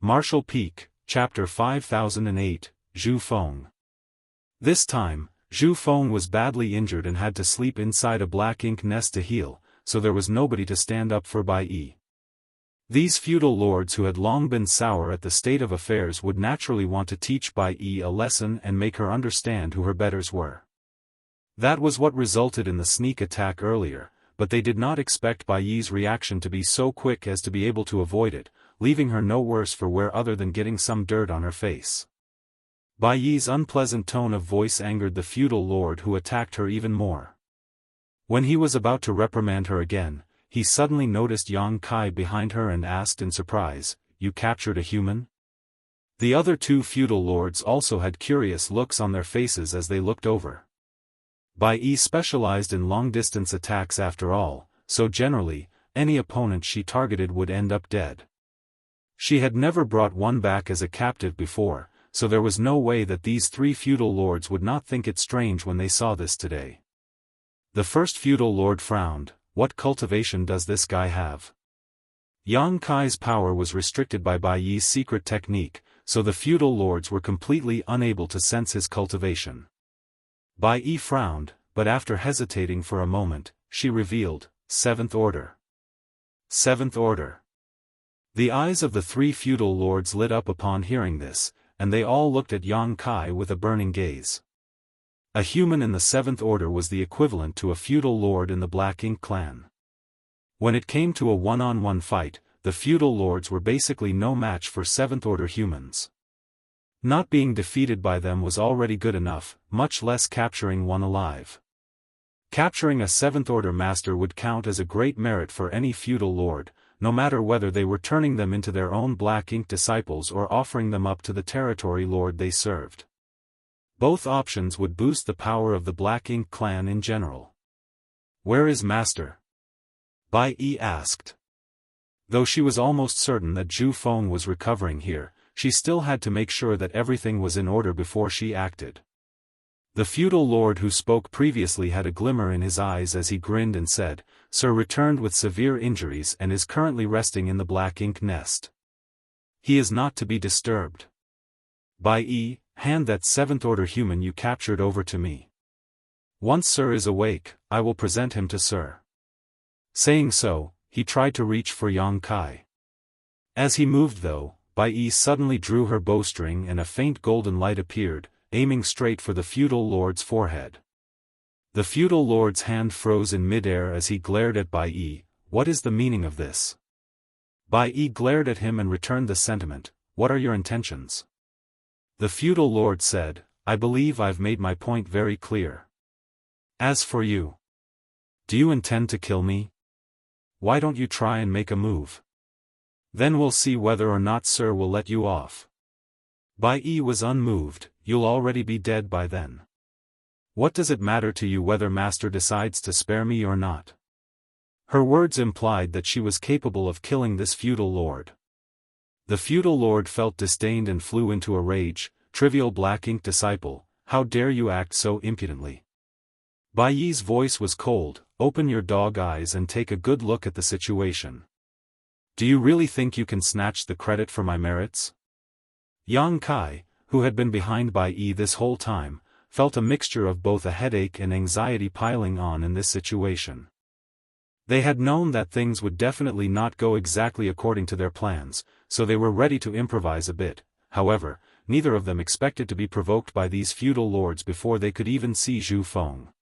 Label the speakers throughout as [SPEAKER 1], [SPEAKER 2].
[SPEAKER 1] Martial Peak, Chapter 5008, Zhu Feng. This time, Zhu Feng was badly injured and had to sleep inside a black ink nest to heal, so there was nobody to stand up for Bai Yi. These feudal lords who had long been sour at the state of affairs would naturally want to teach Bai Yi a lesson and make her understand who her betters were. That was what resulted in the sneak attack earlier, but they did not expect Bai Yi's reaction to be so quick as to be able to avoid it, leaving her no worse for wear other than getting some dirt on her face. Bai Yi's unpleasant tone of voice angered the feudal lord who attacked her even more. When he was about to reprimand her again, he suddenly noticed Yang Kai behind her and asked in surprise, "You captured a human?" The other two feudal lords also had curious looks on their faces as they looked over. Bai Yi specialized in long-distance attacks after all, so generally, any opponent she targeted would end up dead. She had never brought one back as a captive before, so there was no way that these three feudal lords would not think it strange when they saw this today. The first feudal lord frowned. What cultivation does this guy have? Yang Kai's power was restricted by Bai Yi's secret technique, so the feudal lords were completely unable to sense his cultivation. Bai Yi frowned, but after hesitating for a moment, she revealed, "Seventh Order." Seventh Order. The eyes of the three feudal lords lit up upon hearing this, and they all looked at Yang Kai with a burning gaze. A human in the Seventh Order was the equivalent to a feudal lord in the Black Ink clan. When it came to a one-on-one fight, the feudal lords were basically no match for Seventh Order humans. Not being defeated by them was already good enough, much less capturing one alive. Capturing a Seventh Order master would count as a great merit for any feudal lord, no matter whether they were turning them into their own Black Ink disciples or offering them up to the territory lord they served. Both options would boost the power of the Black Ink clan in general. "Where is Master?" Bai Yi asked. Though she was almost certain that Zhu Feng was recovering here, she still had to make sure that everything was in order before she acted. The feudal lord who spoke previously had a glimmer in his eyes as he grinned and said, "Sir returned with severe injuries and is currently resting in the Black Ink nest. He is not to be disturbed. Bai Yi, hand that Seventh Order human you captured over to me. Once Sir is awake, I will present him to Sir." Saying so, he tried to reach for Yang Kai. As he moved though, Bai Yi suddenly drew her bowstring and a faint golden light appeared, aiming straight for the feudal lord's forehead. The feudal lord's hand froze in midair as he glared at Bai Yi. "What is the meaning of this?" Bai Yi glared at him and returned the sentiment, "What are your intentions?" The feudal lord said, "I believe I've made my point very clear. As for you, do you intend to kill me? Why don't you try and make a move? Then we'll see whether or not Sir will let you off." Bai Yi was unmoved. "You'll already be dead by then. What does it matter to you whether Master decides to spare me or not?" Her words implied that she was capable of killing this feudal lord. The feudal lord felt disdained and flew into a rage. "Trivial Black Ink disciple, how dare you act so impudently?" Bai Yi's voice was cold. "Open your dog eyes and take a good look at the situation. Do you really think you can snatch the credit for my merits?" Yang Kai, who had been behind Bai Yi this whole time, felt a mixture of both a headache and anxiety piling on in this situation. They had known that things would definitely not go exactly according to their plans, so they were ready to improvise a bit. However, neither of them expected to be provoked by these feudal lords before they could even see Zhu Feng.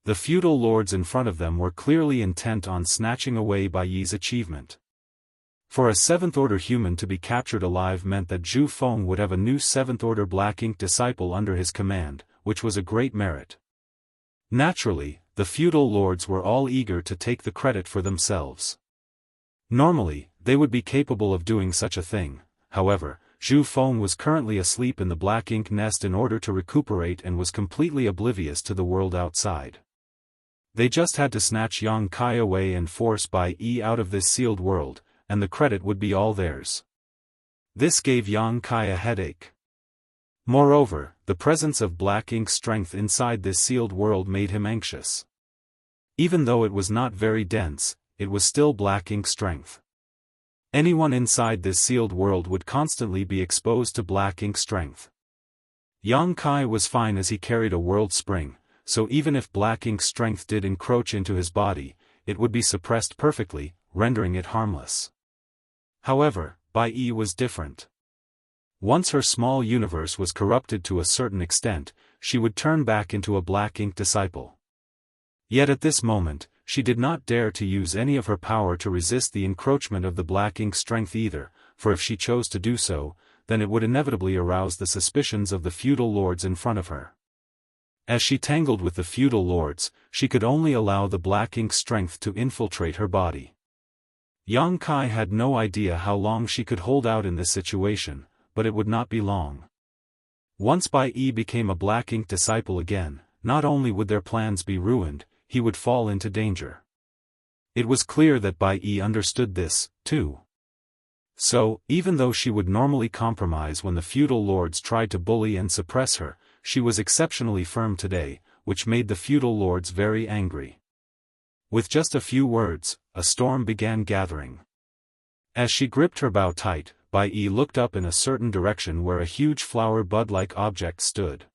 [SPEAKER 1] The feudal lords in front of them were clearly intent on snatching away Bai Yi's achievement. For a Seventh Order human to be captured alive meant that Zhu Feng would have a new Seventh Order Black Ink disciple under his command, which was a great merit. Naturally, the feudal lords were all eager to take the credit for themselves. Normally, they would be capable of doing such a thing. However, Zhu Feng was currently asleep in the Black Ink nest in order to recuperate and was completely oblivious to the world outside. They just had to snatch Yang Kai away and force Bai Yi out of this sealed world, and the credit would be all theirs. This gave Yang Kai a headache. Moreover, the presence of Black Ink's strength inside this sealed world made him anxious. Even though it was not very dense, it was still Black Ink strength. Anyone inside this sealed world would constantly be exposed to black ink strength. Yang Kai was fine as he carried a world spring, so even if black ink strength did encroach into his body, it would be suppressed perfectly, rendering it harmless. However, Bai Yi was different. Once her small universe was corrupted to a certain extent, she would turn back into a black ink disciple. Yet at this moment, she did not dare to use any of her power to resist the encroachment of the black ink strength either, for if she chose to do so, then it would inevitably arouse the suspicions of the feudal lords in front of her. As she tangled with the feudal lords, she could only allow the black ink strength to infiltrate her body. Yang Kai had no idea how long she could hold out in this situation, but it would not be long. Once Bai Yi became a black ink disciple again, not only would their plans be ruined, he would fall into danger. It was clear that Bai Yi understood this, too. So, even though she would normally compromise when the feudal lords tried to bully and suppress her, she was exceptionally firm today, which made the feudal lords very angry. With just a few words, a storm began gathering. As she gripped her bow tight, Bai Yi looked up in a certain direction where a huge flower bud-like object stood.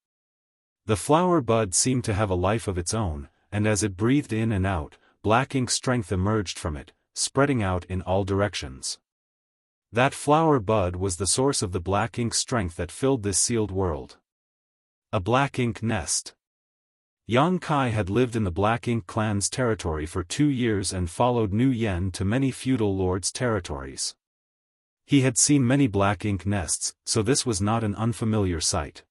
[SPEAKER 1] The flower bud seemed to have a life of its own, and as it breathed in and out, black ink strength emerged from it, spreading out in all directions. That flower bud was the source of the black ink strength that filled this sealed world. A black ink nest. Yang Kai had lived in the Black Ink clan's territory for 2 years and followed Nu Yen to many feudal lords' territories. He had seen many black ink nests, so this was not an unfamiliar sight.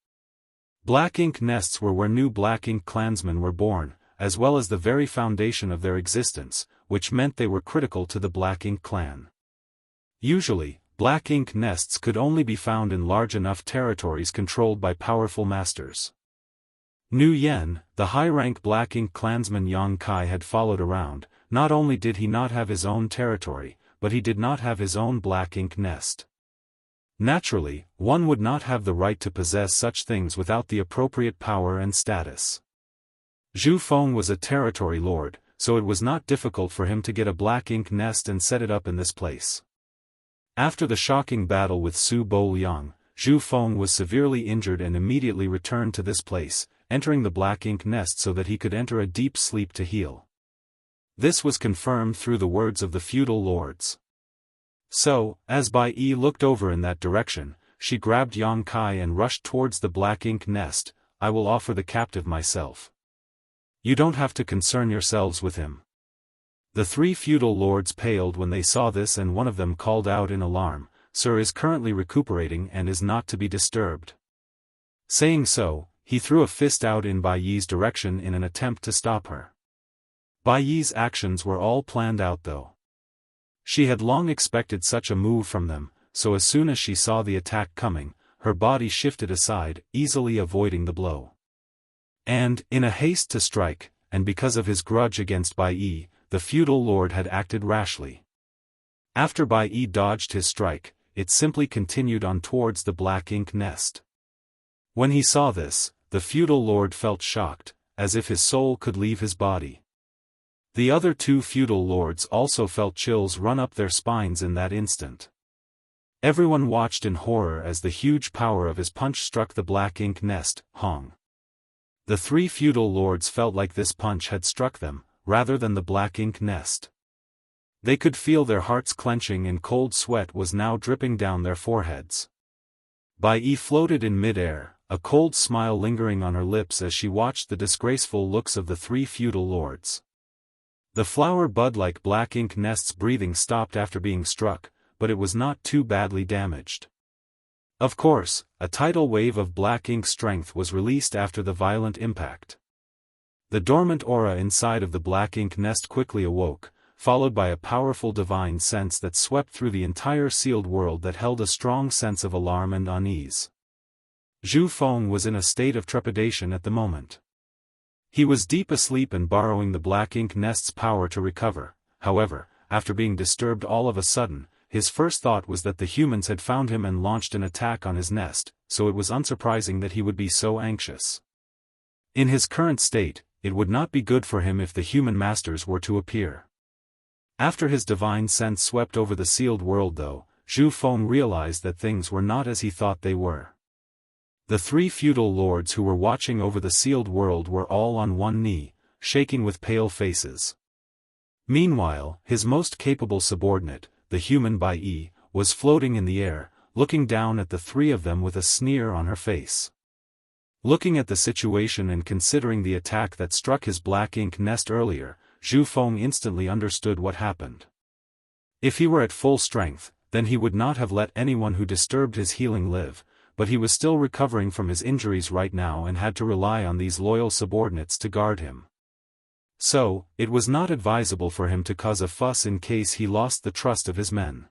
[SPEAKER 1] Black ink nests were where new black ink clansmen were born, as well as the very foundation of their existence, which meant they were critical to the Black Ink clan. Usually, black ink nests could only be found in large enough territories controlled by powerful masters. Nu Yen, the high-rank black ink clansman Yang Kai had followed around, not only did he not have his own territory, but he did not have his own black ink nest. Naturally, one would not have the right to possess such things without the appropriate power and status. Zhu Feng was a territory lord, so it was not difficult for him to get a black ink nest and set it up in this place. After the shocking battle with Su Bo Liang, Zhu Feng was severely injured and immediately returned to this place, entering the black ink nest so that he could enter a deep sleep to heal. This was confirmed through the words of the feudal lords. So, as Bai Yi looked over in that direction, she grabbed Yang Kai and rushed towards the black ink nest. "I will offer the captive myself. You don't have to concern yourselves with him." The 3 feudal lords paled when they saw this, and one of them called out in alarm, "Sir is currently recuperating and is not to be disturbed." Saying so, he threw a fist out in Bai Yi's direction in an attempt to stop her. Bai Yi's actions were all planned out though. She had long expected such a move from them, so as soon as she saw the attack coming, her body shifted aside, easily avoiding the blow. And, in a haste to strike, and because of his grudge against Bai Yi, the feudal lord had acted rashly. After Bai Yi dodged his strike, it simply continued on towards the black ink nest. When he saw this, the feudal lord felt shocked, as if his soul could leave his body. The other 2 feudal lords also felt chills run up their spines in that instant. Everyone watched in horror as the huge power of his punch struck the black ink nest, Hong. The 3 feudal lords felt like this punch had struck them, rather than the black ink nest. They could feel their hearts clenching and cold sweat was now dripping down their foreheads. Bai Yi floated in mid-air, a cold smile lingering on her lips as she watched the disgraceful looks of the 3 feudal lords. The flower bud-like black ink nest's breathing stopped after being struck, but it was not too badly damaged. Of course, a tidal wave of black ink strength was released after the violent impact. The dormant aura inside of the black ink nest quickly awoke, followed by a powerful divine sense that swept through the entire sealed world that held a strong sense of alarm and unease. Zhu Feng was in a state of trepidation at the moment. He was deep asleep and borrowing the black ink nest's power to recover. However, after being disturbed all of a sudden, his first thought was that the humans had found him and launched an attack on his nest, so it was unsurprising that he would be so anxious. In his current state, it would not be good for him if the human masters were to appear. After his divine sense swept over the sealed world though, Zhu Feng realized that things were not as he thought they were. The three feudal lords who were watching over the sealed world were all on one knee, shaking with pale faces. Meanwhile, his most capable subordinate, the human Bai Yi, was floating in the air, looking down at the three of them with a sneer on her face. Looking at the situation and considering the attack that struck his black ink nest earlier, Zhu Feng instantly understood what happened. If he were at full strength, then he would not have let anyone who disturbed his healing live, but he was still recovering from his injuries right now and had to rely on these loyal subordinates to guard him. So, it was not advisable for him to cause a fuss in case he lost the trust of his men.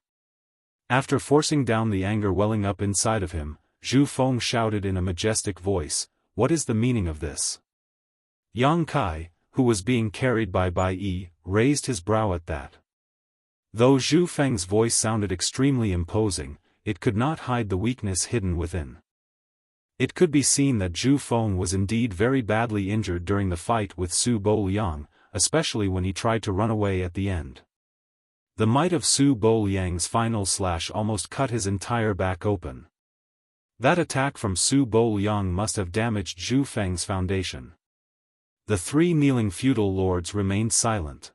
[SPEAKER 1] After forcing down the anger welling up inside of him, Zhu Feng shouted in a majestic voice, "What is the meaning of this?" Yang Kai, who was being carried by Bai Yi, raised his brow at that. Though Zhu Feng's voice sounded extremely imposing, it could not hide the weakness hidden within. It could be seen that Zhu Feng was indeed very badly injured during the fight with Su Bo Liang, especially when he tried to run away at the end. The might of Su Bo Liang's final slash almost cut his entire back open. That attack from Su Bo Liang must have damaged Zhu Feng's foundation. The three kneeling feudal lords remained silent.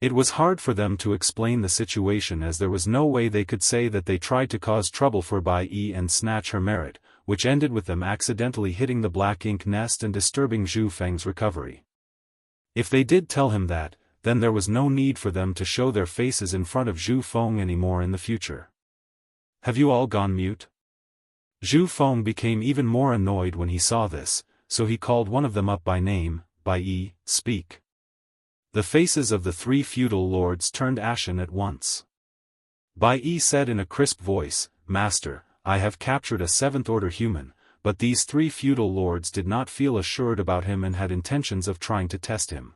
[SPEAKER 1] It was hard for them to explain the situation as there was no way they could say that they tried to cause trouble for Bai Yi and snatch her merit, which ended with them accidentally hitting the black ink nest and disturbing Zhu Feng's recovery. If they did tell him that, then there was no need for them to show their faces in front of Zhu Feng anymore in the future. Have you all gone mute? Zhu Feng became even more annoyed when he saw this, so he called one of them up by name, Bai Yi, speak. The faces of the three feudal lords turned ashen at once. Bai Yi said in a crisp voice, "Master, I have captured a seventh-order human," but these three feudal lords did not feel assured about him and had intentions of trying to test him.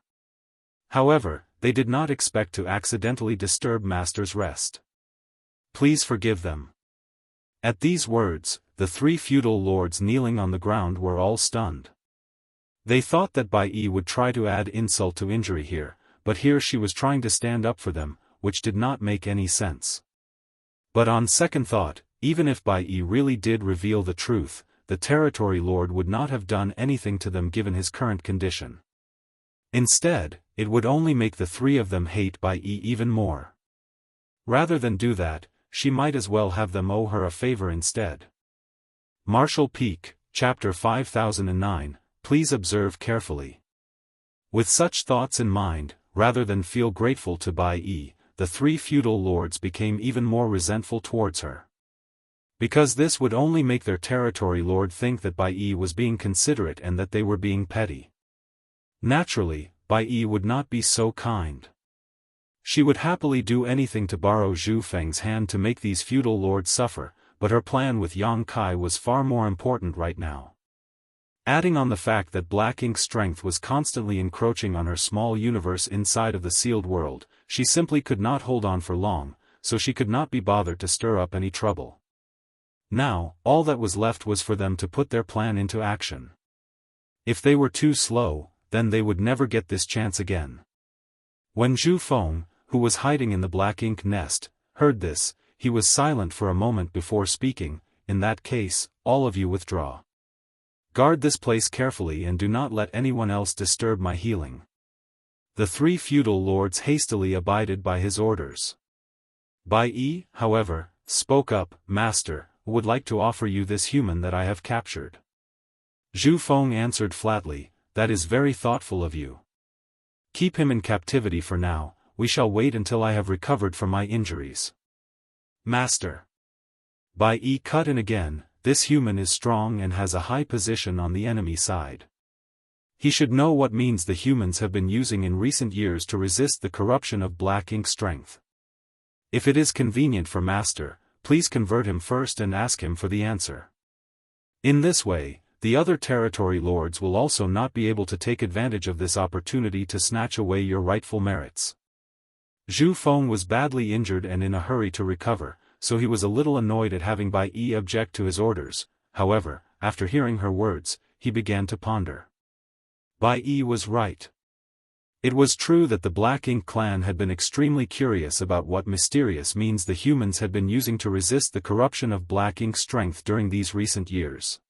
[SPEAKER 1] However, they did not expect to accidentally disturb Master's rest. Please forgive them. At these words, the three feudal lords kneeling on the ground were all stunned. They thought that Bai Yi would try to add insult to injury here, but here she was trying to stand up for them, which did not make any sense. But on second thought, even if Bai Yi really did reveal the truth, the territory lord would not have done anything to them given his current condition. Instead, it would only make the three of them hate Bai Yi even more. Rather than do that, she might as well have them owe her a favor instead. Martial Peak, Chapter 5009. Please observe carefully. With such thoughts in mind, rather than feel grateful to Bai Yi, the three feudal lords became even more resentful towards her. Because this would only make their territory lord think that Bai Yi was being considerate and that they were being petty. Naturally, Bai Yi would not be so kind. She would happily do anything to borrow Zhu Feng's hand to make these feudal lords suffer, but her plan with Yang Kai was far more important right now. Adding on the fact that black ink's strength was constantly encroaching on her small universe inside of the sealed world, she simply could not hold on for long, so she could not be bothered to stir up any trouble. Now, all that was left was for them to put their plan into action. If they were too slow, then they would never get this chance again. When Zhu Feng, who was hiding in the black ink nest, heard this, he was silent for a moment before speaking. "In that case, all of you withdraw. Guard this place carefully and do not let anyone else disturb my healing." The three feudal lords hastily abided by his orders. Bai Yi, however, spoke up, "Master, I would like to offer you this human that I have captured." Zhu Feng answered flatly, "That is very thoughtful of you. Keep him in captivity for now, we shall wait until I have recovered from my injuries." "Master." Bai Yi cut in again, "This human is strong and has a high position on the enemy side. He should know what means the humans have been using in recent years to resist the corruption of black ink strength. If it is convenient for Master, please convert him first and ask him for the answer. In this way, the other territory lords will also not be able to take advantage of this opportunity to snatch away your rightful merits." Zhu Feng was badly injured and in a hurry to recover, so he was a little annoyed at having Bai Yi object to his orders. However, after hearing her words, he began to ponder. Bai Yi was right. It was true that the Black Ink clan had been extremely curious about what mysterious means the humans had been using to resist the corruption of Black Ink strength during these recent years.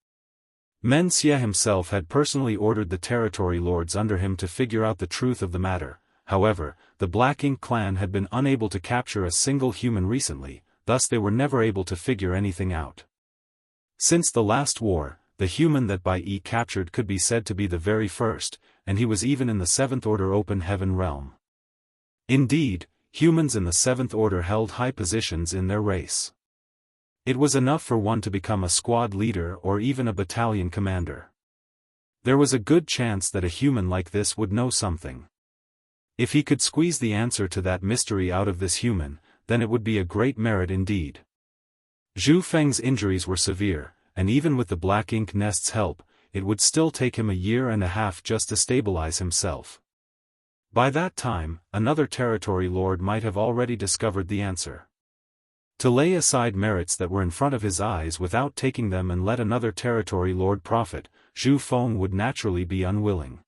[SPEAKER 1] Men Xie himself had personally ordered the territory lords under him to figure out the truth of the matter. However, the Black Ink clan had been unable to capture a single human recently, thus they were never able to figure anything out. Since the last war, the human that Bai Yi captured could be said to be the very first, and he was even in the Seventh Order Open Heaven realm. Indeed, humans in the Seventh Order held high positions in their race. It was enough for one to become a squad leader or even a battalion commander. There was a good chance that a human like this would know something. If he could squeeze the answer to that mystery out of this human, then it would be a great merit indeed. Zhu Feng's injuries were severe, and even with the Black Ink Nest's help, it would still take him a year and a half just to stabilize himself. By that time, another territory lord might have already discovered the answer. To lay aside merits that were in front of his eyes without taking them and let another territory lord profit, Zhu Feng would naturally be unwilling.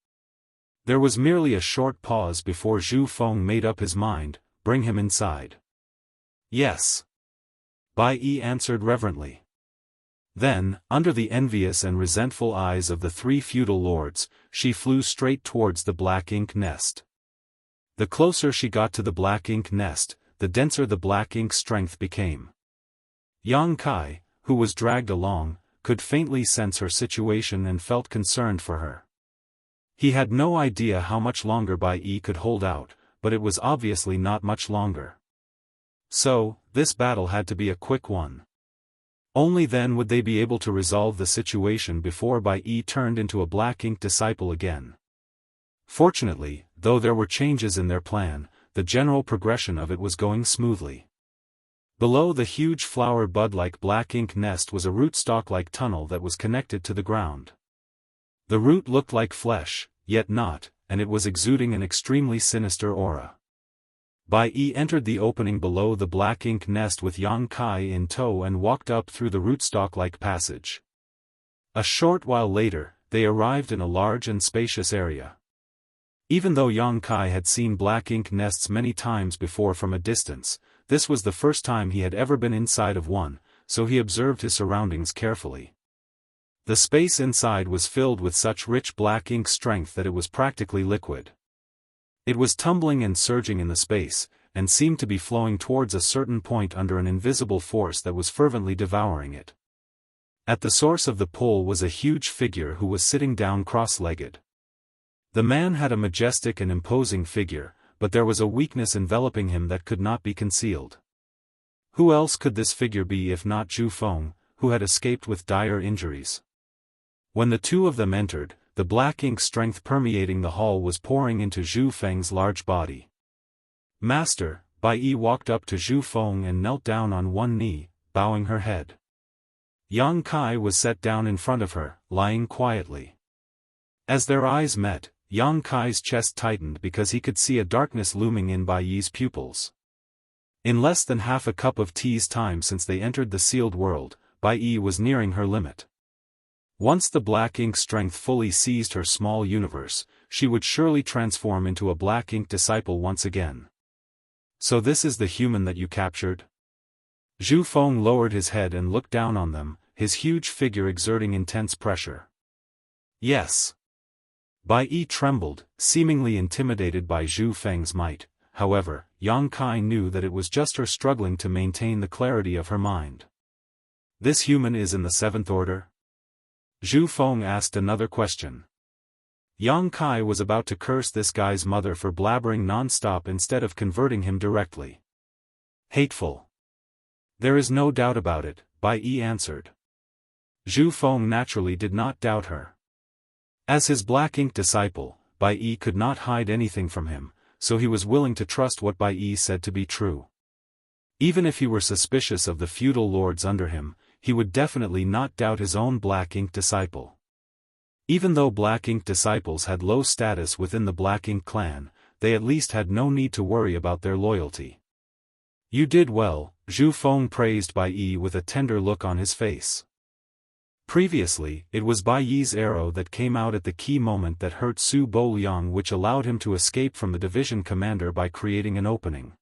[SPEAKER 1] There was merely a short pause before Zhu Feng made up his mind. Bring him inside. Yes. Bai Yi answered reverently. Then, under the envious and resentful eyes of the three feudal lords, she flew straight towards the Black Ink Nest. The closer she got to the Black Ink Nest, the denser the Black Ink strength became. Yang Kai, who was dragged along, could faintly sense her situation and felt concerned for her. He had no idea how much longer Bai Yi could hold out, but it was obviously not much longer. So, this battle had to be a quick one. Only then would they be able to resolve the situation before Bai Yi turned into a Black Ink disciple again. Fortunately, though there were changes in their plan, the general progression of it was going smoothly. Below the huge flower bud-like Black Ink nest was a rootstock-like tunnel that was connected to the ground. The root looked like flesh, yet not, and it was exuding an extremely sinister aura. Bai Yi entered the opening below the Black Ink nest with Yang Kai in tow and walked up through the rootstock-like passage. A short while later, they arrived in a large and spacious area. Even though Yang Kai had seen Black Ink nests many times before from a distance, this was the first time he had ever been inside of one, so he observed his surroundings carefully. The space inside was filled with such rich Black Ink strength that it was practically liquid. It was tumbling and surging in the space, and seemed to be flowing towards a certain point under an invisible force that was fervently devouring it. At the source of the pull was a huge figure who was sitting down cross-legged. The man had a majestic and imposing figure, but there was a weakness enveloping him that could not be concealed. Who else could this figure be if not Zhu Feng, who had escaped with dire injuries? When the two of them entered, the Black Ink strength permeating the hall was pouring into Zhu Feng's large body. Master, Bai Yi walked up to Zhu Feng and knelt down on one knee, bowing her head. Yang Kai was set down in front of her, lying quietly. As their eyes met, Yang Kai's chest tightened because he could see a darkness looming in Bai Yi's pupils. In less than half a cup of tea's time since they entered the sealed world, Bai Yi was nearing her limit. Once the Black Ink strength fully seized her small universe, she would surely transform into a Black Ink disciple once again. So this is the human that you captured? Zhu Feng lowered his head and looked down on them, his huge figure exerting intense pressure. Yes. Bai Yi trembled, seemingly intimidated by Zhu Feng's might. However, Yang Kai knew that it was just her struggling to maintain the clarity of her mind. This human is in the Seventh Order? Zhu Feng asked another question. Yang Kai was about to curse this guy's mother for blabbering non-stop instead of converting him directly. Hateful. There is no doubt about it, Bai Yi answered. Zhu Feng naturally did not doubt her. As his Black Ink disciple, Bai Yi could not hide anything from him, so he was willing to trust what Bai Yi said to be true. Even if he were suspicious of the feudal lords under him, he would definitely not doubt his own Black Ink disciple. Even though Black Ink disciples had low status within the Black Ink clan, they at least had no need to worry about their loyalty. You did well, Zhu Feng praised Bai Yi with a tender look on his face. Previously, it was Bai Yi's arrow that came out at the key moment that hurt Su Bo Liang, which allowed him to escape from the division commander by creating an opening.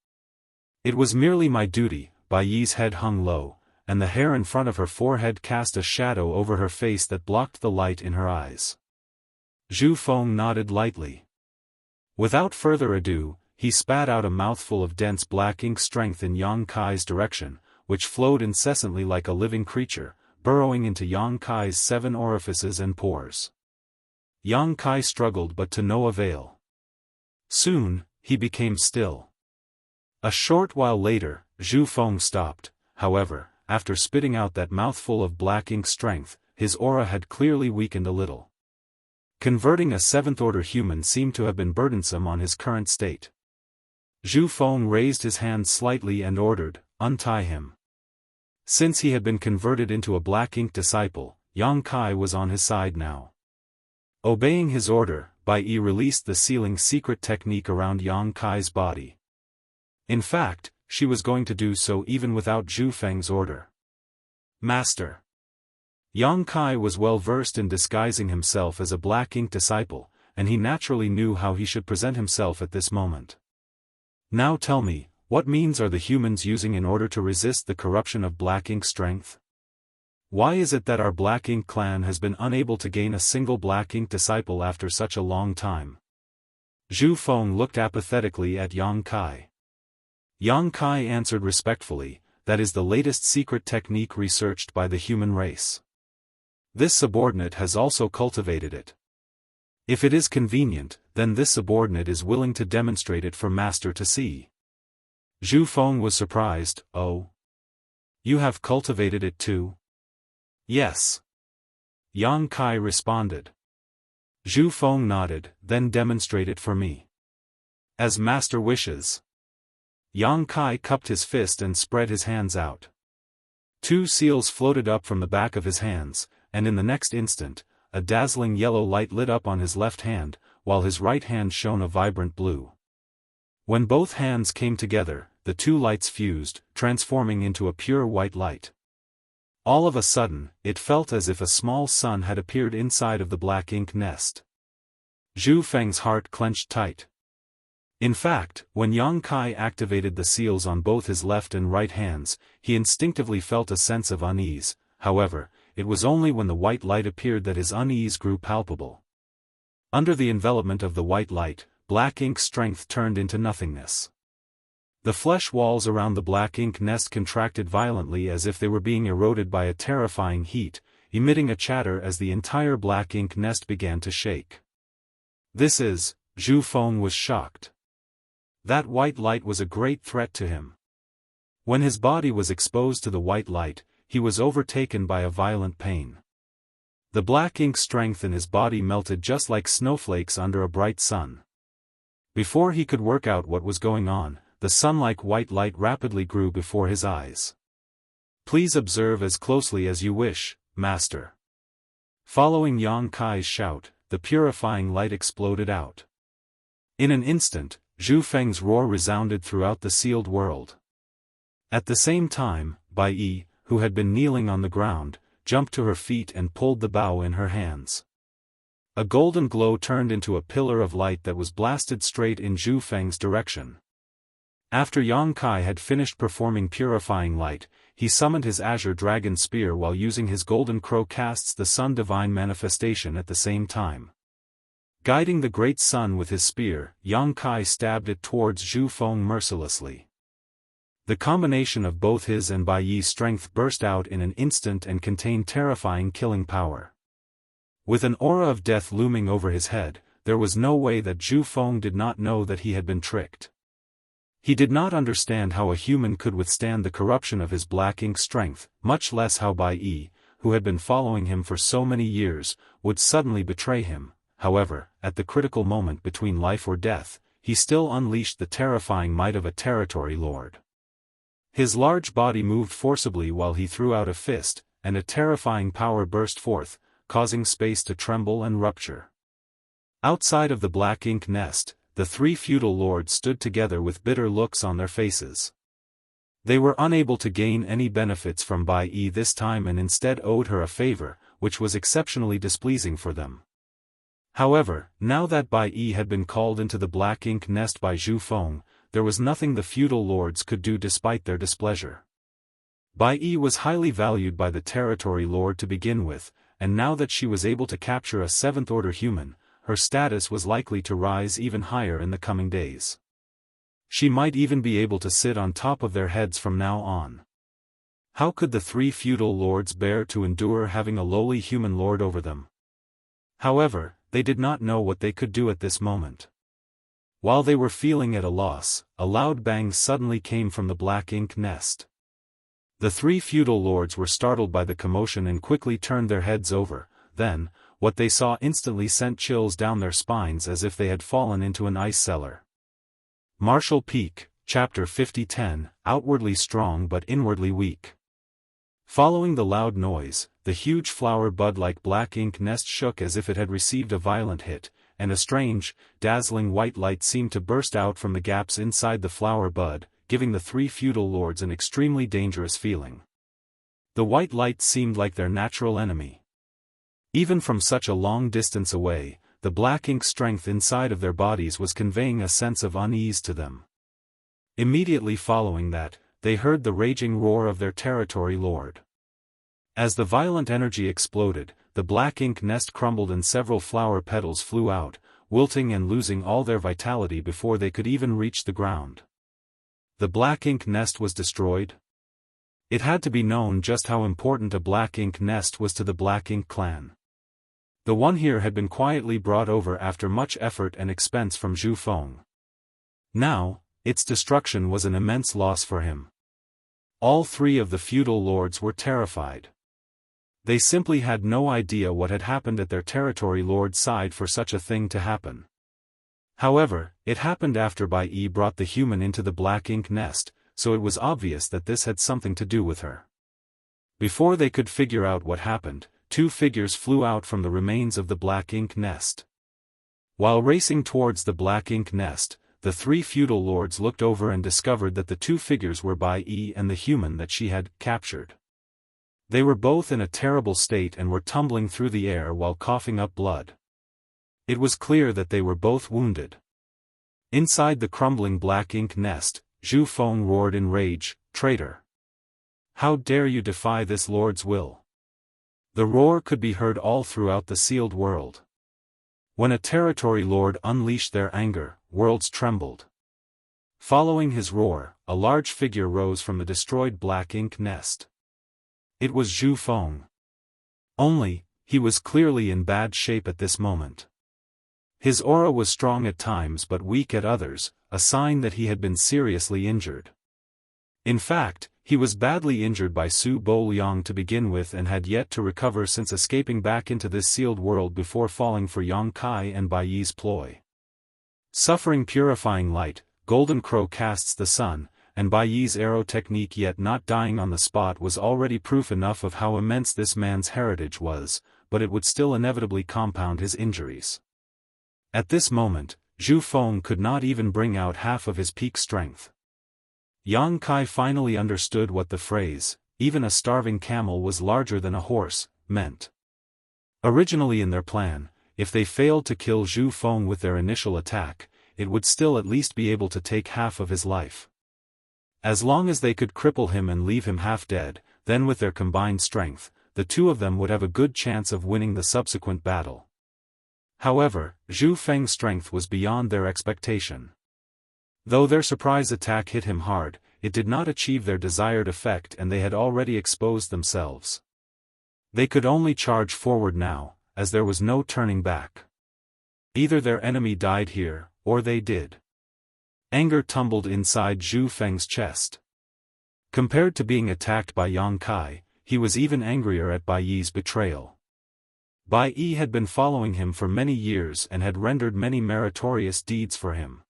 [SPEAKER 1] It was merely my duty. Bai Yi's head hung low, and the hair in front of her forehead cast a shadow over her face that blocked the light in her eyes. Zhu Feng nodded lightly. Without further ado, he spat out a mouthful of dense black ink strength in Yang Kai's direction, which flowed incessantly like a living creature, burrowing into Yang Kai's 7 orifices and pores. Yang Kai struggled, but to no avail. Soon, he became still. A short while later, Zhu Feng stopped. However, after spitting out that mouthful of black ink strength, his aura had clearly weakened a little. Converting a 7th-order human seemed to have been burdensome on his current state. Zhu Feng raised his hand slightly and ordered, "Untie him." Since he had been converted into a black ink disciple, Yang Kai was on his side now. Obeying his order, Bai Yi released the sealing secret technique around Yang Kai's body. In fact, she was going to do so even without Zhu Feng's order. Master. Yang Kai was well versed in disguising himself as a black ink disciple, and he naturally knew how he should present himself at this moment. Now tell me, what means are the humans using in order to resist the corruption of black ink strength? Why is it that our black ink clan has been unable to gain a single black ink disciple after such a long time? Zhu Feng looked apathetically at Yang Kai. Yang Kai answered respectfully, "That is the latest secret technique researched by the human race. This subordinate has also cultivated it. If it is convenient, then this subordinate is willing to demonstrate it for Master to see." Zhu Feng was surprised. "Oh? You have cultivated it too?" "Yes." Yang Kai responded. Zhu Feng nodded, "Then demonstrate it for me." "As Master wishes." Yang Kai cupped his fist and spread his hands out. 2 seals floated up from the back of his hands, and in the next instant, a dazzling yellow light lit up on his left hand, while his right hand shone a vibrant blue. When both hands came together, the 2 lights fused, transforming into a pure white light. All of a sudden, it felt as if a small sun had appeared inside of the black ink nest. Zhu Feng's heart clenched tight. In fact, when Yang Kai activated the seals on both his left and right hands, he instinctively felt a sense of unease. However, it was only when the white light appeared that his unease grew palpable. Under the envelopment of the white light, black ink strength turned into nothingness. The flesh walls around the black ink nest contracted violently as if they were being eroded by a terrifying heat, emitting a chatter as the entire black ink nest began to shake. "This is..." Zhu Feng was shocked. That white light was a great threat to him. When his body was exposed to the white light, he was overtaken by a violent pain. The black ink strength in his body melted just like snowflakes under a bright sun. Before he could work out what was going on, the sun-like white light rapidly grew before his eyes. "Please observe as closely as you wish, Master." Following Yang Kai's shout, the purifying light exploded out. In an instant, Zhu Feng's roar resounded throughout the sealed world. At the same time, Bai Yi, who had been kneeling on the ground, jumped to her feet and pulled the bow in her hands. A golden glow turned into a pillar of light that was blasted straight in Zhu Feng's direction. After Yang Kai had finished performing purifying light, he summoned his azure dragon spear while using his golden crow casts the sun divine manifestation at the same time. Guiding the great sun with his spear, Yang Kai stabbed it towards Zhu Feng mercilessly. The combination of both his and Bai Yi's strength burst out in an instant and contained terrifying killing power. With an aura of death looming over his head, there was no way that Zhu Feng did not know that he had been tricked. He did not understand how a human could withstand the corruption of his black ink strength, much less how Bai Yi, who had been following him for so many years, would suddenly betray him. However, at the critical moment between life or death, he still unleashed the terrifying might of a territory lord. His large body moved forcibly while he threw out a fist, and a terrifying power burst forth, causing space to tremble and rupture. Outside of the black ink nest, the 3 feudal lords stood together with bitter looks on their faces. They were unable to gain any benefits from Bai Yi this time and instead owed her a favor, which was exceptionally displeasing for them. However, now that Bai Yi had been called into the black ink nest by Zhu Feng, there was nothing the feudal lords could do despite their displeasure. Bai Yi was highly valued by the territory lord to begin with, and now that she was able to capture a seventh-order human, her status was likely to rise even higher in the coming days. She might even be able to sit on top of their heads from now on. How could the three feudal lords bear to endure having a lowly human lord over them? However, they did not know what they could do at this moment. While they were feeling at a loss, a loud bang suddenly came from the black ink nest. The three feudal lords were startled by the commotion and quickly turned their heads over. Then, what they saw instantly sent chills down their spines as if they had fallen into an ice cellar. Martial Peak, Chapter 50-10, Outwardly strong but inwardly weak. Following the loud noise, the huge flower bud-like black ink nest shook as if it had received a violent hit, and a strange, dazzling white light seemed to burst out from the gaps inside the flower bud, giving the three feudal lords an extremely dangerous feeling. The white light seemed like their natural enemy. Even from such a long distance away, the black ink strength inside of their bodies was conveying a sense of unease to them. Immediately following that, they heard the raging roar of their territory lord. As the violent energy exploded, the black ink nest crumbled and several flower petals flew out, wilting and losing all their vitality before they could even reach the ground. The black ink nest was destroyed? It had to be known just how important a black ink nest was to the black ink clan. The one here had been quietly brought over after much effort and expense from Zhu Feng. Now, its destruction was an immense loss for him. All three of the feudal lords were terrified. They simply had no idea what had happened at their territory lord's side for such a thing to happen. However, it happened after Bai Yi brought the human into the black ink nest, so it was obvious that this had something to do with her. Before they could figure out what happened, two figures flew out from the remains of the black ink nest. While racing towards the black ink nest, the three feudal lords looked over and discovered that the two figures were Bai Yi and the human that she had captured. They were both in a terrible state and were tumbling through the air while coughing up blood. It was clear that they were both wounded. Inside the crumbling black ink nest, Zhu Feng roared in rage, "Traitor! How dare you defy this lord's will?" The roar could be heard all throughout the sealed world. When a territory lord unleashed their anger, worlds trembled. Following his roar, a large figure rose from the destroyed black ink nest. It was Zhu Feng. Only, he was clearly in bad shape at this moment. His aura was strong at times but weak at others, a sign that he had been seriously injured. In fact, he was badly injured by Su Bo Liang to begin with and had yet to recover since escaping back into this sealed world before falling for Yang Kai and Bai Yi's ploy. Suffering purifying light, Golden Crow casts the sun, and Bai Yi's arrow technique yet not dying on the spot was already proof enough of how immense this man's heritage was, but it would still inevitably compound his injuries. At this moment, Zhu Feng could not even bring out half of his peak strength. Yang Kai finally understood what the phrase, "even a starving camel was larger than a horse," meant. Originally in their plan, if they failed to kill Zhu Feng with their initial attack, it would still at least be able to take half of his life. As long as they could cripple him and leave him half dead, then with their combined strength, the two of them would have a good chance of winning the subsequent battle. However, Zhu Feng's strength was beyond their expectation. Though their surprise attack hit him hard, it did not achieve their desired effect and they had already exposed themselves. They could only charge forward now, as there was no turning back. Either their enemy died here, or they did. Anger tumbled inside Zhu Feng's chest. Compared to being attacked by Yang Kai, he was even angrier at Bai Yi's betrayal. Bai Yi had been following him for many years and had rendered many meritorious deeds for him.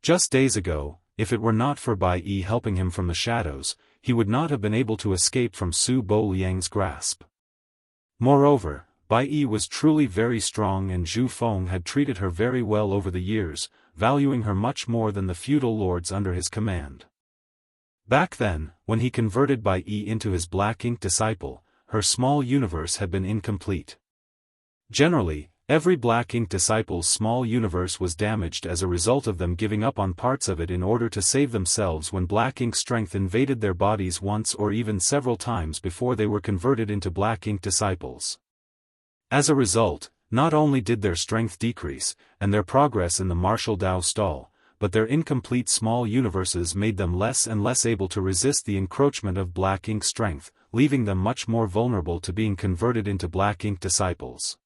[SPEAKER 1] Just days ago, if it were not for Bai Yi helping him from the shadows, he would not have been able to escape from Su Bo Liang's grasp. Moreover, Bai Yi was truly very strong and Zhu Feng had treated her very well over the years, valuing her much more than the feudal lords under his command. Back then, when he converted Bai Yi into his black ink disciple, her small universe had been incomplete. Generally, every black ink disciple's small universe was damaged as a result of them giving up on parts of it in order to save themselves when black ink strength invaded their bodies once or even several times before they were converted into black ink disciples. As a result, not only did their strength decrease, and their progress in the martial Dao stall, but their incomplete small universes made them less and less able to resist the encroachment of black ink strength, leaving them much more vulnerable to being converted into black ink disciples.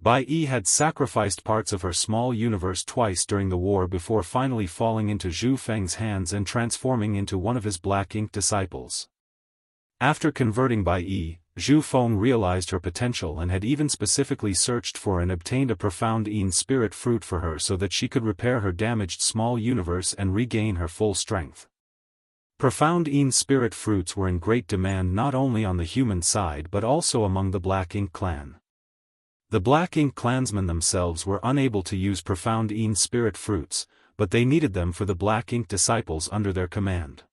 [SPEAKER 1] Bai Yi had sacrificed parts of her small universe twice during the war before finally falling into Zhu Feng's hands and transforming into one of his black ink disciples. After converting Bai Yi, Zhu Feng realized her potential and had even specifically searched for and obtained a profound Yin spirit fruit for her so that she could repair her damaged small universe and regain her full strength. Profound Yin spirit fruits were in great demand not only on the human side but also among the Black Ink clan. The Black Ink clansmen themselves were unable to use profound Yin spirit fruits, but they needed them for the Black Ink disciples under their command.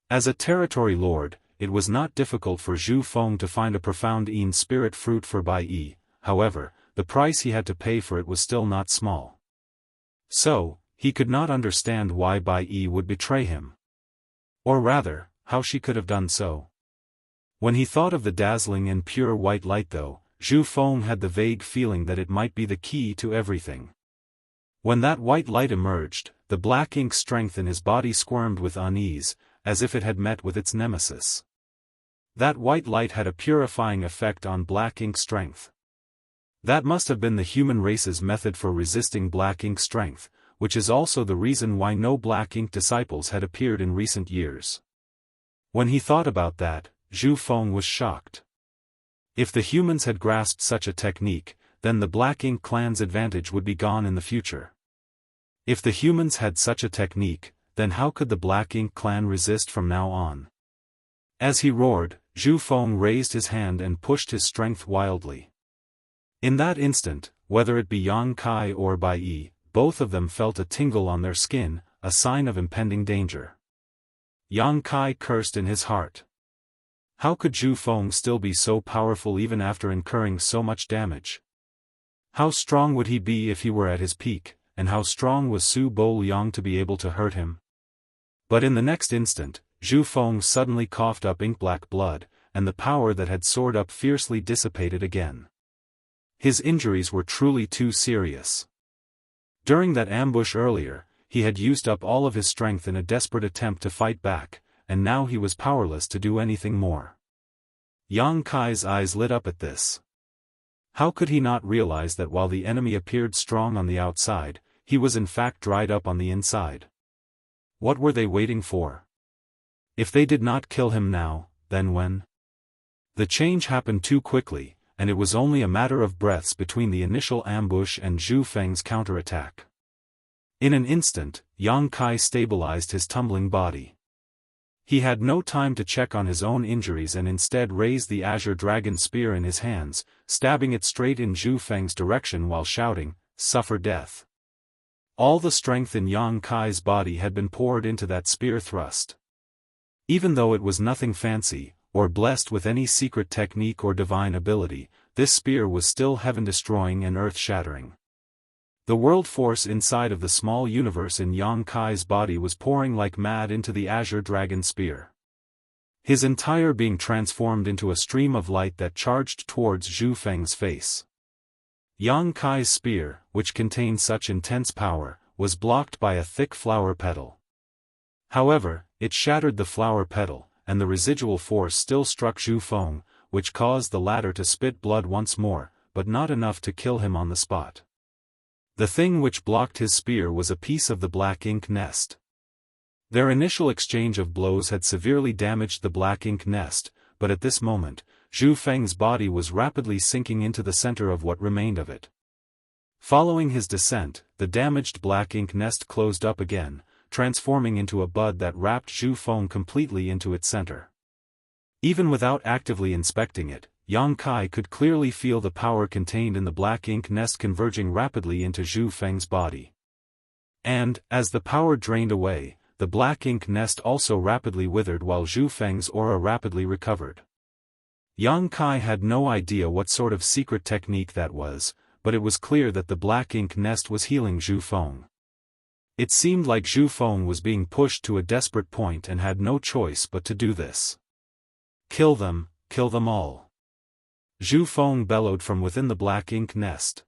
[SPEAKER 1] As a territory lord, it was not difficult for Zhu Feng to find a profound Yin spirit fruit for Bai Yi, however, the price he had to pay for it was still not small. So, he could not understand why Bai Yi would betray him. Or rather, how she could have done so. When he thought of the dazzling and pure white light though, Zhu Feng had the vague feeling that it might be the key to everything. When that white light emerged, the black ink strength in his body squirmed with unease, as if it had met with its nemesis. That white light had a purifying effect on black ink strength. That must have been the human race's method for resisting black ink strength, which is also the reason why no black ink disciples had appeared in recent years. When he thought about that, Zhu Feng was shocked. If the humans had grasped such a technique, then the Black Ink clan's advantage would be gone in the future. If the humans had such a technique, then how could the Black Ink clan resist from now on? As he roared, Zhu Feng raised his hand and pushed his strength wildly. In that instant, whether it be Yang Kai or Bai Yi, both of them felt a tingle on their skin, a sign of impending danger. Yang Kai cursed in his heart. How could Zhu Feng still be so powerful even after incurring so much damage? How strong would he be if he were at his peak, and how strong was Su Bo Liang to be able to hurt him? But in the next instant, Zhu Feng suddenly coughed up ink-black blood, and the power that had soared up fiercely dissipated again. His injuries were truly too serious. During that ambush earlier, he had used up all of his strength in a desperate attempt to fight back, and now he was powerless to do anything more. Yang Kai's eyes lit up at this. How could he not realize that while the enemy appeared strong on the outside, he was in fact dried up on the inside? What were they waiting for? If they did not kill him now, then when? The change happened too quickly, and it was only a matter of breaths between the initial ambush and Zhu Feng's counterattack. In an instant, Yang Kai stabilized his tumbling body. He had no time to check on his own injuries and instead raised the azure dragon spear in his hands, stabbing it straight in Zhu Feng's direction while shouting, "Suffer death." All the strength in Yang Kai's body had been poured into that spear thrust. Even though it was nothing fancy, or blessed with any secret technique or divine ability, this spear was still heaven-destroying and earth-shattering. The world force inside of the small universe in Yang Kai's body was pouring like mad into the azure dragon spear. His entire being transformed into a stream of light that charged towards Zhu Feng's face. Yang Kai's spear, which contained such intense power, was blocked by a thick flower petal. However, it shattered the flower petal, and the residual force still struck Zhu Feng, which caused the latter to spit blood once more, but not enough to kill him on the spot. The thing which blocked his spear was a piece of the black ink nest. Their initial exchange of blows had severely damaged the black ink nest, but at this moment, Zhu Feng's body was rapidly sinking into the center of what remained of it. Following his descent, the damaged black ink nest closed up again, transforming into a bud that wrapped Zhu Feng completely into its center. Even without actively inspecting it, Yang Kai could clearly feel the power contained in the black ink nest converging rapidly into Zhu Feng's body. And, as the power drained away, the black ink nest also rapidly withered while Zhu Feng's aura rapidly recovered. Yang Kai had no idea what sort of secret technique that was, but it was clear that the black ink nest was healing Zhu Feng. It seemed like Zhu Feng was being pushed to a desperate point and had no choice but to do this. Kill them all. Zhu Feng bellowed from within the black ink nest.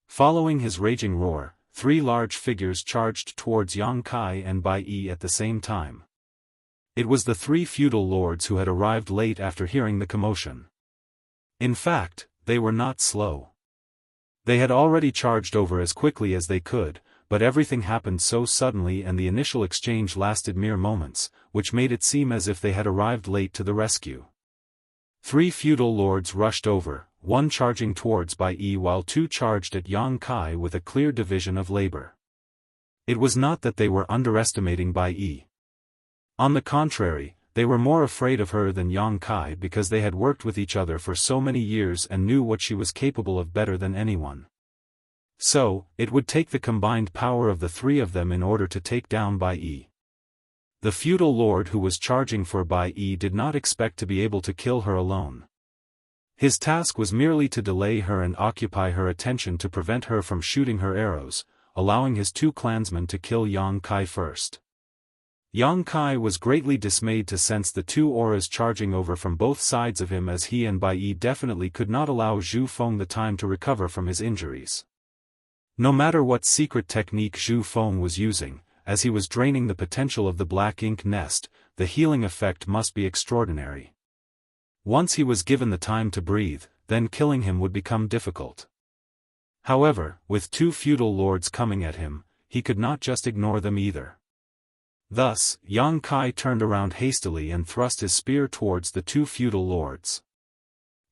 [SPEAKER 1] Following his raging roar, 3 large figures charged towards Yang Kai and Bai Yi at the same time. It was the 3 feudal lords who had arrived late after hearing the commotion. In fact, they were not slow. They had already charged over as quickly as they could, but everything happened so suddenly and the initial exchange lasted mere moments, which made it seem as if they had arrived late to the rescue. 3 feudal lords rushed over, 1 charging towards Bai Yi while 2 charged at Yang Kai with a clear division of labor. It was not that they were underestimating Bai Yi. On the contrary, they were more afraid of her than Yang Kai because they had worked with each other for so many years and knew what she was capable of better than anyone. So, it would take the combined power of the 3 of them in order to take down Bai Yi. The feudal lord who was charging for Bai Yi did not expect to be able to kill her alone. His task was merely to delay her and occupy her attention to prevent her from shooting her arrows, allowing his 2 clansmen to kill Yang Kai first. Yang Kai was greatly dismayed to sense the 2 auras charging over from both sides of him as he and Bai Yi definitely could not allow Zhu Feng the time to recover from his injuries. No matter what secret technique Zhu Feng was using, as he was draining the potential of the black ink nest, the healing effect must be extraordinary. Once he was given the time to breathe, then killing him would become difficult. However, with 2 feudal lords coming at him, he could not just ignore them either. Thus, Yang Kai turned around hastily and thrust his spear towards the 2 feudal lords.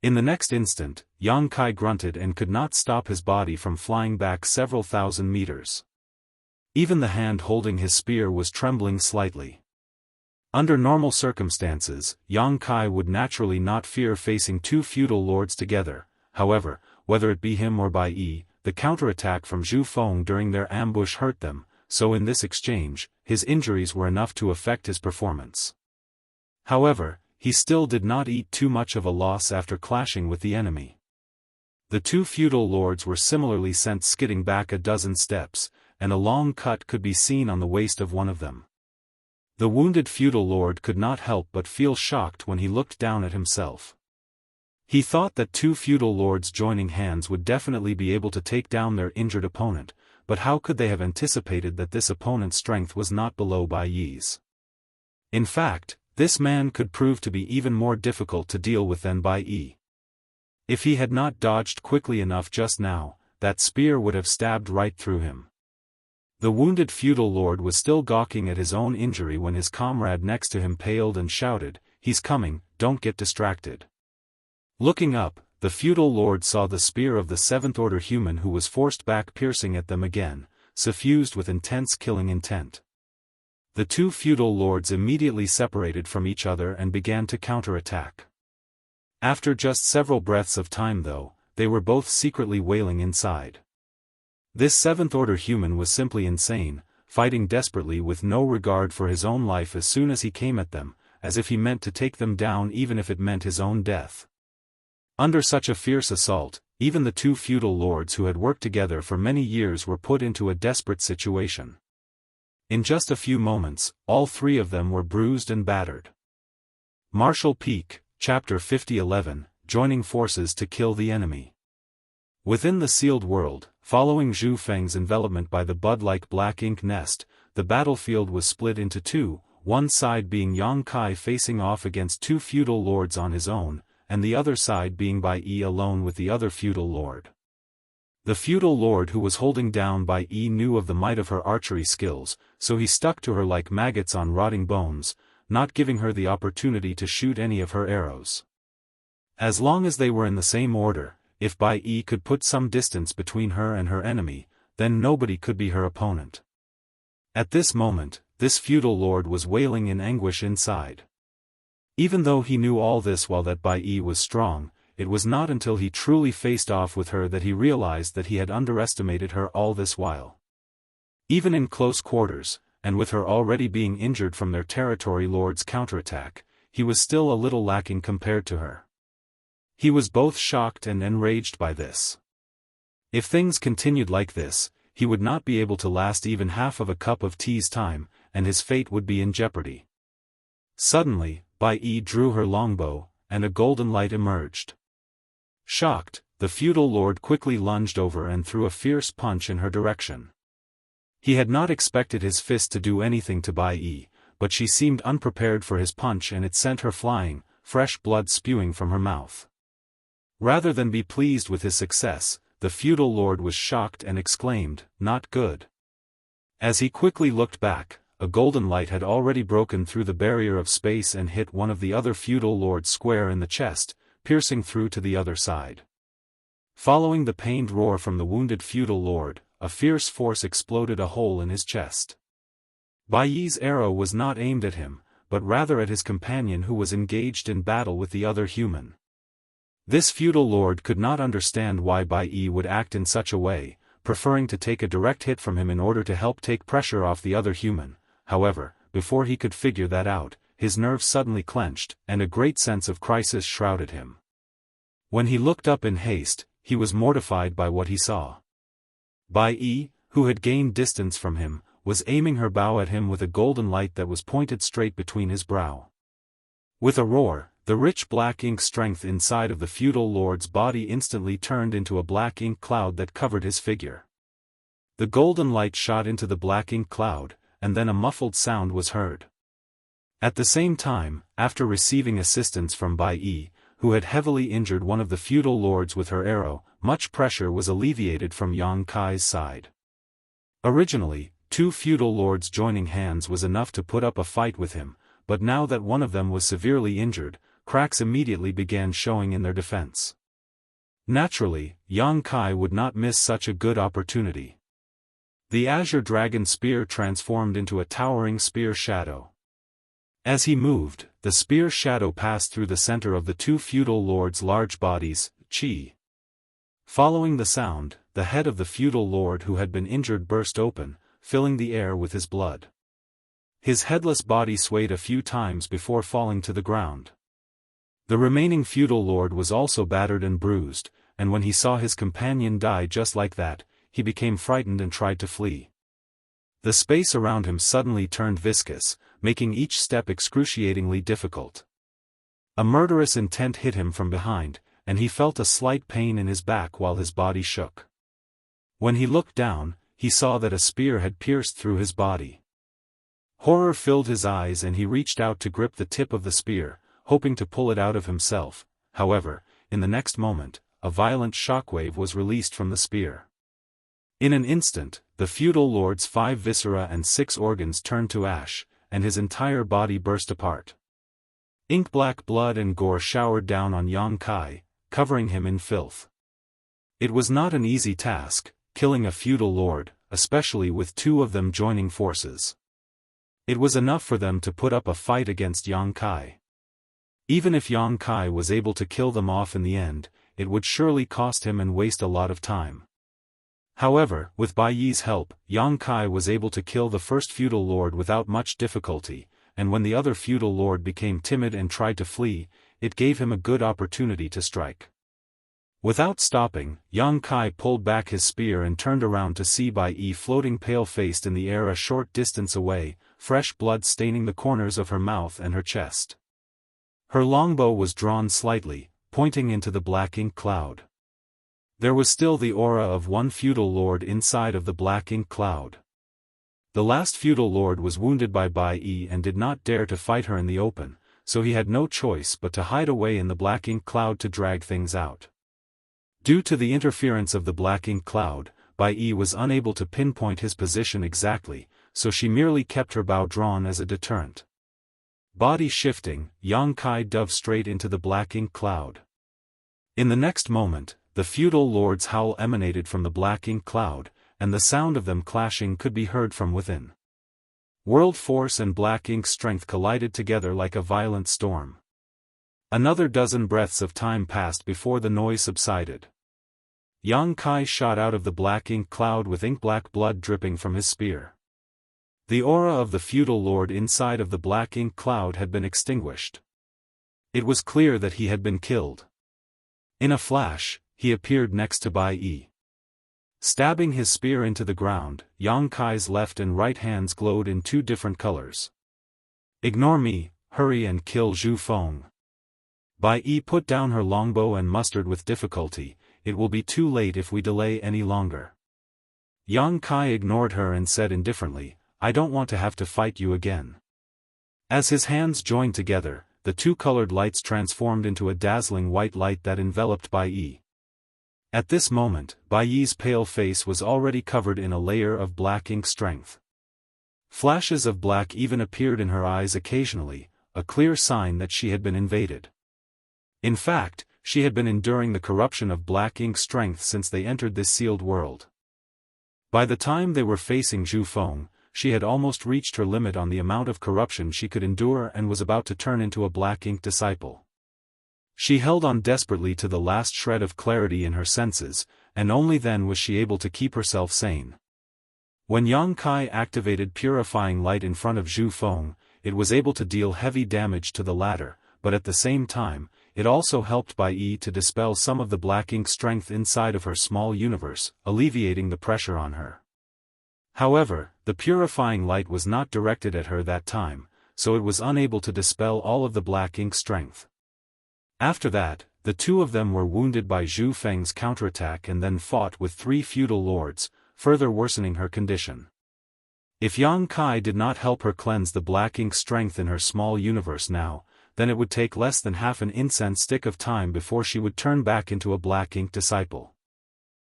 [SPEAKER 1] In the next instant, Yang Kai grunted and could not stop his body from flying back several thousand meters. Even the hand holding his spear was trembling slightly. Under normal circumstances, Yang Kai would naturally not fear facing 2 feudal lords together. However, whether it be him or Bai Yi, the counterattack from Zhu Feng during their ambush hurt them, so in this exchange, his injuries were enough to affect his performance. However, he still did not eat too much of a loss after clashing with the enemy. The 2 feudal lords were similarly sent skidding back a dozen steps, and a long cut could be seen on the waist of one of them. The wounded feudal lord could not help but feel shocked when he looked down at himself. He thought that 2 feudal lords joining hands would definitely be able to take down their injured opponent, but how could they have anticipated that this opponent's strength was not below Bai Yi's? In fact, this man could prove to be even more difficult to deal with than Bai Yi. If he had not dodged quickly enough just now, that spear would have stabbed right through him. The wounded feudal lord was still gawking at his own injury when his comrade next to him paled and shouted, "He's coming, don't get distracted." Looking up, the feudal lord saw the spear of the 7th-order human who was forced back piercing at them again, suffused with intense killing intent. The 2 feudal lords immediately separated from each other and began to counterattack. After just several breaths of time though, they were both secretly wailing inside. This 7th-order human was simply insane, fighting desperately with no regard for his own life as soon as he came at them, as if he meant to take them down even if it meant his own death. Under such a fierce assault, even the 2 feudal lords who had worked together for many years were put into a desperate situation. In just a few moments, all 3 of them were bruised and battered. Martial Peak, Chapter 5011, Joining Forces to Kill the Enemy. Within the sealed world, following Zhu Feng's envelopment by the bud-like black ink nest, the battlefield was split into 2, one side being Yang Kai facing off against 2 feudal lords on his own, and the other side being Bai Yi alone with the other feudal lord. The feudal lord who was holding down Bai Yi knew of the might of her archery skills, so he stuck to her like maggots on rotting bones, not giving her the opportunity to shoot any of her arrows. As long as they were in the same order, if Bai Yi could put some distance between her and her enemy, then nobody could be her opponent. At this moment, this feudal lord was wailing in anguish inside. Even though he knew all this while that Bai Yi was strong, it was not until he truly faced off with her that he realized that he had underestimated her all this while. Even in close quarters, and with her already being injured from their territory lord's counterattack, he was still a little lacking compared to her. He was both shocked and enraged by this. If things continued like this, he would not be able to last even half of a cup of tea's time, and his fate would be in jeopardy. Suddenly, Bai Yi drew her longbow, and a golden light emerged. Shocked, the feudal lord quickly lunged over and threw a fierce punch in her direction. He had not expected his fist to do anything to Bai Yi, but she seemed unprepared for his punch and it sent her flying, fresh blood spewing from her mouth. Rather than be pleased with his success, the feudal lord was shocked and exclaimed, "Not good." As he quickly looked back, a golden light had already broken through the barrier of space and hit one of the other feudal lords square in the chest, piercing through to the other side. Following the pained roar from the wounded feudal lord, a fierce force exploded a hole in his chest. Bai Yi's arrow was not aimed at him, but rather at his companion who was engaged in battle with the other human. This feudal lord could not understand why Bai Yi would act in such a way, preferring to take a direct hit from him in order to help take pressure off the other human. However, before he could figure that out, his nerves suddenly clenched, and a great sense of crisis shrouded him. When he looked up in haste, he was mortified by what he saw. Bai Yi, who had gained distance from him, was aiming her bow at him with a golden light that was pointed straight between his brow. With a roar, the rich black ink strength inside of the feudal lord's body instantly turned into a black ink cloud that covered his figure. The golden light shot into the black ink cloud, and then a muffled sound was heard. At the same time, after receiving assistance from Bai Yi, who had heavily injured one of the feudal lords with her arrow, much pressure was alleviated from Yang Kai's side. Originally, 2 feudal lords joining hands was enough to put up a fight with him, but now that one of them was severely injured, cracks immediately began showing in their defense. Naturally, Yang Kai would not miss such a good opportunity. The azure dragon spear transformed into a towering spear shadow. As he moved, the spear shadow passed through the center of the 2 feudal lords' large bodies, chi. Following the sound, the head of the feudal lord who had been injured burst open, filling the air with his blood. His headless body swayed a few times before falling to the ground. The remaining feudal lord was also battered and bruised, and when he saw his companion die just like that, he became frightened and tried to flee. The space around him suddenly turned viscous, making each step excruciatingly difficult. A murderous intent hit him from behind, and he felt a slight pain in his back while his body shook. When he looked down, he saw that a spear had pierced through his body. Horror filled his eyes and he reached out to grip the tip of the spear, hoping to pull it out of himself. However, in the next moment, a violent shockwave was released from the spear. In an instant, the feudal lord's 5 viscera and 6 organs turned to ash, and his entire body burst apart. Ink-black blood and gore showered down on Yang Kai, covering him in filth. It was not an easy task, killing a feudal lord, especially with 2 of them joining forces. It was enough for them to put up a fight against Yang Kai. Even if Yang Kai was able to kill them off in the end, it would surely cost him and waste a lot of time. However, with Bai Yi's help, Yang Kai was able to kill the first feudal lord without much difficulty, and when the other feudal lord became timid and tried to flee, it gave him a good opportunity to strike. Without stopping, Yang Kai pulled back his spear and turned around to see Bai Yi floating pale-faced in the air a short distance away, fresh blood staining the corners of her mouth and her chest. Her longbow was drawn slightly, pointing into the black ink cloud. There was still the aura of one feudal lord inside of the black ink cloud. The last feudal lord was wounded by Bai Yi and did not dare to fight her in the open, so he had no choice but to hide away in the black ink cloud to drag things out. Due to the interference of the black ink cloud, Bai Yi was unable to pinpoint his position exactly, so she merely kept her bow drawn as a deterrent. Body shifting, Yang Kai dove straight into the black ink cloud. In the next moment, the feudal lord's howl emanated from the black ink cloud, and the sound of them clashing could be heard from within. World force and black ink strength collided together like a violent storm. Another dozen breaths of time passed before the noise subsided. Yang Kai shot out of the black ink cloud with ink-black blood dripping from his spear. The aura of the feudal lord inside of the black ink cloud had been extinguished. It was clear that he had been killed. In a flash, he appeared next to Bai Yi. Stabbing his spear into the ground, Yang Kai's left and right hands glowed in two different colors. "Ignore me, hurry and kill Zhu Feng." Bai Yi put down her longbow and mustered with difficulty, "It will be too late if we delay any longer." Yang Kai ignored her and said indifferently, "I don't want to have to fight you again." As his hands joined together, the two colored lights transformed into a dazzling white light that enveloped Bai Yi. At this moment, Bai Yi's pale face was already covered in a layer of black ink strength. Flashes of black even appeared in her eyes occasionally, a clear sign that she had been invaded. In fact, she had been enduring the corruption of black ink strength since they entered this sealed world. By the time they were facing Zhu Feng, she had almost reached her limit on the amount of corruption she could endure and was about to turn into a black ink disciple. She held on desperately to the last shred of clarity in her senses, and only then was she able to keep herself sane. When Yang Kai activated purifying light in front of Zhu Feng, it was able to deal heavy damage to the latter, but at the same time, it also helped Bai Yi to dispel some of the black ink strength inside of her small universe, alleviating the pressure on her. However, the purifying light was not directed at her that time, so it was unable to dispel all of the black ink strength. After that, the two of them were wounded by Zhu Feng's counterattack and then fought with three feudal lords, further worsening her condition. If Yang Kai did not help her cleanse the black ink strength in her small universe now, then it would take less than half an incense stick of time before she would turn back into a black ink disciple.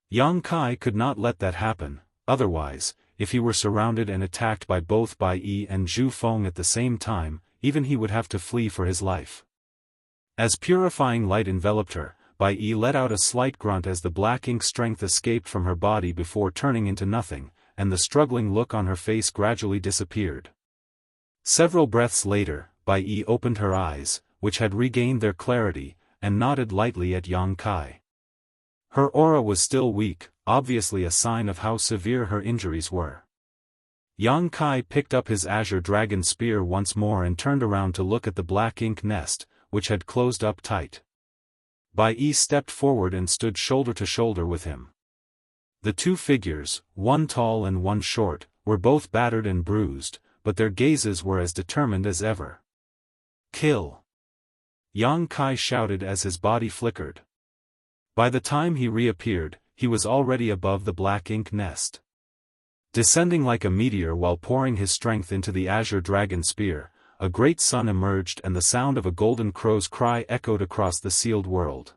[SPEAKER 1] Yang Kai could not let that happen, otherwise, if he were surrounded and attacked by both Bai Yi and Zhu Feng at the same time, even he would have to flee for his life. As purifying light enveloped her, Bai Yi let out a slight grunt as the black ink strength escaped from her body before turning into nothing, and the struggling look on her face gradually disappeared. Several breaths later, Bai Yi opened her eyes, which had regained their clarity, and nodded lightly at Yang Kai. Her aura was still weak, obviously a sign of how severe her injuries were. Yang Kai picked up his azure dragon spear once more and turned around to look at the black ink nest, which had closed up tight. Bai Yi stepped forward and stood shoulder to shoulder with him. The two figures, one tall and one short, were both battered and bruised, but their gazes were as determined as ever. "Kill!" Yang Kai shouted as his body flickered. By the time he reappeared, he was already above the black ink nest. Descending like a meteor while pouring his strength into the azure dragon spear, a great sun emerged and the sound of a golden crow's cry echoed across the sealed world.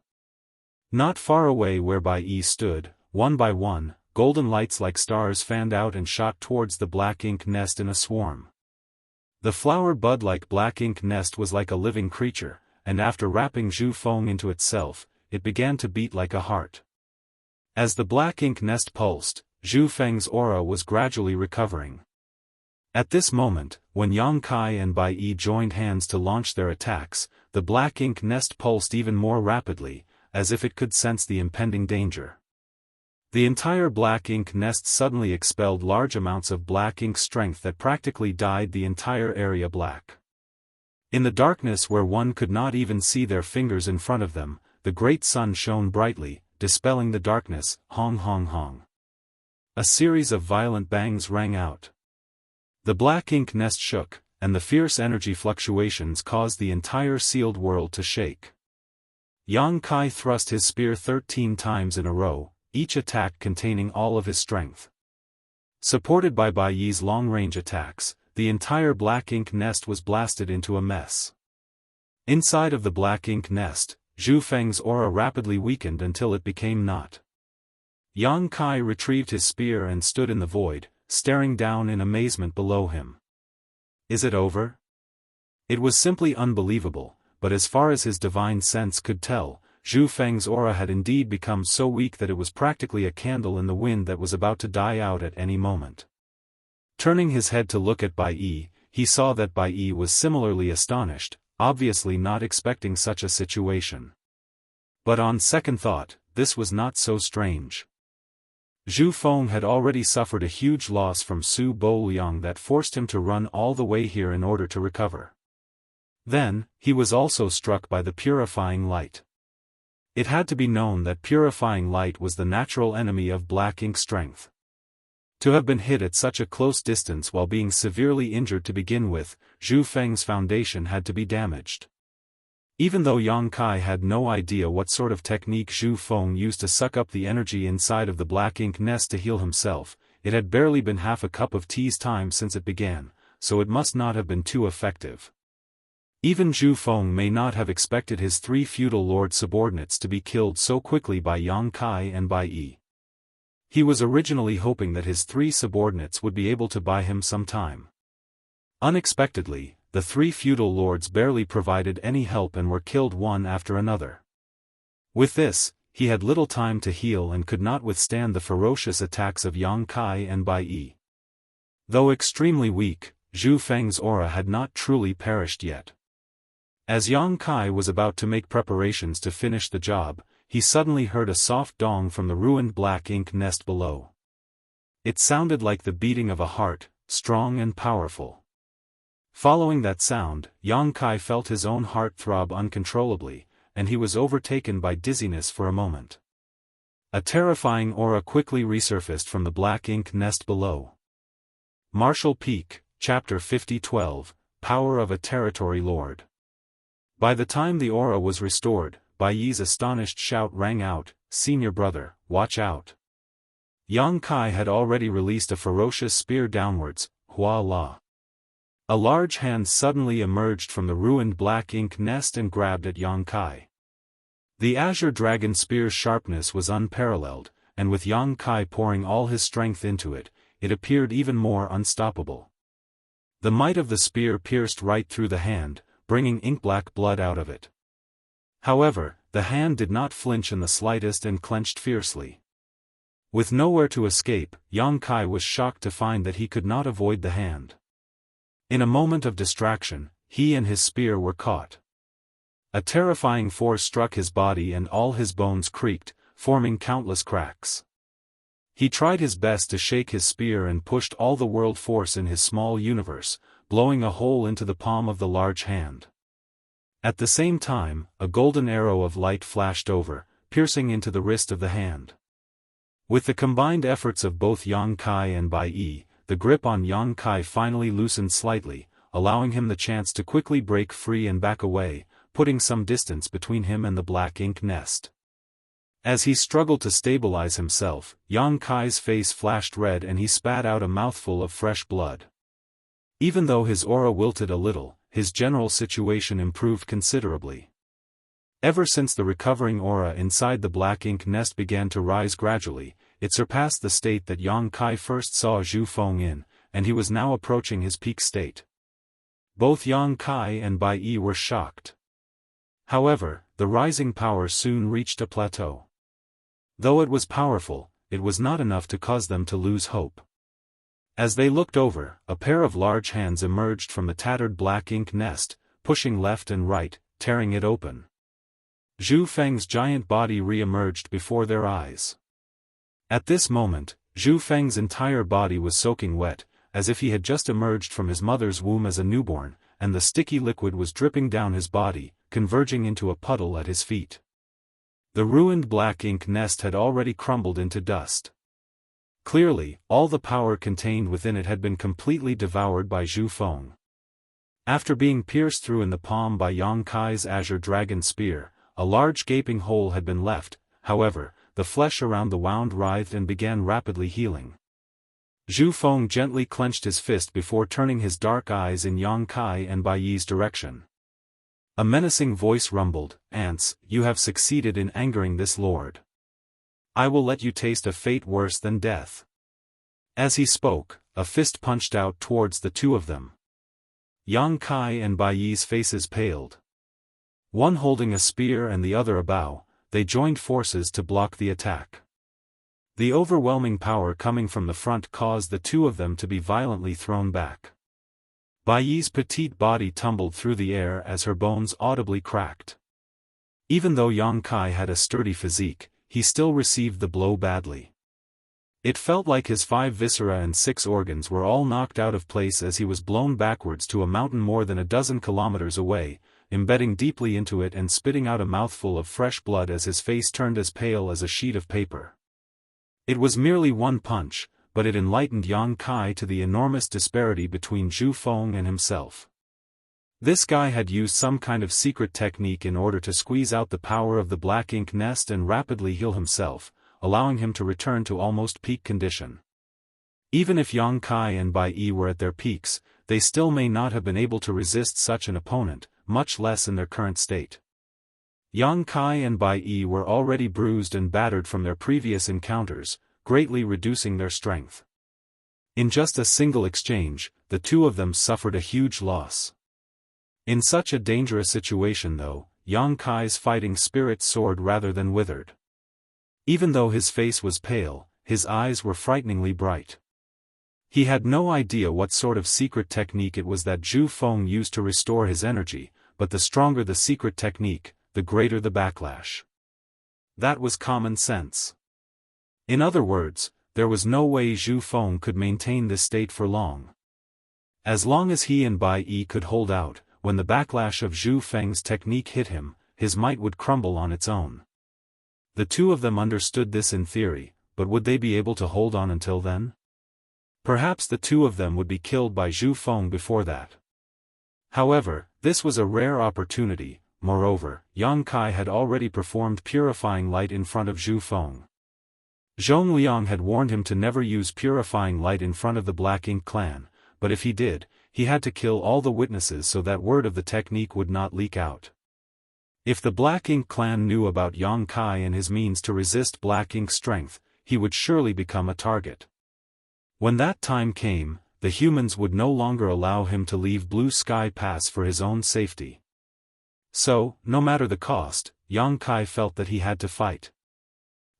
[SPEAKER 1] Not far away where Bai Yi stood, one by one, golden lights like stars fanned out and shot towards the black ink nest in a swarm. The flower bud-like black ink nest was like a living creature, and after wrapping Zhu Feng into itself, it began to beat like a heart. As the black ink nest pulsed, Zhu Feng's aura was gradually recovering. At this moment, when Yang Kai and Bai Yi joined hands to launch their attacks, the black ink nest pulsed even more rapidly, as if it could sense the impending danger. The entire black ink nest suddenly expelled large amounts of black ink strength that practically dyed the entire area black. In the darkness where one could not even see their fingers in front of them, the great sun shone brightly, dispelling the darkness, hong hong hong. A series of violent bangs rang out. The black ink nest shook, and the fierce energy fluctuations caused the entire sealed world to shake. Yang Kai thrust his spear 13 times in a row, each attack containing all of his strength. Supported by Bai Yi's long-range attacks, the entire black ink nest was blasted into a mess. Inside of the black ink nest, Zhu Feng's aura rapidly weakened until it became naught. Yang Kai retrieved his spear and stood in the void, staring down in amazement below him. Is it over? It was simply unbelievable, but as far as his divine sense could tell, Zhu Feng's aura had indeed become so weak that it was practically a candle in the wind that was about to die out at any moment. Turning his head to look at Bai Yi, he saw that Bai Yi was similarly astonished, obviously not expecting such a situation. But on second thought, this was not so strange. Zhu Feng had already suffered a huge loss from Su Boliang that forced him to run all the way here in order to recover. Then, he was also struck by the purifying light. It had to be known that purifying light was the natural enemy of black ink strength. To have been hit at such a close distance while being severely injured to begin with, Zhu Feng's foundation had to be damaged. Even though Yang Kai had no idea what sort of technique Zhu Feng used to suck up the energy inside of the black ink nest to heal himself, it had barely been half a cup of tea's time since it began, so it must not have been too effective. Even Zhu Feng may not have expected his 3 feudal lord subordinates to be killed so quickly by Yang Kai and Bai Yi. He was originally hoping that his 3 subordinates would be able to buy him some time. Unexpectedly, the 3 feudal lords barely provided any help and were killed one after another. With this, he had little time to heal and could not withstand the ferocious attacks of Yang Kai and Bai Yi. Though extremely weak, Zhu Feng's aura had not truly perished yet. As Yang Kai was about to make preparations to finish the job, he suddenly heard a soft dong from the ruined black ink nest below. It sounded like the beating of a heart, strong and powerful. Following that sound, Yang Kai felt his own heart throb uncontrollably, and he was overtaken by dizziness for a moment. A terrifying aura quickly resurfaced from the black ink nest below. Martial Peak, Chapter 50-12, Power of a Territory Lord. By the time the aura was restored, Bai Yi's astonished shout rang out, "Senior brother, watch out!" Yang Kai had already released a ferocious spear downwards, Hua La. A large hand suddenly emerged from the ruined black ink nest and grabbed at Yang Kai. The azure dragon spear's sharpness was unparalleled, and with Yang Kai pouring all his strength into it, it appeared even more unstoppable. The might of the spear pierced right through the hand, bringing ink-black blood out of it. However, the hand did not flinch in the slightest and clenched fiercely. With nowhere to escape, Yang Kai was shocked to find that he could not avoid the hand. In a moment of distraction, he and his spear were caught. A terrifying force struck his body and all his bones creaked, forming countless cracks. He tried his best to shake his spear and pushed all the world force in his small universe, blowing a hole into the palm of the large hand. At the same time, a golden arrow of light flashed over, piercing into the wrist of the hand. With the combined efforts of both Yang Kai and Bai Yi, the grip on Yang Kai finally loosened slightly, allowing him the chance to quickly break free and back away, putting some distance between him and the black ink nest. As he struggled to stabilize himself, Yang Kai's face flashed red and he spat out a mouthful of fresh blood. Even though his aura wilted a little, his general situation improved considerably. Ever since the recovering aura inside the black ink nest began to rise gradually, it surpassed the state that Yang Kai first saw Zhu Feng in, and he was now approaching his peak state. Both Yang Kai and Bai Yi were shocked. However, the rising power soon reached a plateau. Though it was powerful, it was not enough to cause them to lose hope. As they looked over, a pair of large hands emerged from the tattered black ink nest, pushing left and right, tearing it open. Zhu Feng's giant body re-emerged before their eyes. At this moment, Zhu Feng's entire body was soaking wet, as if he had just emerged from his mother's womb as a newborn, and the sticky liquid was dripping down his body, converging into a puddle at his feet. The ruined black ink nest had already crumbled into dust. Clearly, all the power contained within it had been completely devoured by Zhu Feng. After being pierced through in the palm by Yang Kai's azure dragon spear, a large gaping hole had been left. However, the flesh around the wound writhed and began rapidly healing. Zhu Feng gently clenched his fist before turning his dark eyes in Yang Kai and Bai Yi's direction. A menacing voice rumbled, "Ants, you have succeeded in angering this lord. I will let you taste a fate worse than death." As he spoke, a fist punched out towards the two of them. Yang Kai and Bai Yi's faces paled. One holding a spear and the other a bow, they joined forces to block the attack. The overwhelming power coming from the front caused the two of them to be violently thrown back. Bai Yi's petite body tumbled through the air as her bones audibly cracked. Even though Yang Kai had a sturdy physique, he still received the blow badly. It felt like his 5 viscera and 6 organs were all knocked out of place as he was blown backwards to a mountain more than a dozen kilometers away, embedding deeply into it and spitting out a mouthful of fresh blood as his face turned as pale as a sheet of paper. It was merely one punch, but it enlightened Yang Kai to the enormous disparity between Zhu Feng and himself. This guy had used some kind of secret technique in order to squeeze out the power of the black ink nest and rapidly heal himself, allowing him to return to almost peak condition. Even if Yang Kai and Bai Yi were at their peaks, they still may not have been able to resist such an opponent, much less in their current state. Yang Kai and Bai Yi were already bruised and battered from their previous encounters, greatly reducing their strength. In just a single exchange, the two of them suffered a huge loss. In such a dangerous situation though, Yang Kai's fighting spirit soared rather than withered. Even though his face was pale, his eyes were frighteningly bright. He had no idea what sort of secret technique it was that Zhu Feng used to restore his energy, but the stronger the secret technique, the greater the backlash. That was common sense. In other words, there was no way Zhu Feng could maintain this state for long. As long as he and Bai Yi could hold out, when the backlash of Zhu Feng's technique hit him, his might would crumble on its own. The two of them understood this in theory, but would they be able to hold on until then? Perhaps the two of them would be killed by Zhu Feng before that. However, this was a rare opportunity. Moreover, Yang Kai had already performed purifying light in front of Zhu Feng. Zhong Liang had warned him to never use purifying light in front of the Black Ink clan, but if he did, he had to kill all the witnesses so that word of the technique would not leak out. If the Black Ink clan knew about Yang Kai and his means to resist Black Ink's strength, he would surely become a target. When that time came, the humans would no longer allow him to leave Blue Sky Pass for his own safety. So, no matter the cost, Yang Kai felt that he had to fight.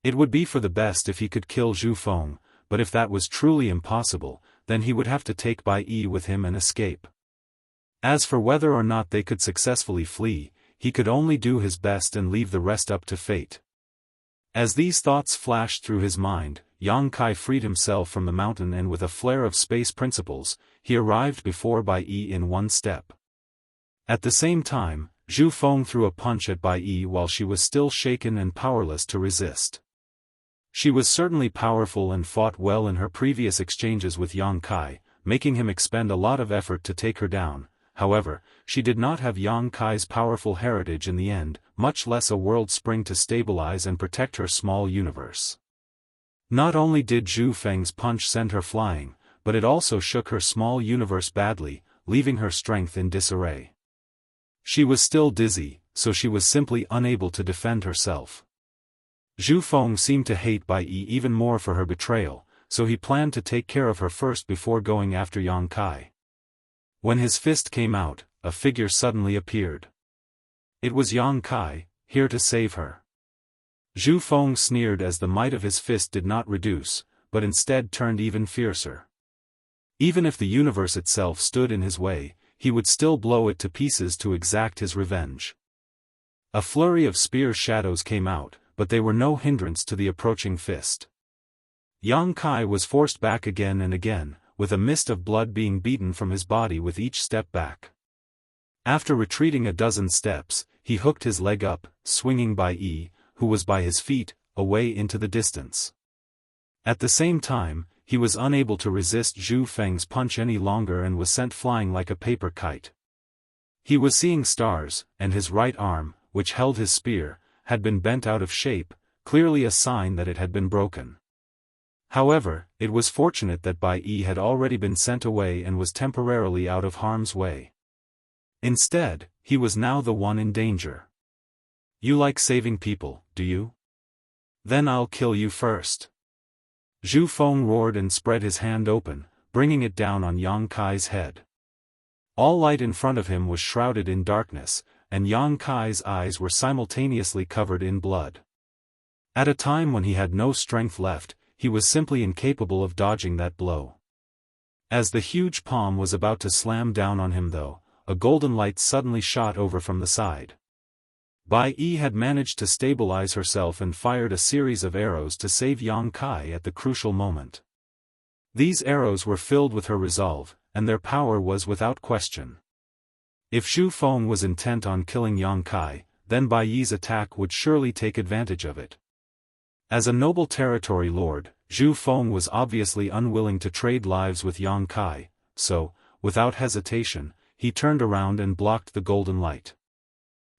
[SPEAKER 1] It would be for the best if he could kill Zhu Feng, but if that was truly impossible, then he would have to take Bai Yi with him and escape. As for whether or not they could successfully flee, he could only do his best and leave the rest up to fate. As these thoughts flashed through his mind, Yang Kai freed himself from the mountain and with a flare of space principles, he arrived before Bai Yi in one step. At the same time, Zhu Feng threw a punch at Bai Yi while she was still shaken and powerless to resist. She was certainly powerful and fought well in her previous exchanges with Yang Kai, making him expend a lot of effort to take her down. However, she did not have Yang Kai's powerful heritage in the end, much less a world spring to stabilize and protect her small universe. Not only did Zhu Feng's punch send her flying, but it also shook her small universe badly, leaving her strength in disarray. She was still dizzy, so she was simply unable to defend herself. Zhu Feng seemed to hate Bai Yi even more for her betrayal, so he planned to take care of her first before going after Yang Kai. When his fist came out, a figure suddenly appeared. It was Yang Kai, here to save her. Zhu Feng sneered as the might of his fist did not reduce, but instead turned even fiercer. Even if the universe itself stood in his way, he would still blow it to pieces to exact his revenge. A flurry of spear shadows came out, but they were no hindrance to the approaching fist. Yang Kai was forced back again and again, with a mist of blood being beaten from his body with each step back. After retreating a dozen steps, he hooked his leg up, swinging Bai Yi, who was by his feet, away into the distance. At the same time, he was unable to resist Zhu Feng's punch any longer and was sent flying like a paper kite. He was seeing stars, and his right arm, which held his spear, had been bent out of shape, clearly a sign that it had been broken. However, it was fortunate that Bai Yi had already been sent away and was temporarily out of harm's way. Instead, he was now the one in danger. You like saving people, do you? Then I'll kill you first. Zhu Feng roared and spread his hand open, bringing it down on Yang Kai's head. All light in front of him was shrouded in darkness, and Yang Kai's eyes were simultaneously covered in blood. At a time when he had no strength left, he was simply incapable of dodging that blow. As the huge palm was about to slam down on him though, a golden light suddenly shot over from the side. Bai Yi had managed to stabilize herself and fired a series of arrows to save Yang Kai at the crucial moment. These arrows were filled with her resolve, and their power was without question. If Zhu Feng was intent on killing Yang Kai, then Bai Yi's attack would surely take advantage of it. As a noble territory lord, Zhu Feng was obviously unwilling to trade lives with Yang Kai, so, without hesitation, he turned around and blocked the golden light.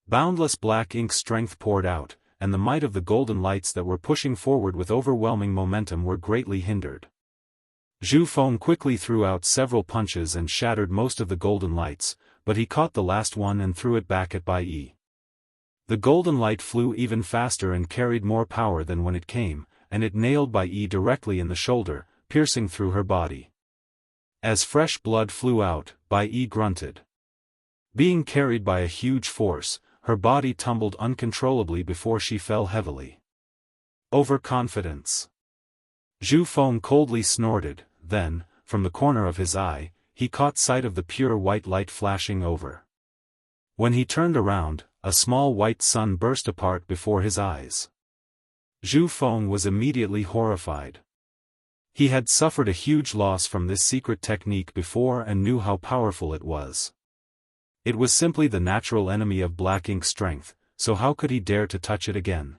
[SPEAKER 1] Boundless black ink strength poured out, and the might of the golden lights that were pushing forward with overwhelming momentum were greatly hindered. Zhu Feng quickly threw out several punches and shattered most of the golden lights, but he caught the last one and threw it back at Bai Yi. The golden light flew even faster and carried more power than when it came, and it nailed Bai Yi directly in the shoulder, piercing through her body. As fresh blood flew out, Bai Yi grunted. Being carried by a huge force, her body tumbled uncontrollably before she fell heavily. Overconfidence. Zhu Feng coldly snorted, then, from the corner of his eye, he caught sight of the pure white light flashing over. When he turned around, a small white sun burst apart before his eyes. Zhu Feng was immediately horrified. He had suffered a huge loss from this secret technique before and knew how powerful it was. It was simply the natural enemy of black ink strength, so how could he dare to touch it again?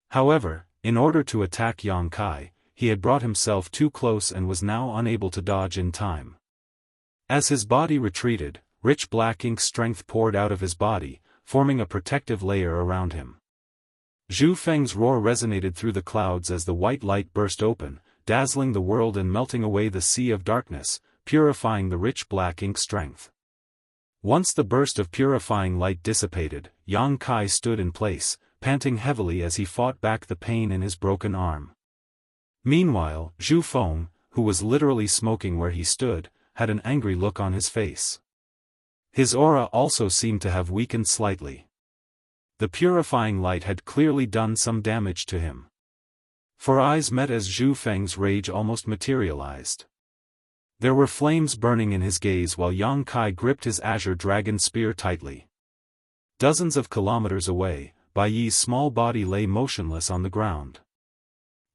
[SPEAKER 1] However, in order to attack Yang Kai, he had brought himself too close and was now unable to dodge in time. As his body retreated, rich black ink strength poured out of his body, forming a protective layer around him. Zhu Feng's roar resonated through the clouds as the white light burst open, dazzling the world and melting away the sea of darkness, purifying the rich black ink strength. Once the burst of purifying light dissipated, Yang Kai stood in place, panting heavily as he fought back the pain in his broken arm. Meanwhile, Zhu Feng, who was literally smoking where he stood, had an angry look on his face. His aura also seemed to have weakened slightly. The purifying light had clearly done some damage to him. For eyes met as Zhu Feng's rage almost materialized. There were flames burning in his gaze while Yang Kai gripped his azure dragon spear tightly. Dozens of kilometers away, Bai Yi's small body lay motionless on the ground.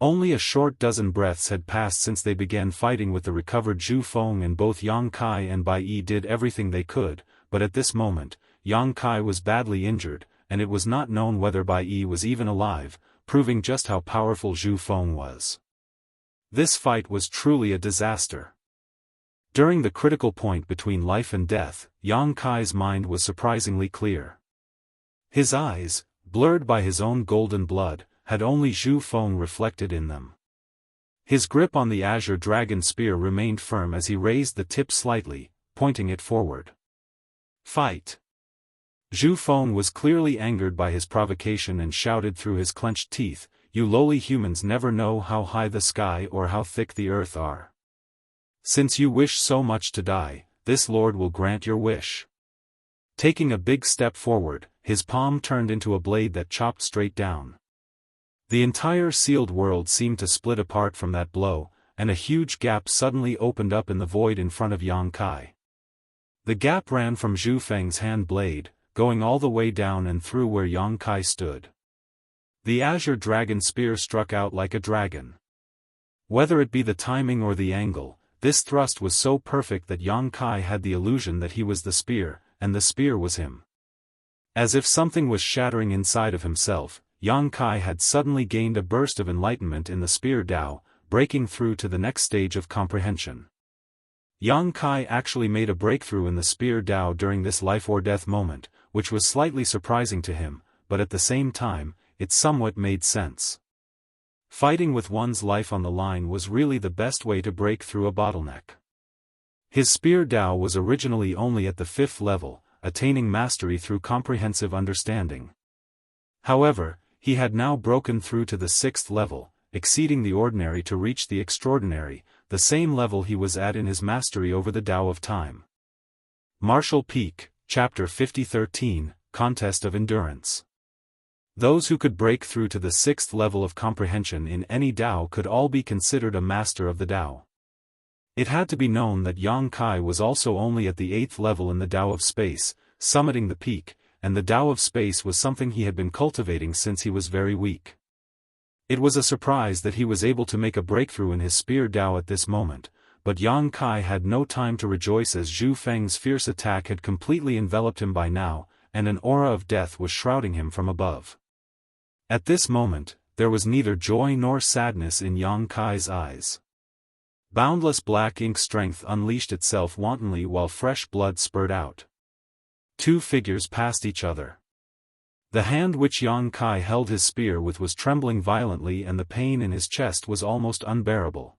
[SPEAKER 1] Only a short dozen breaths had passed since they began fighting with the recovered Zhu Feng, and both Yang Kai and Bai Yi did everything they could, but at this moment, Yang Kai was badly injured, and it was not known whether Bai Yi was even alive, proving just how powerful Zhu Feng was. This fight was truly a disaster. During the critical point between life and death, Yang Kai's mind was surprisingly clear. His eyes, blurred by his own golden blood, had only Zhu Feng reflected in them. His grip on the azure dragon spear remained firm as he raised the tip slightly, pointing it forward. Fight! Zhu Feng was clearly angered by his provocation and shouted through his clenched teeth, "You lowly humans never know how high the sky or how thick the earth are. Since you wish so much to die, this lord will grant your wish." Taking a big step forward, his palm turned into a blade that chopped straight down. The entire sealed world seemed to split apart from that blow, and a huge gap suddenly opened up in the void in front of Yang Kai. The gap ran from Zhu Feng's hand blade, going all the way down and through where Yang Kai stood. The azure dragon spear struck out like a dragon. Whether it be the timing or the angle, this thrust was so perfect that Yang Kai had the illusion that he was the spear, and the spear was him. As if something was shattering inside of himself, Yang Kai had suddenly gained a burst of enlightenment in the spear Dao, breaking through to the next stage of comprehension. Yang Kai actually made a breakthrough in the spear Dao during this life-or-death moment, which was slightly surprising to him, but at the same time, it somewhat made sense. Fighting with one's life on the line was really the best way to break through a bottleneck. His spear Dao was originally only at the 5th level, attaining mastery through comprehensive understanding. However, he had now broken through to the 6th level, exceeding the ordinary to reach the extraordinary, the same level he was at in his mastery over the Tao of Time. Martial Peak, Chapter 50-13, Contest of Endurance. Those who could break through to the 6th level of comprehension in any Tao could all be considered a master of the Tao. It had to be known that Yang Kai was also only at the 8th level in the Tao of Space, summiting the peak, and the Tao of Space was something he had been cultivating since he was very weak. It was a surprise that he was able to make a breakthrough in his spear Tao at this moment, but Yang Kai had no time to rejoice as Zhu Feng's fierce attack had completely enveloped him by now, and an aura of death was shrouding him from above. At this moment, there was neither joy nor sadness in Yang Kai's eyes. Boundless black ink strength unleashed itself wantonly while fresh blood spurted out. Two figures passed each other. The hand which Yang Kai held his spear with was trembling violently, and the pain in his chest was almost unbearable.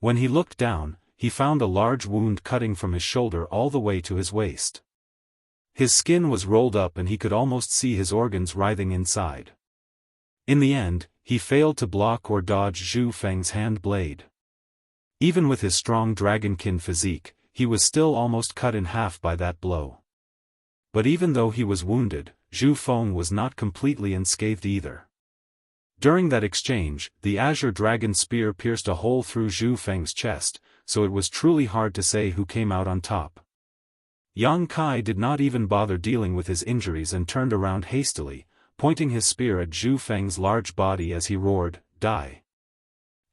[SPEAKER 1] When he looked down, he found a large wound cutting from his shoulder all the way to his waist. His skin was rolled up and he could almost see his organs writhing inside. In the end, he failed to block or dodge Zhu Feng's hand blade. Even with his strong dragonkin physique, he was still almost cut in half by that blow. But even though he was wounded, Zhu Feng was not completely unscathed either. During that exchange, the azure dragon spear pierced a hole through Zhu Feng's chest, so it was truly hard to say who came out on top. Yang Kai did not even bother dealing with his injuries and turned around hastily, pointing his spear at Zhu Feng's large body as he roared, "Die!"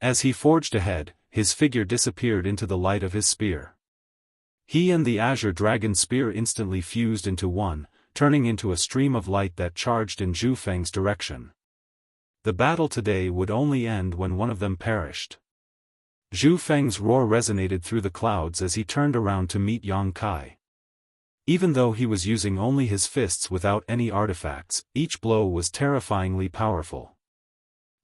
[SPEAKER 1] As he forged ahead, his figure disappeared into the light of his spear. He and the azure dragon spear instantly fused into one, turning into a stream of light that charged in Zhu Feng's direction. The battle today would only end when one of them perished. Zhu Feng's roar resonated through the clouds as he turned around to meet Yang Kai. Even though he was using only his fists without any artifacts, each blow was terrifyingly powerful.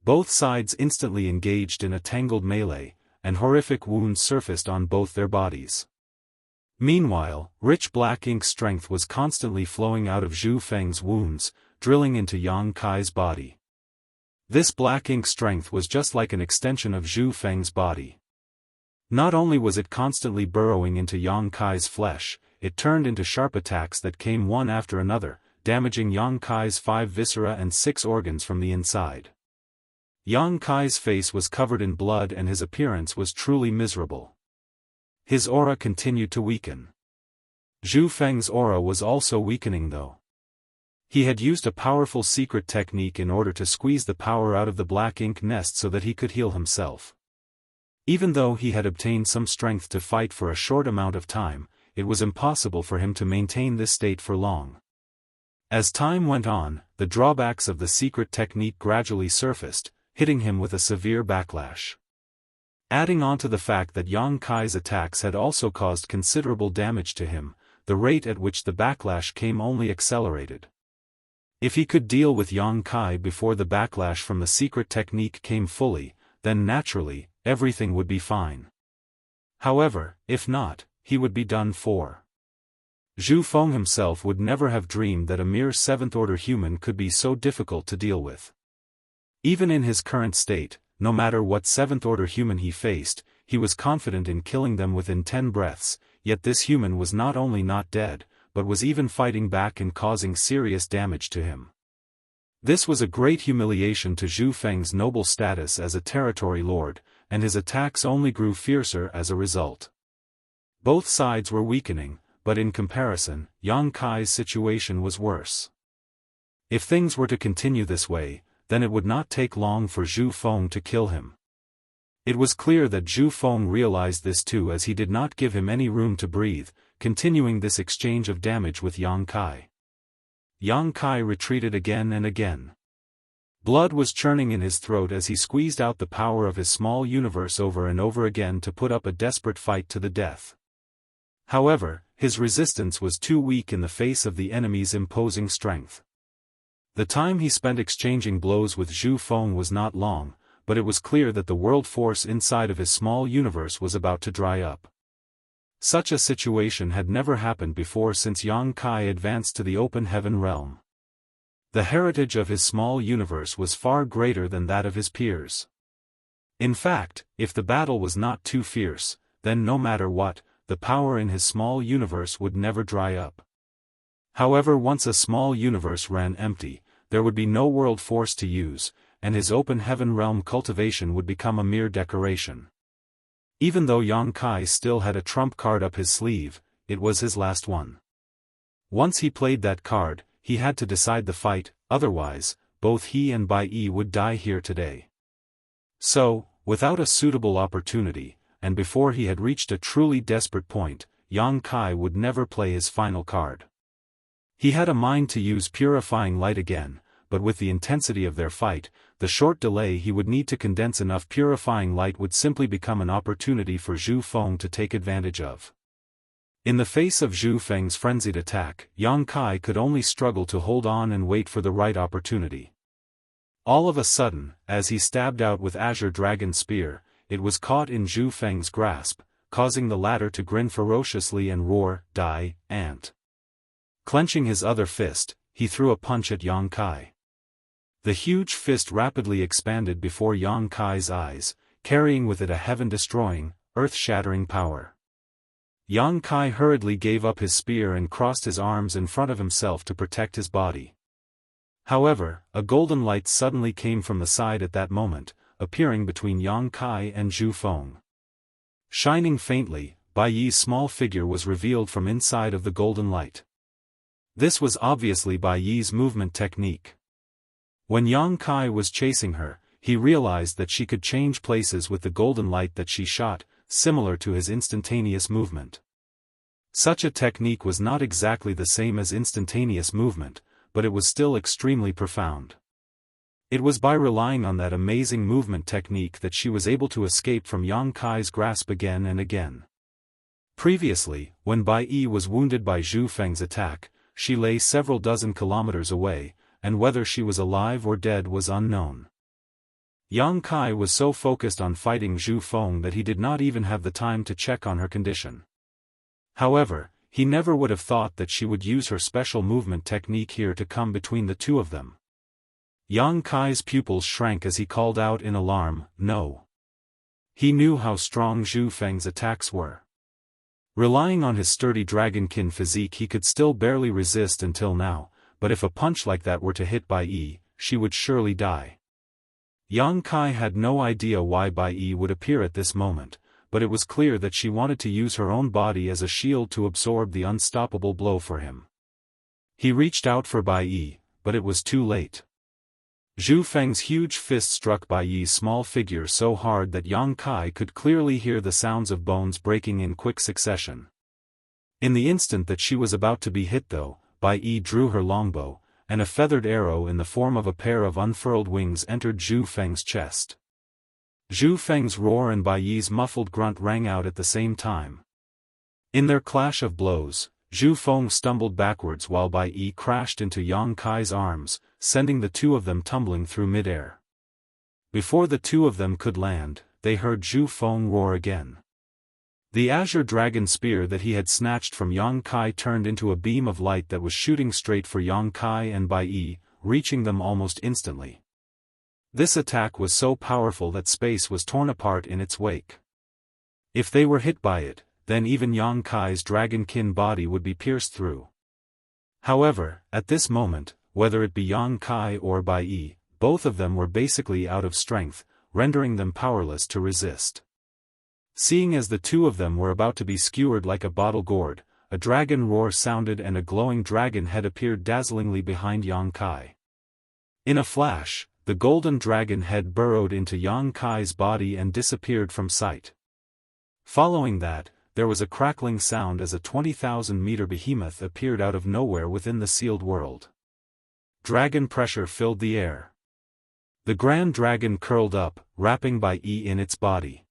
[SPEAKER 1] Both sides instantly engaged in a tangled melee, and horrific wounds surfaced on both their bodies. Meanwhile, rich black ink strength was constantly flowing out of Zhu Feng's wounds, drilling into Yang Kai's body. This black ink strength was just like an extension of Zhu Feng's body. Not only was it constantly burrowing into Yang Kai's flesh, it turned into sharp attacks that came one after another, damaging Yang Kai's 5 viscera and 6 organs from the inside. Yang Kai's face was covered in blood and his appearance was truly miserable. His aura continued to weaken. Zhu Feng's aura was also weakening though. He had used a powerful secret technique in order to squeeze the power out of the black ink nest so that he could heal himself. Even though he had obtained some strength to fight for a short amount of time, it was impossible for him to maintain this state for long. As time went on, the drawbacks of the secret technique gradually surfaced, hitting him with a severe backlash. Adding on to the fact that Yang Kai's attacks had also caused considerable damage to him, the rate at which the backlash came only accelerated. If he could deal with Yang Kai before the backlash from the secret technique came fully, then naturally, everything would be fine. However, if not, he would be done for. Zhu Feng himself would never have dreamed that a mere 7th-order human could be so difficult to deal with. Even in his current state, no matter what 7th-order human he faced, he was confident in killing them within 10 breaths, yet this human was not only not dead, but was even fighting back and causing serious damage to him. This was a great humiliation to Zhu Feng's noble status as a territory lord, and his attacks only grew fiercer as a result. Both sides were weakening, but in comparison, Yang Kai's situation was worse. If things were to continue this way, then it would not take long for Zhu Feng to kill him. It was clear that Zhu Feng realized this too, as he did not give him any room to breathe, continuing this exchange of damage with Yang Kai. Yang Kai retreated again and again. Blood was churning in his throat as he squeezed out the power of his small universe over and over again to put up a desperate fight to the death. However, his resistance was too weak in the face of the enemy's imposing strength. The time he spent exchanging blows with Zhu Feng was not long, but it was clear that the world force inside of his small universe was about to dry up. Such a situation had never happened before since Yang Kai advanced to the open heaven realm. The heritage of his small universe was far greater than that of his peers. In fact, if the battle was not too fierce, then no matter what, the power in his small universe would never dry up. However, once a small universe ran empty, there would be no world force to use, and his open heaven realm cultivation would become a mere decoration. Even though Yang Kai still had a trump card up his sleeve, it was his last one. Once he played that card, he had to decide the fight, otherwise, both he and Bai Yi would die here today. So, without a suitable opportunity, and before he had reached a truly desperate point, Yang Kai would never play his final card. He had a mind to use purifying light again, but with the intensity of their fight, the short delay he would need to condense enough purifying light would simply become an opportunity for Zhu Feng to take advantage of. In the face of Zhu Feng's frenzied attack, Yang Kai could only struggle to hold on and wait for the right opportunity. All of a sudden, as he stabbed out with Azure Dragon Spear, it was caught in Zhu Feng's grasp, causing the latter to grin ferociously and roar, "Die, ant!" Clenching his other fist, he threw a punch at Yang Kai. The huge fist rapidly expanded before Yang Kai's eyes, carrying with it a heaven-destroying, earth-shattering power. Yang Kai hurriedly gave up his spear and crossed his arms in front of himself to protect his body. However, a golden light suddenly came from the side at that moment, appearing between Yang Kai and Zhu Feng. Shining faintly, Bai Yi's small figure was revealed from inside of the golden light. This was obviously Bai Yi's movement technique. When Yang Kai was chasing her, he realized that she could change places with the golden light that she shot, similar to his instantaneous movement. Such a technique was not exactly the same as instantaneous movement, but it was still extremely profound. It was by relying on that amazing movement technique that she was able to escape from Yang Kai's grasp again and again. Previously, when Bai Yi was wounded by Zhu Feng's attack, she lay several dozen kilometers away, and whether she was alive or dead was unknown. Yang Kai was so focused on fighting Zhu Feng that he did not even have the time to check on her condition. However, he never would have thought that she would use her special movement technique here to come between the two of them. Yang Kai's pupils shrank as he called out in alarm, "No!" He knew how strong Zhu Feng's attacks were. Relying on his sturdy dragonkin physique, he could still barely resist until now, but if a punch like that were to hit Bai Yi, she would surely die. Yang Kai had no idea why Bai Yi would appear at this moment, but it was clear that she wanted to use her own body as a shield to absorb the unstoppable blow for him. He reached out for Bai Yi, but it was too late. Zhu Feng's huge fist struck Bai Yi's small figure so hard that Yang Kai could clearly hear the sounds of bones breaking in quick succession. In the instant that she was about to be hit though, Bai Yi drew her longbow, and a feathered arrow in the form of a pair of unfurled wings entered Zhu Feng's chest. Zhu Feng's roar and Bai Yi's muffled grunt rang out at the same time. In their clash of blows, Zhu Feng stumbled backwards while Bai Yi crashed into Yang Kai's arms, sending the two of them tumbling through midair. Before the two of them could land, they heard Zhu Feng roar again. The azure dragon spear that he had snatched from Yang Kai turned into a beam of light that was shooting straight for Yang Kai and Bai Yi, reaching them almost instantly. This attack was so powerful that space was torn apart in its wake. If they were hit by it, then even Yang Kai's dragonkin body would be pierced through. However, at this moment, whether it be Yang Kai or Bai Yi, both of them were basically out of strength, rendering them powerless to resist. Seeing as the two of them were about to be skewered like a bottle gourd, a dragon roar sounded and a glowing dragon head appeared dazzlingly behind Yang Kai. In a flash, the golden dragon head burrowed into Yang Kai's body and disappeared from sight. Following that, there was a crackling sound as a 20,000-meter behemoth appeared out of nowhere within the sealed world. Dragon pressure filled the air. The grand dragon curled up, wrapping Bai Yi in its body.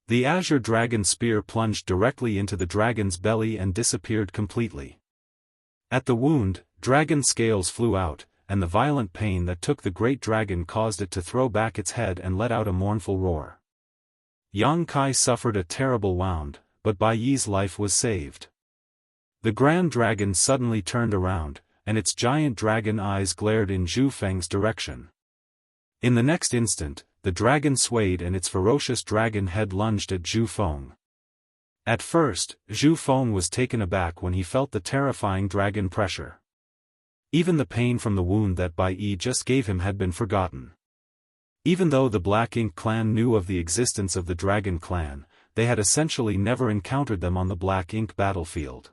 [SPEAKER 1] The azure dragon spear plunged directly into the dragon's belly and disappeared completely. At the wound, dragon scales flew out, and the violent pain that took the great dragon caused it to throw back its head and let out a mournful roar. Yang Kai suffered a terrible wound, but Bai Yi's life was saved. The grand dragon suddenly turned around, and its giant dragon eyes glared in Zhu Feng's direction. In the next instant, the dragon swayed and its ferocious dragon head lunged at Zhu Feng. At first, Zhu Feng was taken aback when he felt the terrifying dragon pressure. Even the pain from the wound that Bai Yi just gave him had been forgotten. Even though the Black Ink clan knew of the existence of the Dragon clan, they had essentially never encountered them on the Black Ink battlefield.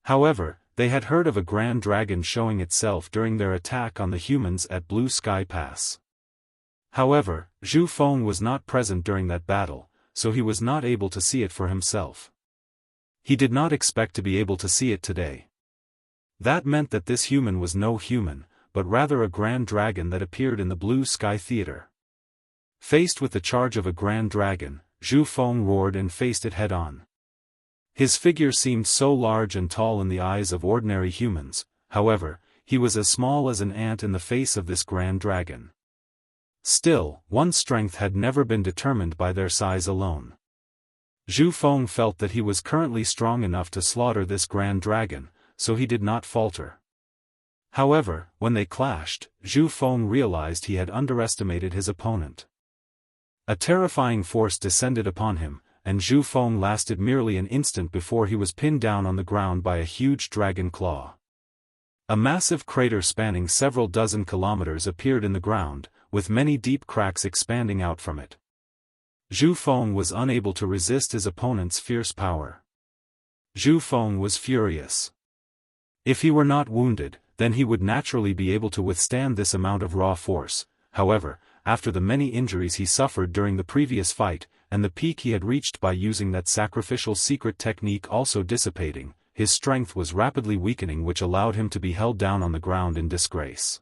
[SPEAKER 1] However, they had heard of a grand dragon showing itself during their attack on the humans at Blue Sky Pass. However, Zhu Feng was not present during that battle, so he was not able to see it for himself. He did not expect to be able to see it today. That meant that this human was no human, but rather a grand dragon that appeared in the blue sky theater. Faced with the charge of a grand dragon, Zhu Feng roared and faced it head-on. His figure seemed so large and tall in the eyes of ordinary humans, however, he was as small as an ant in the face of this grand dragon. Still, one's strength had never been determined by their size alone. Zhu Feng felt that he was currently strong enough to slaughter this grand dragon, so he did not falter. However, when they clashed, Zhu Feng realized he had underestimated his opponent. A terrifying force descended upon him, and Zhu Feng lasted merely an instant before he was pinned down on the ground by a huge dragon claw. A massive crater spanning several dozen kilometers appeared in the ground, with many deep cracks expanding out from it. Zhu Feng was unable to resist his opponent's fierce power. Zhu Feng was furious. If he were not wounded, then he would naturally be able to withstand this amount of raw force. However, after the many injuries he suffered during the previous fight, and the peak he had reached by using that sacrificial secret technique also dissipating, his strength was rapidly weakening, which allowed him to be held down on the ground in disgrace.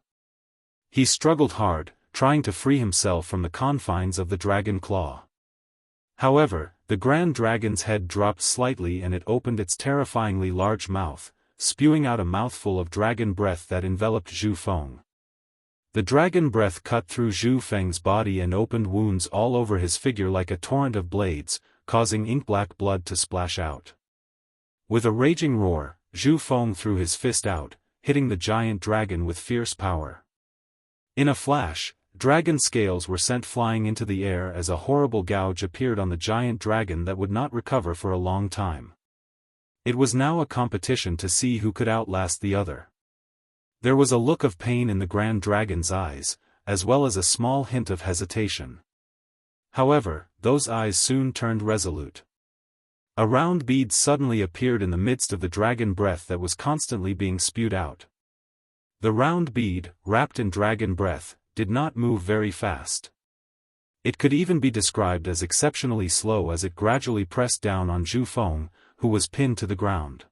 [SPEAKER 1] He struggled hard, trying to free himself from the confines of the dragon claw. However, the grand dragon's head dropped slightly and it opened its terrifyingly large mouth, spewing out a mouthful of dragon breath that enveloped Zhu Feng. The dragon breath cut through Zhu Feng's body and opened wounds all over his figure like a torrent of blades, causing ink-black blood to splash out. With a raging roar, Zhu Feng threw his fist out, hitting the giant dragon with fierce power. In a flash, dragon scales were sent flying into the air as a horrible gouge appeared on the giant dragon that would not recover for a long time. It was now a competition to see who could outlast the other. There was a look of pain in the grand dragon's eyes, as well as a small hint of hesitation. However, those eyes soon turned resolute. A round bead suddenly appeared in the midst of the dragon breath that was constantly being spewed out. The round bead, wrapped in dragon breath, did not move very fast. It could even be described as exceptionally slow as it gradually pressed down on Zhu Feng, who was pinned to the ground.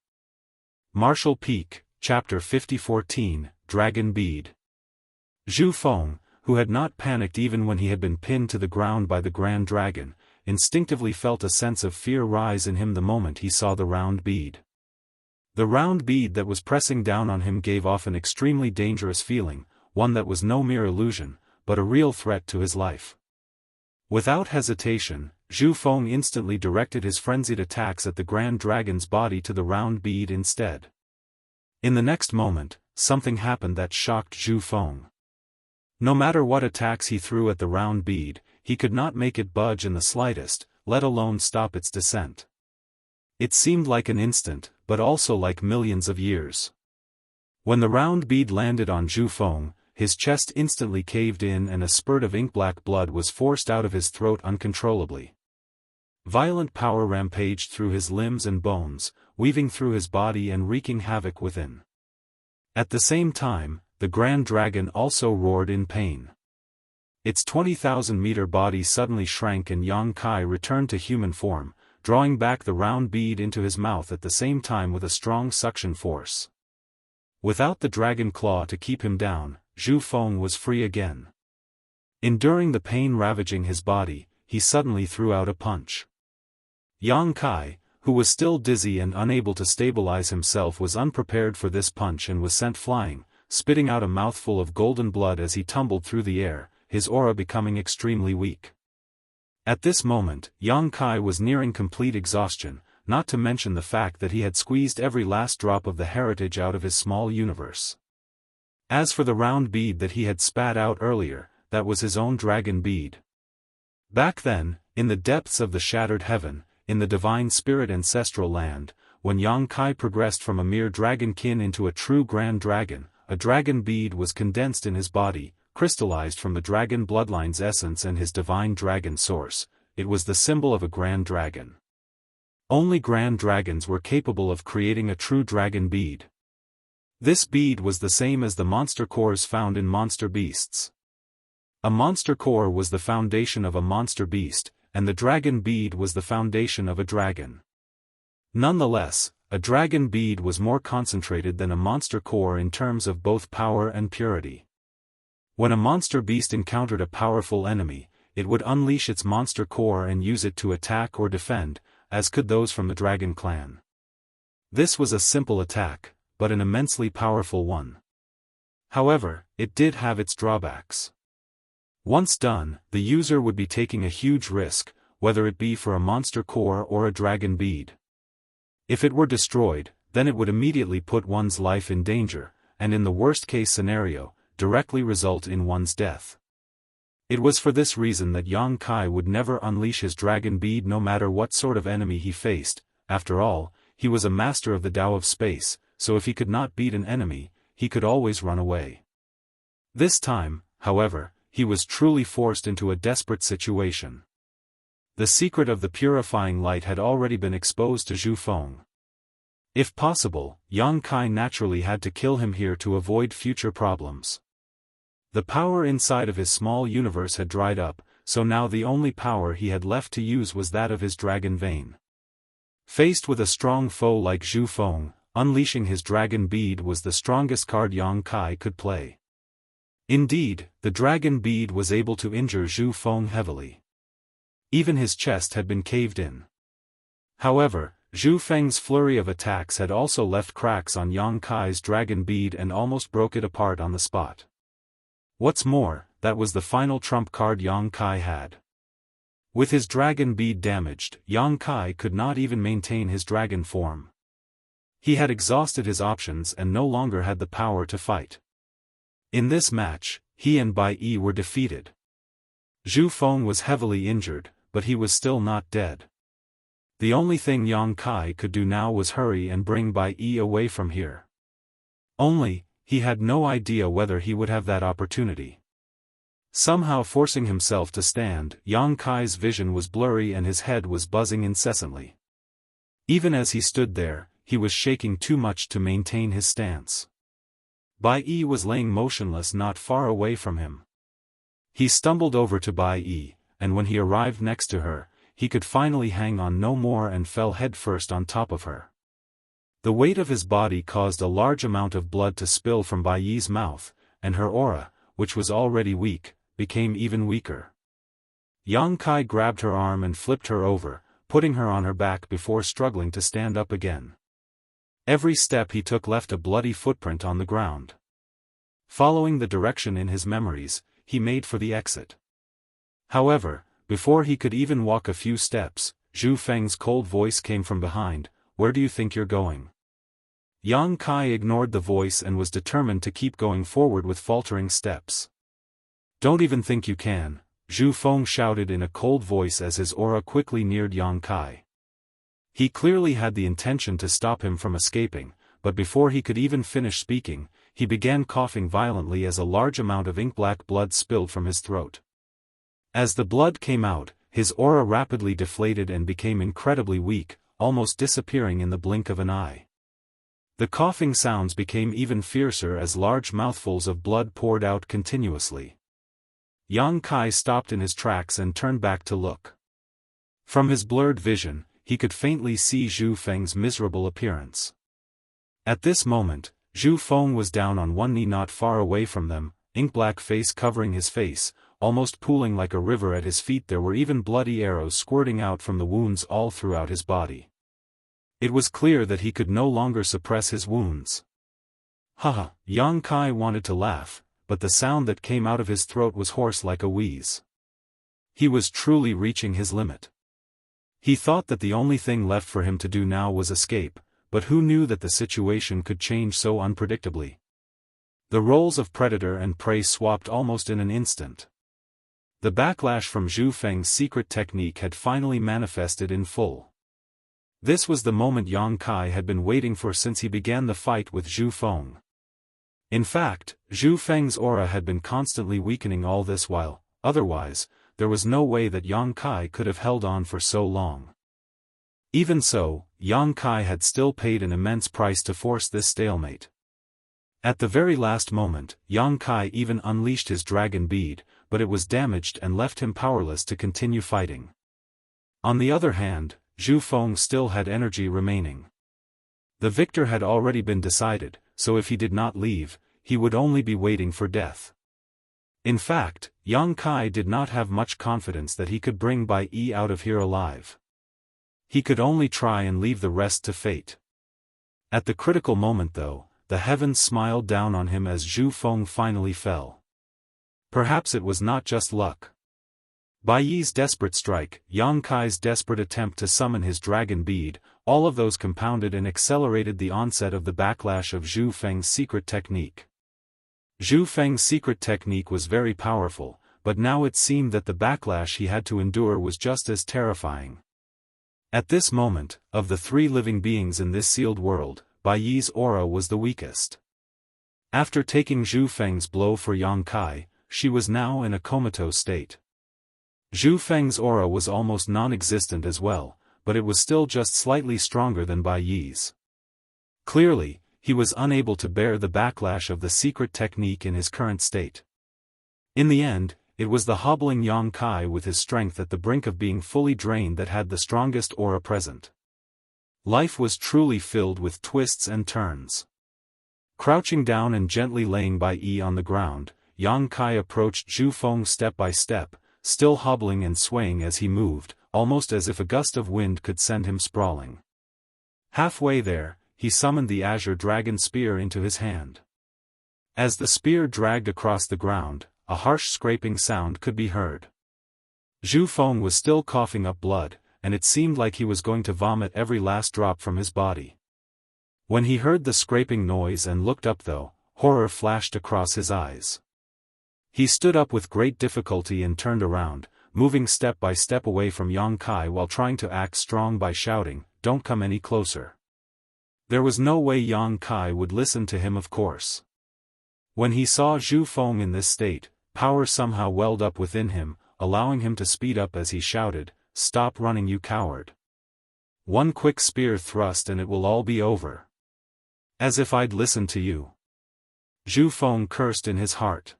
[SPEAKER 1] Martial Peak, Chapter 50-14, Dragon Bead. Zhu Feng, who had not panicked even when he had been pinned to the ground by the grand dragon, instinctively felt a sense of fear rise in him the moment he saw the round bead. The round bead that was pressing down on him gave off an extremely dangerous feeling, one that was no mere illusion, but a real threat to his life. Without hesitation, Zhu Feng instantly directed his frenzied attacks at the grand dragon's body to the round bead instead. In the next moment, something happened that shocked Zhu Feng. No matter what attacks he threw at the round bead, he could not make it budge in the slightest, let alone stop its descent. It seemed like an instant, but also like millions of years. When the round bead landed on Zhu Feng, his chest instantly caved in and a spurt of ink-black blood was forced out of his throat uncontrollably. Violent power rampaged through his limbs and bones, weaving through his body and wreaking havoc within. At the same time, the grand dragon also roared in pain. Its 20,000-meter body suddenly shrank and Yang Kai returned to human form, drawing back the round bead into his mouth at the same time with a strong suction force. Without the dragon claw to keep him down, Zhu Feng was free again. Enduring the pain ravaging his body, he suddenly threw out a punch. Yang Kai, who was still dizzy and unable to stabilize himself, was unprepared for this punch and was sent flying, spitting out a mouthful of golden blood as he tumbled through the air, his aura becoming extremely weak. At this moment, Yang Kai was nearing complete exhaustion, not to mention the fact that he had squeezed every last drop of the heritage out of his small universe. As for the round bead that he had spat out earlier, that was his own dragon bead. Back then, in the depths of the shattered heaven, in the divine spirit ancestral land, when Yang Kai progressed from a mere dragonkin into a true grand dragon, a dragon bead was condensed in his body, crystallized from the dragon bloodline's essence and his divine dragon source. It was the symbol of a grand dragon. Only grand dragons were capable of creating a true dragon bead. This bead was the same as the monster cores found in monster beasts. A monster core was the foundation of a monster beast, and the dragon bead was the foundation of a dragon. Nonetheless, a dragon bead was more concentrated than a monster core in terms of both power and purity. When a monster beast encountered a powerful enemy, it would unleash its monster core and use it to attack or defend, as could those from the dragon clan. This was a simple attack, but an immensely powerful one. However, it did have its drawbacks. Once done, the user would be taking a huge risk, whether it be for a monster core or a dragon bead. If it were destroyed, then it would immediately put one's life in danger, and in the worst-case scenario, directly result in one's death. It was for this reason that Yang Kai would never unleash his dragon bead no matter what sort of enemy he faced. After all, he was a master of the Tao of space, so if he could not beat an enemy, he could always run away. This time, however, he was truly forced into a desperate situation. The secret of the purifying light had already been exposed to Zhu Feng. If possible, Yang Kai naturally had to kill him here to avoid future problems. The power inside of his small universe had dried up, so now the only power he had left to use was that of his dragon vein. Faced with a strong foe like Zhu Feng, unleashing his dragon bead was the strongest card Yang Kai could play. Indeed, the dragon bead was able to injure Zhu Feng heavily. Even his chest had been caved in. However, Zhu Feng's flurry of attacks had also left cracks on Yang Kai's dragon bead and almost broke it apart on the spot. What's more, that was the final trump card Yang Kai had. With his dragon bead damaged, Yang Kai could not even maintain his dragon form. He had exhausted his options and no longer had the power to fight. In this match, he and Bai Yi were defeated. Zhu Feng was heavily injured, but he was still not dead. The only thing Yang Kai could do now was hurry and bring Bai Yi away from here. Only, he had no idea whether he would have that opportunity. Somehow forcing himself to stand, Yang Kai's vision was blurry and his head was buzzing incessantly. Even as he stood there, he was shaking too much to maintain his stance. Bai Yi was laying motionless not far away from him. He stumbled over to Bai Yi, and when he arrived next to her, he could finally hang on no more and fell headfirst on top of her. The weight of his body caused a large amount of blood to spill from Bai Yi's mouth, and her aura, which was already weak, became even weaker. Yang Kai grabbed her arm and flipped her over, putting her on her back before struggling to stand up again. Every step he took left a bloody footprint on the ground. Following the direction in his memories, he made for the exit. However, before he could even walk a few steps, Zhu Feng's cold voice came from behind. "Where do you think you're going?" Yang Kai ignored the voice and was determined to keep going forward with faltering steps. "Don't even think you can," Zhu Feng shouted in a cold voice as his aura quickly neared Yang Kai. He clearly had the intention to stop him from escaping, but before he could even finish speaking, he began coughing violently as a large amount of ink-black blood spilled from his throat. As the blood came out, his aura rapidly deflated and became incredibly weak, almost disappearing in the blink of an eye. The coughing sounds became even fiercer as large mouthfuls of blood poured out continuously. Yang Kai stopped in his tracks and turned back to look. From his blurred vision, he could faintly see Zhu Feng's miserable appearance. At this moment, Zhu Feng was down on one knee not far away from them, ink-black face covering his face, almost pooling like a river at his feet. There were even bloody arrows squirting out from the wounds all throughout his body. It was clear that he could no longer suppress his wounds. Haha, Yang Kai wanted to laugh, but the sound that came out of his throat was hoarse like a wheeze. He was truly reaching his limit. He thought that the only thing left for him to do now was escape, but who knew that the situation could change so unpredictably? The roles of predator and prey swapped almost in an instant. The backlash from Zhu Feng's secret technique had finally manifested in full. This was the moment Yang Kai had been waiting for since he began the fight with Zhu Feng. In fact, Zhu Feng's aura had been constantly weakening all this while, otherwise, there was no way that Yang Kai could have held on for so long. Even so, Yang Kai had still paid an immense price to force this stalemate. At the very last moment, Yang Kai even unleashed his dragon bead, but it was damaged and left him powerless to continue fighting. On the other hand, Zhu Feng still had energy remaining. The victor had already been decided, so if he did not leave, he would only be waiting for death. In fact, Yang Kai did not have much confidence that he could bring Bai Yi out of here alive. He could only try and leave the rest to fate. At the critical moment though, the heavens smiled down on him as Zhu Feng finally fell. Perhaps it was not just luck. Bai Yi's desperate strike, Yang Kai's desperate attempt to summon his dragon bead, all of those compounded and accelerated the onset of the backlash of Zhu Feng's secret technique. Zhu Feng's secret technique was very powerful, but now it seemed that the backlash he had to endure was just as terrifying. At this moment, of the three living beings in this sealed world, Bai Yi's aura was the weakest. After taking Zhu Feng's blow for Yang Kai, she was now in a comatose state. Zhu Feng's aura was almost non-existent as well, but it was still just slightly stronger than Bai Yi's. Clearly, he was unable to bear the backlash of the secret technique in his current state. In the end, it was the hobbling Yang Kai with his strength at the brink of being fully drained that had the strongest aura present. Life was truly filled with twists and turns. Crouching down and gently laying Bai Yi on the ground, Yang Kai approached Zhu Feng step by step, still hobbling and swaying as he moved, almost as if a gust of wind could send him sprawling. Halfway there, he summoned the azure dragon spear into his hand. As the spear dragged across the ground, a harsh scraping sound could be heard. Zhu Feng was still coughing up blood, and it seemed like he was going to vomit every last drop from his body. When he heard the scraping noise and looked up though, horror flashed across his eyes. He stood up with great difficulty and turned around, moving step by step away from Yang Kai while trying to act strong by shouting, "Don't come any closer." There was no way Yang Kai would listen to him, of course. When he saw Zhu Feng in this state, power somehow welled up within him, allowing him to speed up as he shouted, "Stop running, you coward. One quick spear thrust and it will all be over. As if I'd listen to you." Zhu Feng cursed in his heart.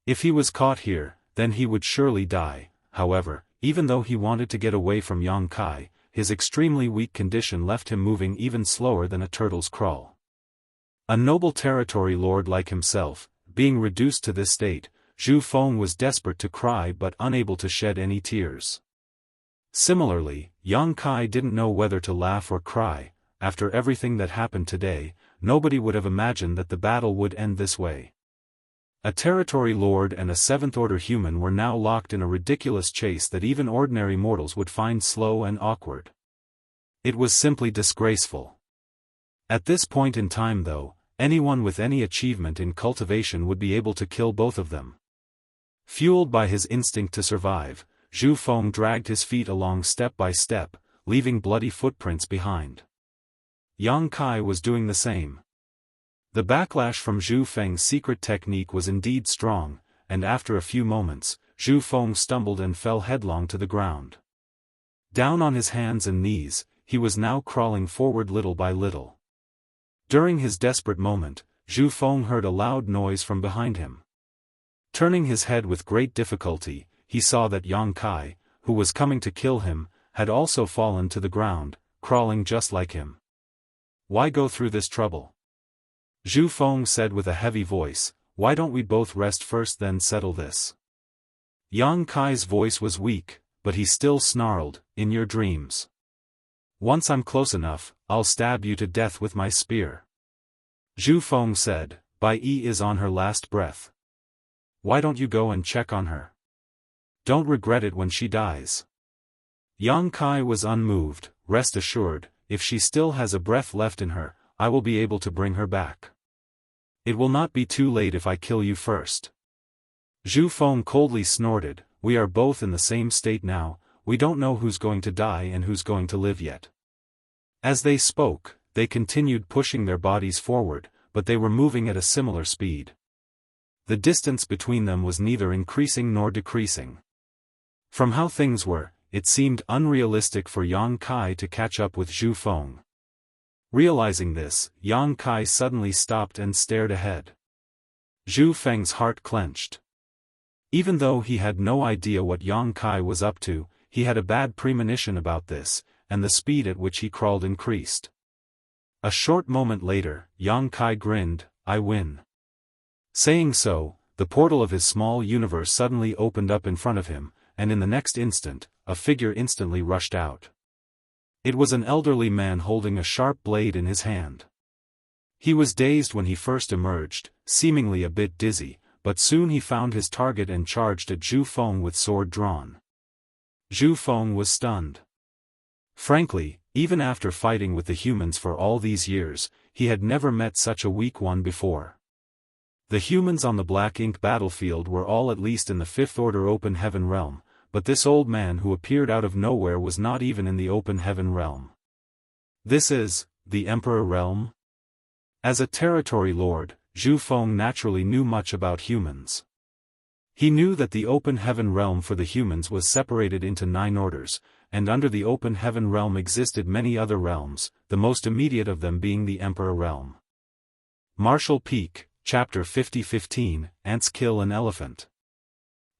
[SPEAKER 1] If he was caught here, then he would surely die. However, even though he wanted to get away from Yang Kai, his extremely weak condition left him moving even slower than a turtle's crawl. A noble territory lord like himself, being reduced to this state, Zhu Feng was desperate to cry but unable to shed any tears. Similarly, Yang Kai didn't know whether to laugh or cry. After everything that happened today, nobody would have imagined that the battle would end this way. A territory lord and a seventh-order human were now locked in a ridiculous chase that even ordinary mortals would find slow and awkward. It was simply disgraceful. At this point in time though, anyone with any achievement in cultivation would be able to kill both of them. Fueled by his instinct to survive, Zhu Feng dragged his feet along step by step, leaving bloody footprints behind. Yang Kai was doing the same. The backlash from Zhu Feng's secret technique was indeed strong, and after a few moments, Zhu Feng stumbled and fell headlong to the ground. Down on his hands and knees, he was now crawling forward little by little. During his desperate moment, Zhu Feng heard a loud noise from behind him. Turning his head with great difficulty, he saw that Yang Kai, who was coming to kill him, had also fallen to the ground, crawling just like him. "Why go through this trouble?" Zhu Feng said with a heavy voice, "Why don't we both rest first then settle this?" Yang Kai's voice was weak, but he still snarled, "In your dreams. Once I'm close enough, I'll stab you to death with my spear." Zhu Feng said, "Bai Yi is on her last breath. Why don't you go and check on her? Don't regret it when she dies." Yang Kai was unmoved. "Rest assured, if she still has a breath left in her, I will be able to bring her back. It will not be too late if I kill you first." Zhu Feng coldly snorted, "We are both in the same state now, we don't know who's going to die and who's going to live yet." As they spoke, they continued pushing their bodies forward, but they were moving at a similar speed. The distance between them was neither increasing nor decreasing. From how things were, it seemed unrealistic for Yang Kai to catch up with Zhu Feng. Realizing this, Yang Kai suddenly stopped and stared ahead. Zhu Feng's heart clenched. Even though he had no idea what Yang Kai was up to, he had a bad premonition about this, and the speed at which he crawled increased. A short moment later, Yang Kai grinned, "I win." Saying so, the portal of his small universe suddenly opened up in front of him, and in the next instant, a figure instantly rushed out. It was an elderly man holding a sharp blade in his hand. He was dazed when he first emerged, seemingly a bit dizzy, but soon he found his target and charged at Zhu Feng with sword drawn. Zhu Feng was stunned. Frankly, even after fighting with the humans for all these years, he had never met such a weak one before. The humans on the Black Ink battlefield were all at least in the Fifth Order Open Heaven realm, but this old man who appeared out of nowhere was not even in the Open Heaven realm. This is, the Emperor realm? As a territory lord, Zhu Feng naturally knew much about humans. He knew that the Open Heaven realm for the humans was separated into 9 orders, and under the Open Heaven realm existed many other realms, the most immediate of them being the Emperor realm. Martial Peak, Chapter 50-15, Ants Kill an Elephant.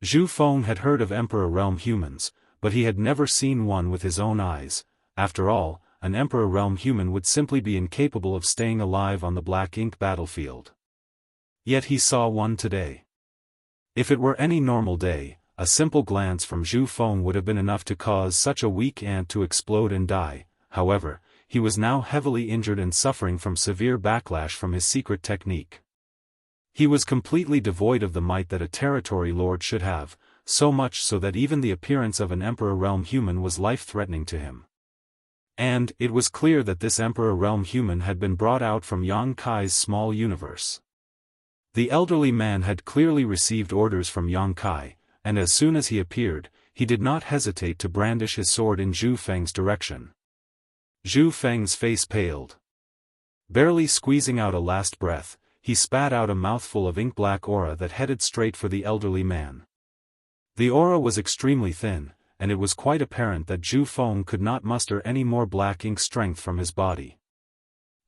[SPEAKER 1] Zhu Feng had heard of Emperor realm humans, but he had never seen one with his own eyes. After all, an Emperor realm human would simply be incapable of staying alive on the Black Ink battlefield. Yet he saw one today. If it were any normal day, a simple glance from Zhu Feng would have been enough to cause such a weak ant to explode and die. However, he was now heavily injured and suffering from severe backlash from his secret technique. He was completely devoid of the might that a territory lord should have, so much so that even the appearance of an Emperor realm human was life-threatening to him. And it was clear that this Emperor realm human had been brought out from Yang Kai's small universe. The elderly man had clearly received orders from Yang Kai, and as soon as he appeared, he did not hesitate to brandish his sword in Zhu Feng's direction. Zhu Feng's face paled. Barely squeezing out a last breath, he spat out a mouthful of ink-black aura that headed straight for the elderly man. The aura was extremely thin, and it was quite apparent that Zhu Feng could not muster any more black ink strength from his body.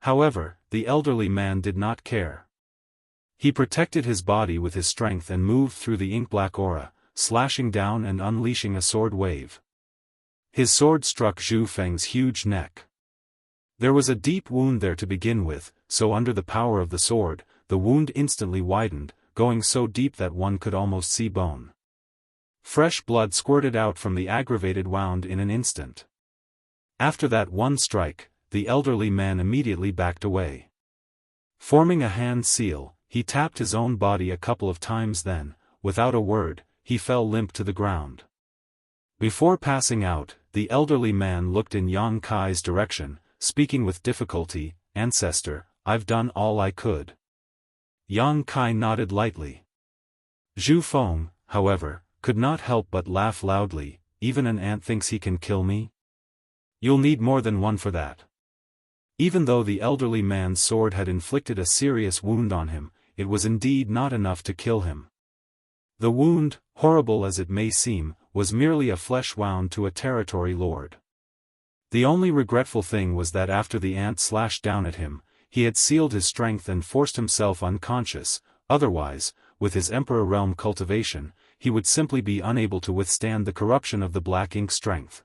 [SPEAKER 1] However, the elderly man did not care. He protected his body with his strength and moved through the ink-black aura, slashing down and unleashing a sword wave. His sword struck Zhu Feng's huge neck. There was a deep wound there to begin with, so under the power of the sword, the wound instantly widened, going so deep that one could almost see bone. Fresh blood squirted out from the aggravated wound in an instant. After that one strike, the elderly man immediately backed away. Forming a hand seal, he tapped his own body a couple of times then, without a word, he fell limp to the ground. Before passing out, the elderly man looked in Yang Kai's direction, speaking with difficulty, "Ancestor, I've done all I could." Yang Kai nodded lightly. Zhu Feng, however, could not help but laugh loudly. "Even an ant thinks he can kill me? You'll need more than one for that." Even though the elderly man's sword had inflicted a serious wound on him, it was indeed not enough to kill him. The wound, horrible as it may seem, was merely a flesh wound to a territory lord. The only regretful thing was that after the ant slashed down at him, he had sealed his strength and forced himself unconscious. Otherwise, with his Emperor realm cultivation, he would simply be unable to withstand the corruption of the black ink strength.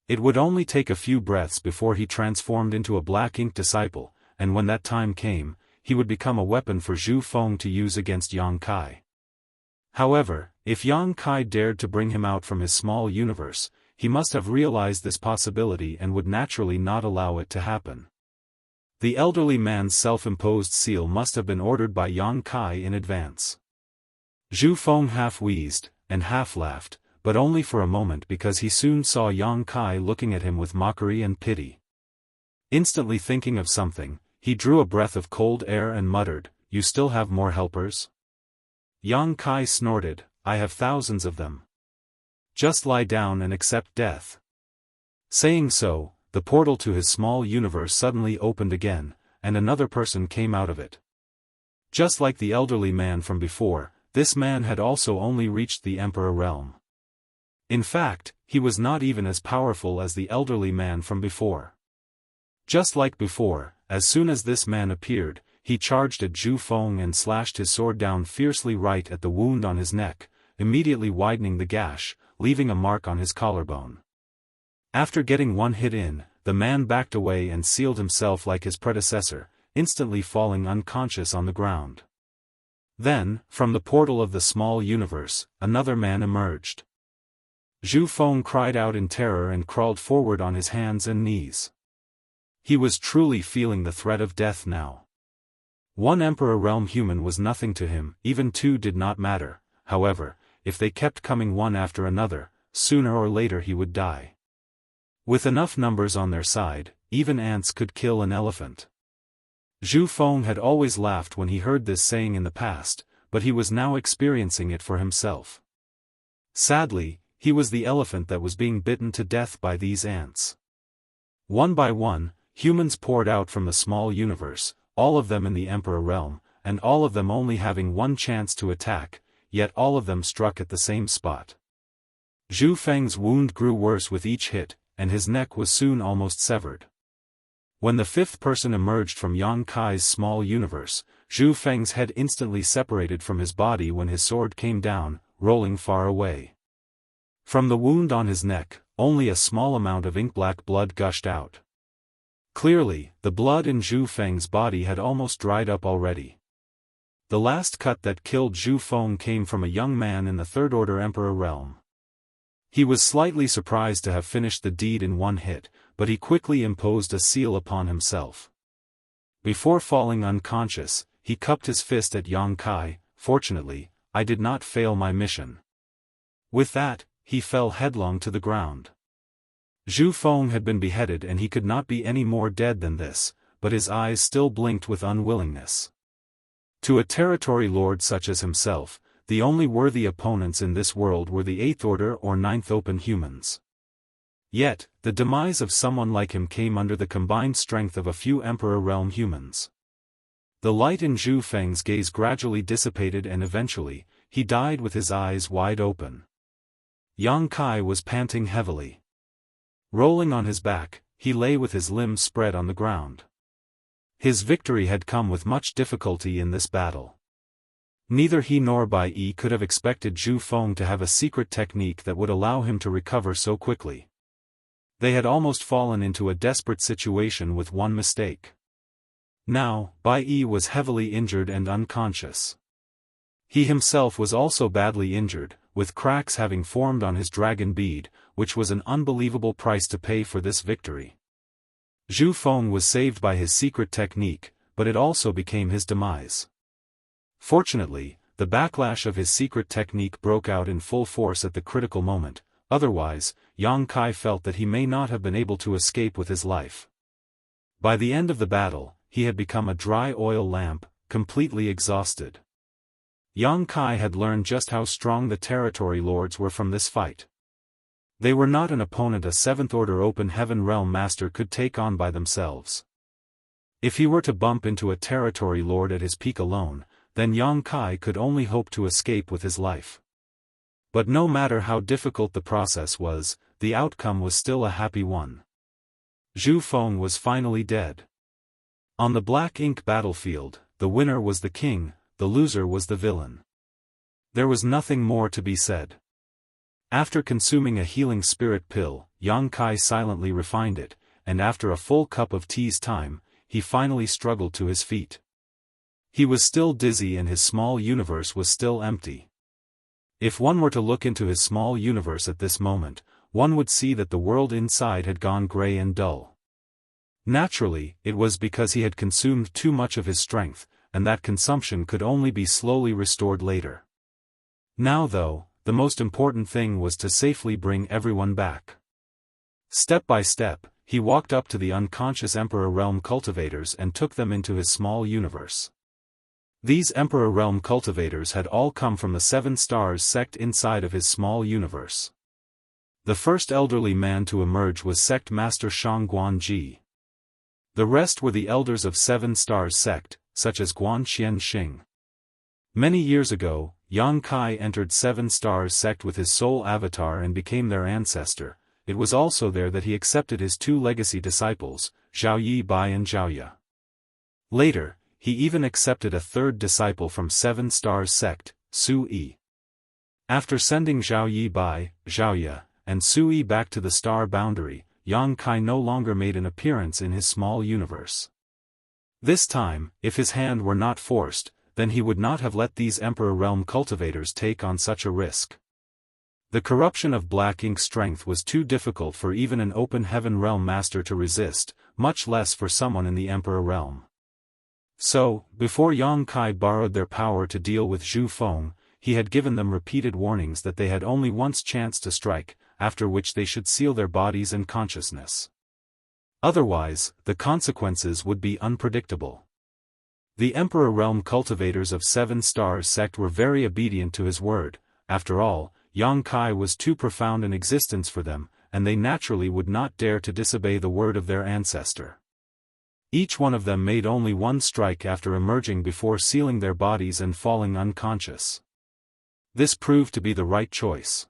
[SPEAKER 1] It would only take a few breaths before he transformed into a black ink disciple, and when that time came, he would become a weapon for Zhu Feng to use against Yang Kai. However, if Yang Kai dared to bring him out from his small universe, he must have realized this possibility and would naturally not allow it to happen. The elderly man's self-imposed seal must have been ordered by Yang Kai in advance. Zhu Feng half wheezed, and half laughed, but only for a moment because he soon saw Yang Kai looking at him with mockery and pity. Instantly thinking of something, he drew a breath of cold air and muttered, "You still have more helpers?" Yang Kai snorted, "I have thousands of them. Just lie down and accept death." Saying so, the portal to his small universe suddenly opened again, and another person came out of it. Just like the elderly man from before, this man had also only reached the Emperor realm. In fact, he was not even as powerful as the elderly man from before. Just like before, as soon as this man appeared, he charged at Zhu Feng and slashed his sword down fiercely right at the wound on his neck, immediately widening the gash, leaving a mark on his collarbone. After getting one hit in, the man backed away and sealed himself like his predecessor, instantly falling unconscious on the ground. Then, from the portal of the small universe, another man emerged. Zhu Feng cried out in terror and crawled forward on his hands and knees. He was truly feeling the threat of death now. One Emperor Realm human was nothing to him, even two did not matter. However, if they kept coming one after another, sooner or later he would die. With enough numbers on their side, even ants could kill an elephant. Zhu Feng had always laughed when he heard this saying in the past, but he was now experiencing it for himself. Sadly, he was the elephant that was being bitten to death by these ants. One by one, humans poured out from the small universe, all of them in the Emperor Realm, and all of them only having one chance to attack, yet all of them struck at the same spot. Zhu Feng's wound grew worse with each hit, and his neck was soon almost severed. When the fifth person emerged from Yang Kai's small universe, Zhu Feng's head instantly separated from his body when his sword came down, rolling far away. From the wound on his neck, only a small amount of ink-black blood gushed out. Clearly, the blood in Zhu Feng's body had almost dried up already. The last cut that killed Zhu Feng came from a young man in the Third Order Emperor Realm. He was slightly surprised to have finished the deed in one hit, but he quickly imposed a seal upon himself. Before falling unconscious, he cupped his fist at Yang Kai. "Fortunately, I did not fail my mission." With that, he fell headlong to the ground. Zhu Feng had been beheaded and he could not be any more dead than this, but his eyes still blinked with unwillingness. To a territory lord such as himself, the only worthy opponents in this world were the Eighth Order or Ninth Open humans. Yet, the demise of someone like him came under the combined strength of a few Emperor Realm humans. The light in Zhu Feng's gaze gradually dissipated and eventually, he died with his eyes wide open. Yang Kai was panting heavily. Rolling on his back, he lay with his limbs spread on the ground. His victory had come with much difficulty in this battle. Neither he nor Bai Yi could have expected Zhu Feng to have a secret technique that would allow him to recover so quickly. They had almost fallen into a desperate situation with one mistake. Now, Bai Yi was heavily injured and unconscious. He himself was also badly injured, with cracks having formed on his dragon bead, which was an unbelievable price to pay for this victory. Zhu Feng was saved by his secret technique, but it also became his demise. Fortunately, the backlash of his secret technique broke out in full force at the critical moment, otherwise, Yang Kai felt that he may not have been able to escape with his life. By the end of the battle, he had become a dry oil lamp, completely exhausted. Yang Kai had learned just how strong the territory lords were from this fight. They were not an opponent a Seventh Order Open Heaven Realm Master could take on by themselves. If he were to bump into a territory lord at his peak alone, then Yang Kai could only hope to escape with his life. But no matter how difficult the process was, the outcome was still a happy one. Zhu Feng was finally dead. On the black ink battlefield, the winner was the king, the loser was the villain. There was nothing more to be said. After consuming a healing spirit pill, Yang Kai silently refined it, and after a full cup of tea's time, he finally struggled to his feet. He was still dizzy and his small universe was still empty. If one were to look into his small universe at this moment, one would see that the world inside had gone gray and dull. Naturally, it was because he had consumed too much of his strength, and that consumption could only be slowly restored later. Now though, the most important thing was to safely bring everyone back. Step by step, he walked up to the unconscious Emperor Realm cultivators and took them into his small universe. These Emperor Realm cultivators had all come from the Seven Stars sect inside of his small universe. The first elderly man to emerge was Sect Master Shang Guanji. The rest were the elders of Seven Stars sect, such as Guan Xianxia. Many years ago, Yang Kai entered Seven Stars sect with his soul avatar and became their ancestor. It was also there that he accepted his two legacy disciples, Zhao Yi Bai and Zhao Ya. Later, he even accepted a third disciple from Seven Stars sect, Su Yi. After sending Zhao Yi Bai, Zhao Ye, and Sui back to the star boundary, Yang Kai no longer made an appearance in his small universe. This time, if his hand were not forced, then he would not have let these Emperor Realm cultivators take on such a risk. The corruption of black ink strength was too difficult for even an open heaven realm master to resist, much less for someone in the Emperor Realm. So, before Yang Kai borrowed their power to deal with Zhu Feng, he had given them repeated warnings that they had only once chance to strike, after which they should seal their bodies and consciousness. Otherwise, the consequences would be unpredictable. The Emperor Realm cultivators of 7 Stars sect were very obedient to his word. After all, Yang Kai was too profound an existence for them, and they naturally would not dare to disobey the word of their ancestor. Each one of them made only one strike after emerging before sealing their bodies and falling unconscious. This proved to be the right choice.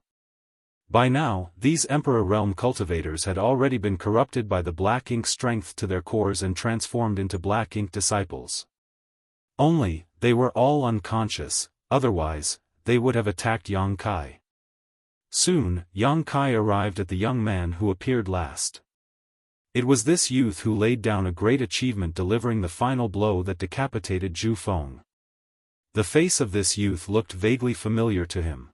[SPEAKER 1] By now, these Emperor Realm cultivators had already been corrupted by the black ink strength to their cores and transformed into black ink disciples. Only, they were all unconscious, otherwise, they would have attacked Yang Kai. Soon, Yang Kai arrived at the young man who appeared last. It was this youth who laid down a great achievement, delivering the final blow that decapitated Zhu Feng. The face of this youth looked vaguely familiar to him.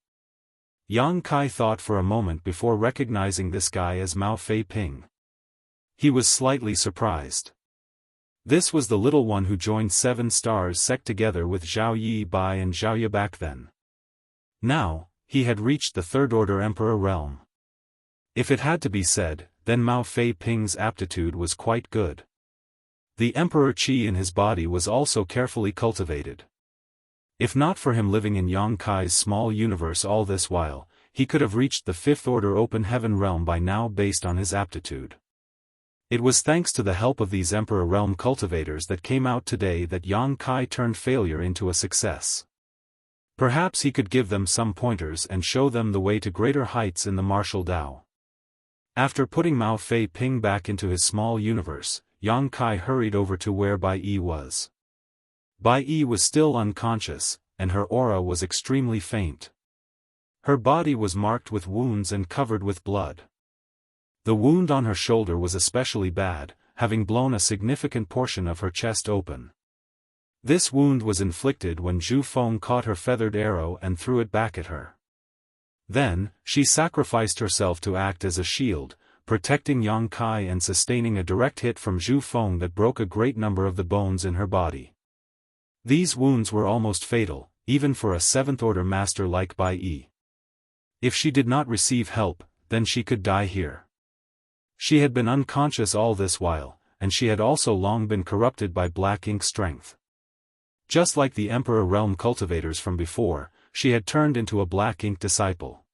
[SPEAKER 1] Yang Kai thought for a moment before recognizing this guy as Mao Fei Ping. He was slightly surprised. This was the little one who joined 7 Stars sect together with Zhao Yi Bai and Zhao Ye back then. Now, he had reached the Third Order Emperor Realm. If it had to be said, then Mao Fei Ping's aptitude was quite good. The Emperor Qi in his body was also carefully cultivated. If not for him living in Yang Kai's small universe all this while, he could have reached the 5th Order Open Heaven Realm by now based on his aptitude. It was thanks to the help of these Emperor Realm cultivators that came out today that Yang Kai turned failure into a success. Perhaps he could give them some pointers and show them the way to greater heights in the martial Dao. After putting Mao Fei Ping back into his small universe, Yang Kai hurried over to where Bai Yi was. Bai Yi was still unconscious, and her aura was extremely faint. Her body was marked with wounds and covered with blood. The wound on her shoulder was especially bad, having blown a significant portion of her chest open. This wound was inflicted when Zhu Feng caught her feathered arrow and threw it back at her. Then, she sacrificed herself to act as a shield, protecting Yang Kai and sustaining a direct hit from Zhu Feng that broke a great number of the bones in her body. These wounds were almost fatal, even for a 7th Order master like Bai Yi. If she did not receive help, then she could die here. She had been unconscious all this while, and she had also long been corrupted by black ink strength. Just like the Emperor Realm cultivators from before, she had turned into a black ink disciple.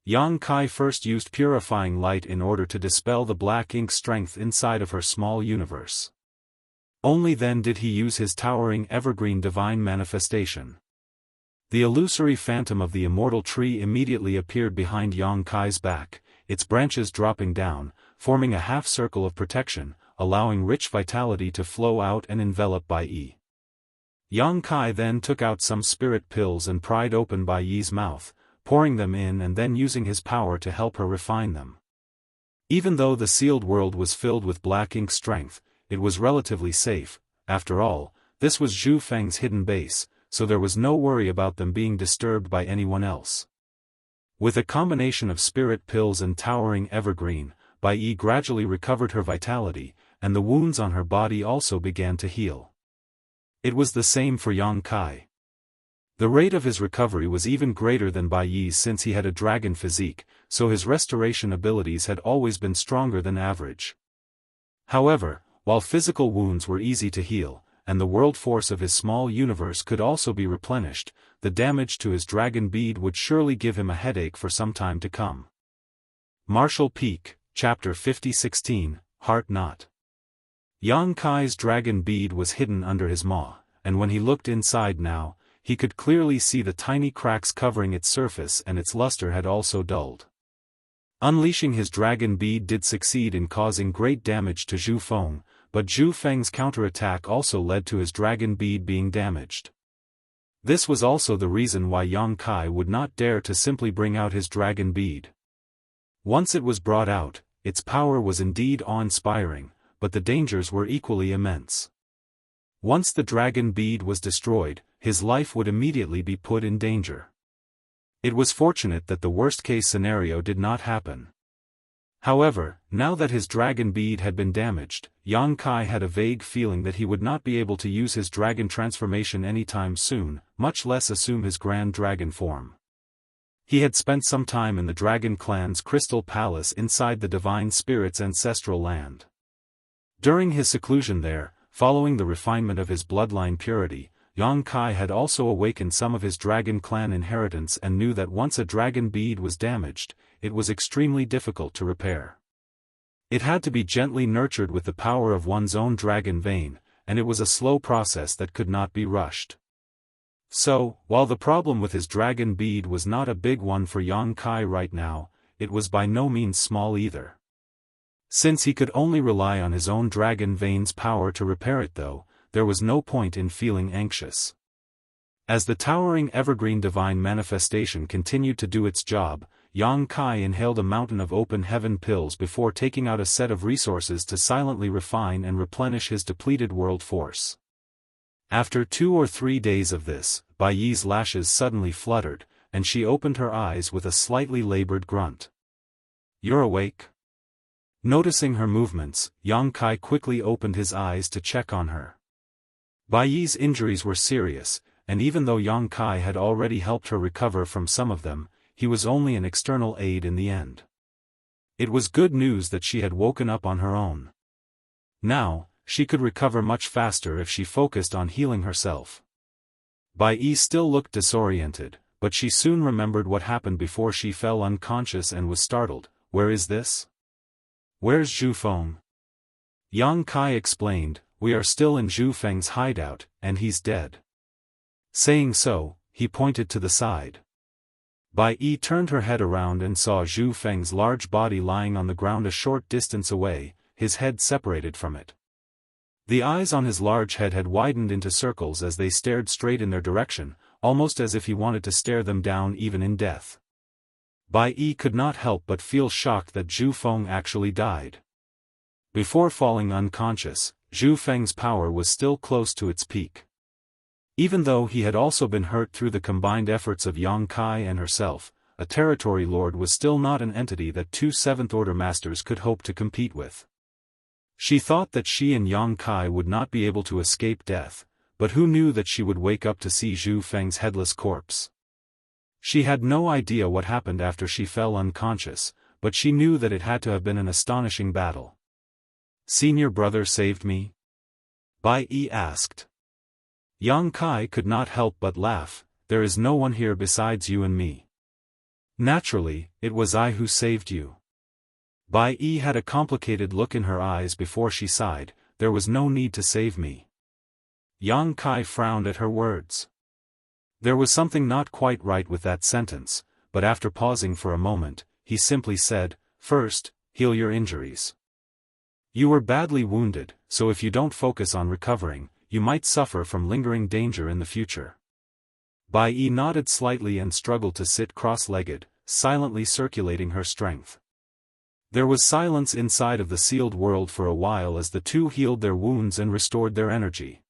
[SPEAKER 1] Yang Kai first used purifying light in order to dispel the black ink strength inside of her small universe. Only then did he use his towering evergreen divine manifestation. The illusory phantom of the immortal tree immediately appeared behind Yang Kai's back, its branches dropping down, forming a half-circle of protection, allowing rich vitality to flow out and envelop Bai Yi. Yang Kai then took out some spirit pills and pried open Bai Yi's mouth, pouring them in and then using his power to help her refine them. Even though the sealed world was filled with black ink strength, it was relatively safe. After all, this was Zhu Feng's hidden base, so there was no worry about them being disturbed by anyone else. With a combination of spirit pills and towering evergreen, Bai Yi gradually recovered her vitality, and the wounds on her body also began to heal. It was the same for Yang Kai. The rate of his recovery was even greater than Bai Yi's since he had a dragon physique, so his restoration abilities had always been stronger than average. However, while physical wounds were easy to heal, and the world force of his small universe could also be replenished, the damage to his dragon bead would surely give him a headache for some time to come. Martial Peak, Chapter 50-16, Heart Knot. Yang Kai's dragon bead was hidden under his maw, and when he looked inside now, he could clearly see the tiny cracks covering its surface, and its luster had also dulled. Unleashing his dragon bead did succeed in causing great damage to Zhu Feng, but Zhu Feng's counterattack also led to his dragon bead being damaged. This was also the reason why Yang Kai would not dare to simply bring out his dragon bead. Once it was brought out, its power was indeed awe-inspiring, but the dangers were equally immense. Once the dragon bead was destroyed, his life would immediately be put in danger. It was fortunate that the worst-case scenario did not happen. However, now that his dragon bead had been damaged, Yang Kai had a vague feeling that he would not be able to use his dragon transformation anytime soon, much less assume his grand dragon form. He had spent some time in the Dragon Clan's Crystal Palace inside the Divine Spirit's ancestral land. During his seclusion there, following the refinement of his bloodline purity, Yang Kai had also awakened some of his Dragon Clan inheritance and knew that once a dragon bead was damaged, it was extremely difficult to repair. It had to be gently nurtured with the power of one's own dragon vein, and it was a slow process that could not be rushed. So, while the problem with his dragon bead was not a big one for Yang Kai right now, it was by no means small either. Since he could only rely on his own dragon vein's power to repair it though, there was no point in feeling anxious. As the towering evergreen divine manifestation continued to do its job, Yang Kai inhaled a mountain of open heaven pills before taking out a set of resources to silently refine and replenish his depleted world force. After 2 or 3 days of this, Bai Yi's lashes suddenly fluttered, and she opened her eyes with a slightly labored grunt. "You're awake?" Noticing her movements, Yang Kai quickly opened his eyes to check on her. Bai Yi's injuries were serious, and even though Yang Kai had already helped her recover from some of them, he was only an external aid in the end. It was good news that she had woken up on her own. Now, she could recover much faster if she focused on healing herself. Bai Yi still looked disoriented, but she soon remembered what happened before she fell unconscious and was startled. "Where is this? Where's Zhu Feng?" Yang Kai explained, "We are still in Zhu Feng's hideout, and he's dead." Saying so, he pointed to the side. Bai Yi turned her head around and saw Zhu Feng's large body lying on the ground a short distance away, his head separated from it. The eyes on his large head had widened into circles as they stared straight in their direction, almost as if he wanted to stare them down even in death. Bai Yi could not help but feel shocked that Zhu Feng actually died. Before falling unconscious, Zhu Feng's power was still close to its peak. Even though he had also been hurt through the combined efforts of Yang Kai and herself, a territory lord was still not an entity that 2 Seventh-Order masters could hope to compete with. She thought that she and Yang Kai would not be able to escape death, but who knew that she would wake up to see Zhu Feng's headless corpse? She had no idea what happened after she fell unconscious, but she knew that it had to have been an astonishing battle. "Senior brother saved me?" Bai Yi asked. Yang Kai could not help but laugh. "There is no one here besides you and me. Naturally, it was I who saved you." Bai Yi had a complicated look in her eyes before she sighed. "There was no need to save me." Yang Kai frowned at her words. There was something not quite right with that sentence, but after pausing for a moment, he simply said, "First, heal your injuries. You were badly wounded, so if you don't focus on recovering, you might suffer from lingering danger in the future." Bai Yi nodded slightly and struggled to sit cross-legged, silently circulating her strength. There was silence inside of the sealed world for a while as the two healed their wounds and restored their energy.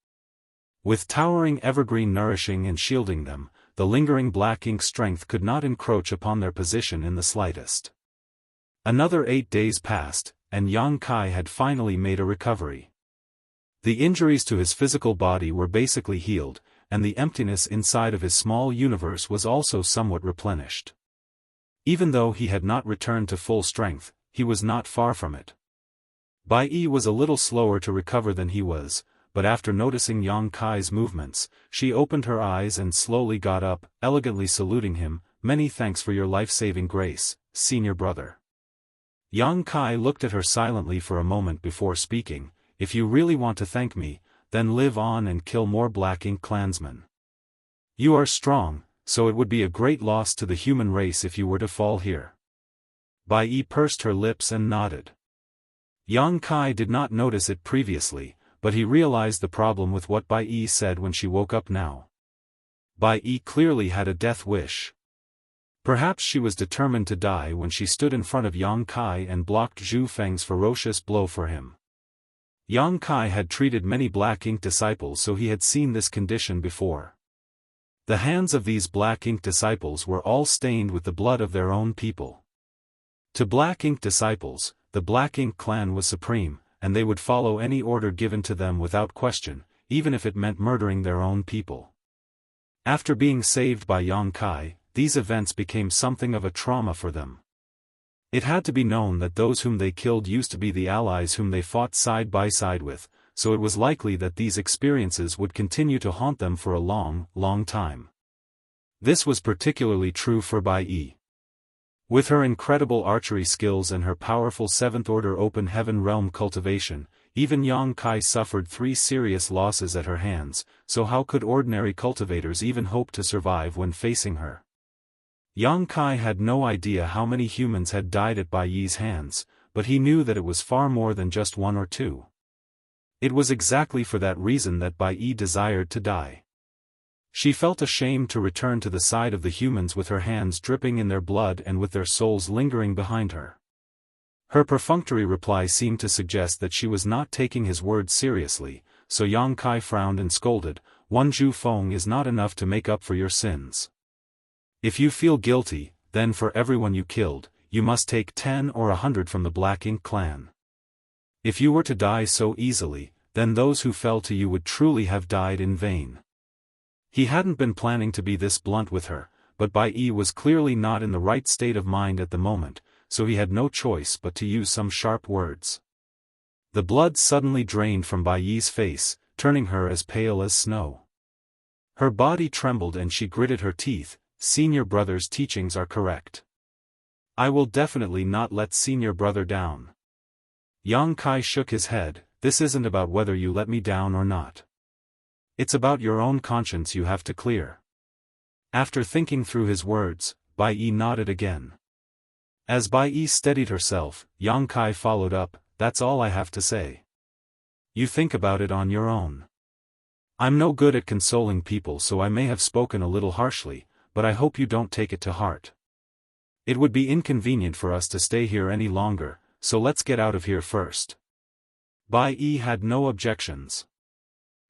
[SPEAKER 1] With towering evergreen nourishing and shielding them, the lingering black ink strength could not encroach upon their position in the slightest. Another 8 days passed, and Yang Kai had finally made a recovery. The injuries to his physical body were basically healed, and the emptiness inside of his small universe was also somewhat replenished. Even though he had not returned to full strength, he was not far from it. Bai Yi was a little slower to recover than he was, but after noticing Yang Kai's movements, she opened her eyes and slowly got up, elegantly saluting him. "Many thanks for your life-saving grace, senior brother." Yang Kai looked at her silently for a moment before speaking. "If you really want to thank me, then live on and kill more Black Ink clansmen. You are strong, so it would be a great loss to the human race if you were to fall here." Bai Yi pursed her lips and nodded. Yang Kai did not notice it previously, but he realized the problem with what Bai Yi said when she woke up now. Bai Yi clearly had a death wish. Perhaps she was determined to die when she stood in front of Yang Kai and blocked Zhu Feng's ferocious blow for him. Yang Kai had treated many black ink disciples, so he had seen this condition before. The hands of these black ink disciples were all stained with the blood of their own people. To black ink disciples, the black ink clan was supreme, and they would follow any order given to them without question, even if it meant murdering their own people. After being saved by Yang Kai, these events became something of a trauma for them. It had to be known that those whom they killed used to be the allies whom they fought side by side with, so it was likely that these experiences would continue to haunt them for a long, long time. This was particularly true for Bai Yi. With her incredible archery skills and her powerful 7th Order Open Heaven Realm cultivation, even Yang Kai suffered 3 serious losses at her hands, so how could ordinary cultivators even hope to survive when facing her? Yang Kai had no idea how many humans had died at Bai Yi's hands, but he knew that it was far more than just 1 or 2. It was exactly for that reason that Bai Yi desired to die. She felt ashamed to return to the side of the humans with her hands dripping in their blood and with their souls lingering behind her. Her perfunctory reply seemed to suggest that she was not taking his words seriously, so Yang Kai frowned and scolded, "One Zhu Feng is not enough to make up for your sins. If you feel guilty, then for everyone you killed, you must take 10 or 100 from the Black Ink clan. If you were to die so easily, then those who fell to you would truly have died in vain." He hadn't been planning to be this blunt with her, but Bai Yi was clearly not in the right state of mind at the moment, so he had no choice but to use some sharp words. The blood suddenly drained from Bai Yi's face, turning her as pale as snow. Her body trembled and she gritted her teeth. "Senior brother's teachings are correct. I will definitely not let senior brother down." Yang Kai shook his head. "This isn't about whether you let me down or not. It's about your own conscience you have to clear." After thinking through his words, Bai Yi nodded again. As Bai Yi steadied herself, Yang Kai followed up, "That's all I have to say. You think about it on your own. I'm no good at consoling people, so I may have spoken a little harshly, but I hope you don't take it to heart. It would be inconvenient for us to stay here any longer, so let's get out of here first." Bai Yi had no objections.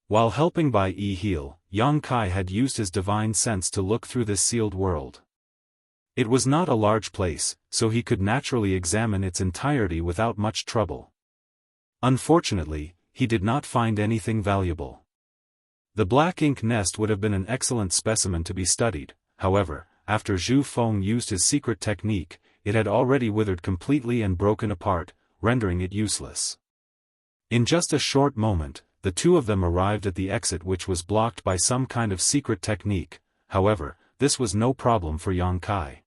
[SPEAKER 1] While helping Bai Yi heal, Yang Kai had used his divine sense to look through this sealed world. It was not a large place, so he could naturally examine its entirety without much trouble. Unfortunately, he did not find anything valuable. The black ink nest would have been an excellent specimen to be studied, however, after Zhu Feng used his secret technique, it had already withered completely and broken apart, rendering it useless. In just a short moment, the two of them arrived at the exit, which was blocked by some kind of secret technique. However, this was no problem for Yang Kai.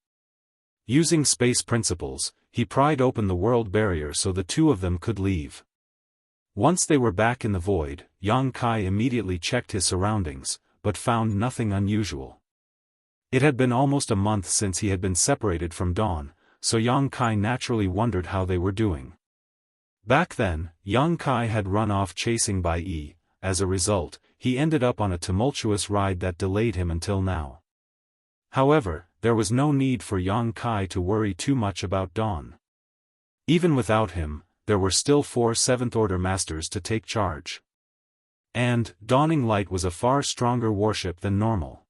[SPEAKER 1] Using space principles, he pried open the world barrier so the two of them could leave. Once they were back in the void, Yang Kai immediately checked his surroundings, but found nothing unusual. It had been almost a month since he had been separated from Dawn, so Yang Kai naturally wondered how they were doing. Back then, Yang Kai had run off chasing Bai Yi. As a result, he ended up on a tumultuous ride that delayed him until now. However, there was no need for Yang Kai to worry too much about Dawn. Even without him, there were still 4 7th Order Masters to take charge. And, Dawning Light was a far stronger warship than normal.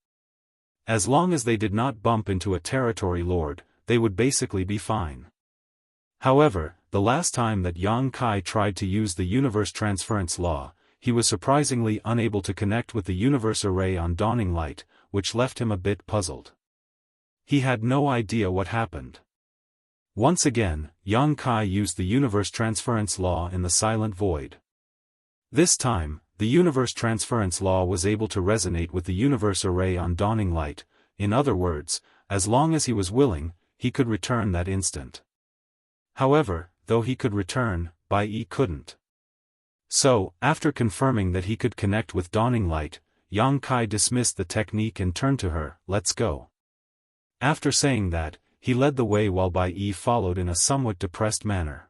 [SPEAKER 1] As long as they did not bump into a territory lord, they would basically be fine. However, the last time that Yang Kai tried to use the universe transference law, he was surprisingly unable to connect with the universe array on Dawning Light, which left him a bit puzzled. He had no idea what happened. Once again, Yang Kai used the universe transference law in the silent void. This time, the universe transference law was able to resonate with the universe array on Dawning Light. In other words, as long as he was willing, he could return that instant. However, though he could return, Bai Yi couldn't. So, after confirming that he could connect with Dawning Light, Yang Kai dismissed the technique and turned to her, "Let's go." After saying that, he led the way while Bai Yi followed in a somewhat depressed manner.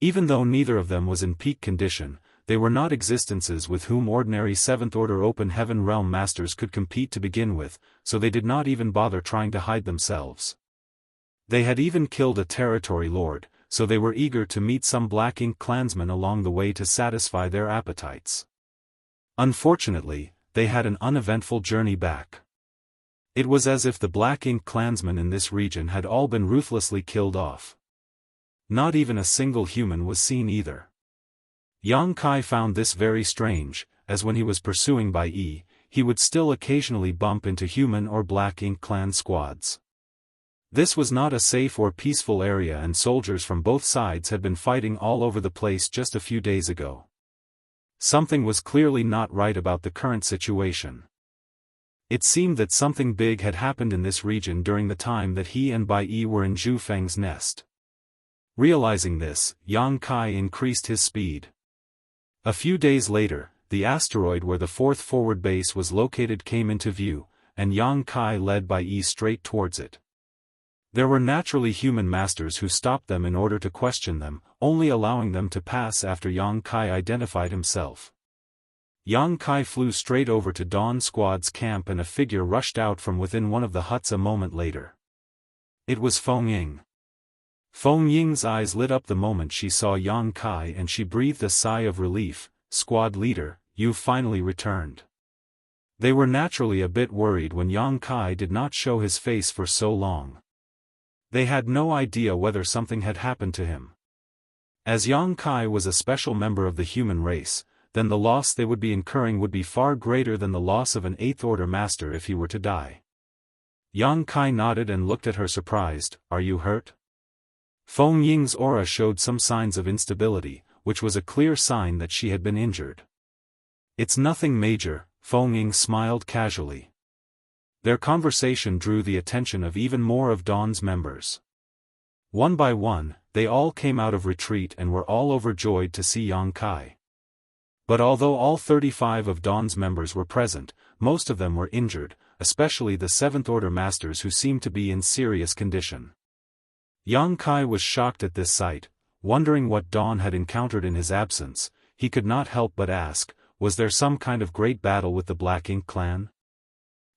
[SPEAKER 1] Even though neither of them was in peak condition, they were not existences with whom ordinary 7th Order Open Heaven Realm Masters could compete to begin with, so they did not even bother trying to hide themselves. They had even killed a territory lord, so they were eager to meet some Black Ink clansmen along the way to satisfy their appetites. Unfortunately, they had an uneventful journey back. It was as if the Black Ink clansmen in this region had all been ruthlessly killed off. Not even a single human was seen either. Yang Kai found this very strange, as when he was pursuing Bai Yi, he would still occasionally bump into human or Black Ink clan squads. This was not a safe or peaceful area, and soldiers from both sides had been fighting all over the place just a few days ago. Something was clearly not right about the current situation. It seemed that something big had happened in this region during the time that he and Bai Yi were in Zhu Feng's nest. Realizing this, Yang Kai increased his speed. A few days later, the asteroid where the 4th forward base was located came into view, and Yang Kai led Bai Yi straight towards it. There were naturally human masters who stopped them in order to question them, only allowing them to pass after Yang Kai identified himself. Yang Kai flew straight over to Dawn Squad's camp, and a figure rushed out from within one of the huts a moment later. It was Feng Ying. Feng Ying's eyes lit up the moment she saw Yang Kai, and she breathed a sigh of relief. "Squad leader, you've finally returned." They were naturally a bit worried when Yang Kai did not show his face for so long. They had no idea whether something had happened to him. As Yang Kai was a special member of the human race, then the loss they would be incurring would be far greater than the loss of an 8th Order Master if he were to die. Yang Kai nodded and looked at her surprised. "Are you hurt?" Feng Ying's aura showed some signs of instability, which was a clear sign that she had been injured. "It's nothing major," Feng Ying smiled casually. Their conversation drew the attention of even more of Dawn's members. One by one, they all came out of retreat and were all overjoyed to see Yang Kai. But although all 35 of Dawn's members were present, most of them were injured, especially the 7th Order Masters, who seemed to be in serious condition. Yang Kai was shocked at this sight, wondering what Dawn had encountered in his absence. He could not help but ask, was there some kind of great battle with the Black Ink clan?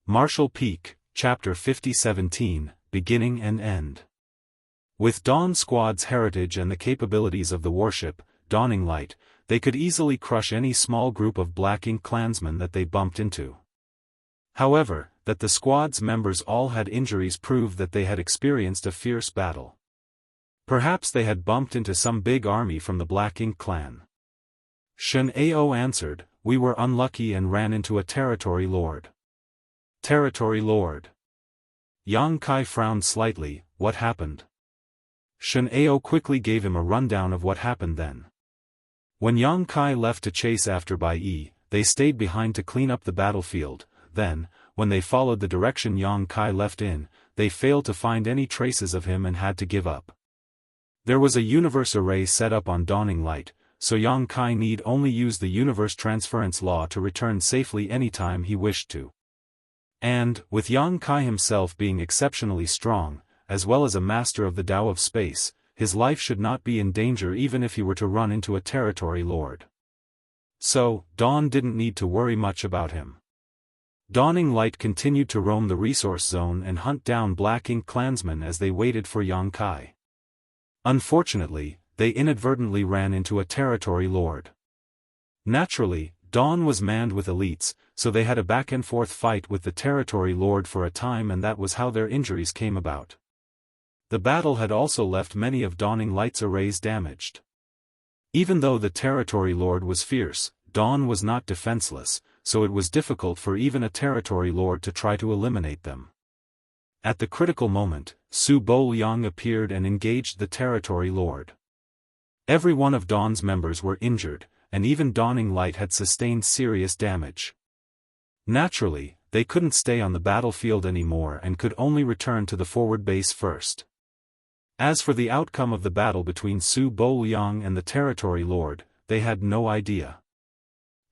[SPEAKER 1] Martial Peak, Chapter 50-17, Beginning and End. With Dawn Squad's heritage and the capabilities of the warship, Dawning Light, they could easily crush any small group of Black Ink clansmen that they bumped into. However, that the squad's members all had injuries proved that they had experienced a fierce battle. Perhaps they had bumped into some big army from the Black Ink clan. Shen Ao answered, "We were unlucky and ran into a territory lord." Territory lord. Yang Kai frowned slightly. What happened? Shen Ao quickly gave him a rundown of what happened then. When Yang Kai left to chase after Bai Yi, they stayed behind to clean up the battlefield. Then, when they followed the direction Yang Kai left in, they failed to find any traces of him and had to give up. There was a universe array set up on Dawning Light, so Yang Kai need only use the universe transference law to return safely anytime he wished to. And, with Yang Kai himself being exceptionally strong, as well as a master of the Tao of space, his life should not be in danger even if he were to run into a territory lord. So, Dawn didn't need to worry much about him. Dawning Light continued to roam the resource zone and hunt down Black Ink clansmen as they waited for Yang Kai. Unfortunately, they inadvertently ran into a territory lord. Naturally, Dawn was manned with elites, so they had a back-and-forth fight with the territory lord for a time, and that was how their injuries came about. The battle had also left many of Dawning Light's arrays damaged. Even though the territory lord was fierce, Dawn was not defenseless, so it was difficult for even a territory lord to try to eliminate them. At the critical moment, Su Bo Liang appeared and engaged the territory lord. Every one of Dawn's members were injured, and even Dawning Light had sustained serious damage. Naturally, they couldn't stay on the battlefield anymore and could only return to the forward base first. As for the outcome of the battle between Su Bo Liang and the territory lord, they had no idea.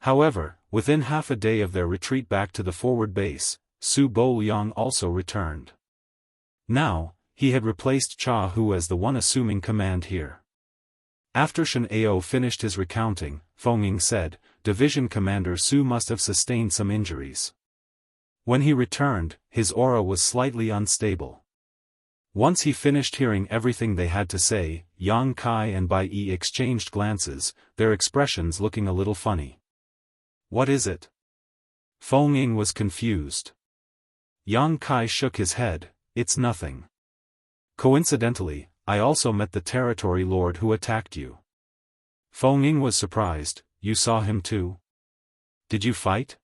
[SPEAKER 1] However, within half a day of their retreat back to the forward base, Su Bo Liang also returned. Now, he had replaced Cha Hu as the one assuming command here. After Shen Ao finished his recounting, Feng Ying said, Division Commander Su must have sustained some injuries. When he returned, his aura was slightly unstable. Once he finished hearing everything they had to say, Yang Kai and Bai Yi exchanged glances, their expressions looking a little funny. What is it? Feng Ying was confused. Yang Kai shook his head, it's nothing. Coincidentally, I also met the territory lord who attacked you. Feng Ying was surprised, you saw him too? Did you fight?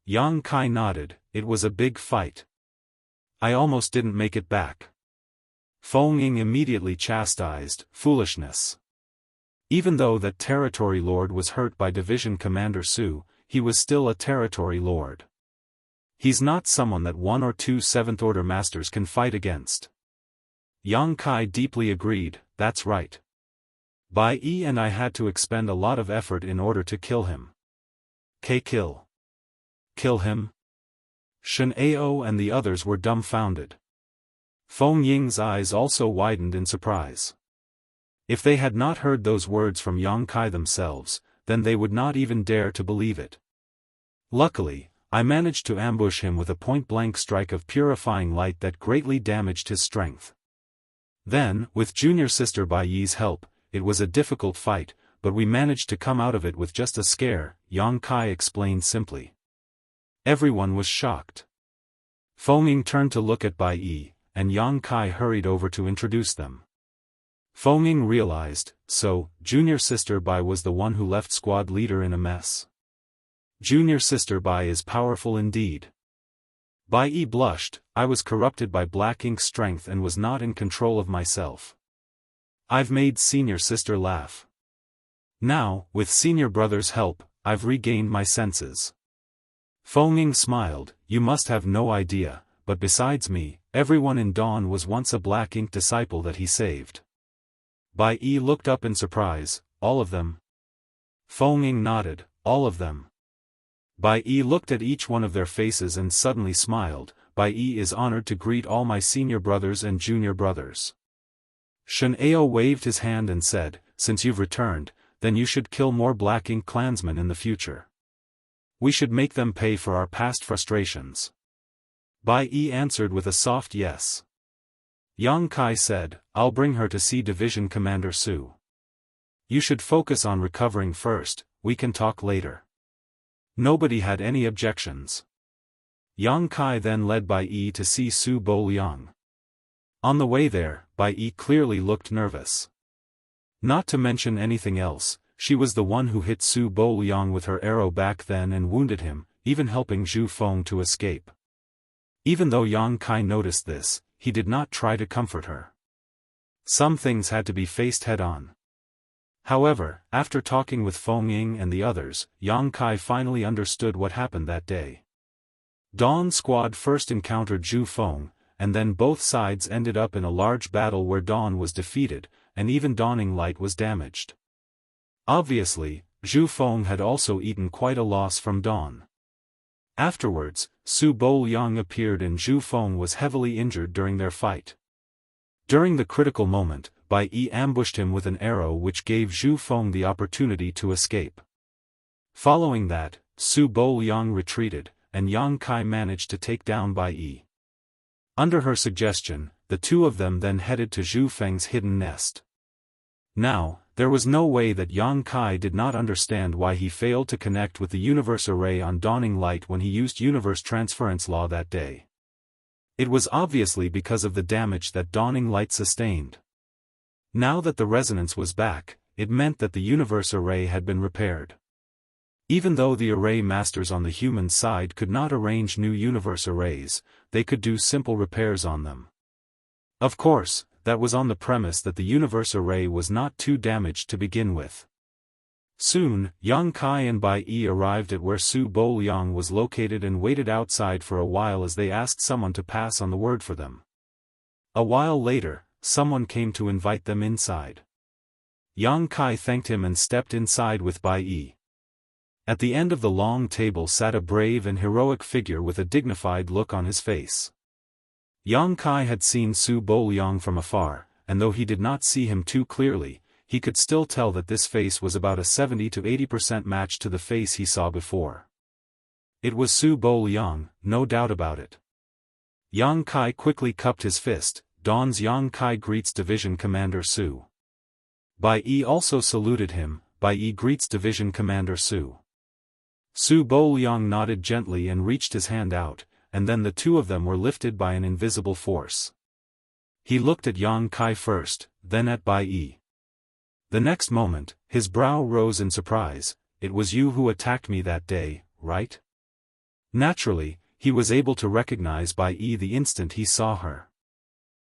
[SPEAKER 1] Yang Kai nodded, it was a big fight. I almost didn't make it back. Feng Ying immediately chastised, foolishness. Even though that territory lord was hurt by Division Commander Su, he was still a territory lord. He's not someone that 1 or 2 Seventh Order masters can fight against. Yang Kai deeply agreed, that's right. Bai Yi and I had to expend a lot of effort in order to kill him. Kill. Kill him? Shen Ao and the others were dumbfounded. Feng Ying's eyes also widened in surprise. If they had not heard those words from Yang Kai themselves, then they would not even dare to believe it. Luckily, I managed to ambush him with a point-blank strike of purifying light that greatly damaged his strength. Then, with junior sister Bai Yi's help, it was a difficult fight, but we managed to come out of it with just a scare, Yang Kai explained simply. Everyone was shocked. Feng Ying turned to look at Bai Yi, and Yang Kai hurried over to introduce them. Feng Ying realized, so, junior sister Bai was the one who left squad leader in a mess. Junior sister Bai is powerful indeed. Bai Yi blushed, I was corrupted by black ink strength and was not in control of myself. I've made senior sister laugh. Now, with senior brother's help, I've regained my senses. Feng Ying smiled, you must have no idea, but besides me, everyone in Dawn was once a black ink disciple that he saved. Bai Yi looked up in surprise, all of them? Feng Ying nodded, all of them. Bai Yi looked at each one of their faces and suddenly smiled, Bai Yi is honored to greet all my senior brothers and junior brothers. Shen Ao waved his hand and said, since you've returned, then you should kill more black ink clansmen in the future. We should make them pay for our past frustrations. Bai Yi answered with a soft yes. Yang Kai said, I'll bring her to see Division Commander Su. You should focus on recovering first, we can talk later. Nobody had any objections. Yang Kai then led Bai Yi to see Su Bo Liang. On the way there, Bai Yi clearly looked nervous. Not to mention anything else, she was the one who hit Su Bo Liang with her arrow back then and wounded him, even helping Zhu Feng to escape. Even though Yang Kai noticed this, he did not try to comfort her. Some things had to be faced head-on. However, after talking with Feng Ying and the others, Yang Kai finally understood what happened that day. Dawn Squad first encountered Zhu Feng, and then both sides ended up in a large battle where Dawn was defeated, and even Dawning Light was damaged. Obviously, Zhu Feng had also eaten quite a loss from Dawn. Afterwards, Su Bo Liang appeared and Zhu Feng was heavily injured during their fight. During the critical moment, Bai Yi ambushed him with an arrow which gave Zhu Feng the opportunity to escape. Following that, Su Bo Liang retreated, and Yang Kai managed to take down Bai Yi. Under her suggestion, the two of them then headed to Zhu Feng's hidden nest. Now, there was no way that Yang Kai did not understand why he failed to connect with the universe array on Dawning Light when he used universe transference law that day. It was obviously because of the damage that Dawning Light sustained. Now that the resonance was back, it meant that the universe array had been repaired. Even though the array masters on the human side could not arrange new universe arrays, they could do simple repairs on them. Of course, that was on the premise that the universe array was not too damaged to begin with. Soon, Yang Kai and Bai Yi arrived at where Su Bo Liang was located and waited outside for a while as they asked someone to pass on the word for them. A while later, someone came to invite them inside. Yang Kai thanked him and stepped inside with Bai Yi. At the end of the long table sat a brave and heroic figure with a dignified look on his face. Yang Kai had seen Su Bo Liang from afar, and though he did not see him too clearly, he could still tell that this face was about a 70 to 80% match to the face he saw before. It was Su Bo Liang, no doubt about it. Yang Kai quickly cupped his fist. Dawn's Yang Kai greets Division Commander Su. Bai Yi also saluted him. Bai Yi greets Division Commander Su. Su Bo Liang nodded gently and reached his hand out, and then the two of them were lifted by an invisible force. He looked at Yang Kai first, then at Bai Yi. The next moment, his brow rose in surprise. It was you who attacked me that day, right? Naturally, he was able to recognize Bai Yi the instant he saw her.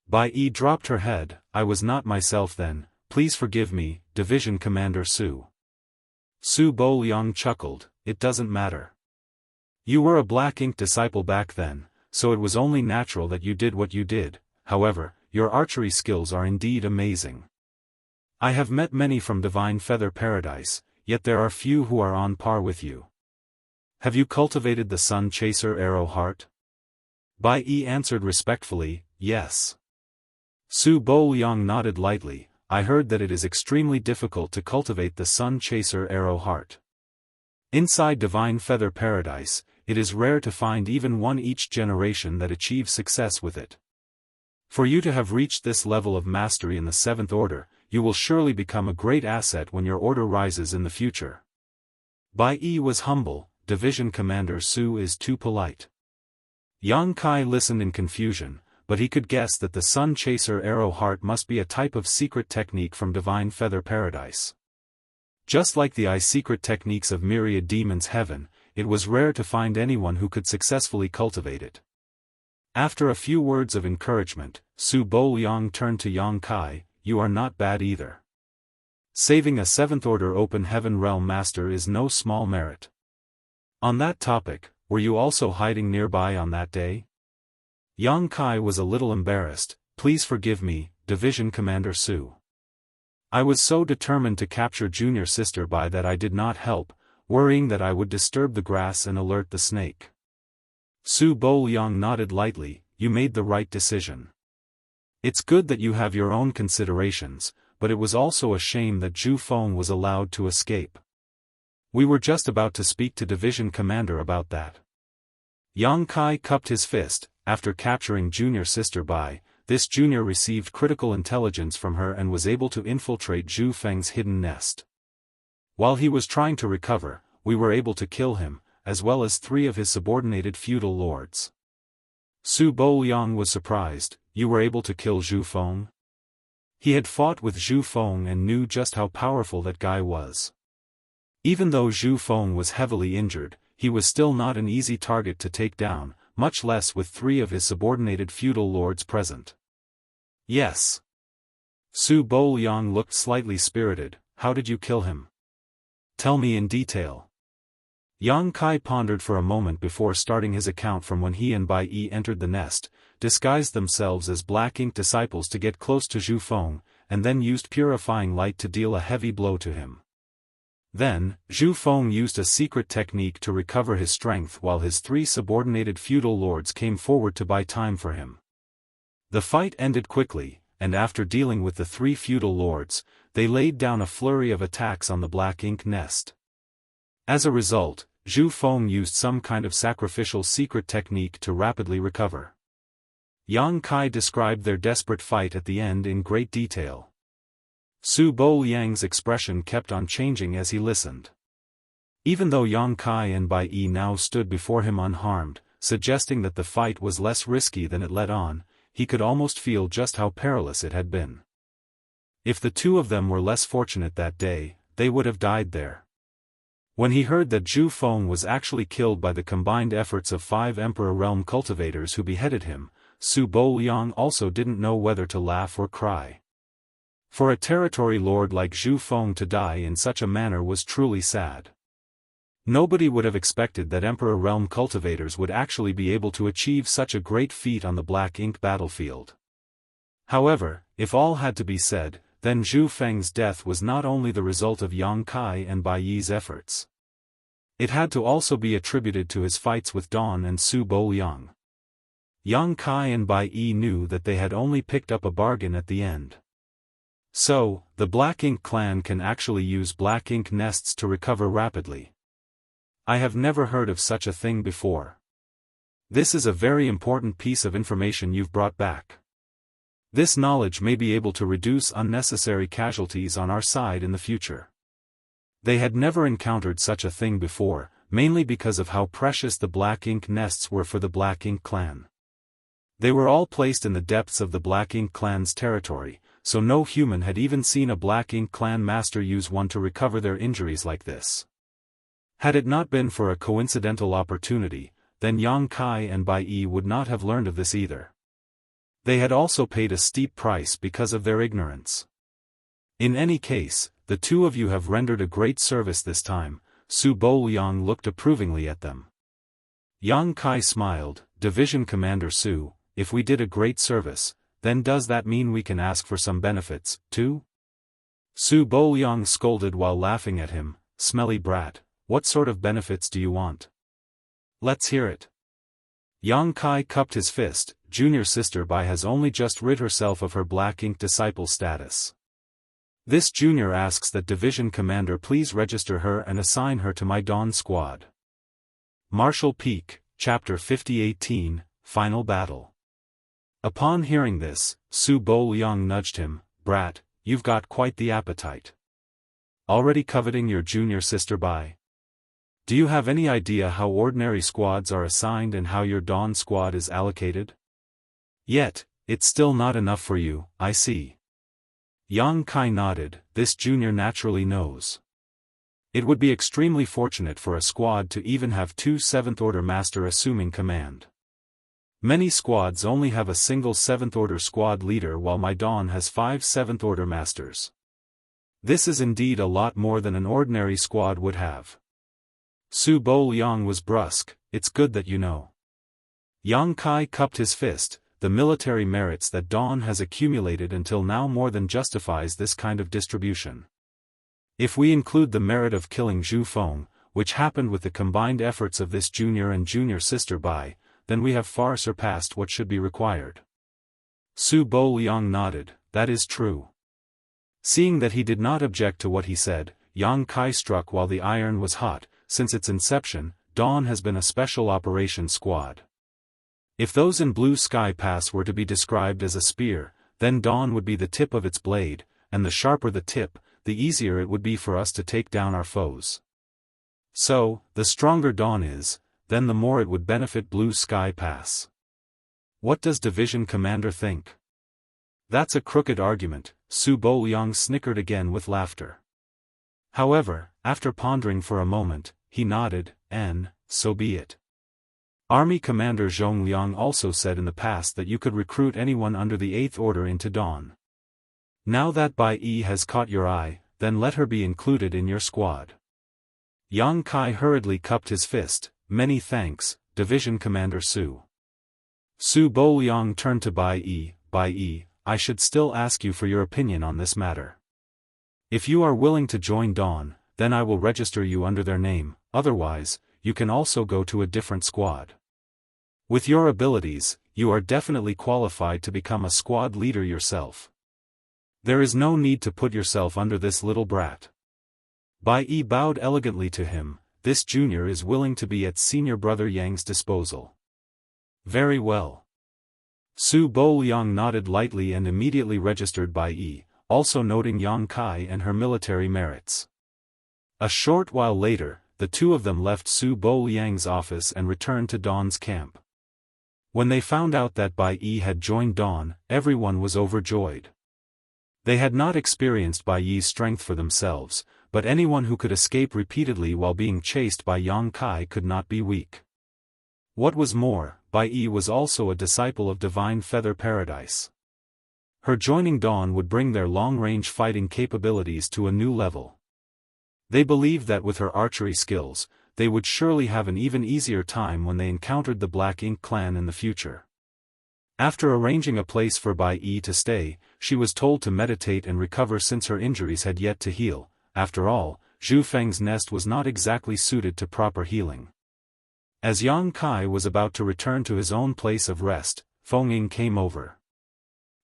[SPEAKER 1] Bai Yi dropped her head. I was not myself then, please forgive me, Division Commander Su. Su Bo Liang chuckled, it doesn't matter. You were a Black Ink disciple back then, so it was only natural that you did what you did. However, your archery skills are indeed amazing. I have met many from Divine Feather Paradise, yet there are few who are on par with you. Have you cultivated the Sun Chaser Arrow Heart? Bai Yi answered respectfully, yes. Su Bo Liang nodded lightly. I heard that it is extremely difficult to cultivate the Sun Chaser Arrow Heart. Inside Divine Feather Paradise, it is rare to find even one each generation that achieves success with it. For you to have reached this level of mastery in the 7th Order, you will surely become a great asset when your order rises in the future. Bai Yi was humble. Division Commander Su is too polite. Yang Kai listened in confusion, but he could guess that the Sun Chaser Arrow Heart must be a type of secret technique from Divine Feather Paradise. Just like the secret techniques of Myriad Demons Heaven, it was rare to find anyone who could successfully cultivate it. After a few words of encouragement, Su Bo Liang turned to Yang Kai, you are not bad either. Saving a 7th Order Open Heaven Realm Master is no small merit. On that topic, were you also hiding nearby on that day? Yang Kai was a little embarrassed. Please forgive me, Division Commander Su. I was so determined to capture Junior Sister Bai that I did not help, worrying that I would disturb the grass and alert the snake. Su Bo Liang nodded lightly, you made the right decision. It's good that you have your own considerations, but it was also a shame that Zhu Feng was allowed to escape. We were just about to speak to Division Commander about that. Yang Kai cupped his fist. After capturing Junior Sister Bai, this junior received critical intelligence from her and was able to infiltrate Zhu Feng's hidden nest. While he was trying to recover, we were able to kill him, as well as 3 of his subordinated feudal lords. Su Bo Liang was surprised. You were able to kill Zhu Feng? He had fought with Zhu Feng and knew just how powerful that guy was. Even though Zhu Feng was heavily injured, he was still not an easy target to take down, much less with 3 of his subordinated feudal lords present. Yes. Su Bo Liang looked slightly spirited. How did you kill him? Tell me in detail. Yang Kai pondered for a moment before starting his account from when he and Bai Yi entered the nest, disguised themselves as Black Ink disciples to get close to Zhu Feng, and then used purifying light to deal a heavy blow to him. Then, Zhu Feng used a secret technique to recover his strength while his 3 subordinated feudal lords came forward to buy time for him. The fight ended quickly, and after dealing with the 3 feudal lords, they laid down a flurry of attacks on the Black Ink nest. As a result, Zhu Feng used some kind of sacrificial secret technique to rapidly recover. Yang Kai described their desperate fight at the end in great detail. Su Bo Liang's expression kept on changing as he listened. Even though Yang Kai and Bai Yi now stood before him unharmed, suggesting that the fight was less risky than it led on, he could almost feel just how perilous it had been. If the 2 of them were less fortunate that day, they would have died there. When he heard that Zhu Feng was actually killed by the combined efforts of 5 Emperor Realm cultivators who beheaded him, Su Bo Liang also didn't know whether to laugh or cry. For a territory lord like Zhu Feng to die in such a manner was truly sad. Nobody would have expected that Emperor Realm cultivators would actually be able to achieve such a great feat on the Black Ink battlefield. However, if all had to be said, then Zhu Feng's death was not only the result of Yang Kai and Bai Yi's efforts. It had to also be attributed to his fights with Dawn and Su Bo Liang. Yang Kai and Bai Yi knew that they had only picked up a bargain at the end. So, the Black Ink clan can actually use black ink nests to recover rapidly. I have never heard of such a thing before. This is a very important piece of information you've brought back. This knowledge may be able to reduce unnecessary casualties on our side in the future. They had never encountered such a thing before, mainly because of how precious the black ink nests were for the Black Ink clan. They were all placed in the depths of the Black Ink clan's territory, so no human had even seen a Black Ink clan master use one to recover their injuries like this. Had it not been for a coincidental opportunity, then Yang Kai and Bai Yi would not have learned of this either. They had also paid a steep price because of their ignorance. In any case, the two of you have rendered a great service this time. Su Bouyang looked approvingly at them. Yang Kai smiled. Division Commander Su, if we did a great service, then does that mean we can ask for some benefits, too? Su Bouyang scolded while laughing at him. Smelly brat, what sort of benefits do you want? Let's hear it. Yang Kai cupped his fist. Junior Sister Bai has only just rid herself of her Black Ink disciple status. This junior asks that Division Commander please register her and assign her to my Dawn squad. Martial Peak, Chapter 5018, Final Battle. Upon hearing this, Su Bouyang nudged him. Brat, you've got quite the appetite. Already coveting your junior sister Bai? Do you have any idea how ordinary squads are assigned and how your Dawn squad is allocated? Yet, it's still not enough for you, I see. Yang Kai nodded. This junior naturally knows. It would be extremely fortunate for a squad to even have 2 7th Order Master assuming command. Many squads only have a single 7th Order squad leader while my Dawn has 5 7th Order Masters. This is indeed a lot more than an ordinary squad would have. Su Bouyang was brusque. It's good that you know. Yang Kai cupped his fist. The military merits that Dawn has accumulated until now more than justifies this kind of distribution. If we include the merit of killing Zhu Feng, which happened with the combined efforts of this junior and junior sister Bai, then we have far surpassed what should be required. Su Bouyang nodded. That is true. Seeing that he did not object to what he said, Yang Kai struck while the iron was hot. Since its inception, Dawn has been a special operations squad. If those in Blue Sky Pass were to be described as a spear, then Dawn would be the tip of its blade, and the sharper the tip, the easier it would be for us to take down our foes. So, the stronger Dawn is, then the more it would benefit Blue Sky Pass. What does Division Commander think? That's a crooked argument. Su Bouyang snickered again with laughter. However, after pondering for a moment, he nodded. So be it. Army Commander Zhong Liang also said in the past that you could recruit anyone under the 8th Order into Dawn. Now that Bai Yi has caught your eye, then let her be included in your squad. Yang Kai hurriedly cupped his fist. Many thanks, Division Commander Su. Su Bouyang turned to Bai Yi. Bai Yi, I should still ask you for your opinion on this matter. If you are willing to join Dawn, then I will register you under their name, otherwise, you can also go to a different squad. With your abilities, you are definitely qualified to become a squad leader yourself. There is no need to put yourself under this little brat. Bai Yi bowed elegantly to him. This junior is willing to be at senior brother Yang's disposal. Very well. Su Bouyang nodded lightly and immediately registered Bai Yi, also noting Yang Kai and her military merits. A short while later, the two of them left Su Bouyang's office and returned to Dawn's camp. When they found out that Bai Yi had joined Dawn, everyone was overjoyed. They had not experienced Bai Yi's strength for themselves, but anyone who could escape repeatedly while being chased by Yang Kai could not be weak. What was more, Bai Yi was also a disciple of Divine Feather Paradise. Her joining Dawn would bring their long-range fighting capabilities to a new level. They believed that with her archery skills, they would surely have an even easier time when they encountered the Black Ink clan in the future. After arranging a place for Bai Yi to stay, she was told to meditate and recover since her injuries had yet to heal. After all, Zhu Feng's nest was not exactly suited to proper healing. As Yang Kai was about to return to his own place of rest, Feng Ying came over.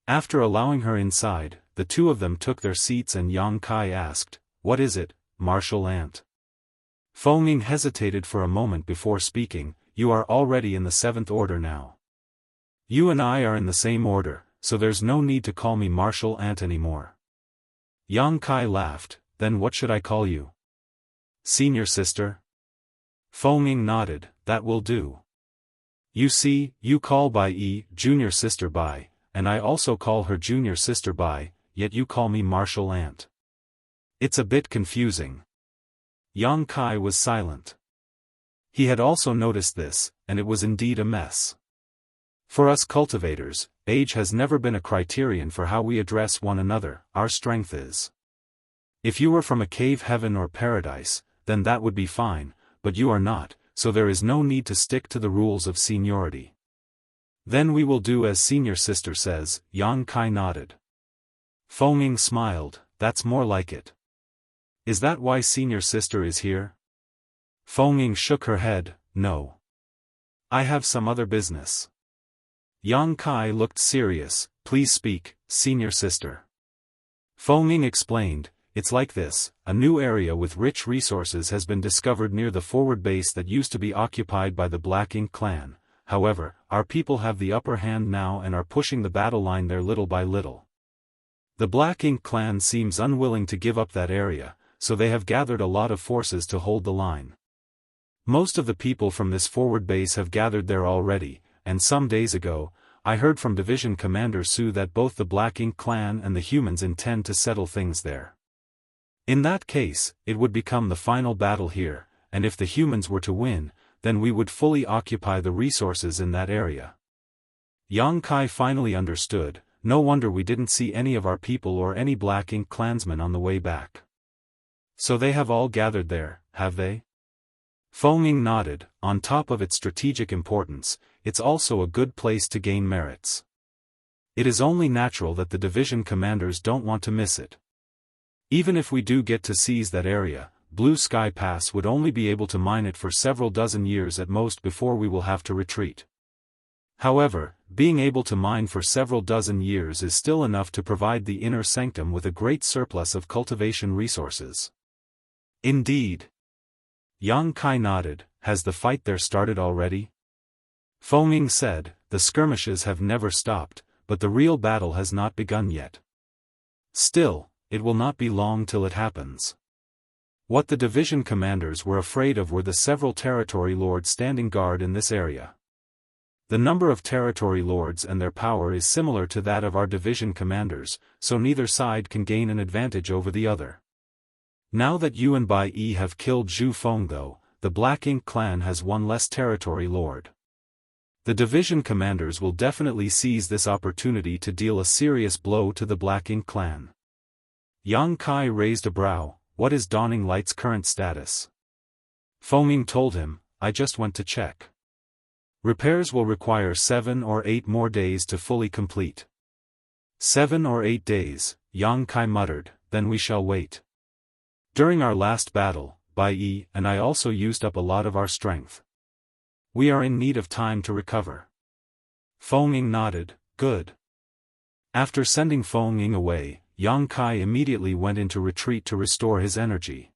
[SPEAKER 1] After allowing her inside, the two of them took their seats and Yang Kai asked, "What is it, Martial Ant?" Feng hesitated for a moment before speaking. "You are already in the 7th order now. You and I are in the same order, so there's no need to call me Martial Ant anymore." Yang Kai laughed. "Then what should I call you? Senior sister?" Feng nodded. "That will do. You see, you call Bai Yi junior sister Bai, and I also call her junior sister Bai, yet you call me Martial Ant. It's a bit confusing." Yang Kai was silent. He had also noticed this, and it was indeed a mess. For us cultivators, age has never been a criterion for how we address one another. Our strength is. If you were from a cave heaven or paradise, then that would be fine, but you are not, so there is no need to stick to the rules of seniority. "Then we will do as senior sister says," Yang Kai nodded. Feng smiled. "That's more like it. Is that why senior sister is here?" Feng shook her head. "No. I have some other business." Yang Kai looked serious. "Please speak, senior sister." Feng explained, "It's like this, a new area with rich resources has been discovered near the forward base that used to be occupied by the Black Ink clan. However, our people have the upper hand now and are pushing the battle line there little by little. The Black Ink clan seems unwilling to give up that area, so they have gathered a lot of forces to hold the line. Most of the people from this forward base have gathered there already, and some days ago, I heard from Division Commander Su that both the Black Ink clan and the humans intend to settle things there. In that case, it would become the final battle here, and if the humans were to win, then we would fully occupy the resources in that area." Yang Kai finally understood. "No wonder we didn't see any of our people or any Black Ink clansmen on the way back. So they have all gathered there, have they?" Feng nodded. "On top of its strategic importance, it's also a good place to gain merits. It is only natural that the division commanders don't want to miss it. Even if we do get to seize that area, Blue Sky Pass would only be able to mine it for several dozen years at most before we will have to retreat. However, being able to mine for several dozen years is still enough to provide the inner sanctum with a great surplus of cultivation resources." "Indeed." Yang Kai nodded. "Has the fight there started already?" Feng said, "The skirmishes have never stopped, but the real battle has not begun yet. Still, it will not be long till it happens." What the division commanders were afraid of were the several territory lords standing guard in this area. The number of territory lords and their power is similar to that of our division commanders, so neither side can gain an advantage over the other. Now that you and Bai Yi have killed Zhu Feng though, the Black Ink clan has one less territory lord. The division commanders will definitely seize this opportunity to deal a serious blow to the Black Ink clan." Yang Kai raised a brow. "What is Dawning Light's current status?" Feng told him, "I just went to check. Repairs will require 7 or 8 more days to fully complete." 7 or 8 days, Yang Kai muttered, "Then we shall wait. During our last battle, Bai Yi and I also used up a lot of our strength. We are in need of time to recover." Feng nodded. "Good." After sending Feng away, Yang Kai immediately went into retreat to restore his energy.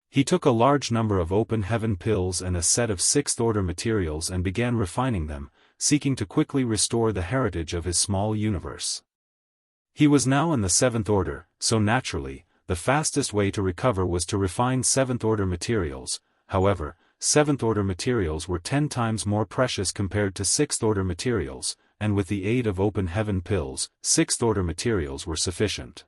[SPEAKER 1] He took a large number of open heaven pills and a set of 6th order materials and began refining them, seeking to quickly restore the heritage of his small universe. He was now in the 7th order, so naturally, the fastest way to recover was to refine 7th order materials. However, 7th order materials were 10 times more precious compared to 6th order materials, and with the aid of open heaven pills, 6th order materials were sufficient.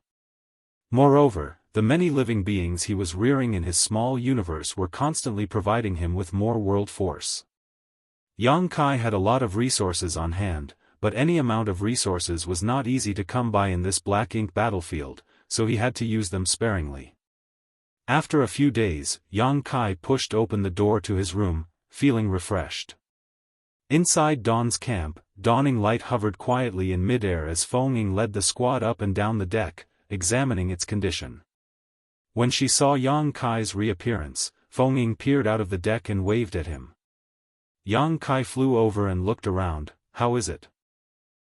[SPEAKER 1] Moreover, the many living beings he was rearing in his small universe were constantly providing him with more world force. Yang Kai had a lot of resources on hand, but any amount of resources was not easy to come by in this Black Ink battlefield, so he had to use them sparingly. After a few days, Yang Kai pushed open the door to his room, feeling refreshed. Inside Dawn's camp, Dawning Light hovered quietly in midair as Feng led the squad up and down the deck, examining its condition. When she saw Yang Kai's reappearance, Feng peered out of the deck and waved at him. Yang Kai flew over and looked around. "How is it?"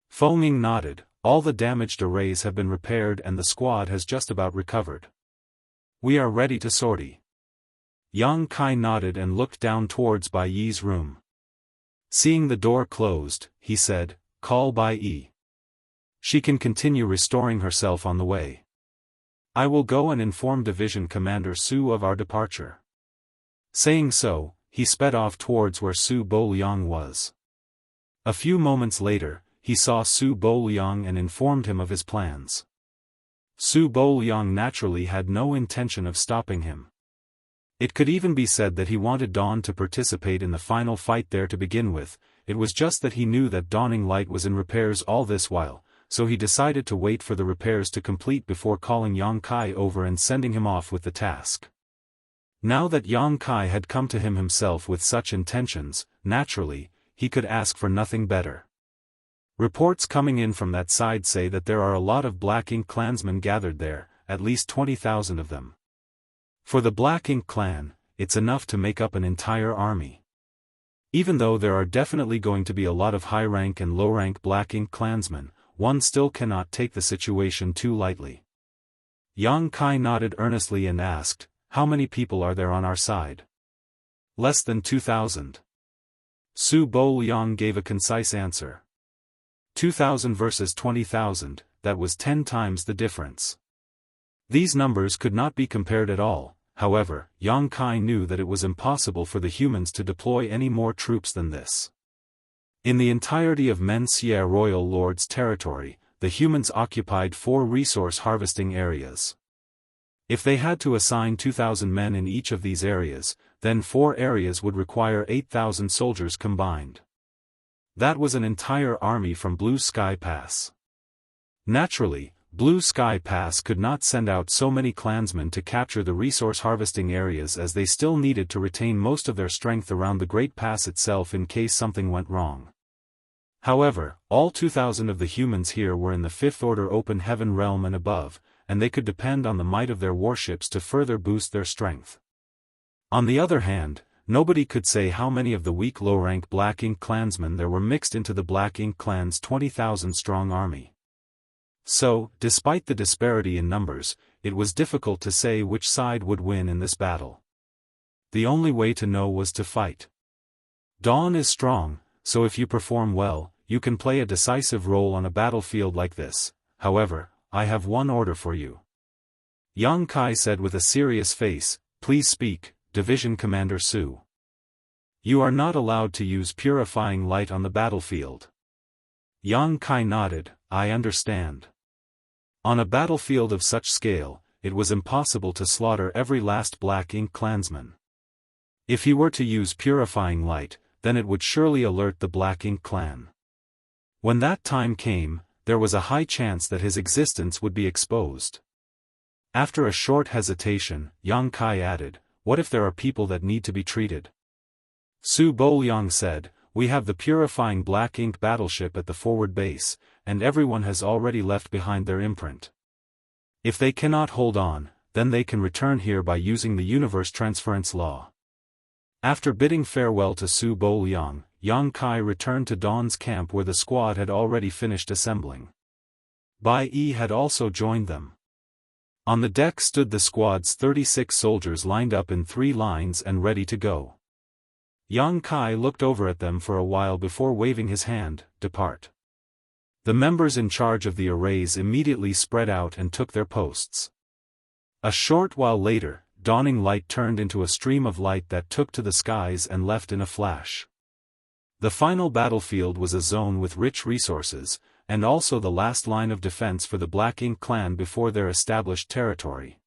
[SPEAKER 1] Feng nodded. all the damaged arrays have been repaired and the squad has just about recovered. We are ready to sortie. Yang Kai nodded and looked down towards Bai Yi's room. Seeing the door closed, he said, "Call Bai Yi. She can continue restoring herself on the way. I will go and inform Division Commander Su of our departure." Saying so, he sped off towards where Su Boliang was. A few moments later, he saw Su Boliang and informed him of his plans. Su Boliang naturally had no intention of stopping him. It could even be said that he wanted Dawn to participate in the final fight there to begin with. It was just that he knew that Dawning Light was in repairs all this while, so he decided to wait for the repairs to complete before calling Yang Kai over and sending him off with the task. Now that Yang Kai had come to him himself with such intentions, naturally, he could ask for nothing better. Reports coming in from that side say that there are a lot of Black Ink clansmen gathered there, at least 20,000 of them. For the Black Ink clan, it's enough to make up an entire army. Even though there are definitely going to be a lot of high-rank and low-rank Black Ink clansmen, one still cannot take the situation too lightly. Yang Kai nodded earnestly and asked, "How many people are there on our side?" "Less than 2,000. Su Boliang gave a concise answer. 2,000 versus 20,000, that was 10 times the difference. These numbers could not be compared at all. However, Yang Kai knew that it was impossible for the humans to deploy any more troops than this. In the entirety of Menxie Royal Lord's territory, the humans occupied 4 resource harvesting areas. If they had to assign 2,000 men in each of these areas, then 4 areas would require 8,000 soldiers combined. That was an entire army from Blue Sky Pass. Naturally, Blue Sky Pass could not send out so many clansmen to capture the resource harvesting areas, as they still needed to retain most of their strength around the Great Pass itself in case something went wrong. However, all 2,000 of the humans here were in the 5th Order Open Heaven realm and above, and they could depend on the might of their warships to further boost their strength. On the other hand, nobody could say how many of the weak low-rank Black Ink clansmen there were mixed into the Black Ink clan's 20,000-strong army. So, despite the disparity in numbers, it was difficult to say which side would win in this battle. The only way to know was to fight. Dawn is strong, so if you perform well, you can play a decisive role on a battlefield like this. However, I have one order for you. Yang Kai said with a serious face, "Please speak, Division Commander Su." "You are not allowed to use purifying light on the battlefield." Yang Kai nodded, "I understand." On a battlefield of such scale, it was impossible to slaughter every last Black Ink clansman. If he were to use purifying light, then it would surely alert the Black Ink clan. When that time came, there was a high chance that his existence would be exposed. After a short hesitation, Yang Kai added, "What if there are people that need to be treated?" Su Boliang said, "We have the purifying Black Ink battleship at the forward base, and everyone has already left behind their imprint. If they cannot hold on, then they can return here by using the universe transference law." After bidding farewell to Su Boliang, Yang Kai returned to Dawn's camp where the squad had already finished assembling. Bai Yi had also joined them. On the deck stood the squad's 36 soldiers lined up in 3 lines and ready to go. Yang Kai looked over at them for a while before waving his hand, "Depart." The members in charge of the arrays immediately spread out and took their posts. A short while later, Dawning Light turned into a stream of light that took to the skies and left in a flash. The final battlefield was a zone with rich resources, and also the last line of defense for the Black Ink clan before their established territory.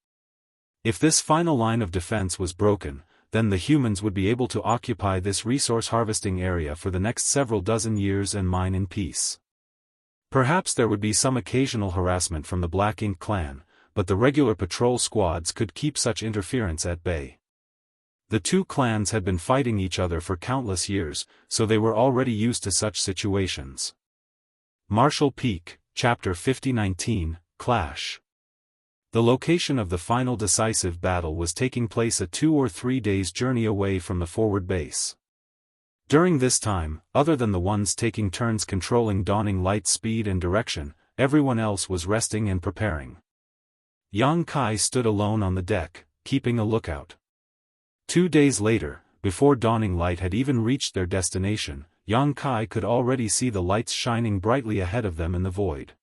[SPEAKER 1] If this final line of defense was broken, then the humans would be able to occupy this resource harvesting area for the next several dozen years and mine in peace. Perhaps there would be some occasional harassment from the Black Ink clan, but the regular patrol squads could keep such interference at bay. The two clans had been fighting each other for countless years, so they were already used to such situations. Marshall Peak, Chapter 5019, Clash. The location of the final decisive battle was taking place a 2 or 3 days' journey away from the forward base. During this time, other than the ones taking turns controlling Dawning Light's speed and direction, everyone else was resting and preparing. Yang Kai stood alone on the deck, keeping a lookout. 2 days later, before dawning light had even reached their destination, Yang Kai could already see the lights shining brightly ahead of them in the void.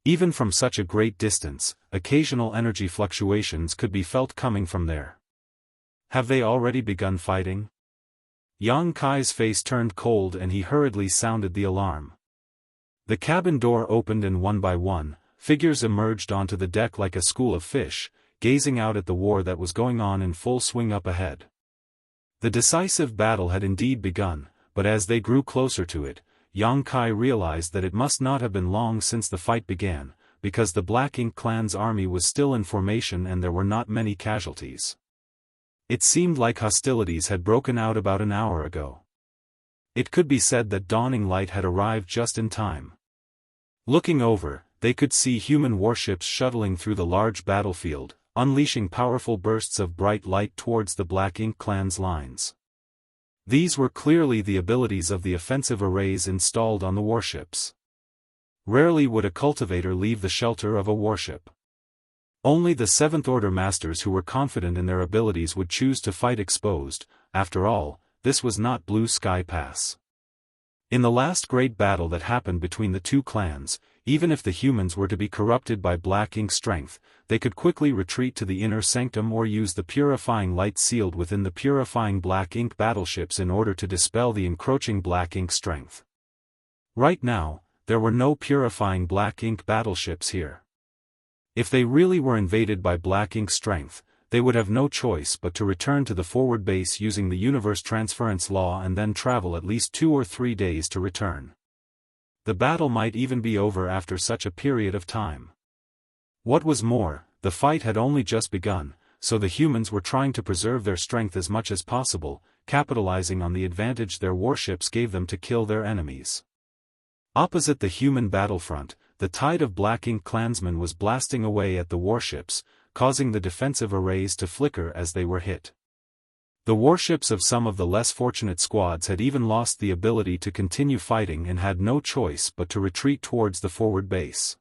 [SPEAKER 1] Even from such a great distance, occasional energy fluctuations could be felt coming from there. Have they already begun fighting? Yang Kai's face turned cold and he hurriedly sounded the alarm. The cabin door opened and one by one, figures emerged onto the deck like a school of fish, gazing out at the war that was going on in full swing up ahead. The decisive battle had indeed begun, but as they grew closer to it, Yang Kai realized that it must not have been long since the fight began, because the Black Ink clan's army was still in formation and there were not many casualties. It seemed like hostilities had broken out about an hour ago. It could be said that dawning light had arrived just in time. Looking over, they could see human warships shuttling through the large battlefield, unleashing powerful bursts of bright light towards the Black Ink clan's lines. These were clearly the abilities of the offensive arrays installed on the warships. Rarely would a cultivator leave the shelter of a warship. Only the Seventh Order masters who were confident in their abilities would choose to fight exposed. After all, this was not Blue Sky Pass. In the last great battle that happened between the two clans, even if the humans were to be corrupted by Black Ink strength, they could quickly retreat to the inner sanctum or use the purifying light sealed within the purifying Black Ink battleships in order to dispel the encroaching Black Ink strength. Right now, there were no purifying Black Ink battleships here. If they really were invaded by Black Ink strength, they would have no choice but to return to the forward base using the universe transference law and then travel at least 2 or 3 days to return. The battle might even be over after such a period of time. What was more, the fight had only just begun, so the humans were trying to preserve their strength as much as possible, capitalizing on the advantage their warships gave them to kill their enemies. Opposite the human battlefront, the tide of Black Ink clansmen was blasting away at the warships, causing the defensive arrays to flicker as they were hit. The warships of some of the less fortunate squads had even lost the ability to continue fighting and had no choice but to retreat towards the forward base.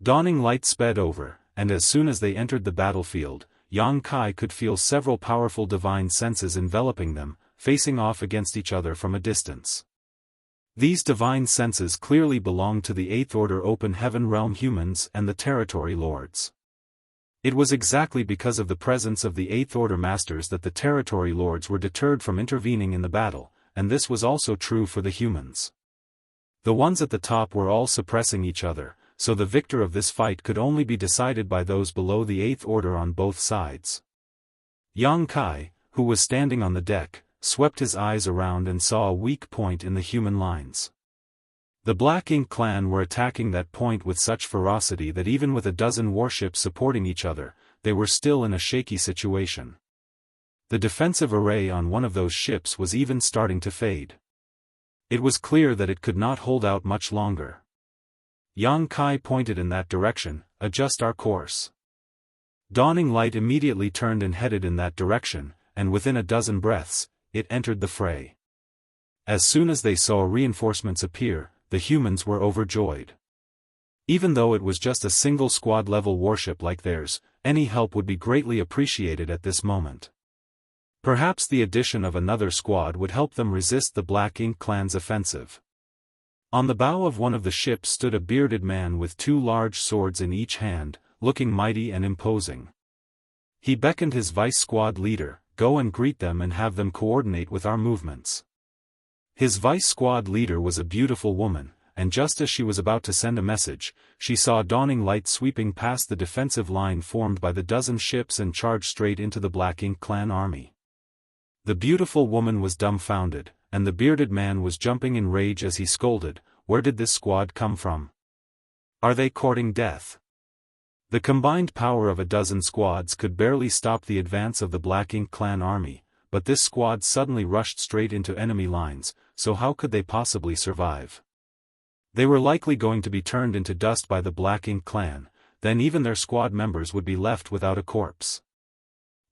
[SPEAKER 1] Dawning light sped over, and as soon as they entered the battlefield, Yang Kai could feel several powerful divine senses enveloping them, facing off against each other from a distance. These divine senses clearly belonged to the Eighth Order Open Heaven Realm humans and the Territory Lords. It was exactly because of the presence of the Eighth Order Masters that the Territory Lords were deterred from intervening in the battle, and this was also true for the humans. The ones at the top were all suppressing each other, so the victor of this fight could only be decided by those below the Eighth Order on both sides. Yang Kai, who was standing on the deck, swept his eyes around and saw a weak point in the human lines. The Black Ink clan were attacking that point with such ferocity that even with a dozen warships supporting each other, they were still in a shaky situation. The defensive array on one of those ships was even starting to fade. It was clear that it could not hold out much longer. Yang Kai pointed in that direction. "Adjust our course." Dawning light immediately turned and headed in that direction, and within a dozen breaths, it entered the fray. As soon as they saw reinforcements appear, the humans were overjoyed. Even though it was just a single squad-level warship like theirs, any help would be greatly appreciated at this moment. Perhaps the addition of another squad would help them resist the Black Ink clan's offensive. On the bow of one of the ships stood a bearded man with 2 large swords in each hand, looking mighty and imposing. He beckoned his vice squad leader, "Go and greet them and have them coordinate with our movements." His vice squad leader was a beautiful woman, and just as she was about to send a message, she saw dawning light sweeping past the defensive line formed by the dozen ships and charged straight into the Black Ink clan army. The beautiful woman was dumbfounded, and the bearded man was jumping in rage as he scolded, "Where did this squad come from? Are they courting death?" The combined power of a dozen squads could barely stop the advance of the Black Ink clan army, but this squad suddenly rushed straight into enemy lines, so how could they possibly survive? They were likely going to be turned into dust by the Black Ink clan, then even their squad members would be left without a corpse.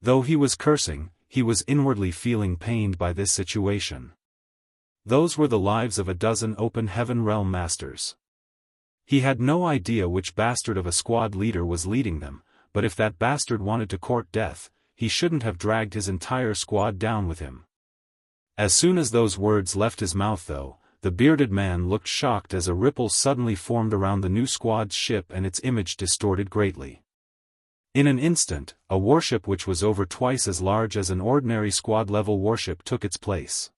[SPEAKER 1] Though he was cursing, he was inwardly feeling pained by this situation. Those were the lives of a dozen Open Heaven Realm masters. He had no idea which bastard of a squad leader was leading them, but if that bastard wanted to court death, he shouldn't have dragged his entire squad down with him. As soon as those words left his mouth though, the bearded man looked shocked as a ripple suddenly formed around the new squad's ship and its image distorted greatly. In an instant, a warship which was over twice as large as an ordinary squad-level warship took its place.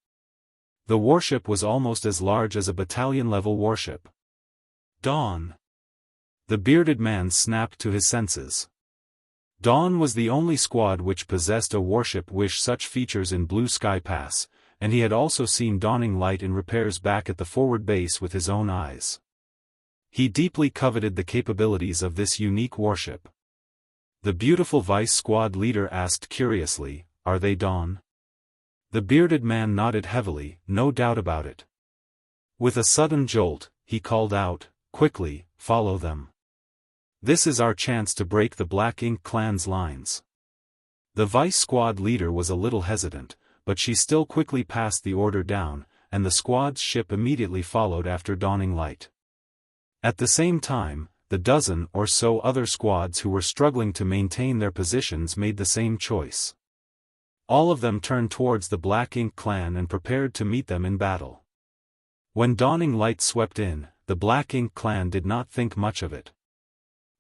[SPEAKER 1] The warship was almost as large as a battalion-level warship. Dawn! The bearded man snapped to his senses. Dawn was the only squad which possessed a warship with such features in Blue Sky Pass, and he had also seen Dawning Light in repairs back at the forward base with his own eyes. He deeply coveted the capabilities of this unique warship. The beautiful vice squad leader asked curiously, "Are they Dawn?" The bearded man nodded heavily, no doubt about it. With a sudden jolt, he called out, "Quickly, follow them. This is our chance to break the Black Ink clan's lines." The vice squad leader was a little hesitant, but she still quickly passed the order down, and the squad's ship immediately followed after Dawning Light. At the same time, the dozen or so other squads who were struggling to maintain their positions made the same choice. All of them turned towards the Black Ink clan and prepared to meet them in battle. When Dawning Light swept in, the Black Ink clan did not think much of it.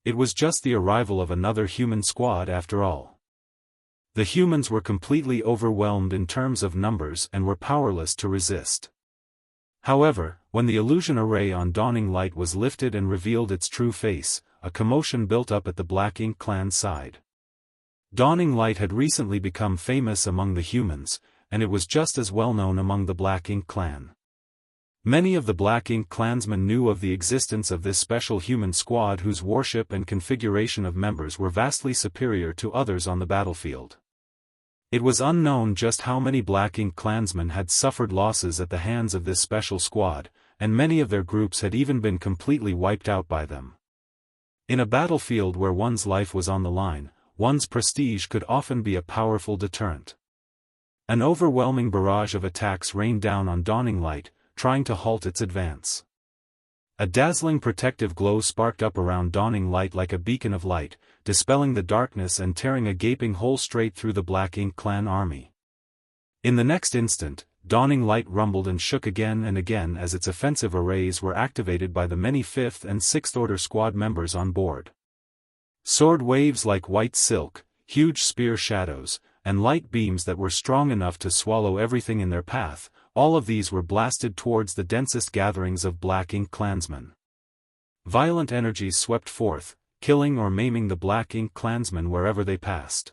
[SPEAKER 1] It was just the arrival of another human squad after all. The humans were completely overwhelmed in terms of numbers and were powerless to resist. However, when the illusion array on Dawning Light was lifted and revealed its true face, a commotion built up at the Black Ink clan's side. Dawning Light had recently become famous among the humans, and it was just as well known among the Black Ink clan. Many of the Black Ink clansmen knew of the existence of this special human squad whose warship and configuration of members were vastly superior to others on the battlefield. It was unknown just how many Black Ink clansmen had suffered losses at the hands of this special squad, and many of their groups had even been completely wiped out by them. In a battlefield where one's life was on the line, one's prestige could often be a powerful deterrent. An overwhelming barrage of attacks rained down on Dawning Light, trying to halt its advance. A dazzling protective glow sparked up around Dawning Light like a beacon of light, dispelling the darkness and tearing a gaping hole straight through the Black Ink clan army. In the next instant, Dawning Light rumbled and shook again and again as its offensive arrays were activated by the many 5th and 6th Order squad members on board. Sword waves like white silk, huge spear shadows, and light beams that were strong enough to swallow everything in their path, all of these were blasted towards the densest gatherings of Black Ink clansmen. Violent energies swept forth, killing or maiming the Black Ink clansmen wherever they passed.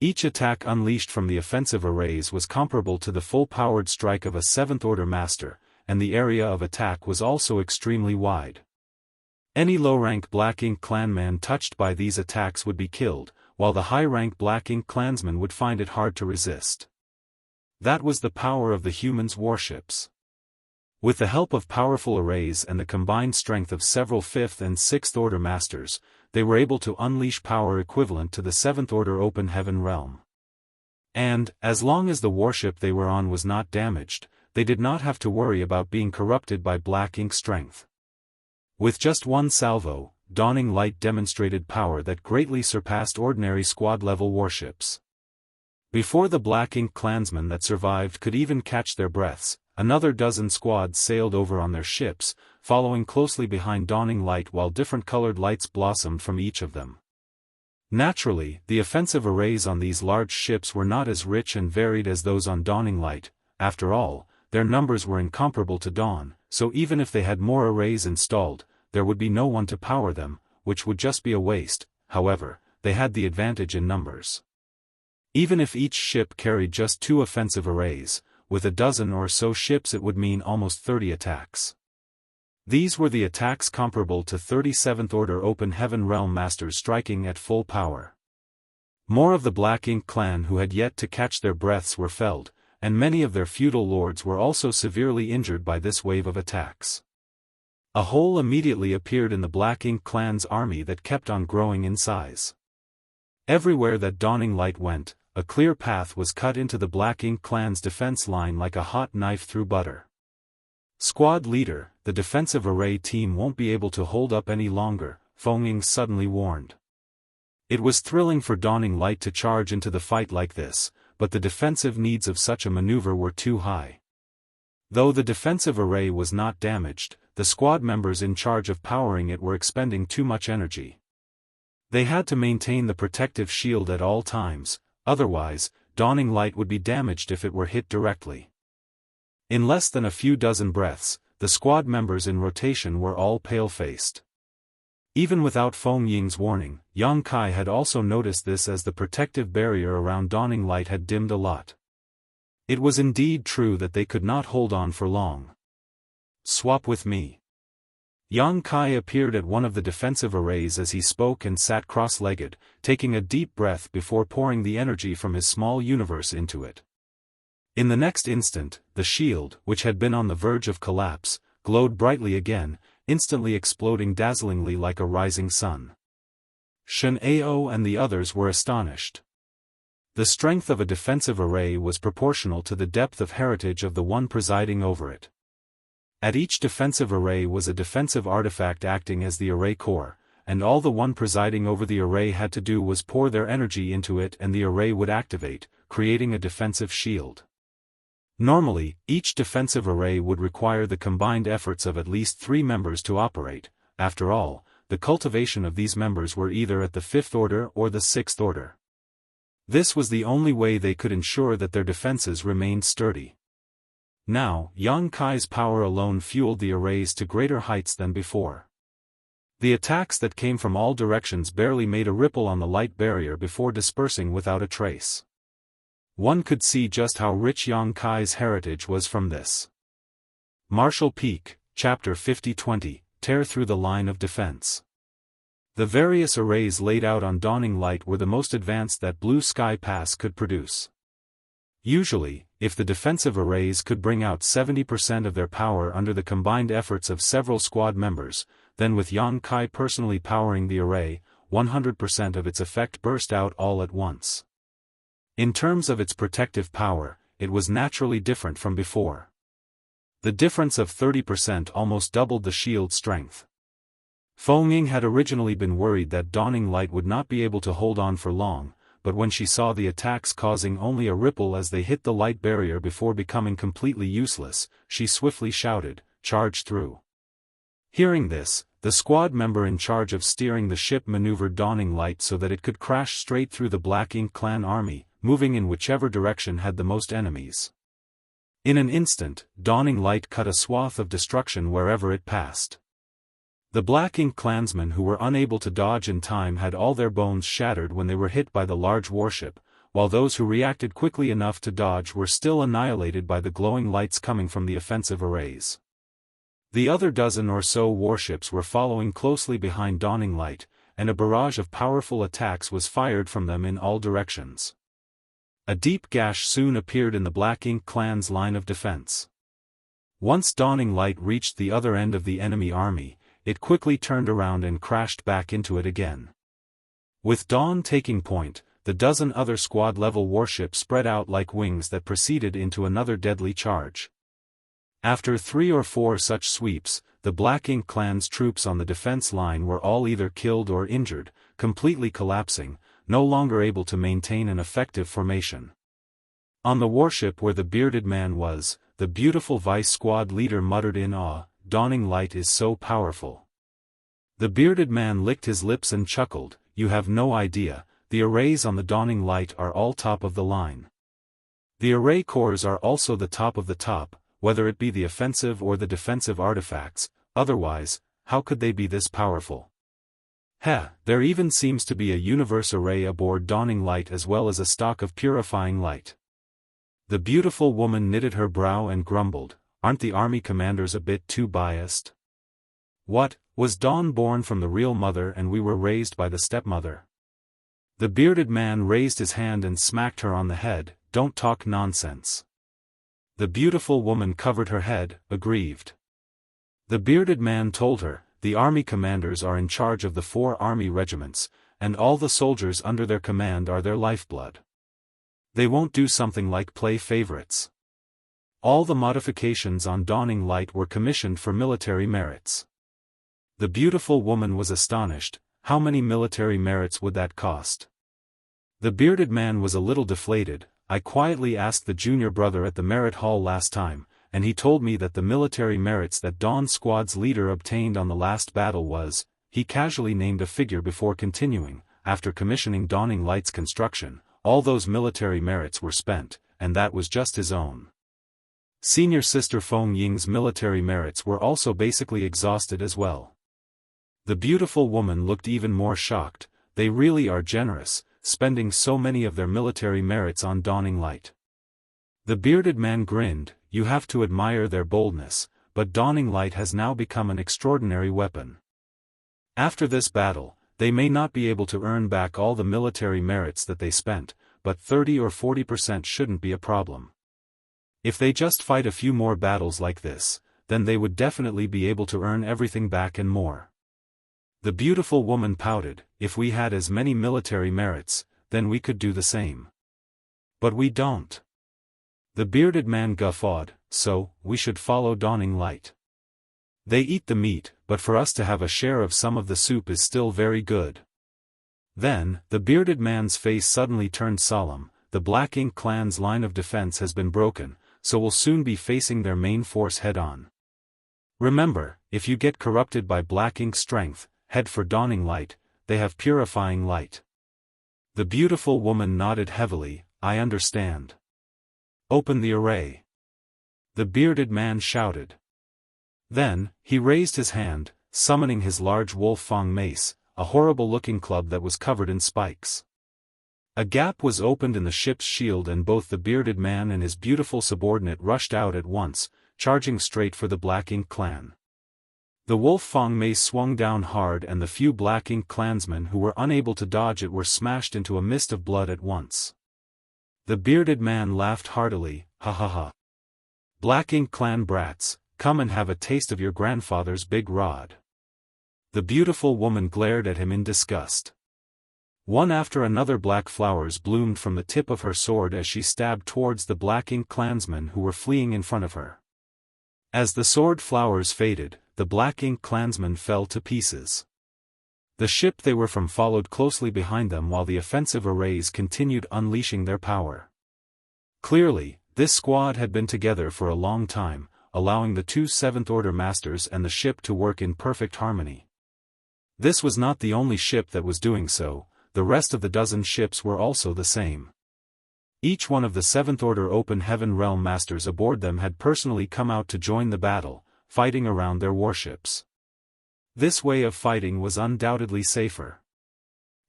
[SPEAKER 1] Each attack unleashed from the offensive arrays was comparable to the full-powered strike of a 7th Order master, and the area of attack was also extremely wide. Any low-rank Black Ink clanman touched by these attacks would be killed, while the high-rank Black Ink clansmen would find it hard to resist. That was the power of the humans' warships. With the help of powerful arrays and the combined strength of several 5th and 6th Order masters, they were able to unleash power equivalent to the 7th Order Open Heaven realm. And, as long as the warship they were on was not damaged, they did not have to worry about being corrupted by Black Ink strength. With just one salvo, Dawning Light demonstrated power that greatly surpassed ordinary squad-level warships. Before the Black Ink clansmen that survived could even catch their breaths, another dozen squads sailed over on their ships, following closely behind Dawning Light while different colored lights blossomed from each of them. Naturally, the offensive arrays on these large ships were not as rich and varied as those on Dawning Light. After all, their numbers were incomparable to Dawn, so even if they had more arrays installed, there would be no one to power them, which would just be a waste. However, they had the advantage in numbers. Even if each ship carried just 2 offensive arrays, with a dozen or so ships it would mean almost 30 attacks. These were the attacks comparable to 37th Order Open Heaven Realm Masters striking at full power. More of the Black Ink clan who had yet to catch their breaths were felled, and many of their feudal lords were also severely injured by this wave of attacks. A hole immediately appeared in the Black Ink clan's army that kept on growing in size. Everywhere that Dawning Light went, a clear path was cut into the Black Ink clan's defense line like a hot knife through butter. Squad leader, the defensive array team won't be able to hold up any longer, Feng Ying suddenly warned. It was thrilling for Dawning Light to charge into the fight like this, but the defensive needs of such a maneuver were too high. Though the defensive array was not damaged, the squad members in charge of powering it were expending too much energy. They had to maintain the protective shield at all times, otherwise, Dawning Light would be damaged if it were hit directly. In less than a few dozen breaths, the squad members in rotation were all pale-faced. Even without Feng Ying's warning, Yang Kai had also noticed this as the protective barrier around Dawning Light had dimmed a lot. It was indeed true that they could not hold on for long. Swap with me. Yang Kai appeared at one of the defensive arrays as he spoke and sat cross-legged, taking a deep breath before pouring the energy from his small universe into it. In the next instant, the shield, which had been on the verge of collapse, glowed brightly again, instantly exploding dazzlingly like a rising sun. Shen Ao and the others were astonished. The strength of a defensive array was proportional to the depth of heritage of the one presiding over it. At each defensive array was a defensive artifact acting as the array core, and all the one presiding over the array had to do was pour their energy into it and the array would activate, creating a defensive shield. Normally, each defensive array would require the combined efforts of at least 3 members to operate. After all, the cultivation of these members were either at the 5th order or the 6th order. This was the only way they could ensure that their defenses remained sturdy. Now, Yang Kai's power alone fueled the arrays to greater heights than before. The attacks that came from all directions barely made a ripple on the light barrier before dispersing without a trace. One could see just how rich Yang Kai's heritage was from this. Martial Peak, Chapter 50-20, Tear Through the Line of Defense. The various arrays laid out on Dawning Light were the most advanced that Blue Sky Pass could produce. Usually, if the defensive arrays could bring out 70% of their power under the combined efforts of several squad members, then with Yang Kai personally powering the array, 100% of its effect burst out all at once. In terms of its protective power, it was naturally different from before. The difference of 30% almost doubled the shield's strength. Feng Ying had originally been worried that Dawning Light would not be able to hold on for long, but when she saw the attacks causing only a ripple as they hit the light barrier before becoming completely useless, she swiftly shouted, "Charge through." Hearing this, the squad member in charge of steering the ship maneuvered Dawning Light so that it could crash straight through the Black Ink clan army, moving in whichever direction had the most enemies. In an instant, Dawning Light cut a swath of destruction wherever it passed. The Black Ink clansmen who were unable to dodge in time had all their bones shattered when they were hit by the large warship, while those who reacted quickly enough to dodge were still annihilated by the glowing lights coming from the offensive arrays. The other dozen or so warships were following closely behind Dawning Light, and a barrage of powerful attacks was fired from them in all directions. A deep gash soon appeared in the Black Ink clan's line of defense. Once Dawning Light reached the other end of the enemy army, it quickly turned around and crashed back into it again. With dawn taking point, the dozen other squad-level warships spread out like wings that proceeded into another deadly charge. After 3 or 4 such sweeps, the Black Ink clan's troops on the defense line were all either killed or injured, completely collapsing, no longer able to maintain an effective formation. On the warship where the bearded man was, the beautiful vice squad leader muttered in awe, "Dawning Light is so powerful." The bearded man licked his lips and chuckled, "You have no idea, the arrays on the Dawning Light are all top of the line. The array cores are also the top of the top, whether it be the offensive or the defensive artifacts, otherwise, how could they be this powerful? There even seems to be a universe array aboard Dawning Light as well as a stock of purifying light." The beautiful woman knitted her brow and grumbled, "Aren't the army commanders a bit too biased? What, was Dawn born from the real mother and we were raised by the stepmother?" The bearded man raised his hand and smacked her on the head, "Don't talk nonsense." The beautiful woman covered her head, aggrieved. The bearded man told her, "The army commanders are in charge of the 4 army regiments, and all the soldiers under their command are their lifeblood. They won't do something like play favorites. All the modifications on Dawning Light were commissioned for military merits. The beautiful woman was astonished. How many military merits would that cost? The bearded man was a little deflated. I quietly asked the junior brother at the merit hall last time, and he told me that the military merits that Dawn Squad's leader obtained on the last battle was, he casually named a figure before continuing, after commissioning Dawning Light's construction, all those military merits were spent, and that was just his own. Senior Sister Feng Ying's military merits were also basically exhausted as well. The beautiful woman looked even more shocked. They really are generous, spending so many of their military merits on Dawning Light. The bearded man grinned. You have to admire their boldness, but Dawning Light has now become an extraordinary weapon. After this battle, they may not be able to earn back all the military merits that they spent, but 30 or 40% shouldn't be a problem. If they just fight a few more battles like this, then they would definitely be able to earn everything back and more. The beautiful woman pouted. If we had as many military merits, then we could do the same. But we don't. The bearded man guffawed. So, we should follow Dawning Light. They eat the meat, but for us to have a share of some of the soup is still very good. Then, the bearded man's face suddenly turned solemn. The Black Ink clan's line of defense has been broken, so we'll soon be facing their main force head-on. Remember, if you get corrupted by Black Ink's strength, head for Dawning Light. They have purifying light. The beautiful woman nodded heavily. I understand. Open the array. The bearded man shouted. Then, he raised his hand, summoning his large wolf-fang mace, a horrible-looking club that was covered in spikes. A gap was opened in the ship's shield and both the bearded man and his beautiful subordinate rushed out at once, charging straight for the Black Ink clan. The wolf-fang mace swung down hard and the few Black Ink clansmen who were unable to dodge it were smashed into a mist of blood at once. The bearded man laughed heartily. Ha ha ha. Black Ink clan brats, come and have a taste of your grandfather's big rod. The beautiful woman glared at him in disgust. One after another black flowers bloomed from the tip of her sword as she stabbed towards the Black Ink clansmen who were fleeing in front of her. As the sword flowers faded, the Black Ink clansmen fell to pieces. The ship they were from followed closely behind them while the offensive arrays continued unleashing their power. Clearly, this squad had been together for a long time, allowing the two Seventh Order Masters and the ship to work in perfect harmony. This was not the only ship that was doing so, the rest of the dozen ships were also the same. Each one of the Seventh Order Open Heaven Realm Masters aboard them had personally come out to join the battle, fighting around their warships. This way of fighting was undoubtedly safer.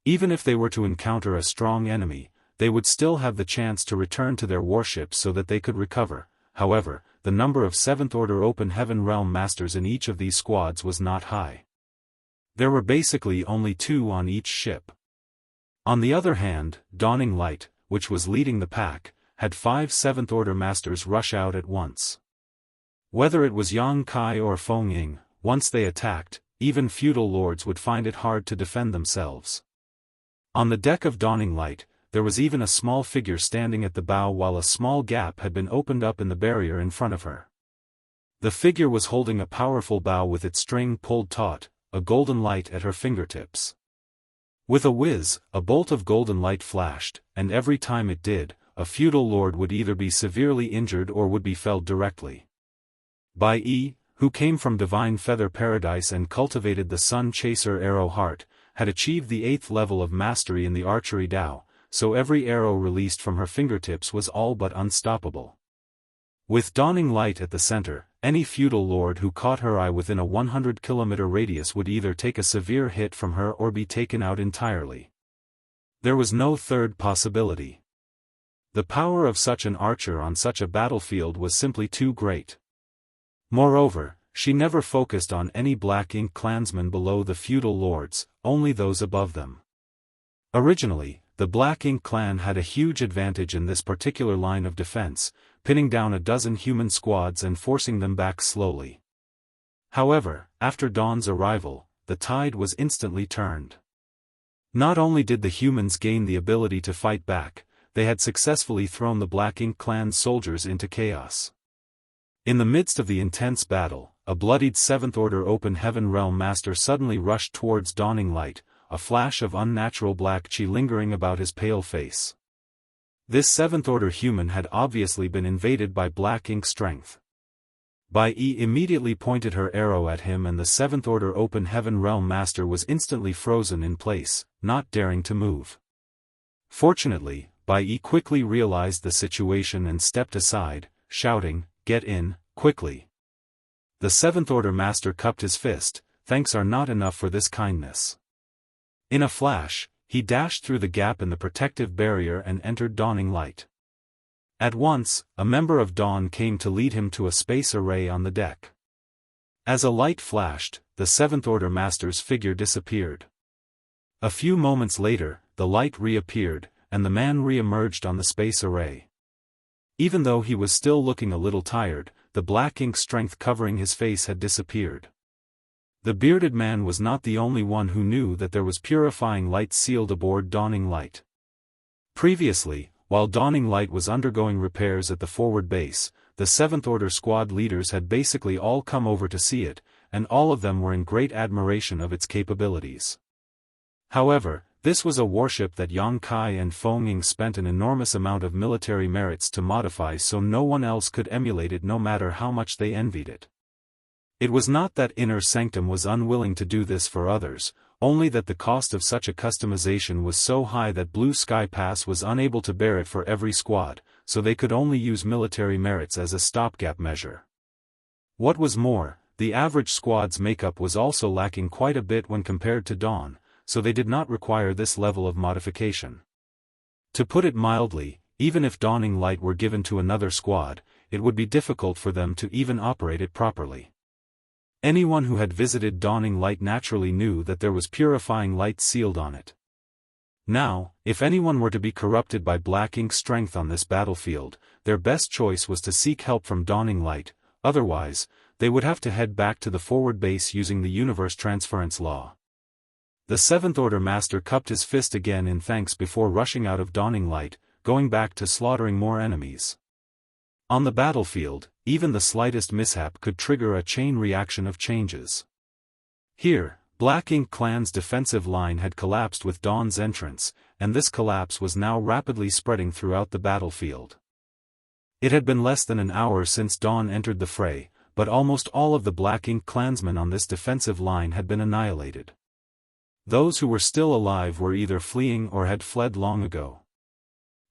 [SPEAKER 1] Even if they were to encounter a strong enemy, they would still have the chance to return to their warships so that they could recover. However, the number of Seventh Order Open Heaven Realm Masters in each of these squads was not high. There were basically only 2 on each ship. On the other hand, Dawning Light, which was leading the pack, had 5 Seventh Order Masters rush out at once. Whether it was Yang Kai or Feng Ying, once they attacked, even feudal lords would find it hard to defend themselves. On the deck of Dawning Light, there was even a small figure standing at the bow while a small gap had been opened up in the barrier in front of her. The figure was holding a powerful bow with its string pulled taut, a golden light at her fingertips. With a whiz, a bolt of golden light flashed, and every time it did, a feudal lord would either be severely injured or would be felled directly. Bai Yi, who came from Divine Feather Paradise and cultivated the Sun Chaser Arrow Heart, had achieved the 8th level of mastery in the archery Dao, so every arrow released from her fingertips was all but unstoppable. With Dawning Light at the center, any feudal lord who caught her eye within a 100-kilometer radius would either take a severe hit from her or be taken out entirely. There was no third possibility. The power of such an archer on such a battlefield was simply too great. Moreover, she never focused on any Black Ink clansmen below the feudal lords, only those above them. Originally, the Black Ink clan had a huge advantage in this particular line of defense, pinning down a dozen human squads and forcing them back slowly. However, after Dawn's arrival, the tide was instantly turned. Not only did the humans gain the ability to fight back, they had successfully thrown the Black Ink clan soldiers into chaos. In the midst of the intense battle, a bloodied 7th Order Open Heaven Realm Master suddenly rushed towards Dawning Light, a flash of unnatural black chi lingering about his pale face. This 7th Order human had obviously been invaded by black ink strength. Bai Yi immediately pointed her arrow at him and the 7th Order Open Heaven Realm Master was instantly frozen in place, not daring to move. Fortunately, Bai Yi quickly realized the situation and stepped aside, shouting, "Get in, quickly." The 7th Order Master cupped his fist, "Thanks are not enough for this kindness." In a flash, he dashed through the gap in the protective barrier and entered Dawning Light. At once, a member of Dawn came to lead him to a space array on the deck. As a light flashed, the 7th Order Master's figure disappeared. A few moments later, the light reappeared, and the man re-emerged on the space array. Even though he was still looking a little tired, the black ink strength covering his face had disappeared. The bearded man was not the only one who knew that there was purifying light sealed aboard Dawning Light. Previously, while Dawning Light was undergoing repairs at the forward base, the 7th Order squad leaders had basically all come over to see it, and all of them were in great admiration of its capabilities. However, this was a warship that Yang Kai and Feng Ying spent an enormous amount of military merits to modify, so no one else could emulate it no matter how much they envied it. It was not that Inner Sanctum was unwilling to do this for others, only that the cost of such a customization was so high that Blue Sky Pass was unable to bear it for every squad, so they could only use military merits as a stopgap measure. What was more, the average squad's makeup was also lacking quite a bit when compared to Dawn, so they did not require this level of modification. To put it mildly, even if Dawning Light were given to another squad, it would be difficult for them to even operate it properly. Anyone who had visited Dawning Light naturally knew that there was purifying light sealed on it. Now, if anyone were to be corrupted by black ink strength on this battlefield, their best choice was to seek help from Dawning Light, otherwise, they would have to head back to the forward base using the universe transference law. The 7th Order Master cupped his fist again in thanks before rushing out of Dawning Light, going back to slaughtering more enemies. On the battlefield, even the slightest mishap could trigger a chain reaction of changes. Here, Black Ink Clan's defensive line had collapsed with Dawn's entrance, and this collapse was now rapidly spreading throughout the battlefield. It had been less than an hour since Dawn entered the fray, but almost all of the Black Ink Clansmen on this defensive line had been annihilated. Those who were still alive were either fleeing or had fled long ago.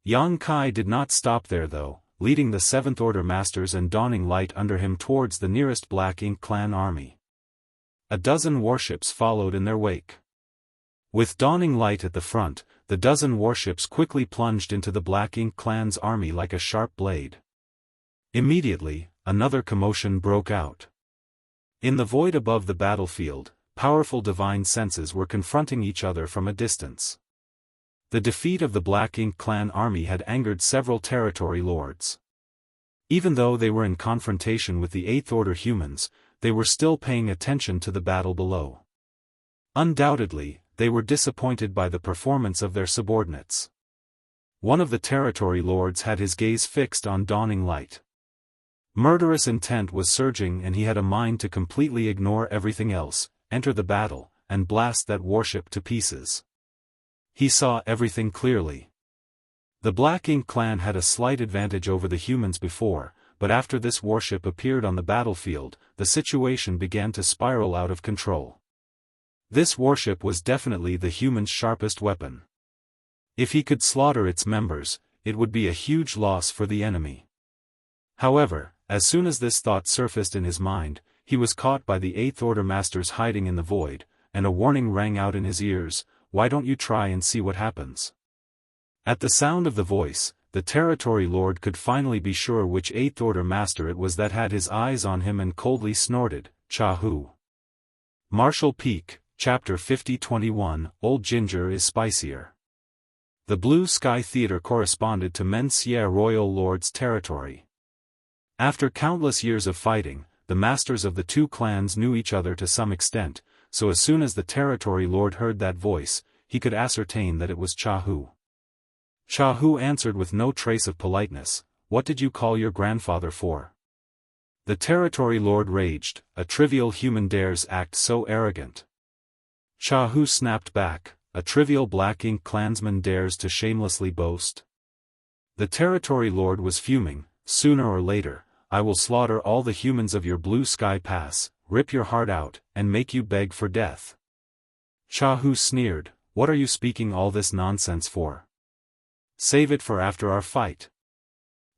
[SPEAKER 1] Yang Kai did not stop there though, leading the 7th Order Masters and Dawning Light under him towards the nearest Black Ink Clan army. A dozen warships followed in their wake. With Dawning Light at the front, the dozen warships quickly plunged into the Black Ink Clan's army like a sharp blade. Immediately, another commotion broke out. In the void above the battlefield, powerful divine senses were confronting each other from a distance. The defeat of the Black Ink Clan army had angered several territory lords. Even though they were in confrontation with the 8th Order humans, they were still paying attention to the battle below. Undoubtedly, they were disappointed by the performance of their subordinates. One of the territory lords had his gaze fixed on Dawning Light. Murderous intent was surging and he had a mind to completely ignore everything else, enter the battle, and blast that warship to pieces. He saw everything clearly. The Black Ink Clan had a slight advantage over the humans before, but after this warship appeared on the battlefield, the situation began to spiral out of control. This warship was definitely the humans' sharpest weapon. If he could slaughter its members, it would be a huge loss for the enemy. However, as soon as this thought surfaced in his mind, he was caught by the 8th Order Masters hiding in the void, and a warning rang out in his ears, "Why don't you try and see what happens?" At the sound of the voice, the territory lord could finally be sure which 8th Order Master it was that had his eyes on him and coldly snorted, "Jianghu." Martial Peak, Chapter 50-21, Old Ginger is Spicier. The Blue Sky Theater corresponded to Monsieur Royal Lord's territory. After countless years of fighting, the masters of the two clans knew each other to some extent, so as soon as the territory lord heard that voice, he could ascertain that it was Jianghu. Jianghu answered with no trace of politeness, "What did you call your grandfather for?" The territory lord raged, a trivial human dares act so arrogant. Jianghu snapped back, a trivial black ink clansman dares to shamelessly boast. The territory lord was fuming, sooner or later, I will slaughter all the humans of your blue sky pass, rip your heart out, and make you beg for death. Jianghu sneered, what are you speaking all this nonsense for? Save it for after our fight.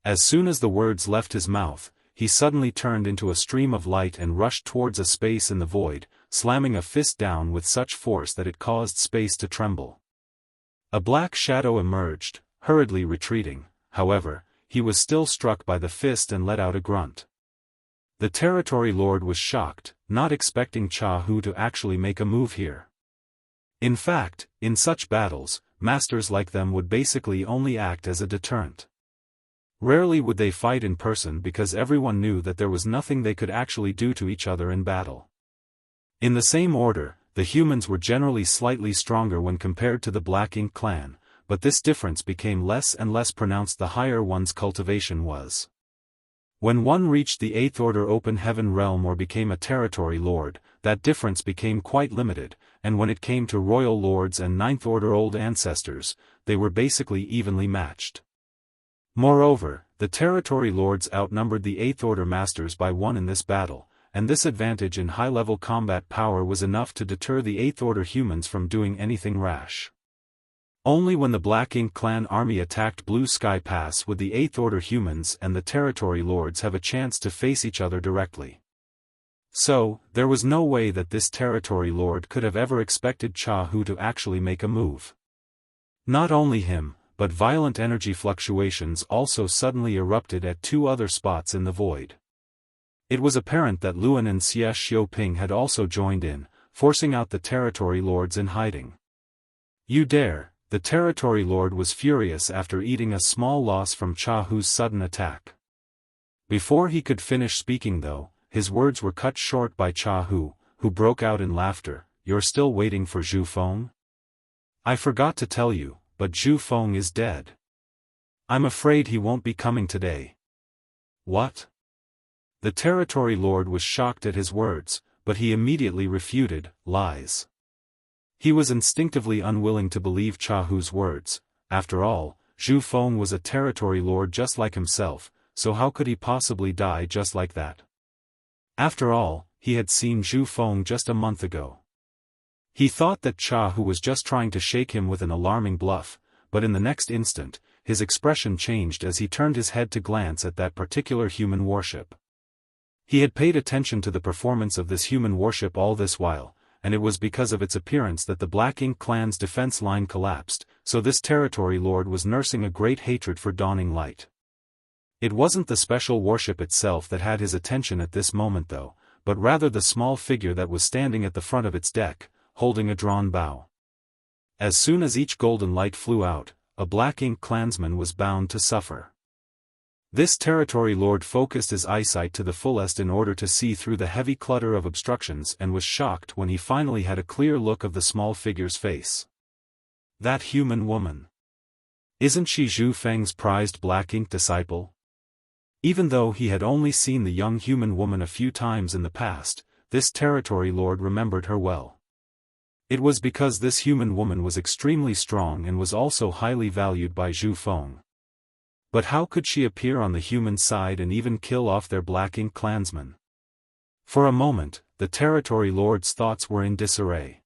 [SPEAKER 1] As soon as the words left his mouth, he suddenly turned into a stream of light and rushed towards a space in the void, slamming a fist down with such force that it caused space to tremble. A black shadow emerged, hurriedly retreating, however, he was still struck by the fist and let out a grunt. The territory lord was shocked, not expecting Jianghu to actually make a move here. In fact, in such battles, masters like them would basically only act as a deterrent. Rarely would they fight in person because everyone knew that there was nothing they could actually do to each other in battle. In the same order, the humans were generally slightly stronger when compared to the Black Ink clan, but this difference became less and less pronounced the higher one's cultivation was. When one reached the 8th Order Open Heaven realm or became a territory lord, that difference became quite limited, and when it came to royal lords and 9th Order Old Ancestors, they were basically evenly matched. Moreover, the territory lords outnumbered the 8th Order masters by 1 in this battle, and this advantage in high-level combat power was enough to deter the 8th Order humans from doing anything rash. Only when the Black Ink clan army attacked Blue Sky Pass would the 8th Order humans and the territory lords have a chance to face each other directly. So, there was no way that this territory lord could have ever expected Jianghu to actually make a move. Not only him, but violent energy fluctuations also suddenly erupted at 2 other spots in the void. It was apparent that Luan and Xie Xiaoping had also joined in, forcing out the territory lords in hiding. You dare! The territory lord was furious after eating a small loss from Jianghu's sudden attack. Before he could finish speaking though, his words were cut short by Jianghu, who broke out in laughter. You're still waiting for Zhu Feng? I forgot to tell you, but Zhu Feng is dead. I'm afraid he won't be coming today. What? The territory lord was shocked at his words, but he immediately refuted, lies. He was instinctively unwilling to believe Jianghu's words. After all, Zhu Feng was a territory lord just like himself, so how could he possibly die just like that? After all, he had seen Zhu Feng just a month ago. He thought that Jianghu was just trying to shake him with an alarming bluff, but in the next instant, his expression changed as he turned his head to glance at that particular human warship. He had paid attention to the performance of this human warship all this while, and it was because of its appearance that the Black Ink clan's defense line collapsed, so this territory lord was nursing a great hatred for Dawning Light. It wasn't the special warship itself that had his attention at this moment though, but rather the small figure that was standing at the front of its deck, holding a drawn bow. As soon as each golden light flew out, a Black Ink clansman was bound to suffer. This territory lord focused his eyesight to the fullest in order to see through the heavy clutter of obstructions and was shocked when he finally had a clear look of the small figure's face. That human woman. Isn't she Zhu Feng's prized Black Ink disciple? Even though he had only seen the young human woman a few times in the past, this territory lord remembered her well. It was because this human woman was extremely strong and was also highly valued by Zhu Feng. But how could she appear on the human side and even kill off their Black Ink clansmen? For a moment, the territory lord's thoughts were in disarray.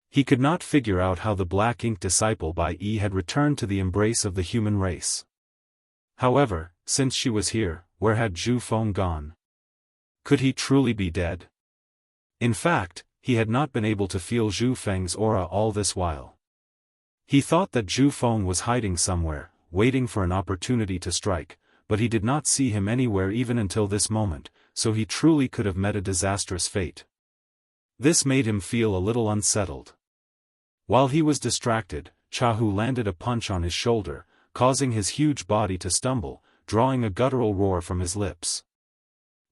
[SPEAKER 1] He could not figure out how the Black Ink disciple by E had returned to the embrace of the human race. However, since she was here, where had Zhu Feng gone? Could he truly be dead? In fact, he had not been able to feel Zhu Feng's aura all this while. He thought that Zhu Feng was hiding somewhere, waiting for an opportunity to strike, but he did not see him anywhere even until this moment, so he truly could have met a disastrous fate. This made him feel a little unsettled. While he was distracted, Jianghu landed a punch on his shoulder, causing his huge body to stumble, drawing a guttural roar from his lips.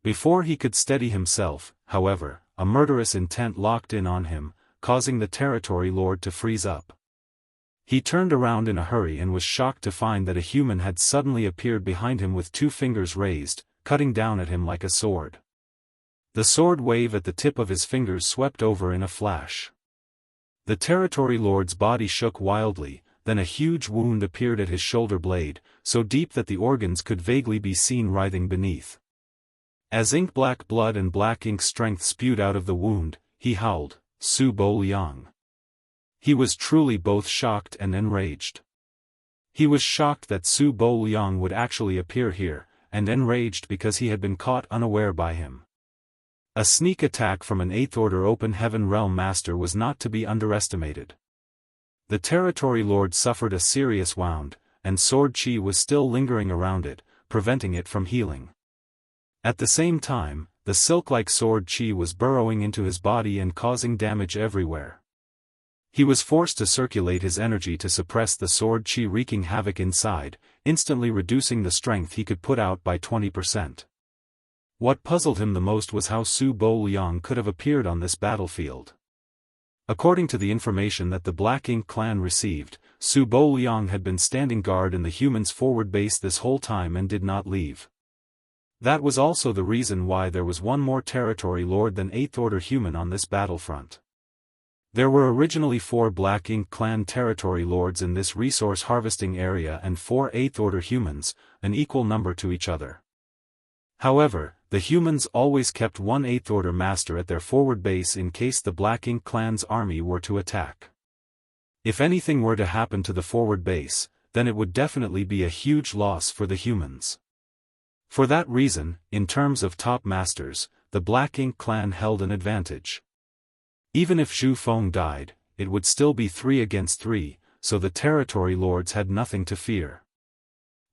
[SPEAKER 1] Before he could steady himself, however, a murderous intent locked in on him, causing the territory lord to freeze up. He turned around in a hurry and was shocked to find that a human had suddenly appeared behind him with 2 fingers raised, cutting down at him like a sword. The sword wave at the tip of his fingers swept over in a flash. The territory lord's body shook wildly, then a huge wound appeared at his shoulder blade, so deep that the organs could vaguely be seen writhing beneath. As ink-black blood and black ink strength spewed out of the wound, he howled, "Su Bo Liang." He was truly both shocked and enraged. He was shocked that Su Bo Liang would actually appear here, and enraged because he had been caught unaware by him. A sneak attack from an 8th Order Open Heaven Realm Master was not to be underestimated. The Territory Lord suffered a serious wound, and sword chi was still lingering around it, preventing it from healing. At the same time, the silk-like sword chi was burrowing into his body and causing damage everywhere. He was forced to circulate his energy to suppress the sword chi wreaking havoc inside, instantly reducing the strength he could put out by 20%. What puzzled him the most was how Su Bo Liang could have appeared on this battlefield. According to the information that the Black Ink clan received, Su Bo Liang had been standing guard in the humans' forward base this whole time and did not leave. That was also the reason why there was one more territory lord than 8th Order human on this battlefront. There were originally 4 Black Ink clan territory lords in this resource harvesting area and 4 8th Order humans, an equal number to each other. However, the humans always kept one 8th Order master at their forward base in case the Black Ink clan's army were to attack. If anything were to happen to the forward base, then it would definitely be a huge loss for the humans. For that reason, in terms of top masters, the Black Ink clan held an advantage. Even if Zhu Feng died, it would still be 3 against 3, so the territory lords had nothing to fear.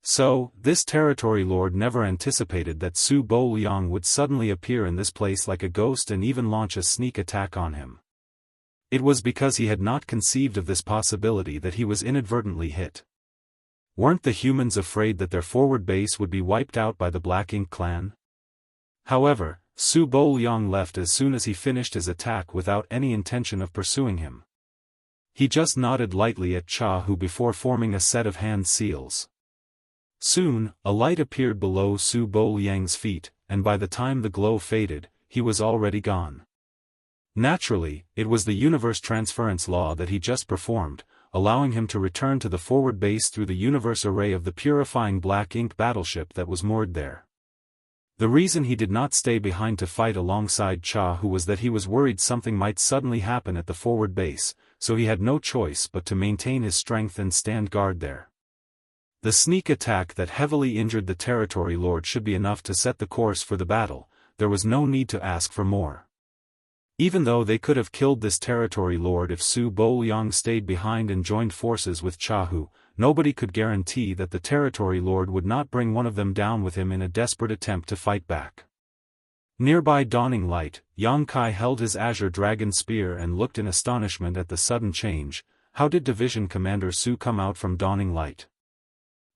[SPEAKER 1] So, this territory lord never anticipated that Su Bo Liang would suddenly appear in this place like a ghost and even launch a sneak attack on him. It was because he had not conceived of this possibility that he was inadvertently hit. Weren't the humans afraid that their forward base would be wiped out by the Black Ink clan? However, Su Bo Liang left as soon as he finished his attack without any intention of pursuing him. He just nodded lightly at Jianghu before forming a set of hand seals. Soon, a light appeared below Su Bo Liang's feet, and by the time the glow faded, he was already gone. Naturally, it was the universe transference law that he just performed, allowing him to return to the forward base through the universe array of the purifying Black Ink battleship that was moored there. The reason he did not stay behind to fight alongside Jianghu was that he was worried something might suddenly happen at the forward base, so he had no choice but to maintain his strength and stand guard there. The sneak attack that heavily injured the territory lord should be enough to set the course for the battle, there was no need to ask for more. Even though they could have killed this territory lord if Su Bo Liang stayed behind and joined forces with Jianghu, nobody could guarantee that the territory lord would not bring one of them down with him in a desperate attempt to fight back. Nearby Dawning Light, Yang Kai held his azure dragon spear and looked in astonishment at the sudden change. How did Division Commander Su come out from Dawning Light?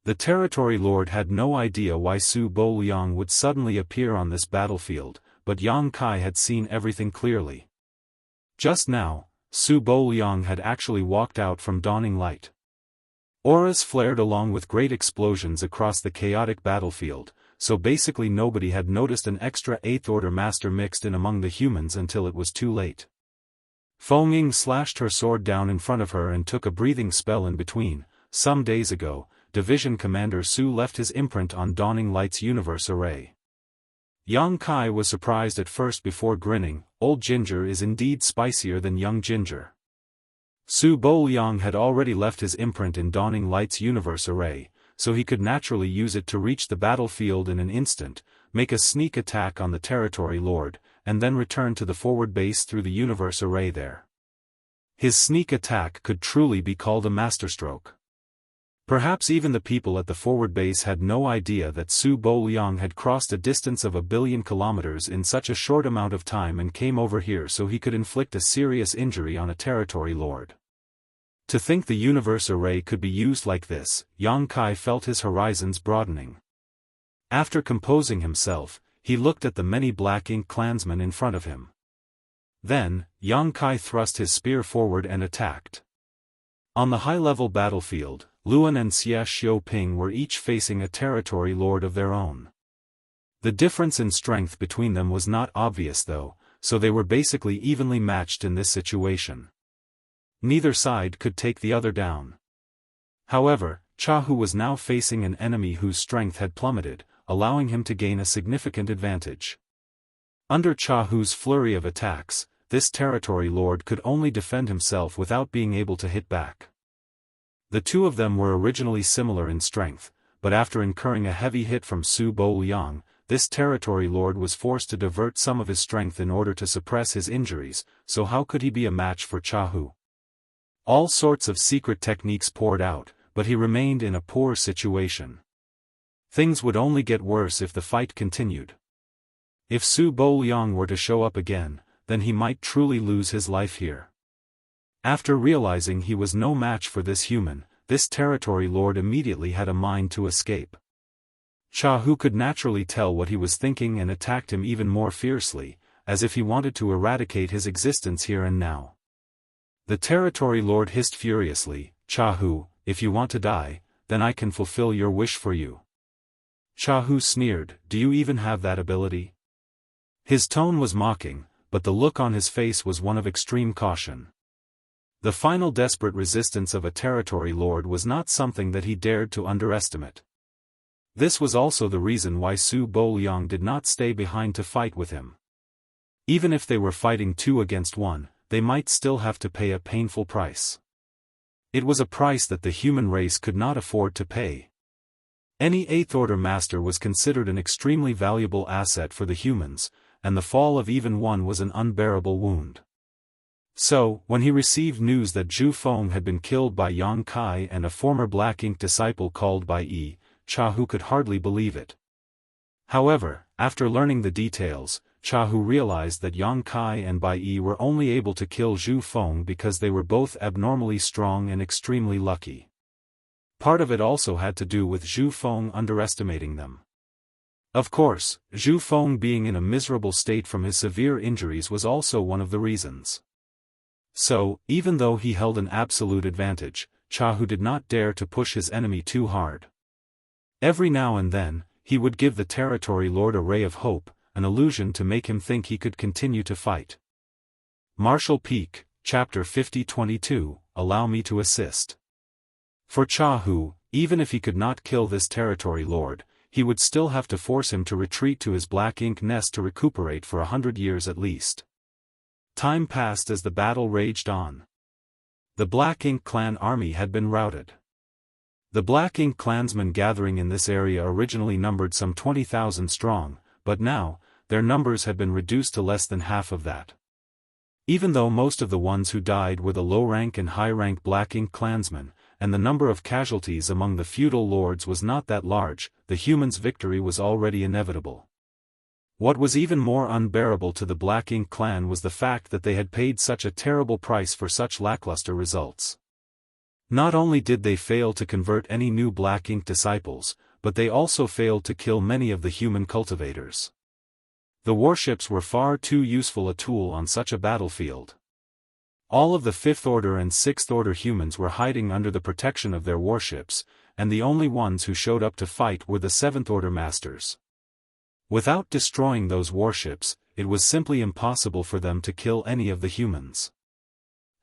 [SPEAKER 1] The territory lord had no idea why Su Bo Liang would suddenly appear on this battlefield, but Yang Kai had seen everything clearly. Just now, Su Bo Liang had actually walked out from Dawning Light. Auras flared along with great explosions across the chaotic battlefield, so basically nobody had noticed an extra 8th Order master mixed in among the humans until it was too late. Feng Ying slashed her sword down in front of her and took a breathing spell in between. Some days ago, Division Commander Su left his imprint on Dawning Light's universe array. Yang Kai was surprised at first before grinning. Old ginger is indeed spicier than young ginger. Su Bo Liang had already left his imprint in Dawning Light's universe array, so he could naturally use it to reach the battlefield in an instant, make a sneak attack on the territory lord, and then return to the forward base through the universe array there. His sneak attack could truly be called a masterstroke. Perhaps even the people at the forward base had no idea that Su Bo Liang had crossed a distance of 1 billion kilometers in such a short amount of time and came over here so he could inflict a serious injury on a territory lord. To think the universe array could be used like this, Yang Kai felt his horizons broadening. After composing himself, he looked at the many Black Ink clansmen in front of him. Then, Yang Kai thrust his spear forward and attacked. On the high-level battlefield, Luan and Xie Xiaoping were each facing a territory lord of their own. The difference in strength between them was not obvious though, so they were basically evenly matched in this situation. Neither side could take the other down. However, Jianghu was now facing an enemy whose strength had plummeted, allowing him to gain a significant advantage. Under Jianghu's flurry of attacks, this territory lord could only defend himself without being able to hit back. The two of them were originally similar in strength, but after incurring a heavy hit from Su Bouyang, this territory lord was forced to divert some of his strength in order to suppress his injuries, so how could he be a match for Jianghu? All sorts of secret techniques poured out, but he remained in a poor situation. Things would only get worse if the fight continued. If Su Bouyang were to show up again, then he might truly lose his life here. After realizing he was no match for this human, this territory lord immediately had a mind to escape. Jianghu could naturally tell what he was thinking and attacked him even more fiercely, as if he wanted to eradicate his existence here and now. The territory lord hissed furiously, "Jianghu, if you want to die, then I can fulfill your wish for you." Jianghu sneered, "Do you even have that ability?" His tone was mocking, but the look on his face was one of extreme caution. The final desperate resistance of a territory lord was not something that he dared to underestimate. This was also the reason why Su Bouyang did not stay behind to fight with him. Even if they were fighting 2 against 1, they might still have to pay a painful price. It was a price that the human race could not afford to pay. Any 8th Order master was considered an extremely valuable asset for the humans, and the fall of even one was an unbearable wound. So, when he received news that Zhu Feng had been killed by Yang Kai and a former Black Ink disciple called Bai Yi, Jianghu could hardly believe it. However, after learning the details, Jianghu realized that Yang Kai and Bai Yi were only able to kill Zhu Feng because they were both abnormally strong and extremely lucky. Part of it also had to do with Zhu Feng underestimating them. Of course, Zhu Feng being in a miserable state from his severe injuries was also one of the reasons. So, even though he held an absolute advantage, Jianghu did not dare to push his enemy too hard. Every now and then, he would give the territory lord a ray of hope, an illusion to make him think he could continue to fight. Martial Peak, Chapter 50-22, Allow me to assist. For Jianghu, even if he could not kill this territory lord, he would still have to force him to retreat to his Black Ink nest to recuperate for 100 years at least. Time passed as the battle raged on. The Black Ink clan army had been routed. The Black Ink clansmen gathering in this area originally numbered some 20,000 strong, but now, their numbers had been reduced to less than half of that. Even though most of the ones who died were the low-rank and high-rank Black Ink clansmen, and the number of casualties among the feudal lords was not that large, the humans' victory was already inevitable. What was even more unbearable to the Black Ink clan was the fact that they had paid such a terrible price for such lackluster results. Not only did they fail to convert any new Black Ink disciples, but they also failed to kill many of the human cultivators. The warships were far too useful a tool on such a battlefield. All of the 5th Order and 6th Order humans were hiding under the protection of their warships, and the only ones who showed up to fight were the 7th Order masters. Without destroying those warships, it was simply impossible for them to kill any of the humans.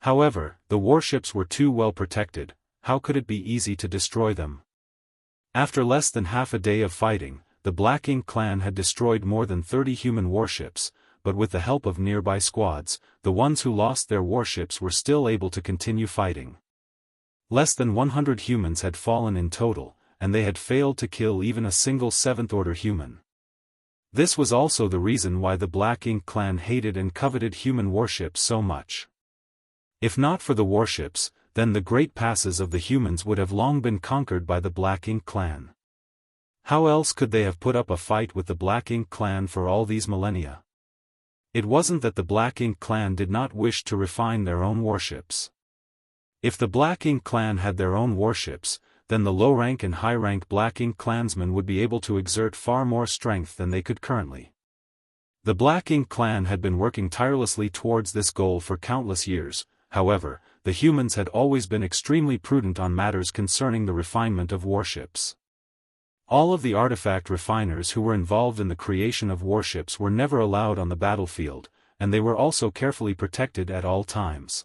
[SPEAKER 1] However, the warships were too well protected, how could it be easy to destroy them? After less than half a day of fighting, the Black Ink clan had destroyed more than 30 human warships, but with the help of nearby squads, the ones who lost their warships were still able to continue fighting. Less than 100 humans had fallen in total, and they had failed to kill even a single 7th Order human. This was also the reason why the Black Ink clan hated and coveted human warships so much. If not for the warships, then the great passes of the humans would have long been conquered by the Black Ink clan. How else could they have put up a fight with the Black Ink clan for all these millennia? It wasn't that the Black Ink clan did not wish to refine their own warships. If the Black Ink clan had their own warships, then the low-rank and high-rank Black Ink clansmen would be able to exert far more strength than they could currently. The Black Ink clan had been working tirelessly towards this goal for countless years. However, the humans had always been extremely prudent on matters concerning the refinement of warships. All of the artifact refiners who were involved in the creation of warships were never allowed on the battlefield, and they were also carefully protected at all times.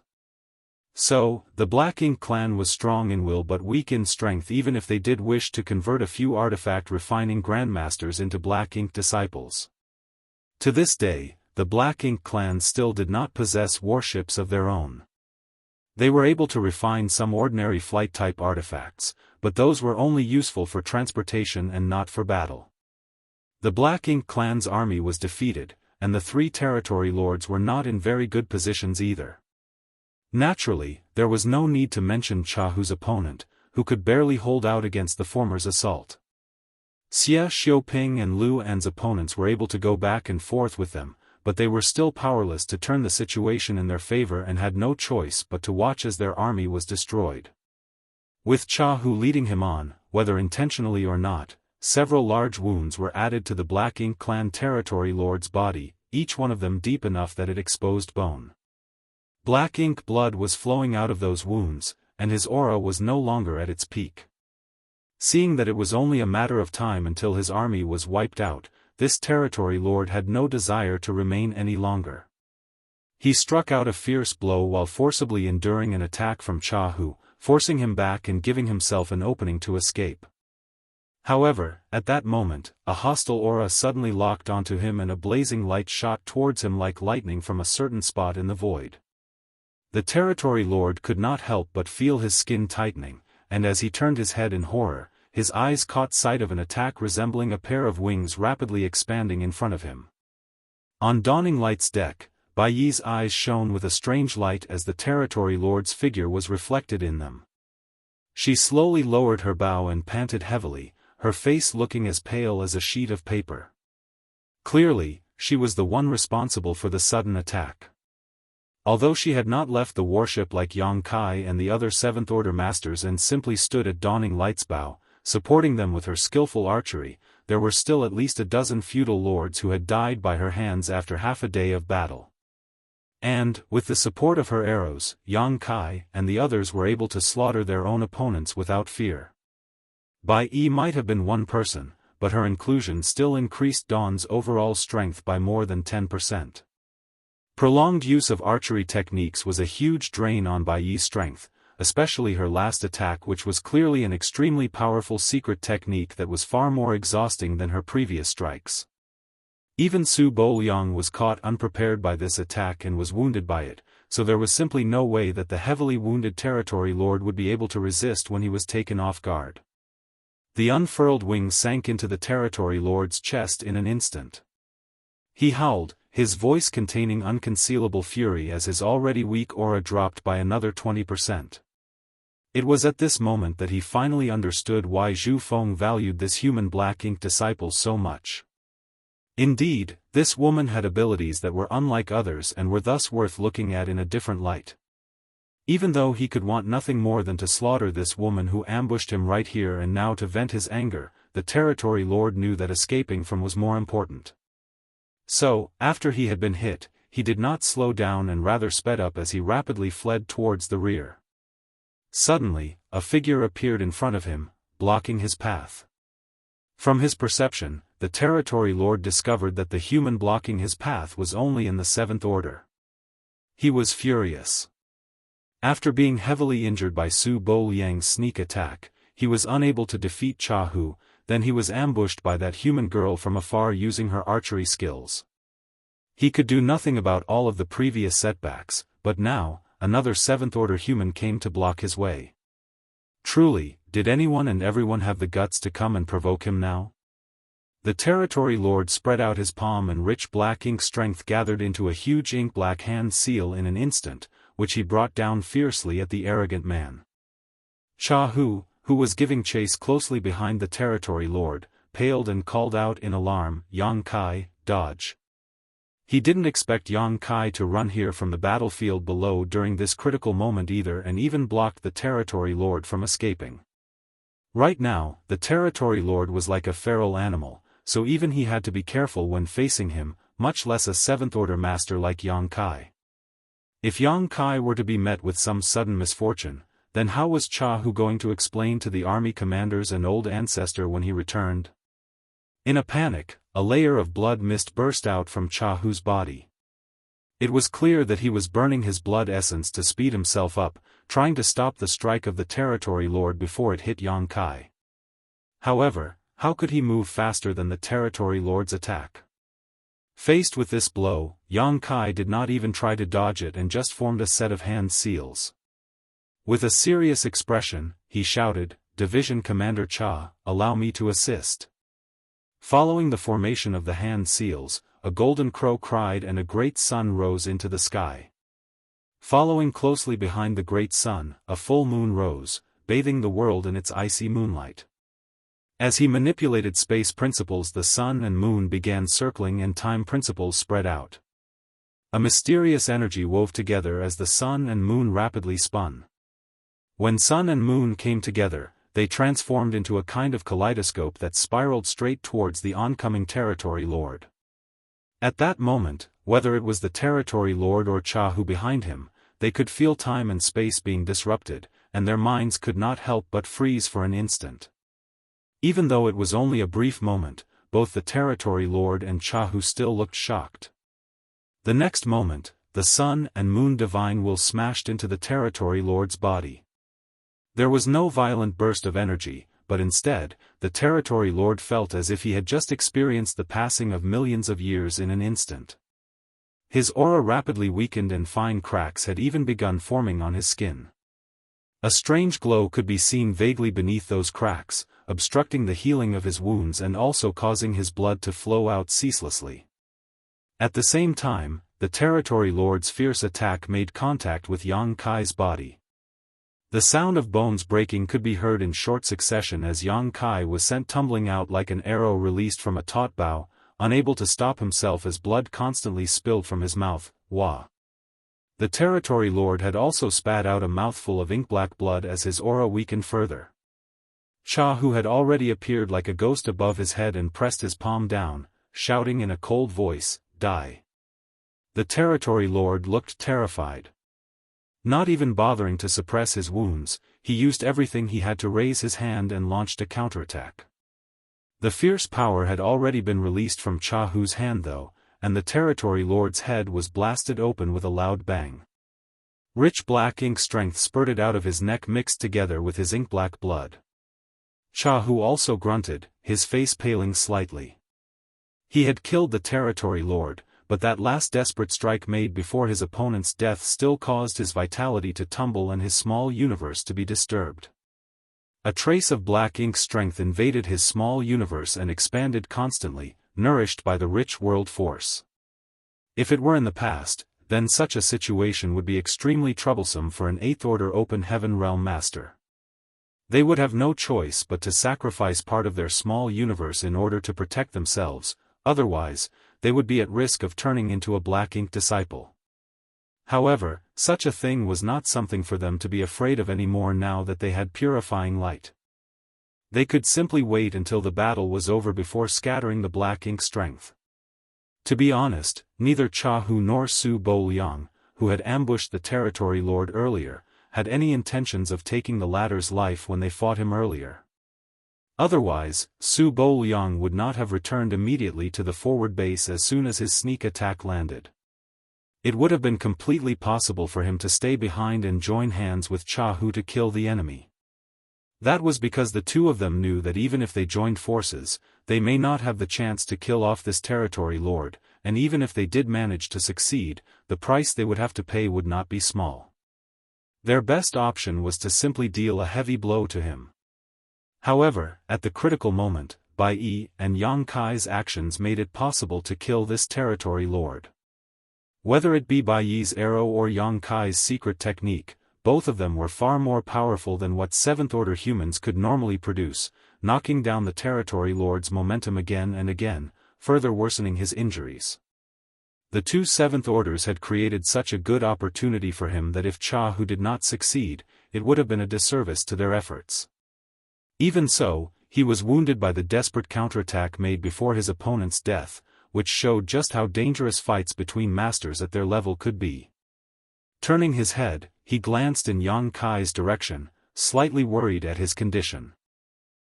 [SPEAKER 1] So, the Black Ink clan was strong in will but weak in strength, even if they did wish to convert a few artifact refining grandmasters into Black Ink disciples. To this day, the Black Ink clan still did not possess warships of their own. They were able to refine some ordinary flight-type artifacts, but those were only useful for transportation and not for battle. The Black Ink clan's army was defeated, and the three territory lords were not in very good positions either. Naturally, there was no need to mention Chahu's opponent, who could barely hold out against the former's assault. Xie Xiuping and Lu An's opponents were able to go back and forth with them, but they were still powerless to turn the situation in their favor and had no choice but to watch as their army was destroyed. With Chahu leading him on, whether intentionally or not, several large wounds were added to the Black Ink clan territory lord's body, each one of them deep enough that it exposed bone. Black ink blood was flowing out of those wounds, and his aura was no longer at its peak. Seeing that it was only a matter of time until his army was wiped out, this territory lord had no desire to remain any longer. He struck out a fierce blow while forcibly enduring an attack from Chahu, forcing him back and giving himself an opening to escape. However, at that moment, a hostile aura suddenly locked onto him and a blazing light shot towards him like lightning from a certain spot in the void. The territory lord could not help but feel his skin tightening, and as he turned his head in horror, his eyes caught sight of an attack resembling a pair of wings rapidly expanding in front of him. On Dawning Light's deck, Bai Yi's eyes shone with a strange light as the territory lord's figure was reflected in them. She slowly lowered her bow and panted heavily, her face looking as pale as a sheet of paper. Clearly, she was the one responsible for the sudden attack. Although she had not left the warship like Yang Kai and the other Seventh Order masters and simply stood at Dawning Light's bow, supporting them with her skillful archery, there were still at least a dozen feudal lords who had died by her hands after half a day of battle. And, with the support of her arrows, Yang Kai and the others were able to slaughter their own opponents without fear. Bai Yi might have been one person, but her inclusion still increased Dawn's overall strength by more than 10%. Prolonged use of archery techniques was a huge drain on Bai Yi's strength, especially her last attack, which was clearly an extremely powerful secret technique that was far more exhausting than her previous strikes. Even Su Boliang was caught unprepared by this attack and was wounded by it, so there was simply no way that the heavily wounded territory lord would be able to resist when he was taken off guard. The unfurled wings sank into the territory lord's chest in an instant. He howled, his voice containing unconcealable fury as his already weak aura dropped by another 20%. It was at this moment that he finally understood why Zhu Feng valued this human Black Ink disciple so much. Indeed, this woman had abilities that were unlike others and were thus worth looking at in a different light. Even though he could want nothing more than to slaughter this woman who ambushed him right here and now to vent his anger, the territory lord knew that escaping from was more important. So, after he had been hit, he did not slow down and rather sped up as he rapidly fled towards the rear. Suddenly, a figure appeared in front of him, blocking his path. From his perception, the territory lord discovered that the human blocking his path was only in the Seventh Order. He was furious. After being heavily injured by Su Boliang's sneak attack, he was unable to defeat Chahu. Then he was ambushed by that human girl from afar using her archery skills. He could do nothing about all of the previous setbacks, but now, another Seventh Order human came to block his way. Truly, did anyone and everyone have the guts to come and provoke him now? The territory lord spread out his palm and rich black ink strength gathered into a huge ink-black hand seal in an instant, which he brought down fiercely at the arrogant man. Chahu, who was giving chase closely behind the territory lord, paled and called out in alarm, "Yang Kai, dodge." He didn't expect Yang Kai to run here from the battlefield below during this critical moment either, and even blocked the territory lord from escaping. Right now, the territory lord was like a feral animal, so even he had to be careful when facing him, much less a Seventh Order master like Yang Kai. If Yang Kai were to be met with some sudden misfortune, then how was Jianghu going to explain to the army commanders and old ancestor when he returned? In a panic, a layer of blood mist burst out from Jianghu's body. It was clear that he was burning his blood essence to speed himself up, trying to stop the strike of the Territory Lord before it hit Yang Kai. However, how could he move faster than the Territory Lord's attack? Faced with this blow, Yang Kai did not even try to dodge it and just formed a set of hand seals. With a serious expression, he shouted, "Division Commander Cha, allow me to assist." Following the formation of the hand seals, a golden crow cried and a great sun rose into the sky. Following closely behind the great sun, a full moon rose, bathing the world in its icy moonlight. As he manipulated space principles, the sun and moon began circling and time principles spread out. A mysterious energy wove together as the sun and moon rapidly spun. When sun and moon came together, they transformed into a kind of kaleidoscope that spiraled straight towards the oncoming Territory Lord. At that moment, whether it was the Territory Lord or Jianghu behind him, they could feel time and space being disrupted, and their minds could not help but freeze for an instant. Even though it was only a brief moment, both the Territory Lord and Jianghu still looked shocked. The next moment, the sun and moon divine will smashed into the Territory Lord's body. There was no violent burst of energy, but instead, the Territory Lord felt as if he had just experienced the passing of millions of years in an instant. His aura rapidly weakened and fine cracks had even begun forming on his skin. A strange glow could be seen vaguely beneath those cracks, obstructing the healing of his wounds and also causing his blood to flow out ceaselessly. At the same time, the Territory Lord's fierce attack made contact with Yang Kai's body. The sound of bones breaking could be heard in short succession as Yang Kai was sent tumbling out like an arrow released from a taut bow, unable to stop himself as blood constantly spilled from his mouth. Wah! The Territory Lord had also spat out a mouthful of ink-black blood as his aura weakened further. Jianghu had already appeared like a ghost above his head and pressed his palm down, shouting in a cold voice, "Die!" The Territory Lord looked terrified. Not even bothering to suppress his wounds, he used everything he had to raise his hand and launched a counterattack. The fierce power had already been released from Jianghu's hand though, and the Territory Lord's head was blasted open with a loud bang. Rich black ink strength spurted out of his neck mixed together with his ink-black blood. Jianghu also grunted, his face paling slightly. He had killed the Territory Lord, but that last desperate strike made before his opponent's death still caused his vitality to tumble and his small universe to be disturbed. A trace of black ink strength invaded his small universe and expanded constantly, nourished by the rich world force. If it were in the past, then such a situation would be extremely troublesome for an Eighth Order Open Heaven Realm Master. They would have no choice but to sacrifice part of their small universe in order to protect themselves, otherwise, they would be at risk of turning into a black ink disciple. However, such a thing was not something for them to be afraid of anymore now that they had purifying light. They could simply wait until the battle was over before scattering the black ink strength. To be honest, neither Jianghu nor Su Bo-liang, who had ambushed the Territory Lord earlier, had any intentions of taking the latter's life when they fought him earlier. Otherwise, Su Bo-liang would not have returned immediately to the forward base as soon as his sneak attack landed. It would have been completely possible for him to stay behind and join hands with Jianghu to kill the enemy. That was because the two of them knew that even if they joined forces, they may not have the chance to kill off this Territory Lord, and even if they did manage to succeed, the price they would have to pay would not be small. Their best option was to simply deal a heavy blow to him. However, at the critical moment, Bai Yi and Yang Kai's actions made it possible to kill this Territory Lord. Whether it be Bai Yi's arrow or Yang Kai's secret technique, both of them were far more powerful than what Seventh Order humans could normally produce, knocking down the Territory Lord's momentum again and again, further worsening his injuries. The two Seventh Orders had created such a good opportunity for him that if Jianghu did not succeed, it would have been a disservice to their efforts. Even so, he was wounded by the desperate counterattack made before his opponent's death, which showed just how dangerous fights between masters at their level could be. Turning his head, he glanced in Yang Kai's direction, slightly worried at his condition.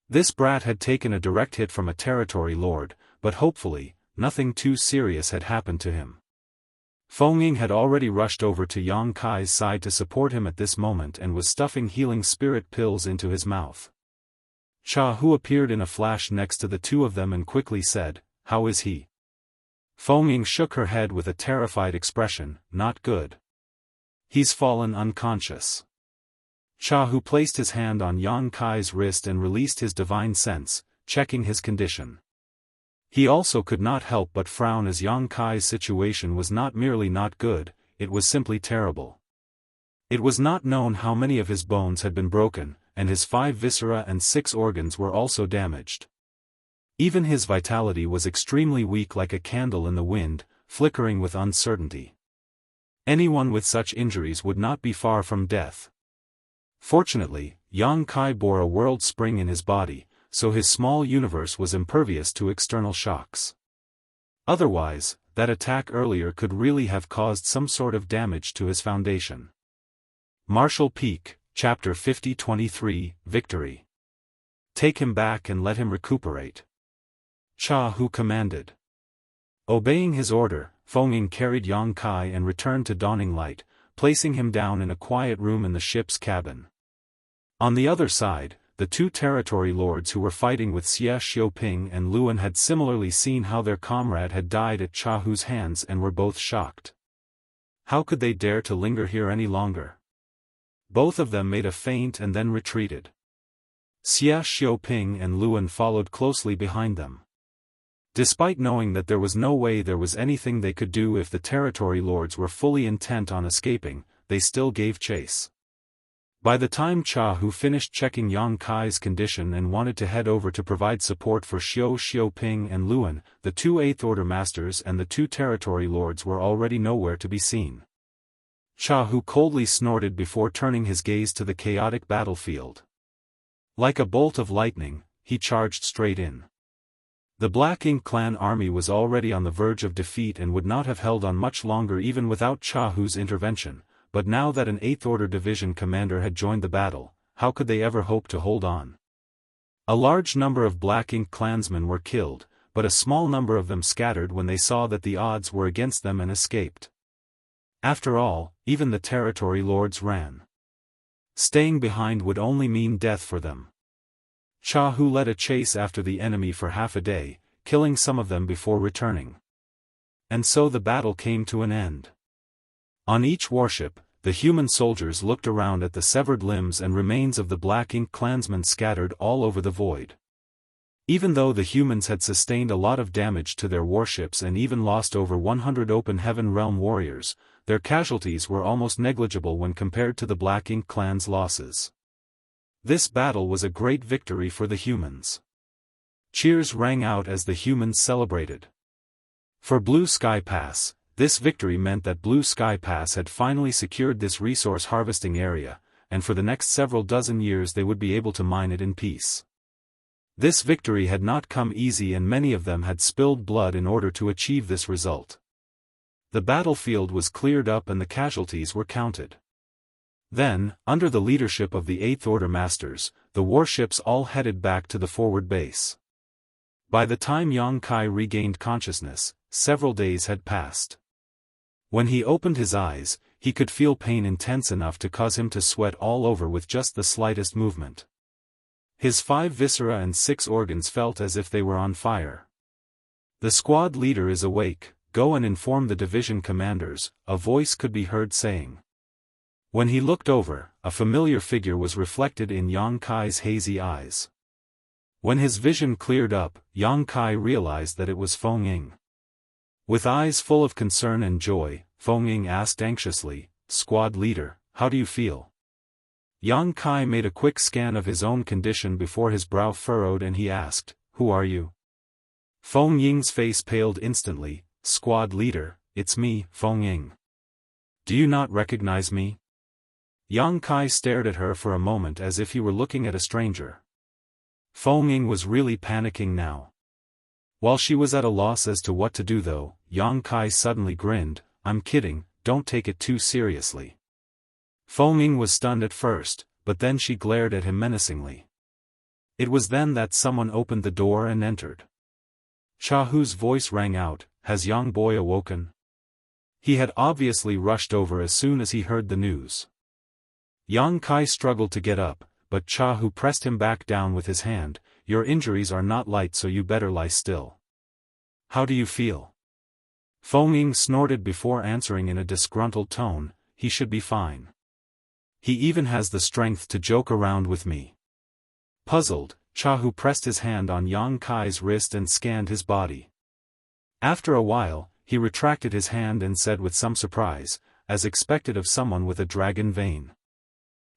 [SPEAKER 1] This brat had taken a direct hit from a territory lord, but hopefully, nothing too serious had happened to him. Feng Ying had already rushed over to Yang Kai's side to support him at this moment and was stuffing healing spirit pills into his mouth. Cha Hu appeared in a flash next to the two of them and quickly said, "How is he?" Feng Ying shook her head with a terrified expression, "Not good. He's fallen unconscious." Cha Hu placed his hand on Yang Kai's wrist and released his divine sense, checking his condition. He also could not help but frown as Yang Kai's situation was not merely not good, it was simply terrible. It was not known how many of his bones had been broken, and his 5 viscera and 6 organs were also damaged. Even his vitality was extremely weak, like a candle in the wind, flickering with uncertainty. Anyone with such injuries would not be far from death. Fortunately, Yang Kai bore a world spring in his body, so his small universe was impervious to external shocks. Otherwise, that attack earlier could really have caused some sort of damage to his foundation. Martial Peak, Chapter 50-23, Victory. Take him back and let him recuperate. Cha Hu commanded. Obeying his order, Feng Ying carried Yang Kai and returned to Dawning Light, placing him down in a quiet room in the ship's cabin. On the other side, the two territory lords who were fighting with Xie Xiaoping and Luan had similarly seen how their comrade had died at Cha Hu's hands and were both shocked. How could they dare to linger here any longer? Both of them made a feint and then retreated. Xie Xiaoping and Luan followed closely behind them. Despite knowing that there was no way there was anything they could do if the territory lords were fully intent on escaping, they still gave chase. By the time Cha Hu finished checking Yang Kai's condition and wanted to head over to provide support for Xie Xiaoping and Luan, the 2 Eighth Order Masters and the 2 territory lords were already nowhere to be seen. Cha Hu coldly snorted before turning his gaze to the chaotic battlefield. Like a bolt of lightning, he charged straight in. The Black Ink clan army was already on the verge of defeat and would not have held on much longer even without Cha Hu's intervention. But now that an 8th Order Division commander had joined the battle, how could they ever hope to hold on? A large number of Black Ink clansmen were killed, but a small number of them scattered when they saw that the odds were against them and escaped. After all, even the territory lords ran. Staying behind would only mean death for them. Cha Hu led a chase after the enemy for half a day, killing some of them before returning. And so the battle came to an end. On each warship, the human soldiers looked around at the severed limbs and remains of the Black Ink clansmen scattered all over the void. Even though the humans had sustained a lot of damage to their warships and even lost over 100 Open Heaven Realm warriors, their casualties were almost negligible when compared to the Black Ink clan's losses. This battle was a great victory for the humans. Cheers rang out as the humans celebrated. For Blue Sky Pass, this victory meant that Blue Sky Pass had finally secured this resource harvesting area, and for the next several dozen years they would be able to mine it in peace. This victory had not come easy and many of them had spilled blood in order to achieve this result. The battlefield was cleared up and the casualties were counted. Then, under the leadership of the 8th Order Masters, the warships all headed back to the forward base. By the time Yang Kai regained consciousness, several days had passed. When he opened his eyes, he could feel pain intense enough to cause him to sweat all over with just the slightest movement. His 5 viscera and 6 organs felt as if they were on fire. "The squad leader is awake, go and inform the division commanders," a voice could be heard saying. When he looked over, a familiar figure was reflected in Yang Kai's hazy eyes. When his vision cleared up, Yang Kai realized that it was Feng Ying. With eyes full of concern and joy, Feng Ying asked anxiously, "Squad leader, how do you feel?" Yang Kai made a quick scan of his own condition before his brow furrowed and he asked, "Who are you?" Feng Ying's face paled instantly. "Squad leader, it's me, Feng Ying. Do you not recognize me?" Yang Kai stared at her for a moment as if he were looking at a stranger. Feng Ying was really panicking now. While she was at a loss as to what to do though, Yang Kai suddenly grinned, "I'm kidding, don't take it too seriously." Feng was stunned at first, but then she glared at him menacingly. It was then that someone opened the door and entered. Chahu's voice rang out, "Has young boy awoken?" He had obviously rushed over as soon as he heard the news. Yang Kai struggled to get up, but Chahu pressed him back down with his hand. "Your injuries are not light, so you better lie still." "How do you feel?" Feng snorted before answering in a disgruntled tone, "He should be fine. He even has the strength to joke around with me." Puzzled, Chahu pressed his hand on Yang Kai's wrist and scanned his body. After a while, he retracted his hand and said with some surprise, as expected of someone with a dragon vein,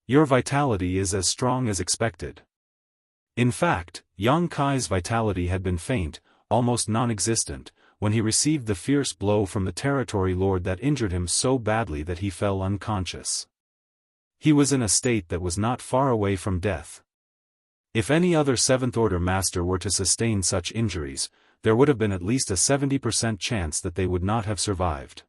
[SPEAKER 1] "Your vitality is as strong as expected." In fact, Yang Kai's vitality had been faint, almost non-existent, when he received the fierce blow from the territory lord that injured him so badly that he fell unconscious. He was in a state that was not far away from death. If any other Seventh-Order Master were to sustain such injuries, there would have been at least a 70% chance that they would not have survived.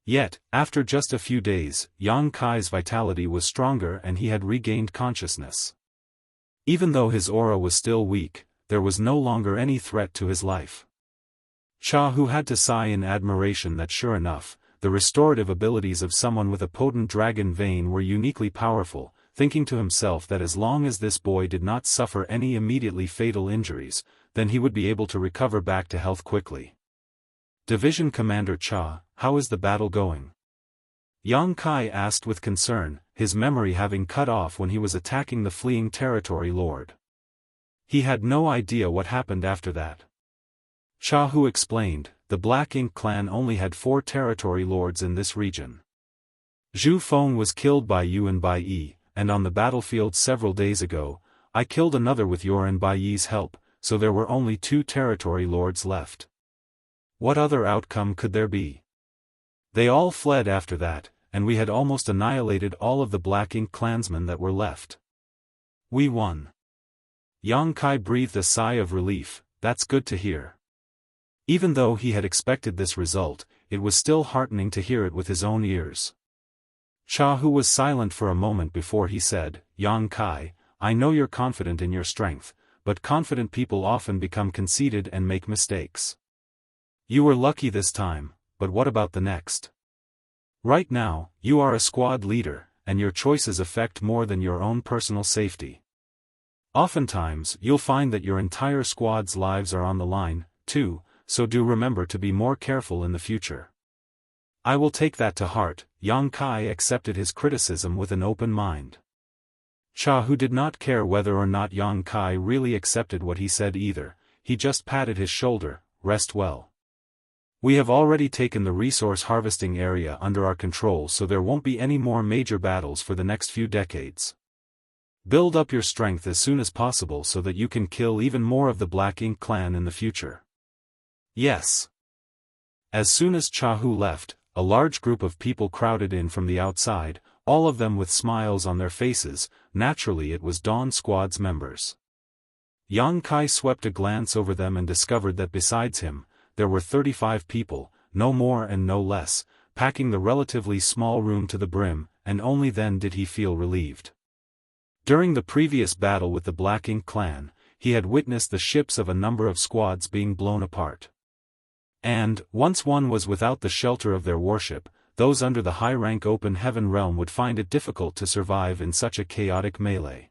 [SPEAKER 1] Yet, after just a few days, Yang Kai's vitality was stronger and he had regained consciousness. Even though his aura was still weak, there was no longer any threat to his life. Chahu had to sigh in admiration that sure enough, the restorative abilities of someone with a potent dragon vein were uniquely powerful, thinking to himself that as long as this boy did not suffer any immediately fatal injuries, then he would be able to recover back to health quickly. "Division Commander Cha, how is the battle going?" Yang Kai asked with concern, his memory having cut off when he was attacking the fleeing territory lord. He had no idea what happened after that. Chahu explained, "The Black Ink clan only had 4 territory lords in this region. Zhu Feng was killed by Yu and Bai Yi, and on the battlefield several days ago, I killed another with your and Bai Yi's help, so there were only 2 territory lords left. What other outcome could there be? They all fled after that, and we had almost annihilated all of the Black Ink clansmen that were left. We won." Yang Kai breathed a sigh of relief. "That's good to hear." Even though he had expected this result, it was still heartening to hear it with his own ears. Chahu was silent for a moment before he said, "Yang Kai, I know you're confident in your strength, but confident people often become conceited and make mistakes. You were lucky this time, but what about the next? Right now, you are a squad leader, and your choices affect more than your own personal safety. Oftentimes, you'll find that your entire squad's lives are on the line, too, so do remember to be more careful in the future." "I will take that to heart." Yang Kai accepted his criticism with an open mind. Chahu did not care whether or not Yang Kai really accepted what he said either, he just patted his shoulder, "Rest well. We have already taken the resource harvesting area under our control, so there won't be any more major battles for the next few decades. Build up your strength as soon as possible so that you can kill even more of the Black Ink clan in the future." "Yes." As soon as Chahu left, a large group of people crowded in from the outside, all of them with smiles on their faces. Naturally it was Dawn Squad's members. Yang Kai swept a glance over them and discovered that besides him, there were 35 people, no more and no less, packing the relatively small room to the brim, and only then did he feel relieved. During the previous battle with the Black Ink clan, he had witnessed the ships of a number of squads being blown apart. And, once one was without the shelter of their warship, those under the high-rank open heaven realm would find it difficult to survive in such a chaotic melee.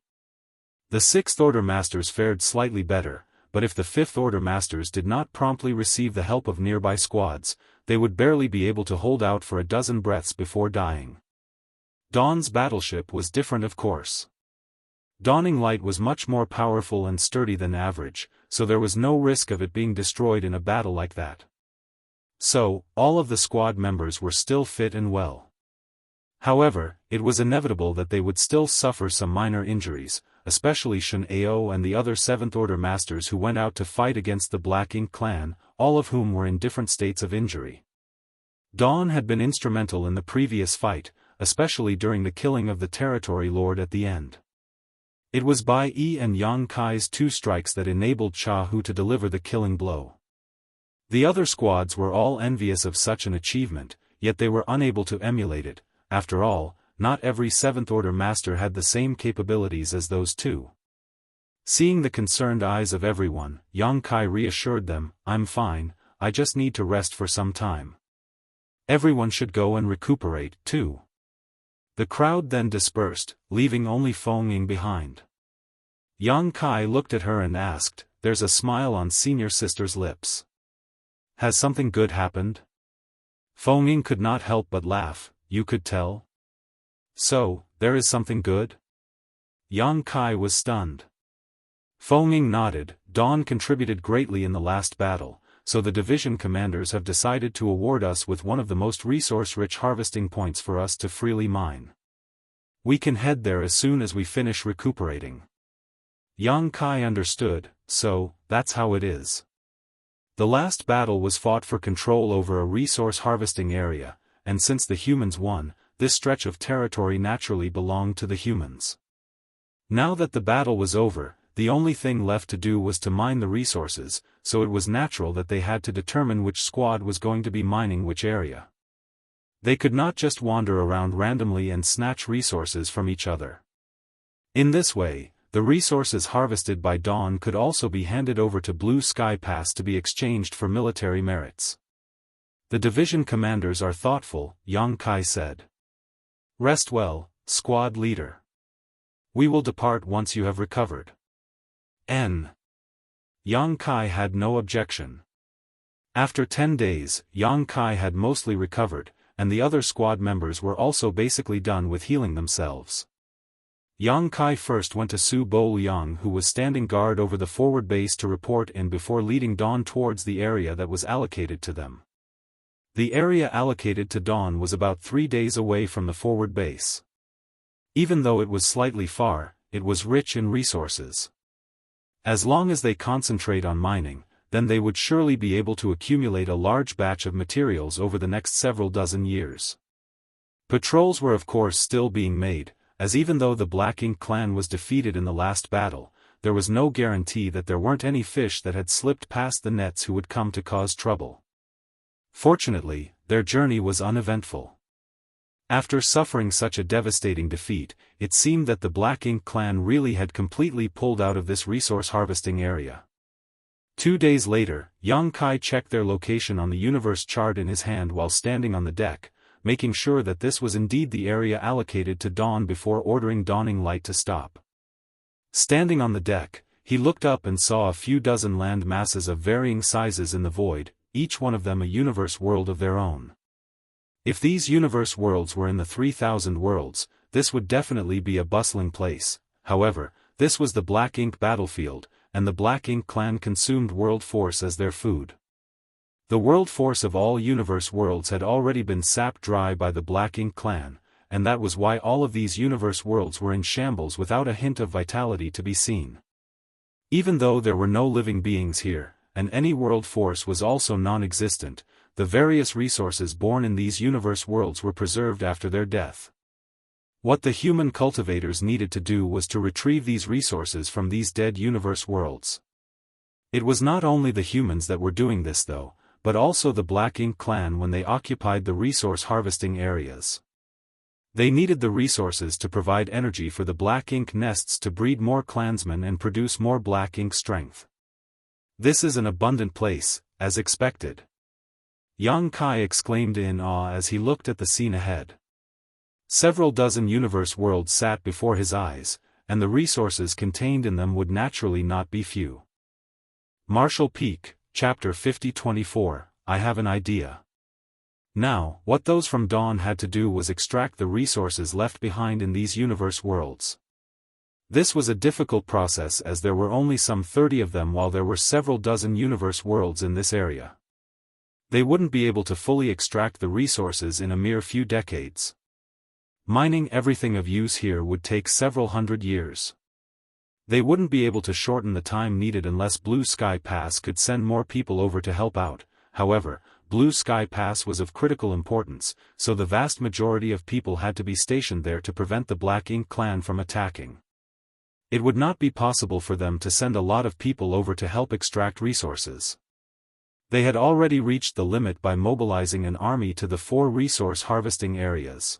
[SPEAKER 1] The Sixth Order Masters fared slightly better, but if the Fifth Order Masters did not promptly receive the help of nearby squads, they would barely be able to hold out for a dozen breaths before dying. Dawn's battleship was different, of course. Dawning Light was much more powerful and sturdy than average, so there was no risk of it being destroyed in a battle like that. So, all of the squad members were still fit and well. However, it was inevitable that they would still suffer some minor injuries, especially Shen Ao and the other Seventh Order Masters who went out to fight against the Black Ink clan, all of whom were in different states of injury. Dawn had been instrumental in the previous fight, especially during the killing of the territory lord at the end. It was Bai Yi and Yang Kai's 2 strikes that enabled Chahu to deliver the killing blow. The other squads were all envious of such an achievement, yet they were unable to emulate it. After all, not every Seventh Order master had the same capabilities as those two. Seeing the concerned eyes of everyone, Yang Kai reassured them, "I'm fine, I just need to rest for some time. Everyone should go and recuperate, too." The crowd then dispersed, leaving only Feng Ying behind. Yang Kai looked at her and asked, "There's a smile on senior sister's lips. Has something good happened?" Feng Ying could not help but laugh. "You could tell? So, there is something good?" Yang Kai was stunned. Feng Ying nodded. "Dawn contributed greatly in the last battle, so the division commanders have decided to award us with one of the most resource-rich harvesting points for us to freely mine. We can head there as soon as we finish recuperating." Yang Kai understood. "So, that's how it is." The last battle was fought for control over a resource harvesting area, and since the humans won, this stretch of territory naturally belonged to the humans. Now that the battle was over, the only thing left to do was to mine the resources, so it was natural that they had to determine which squad was going to be mining which area. They could not just wander around randomly and snatch resources from each other. In this way, the resources harvested by Dawn could also be handed over to Blue Sky Pass to be exchanged for military merits. "The division commanders are thoughtful," Yang Kai said. "Rest well, squad leader. We will depart once you have recovered." Yang Kai had no objection. After 10 days, Yang Kai had mostly recovered, and the other squad members were also basically done with healing themselves. Yang Kai first went to Su Bo Liang, who was standing guard over the forward base, to report in before leading Dawn towards the area that was allocated to them. The area allocated to Dawn was about 3 days away from the forward base. Even though it was slightly far, it was rich in resources. As long as they concentrate on mining, then they would surely be able to accumulate a large batch of materials over the next several dozen years. Patrols were of course still being made, as even though the Black Ink clan was defeated in the last battle, there was no guarantee that there weren't any fish that had slipped past the nets who would come to cause trouble. Fortunately, their journey was uneventful. After suffering such a devastating defeat, it seemed that the Black Ink clan really had completely pulled out of this resource harvesting area. 2 days later, Yang Kai checked their location on the universe chart in his hand while standing on the deck, making sure that this was indeed the area allocated to Dawn before ordering Dawning Light to stop. Standing on the deck, he looked up and saw a few dozen land masses of varying sizes in the void, each one of them a universe world of their own. If these universe worlds were in the 3,000 worlds, this would definitely be a bustling place. However, this was the Black Ink battlefield, and the Black Ink clan consumed world force as their food. The world force of all universe worlds had already been sapped dry by the Black Ink clan, and that was why all of these universe worlds were in shambles without a hint of vitality to be seen. Even though there were no living beings here, and any world force was also non-existent, the various resources born in these universe worlds were preserved after their death. What the human cultivators needed to do was to retrieve these resources from these dead universe worlds. It was not only the humans that were doing this though, but also the Black Ink clan when they occupied the resource harvesting areas. They needed the resources to provide energy for the Black Ink nests to breed more clansmen and produce more Black Ink strength. "This is an abundant place, as expected," Yang Kai exclaimed in awe as he looked at the scene ahead. Several dozen universe worlds sat before his eyes, and the resources contained in them would naturally not be few. Marshall Peak, Chapter 50-24, I have an idea. Now, what those from Dawn had to do was extract the resources left behind in these universe worlds. This was a difficult process as there were only some 30 of them while there were several dozen universe worlds in this area. They wouldn't be able to fully extract the resources in a mere few decades. Mining everything of use here would take several hundred years. They wouldn't be able to shorten the time needed unless Blue Sky Pass could send more people over to help out. However, Blue Sky Pass was of critical importance, so the vast majority of people had to be stationed there to prevent the Black Ink clan from attacking. It would not be possible for them to send a lot of people over to help extract resources. They had already reached the limit by mobilizing an army to the 4 resource harvesting areas.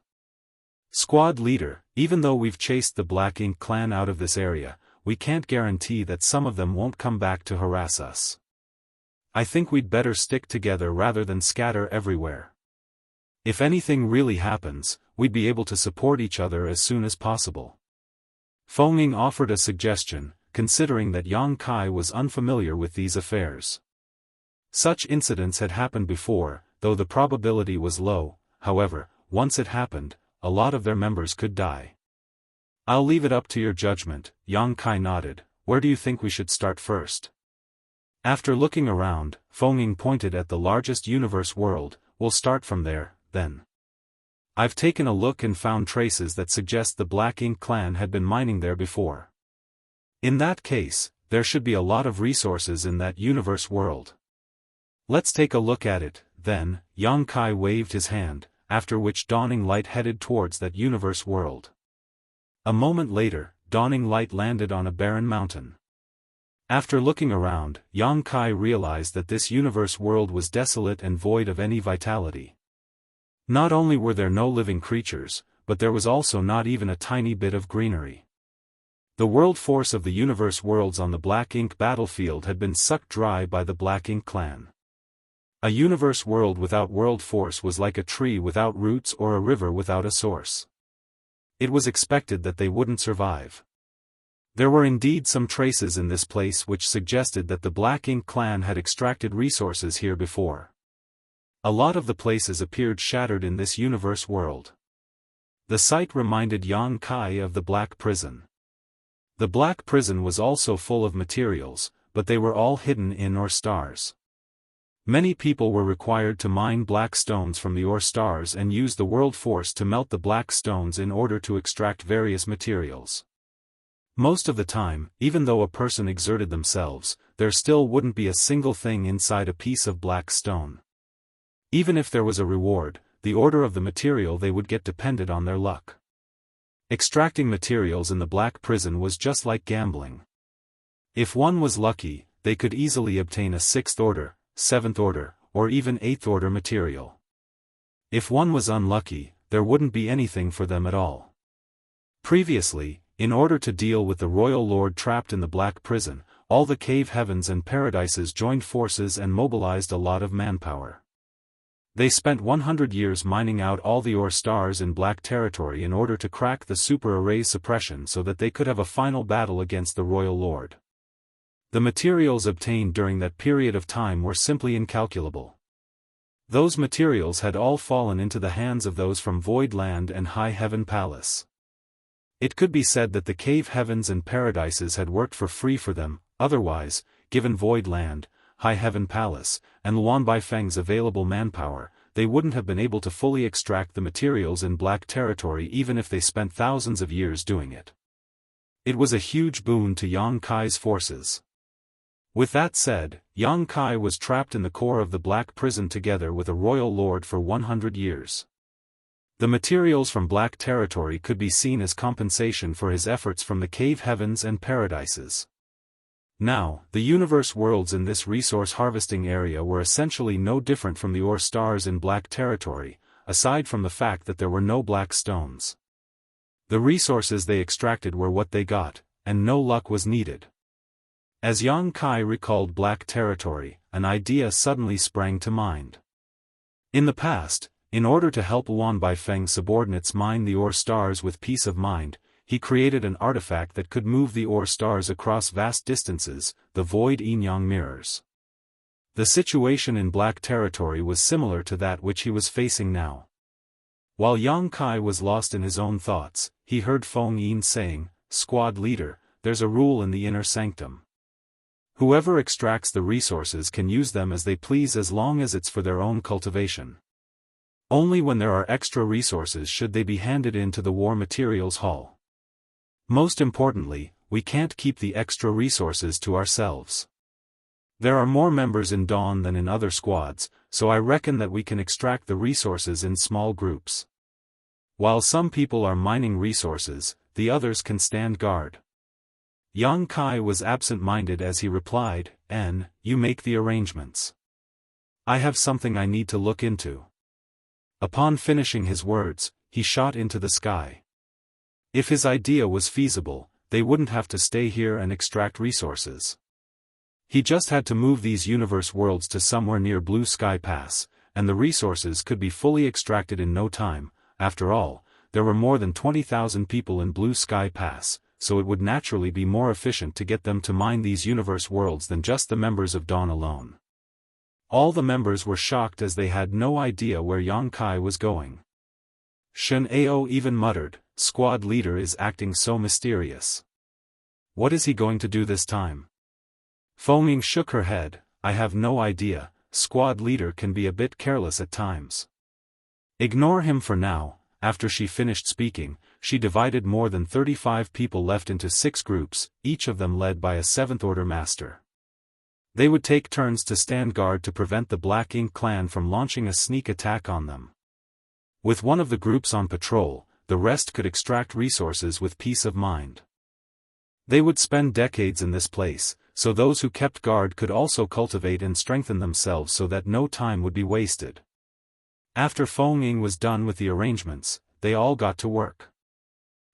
[SPEAKER 1] Squad leader, even though we've chased the Black Ink clan out of this area, we can't guarantee that some of them won't come back to harass us. I think we'd better stick together rather than scatter everywhere. If anything really happens, we'd be able to support each other as soon as possible. Feng Ying offered a suggestion, considering that Yang Kai was unfamiliar with these affairs. Such incidents had happened before, though the probability was low. However, once it happened, a lot of their members could die. I'll leave it up to your judgment, Yang Kai nodded. Where do you think we should start first? After looking around, Feng Ying pointed at the largest universe world. We'll start from there, then. I've taken a look and found traces that suggest the Black Ink clan had been mining there before. In that case, there should be a lot of resources in that universe world. Let's take a look at it, then. Yang Kai waved his hand, after which Dawning Light headed towards that universe world. A moment later, Dawning Light landed on a barren mountain. After looking around, Yang Kai realized that this universe world was desolate and void of any vitality. Not only were there no living creatures, but there was also not even a tiny bit of greenery. The world force of the universe worlds on the Black Ink battlefield had been sucked dry by the Black Ink clan. A universe world without world force was like a tree without roots or a river without a source. It was expected that they wouldn't survive. There were indeed some traces in this place which suggested that the Black Ink clan had extracted resources here before. A lot of the places appeared shattered in this universe world. The site reminded Yang Kai of the Black Prison. The Black Prison was also full of materials, but they were all hidden in ore stars. Many people were required to mine black stones from the ore stars and use the world force to melt the black stones in order to extract various materials. Most of the time, even though a person exerted themselves, there still wouldn't be a single thing inside a piece of black stone. Even if there was a reward, the order of the material they would get depended on their luck. Extracting materials in the Black Prison was just like gambling. If one was lucky, they could easily obtain a 6th order, 7th order, or even 8th order material. If one was unlucky, there wouldn't be anything for them at all. Previously, in order to deal with the royal lord trapped in the Black Prison, all the cave heavens and paradises joined forces and mobilized a lot of manpower. They spent 100 years mining out all the ore stars in Black Territory in order to crack the super array suppression so that they could have a final battle against the royal lord. The materials obtained during that period of time were simply incalculable. Those materials had all fallen into the hands of those from Void Land and High Heaven Palace. It could be said that the cave heavens and paradises had worked for free for them. Otherwise, given Void Land, High Heaven Palace, and Luan Baifeng's available manpower, they wouldn't have been able to fully extract the materials in Black Territory even if they spent thousands of years doing it. It was a huge boon to Yang Kai's forces. With that said, Yang Kai was trapped in the core of the Black Prison together with a royal lord for 100 years. The materials from Black Territory could be seen as compensation for his efforts from the cave heavens and paradises. Now, the universe worlds in this resource harvesting area were essentially no different from the ore stars in Black Territory, aside from the fact that there were no black stones. The resources they extracted were what they got, and no luck was needed. As Yang Kai recalled Black Territory, an idea suddenly sprang to mind. In the past, in order to help Luan Baifeng subordinates mine the ore stars with peace of mind, he created an artifact that could move the ore stars across vast distances, the Void Yin-Yang Mirrors. The situation in Black Territory was similar to that which he was facing now. While Yang Kai was lost in his own thoughts, he heard Feng Ying saying, "Squad leader, there's a rule in the inner sanctum. Whoever extracts the resources can use them as they please as long as it's for their own cultivation. Only when there are extra resources should they be handed in to the War Materials Hall. Most importantly, we can't keep the extra resources to ourselves. There are more members in Dawn than in other squads, so I reckon that we can extract the resources in small groups. While some people are mining resources, the others can stand guard." Yang Kai was absent-minded as he replied, "You make the arrangements. I have something I need to look into." Upon finishing his words, he shot into the sky. If his idea was feasible, they wouldn't have to stay here and extract resources. He just had to move these universe worlds to somewhere near Blue Sky Pass, and the resources could be fully extracted in no time. After all, there were more than 20,000 people in Blue Sky Pass, so it would naturally be more efficient to get them to mine these universe worlds than just the members of Dawn alone. All the members were shocked as they had no idea where Yang Kai was going. Shen Ao even muttered, "Squad leader is acting so mysterious. What is he going to do this time?" Feng Ying shook her head, "I have no idea, squad leader can be a bit careless at times. Ignore him for now." After she finished speaking, she divided more than 35 people left into 6 groups, each of them led by a 7th Order master. They would take turns to stand guard to prevent the Black Ink clan from launching a sneak attack on them. With one of the groups on patrol, the rest could extract resources with peace of mind. They would spend decades in this place, so those who kept guard could also cultivate and strengthen themselves so that no time would be wasted. After Feng Ying was done with the arrangements, they all got to work.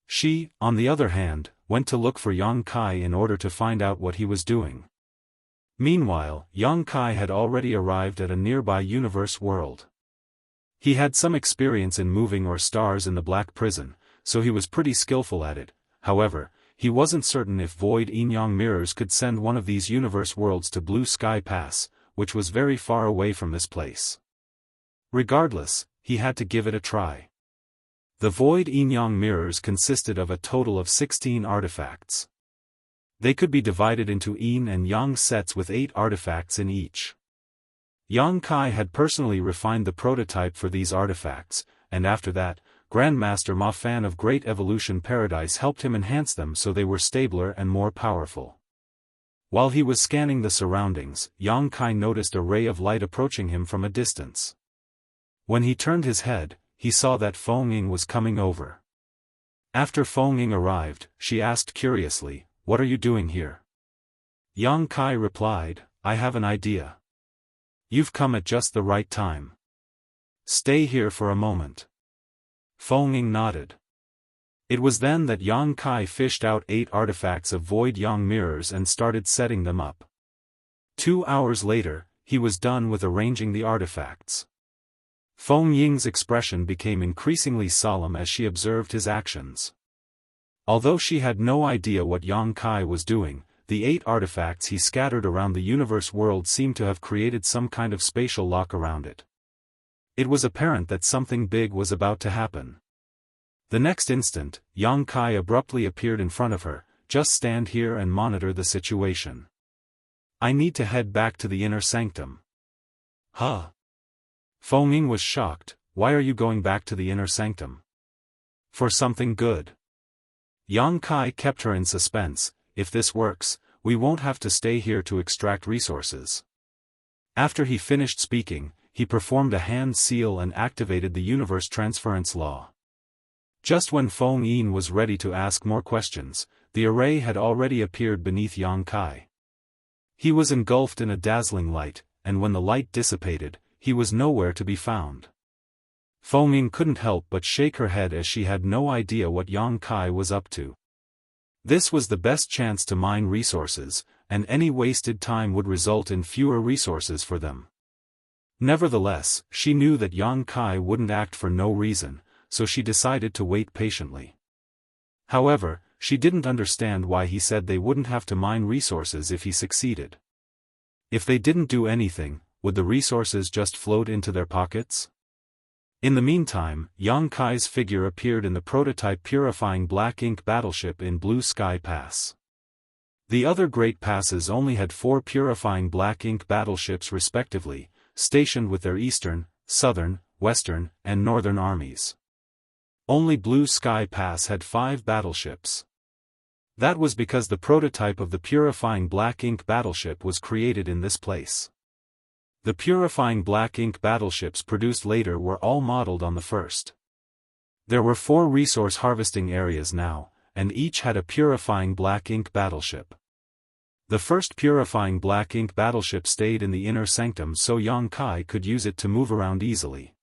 [SPEAKER 1] She, on the other hand, went to look for Yang Kai in order to find out what he was doing. Meanwhile, Yang Kai had already arrived at a nearby universe world. He had some experience in moving or stars in the Black Prison, so he was pretty skillful at it. However, he wasn't certain if void yin-yang mirrors could send one of these universe worlds to Blue Sky Pass, which was very far away from this place. Regardless, he had to give it a try. The void yin-yang mirrors consisted of a total of 16 artifacts. They could be divided into yin and yang sets with 8 artifacts in each. Yang Kai had personally refined the prototype for these artifacts, and after that, Grandmaster Ma Fan of Great Evolution Paradise helped him enhance them so they were stabler and more powerful. While he was scanning the surroundings, Yang Kai noticed a ray of light approaching him from a distance. When he turned his head, he saw that Feng Ying was coming over. After Feng Ying arrived, she asked curiously, "What are you doing here?" Yang Kai replied, "I have an idea. You've come at just the right time. Stay here for a moment." Feng Ying nodded. It was then that Yang Kai fished out 8 artifacts of void yang mirrors and started setting them up. 2 hours later, he was done with arranging the artifacts. Feng Ying's expression became increasingly solemn as she observed his actions. Although she had no idea what Yang Kai was doing, the 8 artifacts he scattered around the universe world seemed to have created some kind of spatial lock around it. It was apparent that something big was about to happen. The next instant, Yang Kai abruptly appeared in front of her. "Just stand here and monitor the situation. I need to head back to the inner sanctum." "Huh?" Feng Ying was shocked. "Why are you going back to the inner sanctum?" "For something good." Yang Kai kept her in suspense. "If this works, we won't have to stay here to extract resources." After he finished speaking, he performed a hand seal and activated the universe transference law. Just when Feng Ying was ready to ask more questions, the array had already appeared beneath Yang Kai. He was engulfed in a dazzling light, and when the light dissipated, he was nowhere to be found. Feng Ying couldn't help but shake her head as she had no idea what Yang Kai was up to. This was the best chance to mine resources, and any wasted time would result in fewer resources for them. Nevertheless, she knew that Yang Kai wouldn't act for no reason, so she decided to wait patiently. However, she didn't understand why he said they wouldn't have to mine resources if he succeeded. If they didn't do anything, would the resources just float into their pockets? In the meantime, Yang Kai's figure appeared in the prototype purifying black ink battleship in Blue Sky Pass. The other great passes only had 4 purifying black ink battleships respectively, stationed with their eastern, southern, western, and northern armies. Only Blue Sky Pass had 5 battleships. That was because the prototype of the purifying black ink battleship was created in this place. The purifying black ink battleships produced later were all modeled on the first. There were 4 resource harvesting areas now, and each had a purifying black ink battleship. The first purifying black ink battleship stayed in the inner sanctum so Yang Kai could use it to move around easily.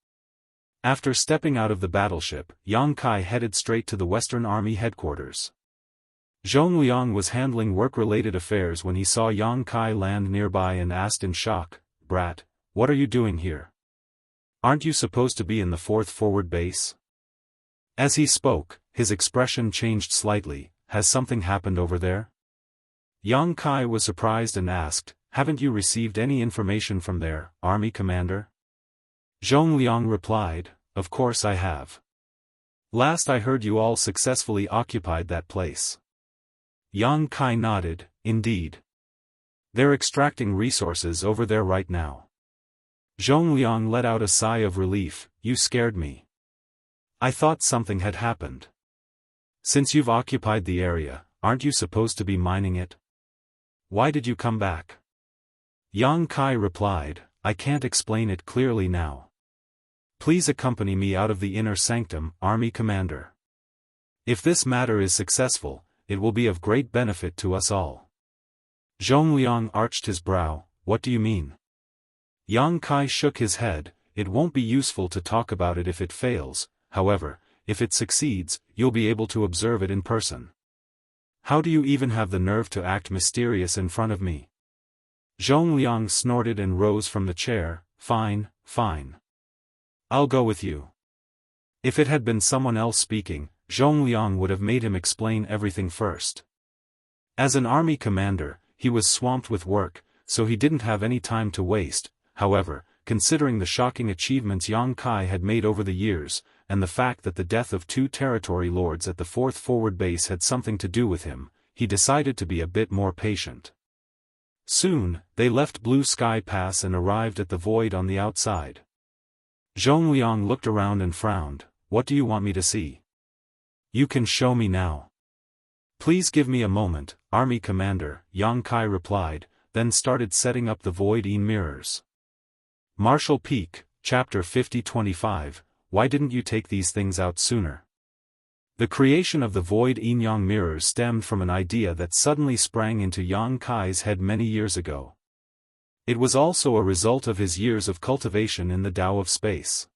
[SPEAKER 1] After stepping out of the battleship, Yang Kai headed straight to the Western Army headquarters. Zhong Liang was handling work-related affairs when he saw Yang Kai land nearby and asked in shock, "Brat, what are you doing here? Aren't you supposed to be in the 4th Forward Base?" As he spoke, his expression changed slightly. "Has something happened over there?" Yang Kai was surprised and asked, "Haven't you received any information from their army commander?" Zhong Liang replied, "Of course I have. Last I heard you all successfully occupied that place." Yang Kai nodded, "Indeed. They're extracting resources over there right now." Zhong Liang let out a sigh of relief. "You scared me. I thought something had happened. Since you've occupied the area, aren't you supposed to be mining it? Why did you come back?" Yang Kai replied, "I can't explain it clearly now. Please accompany me out of the inner sanctum, Army Commander. If this matter is successful, it will be of great benefit to us all." Zhong Liang arched his brow. "What do you mean?" Yang Kai shook his head. "It won't be useful to talk about it if it fails, however, if it succeeds, you'll be able to observe it in person. How do you even have the nerve to act mysterious in front of me?" Zhong Liang snorted and rose from the chair. "Fine, fine. I'll go with you." If it had been someone else speaking, Zhong Liang would have made him explain everything first. As an army commander, he was swamped with work, so he didn't have any time to waste. However, considering the shocking achievements Yang Kai had made over the years, and the fact that the death of 2 territory lords at the 4th Forward Base had something to do with him, he decided to be a bit more patient. Soon, they left Blue Sky Pass and arrived at the void on the outside. Zhong Liang looked around and frowned. "What do you want me to see?" "You can show me now." "Please give me a moment, Army Commander," Yang Kai replied, then started setting up the void-in mirrors. Martial Peak, Chapter 50-25, Why didn't you take these things out sooner? The creation of the void-in yang mirrors stemmed from an idea that suddenly sprang into Yang Kai's head many years ago. It was also a result of his years of cultivation in the Tao of space.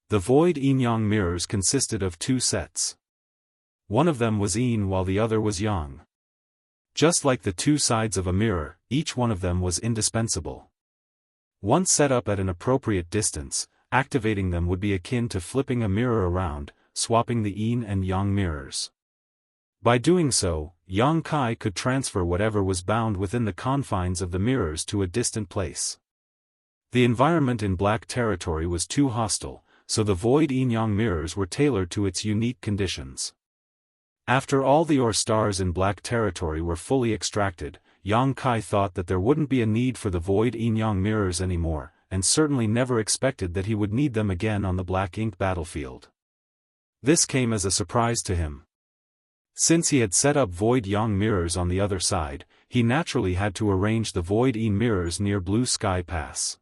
[SPEAKER 1] The void-in yang mirrors consisted of 2 sets. One of them was yin while the other was yang. Just like the 2 sides of a mirror, each one of them was indispensable. Once set up at an appropriate distance, activating them would be akin to flipping a mirror around, swapping the yin and yang mirrors. By doing so, Yang Kai could transfer whatever was bound within the confines of the mirrors to a distant place. The environment in Black Territory was too hostile, so the void-in yang mirrors were tailored to its unique conditions. After all the ore stars in Black Territory were fully extracted, Yang Kai thought that there wouldn't be a need for the void-in yang mirrors anymore, and certainly never expected that he would need them again on the Black Ink battlefield. This came as a surprise to him. Since he had set up void-yang mirrors on the other side, he naturally had to arrange the void-in mirrors near Blue Sky Pass.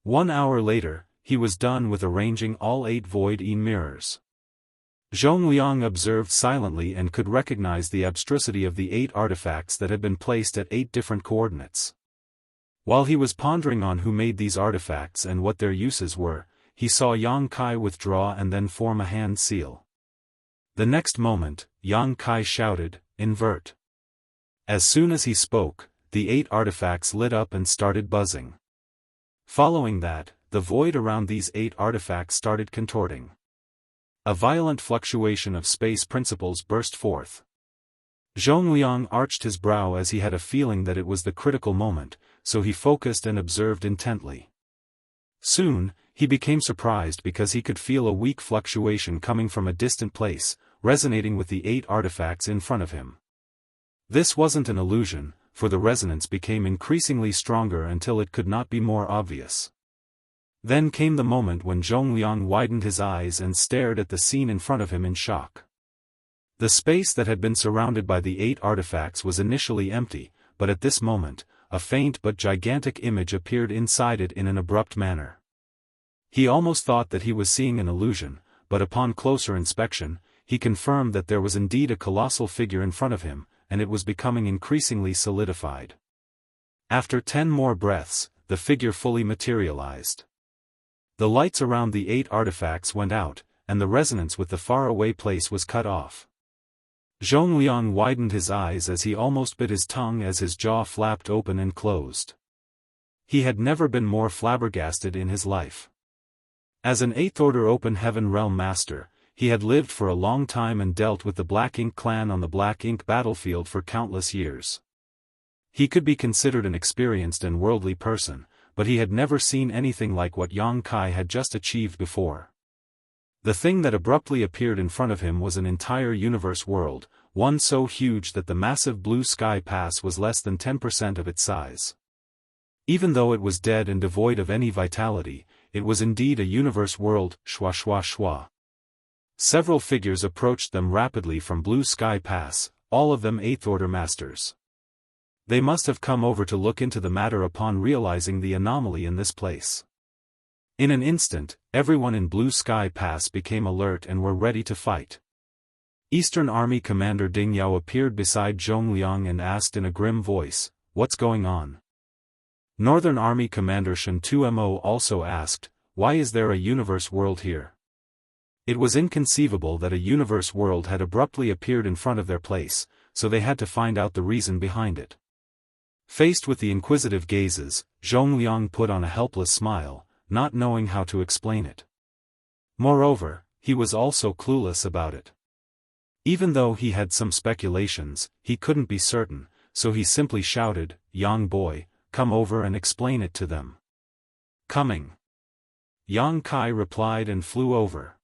[SPEAKER 1] 1 hour later, he was done with arranging all 8 void-in mirrors. Zhong Liang observed silently and could recognize the abstrusity of the 8 artifacts that had been placed at 8 different coordinates. While he was pondering on who made these artifacts and what their uses were, he saw Yang Kai withdraw and then form a hand seal. The next moment, Yang Kai shouted, "Invert." As soon as he spoke, the 8 artifacts lit up and started buzzing. Following that, the void around these 8 artifacts started contorting. A violent fluctuation of space principles burst forth. Zhong Liang arched his brow as he had a feeling that it was the critical moment, so he focused and observed intently. Soon, he became surprised because he could feel a weak fluctuation coming from a distant place, resonating with the 8 artifacts in front of him. This wasn't an illusion, for the resonance became increasingly stronger until it could not be more obvious. Then came the moment when Zhong Liang widened his eyes and stared at the scene in front of him in shock. The space that had been surrounded by the 8 artifacts was initially empty, but at this moment, a faint but gigantic image appeared inside it in an abrupt manner. He almost thought that he was seeing an illusion, but upon closer inspection, he confirmed that there was indeed a colossal figure in front of him, and it was becoming increasingly solidified. After 10 more breaths, the figure fully materialized. The lights around the 8 artifacts went out, and the resonance with the faraway place was cut off. Zhongliang widened his eyes as he almost bit his tongue as his jaw flapped open and closed. He had never been more flabbergasted in his life. As an 8th Order Open Heaven Realm Master, he had lived for a long time and dealt with the Black Ink clan on the Black Ink battlefield for countless years. He could be considered an experienced and worldly person, but he had never seen anything like what Yang Kai had just achieved before. The thing that abruptly appeared in front of him was an entire universe world, one so huge that the massive blue sky pass was less than 10% of its size. Even though it was dead and devoid of any vitality, it was indeed a universe world. Shwa shwa shwa. Several figures approached them rapidly from Blue Sky Pass, all of them 8th Order Masters. They must have come over to look into the matter upon realizing the anomaly in this place. In an instant, everyone in Blue Sky Pass became alert and were ready to fight. Eastern Army Commander Ding Yao appeared beside Zhongliang and asked in a grim voice, "What's going on?" Northern Army Commander Shen Tumo also asked, "Why is there a universe world here?" It was inconceivable that a universe world had abruptly appeared in front of their place, so they had to find out the reason behind it. Faced with the inquisitive gazes, Zhongliang put on a helpless smile, not knowing how to explain it. Moreover, he was also clueless about it. Even though he had some speculations, he couldn't be certain, so he simply shouted, "Yang boy, come over and explain it to them." "Coming." Yang Kai replied and flew over.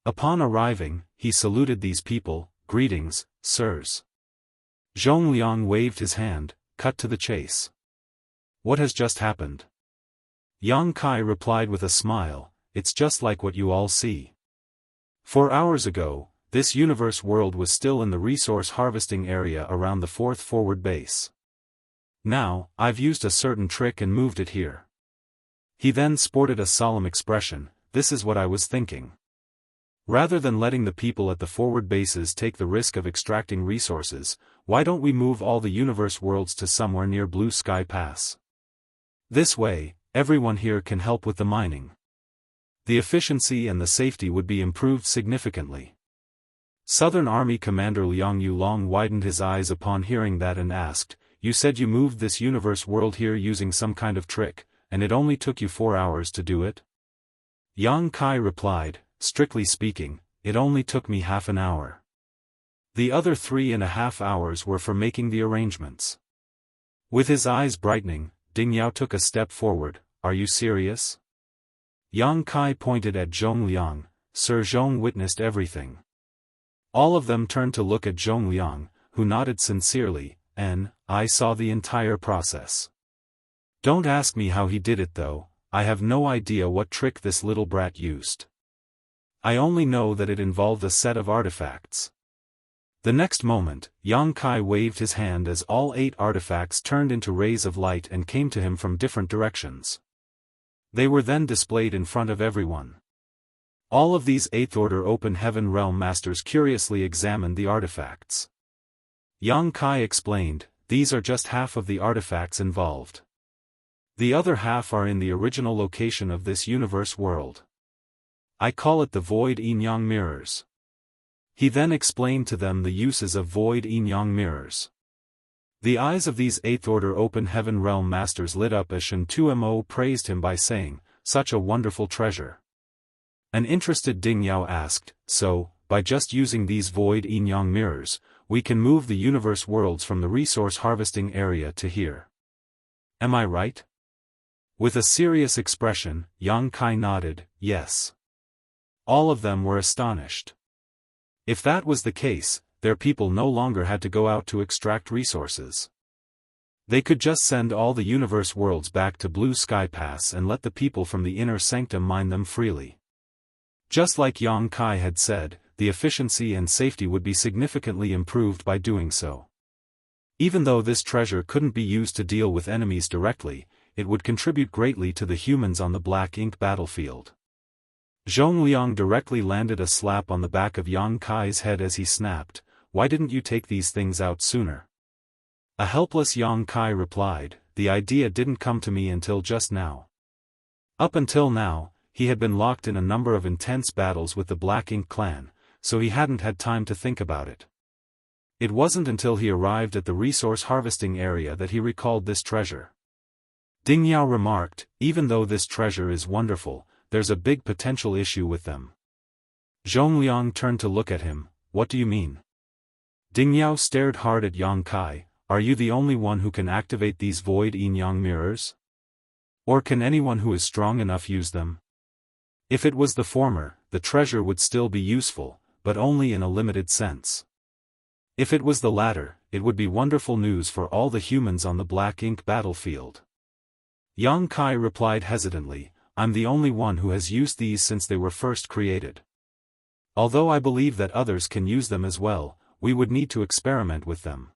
[SPEAKER 1] Upon arriving, he saluted these people, "Greetings, sirs." Zhongliang waved his hand, cut to the chase. "What has just happened?" Yang Kai replied with a smile, "It's just like what you all see. 4 hours ago, this universe world was still in the resource harvesting area around the 4th forward base. Now, I've used a certain trick and moved it here." He then sported a solemn expression, "This is what I was thinking. Rather than letting the people at the forward bases take the risk of extracting resources, why don't we move all the universe worlds to somewhere near Blue Sky Pass? This way, everyone here can help with the mining. The efficiency and the safety would be improved significantly." Southern Army Commander Liang Yulong widened his eyes upon hearing that and asked, "You said you moved this universe world here using some kind of trick, and it only took you 4 hours to do it?" Yang Kai replied, "Strictly speaking, it only took me half an hour. The other 3.5 hours were for making the arrangements." With his eyes brightening, Ding Yao took a step forward, "Are you serious?" Yang Kai pointed at Zhongliang, "Sir Zhong witnessed everything." All of them turned to look at Zhongliang, who nodded sincerely, "I saw the entire process. Don't ask me how he did it though, I have no idea what trick this little brat used. I only know that it involved a set of artifacts." The next moment, Yang Kai waved his hand as all 8 artifacts turned into rays of light and came to him from different directions. They were then displayed in front of everyone. All of these 8th Order Open Heaven Realm Masters curiously examined the artifacts. Yang Kai explained, "These are just half of the artifacts involved. The other half are in the original location of this universe world. I call it the Void Yin-Yang Mirrors." He then explained to them the uses of Void Yin-Yang Mirrors. The eyes of these 8th Order Open Heaven Realm Masters lit up as Shen Tumo praised him by saying, "Such a wonderful treasure." An interested Ding Yao asked, "So, by just using these Void Yin-Yang Mirrors, we can move the universe worlds from the resource harvesting area to here. Am I right?" With a serious expression, Yang Kai nodded, "Yes." All of them were astonished. If that was the case, their people no longer had to go out to extract resources. They could just send all the universe worlds back to Blue Sky Pass and let the people from the inner sanctum mine them freely. Just like Yang Kai had said, the efficiency and safety would be significantly improved by doing so. Even though this treasure couldn't be used to deal with enemies directly, it would contribute greatly to the humans on the Black Ink battlefield. Zhongliang directly landed a slap on the back of Yang Kai's head as he snapped, "Why didn't you take these things out sooner?" A helpless Yang Kai replied, "The idea didn't come to me until just now. Up until now, he had been locked in a number of intense battles with the Black Ink clan, so he hadn't had time to think about it. It wasn't until he arrived at the resource harvesting area that he recalled this treasure. Ding Yao remarked, even though this treasure is wonderful, there's a big potential issue with them. Zhongliang turned to look at him. What do you mean? Ding Yao stared hard at Yang Kai. Are you the only one who can activate these void yin-yang mirrors? Or can anyone who is strong enough use them? If it was the former, the treasure would still be useful, but only in a limited sense. If it was the latter, it would be wonderful news for all the humans on the Black Ink battlefield. Yang Kai replied hesitantly, I'm the only one who has used these since they were first created. Although I believe that others can use them as well, we would need to experiment with them.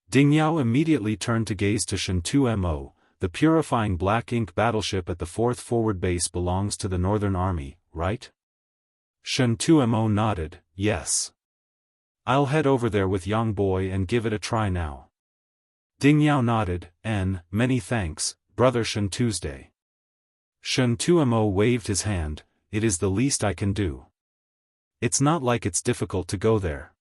[SPEAKER 1] Ding Yao immediately turned to gaze to Shen-Tu-Mo, the purifying Black Ink battleship at the 4th Forward Base belongs to the Northern Army, right? Shen-Tu-Mo nodded, yes. I'll head over there with Yang Boy and give it a try now. Ding Yao nodded, many thanks, Brother Shen-Tuesday. Shen-Tu-Mo waved his hand, it is the least I can do. It's not like it's difficult to go there.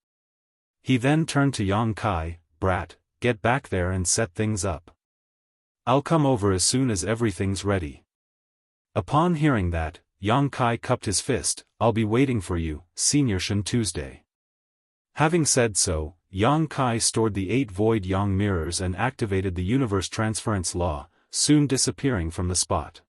[SPEAKER 1] He then turned to Yang Kai, brat, get back there and set things up. I'll come over as soon as everything's ready. Upon hearing that, Yang Kai cupped his fist, I'll be waiting for you, Senior Shen-Tuesday. Having said so, Yang Kai stored the 8 void yang mirrors and activated the universe transference law, soon disappearing from the spot.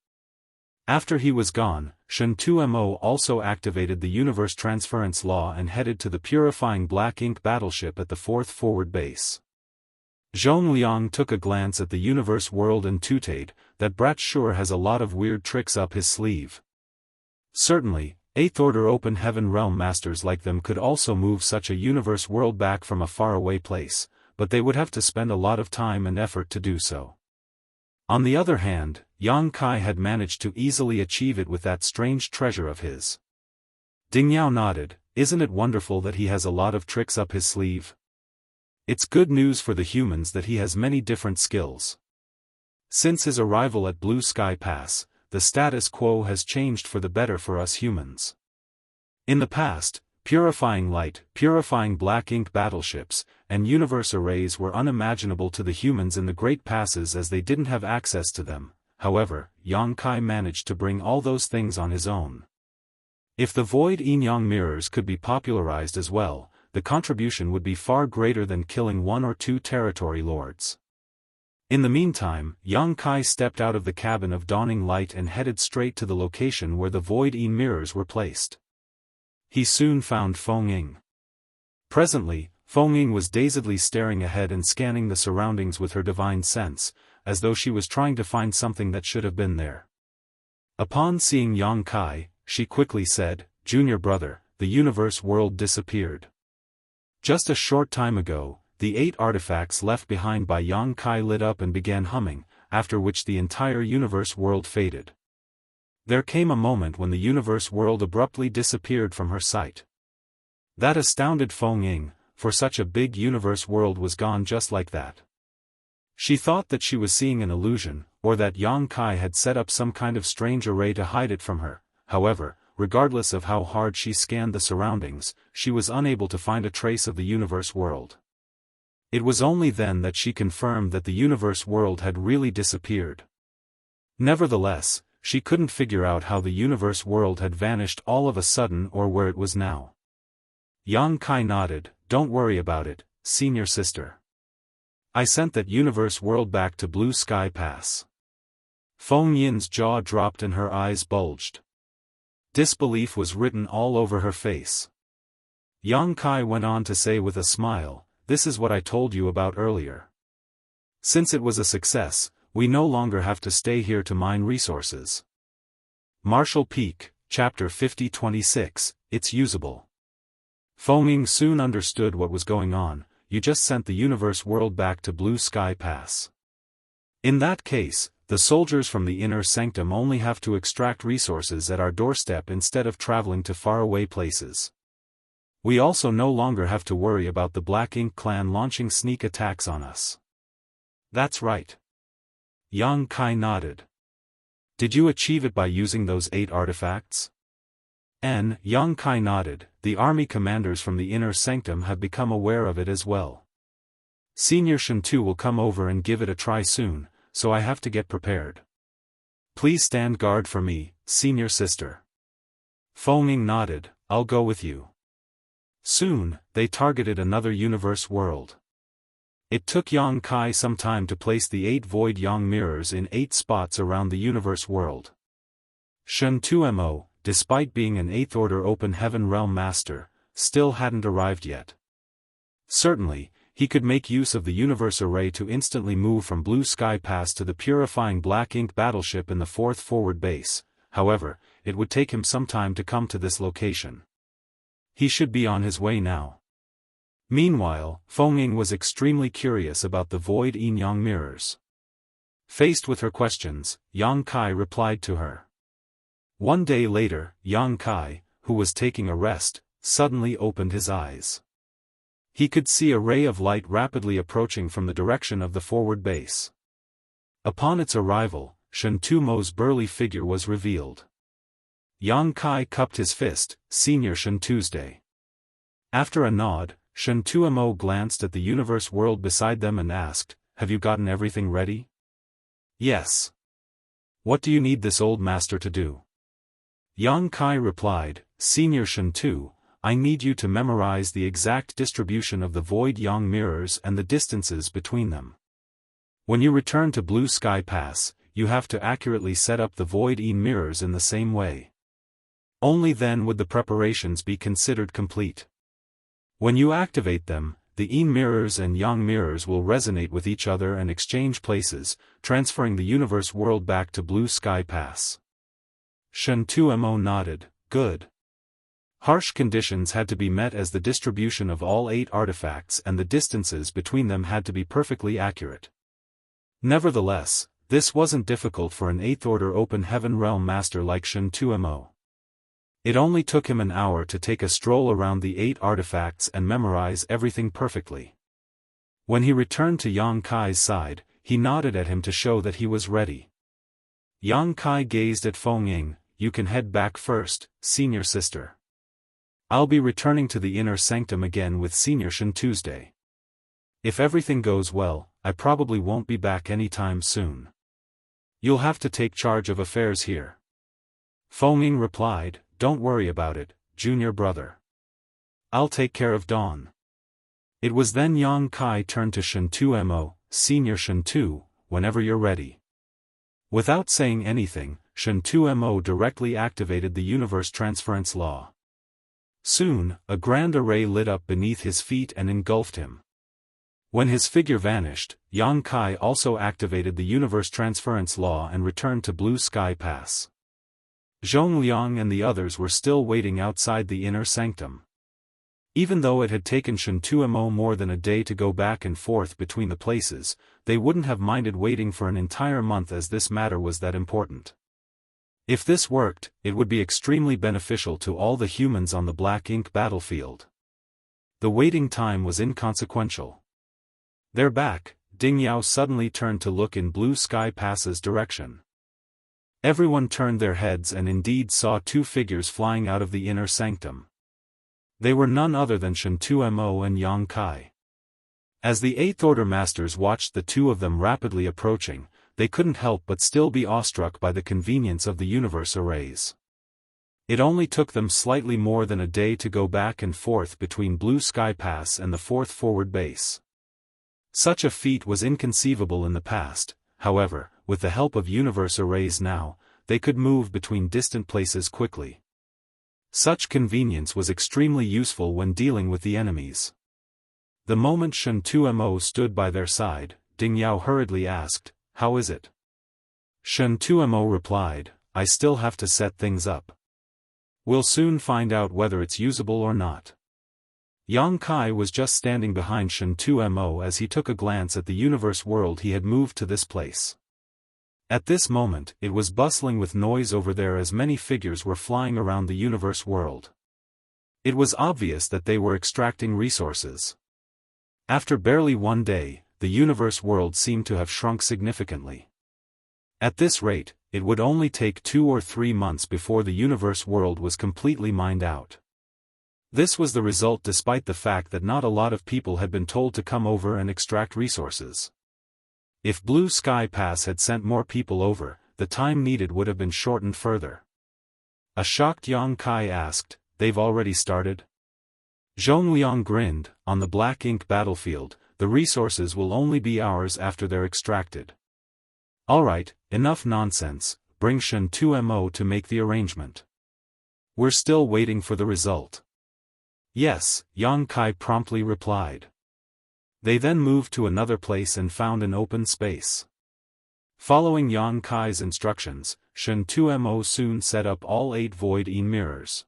[SPEAKER 1] After he was gone, Shen-Tu-Mo also activated the universe transference law and headed to the purifying Black Ink battleship at the 4th Forward Base. Zhongliang took a glance at the universe world and tooted, that brat sure has a lot of weird tricks up his sleeve. Certainly, 8th Order Open Heaven Realm Masters like them could also move such a universe world back from a faraway place, but they would have to spend a lot of time and effort to do so. On the other hand, Yang Kai had managed to easily achieve it with that strange treasure of his. Ding Yao nodded, isn't it wonderful that he has a lot of tricks up his sleeve? It's good news for the humans that he has many different skills. Since his arrival at Blue Sky Pass, the status quo has changed for the better for us humans. In the past, purifying light, purifying Black Ink battleships, and universe arrays were unimaginable to the humans in the Great Passes as they didn't have access to them. However, Yang Kai managed to bring all those things on his own. If the void yin-yang mirrors could be popularized as well, the contribution would be far greater than killing 1 or 2 territory lords. In the meantime, Yang Kai stepped out of the cabin of dawning light and headed straight to the location where the void yin mirrors were placed. He soon found Feng Ying. Presently, Feng Ying was dazedly staring ahead and scanning the surroundings with her divine sense, as though she was trying to find something that should have been there. Upon seeing Yang Kai, she quickly said, Junior brother, the universe world disappeared. Just a short time ago, the 8 artifacts left behind by Yang Kai lit up and began humming, after which the entire universe world faded. There came a moment when the universe world abruptly disappeared from her sight. That astounded Feng Ying, for such a big universe world was gone just like that. She thought that she was seeing an illusion, or that Yang Kai had set up some kind of strange array to hide it from her. However, regardless of how hard she scanned the surroundings, she was unable to find a trace of the universe world. It was only then that she confirmed that the universe world had really disappeared. Nevertheless, she couldn't figure out how the universe world had vanished all of a sudden or where it was now. Yang Kai nodded, don't worry about it, senior sister. I sent that universe world back to Blue Sky Pass. Feng Yin's jaw dropped and her eyes bulged. Disbelief was written all over her face. Yang Kai went on to say with a smile, this is what I told you about earlier. Since it was a success, we no longer have to stay here to mine resources. Marshall Peak, Chapter 50-26, it's usable. Feng Ying soon understood what was going on, you just sent the universe world back to Blue Sky Pass. In that case, the soldiers from the inner sanctum only have to extract resources at our doorstep instead of traveling to faraway places. We also no longer have to worry about the Black Ink clan launching sneak attacks on us. That's right. Yang Kai nodded. Did you achieve it by using those 8 artifacts? Yang Kai nodded. The army commanders from the inner sanctum have become aware of it as well. Senior Shentu will come over and give it a try soon, so I have to get prepared. Please stand guard for me, senior sister. Feng nodded. I'll go with you. Soon, they targeted another universe world. It took Yang Kai some time to place the 8 void yang mirrors in 8 spots around the universe world. Shen Tuemo, despite being an 8th order open heaven realm master, still hadn't arrived yet. Certainly, he could make use of the universe array to instantly move from Blue Sky Pass to the purifying black ink battleship in the 4th forward base. However, it would take him some time to come to this location. He should be on his way now. Meanwhile, Feng was extremely curious about the void yin yang mirrors. Faced with her questions, Yang Kai replied to her. One day later, Yang Kai, who was taking a rest, suddenly opened his eyes. He could see a ray of light rapidly approaching from the direction of the forward base. Upon its arrival, Shen Tumo's burly figure was revealed. Yang Kai cupped his fist, Senior Shen Tuesday. After a nod, Shen Tuemo glanced at the universe world beside them and asked, "Have you gotten everything ready?" "Yes." "What do you need this old master to do?" Yang Kai replied, "Senior Shen Tu, I need you to memorize the exact distribution of the void yang mirrors and the distances between them. When you return to Blue Sky Pass, you have to accurately set up the void yin mirrors in the same way. Only then would the preparations be considered complete. When you activate them, the yin mirrors and yang mirrors will resonate with each other and exchange places, transferring the universe world back to Blue Sky Pass." Shen Tuemo nodded. Good. Harsh conditions had to be met as the distribution of all 8 artifacts and the distances between them had to be perfectly accurate. Nevertheless, this wasn't difficult for an 8th order open heaven realm master like Shen Tuemo. It only took him an hour to take a stroll around the 8 artifacts and memorize everything perfectly. When he returned to Yang Kai's side, he nodded at him to show that he was ready. Yang Kai gazed at Feng. "You can head back first, senior sister. I'll be returning to the inner sanctum again with Senior Shen Tuesday. If everything goes well, I probably won't be back anytime soon. You'll have to take charge of affairs here." Feng replied, "Don't worry about it, junior brother. I'll take care of Dawn." It was then Yang Kai turned to Shen Tuemo, "Senior Shen Tu, whenever you're ready." Without saying anything, Shen Tuemo directly activated the universe transference law. Soon, a grand array lit up beneath his feet and engulfed him. When his figure vanished, Yang Kai also activated the universe transference law and returned to Blue Sky Pass. Zhongliang and the others were still waiting outside the inner sanctum. Even though it had taken Shen Tuemo more than a day to go back and forth between the places, they wouldn't have minded waiting for an entire month as this matter was that important. If this worked, it would be extremely beneficial to all the humans on the black ink battlefield. The waiting time was inconsequential. Their back, Ding Yao suddenly turned to look in Blue Sky Pass's direction. Everyone turned their heads and indeed saw 2 figures flying out of the inner sanctum. They were none other than Shen Tuemo and Yang Kai. As the 8th Order Masters watched the 2 of them rapidly approaching, they couldn't help but still be awestruck by the convenience of the universe arrays. It only took them slightly more than a day to go back and forth between Blue Sky Pass and the 4th forward base. Such a feat was inconceivable in the past. However, with the help of universe arrays now, they could move between distant places quickly. Such convenience was extremely useful when dealing with the enemies. The moment Shen Tuemo stood by their side, Ding Yao hurriedly asked, "How is it?" Shen Tuemo replied, "I still have to set things up. We'll soon find out whether it's usable or not." Yang Kai was just standing behind Shen Tuemo as he took a glance at the universe world he had moved to this place. At this moment, it was bustling with noise over there as many figures were flying around the universe world. It was obvious that they were extracting resources. After barely one day, the universe world seemed to have shrunk significantly. At this rate, it would only take 2 or 3 months before the universe world was completely mined out. This was the result despite the fact that not a lot of people had been told to come over and extract resources. If Blue Sky Pass had sent more people over, the time needed would have been shortened further. A shocked Yang Kai asked, "They've already started?" Zhongliang grinned, "On the black ink battlefield, the resources will only be ours after they're extracted." "Alright, enough nonsense, bring Shen 2mo to make the arrangement." "We're still waiting for the result." "Yes," Yang Kai promptly replied. They then moved to another place and found an open space. Following Yang Kai's instructions, Shen 2mo soon set up all 8 void-in mirrors.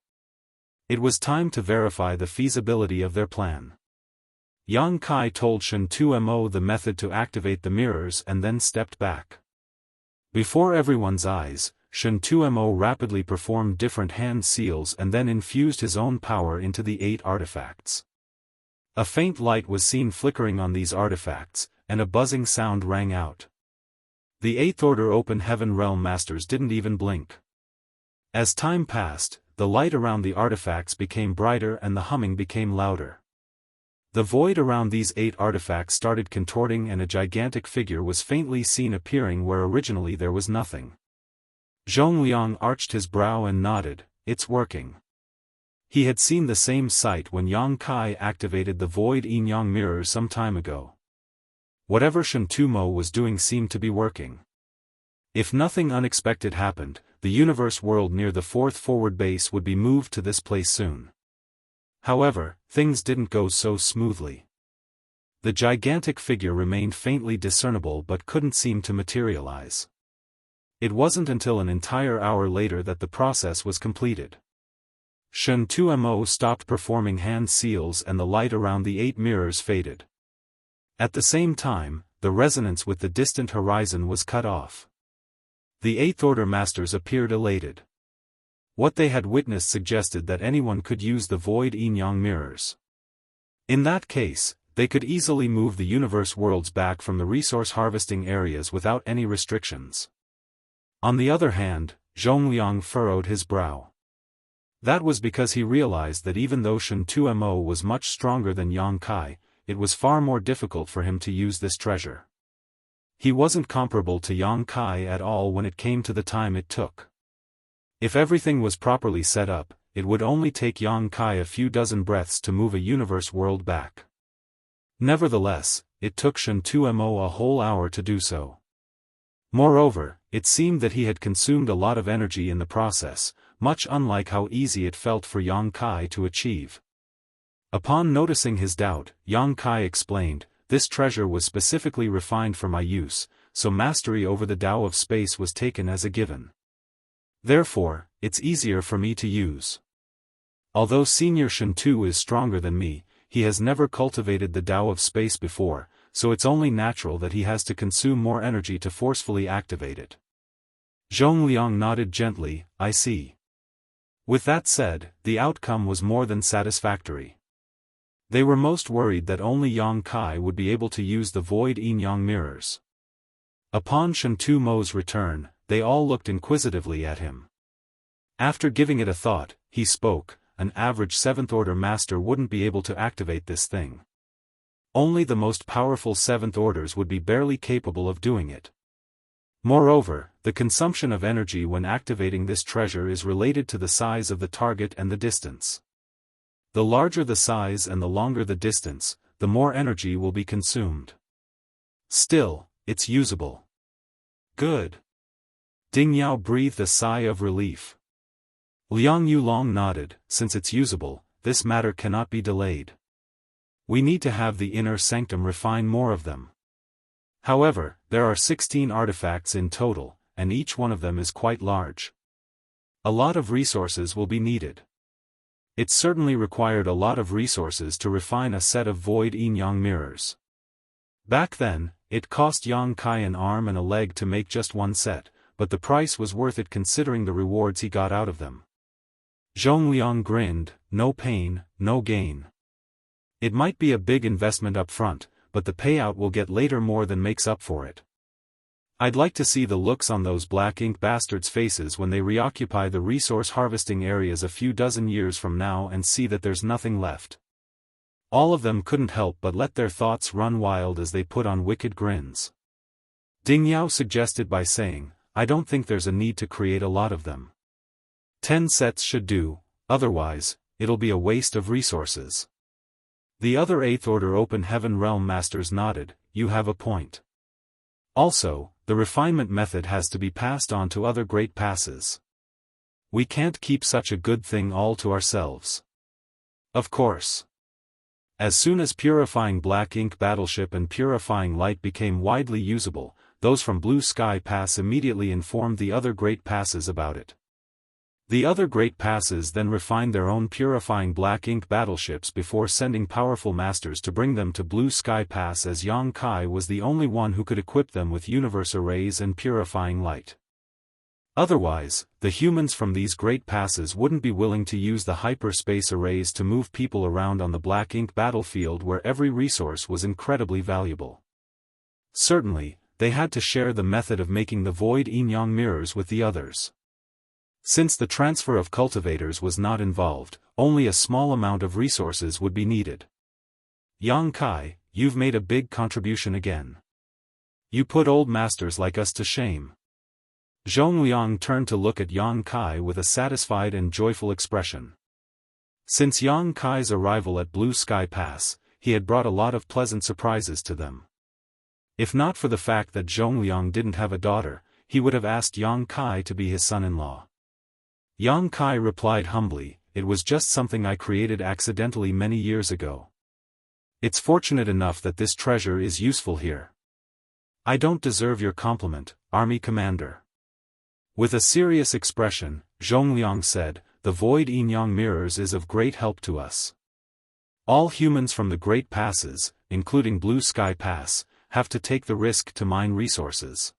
[SPEAKER 1] It was time to verify the feasibility of their plan. Yang Kai told Shen 2mo the method to activate the mirrors and then stepped back. Before everyone's eyes, Shen 2mo rapidly performed different hand seals and then infused his own power into the 8 artifacts. A faint light was seen flickering on these artifacts, and a buzzing sound rang out. The 8th Order Open Heaven Realm Masters didn't even blink. As time passed, the light around the artifacts became brighter and the humming became louder. The void around these 8 artifacts started contorting and a gigantic figure was faintly seen appearing where originally there was nothing. Zhongliang arched his brow and nodded, "It's working." He had seen the same sight when Yang Kai activated the void yin yang mirror some time ago. Whatever Shen 2mo was doing seemed to be working. If nothing unexpected happened, the universe world near the 4th forward base would be moved to this place soon. However, things didn't go so smoothly. The gigantic figure remained faintly discernible but couldn't seem to materialize. It wasn't until an entire hour later that the process was completed. Shen 2mo stopped performing hand seals and the light around the 8 mirrors faded. At the same time, the resonance with the distant horizon was cut off. The 8th Order Masters appeared elated. What they had witnessed suggested that anyone could use the void yin-yang mirrors. In that case, they could easily move the universe worlds back from the resource harvesting areas without any restrictions. On the other hand, Zhongliang furrowed his brow. That was because he realized that even though Shen 2mo was much stronger than Yang Kai, it was far more difficult for him to use this treasure. He wasn't comparable to Yang Kai at all when it came to the time it took. If everything was properly set up, it would only take Yang Kai a few dozen breaths to move a universe world back. Nevertheless, it took Shen 2mo a whole hour to do so. Moreover, it seemed that he had consumed a lot of energy in the process, much unlike how easy it felt for Yang Kai to achieve. Upon noticing his doubt, Yang Kai explained, "This treasure was specifically refined for my use, so mastery over the Tao of space was taken as a given. Therefore, it's easier for me to use. Although Senior Shen 2 is stronger than me, he has never cultivated the Tao of space before, so it's only natural that he has to consume more energy to forcefully activate it." Zhongliang nodded gently, "I see." With that said, the outcome was more than satisfactory. They were most worried that only Yang Kai would be able to use the void yin-yang mirrors. Upon Shen 2mo's return, they all looked inquisitively at him. After giving it a thought, he spoke, "An average 7th Order Master wouldn't be able to activate this thing. Only the most powerful 7th Orders would be barely capable of doing it. Moreover, the consumption of energy when activating this treasure is related to the size of the target and the distance. The larger the size and the longer the distance, the more energy will be consumed. Still, it's usable." "Good." Ding Yao breathed a sigh of relief. Liang Yulong nodded, "Since it's usable, this matter cannot be delayed. We need to have the inner sanctum refine more of them. However, there are 16 artifacts in total, and each one of them is quite large. A lot of resources will be needed. It certainly required a lot of resources to refine a set of void yin-yang mirrors. Back then, it cost Yang Kai an arm and a leg to make just one set, but the price was worth it considering the rewards he got out of them." Zhongliang grinned, "No pain, no gain. It might be a big investment up front, but the payout we'll get later more than makes up for it." I'd like to see the looks on those black ink bastards' faces when they reoccupy the resource harvesting areas a few dozen years from now and see that there's nothing left. All of them couldn't help but let their thoughts run wild as they put on wicked grins. Ding Yao suggested by saying, I don't think there's a need to create a lot of them. 10 sets should do, otherwise, it'll be a waste of resources. The other 8th Order Open Heaven Realm Masters nodded, you have a point. Also, the refinement method has to be passed on to other great passes. We can't keep such a good thing all to ourselves. Of course. As soon as Purifying Black Ink Battleship and Purifying Light became widely usable, those from Blue Sky Pass immediately informed the other great passes about it. The other great passes then refined their own Purifying Black Ink battleships before sending powerful masters to bring them to Blue Sky Pass, as Yang Kai was the only one who could equip them with universe arrays and purifying light. Otherwise, the humans from these great passes wouldn't be willing to use the hyperspace arrays to move people around on the Black Ink battlefield where every resource was incredibly valuable. Certainly, they had to share the method of making the void yin-yang mirrors with the others. Since the transfer of cultivators was not involved, only a small amount of resources would be needed. Yang Kai, you've made a big contribution again. You put old masters like us to shame. Zhongliang turned to look at Yang Kai with a satisfied and joyful expression. Since Yang Kai's arrival at Blue Sky Pass, he had brought a lot of pleasant surprises to them. If not for the fact that Zhongliang didn't have a daughter, he would have asked Yang Kai to be his son-in-law. Yang Kai replied humbly, it was just something I created accidentally many years ago. It's fortunate enough that this treasure is useful here. I don't deserve your compliment, Army Commander. With a serious expression, Zhongliang said, the void yin-yang mirrors is of great help to us. All humans from the Great Passes, including Blue Sky Pass, have to take the risk to mine resources.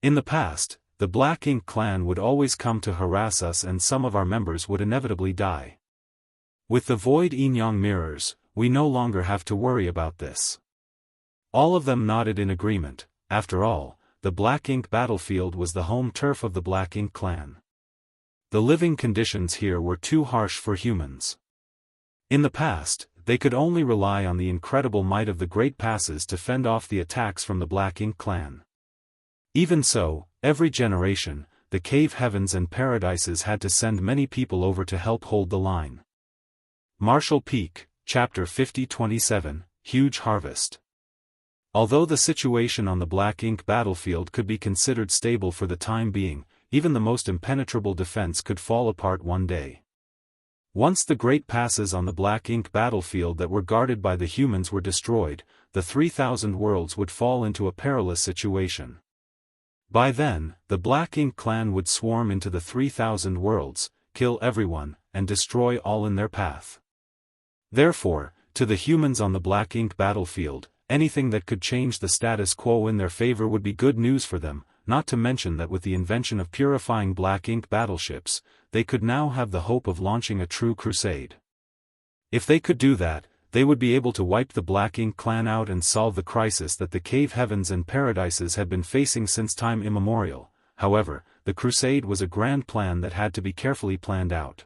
[SPEAKER 1] In the past, the Black Ink clan would always come to harass us and some of our members would inevitably die. With the void yin-yang mirrors, we no longer have to worry about this. All of them nodded in agreement. After all, the Black Ink battlefield was the home turf of the Black Ink clan. The living conditions here were too harsh for humans. In the past, they could only rely on the incredible might of the Great Passes to fend off the attacks from the Black Ink clan. Even so, every generation, the cave heavens and paradises had to send many people over to help hold the line. Marshall Peak, Chapter 50-27, Huge Harvest. Although the situation on the Black Ink battlefield could be considered stable for the time being, even the most impenetrable defense could fall apart one day. Once the great passes on the Black Ink battlefield that were guarded by the humans were destroyed, the 3,000 worlds would fall into a perilous situation. By then, the Black Ink clan would swarm into the 3,000 worlds, kill everyone, and destroy all in their path. Therefore, to the humans on the Black Ink battlefield, anything that could change the status quo in their favor would be good news for them, not to mention that with the invention of purifying Black Ink battleships, they could now have the hope of launching a true crusade. If they could do that, they would be able to wipe the Black Ink clan out and solve the crisis that the cave heavens and paradises had been facing since time immemorial. However, the crusade was a grand plan that had to be carefully planned out.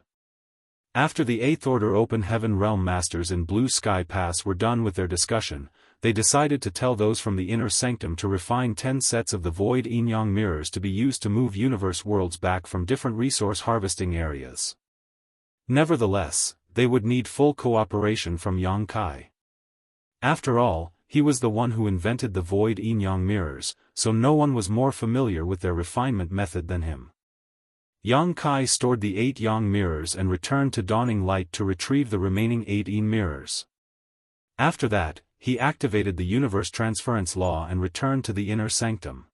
[SPEAKER 1] After the 8th Order Open Heaven Realm Masters in Blue Sky Pass were done with their discussion, they decided to tell those from the Inner Sanctum to refine 10 sets of the Void Yin-Yang mirrors to be used to move universe worlds back from different resource harvesting areas. Nevertheless, they would need full cooperation from Yang Kai. After all, he was the one who invented the Void Yin-Yang mirrors, so no one was more familiar with their refinement method than him. Yang Kai stored the 8 Yang mirrors and returned to Dawning Light to retrieve the remaining 8 Yin mirrors. After that, he activated the Universe Transference Law and returned to the Inner Sanctum.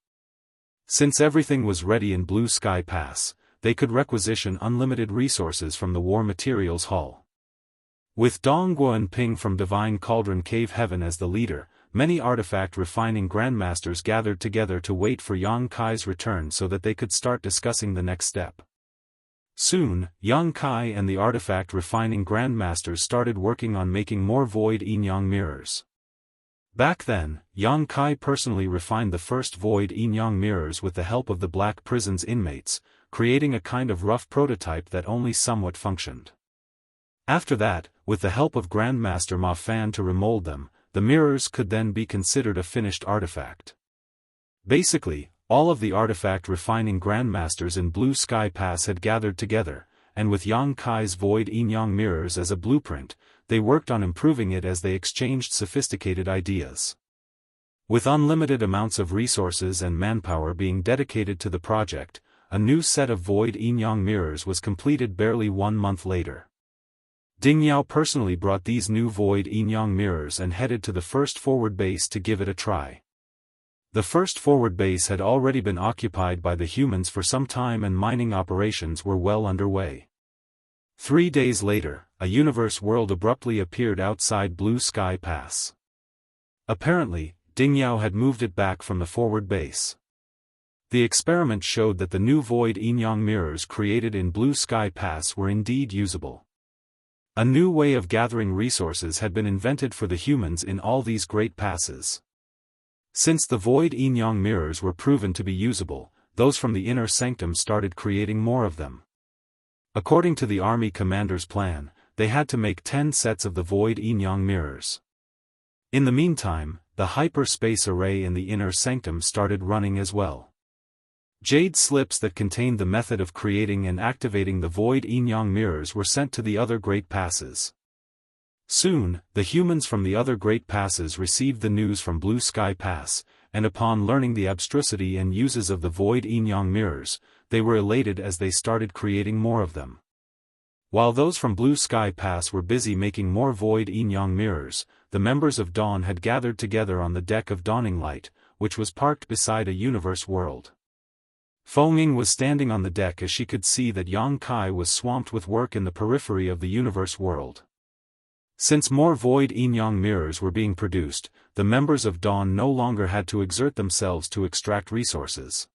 [SPEAKER 1] Since everything was ready in Blue Sky Pass, they could requisition unlimited resources from the War Materials Hall. With Dong Guoanping from Divine Cauldron Cave Heaven as the leader, many artifact refining grandmasters gathered together to wait for Yang Kai's return so that they could start discussing the next step. Soon, Yang Kai and the artifact refining grandmasters started working on making more Void Yin-Yang mirrors. Back then, Yang Kai personally refined the first void yin-yang mirrors with the help of the Black Prison's inmates, creating a kind of rough prototype that only somewhat functioned. After that, with the help of Grandmaster Ma Fan to remold them, the mirrors could then be considered a finished artifact. Basically, all of the artifact refining Grandmasters in Blue Sky Pass had gathered together, and with Yang Kai's void yin-yang mirrors as a blueprint, they worked on improving it as they exchanged sophisticated ideas. With unlimited amounts of resources and manpower being dedicated to the project, a new set of void yin-yang mirrors was completed barely 1 month later. Ding Yao personally brought these new void yin-yang mirrors and headed to the first forward base to give it a try. The first forward base had already been occupied by the humans for some time and mining operations were well underway. 3 days later, a universe world abruptly appeared outside Blue Sky Pass. Apparently, Ding Yao had moved it back from the forward base. The experiment showed that the new void yin-yang mirrors created in Blue Sky Pass were indeed usable. A new way of gathering resources had been invented for the humans in all these great passes. Since the void yin-yang mirrors were proven to be usable, those from the inner sanctum started creating more of them. According to the army commander's plan, they had to make 10 sets of the void yin-yang mirrors. In the meantime, the hyperspace array in the inner sanctum started running as well. Jade slips that contained the method of creating and activating the void yin-yang mirrors were sent to the other great passes. Soon, the humans from the other great passes received the news from Blue Sky Pass, and upon learning the abstrusity and uses of the void yin-yang mirrors, they were elated as they started creating more of them. While those from Blue Sky Pass were busy making more void yin-yang mirrors, the members of Dawn had gathered together on the deck of Dawning Light, which was parked beside a universe world. Feng was standing on the deck as she could see that Yang Kai was swamped with work in the periphery of the universe world. Since more void yin-yang mirrors were being produced, the members of Dawn no longer had to exert themselves to extract resources.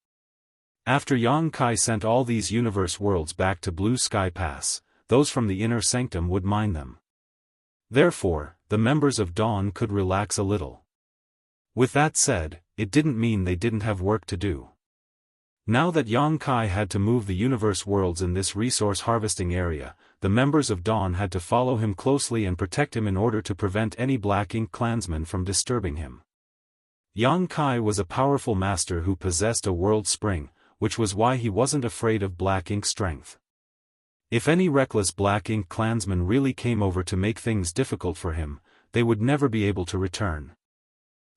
[SPEAKER 1] After Yang Kai sent all these universe worlds back to Blue Sky Pass, those from the inner sanctum would mine them. Therefore, the members of Dawn could relax a little. With that said, it didn't mean they didn't have work to do. Now that Yang Kai had to move the universe worlds in this resource harvesting area, the members of Dawn had to follow him closely and protect him in order to prevent any Black Ink clansmen from disturbing him. Yang Kai was a powerful master who possessed a world spring, which was why he wasn't afraid of Black Ink's strength. If any reckless Black Ink clansmen really came over to make things difficult for him, they would never be able to return.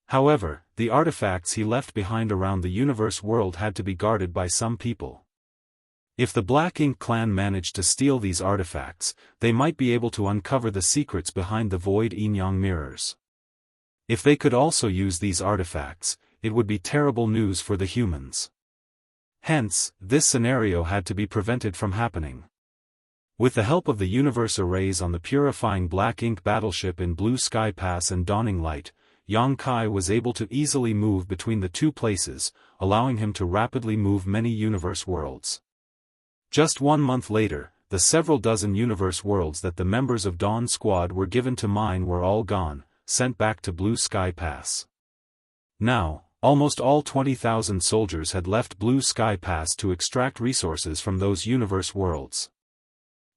[SPEAKER 1] However, the artifacts he left behind around the universe world had to be guarded by some people. If the Black Ink clan managed to steal these artifacts, they might be able to uncover the secrets behind the void yin-yang mirrors. If they could also use these artifacts, it would be terrible news for the humans. Hence, this scenario had to be prevented from happening. With the help of the universe arrays on the purifying Black Ink battleship in Blue Sky Pass and Dawning Light, Yang Kai was able to easily move between the two places, allowing him to rapidly move many universe worlds. Just 1 month later, the several dozen universe worlds that the members of Dawn Squad were given to mine were all gone, sent back to Blue Sky Pass. Now, almost all 20,000 soldiers had left Blue Sky Pass to extract resources from those universe worlds.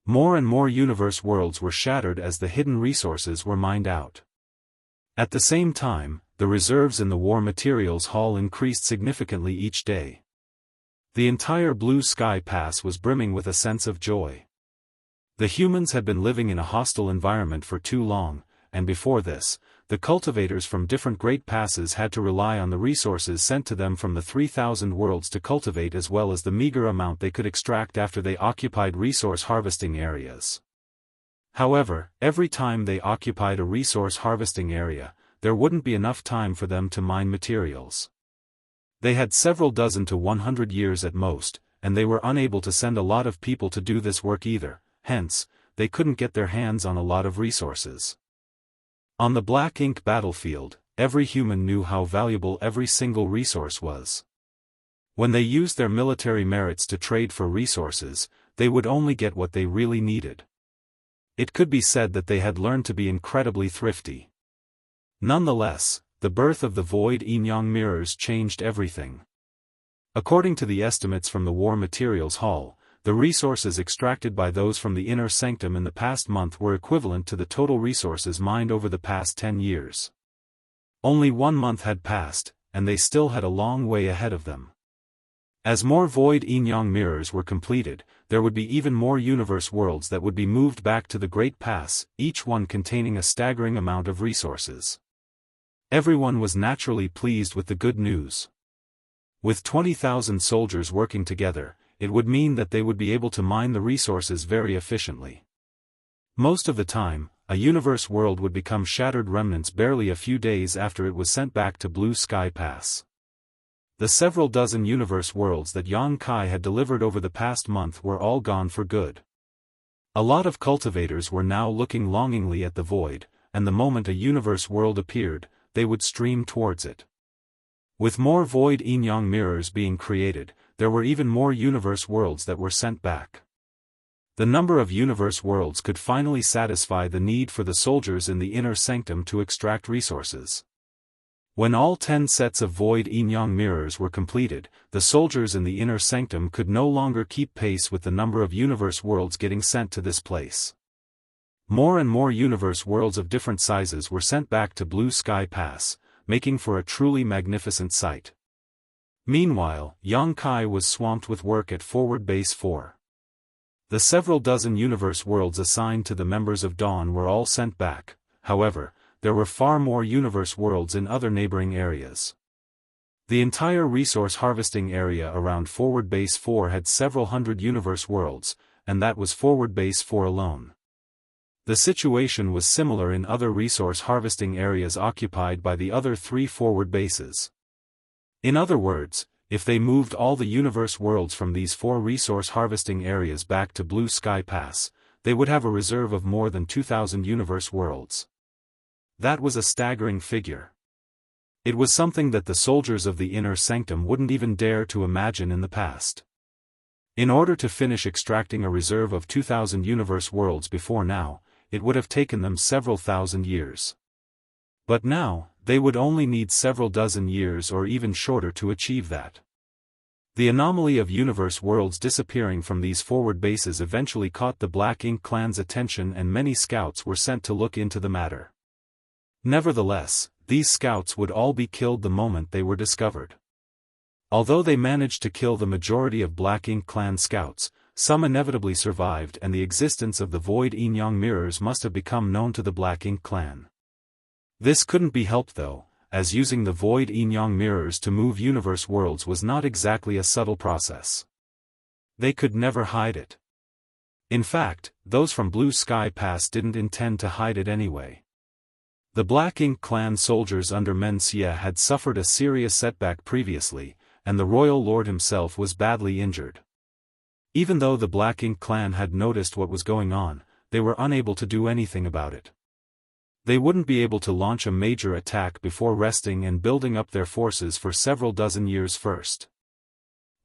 [SPEAKER 1] More and more universe worlds were shattered as the hidden resources were mined out. At the same time, the reserves in the war materials hall increased significantly each day. The entire Blue Sky Pass was brimming with a sense of joy. The humans had been living in a hostile environment for too long, and before this, the cultivators from different great passes had to rely on the resources sent to them from the 3,000 worlds to cultivate as well as the meager amount they could extract after they occupied resource harvesting areas. However, every time they occupied a resource harvesting area, there wouldn't be enough time for them to mine materials. They had several dozen to 100 years at most, and they were unable to send a lot of people to do this work either, hence, they couldn't get their hands on a lot of resources. On the Black Ink battlefield, every human knew how valuable every single resource was. When they used their military merits to trade for resources, they would only get what they really needed. It could be said that they had learned to be incredibly thrifty. Nonetheless, the birth of the Void Yin-Yang mirrors changed everything. According to the estimates from the War Materials Hall, the resources extracted by those from the Inner Sanctum in the past month were equivalent to the total resources mined over the past 10 years. Only 1 month had passed, and they still had a long way ahead of them. As more Void Yin-Yang mirrors were completed, there would be even more universe worlds that would be moved back to the Great Pass, each one containing a staggering amount of resources. Everyone was naturally pleased with the good news. With 20,000 soldiers working together, it would mean that they would be able to mine the resources very efficiently. Most of the time, a universe world would become shattered remnants barely a few days after it was sent back to Blue Sky Pass. The several dozen universe worlds that Yang Kai had delivered over the past month were all gone for good. A lot of cultivators were now looking longingly at the void, and the moment a universe world appeared, they would stream towards it. With more Void Yin-Yang mirrors being created, there were even more universe worlds that were sent back. The number of universe worlds could finally satisfy the need for the soldiers in the Inner Sanctum to extract resources. When all 10 sets of Void Yin-Yang mirrors were completed, the soldiers in the Inner Sanctum could no longer keep pace with the number of universe worlds getting sent to this place. More and more universe worlds of different sizes were sent back to Blue Sky Pass, making for a truly magnificent sight. Meanwhile, Yang Kai was swamped with work at Forward Base 4. The several dozen universe worlds assigned to the members of Dawn were all sent back. However, there were far more universe worlds in other neighboring areas. The entire resource harvesting area around Forward Base 4 had several hundred universe worlds, and that was Forward Base 4 alone. The situation was similar in other resource harvesting areas occupied by the other 3 forward bases. In other words, if they moved all the universe worlds from these 4 resource harvesting areas back to Blue Sky Pass, they would have a reserve of more than 2,000 universe worlds. That was a staggering figure. It was something that the soldiers of the Inner Sanctum wouldn't even dare to imagine in the past. In order to finish extracting a reserve of 2,000 universe worlds before now, it would have taken them several thousand years. But now, they would only need several dozen years or even shorter to achieve that. The anomaly of universe worlds disappearing from these forward bases eventually caught the Black Ink clan's attention, and many scouts were sent to look into the matter. Nevertheless, these scouts would all be killed the moment they were discovered. Although they managed to kill the majority of Black Ink clan scouts, some inevitably survived, and the existence of the Void Yin-Yang mirrors must have become known to the Black Ink clan. This couldn't be helped though, as using the Void Yin-Yang mirrors to move universe worlds was not exactly a subtle process. They could never hide it. In fact, those from Blue Sky Pass didn't intend to hide it anyway. The Black Ink clan soldiers under Men Xie had suffered a serious setback previously, and the royal lord himself was badly injured. Even though the Black Ink clan had noticed what was going on, they were unable to do anything about it. They wouldn't be able to launch a major attack before resting and building up their forces for several dozen years first.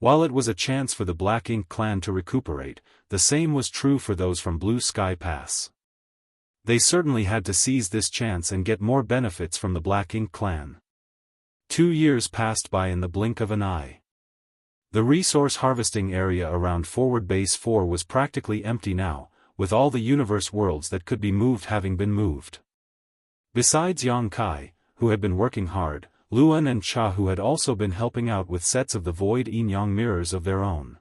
[SPEAKER 1] While it was a chance for the Black Ink clan to recuperate, the same was true for those from Blue Sky Pass. They certainly had to seize this chance and get more benefits from the Black Ink clan. 2 years passed by in the blink of an eye. The resource harvesting area around Forward Base 4 was practically empty now, with all the universe worlds that could be moved having been moved. Besides Yang Kai, who had been working hard, Luan and Cha, who had also been helping out with sets of the Void Yin-Yang mirrors of their own.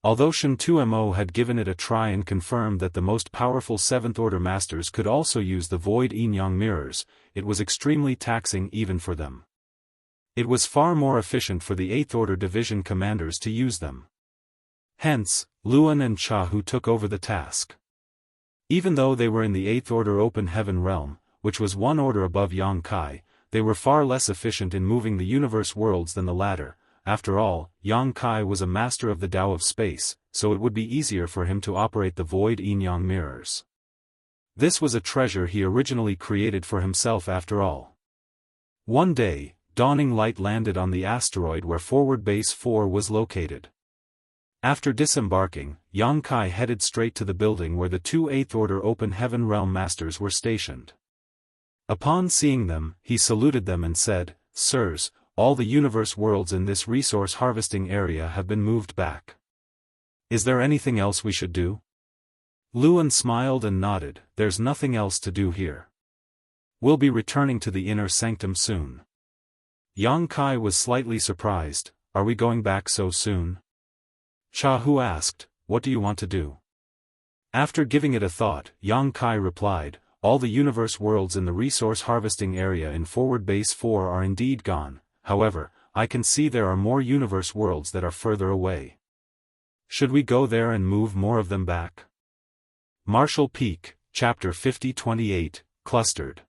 [SPEAKER 1] Although Shen 2Mo had given it a try and confirmed that the most powerful 7th Order Masters could also use the Void Yin-Yang mirrors, it was extremely taxing even for them. It was far more efficient for the 8th Order Division commanders to use them. Hence, Luan and Cha who took over the task. Even though they were in the 8th Order Open Heaven realm, which was 1 order above Yang Kai, they were far less efficient in moving the universe worlds than the latter. After all, Yang Kai was a master of the Tao of space, so it would be easier for him to operate the Void Yin-Yang mirrors. This was a treasure he originally created for himself after all. One day, dawning light landed on the asteroid where Forward Base 4 was located. After disembarking, Yang Kai headed straight to the building where the 2 8th Order Open Heaven Realm Masters were stationed. Upon seeing them, he saluted them and said, "Sirs, all the universe worlds in this resource harvesting area have been moved back. Is there anything else we should do?" Luan smiled and nodded. "There's nothing else to do here. We'll be returning to the inner sanctum soon." Yang Kai was slightly surprised. "Are we going back so soon?" Jianghu asked, "What do you want to do?" After giving it a thought, Yang Kai replied, "All the universe worlds in the resource harvesting area in Forward Base 4 are indeed gone, however, I can see there are more universe worlds that are further away. Should we go there and move more of them back?" Martial Peak, Chapter 50-28, Clustered.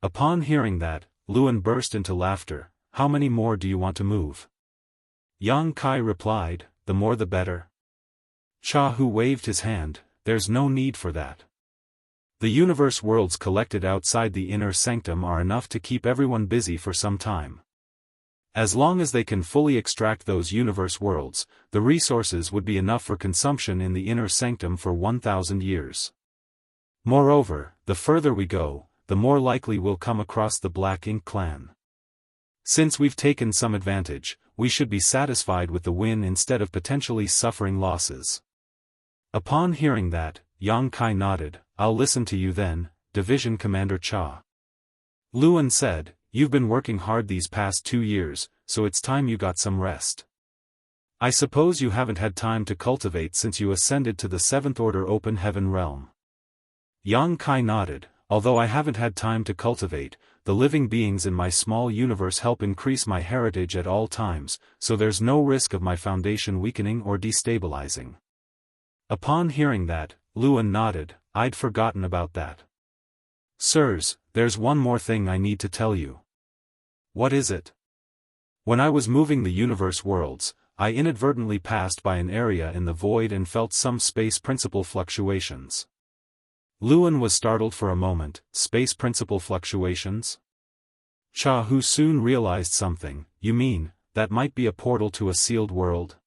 [SPEAKER 1] Upon hearing that, Luan burst into laughter. "How many more do you want to move?" Yang Kai replied, "The more the better." Jianghu waved his hand, "There's no need for that. The universe worlds collected outside the inner sanctum are enough to keep everyone busy for some time. As long as they can fully extract those universe worlds, the resources would be enough for consumption in the inner sanctum for 1,000 years. Moreover, the further we go, the more likely we'll come across the Black Ink clan. Since we've taken some advantage, we should be satisfied with the win instead of potentially suffering losses." Upon hearing that, Yang Kai nodded. "I'll listen to you then, Division Commander Cha." Luan said, "You've been working hard these past 2 years, so it's time you got some rest. I suppose you haven't had time to cultivate since you ascended to the 7th Order Open Heaven realm." Yang Kai nodded. "Although I haven't had time to cultivate, the living beings in my small universe help increase my heritage at all times, so there's no risk of my foundation weakening or destabilizing." Upon hearing that, Luan nodded. "I'd forgotten about that. Sirs, there's one more thing I need to tell you." "What is it?" "When I was moving the universe worlds, I inadvertently passed by an area in the void and felt some space principle fluctuations." Luan was startled for a moment. Space principle fluctuations? Jianghu soon realized something. "You mean, that might be a portal to a sealed world?"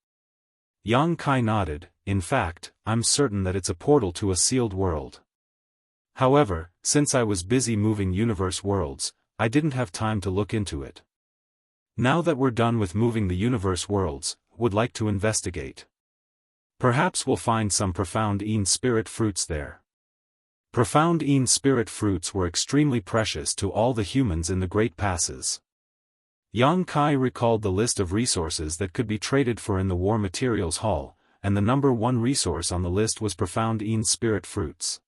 [SPEAKER 1] Yang Kai nodded. "In fact, I'm certain that it's a portal to a sealed world. However, since I was busy moving universe worlds, I didn't have time to look into it. Now that we're done with moving the universe worlds, would like to investigate. Perhaps we'll find some profound Een spirit fruits there." Profound Een spirit fruits were extremely precious to all the humans in the Great Passes. Yang Kai recalled the list of resources that could be traded for in the War Materials Hall, and the number 1 resource on the list was profound Een spirit fruits.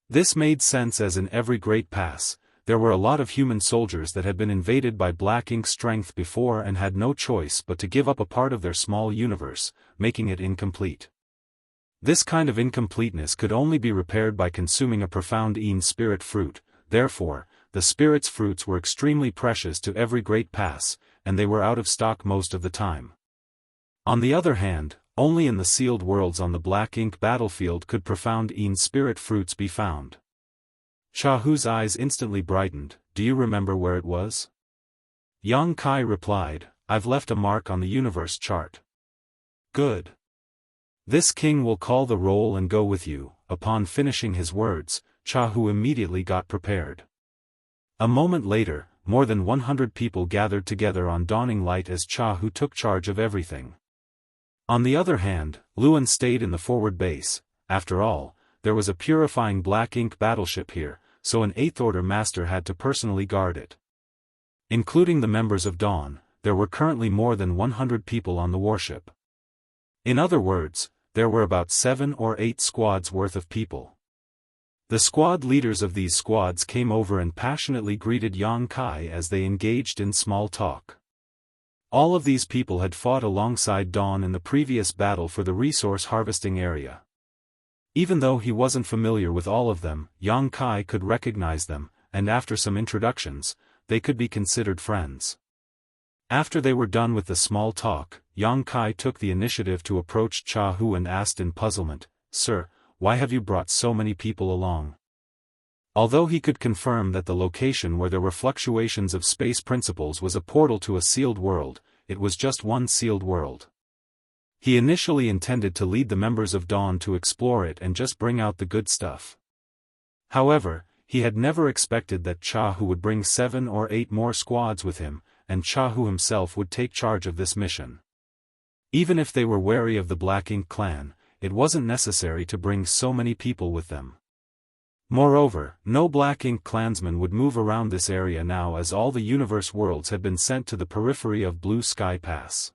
[SPEAKER 1] This made sense as in every Great Pass, there were a lot of human soldiers that had been invaded by Black Ink strength before and had no choice but to give up a part of their small universe, making it incomplete. This kind of incompleteness could only be repaired by consuming a profound Een spirit fruit. Therefore, the spirit's fruits were extremely precious to every Great Pass, and they were out of stock most of the time. On the other hand, only in the sealed worlds on the Black Ink battlefield could profound Een spirit fruits be found. Jianghu's eyes instantly brightened. "Do you remember where it was?" Yang Kai replied, "I've left a mark on the universe chart." "Good. This king will call the roll and go with you." Upon finishing his words, Jianghu immediately got prepared. A moment later, more than 100 people gathered together on Dawning Light as Jianghu took charge of everything. On the other hand, Luan stayed in the forward base. After all, there was a purifying Black Ink battleship here, so an 8th Order master had to personally guard it. Including the members of Dawn, there were currently more than 100 people on the warship. In other words, there were about 7 or 8 squads worth of people. The squad leaders of these squads came over and passionately greeted Yang Kai as they engaged in small talk. All of these people had fought alongside Dawn in the previous battle for the resource harvesting area. Even though he wasn't familiar with all of them, Yang Kai could recognize them, and after some introductions, they could be considered friends. After they were done with the small talk, Yang Kai took the initiative to approach Jianghu and asked in puzzlement, "Sir, why have you brought so many people along?" Although he could confirm that the location where there were fluctuations of space principles was a portal to a sealed world, it was just one sealed world. He initially intended to lead the members of Dawn to explore it and just bring out the good stuff. However, He had never expected that Jianghu would bring 7 or 8 more squads with him, and Jianghu himself would take charge of this mission. Even if they were wary of the Black Ink clan, it wasn't necessary to bring so many people with them. Moreover, no Black Ink clansmen would move around this area now, as all the universe worlds had been sent to the periphery of Blue Sky Pass.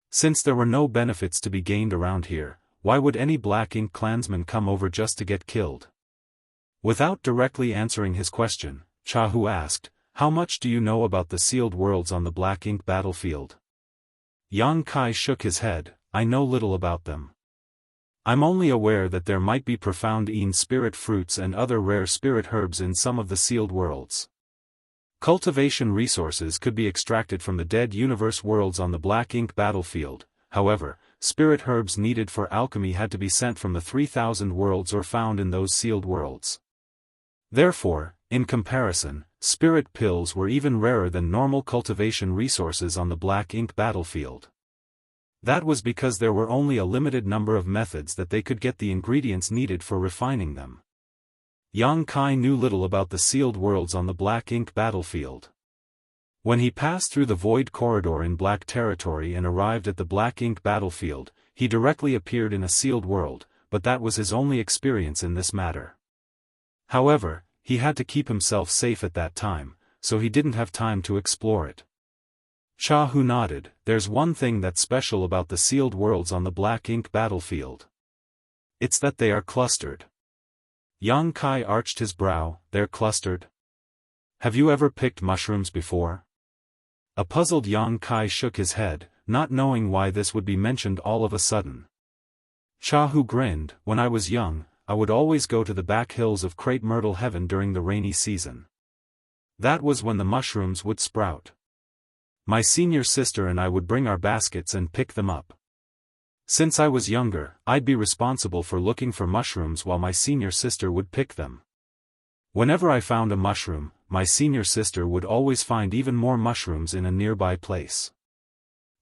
[SPEAKER 1] Since there were no benefits to be gained around here, why would any Black Ink clansman come over just to get killed? Without directly answering his question, Jianghu asked, "How much do you know about the sealed worlds on the Black Ink battlefield?" Yang Kai shook his head. "I know little about them. I'm only aware that there might be profound spirit fruits and other rare spirit herbs in some of the sealed worlds. Cultivation resources could be extracted from the dead universe worlds on the Black Ink battlefield. However, spirit herbs needed for alchemy had to be sent from the 3,000 worlds or found in those sealed worlds. Therefore, in comparison, spirit pills were even rarer than normal cultivation resources on the Black Ink battlefield. That was because there were only a limited number of methods that they could get the ingredients needed for refining them." Yang Kai knew little about the sealed worlds on the Black Ink battlefield. When he passed through the Void Corridor in Black Territory and arrived at the Black Ink battlefield, he directly appeared in a sealed world, but that was his only experience in this matter. However, he had to keep himself safe at that time, so he didn't have time to explore it. Jianghu nodded. "There's one thing that's special about the sealed worlds on the Black Ink battlefield. It's that they are clustered." Yang Kai arched his brow. "They're clustered? Have you ever picked mushrooms before?" A puzzled Yang Kai shook his head, not knowing why this would be mentioned all of a sudden. Jianghu grinned. "When I was young, I would always go to the back hills of Crepe Myrtle Heaven during the rainy season. That was when the mushrooms would sprout. My senior sister and I would bring our baskets and pick them up. Since I was younger, I'd be responsible for looking for mushrooms while my senior sister would pick them. Whenever I found a mushroom, my senior sister would always find even more mushrooms in a nearby place.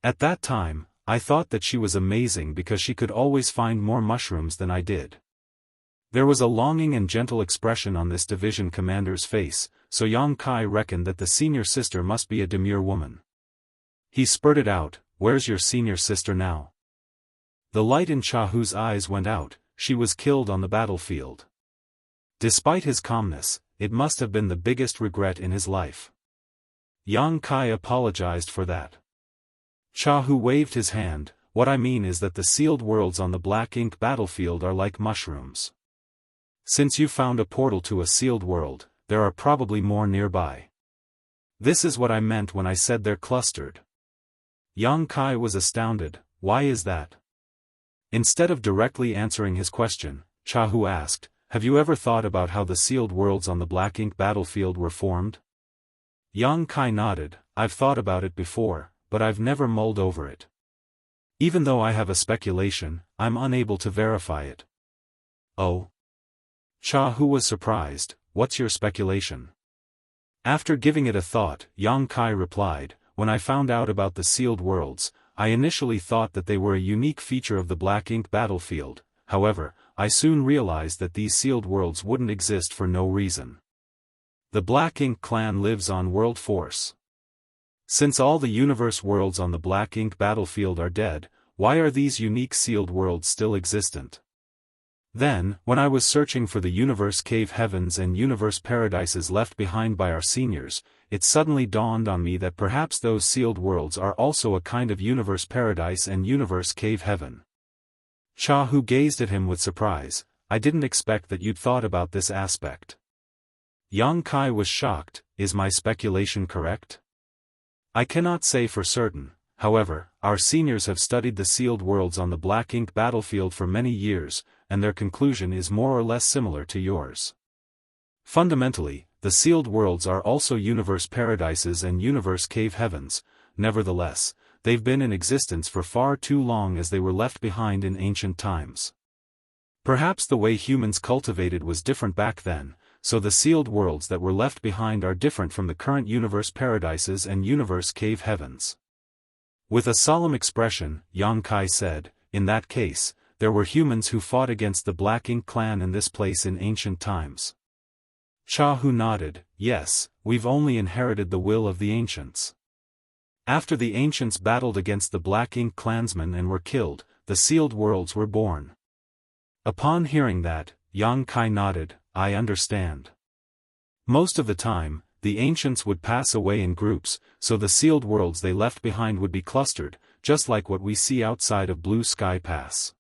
[SPEAKER 1] At that time, I thought that she was amazing because she could always find more mushrooms than I did." There was a longing and gentle expression on this division commander's face, so Yang Kai reckoned that the senior sister must be a demure woman. He spurted out, "Where's your senior sister now?" The light in Jianghu's eyes went out. "She was killed on the battlefield." Despite his calmness, it must have been the biggest regret in his life. Yang Kai apologized for that. Jianghu waved his hand. "What I mean is that the sealed worlds on the Black Ink battlefield are like mushrooms. Since you found a portal to a sealed world, there are probably more nearby. This is what I meant when I said they're clustered." Yang Kai was astounded. "Why is that?" Instead of directly answering his question, Jianghu asked, "Have you ever thought about how the sealed worlds on the Black Ink battlefield were formed?" Yang Kai nodded. "I've thought about it before, but I've never mulled over it. Even though I have a speculation, I'm unable to verify it." "Oh?" Jianghu was surprised. "What's your speculation?" After giving it a thought, Yang Kai replied, "When I found out about the sealed worlds, I initially thought that they were a unique feature of the Black Ink battlefield. However, I soon realized that these sealed worlds wouldn't exist for no reason. The Black Ink clan lives on World Force. Since all the universe worlds on the Black Ink battlefield are dead, why are these unique sealed worlds still existent? Then, when I was searching for the universe cave heavens and universe paradises left behind by our seniors, it suddenly dawned on me that perhaps those sealed worlds are also a kind of universe paradise and universe cave heaven." Jianghu gazed at him with surprise. "I didn't expect that you'd thought about this aspect." Yang Kai was shocked. "Is my speculation correct?" "I cannot say for certain. However, our seniors have studied the sealed worlds on the Black Ink battlefield for many years, and their conclusion is more or less similar to yours. Fundamentally, the sealed worlds are also universe paradises and universe cave heavens. Nevertheless, they've been in existence for far too long as they were left behind in ancient times. Perhaps the way humans cultivated was different back then, so the sealed worlds that were left behind are different from the current universe paradises and universe cave heavens." With a solemn expression, Yang Kai said, "In that case, there were humans who fought against the Black Ink clan in this place in ancient times." Jianghu nodded, yes, we've only inherited the will of the ancients. After the ancients battled against the Black Ink clansmen and were killed, the sealed worlds were born. Upon hearing that, Yang Kai nodded, I understand. Most of the time, the ancients would pass away in groups, so the sealed worlds they left behind would be clustered, just like what we see outside of Blue Sky Pass.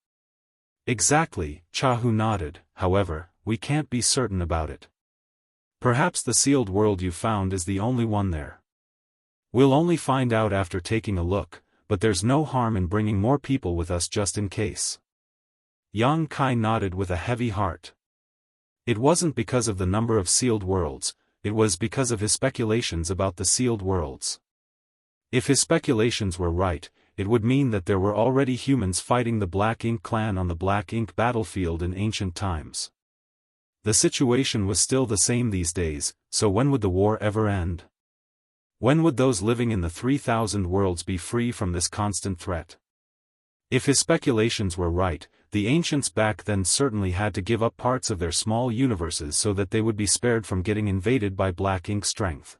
[SPEAKER 1] Exactly, Jianghu nodded, however, we can't be certain about it. Perhaps the sealed world you found is the only one there. We'll only find out after taking a look, but there's no harm in bringing more people with us just in case. Yang Kai nodded with a heavy heart. It wasn't because of the number of sealed worlds, it was because of his speculations about the sealed worlds. If his speculations were right, it would mean that there were already humans fighting the Black Ink clan on the Black Ink battlefield in ancient times. The situation was still the same these days, so when would the war ever end? When would those living in the 3,000 worlds be free from this constant threat? If his speculations were right, the ancients back then certainly had to give up parts of their small universes so that they would be spared from getting invaded by Black Ink strength.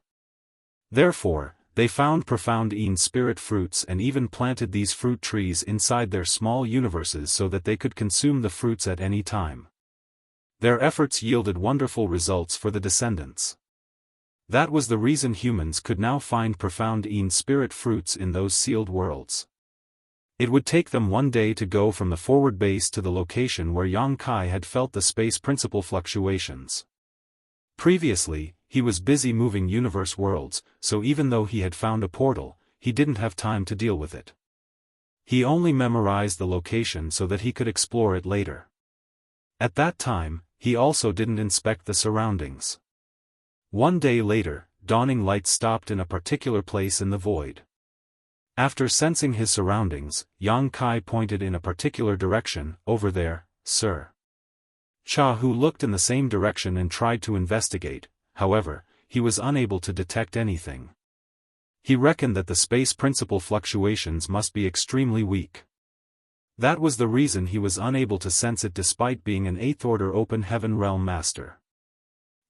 [SPEAKER 1] Therefore, they found profound spirit fruits and even planted these fruit trees inside their small universes so that they could consume the fruits at any time. Their efforts yielded wonderful results for the descendants. That was the reason humans could now find profound spirit fruits in those sealed worlds. It would take them one day to go from the forward base to the location where Yang Kai had felt the space principle fluctuations. Previously, he was busy moving universe worlds, so even though he had found a portal, he didn't have time to deal with it. He only memorized the location so that he could explore it later. At that time, he also didn't inspect the surroundings. One day later, dawning light stopped in a particular place in the void. After sensing his surroundings, Yang Kai pointed in a particular direction, over there, sir. Jianghu looked in the same direction and tried to investigate, however, he was unable to detect anything. He reckoned that the space principle fluctuations must be extremely weak. That was the reason he was unable to sense it despite being an 8th-order open heaven realm master.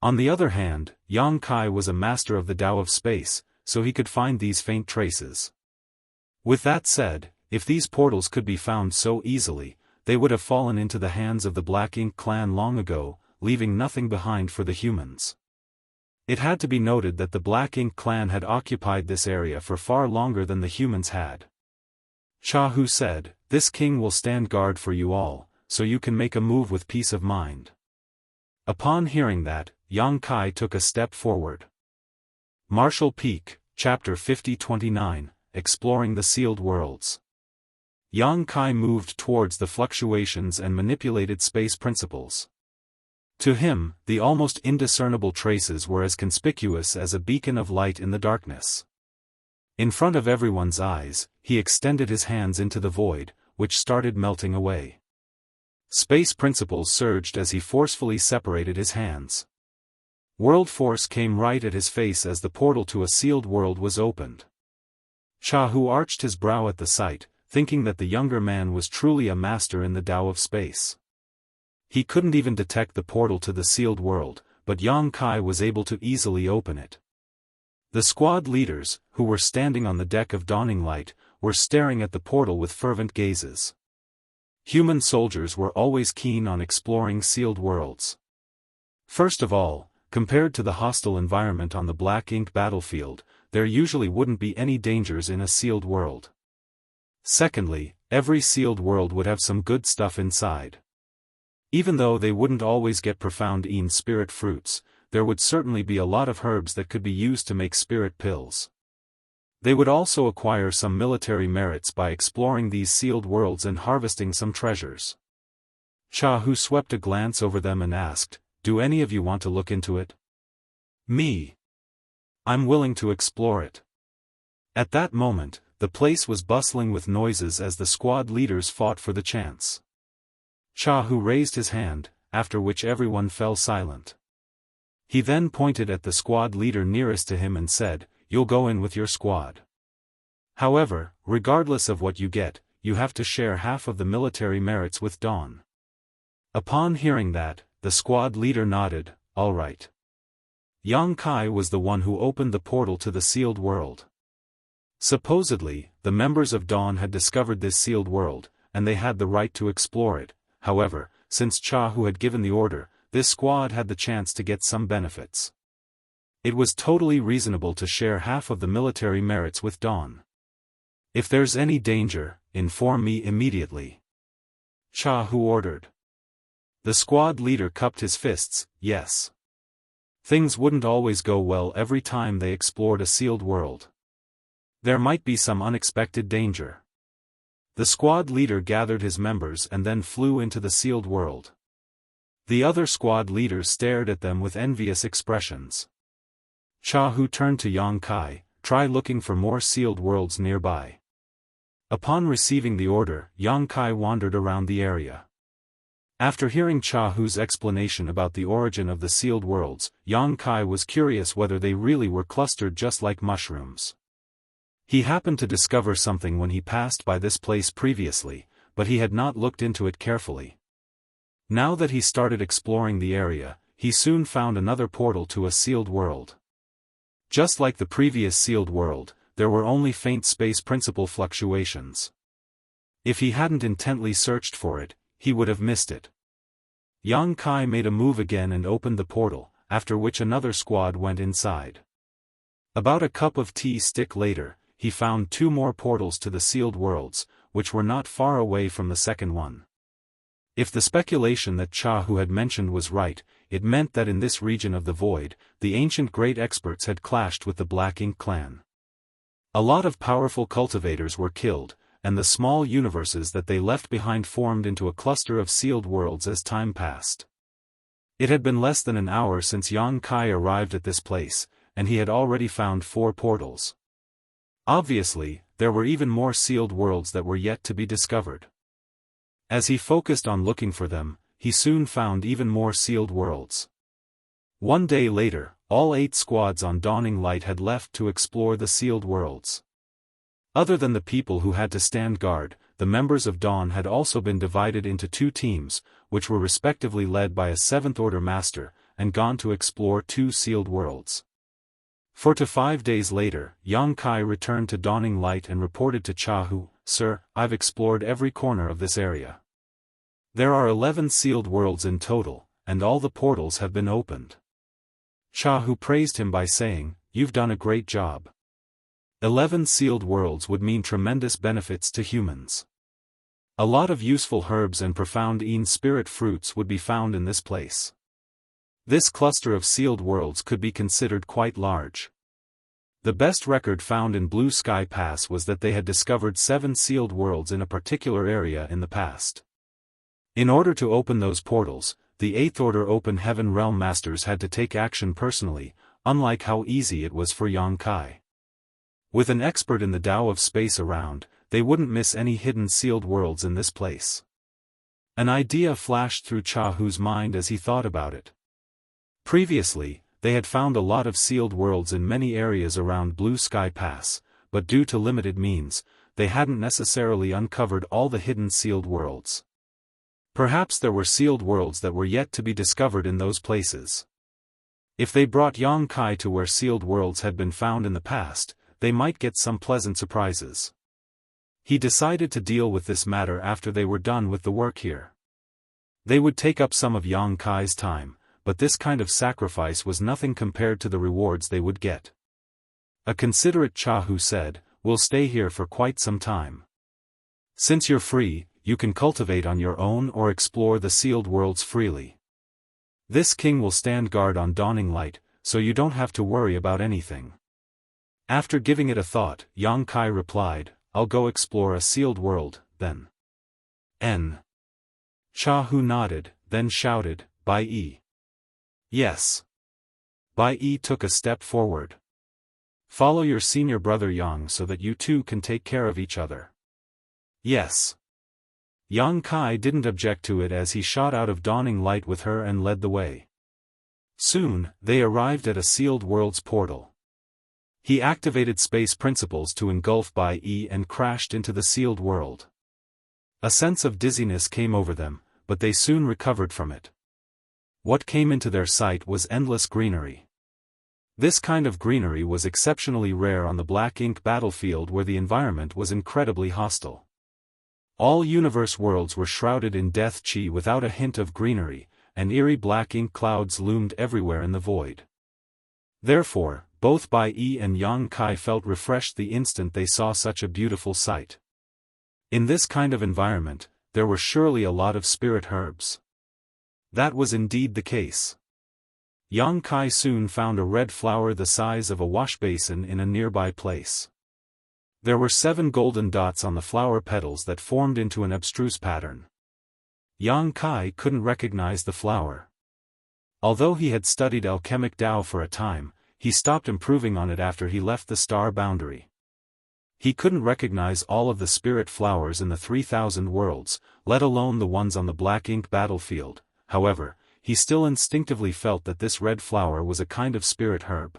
[SPEAKER 1] On the other hand, Yang Kai was a master of the Tao of space, so he could find these faint traces. With that said, if these portals could be found so easily, they would have fallen into the hands of the Black Ink clan long ago, leaving nothing behind for the humans. It had to be noted that the Black Ink clan had occupied this area for far longer than the humans had. Jianghu said, this king will stand guard for you all, so you can make a move with peace of mind. Upon hearing that, Yang Kai took a step forward. Martial Peak, Chapter 50-29, Exploring the Sealed Worlds. Yang Kai moved towards the fluctuations and manipulated space principles. To him, the almost indiscernible traces were as conspicuous as a beacon of light in the darkness. In front of everyone's eyes, he extended his hands into the void, which started melting away. Space principles surged as he forcefully separated his hands. World force came right at his face as the portal to a sealed world was opened. Jianghu arched his brow at the sight, thinking that the younger man was truly a master in the Tao of space. He couldn't even detect the portal to the sealed world, but Yang Kai was able to easily open it. The squad leaders, who were standing on the deck of Dawning Light, were staring at the portal with fervent gazes. Human soldiers were always keen on exploring sealed worlds. First of all, compared to the hostile environment on the Black Ink battlefield, there usually wouldn't be any dangers in a sealed world. Secondly, every sealed world would have some good stuff inside. Even though they wouldn't always get profound spirit fruits, there would certainly be a lot of herbs that could be used to make spirit pills. They would also acquire some military merits by exploring these sealed worlds and harvesting some treasures. Jianghu swept a glance over them and asked, do any of you want to look into it? Me. I'm willing to explore it. At that moment, the place was bustling with noises as the squad leaders fought for the chance. Jianghu raised his hand, after which everyone fell silent. He then pointed at the squad leader nearest to him and said, you'll go in with your squad. However, regardless of what you get, you have to share half of the military merits with Dawn. Upon hearing that, the squad leader nodded, all right. Yang Kai was the one who opened the portal to the sealed world. Supposedly, the members of Dawn had discovered this sealed world, and they had the right to explore it. However, since Jianghu had given the order, this squad had the chance to get some benefits. It was totally reasonable to share half of the military merits with Dawn. If there's any danger, inform me immediately, Jianghu ordered. The squad leader cupped his fists. Yes. Things wouldn't always go well every time they explored a sealed world. There might be some unexpected danger. The squad leader gathered his members and then flew into the sealed world. The other squad leaders stared at them with envious expressions. Jianghu turned to Yang Kai, "Try looking for more sealed worlds nearby." Upon receiving the order, Yang Kai wandered around the area. After hearing Jianghu's explanation about the origin of the sealed worlds, Yang Kai was curious whether they really were clustered just like mushrooms. He happened to discover something when he passed by this place previously, but he had not looked into it carefully. Now that he started exploring the area, he soon found another portal to a sealed world. Just like the previous sealed world, there were only faint space principle fluctuations. If he hadn't intently searched for it, he would have missed it. Yang Kai made a move again and opened the portal, after which another squad went inside. About a cup of tea stick later, he found 2 more portals to the sealed worlds, which were not far away from the second one. If the speculation that Jianghu had mentioned was right, it meant that in this region of the void, the ancient great experts had clashed with the Black Ink clan. A lot of powerful cultivators were killed, and the small universes that they left behind formed into a cluster of sealed worlds as time passed. It had been less than an hour since Yang Kai arrived at this place, and he had already found 4 portals. Obviously, there were even more sealed worlds that were yet to be discovered. As he focused on looking for them, he soon found even more sealed worlds. One day later, all 8 squads on Dawning Light had left to explore the sealed worlds. Other than the people who had to stand guard, the members of Dawn had also been divided into 2 teams, which were respectively led by a 7th Order Master, and gone to explore 2 sealed worlds. 4 to 5 days later, Yang Kai returned to Dawning Light and reported to Jianghu, "Sir, I've explored every corner of this area. There are 11 sealed worlds in total, and all the portals have been opened." Jianghu praised him by saying, "You've done a great job. 11 sealed worlds would mean tremendous benefits to humans. A lot of useful herbs and profound spirit fruits would be found in this place. This cluster of sealed worlds could be considered quite large." The best record found in Blue Sky Pass was that they had discovered 7 sealed worlds in a particular area in the past. In order to open those portals, the 8th Order Open Heaven Realm Masters had to take action personally, unlike how easy it was for Yang Kai. With an expert in the Tao of space around, they wouldn't miss any hidden sealed worlds in this place. An idea flashed through Jianghu's mind as he thought about it. Previously, they had found a lot of sealed worlds in many areas around Blue Sky Pass, but due to limited means, they hadn't necessarily uncovered all the hidden sealed worlds. Perhaps there were sealed worlds that were yet to be discovered in those places. If they brought Yang Kai to where sealed worlds had been found in the past, they might get some pleasant surprises. He decided to deal with this matter after they were done with the work here. They would take up some of Yang Kai's time, but this kind of sacrifice was nothing compared to the rewards they would get. A considerate Jianghu said, "We'll stay here for quite some time. Since you're free, you can cultivate on your own or explore the sealed worlds freely. This king will stand guard on Dawning Light, so you don't have to worry about anything." After giving it a thought, Yang Kai replied, "I'll go explore a sealed world, then." Jianghu nodded, then shouted, "Bai Yi." "Yes." Bai Yi took a step forward. "Follow your senior brother Yang so that you two can take care of each other." "Yes." Yang Kai didn't object to it as he shot out of Dawning Light with her and led the way. Soon, they arrived at a sealed world's portal. He activated space principles to engulf Bai Yi and crashed into the sealed world. A sense of dizziness came over them, but they soon recovered from it. What came into their sight was endless greenery. This kind of greenery was exceptionally rare on the black ink battlefield where the environment was incredibly hostile. All universe worlds were shrouded in death chi without a hint of greenery, and eerie black ink clouds loomed everywhere in the void. Therefore, both Bai Yi and Yang Kai felt refreshed the instant they saw such a beautiful sight. In this kind of environment, there were surely a lot of spirit herbs. That was indeed the case. Yang Kai soon found a red flower the size of a washbasin in a nearby place. There were 7 golden dots on the flower petals that formed into an abstruse pattern. Yang Kai couldn't recognize the flower. Although he had studied alchemic Tao for a time, he stopped improving on it after he left the star boundary. He couldn't recognize all of the spirit flowers in the 3,000 worlds, let alone the ones on the black ink battlefield. However, he still instinctively felt that this red flower was a kind of spirit herb.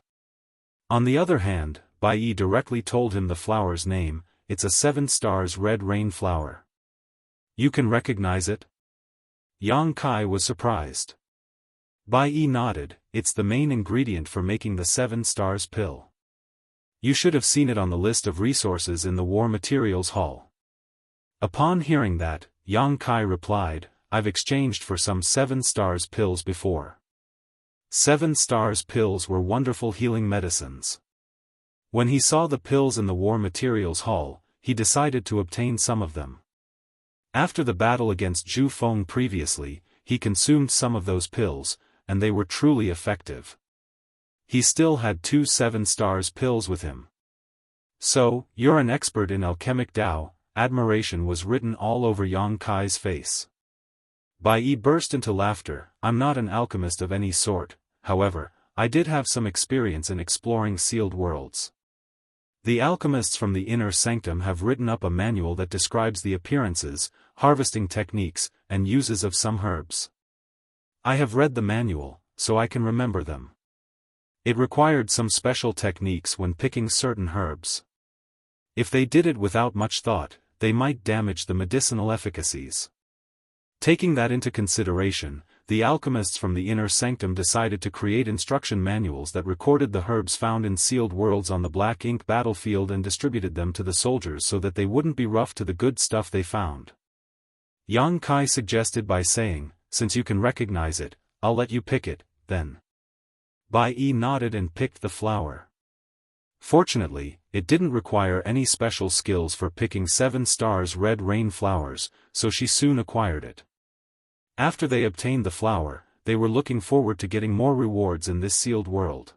[SPEAKER 1] On the other hand, Bai Yi directly told him the flower's name. It's a 7 stars red rain flower. You can recognize it? Yang Kai was surprised. Bai Yi nodded. It's the main ingredient for making the 7 stars pill. You should have seen it on the list of resources in the War Materials Hall. Upon hearing that, Yang Kai replied, I've exchanged for some 7 stars pills before. 7 stars pills were wonderful healing medicines. When he saw the pills in the War Materials Hall, he decided to obtain some of them. After the battle against Zhu Feng previously, he consumed some of those pills, and they were truly effective. He still had 2 7 stars pills with him. So, you're an expert in alchemic Tao. Admiration was written all over Yang Kai's face. Bai Yi burst into laughter. I'm not an alchemist of any sort, however, I did have some experience in exploring sealed worlds. The alchemists from the inner sanctum have written up a manual that describes the appearances, harvesting techniques, and uses of some herbs. I have read the manual, so I can remember them. It required some special techniques when picking certain herbs. If they did it without much thought, they might damage the medicinal efficacies. Taking that into consideration, the alchemists from the inner sanctum decided to create instruction manuals that recorded the herbs found in sealed worlds on the black ink battlefield and distributed them to the soldiers so that they wouldn't be rough to the good stuff they found. Yang Kai suggested by saying, since you can recognize it, I'll let you pick it, then. Bai Yi nodded and picked the flower. Fortunately, it didn't require any special skills for picking 7 stars red rain flowers, so she soon acquired it. After they obtained the flower, they were looking forward to getting more rewards in this sealed world.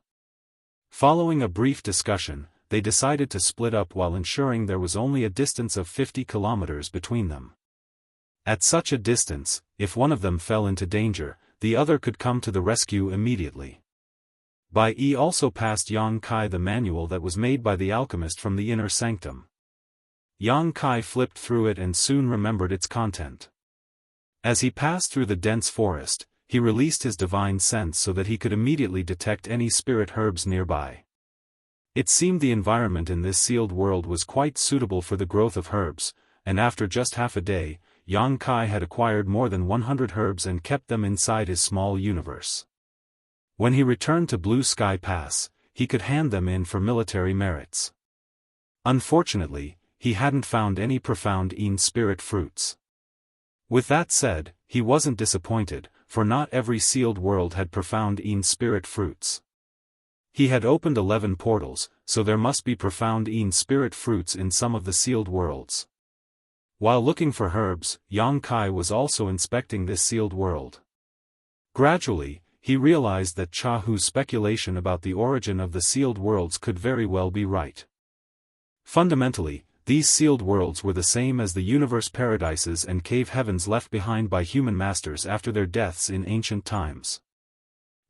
[SPEAKER 1] Following a brief discussion, they decided to split up while ensuring there was only a distance of 50 kilometers between them. At such a distance, if one of them fell into danger, the other could come to the rescue immediately. Bai Yi also passed Yang Kai the manual that was made by the alchemist from the inner sanctum. Yang Kai flipped through it and soon remembered its content. As he passed through the dense forest, he released his divine sense so that he could immediately detect any spirit herbs nearby. It seemed the environment in this sealed world was quite suitable for the growth of herbs, and after just half a day, Yang Kai had acquired more than 100 herbs and kept them inside his small universe. When he returned to Blue Sky Pass, he could hand them in for military merits. Unfortunately, he hadn't found any profound Een spirit fruits. With that said, he wasn't disappointed, for not every sealed world had profound Een spirit fruits. He had opened 11 portals, so there must be profound Een spirit fruits in some of the sealed worlds. While looking for herbs, Yang Kai was also inspecting this sealed world. Gradually, he realized that Chahu's speculation about the origin of the sealed worlds could very well be right. Fundamentally, these sealed worlds were the same as the universe paradises and cave heavens left behind by human masters after their deaths in ancient times.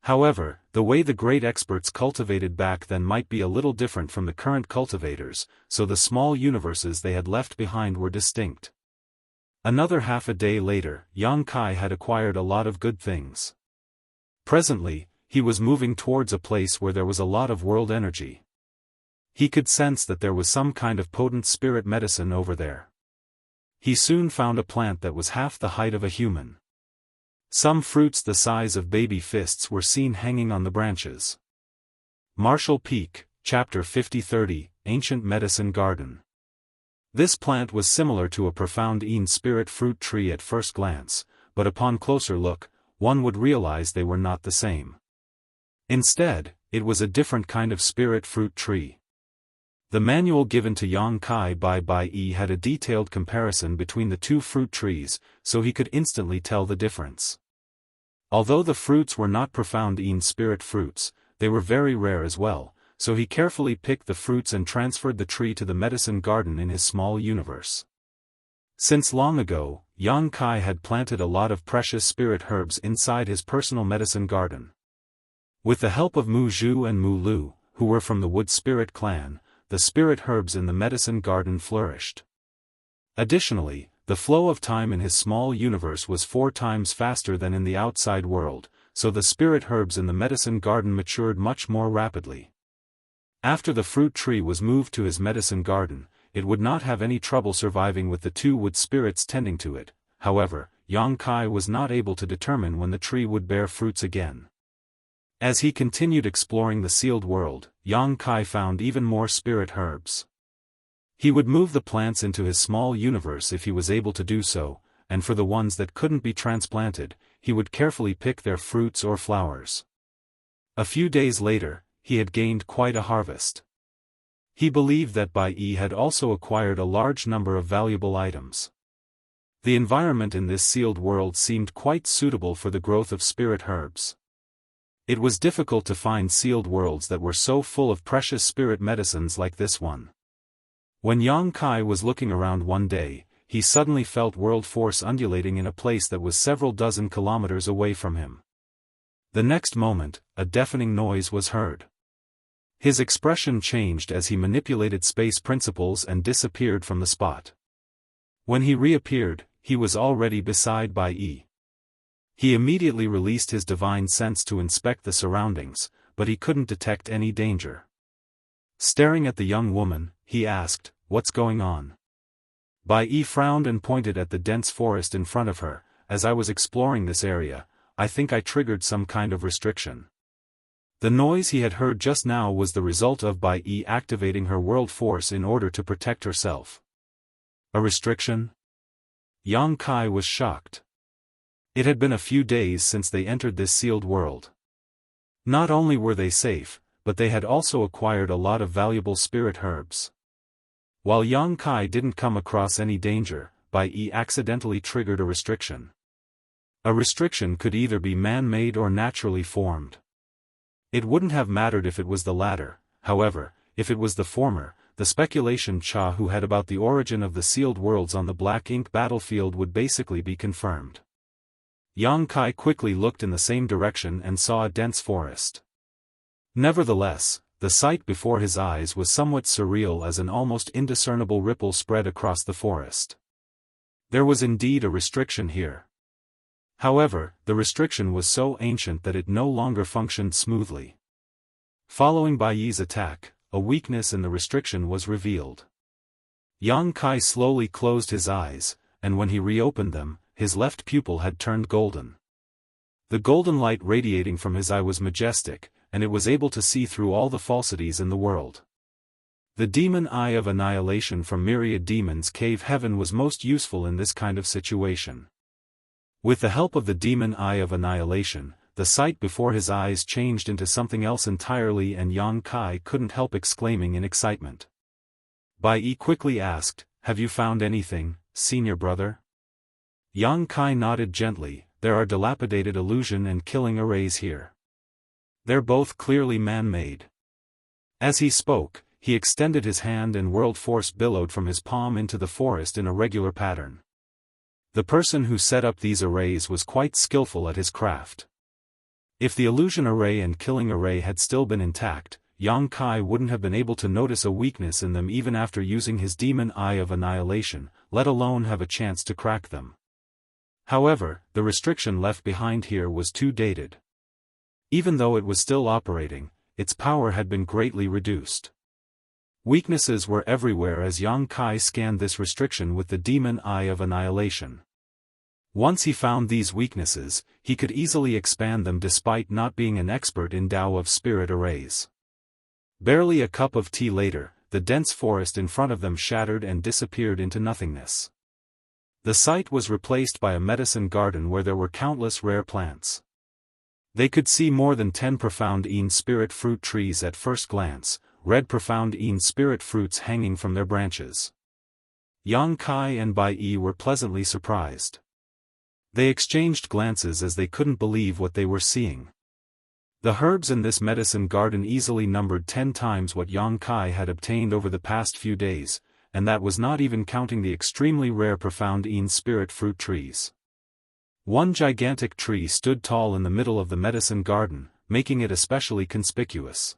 [SPEAKER 1] However, the way the great experts cultivated back then might be a little different from the current cultivators, so the small universes they had left behind were distinct. Another half a day later, Yang Kai had acquired a lot of good things. Presently, he was moving towards a place where there was a lot of world energy. He could sense that there was some kind of potent spirit medicine over there. He soon found a plant that was half the height of a human. Some fruits the size of baby fists were seen hanging on the branches. Martial Peak, Chapter 50-30, Ancient Medicine Garden. This plant was similar to a profound spirit fruit tree at first glance, but upon closer look, one would realize they were not the same. Instead, it was a different kind of spirit fruit tree. The manual given to Yang Kai by Bai Yi had a detailed comparison between the two fruit trees, so he could instantly tell the difference. Although the fruits were not profound spirit fruits, they were very rare as well, so he carefully picked the fruits and transferred the tree to the medicine garden in his small universe. Since long ago, Yang Kai had planted a lot of precious spirit herbs inside his personal medicine garden. With the help of Mu Zhu and Mu Lu, who were from the Wood Spirit clan, the spirit herbs in the medicine garden flourished. Additionally, the flow of time in his small universe was 4 times faster than in the outside world, so the spirit herbs in the medicine garden matured much more rapidly. After the fruit tree was moved to his medicine garden, it would not have any trouble surviving with the 2 wood spirits tending to it. However, Yang Kai was not able to determine when the tree would bear fruits again. As he continued exploring the sealed world, Yang Kai found even more spirit herbs. He would move the plants into his small universe if he was able to do so, and for the ones that couldn't be transplanted, he would carefully pick their fruits or flowers. A few days later, he had gained quite a harvest. He believed that Bai Yi had also acquired a large number of valuable items. The environment in this sealed world seemed quite suitable for the growth of spirit herbs. It was difficult to find sealed worlds that were so full of precious spirit medicines like this one. When Yang Kai was looking around one day, he suddenly felt world force undulating in a place that was several dozen kilometers away from him. The next moment, a deafening noise was heard. His expression changed as he manipulated space principles and disappeared from the spot. When he reappeared, he was already beside Bai Yi. He immediately released his divine sense to inspect the surroundings, but he couldn't detect any danger. Staring at the young woman, he asked, "What's going on?" Bai Yi frowned and pointed at the dense forest in front of her. "As I was exploring this area, I think I triggered some kind of restriction." The noise he had heard just now was the result of Bai Yi activating her world force in order to protect herself. A restriction? Yang Kai was shocked. It had been a few days since they entered this sealed world. Not only were they safe, but they had also acquired a lot of valuable spirit herbs. While Yang Kai didn't come across any danger, Bai Yi accidentally triggered a restriction. A restriction could either be man-made or naturally formed. It wouldn't have mattered if it was the latter. However, if it was the former, the speculation Cha Hu had about the origin of the sealed worlds on the black ink battlefield would basically be confirmed. Yang Kai quickly looked in the same direction and saw a dense forest. Nevertheless, the sight before his eyes was somewhat surreal as an almost indiscernible ripple spread across the forest. There was indeed a restriction here. However, the restriction was so ancient that it no longer functioned smoothly. Following Bai Yi's attack, a weakness in the restriction was revealed. Yang Kai slowly closed his eyes, and when he reopened them, his left pupil had turned golden. The golden light radiating from his eye was majestic, and it was able to see through all the falsities in the world. The demon eye of annihilation from Myriad Demons Cave Heaven was most useful in this kind of situation. With the help of the demon eye of annihilation, the sight before his eyes changed into something else entirely, and Yang Kai couldn't help exclaiming in excitement. Bai Yi quickly asked, "Have you found anything, senior brother?" Yang Kai nodded gently. "There are dilapidated illusion and killing arrays here. They're both clearly man-made." As he spoke, he extended his hand and world force billowed from his palm into the forest in a regular pattern. The person who set up these arrays was quite skillful at his craft. If the illusion array and killing array had still been intact, Yang Kai wouldn't have been able to notice a weakness in them even after using his demon eye of annihilation, let alone have a chance to crack them. However, the restriction left behind here was too dated. Even though it was still operating, its power had been greatly reduced. Weaknesses were everywhere as Yang Kai scanned this restriction with the demon eye of annihilation. Once he found these weaknesses, he could easily expand them despite not being an expert in Tao of spirit arrays. Barely a cup of tea later, the dense forest in front of them shattered and disappeared into nothingness. The site was replaced by a medicine garden where there were countless rare plants. They could see more than 10 profound spirit fruit trees at first glance, red profound spirit fruits hanging from their branches. Yang Kai and Bai Yi were pleasantly surprised. They exchanged glances as they couldn't believe what they were seeing. The herbs in this medicine garden easily numbered 10 times what Yang Kai had obtained over the past few days, and that was not even counting the extremely rare profound spirit fruit trees. One gigantic tree stood tall in the middle of the medicine garden, making it especially conspicuous.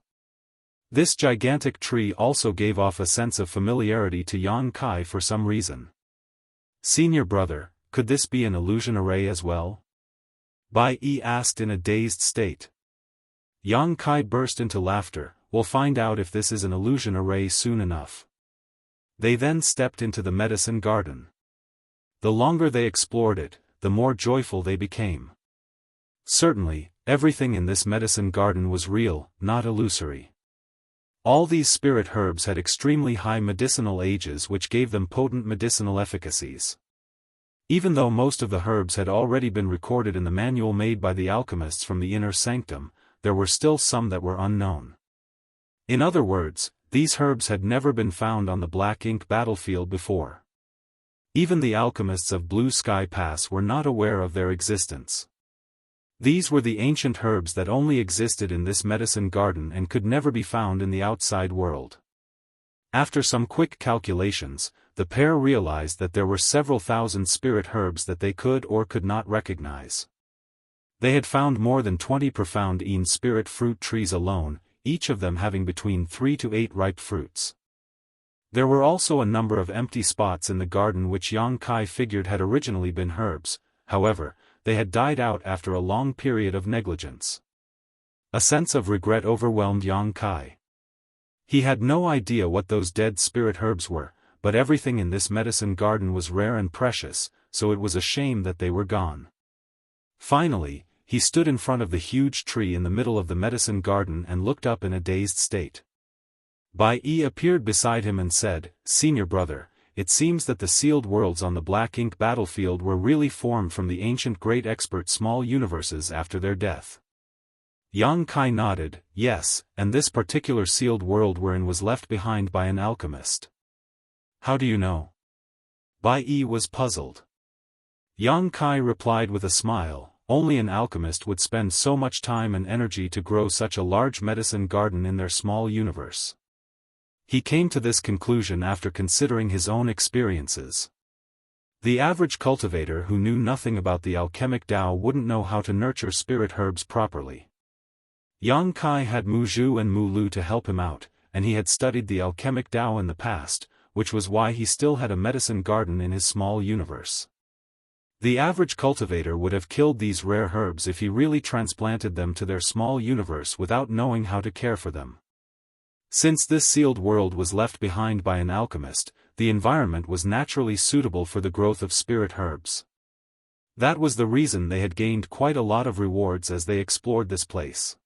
[SPEAKER 1] This gigantic tree also gave off a sense of familiarity to Yang Kai for some reason. "Senior brother, could this be an illusion array as well?" Bai Yi asked in a dazed state. Yang Kai burst into laughter. "We'll find out if this is an illusion array soon enough." They then stepped into the medicine garden. The longer they explored it, the more joyful they became. Certainly, everything in this medicine garden was real, not illusory. All these spirit herbs had extremely high medicinal ages which gave them potent medicinal efficacies. Even though most of the herbs had already been recorded in the manual made by the alchemists from the inner sanctum, there were still some that were unknown. In other words, these herbs had never been found on the black ink battlefield before. Even the alchemists of Blue Sky Pass were not aware of their existence. These were the ancient herbs that only existed in this medicine garden and could never be found in the outside world. After some quick calculations, the pair realized that there were several thousand spirit herbs that they could or could not recognize. They had found more than 20 profound spirit fruit trees alone, each of them having between 3 to 8 ripe fruits. There were also a number of empty spots in the garden which Yang Kai figured had originally been herbs, however, they had died out after a long period of negligence. A sense of regret overwhelmed Yang Kai. He had no idea what those dead spirit herbs were, but everything in this medicine garden was rare and precious, so it was a shame that they were gone. Finally, he stood in front of the huge tree in the middle of the medicine garden and looked up in a dazed state. Bai Yi appeared beside him and said, "Senior brother, it seems that the sealed worlds on the black ink battlefield were really formed from the ancient great expert small universes after their death." Yang Kai nodded, "Yes, and this particular sealed world we're in was left behind by an alchemist." "How do you know?" Bai Yi was puzzled. Yang Kai replied with a smile, "Only an alchemist would spend so much time and energy to grow such a large medicine garden in their small universe." He came to this conclusion after considering his own experiences. The average cultivator who knew nothing about the alchemic Tao wouldn't know how to nurture spirit herbs properly. Yang Kai had Mu Zhu and Mu Lu to help him out, and he had studied the alchemic Tao in the past, which was why he still had a medicine garden in his small universe. The average cultivator would have killed these rare herbs if he really transplanted them to their small universe without knowing how to care for them. Since this sealed world was left behind by an alchemist, the environment was naturally suitable for the growth of spirit herbs. That was the reason they had gained quite a lot of rewards as they explored this place.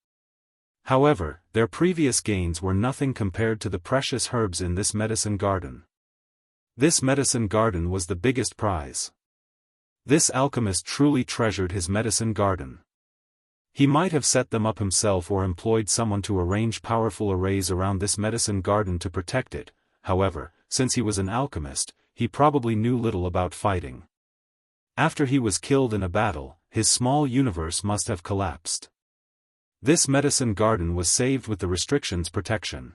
[SPEAKER 1] However, their previous gains were nothing compared to the precious herbs in this medicine garden. This medicine garden was the biggest prize. This alchemist truly treasured his medicine garden. He might have set them up himself or employed someone to arrange powerful arrays around this medicine garden to protect it. However, since he was an alchemist, he probably knew little about fighting. After he was killed in a battle, his small universe must have collapsed. This medicine garden was saved with the restrictions protection.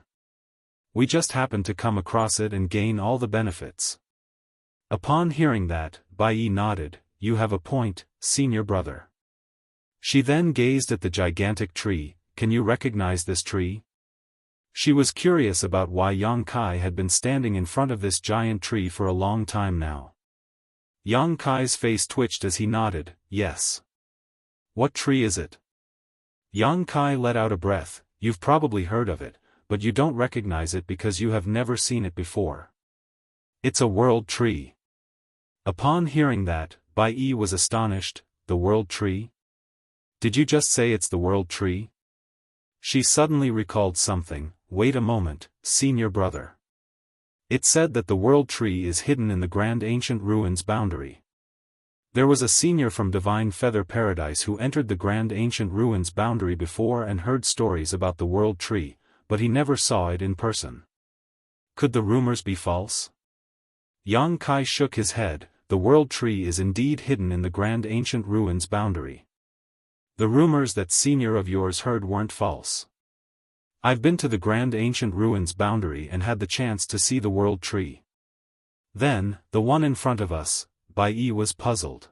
[SPEAKER 1] We just happened to come across it and gain all the benefits. Upon hearing that, Bai Yi nodded, "You have a point, senior brother." She then gazed at the gigantic tree. "Can you recognize this tree?" She was curious about why Yang Kai had been standing in front of this giant tree for a long time now. Yang Kai's face twitched as he nodded, "Yes." "What tree is it?" Yang Kai let out a breath. "You've probably heard of it, but you don't recognize it because you have never seen it before. It's a world tree." Upon hearing that, Bai Yi was astonished. "The world tree? Did you just say it's the world tree?" She suddenly recalled something. wait a moment, senior brother. It said that the world tree is hidden in the grand ancient ruins boundary. There was a senior from Divine Feather Paradise who entered the grand ancient ruins boundary before and heard stories about the world tree, but he never saw it in person. Could the rumors be false? Yang Kai shook his head. The world tree is indeed hidden in the grand ancient ruins boundary. The rumors that senior of yours heard weren't false. I've been to the grand ancient ruins boundary and had the chance to see the world tree. Then, the one in front of us, Bai Yi was puzzled.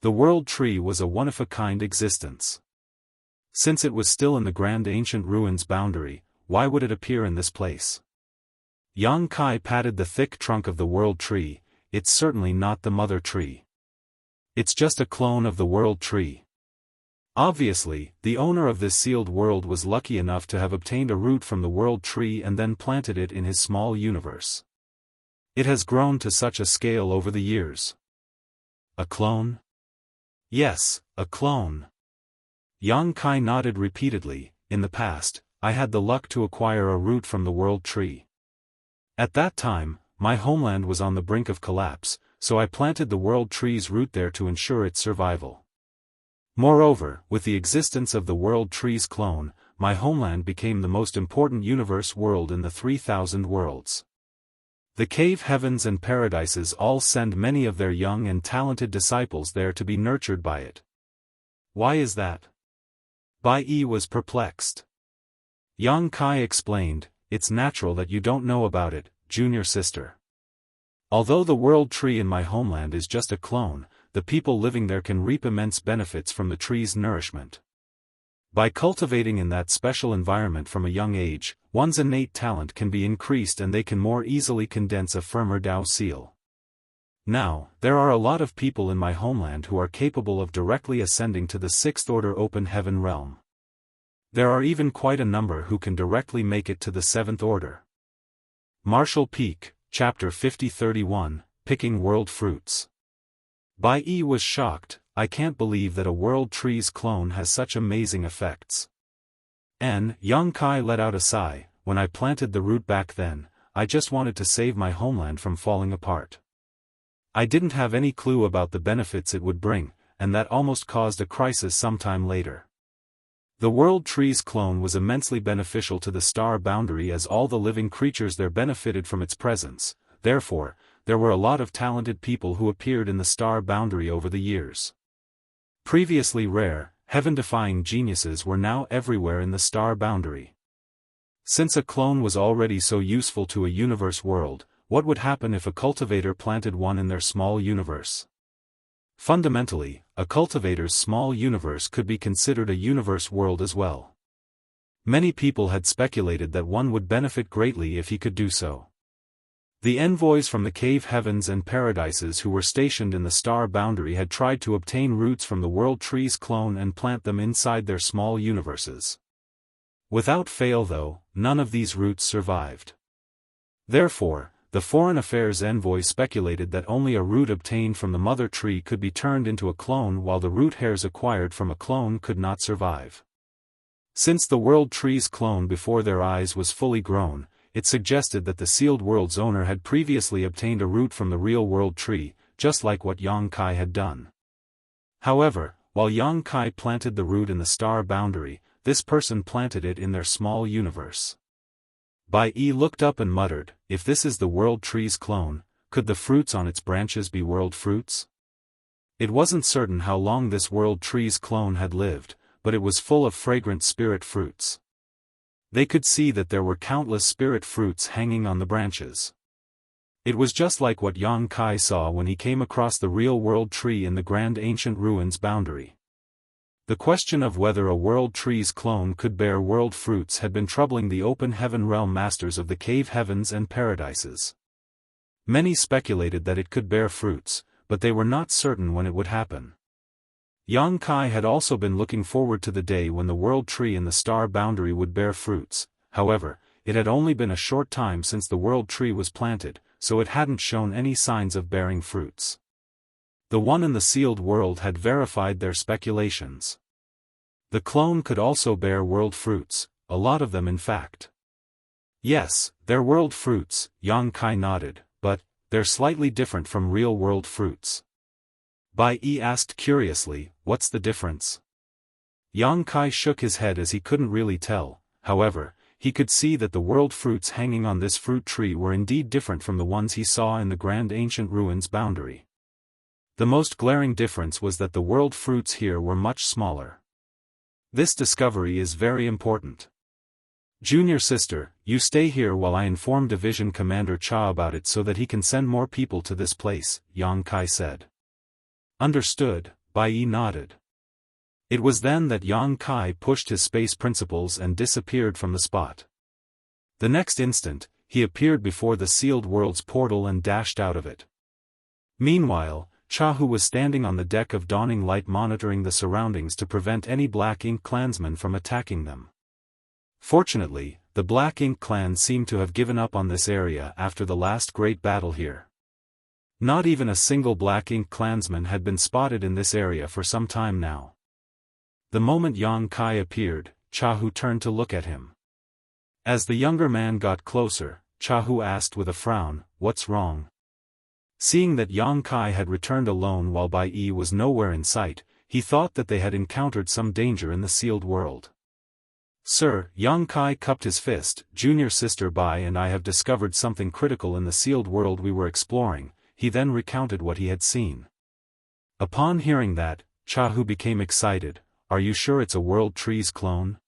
[SPEAKER 1] The world tree was a one-of-a-kind existence. Since it was still in the grand ancient ruins boundary, why would it appear in this place? Yang Kai patted the thick trunk of the world tree. It's certainly not the mother tree. It's just a clone of the world tree. Obviously, the owner of this sealed world was lucky enough to have obtained a root from the world tree and then planted it in his small universe. It has grown to such a scale over the years. A clone? Yes, a clone. Yang Kai nodded repeatedly. In the past, I had the luck to acquire a root from the world tree. At that time, my homeland was on the brink of collapse, so I planted the world tree's root there to ensure its survival. Moreover, with the existence of the world tree's clone, my homeland became the most important universe world in the 3,000 worlds. The cave heavens and paradises all send many of their young and talented disciples there to be nurtured by it. Why is that? Bai Yi was perplexed. Yang Kai explained, it's natural that you don't know about it, junior sister. Although the world tree in my homeland is just a clone, the people living there can reap immense benefits from the tree's nourishment. By cultivating in that special environment from a young age, one's innate talent can be increased and they can more easily condense a firmer Dao seal. Now, there are a lot of people in my homeland who are capable of directly ascending to the sixth order open heaven realm. There are even quite a number who can directly make it to the seventh order. Martial Peak, Chapter 50-31, Picking World Fruits. Bai Yi was shocked. I can't believe that a world tree's clone has such amazing effects. Yang Kai let out a sigh. When I planted the root back then, I just wanted to save my homeland from falling apart. I didn't have any clue about the benefits it would bring, and that almost caused a crisis sometime later. The world tree's clone was immensely beneficial to the star boundary as all the living creatures there benefited from its presence. Therefore, there were a lot of talented people who appeared in the star boundary over the years. Previously rare, heaven-defying geniuses were now everywhere in the star boundary. Since a clone was already so useful to a universe world, what would happen if a cultivator planted one in their small universe? Fundamentally, a cultivator's small universe could be considered a universe world as well. Many people had speculated that one would benefit greatly if he could do so. The envoys from the cave heavens and paradises who were stationed in the star boundary had tried to obtain roots from the world tree's clone and plant them inside their small universes. Without fail though, none of these roots survived. Therefore, the foreign affairs envoy speculated that only a root obtained from the mother tree could be turned into a clone while the root hairs acquired from a clone could not survive. Since the world tree's clone before their eyes was fully grown, it suggested that the sealed world's owner had previously obtained a root from the real world tree, just like what Yang Kai had done. However, while Yang Kai planted the root in the star boundary, this person planted it in their small universe. Bai Yi looked up and muttered, if this is the world tree's clone, could the fruits on its branches be world fruits? It wasn't certain how long this world tree's clone had lived, but it was full of fragrant spirit fruits. They could see that there were countless spirit fruits hanging on the branches. It was just like what Yang Kai saw when he came across the real world tree in the grand ancient ruins boundary. The question of whether a world tree's clone could bear world fruits had been troubling the open heaven realm masters of the cave heavens and paradises. Many speculated that it could bear fruits, but they were not certain when it would happen. Yang Kai had also been looking forward to the day when the world tree in the star boundary would bear fruits. However, it had only been a short time since the world tree was planted, so it hadn't shown any signs of bearing fruits. The one in the sealed world had verified their speculations. The clone could also bear world fruits, a lot of them in fact. Yes, they're world fruits, Yang Kai nodded, but they're slightly different from real world fruits. Bai Yi asked curiously, what's the difference? Yang Kai shook his head as he couldn't really tell. However, he could see that the world fruits hanging on this fruit tree were indeed different from the ones he saw in the grand ancient ruins boundary. The most glaring difference was that the world fruits here were much smaller. This discovery is very important. Junior sister, you stay here while I inform Division Commander Cha about it so that he can send more people to this place, Yang Kai said. Understood, Bai Yi nodded. It was then that Yang Kai pushed his space principles and disappeared from the spot. The next instant, he appeared before the sealed world's portal and dashed out of it. Meanwhile, Cha, who was standing on the deck of Dawning Light monitoring the surroundings to prevent any Black Ink clansmen from attacking them. Fortunately, the Black Ink clan seemed to have given up on this area after the last great battle here. Not even a single Black Ink clansman had been spotted in this area for some time now. The moment Yang Kai appeared, Cha Hu turned to look at him. As the younger man got closer, Cha Hu asked with a frown, "What's wrong?" Seeing that Yang Kai had returned alone while Bai Yi was nowhere in sight, he thought that they had encountered some danger in the sealed world. "Sir," Yang Kai cupped his fist, "Junior sister Bai and I have discovered something critical in the sealed world we were exploring." He then recounted what he had seen. Upon hearing that, Cha Hu became excited. "Are you sure it's a world trees clone?"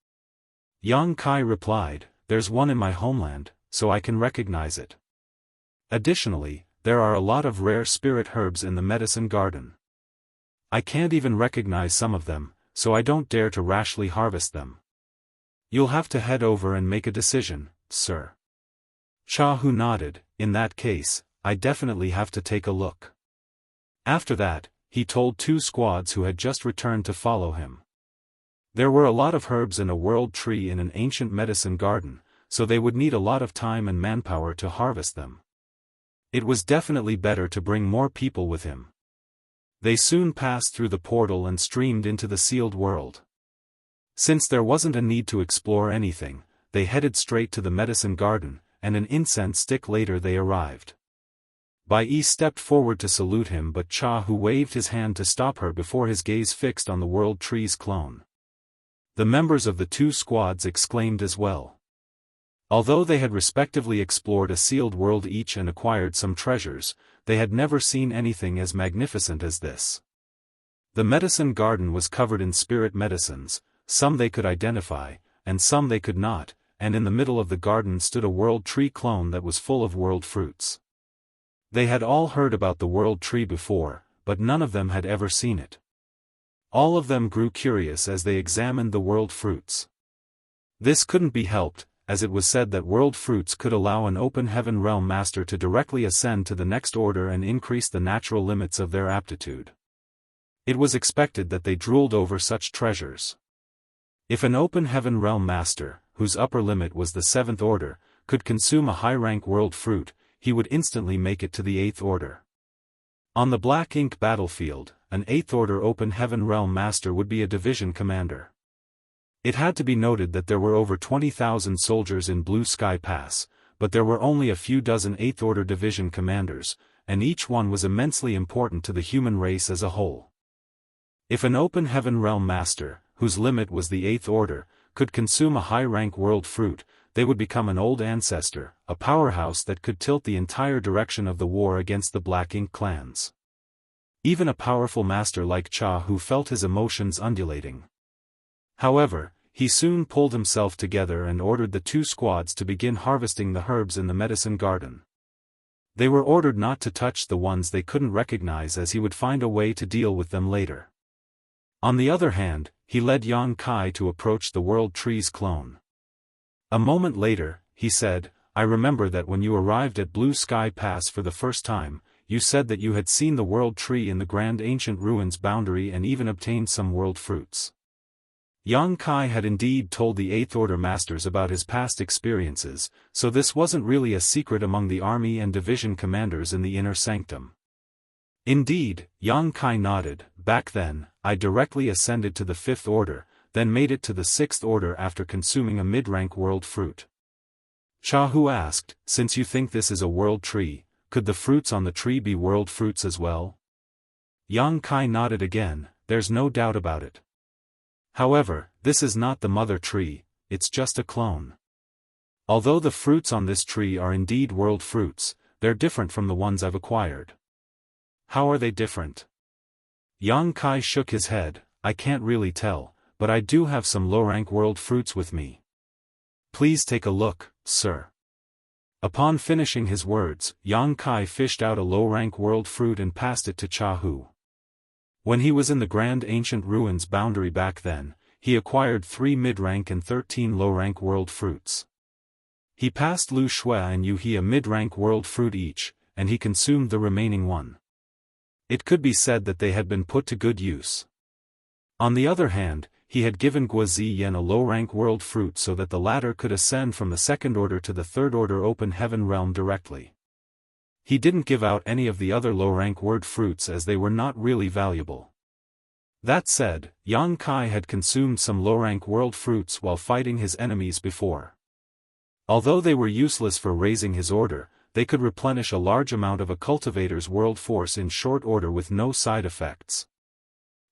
[SPEAKER 1] Yang Kai replied, "There's one in my homeland, so I can recognize it. Additionally, there are a lot of rare spirit herbs in the medicine garden. I can't even recognize some of them, so I don't dare to rashly harvest them. You'll have to head over and make a decision, sir." Cha Hu nodded. "In that case, I definitely have to take a look." After that, he told two squads who had just returned to follow him. There were a lot of herbs in a world tree in an ancient medicine garden, so they would need a lot of time and manpower to harvest them. It was definitely better to bring more people with him. They soon passed through the portal and streamed into the sealed world. Since there wasn't a need to explore anything, they headed straight to the medicine garden, and an incense stick later they arrived. Bai Yi stepped forward to salute him, but Cha Hu waved his hand to stop her before his gaze fixed on the world tree's clone. The members of the two squads exclaimed as well. Although they had respectively explored a sealed world each and acquired some treasures, they had never seen anything as magnificent as this. The medicine garden was covered in spirit medicines, some they could identify, and some they could not, and in the middle of the garden stood a world tree clone that was full of world fruits. They had all heard about the world tree before, but none of them had ever seen it. All of them grew curious as they examined the world fruits. This couldn't be helped, as it was said that world fruits could allow an open heaven realm master to directly ascend to the next order and increase the natural limits of their aptitude. It was expected that they drooled over such treasures. If an open heaven realm master, whose upper limit was the 7th order, could consume a high-rank world fruit, he would instantly make it to the 8th order. On the Black Ink battlefield, an 8th order open heaven realm master would be a division commander. It had to be noted that there were over 20,000 soldiers in Blue Sky Pass, but there were only a few dozen 8th order division commanders, and each one was immensely important to the human race as a whole. If an open heaven realm master, whose limit was the 8th order, could consume a high-rank world fruit, they would become an old ancestor, a powerhouse that could tilt the entire direction of the war against the Black Ink clans. Even a powerful master like Cha Hu felt his emotions undulating. However, he soon pulled himself together and ordered the two squads to begin harvesting the herbs in the medicine garden. They were ordered not to touch the ones they couldn't recognize, as he would find a way to deal with them later. On the other hand, he led Yang Kai to approach the world tree's clone. A moment later, he said, "I remember that when you arrived at Blue Sky Pass for the first time, you said that you had seen the world tree in the grand ancient ruins boundary and even obtained some world fruits." Yang Kai had indeed told the 8th Order masters about his past experiences, so this wasn't really a secret among the army and division commanders in the inner sanctum. Indeed, Yang Kai nodded. "Back then, I directly ascended to the 5th Order, then made it to the 6th Order after consuming a mid-rank world fruit." Jianghu asked, since you think this is a world tree, could the fruits on the tree be world fruits as well? Yang Kai nodded again, there's no doubt about it. However, this is not the mother tree, it's just a clone. Although the fruits on this tree are indeed world fruits, they're different from the ones I've acquired. How are they different? Yang Kai shook his head, I can't really tell, but I do have some low-rank world fruits with me. Please take a look, sir. Upon finishing his words, Yang Kai fished out a low-rank world fruit and passed it to Jianghu. When he was in the Grand Ancient Ruins boundary back then, he acquired 3 mid-rank and 13 low-rank world fruits. He passed Lu Shui and Yu He a mid-rank world fruit each, and he consumed the remaining one. It could be said that they had been put to good use. On the other hand, he had given Guo Ziyan a low-rank world fruit so that the latter could ascend from the second order to the third order open heaven realm directly. He didn't give out any of the other low-rank word fruits as they were not really valuable. That said, Yang Kai had consumed some low-rank world fruits while fighting his enemies before. Although they were useless for raising his order, they could replenish a large amount of a cultivator's world force in short order with no side effects.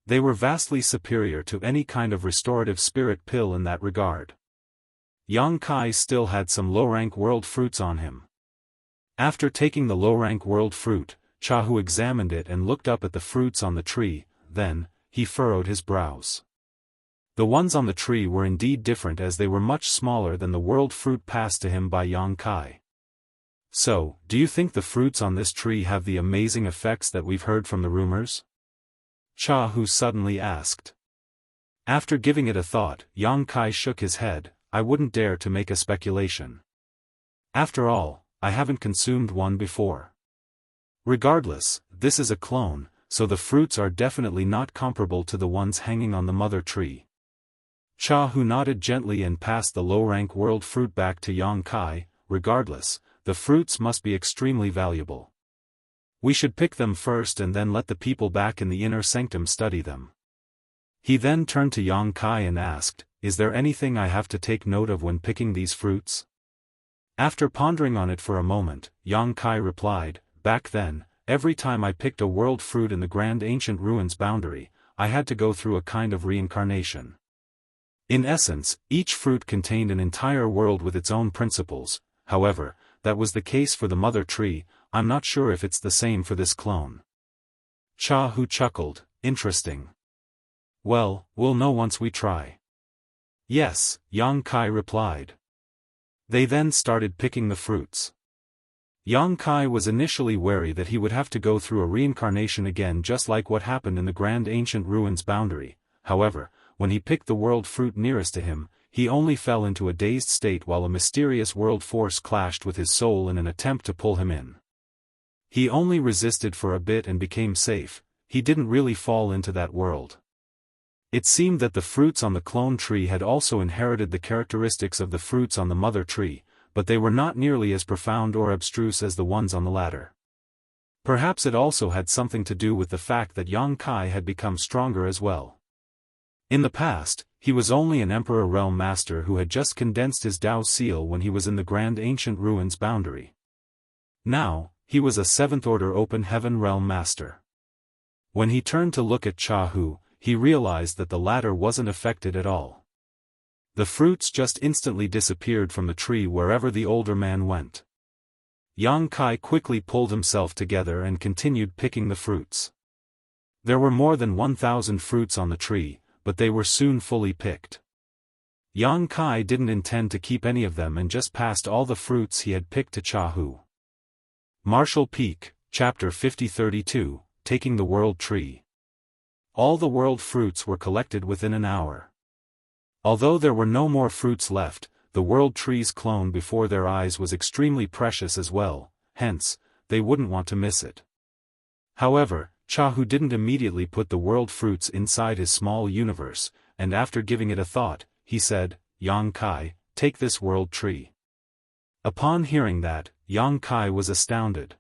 [SPEAKER 1] They were vastly superior to any kind of restorative spirit pill in that regard. Yang Kai still had some low-rank world fruits on him. After taking the low-rank world fruit, Jianghu examined it and looked up at the fruits on the tree, then, he furrowed his brows. The ones on the tree were indeed different as they were much smaller than the world fruit passed to him by Yang Kai. So, do you think the fruits on this tree have the amazing effects that we've heard from the rumors? Jianghu suddenly asked. After giving it a thought, Yang Kai shook his head, I wouldn't dare to make a speculation. After all, I haven't consumed one before. Regardless, this is a clone, so the fruits are definitely not comparable to the ones hanging on the mother tree. Jianghu nodded gently and passed the low-rank world fruit back to Yang Kai. Regardless, the fruits must be extremely valuable. We should pick them first and then let the people back in the inner sanctum study them. He then turned to Yang Kai and asked, is there anything I have to take note of when picking these fruits? After pondering on it for a moment, Yang Kai replied, back then, every time I picked a world fruit in the Grand Ancient Ruins boundary, I had to go through a kind of reincarnation. In essence, each fruit contained an entire world with its own principles. However, that was the case for the mother tree. I'm not sure if it's the same for this clone. Jianghu chuckled, interesting. Well, we'll know once we try. Yes, Yang Kai replied. They then started picking the fruits. Yang Kai was initially wary that he would have to go through a reincarnation again just like what happened in the Grand Ancient Ruins boundary. However, when he picked the world fruit nearest to him, he only fell into a dazed state while a mysterious world force clashed with his soul in an attempt to pull him in. He only resisted for a bit and became safe. He didn't really fall into that world. It seemed that the fruits on the clone tree had also inherited the characteristics of the fruits on the mother tree, but they were not nearly as profound or abstruse as the ones on the latter. Perhaps it also had something to do with the fact that Yang Kai had become stronger as well. In the past, he was only an Emperor Realm Master who had just condensed his Dao seal when he was in the Grand Ancient Ruins boundary. Now, he was a 7th Order Open Heaven Realm Master. When he turned to look at Jianghu, he realized that the latter wasn't affected at all. The fruits just instantly disappeared from the tree wherever the older man went. Yang Kai quickly pulled himself together and continued picking the fruits. There were more than 1,000 fruits on the tree, but they were soon fully picked. Yang Kai didn't intend to keep any of them and just passed all the fruits he had picked to Jianghu. Martial Peak, Chapter 50-32, Taking the World Tree. All the world fruits were collected within an hour. Although there were no more fruits left, the world tree's clone before their eyes was extremely precious as well, hence, they wouldn't want to miss it. However, Jianghu didn't immediately put the world fruits inside his small universe, and after giving it a thought, he said, Yang Kai, take this world tree. Upon hearing that, Yang Kai was astounded.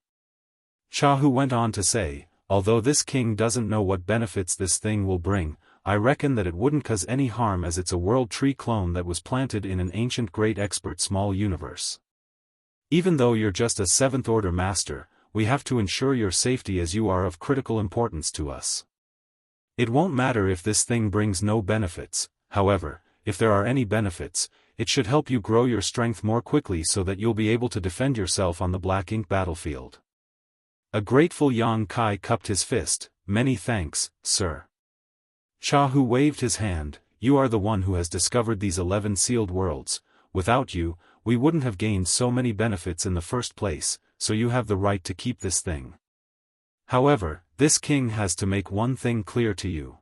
[SPEAKER 1] Jianghu went on to say, although this king doesn't know what benefits this thing will bring, I reckon that it wouldn't cause any harm as it's a world tree clone that was planted in an ancient great expert small universe. Even though you're just a 7th Order master, we have to ensure your safety as you are of critical importance to us. It won't matter if this thing brings no benefits, however, if there are any benefits, it should help you grow your strength more quickly so that you'll be able to defend yourself on the black ink battlefield. A grateful Yang Kai cupped his fist. Many thanks, sir. Jianghu waved his hand. You are the one who has discovered these 11 sealed worlds. Without you, we wouldn't have gained so many benefits in the first place, so you have the right to keep this thing. However, this king has to make one thing clear to you.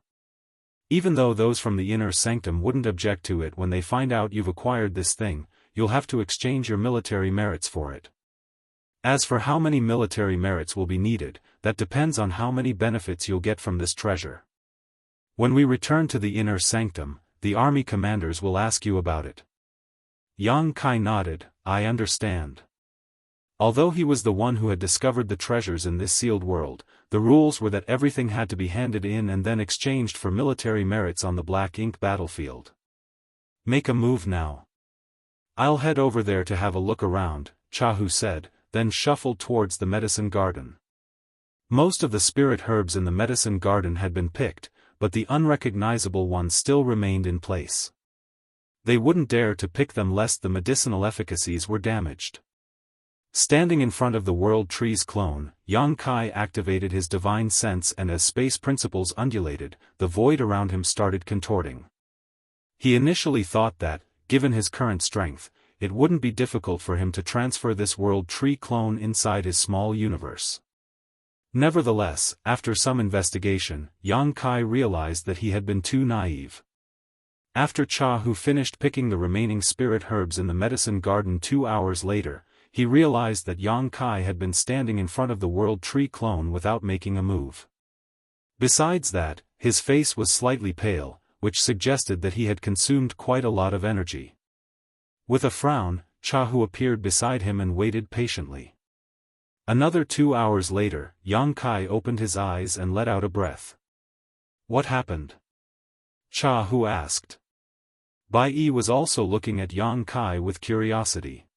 [SPEAKER 1] Even though those from the inner sanctum wouldn't object to it when they find out you've acquired this thing, you'll have to exchange your military merits for it. As for how many military merits will be needed, that depends on how many benefits you'll get from this treasure. When we return to the inner sanctum, the army commanders will ask you about it. Yang Kai nodded. I understand. Although he was the one who had discovered the treasures in this sealed world, the rules were that everything had to be handed in and then exchanged for military merits on the black ink battlefield. Make a move now. I'll head over there to have a look around, Jianghu said, then shuffled towards the medicine garden. Most of the spirit herbs in the medicine garden had been picked, but the unrecognizable ones still remained in place. They wouldn't dare to pick them lest the medicinal efficacies were damaged. Standing in front of the World Tree's clone, Yang Kai activated his divine sense, and as space principles undulated, the void around him started contorting. He initially thought that, given his current strength, it wouldn't be difficult for him to transfer this World Tree clone inside his small universe. Nevertheless, after some investigation, Yang Kai realized that he had been too naive. After Jianghu finished picking the remaining spirit herbs in the medicine garden 2 hours later, he realized that Yang Kai had been standing in front of the World Tree clone without making a move. Besides that, his face was slightly pale, which suggested that he had consumed quite a lot of energy. With a frown, Jianghu appeared beside him and waited patiently. Another 2 hours later, Yang Kai opened his eyes and let out a breath. What happened? Jianghu asked. Bai Yi was also looking at Yang Kai with curiosity.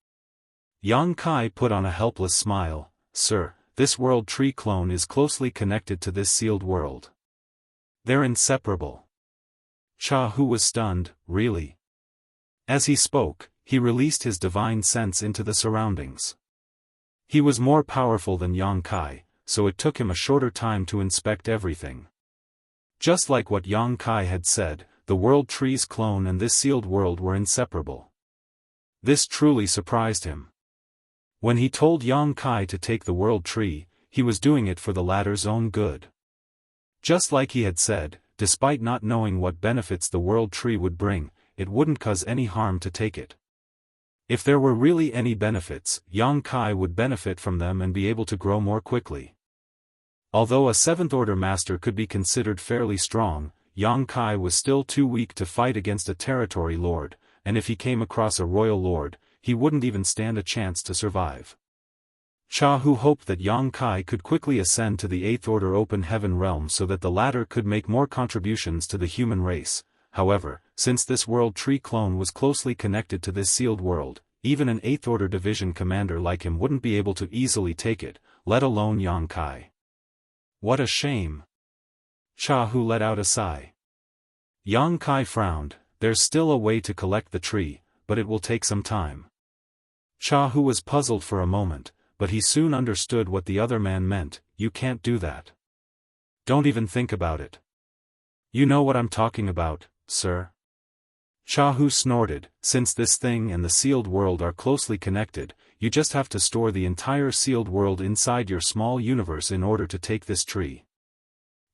[SPEAKER 1] Yang Kai put on a helpless smile. Sir, this World Tree clone is closely connected to this sealed world. They're inseparable. Jianghu was stunned. Really? As he spoke, he released his divine sense into the surroundings. He was more powerful than Yang Kai, so it took him a shorter time to inspect everything. Just like what Yang Kai had said, the World Tree's clone and this sealed world were inseparable. This truly surprised him. When he told Yang Kai to take the World Tree, he was doing it for the latter's own good. Just like he had said, despite not knowing what benefits the World Tree would bring, it wouldn't cause any harm to take it. If there were really any benefits, Yang Kai would benefit from them and be able to grow more quickly. Although a 7th Order master could be considered fairly strong, Yang Kai was still too weak to fight against a territory lord, and if he came across a royal lord, he wouldn't even stand a chance to survive. Jianghu hoped that Yang Kai could quickly ascend to the 8th Order Open Heaven realm so that the latter could make more contributions to the human race. However, since this World Tree clone was closely connected to this sealed world, even an 8th Order division commander like him wouldn't be able to easily take it, let alone Yang Kai. What a shame. Jianghu let out a sigh. Yang Kai frowned. There's still a way to collect the tree, but it will take some time. Jianghu was puzzled for a moment, but he soon understood what the other man meant. You can't do that. Don't even think about it. You know what I'm talking about, sir? Jianghu snorted. Since this thing and the sealed world are closely connected, you just have to store the entire sealed world inside your small universe in order to take this tree.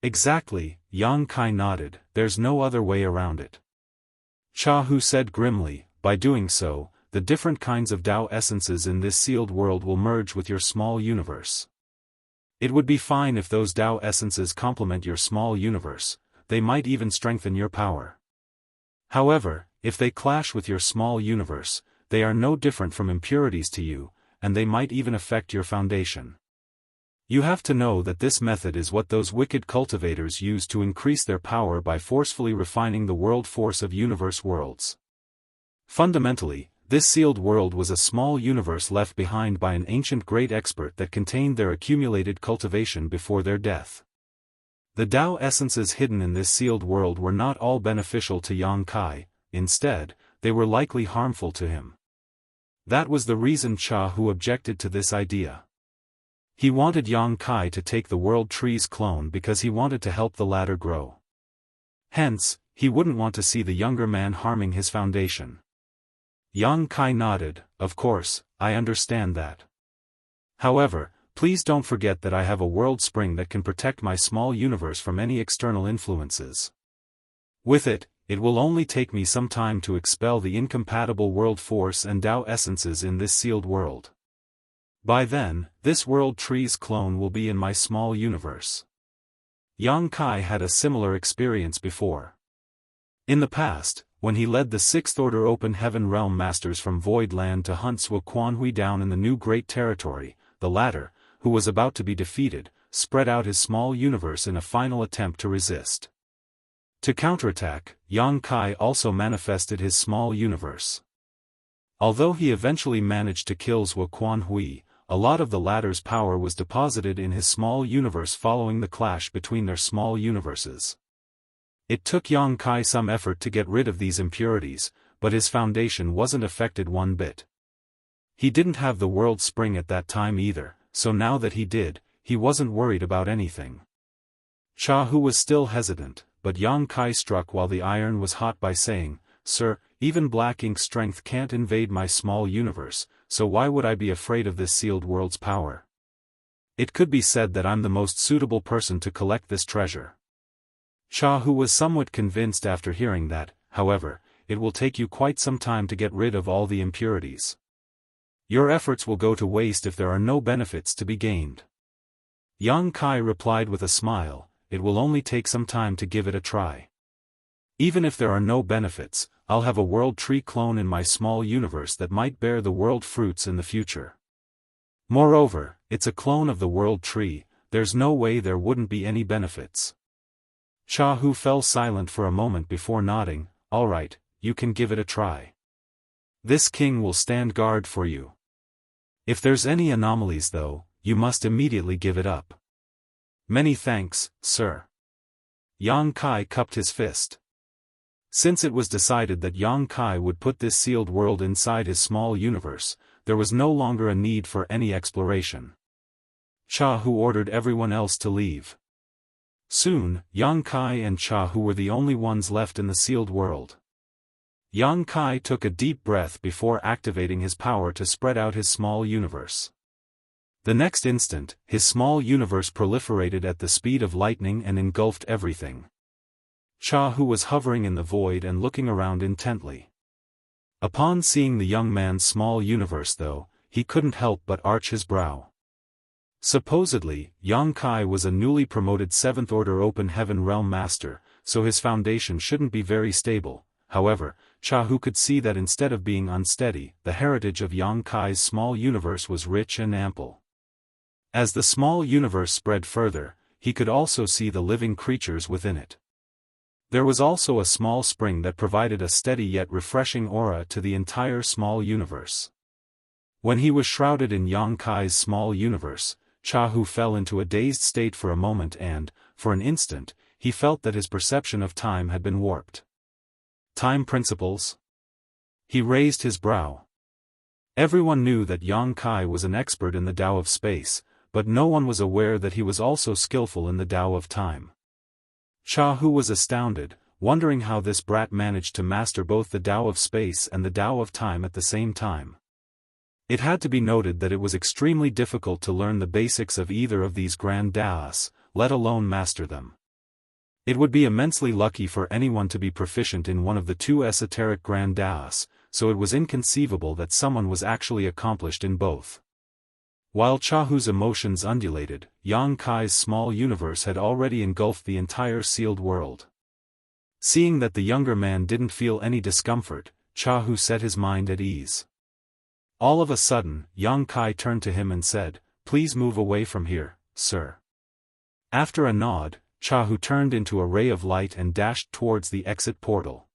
[SPEAKER 1] Exactly, Yang Kai nodded. There's no other way around it. Jianghu said grimly, by doing so, the different kinds of Dao essences in this sealed world will merge with your small universe. It would be fine if those Dao essences complement your small universe, they might even strengthen your power. However, if they clash with your small universe, they are no different from impurities to you, and they might even affect your foundation. You have to know that this method is what those wicked cultivators use to increase their power by forcefully refining the world force of universe worlds. Fundamentally, This sealed world was a small universe left behind by an ancient great expert that contained their accumulated cultivation before their death. The Tao essences hidden in this sealed world were not all beneficial to Yang Kai, instead, they were likely harmful to him. That was the reason Jianghu objected to this idea. He wanted Yang Kai to take the World Tree's clone because he wanted to help the latter grow. Hence, he wouldn't want to see the younger man harming his foundation. Yang Kai nodded, "Of course, I understand that. However, please don't forget that I have a world spring that can protect my small universe from any external influences. With it, it will only take me some time to expel the incompatible world force and Tao essences in this sealed world. By then, this World Tree's clone will be in my small universe." Yang Kai had a similar experience before. In the past, when he led the Sixth Order Open Heaven Realm Masters from Void Land to hunt Sua Quanhui down in the new Great Territory, the latter, who was about to be defeated, spread out his small universe in a final attempt to resist. To counterattack, Yang Kai also manifested his small universe. Although he eventually managed to kill Sua Quanhui, a lot of the latter's power was deposited in his small universe following the clash between their small universes. It took Yang Kai some effort to get rid of these impurities, but his foundation wasn't affected one bit. He didn't have the world spring at that time either, so now that he did, he wasn't worried about anything. Jianghu was still hesitant, but Yang Kai struck while the iron was hot by saying, "Sir, even black ink strength can't invade my small universe, so why would I be afraid of this sealed world's power? It could be said that I'm the most suitable person to collect this treasure." Jianghu was somewhat convinced after hearing that, however, it will take you quite some time to get rid of all the impurities. Your efforts will go to waste if there are no benefits to be gained. Yang Kai replied with a smile, "It will only take some time to give it a try. Even if there are no benefits, I'll have a world tree clone in my small universe that might bear the world fruits in the future. Moreover, it's a clone of the world tree, there's no way there wouldn't be any benefits." Jianghu fell silent for a moment before nodding, "All right, you can give it a try. This king will stand guard for you. If there's any anomalies though, you must immediately give it up." "Many thanks, sir." Yang Kai cupped his fist. Since it was decided that Yang Kai would put this sealed world inside his small universe, there was no longer a need for any exploration. Jianghu ordered everyone else to leave. Soon, Yang Kai and Jianghu were the only ones left in the sealed world. Yang Kai took a deep breath before activating his power to spread out his small universe. The next instant, his small universe proliferated at the speed of lightning and engulfed everything. Jianghu was hovering in the void and looking around intently. Upon seeing the young man's small universe though, he couldn't help but arch his brow. Supposedly, Yang Kai was a newly promoted 7th Order Open Heaven Realm Master, so his foundation shouldn't be very stable. However, Jianghu could see that instead of being unsteady, the heritage of Yang Kai's small universe was rich and ample. As the small universe spread further, he could also see the living creatures within it. There was also a small spring that provided a steady yet refreshing aura to the entire small universe. When he was shrouded in Yang Kai's small universe, Jianghu fell into a dazed state for a moment and, for an instant, he felt that his perception of time had been warped. Time principles? He raised his brow. Everyone knew that Yang Kai was an expert in the Tao of space, but no one was aware that he was also skillful in the Tao of time. Jianghu was astounded, wondering how this brat managed to master both the Tao of space and the Tao of time at the same time. It had to be noted that it was extremely difficult to learn the basics of either of these grand Daoists, let alone master them. It would be immensely lucky for anyone to be proficient in one of the two esoteric grand Daoists, so it was inconceivable that someone was actually accomplished in both. While Jianghu's emotions undulated, Yang Kai's small universe had already engulfed the entire sealed world. Seeing that the younger man didn't feel any discomfort, Jianghu set his mind at ease. All of a sudden, Yang Kai turned to him and said, "Please move away from here, sir." After a nod, Jianghu turned into a ray of light and dashed towards the exit portal.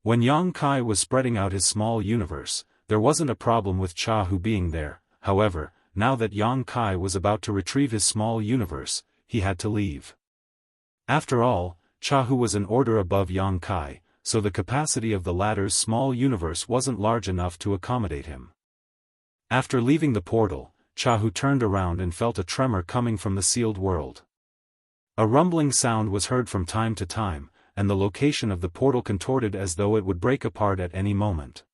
[SPEAKER 1] When Yang Kai was spreading out his small universe, there wasn't a problem with Jianghu being there. However, now that Yang Kai was about to retrieve his small universe, he had to leave. After all, Jianghu was an order above Yang Kai, so the capacity of the latter's small universe wasn't large enough to accommodate him. After leaving the portal, Jianghu turned around and felt a tremor coming from the sealed world. A rumbling sound was heard from time to time, and the location of the portal contorted as though it would break apart at any moment.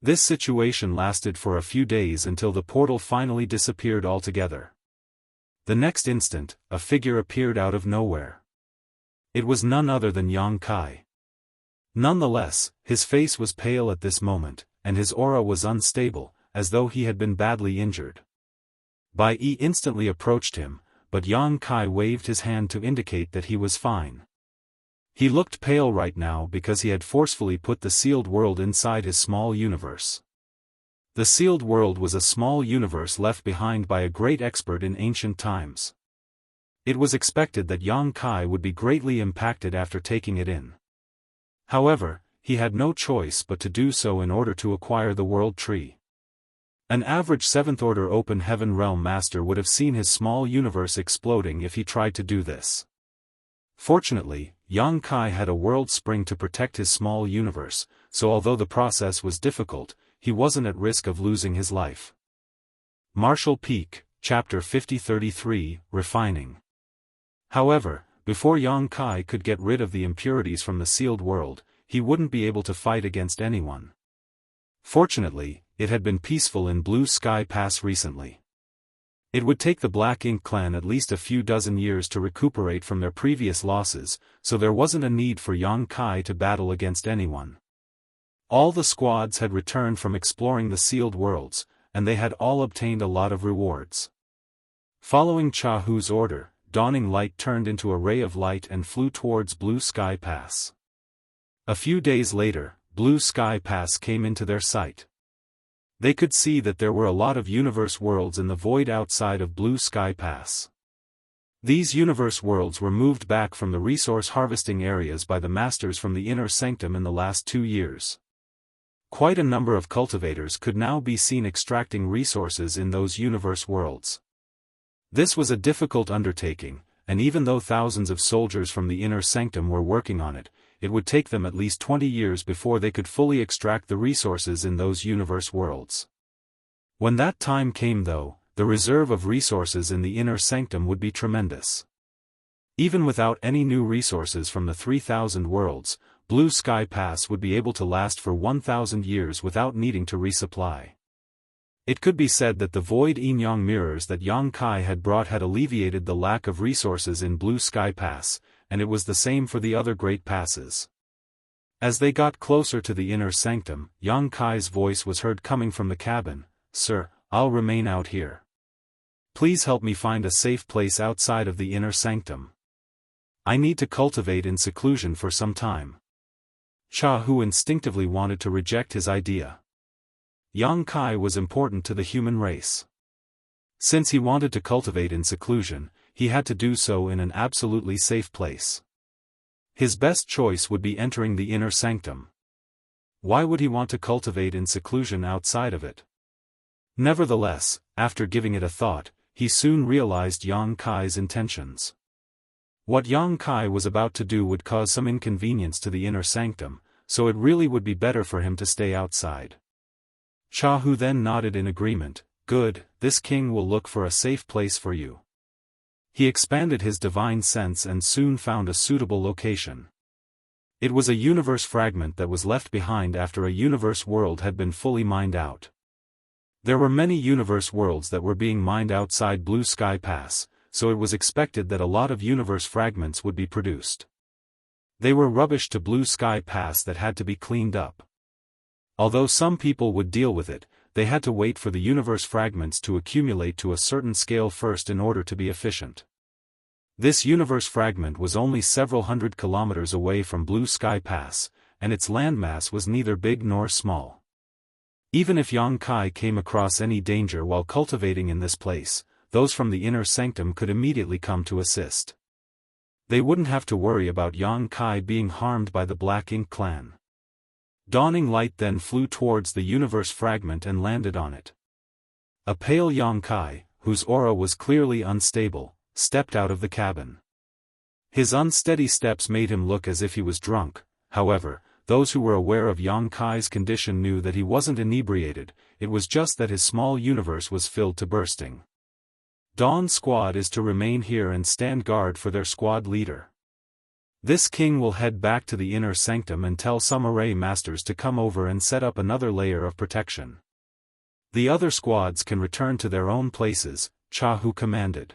[SPEAKER 1] This situation lasted for a few days until the portal finally disappeared altogether. The next instant, a figure appeared out of nowhere. It was none other than Yang Kai. Nonetheless, his face was pale at this moment, and his aura was unstable, as though he had been badly injured. Bai Yi instantly approached him, but Yang Kai waved his hand to indicate that he was fine. He looked pale right now because he had forcefully put the sealed world inside his small universe. The sealed world was a small universe left behind by a great expert in ancient times. It was expected that Yang Kai would be greatly impacted after taking it in. However, he had no choice but to do so in order to acquire the world tree. An average 7th-order open heaven realm master would have seen his small universe exploding if he tried to do this. Fortunately, Yang Kai had a world spring to protect his small universe, so although the process was difficult, he wasn't at risk of losing his life. Martial Peak, Chapter 5033, Refining. However, before Yang Kai could get rid of the impurities from the sealed world, he wouldn't be able to fight against anyone. Fortunately, it had been peaceful in Blue Sky Pass recently. It would take the Black Ink clan at least a few dozen years to recuperate from their previous losses, so there wasn't a need for Yang Kai to battle against anyone. All the squads had returned from exploring the sealed worlds, and they had all obtained a lot of rewards. Following Jianghu's order, Dawning Light turned into a ray of light and flew towards Blue Sky Pass. A few days later, Blue Sky Pass came into their sight. They could see that there were a lot of universe worlds in the void outside of Blue Sky Pass. These universe worlds were moved back from the resource harvesting areas by the masters from the inner sanctum in the last 2 years. Quite a number of cultivators could now be seen extracting resources in those universe worlds. This was a difficult undertaking, and even though thousands of soldiers from the inner sanctum were working on it, it would take them at least 20 years before they could fully extract the resources in those universe worlds. When that time came though, the reserve of resources in the inner sanctum would be tremendous. Even without any new resources from the 3,000 worlds, Blue Sky Pass would be able to last for 1,000 years without needing to resupply. It could be said that the void yin-yang mirrors that Yang Kai had brought had alleviated the lack of resources in Blue Sky Pass, and it was the same for the other great passes. As they got closer to the inner sanctum, Yang Kai's voice was heard coming from the cabin. "Sir, I'll remain out here. Please help me find a safe place outside of the inner sanctum. I need to cultivate in seclusion for some time." Jianghu instinctively wanted to reject his idea. Yang Kai was important to the human race. Since he wanted to cultivate in seclusion, he had to do so in an absolutely safe place. His best choice would be entering the inner sanctum. Why would he want to cultivate in seclusion outside of it? Nevertheless, after giving it a thought, he soon realized Yang Kai's intentions. What Yang Kai was about to do would cause some inconvenience to the inner sanctum, so it really would be better for him to stay outside. Jianghu then nodded in agreement. "Good, this king will look for a safe place for you." He expanded his divine sense and soon found a suitable location. It was a universe fragment that was left behind after a universe world had been fully mined out. There were many universe worlds that were being mined outside Blue Sky Pass, so it was expected that a lot of universe fragments would be produced. They were rubbish to Blue Sky Pass that had to be cleaned up. Although some people would deal with it, they had to wait for the universe fragments to accumulate to a certain scale first in order to be efficient. This universe fragment was only several hundred kilometers away from Blue Sky Pass, and its landmass was neither big nor small. Even if Yang Kai came across any danger while cultivating in this place, those from the inner sanctum could immediately come to assist. They wouldn't have to worry about Yang Kai being harmed by the Black Ink clan. Dawning light then flew towards the universe fragment and landed on it. A pale Yangkai, whose aura was clearly unstable, stepped out of the cabin. His unsteady steps made him look as if he was drunk. However, those who were aware of Yangkai's condition knew that he wasn't inebriated, it was just that his small universe was filled to bursting. Dawn's squad is to remain here and stand guard for their squad leader. This king will head back to the inner sanctum and tell some array masters to come over and set up another layer of protection. The other squads can return to their own places, Jianghu commanded.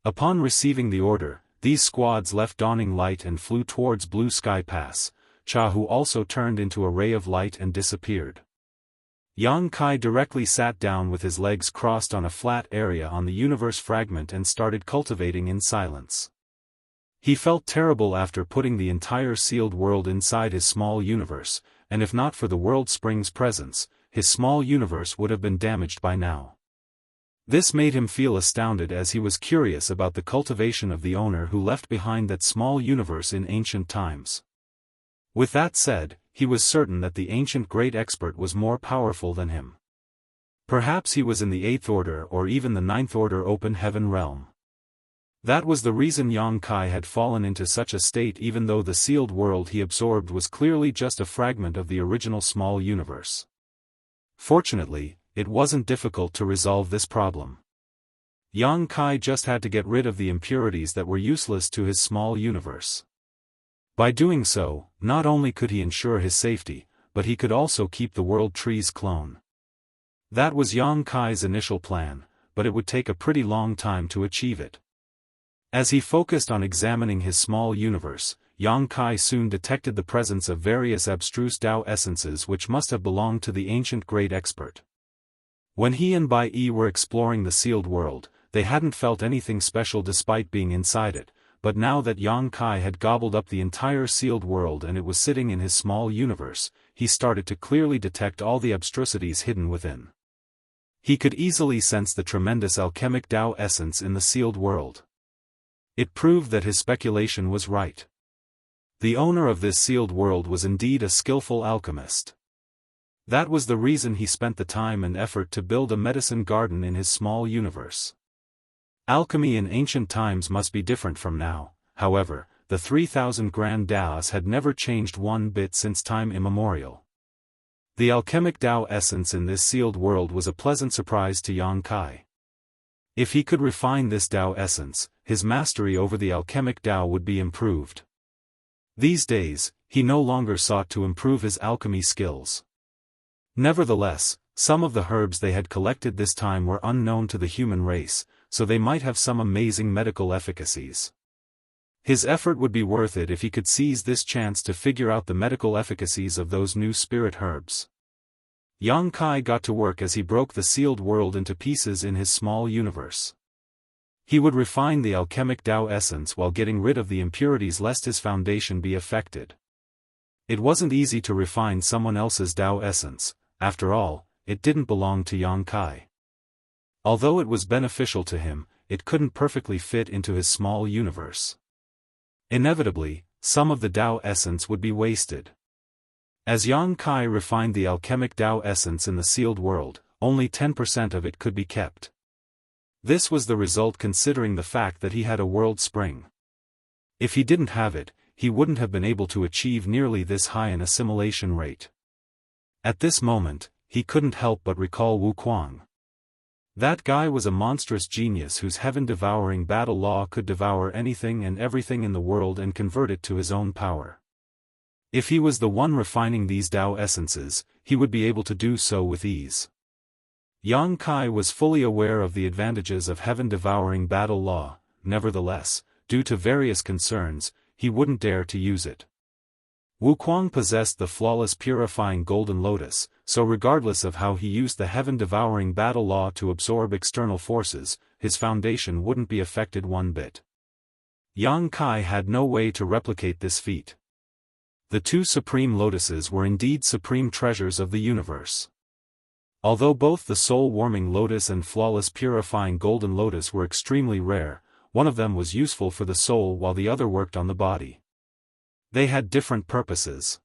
[SPEAKER 1] Upon receiving the order, these squads left Dawning Light and flew towards Blue Sky Pass. Jianghu also turned into a ray of light and disappeared. Yang Kai directly sat down with his legs crossed on a flat area on the universe fragment and started cultivating in silence. He felt terrible after putting the entire sealed world inside his small universe, and if not for the World Spring's presence, his small universe would have been damaged by now. This made him feel astounded as he was curious about the cultivation of the owner who left behind that small universe in ancient times. With that said, he was certain that the ancient great expert was more powerful than him. Perhaps he was in the 8th Order or even the 9th Order Open Heaven realm. That was the reason Yang Kai had fallen into such a state, even though the sealed world he absorbed was clearly just a fragment of the original small universe. Fortunately, it wasn't difficult to resolve this problem. Yang Kai just had to get rid of the impurities that were useless to his small universe. By doing so, not only could he ensure his safety, but he could also keep the World Tree's clone. That was Yang Kai's initial plan, but it would take a pretty long time to achieve it. As he focused on examining his small universe, Yang Kai soon detected the presence of various abstruse Tao essences which must have belonged to the ancient great expert. When he and Bai Yi were exploring the sealed world, they hadn't felt anything special despite being inside it, but now that Yang Kai had gobbled up the entire sealed world and it was sitting in his small universe, he started to clearly detect all the abstrusities hidden within. He could easily sense the tremendous alchemic Tao essence in the sealed world. It proved that his speculation was right. The owner of this sealed world was indeed a skillful alchemist. That was the reason he spent the time and effort to build a medicine garden in his small universe. Alchemy in ancient times must be different from now, however, the 3,000 Grand Taoists had never changed one bit since time immemorial. The alchemic Tao essence in this sealed world was a pleasant surprise to Yang Kai. If he could refine this Tao essence, his mastery over the alchemic Tao would be improved. These days, he no longer sought to improve his alchemy skills. Nevertheless, some of the herbs they had collected this time were unknown to the human race, so they might have some amazing medical efficacies. His effort would be worth it if he could seize this chance to figure out the medical efficacies of those new spirit herbs. Yang Kai got to work as he broke the sealed world into pieces in his small universe. He would refine the alchemic Tao essence while getting rid of the impurities lest his foundation be affected. It wasn't easy to refine someone else's Tao essence, after all, it didn't belong to Yang Kai. Although it was beneficial to him, it couldn't perfectly fit into his small universe. Inevitably, some of the Tao essence would be wasted. As Yang Kai refined the alchemic Tao essence in the sealed world, only 10% of it could be kept. This was the result considering the fact that he had a world spring. If he didn't have it, he wouldn't have been able to achieve nearly this high an assimilation rate. At this moment, he couldn't help but recall Wu Kuang. That guy was a monstrous genius whose heaven-devouring battle law could devour anything and everything in the world and convert it to his own power. If he was the one refining these Tao essences, he would be able to do so with ease. Yang Kai was fully aware of the advantages of heaven-devouring battle law, nevertheless, due to various concerns, he wouldn't dare to use it. Wu Kuang possessed the flawless purifying golden lotus, so regardless of how he used the heaven-devouring battle law to absorb external forces, his foundation wouldn't be affected one bit. Yang Kai had no way to replicate this feat. The two supreme lotuses were indeed supreme treasures of the universe. Although both the soul-warming lotus and flawless purifying golden lotus were extremely rare, one of them was useful for the soul while the other worked on the body. They had different purposes.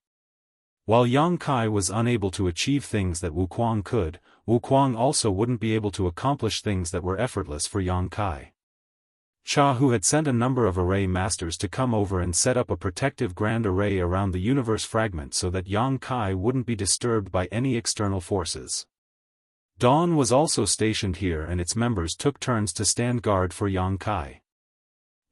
[SPEAKER 1] While Yang Kai was unable to achieve things that Wuquang could, Wuquang also wouldn't be able to accomplish things that were effortless for Yang Kai. Cha, who had sent a number of array masters to come over and set up a protective grand array around the universe fragment so that Yang Kai wouldn't be disturbed by any external forces. Dawn was also stationed here, and its members took turns to stand guard for Yang Kai.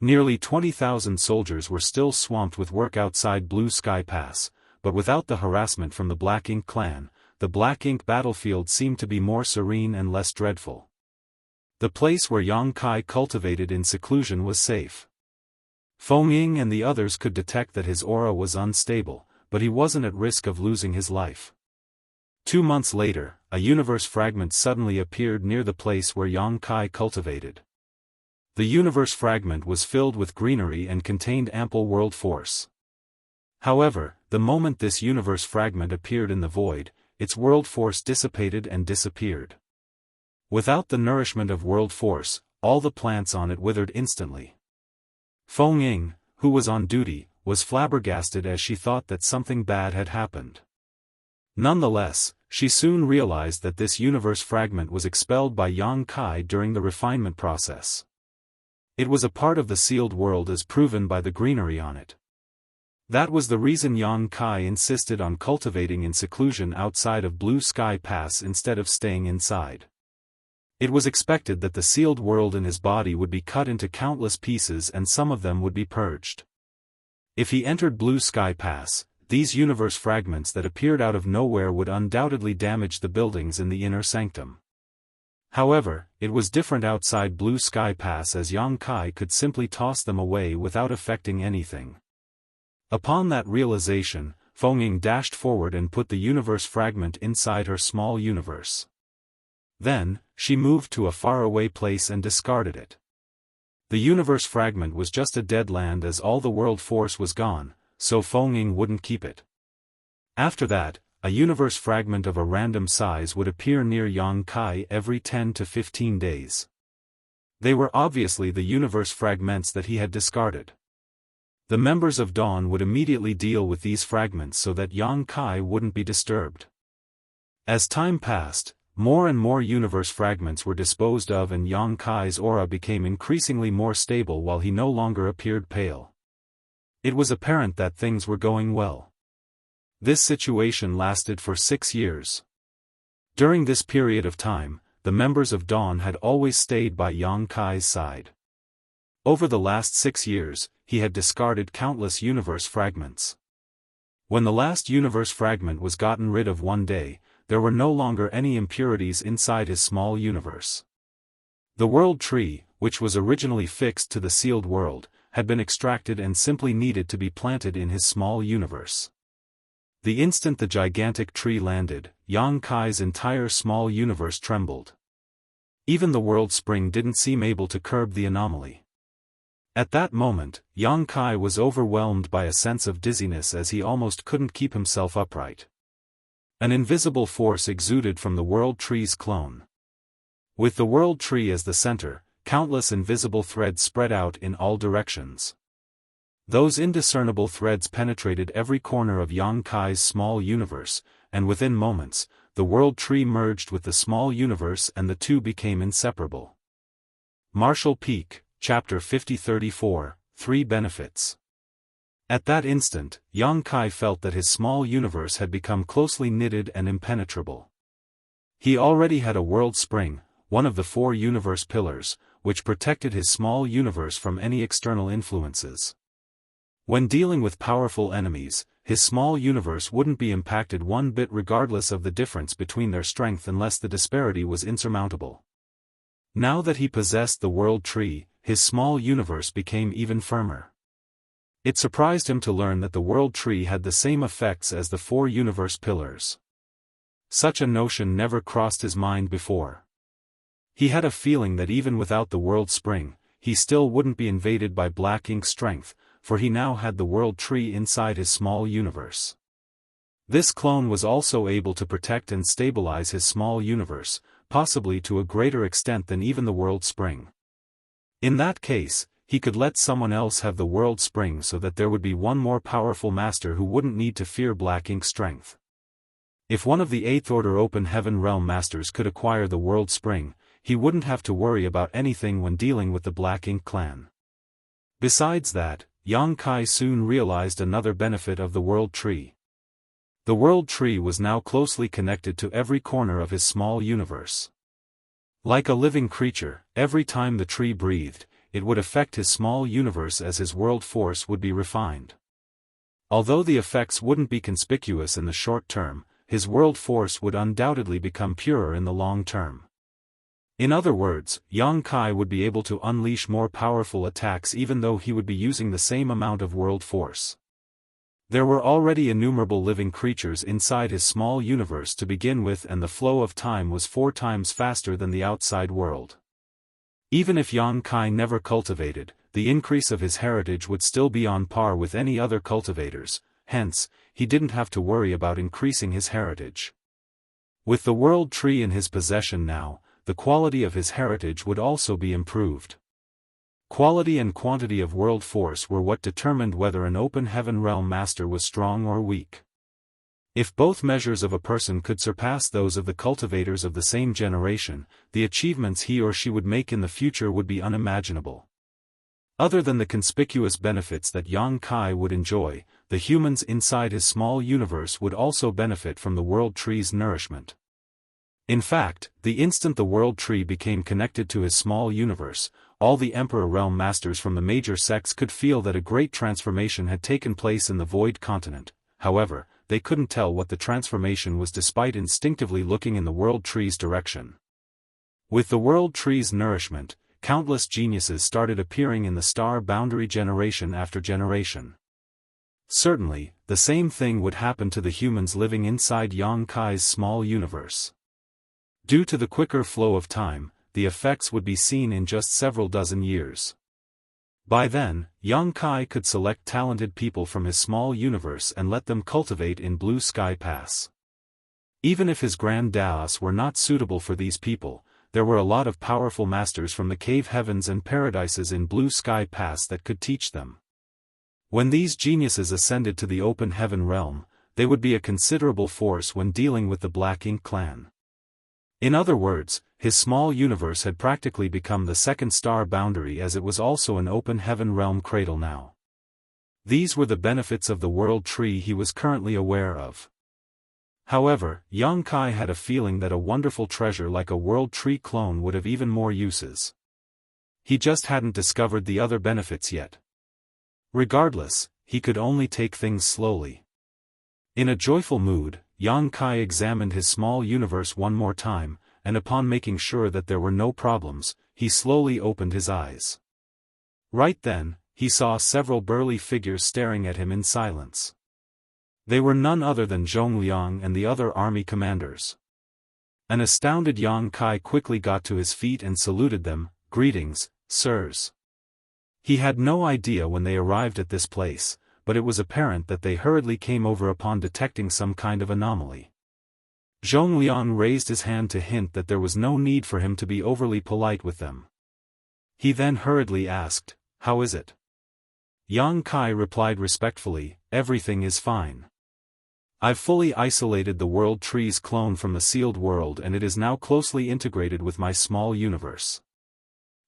[SPEAKER 1] Nearly 20,000 soldiers were still swamped with work outside Blue Sky Pass, but without the harassment from the Black Ink clan, the Black Ink battlefield seemed to be more serene and less dreadful. The place where Yang Kai cultivated in seclusion was safe. Feng Ying and the others could detect that his aura was unstable, but he wasn't at risk of losing his life. 2 months later, a universe fragment suddenly appeared near the place where Yang Kai cultivated. The universe fragment was filled with greenery and contained ample world force. However, the moment this universe fragment appeared in the void, its world force dissipated and disappeared. Without the nourishment of world force, all the plants on it withered instantly. Feng Ying, who was on duty, was flabbergasted as she thought that something bad had happened. Nonetheless, she soon realized that this universe fragment was expelled by Yang Kai during the refinement process. It was a part of the sealed world as proven by the greenery on it. That was the reason Yang Kai insisted on cultivating in seclusion outside of Blue Sky Pass instead of staying inside. It was expected that the sealed world in his body would be cut into countless pieces and some of them would be purged. If he entered Blue Sky Pass, these universe fragments that appeared out of nowhere would undoubtedly damage the buildings in the inner sanctum. However, it was different outside Blue Sky Pass, as Yang Kai could simply toss them away without affecting anything. Upon that realization, Feng Ying dashed forward and put the universe fragment inside her small universe. Then, she moved to a faraway place and discarded it. The universe fragment was just a dead land as all the world force was gone, so Feng Ying wouldn't keep it. After that, a universe fragment of a random size would appear near Yang Kai every 10 to 15 days. They were obviously the universe fragments that he had discarded. The members of Dawn would immediately deal with these fragments so that Yang Kai wouldn't be disturbed. As time passed, more and more universe fragments were disposed of and Yang Kai's aura became increasingly more stable while he no longer appeared pale. It was apparent that things were going well. This situation lasted for 6 years. During this period of time, the members of Dawn had always stayed by Yang Kai's side. Over the last 6 years, he had discarded countless universe fragments. When the last universe fragment was gotten rid of one day, there were no longer any impurities inside his small universe. The world tree, which was originally fixed to the sealed world, had been extracted and simply needed to be planted in his small universe. The instant the gigantic tree landed, Yang Kai's entire small universe trembled. Even the world spring didn't seem able to curb the anomaly. At that moment, Yang Kai was overwhelmed by a sense of dizziness as he almost couldn't keep himself upright. An invisible force exuded from the world tree's clone. With the world tree as the center, countless invisible threads spread out in all directions. Those indiscernible threads penetrated every corner of Yang Kai's small universe, and within moments, the world tree merged with the small universe and the two became inseparable. Martial Peak, Chapter 5034, 3 Benefits. At that instant, Yang Kai felt that his small universe had become closely knitted and impenetrable. He already had a world spring, one of the 4 universe pillars, which protected his small universe from any external influences. When dealing with powerful enemies, his small universe wouldn't be impacted one bit regardless of the difference between their strength unless the disparity was insurmountable. Now that he possessed the world tree, his small universe became even firmer. It surprised him to learn that the world tree had the same effects as the 4 universe pillars. Such a notion never crossed his mind before. He had a feeling that even without the world spring, he still wouldn't be invaded by Black Ink strength, for he now had the world tree inside his small universe. This clone was also able to protect and stabilize his small universe, possibly to a greater extent than even the world spring. In that case, he could let someone else have the world spring so that there would be one more powerful master who wouldn't need to fear black ink strength. If one of the 8th Order Open Heaven Realm Masters could acquire the world spring, he wouldn't have to worry about anything when dealing with the Black Ink clan. Besides that, Yang Kai soon realized another benefit of the World Tree. The World Tree was now closely connected to every corner of his small universe. Like a living creature, every time the tree breathed, it would affect his small universe as his world force would be refined. Although the effects wouldn't be conspicuous in the short term, his world force would undoubtedly become purer in the long term. In other words, Yang Kai would be able to unleash more powerful attacks even though he would be using the same amount of world force. There were already innumerable living creatures inside his small universe to begin with, and the flow of time was 4 times faster than the outside world. Even if Yang Kai never cultivated, the increase of his heritage would still be on par with any other cultivators, hence, he didn't have to worry about increasing his heritage. With the world tree in his possession now, the quality of his heritage would also be improved. Quality and quantity of world force were what determined whether an open heaven realm master was strong or weak. If both measures of a person could surpass those of the cultivators of the same generation, the achievements he or she would make in the future would be unimaginable. Other than the conspicuous benefits that Yang Kai would enjoy, the humans inside his small universe would also benefit from the world tree's nourishment. In fact, the instant the world tree became connected to his small universe, all the Emperor Realm Masters from the major sects could feel that a great transformation had taken place in the Void Continent. However, they couldn't tell what the transformation was despite instinctively looking in the world tree's direction. With the world tree's nourishment, countless geniuses started appearing in the star boundary generation after generation. Certainly, the same thing would happen to the humans living inside Yang Kai's small universe. Due to the quicker flow of time, the effects would be seen in just several dozen years. By then, Yang Kai could select talented people from his small universe and let them cultivate in Blue Sky Pass. Even if his Grand Daoist were not suitable for these people, there were a lot of powerful masters from the cave heavens and paradises in Blue Sky Pass that could teach them. When these geniuses ascended to the open heaven realm, they would be a considerable force when dealing with the Black Ink clan. In other words, his small universe had practically become the second star boundary, as it was also an open heaven realm cradle now. These were the benefits of the world tree he was currently aware of. However, Yang Kai had a feeling that a wonderful treasure like a world tree clone would have even more uses. He just hadn't discovered the other benefits yet. Regardless, he could only take things slowly. In a joyful mood, Yang Kai examined his small universe one more time, and upon making sure that there were no problems, he slowly opened his eyes. Right then, he saw several burly figures staring at him in silence. They were none other than Zhongliang and the other army commanders. An astounded Yang Kai quickly got to his feet and saluted them. "Greetings, sirs." He had no idea when they arrived at this place, but it was apparent that they hurriedly came over upon detecting some kind of anomaly. Zhongliang raised his hand to hint that there was no need for him to be overly polite with them. He then hurriedly asked, "How is it?" Yang Kai replied respectfully, "Everything is fine. I've fully isolated the world tree's clone from the sealed world and it is now closely integrated with my small universe."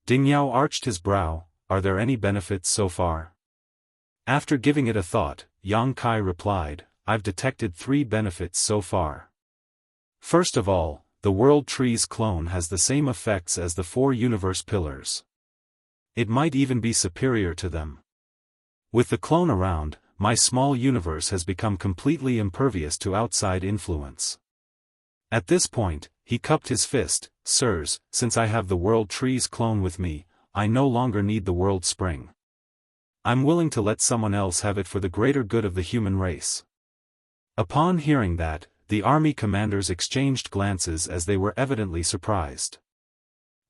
[SPEAKER 1] Dingyao arched his brow. "Are there any benefits so far?" After giving it a thought, Yang Kai replied, "I've detected 3 benefits so far. First of all, the world tree's clone has the same effects as the 4 universe pillars. It might even be superior to them. With the clone around, my small universe has become completely impervious to outside influence." At this point, he cupped his fist. "Sirs, since I have the world tree's clone with me, I no longer need the world spring. I'm willing to let someone else have it for the greater good of the human race." Upon hearing that, the army commanders exchanged glances as they were evidently surprised.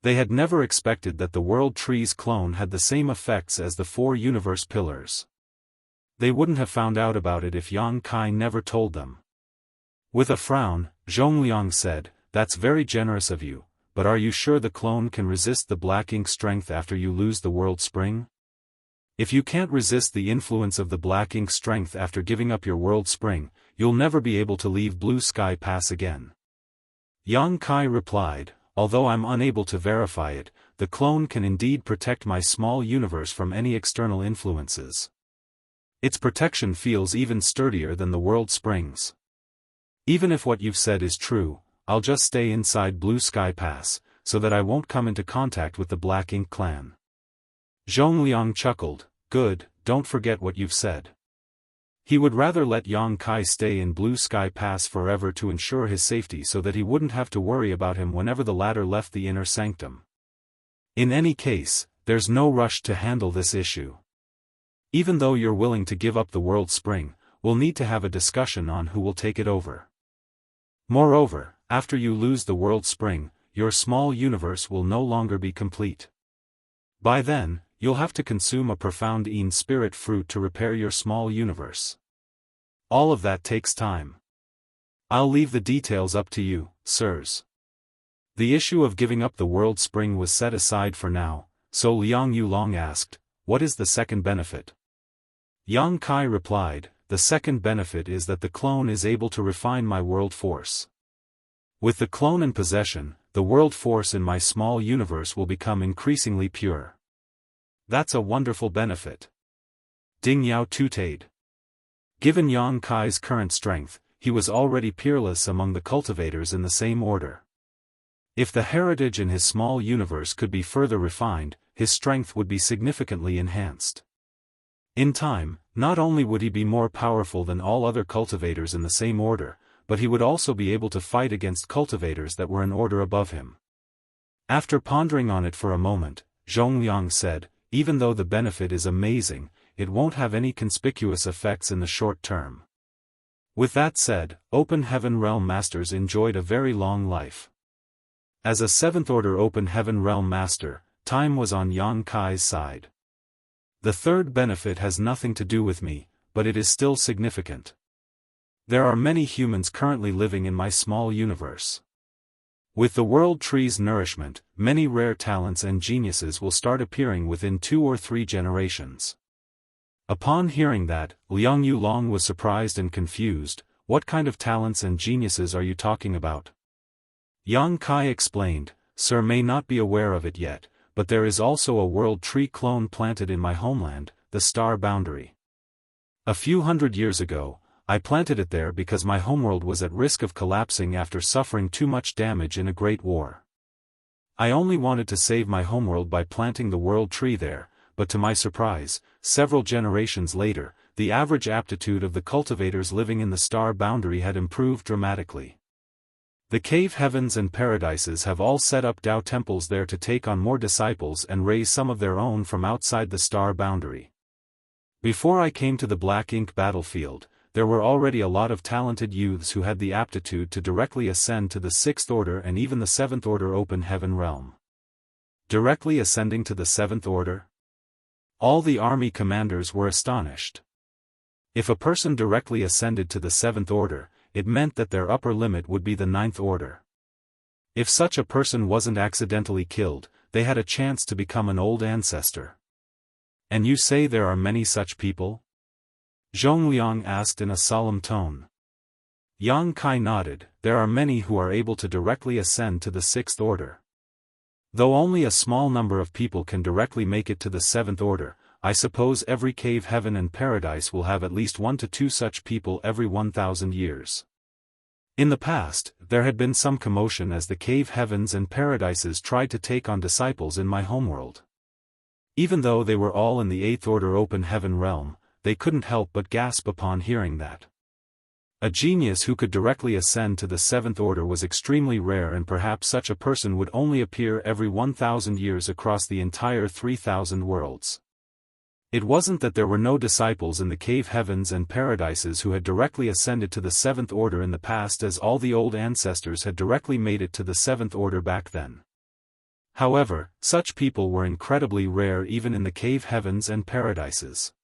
[SPEAKER 1] They had never expected that the world tree's clone had the same effects as the 4 universe pillars. They wouldn't have found out about it if Yang Kai never told them. With a frown, Zhongliang said, "That's very generous of you, but are you sure the clone can resist the black ink strength after you lose the world spring?" If you can't resist the influence of the black ink strength after giving up your world spring, you'll never be able to leave Blue Sky Pass again. Yang Kai replied, although I'm unable to verify it, the clone can indeed protect my small universe from any external influences. Its protection feels even sturdier than the world springs. Even if what you've said is true, I'll just stay inside Blue Sky Pass, so that I won't come into contact with the Black Ink clan. Zhongliang chuckled, good, don't forget what you've said. He would rather let Yang Kai stay in Blue Sky Pass forever to ensure his safety so that he wouldn't have to worry about him whenever the latter left the inner sanctum. In any case, there's no rush to handle this issue. Even though you're willing to give up the world spring, we'll need to have a discussion on who will take it over. Moreover, after you lose the world spring, your small universe will no longer be complete. By then, you'll have to consume a profound Een spirit fruit to repair your small universe. All of that takes time. I'll leave the details up to you, sirs. The issue of giving up the world spring was set aside for now, so Liang Yulong asked, what is the second benefit? Yang Kai replied, the second benefit is that the clone is able to refine my world force. With the clone in possession, the world force in my small universe will become increasingly pure. That's a wonderful benefit. Ding Yao tutade. Given Yang Kai's current strength, he was already peerless among the cultivators in the same order. If the heritage in his small universe could be further refined, his strength would be significantly enhanced. In time, not only would he be more powerful than all other cultivators in the same order, but he would also be able to fight against cultivators that were an order above him. After pondering on it for a moment, Zhongliang said, even though the benefit is amazing, it won't have any conspicuous effects in the short term. With that said, Open Heaven Realm Masters enjoyed a very long life. As a 7th Order Open Heaven Realm Master, time was on Yang Kai's side. The third benefit has nothing to do with me, but it is still significant. There are many humans currently living in my small universe. With the world tree's nourishment, many rare talents and geniuses will start appearing within 2 or 3 generations. Upon hearing that, Liang Yulong was surprised and confused. What kind of talents and geniuses are you talking about? Yang Kai explained, Sir may not be aware of it yet, but there is also a world tree clone planted in my homeland, the Star Boundary. A few hundred years ago, I planted it there because my homeworld was at risk of collapsing after suffering too much damage in a great war. I only wanted to save my homeworld by planting the world tree there, but to my surprise, several generations later, the average aptitude of the cultivators living in the Star Boundary had improved dramatically. The cave heavens and paradises have all set up Dao temples there to take on more disciples and raise some of their own from outside the Star Boundary. Before I came to the Black Ink battlefield, there were already a lot of talented youths who had the aptitude to directly ascend to the 6th Order and even the 7th Order Open Heaven Realm. Directly ascending to the 7th Order? All the army commanders were astonished. If a person directly ascended to the 7th Order, it meant that their upper limit would be the 9th Order. If such a person wasn't accidentally killed, they had a chance to become an old ancestor. And you say there are many such people? Zhongliang asked in a solemn tone. Yang Kai nodded, there are many who are able to directly ascend to the 6th Order. Though only a small number of people can directly make it to the 7th Order, I suppose every cave heaven and paradise will have at least 1 to 2 such people every 1,000 years. In the past, there had been some commotion as the cave heavens and paradises tried to take on disciples in my homeworld. Even though they were all in the 8th Order Open Heaven Realm, they couldn't help but gasp upon hearing that. A genius who could directly ascend to the 7th Order was extremely rare, and perhaps such a person would only appear every 1,000 years across the entire 3,000 worlds. It wasn't that there were no disciples in the cave heavens and paradises who had directly ascended to the 7th Order in the past, as all the old ancestors had directly made it to the 7th Order back then. However, such people were incredibly rare even in the cave heavens and paradises.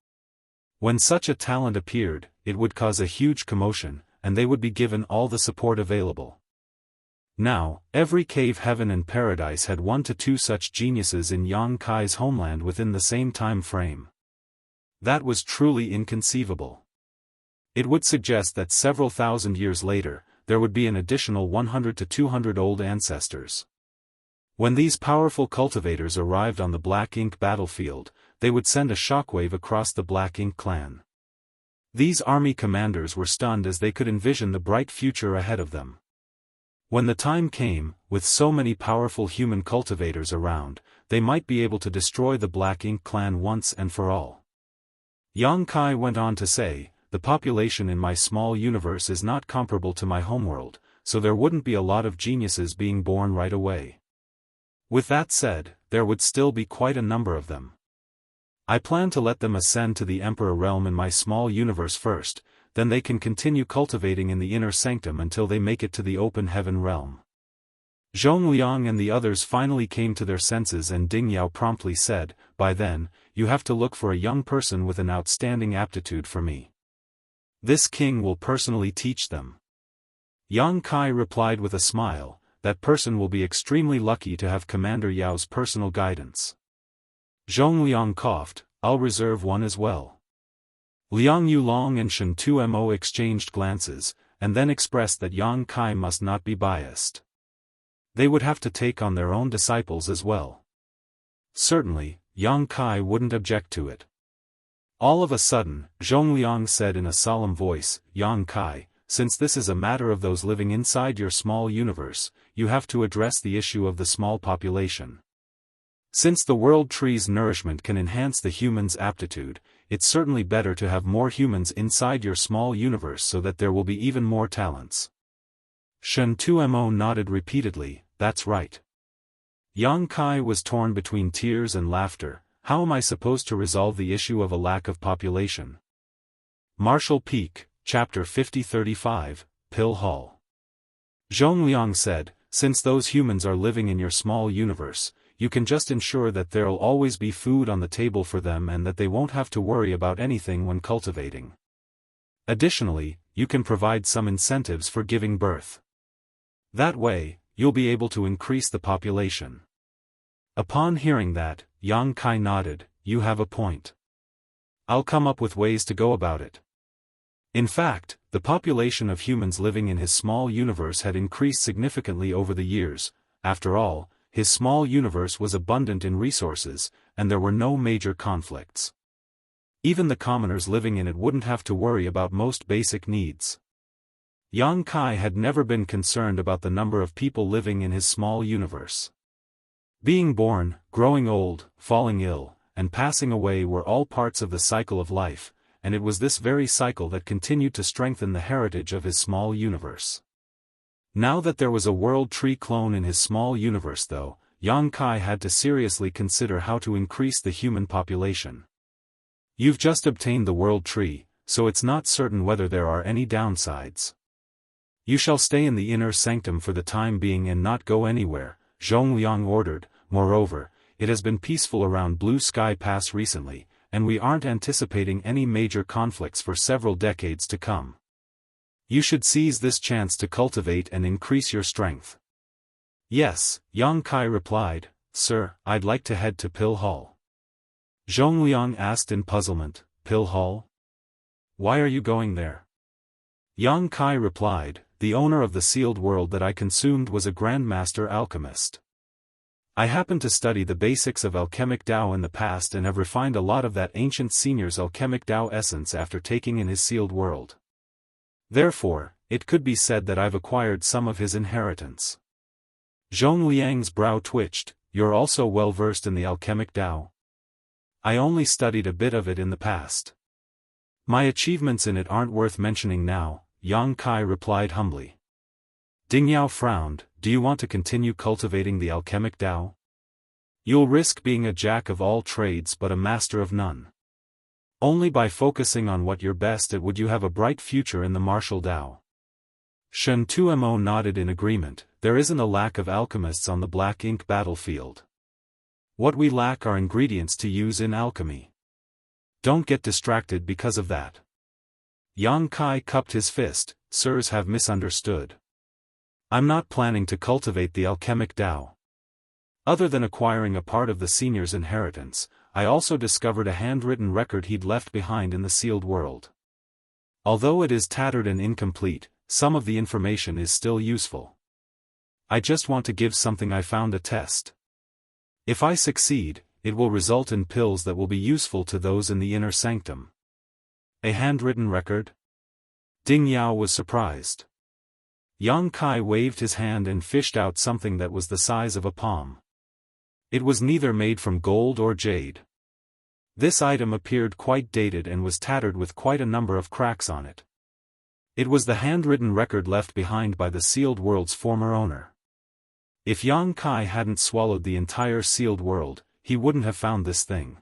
[SPEAKER 1] When such a talent appeared, it would cause a huge commotion, and they would be given all the support available. Now, every cave heaven and paradise had 1 to 2 such geniuses in Yang Kai's homeland within the same time frame. That was truly inconceivable. It would suggest that several thousand years later, there would be an additional 100 to 200 old ancestors. When these powerful cultivators arrived on the Black Ink battlefield, they would send a shockwave across the Black Ink clan. These army commanders were stunned as they could envision the bright future ahead of them. When the time came, with so many powerful human cultivators around, they might be able to destroy the Black Ink clan once and for all. Yang Kai went on to say, "The population in my small universe is not comparable to my homeworld, so there wouldn't be a lot of geniuses being born right away. With that said, there would still be quite a number of them. I plan to let them ascend to the Emperor realm in my small universe first, then they can continue cultivating in the inner sanctum until they make it to the open heaven realm." Zhongliang and the others finally came to their senses, and Ding Yao promptly said, "By then, you have to look for a young person with an outstanding aptitude for me. This king will personally teach them." Yang Kai replied with a smile, "That person will be extremely lucky to have Commander Yao's personal guidance." Zhongliang coughed, "I'll reserve one as well." Liang Yulong and Shen Tumo exchanged glances, and then expressed that Yang Kai must not be biased. They would have to take on their own disciples as well. Certainly, Yang Kai wouldn't object to it. All of a sudden, Zhongliang said in a solemn voice, "Yang Kai, since this is a matter of those living inside your small universe, you have to address the issue of the small population. Since the world tree's nourishment can enhance the human's aptitude, it's certainly better to have more humans inside your small universe so that there will be even more talents." Shen Tumo nodded repeatedly, "That's right." Yang Kai was torn between tears and laughter. How am I supposed to resolve the issue of a lack of population? Martial Peak, Chapter 50-35, Pill Hall. Zhongliang said, "Since those humans are living in your small universe, you can just ensure that there'll always be food on the table for them and that they won't have to worry about anything when cultivating. Additionally, you can provide some incentives for giving birth. That way, you'll be able to increase the population." Upon hearing that, Yang Kai nodded, "You have a point. I'll come up with ways to go about it." In fact, the population of humans living in his small universe had increased significantly over the years. After all, his small universe was abundant in resources, and there were no major conflicts. Even the commoners living in it wouldn't have to worry about most basic needs. Yang Kai had never been concerned about the number of people living in his small universe. Being born, growing old, falling ill, and passing away were all parts of the cycle of life, and it was this very cycle that continued to strengthen the heritage of his small universe. Now that there was a world tree clone in his small universe though, Yang Kai had to seriously consider how to increase the human population. You've just obtained the world tree, so it's not certain whether there are any downsides. You shall stay in the inner sanctum for the time being and not go anywhere, Zhongliang ordered. Moreover, it has been peaceful around Blue Sky Pass recently, and we aren't anticipating any major conflicts for several decades to come. You should seize this chance to cultivate and increase your strength." "Yes," Yang Kai replied, "Sir, I'd like to head to Pill Hall." Zhongliang asked in puzzlement, "Pill Hall? Why are you going there?" Yang Kai replied, "The owner of the sealed world that I consumed was a grandmaster alchemist. I happened to study the basics of alchemic Dao in the past and have refined a lot of that ancient senior's alchemic Dao essence after taking in his sealed world. Therefore, it could be said that I've acquired some of his inheritance." Zhongliang's brow twitched. "You're also well versed in the alchemic Dao?" "I only studied a bit of it in the past. My achievements in it aren't worth mentioning now," Yang Kai replied humbly. Ding Yao frowned. "Do you want to continue cultivating the alchemic Dao? You'll risk being a jack of all trades but a master of none. Only by focusing on what you're best at would you have a bright future in the martial Dao." Shen Tumo nodded in agreement. "There isn't a lack of alchemists on the Black Ink battlefield. What we lack are ingredients to use in alchemy. Don't get distracted because of that." Yang Kai cupped his fist. "Sirs have misunderstood. I'm not planning to cultivate the alchemic Dao. Other than acquiring a part of the senior's inheritance, I also discovered a handwritten record he'd left behind in the sealed world. Although it is tattered and incomplete, some of the information is still useful. I just want to give something I found a test. If I succeed, it will result in pills that will be useful to those in the inner sanctum. A handwritten record? Ding Yao was surprised. Yang Kai waved his hand and fished out something that was the size of a palm. It was neither made from gold or jade. This item appeared quite dated and was tattered with quite a number of cracks on it. It was the handwritten record left behind by the sealed world's former owner. If Yang Kai hadn't swallowed the entire sealed world, he wouldn't have found this thing.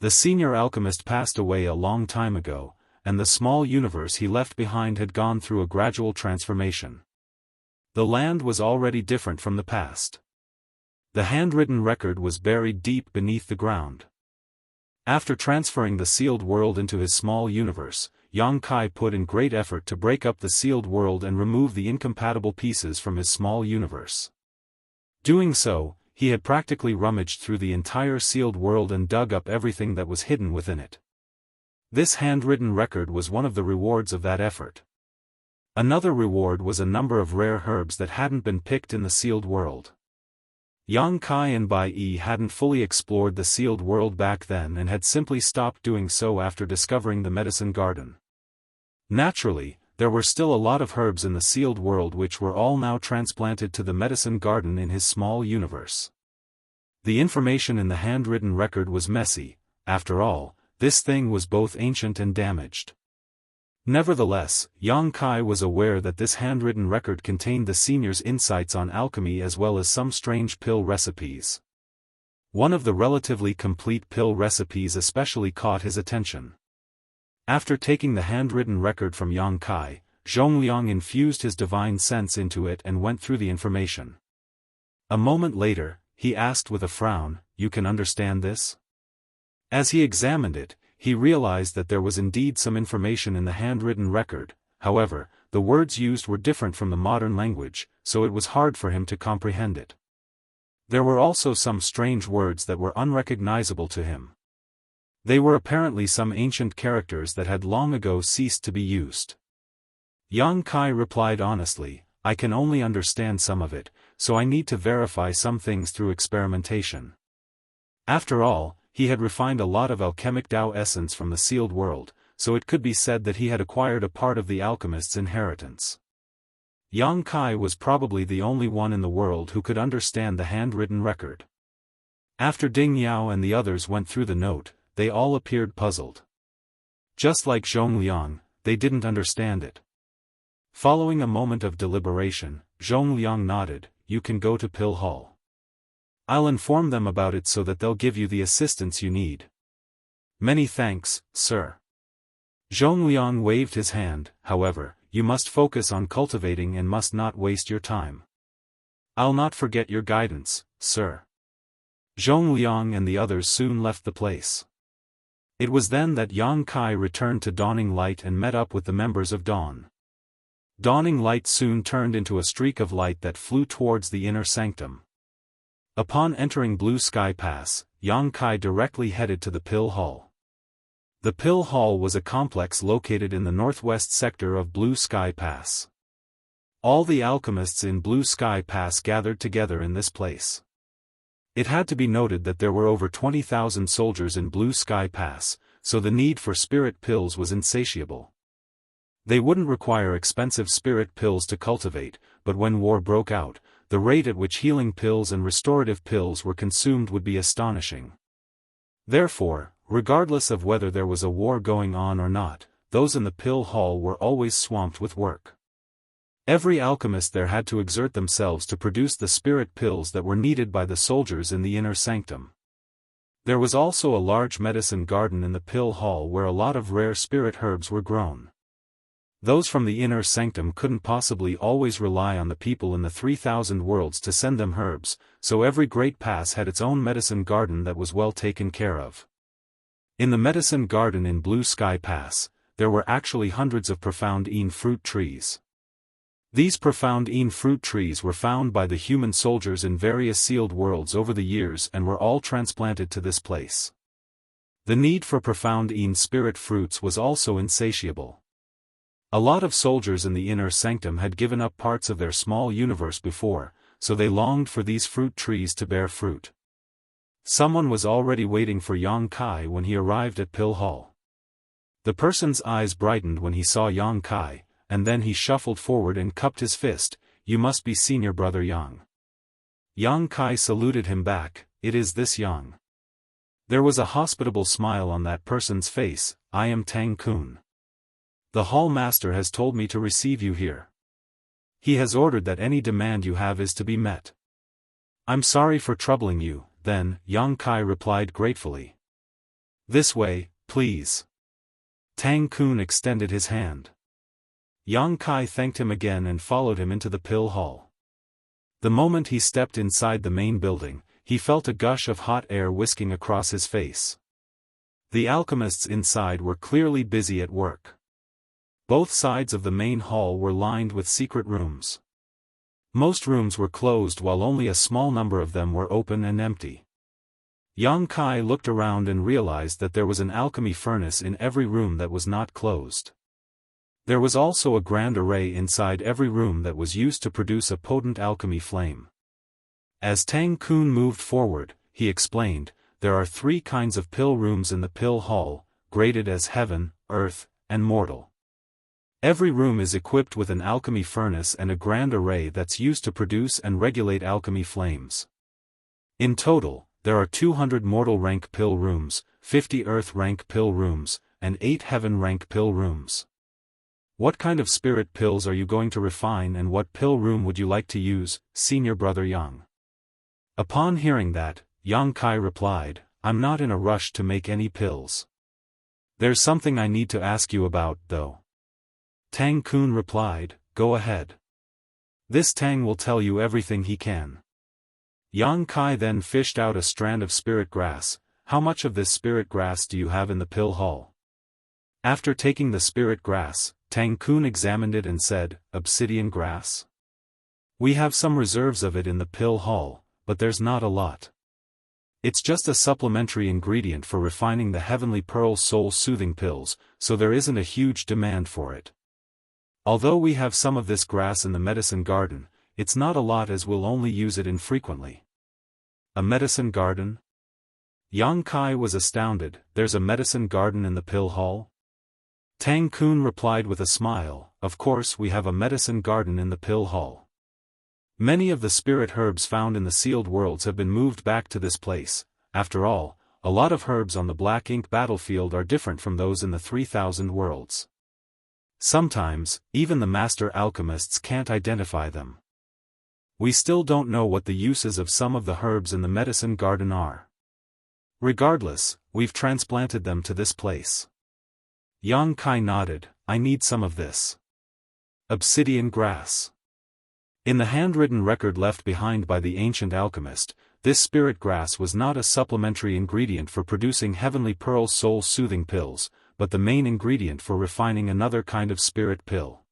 [SPEAKER 1] The senior alchemist passed away a long time ago, and the small universe he left behind had gone through a gradual transformation. The land was already different from the past. The handwritten record was buried deep beneath the ground. After transferring the sealed world into his small universe, Yang Kai put in great effort to break up the sealed world and remove the incompatible pieces from his small universe. Doing so, he had practically rummaged through the entire sealed world and dug up everything that was hidden within it. This handwritten record was one of the rewards of that effort. Another reward was a number of rare herbs that hadn't been picked in the sealed world. Yang Kai and Bai Yi hadn't fully explored the sealed world back then and had simply stopped doing so after discovering the medicine garden. Naturally, there were still a lot of herbs in the sealed world which were all now transplanted to the medicine garden in his small universe. The information in the handwritten record was messy. After all, this thing was both ancient and damaged. Nevertheless, Yang Kai was aware that this handwritten record contained the senior's insights on alchemy as well as some strange pill recipes. One of the relatively complete pill recipes especially caught his attention. After taking the handwritten record from Yang Kai, Zhongliang infused his divine sense into it and went through the information. A moment later, he asked with a frown, "You can understand this?" As he examined it, he realized that there was indeed some information in the handwritten record. However, the words used were different from the modern language, so it was hard for him to comprehend it. There were also some strange words that were unrecognizable to him. They were apparently some ancient characters that had long ago ceased to be used. Yang Kai replied honestly, "I can only understand some of it, so I need to verify some things through experimentation." After all, he had refined a lot of alchemic Dao essence from the sealed world, so it could be said that he had acquired a part of the alchemist's inheritance. Yang Kai was probably the only one in the world who could understand the handwritten record. After Ding Yao and the others went through the note, they all appeared puzzled. Just like Zhongliang, they didn't understand it. Following a moment of deliberation, Zhongliang nodded, "You can go to Pill Hall. I'll inform them about it so that they'll give you the assistance you need." "Many thanks, sir." Zhongliang waved his hand. "However, you must focus on cultivating and must not waste your time." "I'll not forget your guidance, sir." Zhongliang and the others soon left the place. It was then that Yang Kai returned to Dawning Light and met up with the members of Dawn. Dawning Light soon turned into a streak of light that flew towards the inner sanctum. Upon entering Blue Sky Pass, Yang Kai directly headed to the Pill Hall. The Pill Hall was a complex located in the northwest sector of Blue Sky Pass. All the alchemists in Blue Sky Pass gathered together in this place. It had to be noted that there were over 20,000 soldiers in Blue Sky Pass, so the need for spirit pills was insatiable. They wouldn't require expensive spirit pills to cultivate, but when war broke out, the rate at which healing pills and restorative pills were consumed would be astonishing. Therefore, regardless of whether there was a war going on or not, those in the pill hall were always swamped with work. Every alchemist there had to exert themselves to produce the spirit pills that were needed by the soldiers in the inner sanctum. There was also a large medicine garden in the pill hall where a lot of rare spirit herbs were grown. Those from the inner sanctum couldn't possibly always rely on the people in the 3,000 worlds to send them herbs, so every great pass had its own medicine garden that was well taken care of. In the medicine garden in Blue Sky Pass, there were actually hundreds of profound fruit trees. These profound fruit trees were found by the human soldiers in various sealed worlds over the years and were all transplanted to this place. The need for profound spirit fruits was also insatiable. A lot of soldiers in the inner sanctum had given up parts of their small universe before, so they longed for these fruit trees to bear fruit. Someone was already waiting for Yang Kai when he arrived at Pill Hall. The person's eyes brightened when he saw Yang Kai, and then he shuffled forward and cupped his fist. "You must be senior brother Yang." Yang Kai saluted him back. "It is this Yang." There was a hospitable smile on that person's face. "I am Tang Kun. The hall master has told me to receive you here. He has ordered that any demand you have is to be met." "I'm sorry for troubling you," then, Yang Kai replied gratefully. "This way, please." Tang Kun extended his hand. Yang Kai thanked him again and followed him into the pill hall. The moment he stepped inside the main building, he felt a gush of hot air whisking across his face. The alchemists inside were clearly busy at work. Both sides of the main hall were lined with secret rooms. Most rooms were closed while only a small number of them were open and empty. Yang Kai looked around and realized that there was an alchemy furnace in every room that was not closed. There was also a grand array inside every room that was used to produce a potent alchemy flame. As Tang Kun moved forward, he explained, "There are 3 kinds of pill rooms in the pill hall, graded as heaven, earth, and mortal. Every room is equipped with an alchemy furnace and a grand array that's used to produce and regulate alchemy flames. In total, there are 200 mortal rank pill rooms, 50 earth rank pill rooms, and 8 heaven rank pill rooms. What kind of spirit pills are you going to refine and what pill room would you like to use, senior brother Yang?" Upon hearing that, Yang Kai replied, "I'm not in a rush to make any pills. There's something I need to ask you about, though." Tang Kun replied, "Go ahead. This Tang will tell you everything he can." Yang Kai then fished out a strand of spirit grass. "How much of this spirit grass do you have in the pill hall?" After taking the spirit grass, Tang Kun examined it and said, "Obsidian grass? We have some reserves of it in the pill hall, but there's not a lot. It's just a supplementary ingredient for refining the heavenly pearl soul-soothing pills, so there isn't a huge demand for it. Although we have some of this grass in the medicine garden, it's not a lot as we'll only use it infrequently." "A medicine garden?" Yang Kai was astounded. "There's a medicine garden in the pill hall?" Tang Kun replied with a smile, "Of course we have a medicine garden in the pill hall. Many of the spirit herbs found in the sealed worlds have been moved back to this place. After all, a lot of herbs on the black ink battlefield are different from those in the 3000 worlds. Sometimes, even the master alchemists can't identify them. We still don't know what the uses of some of the herbs in the medicine garden are. Regardless, we've transplanted them to this place." Yang Kai nodded. "I need some of this obsidian grass." In the handwritten record left behind by the ancient alchemist, this spirit grass was not a supplementary ingredient for producing heavenly pearl soul-soothing pills, but the main ingredient for refining another kind of spirit pill.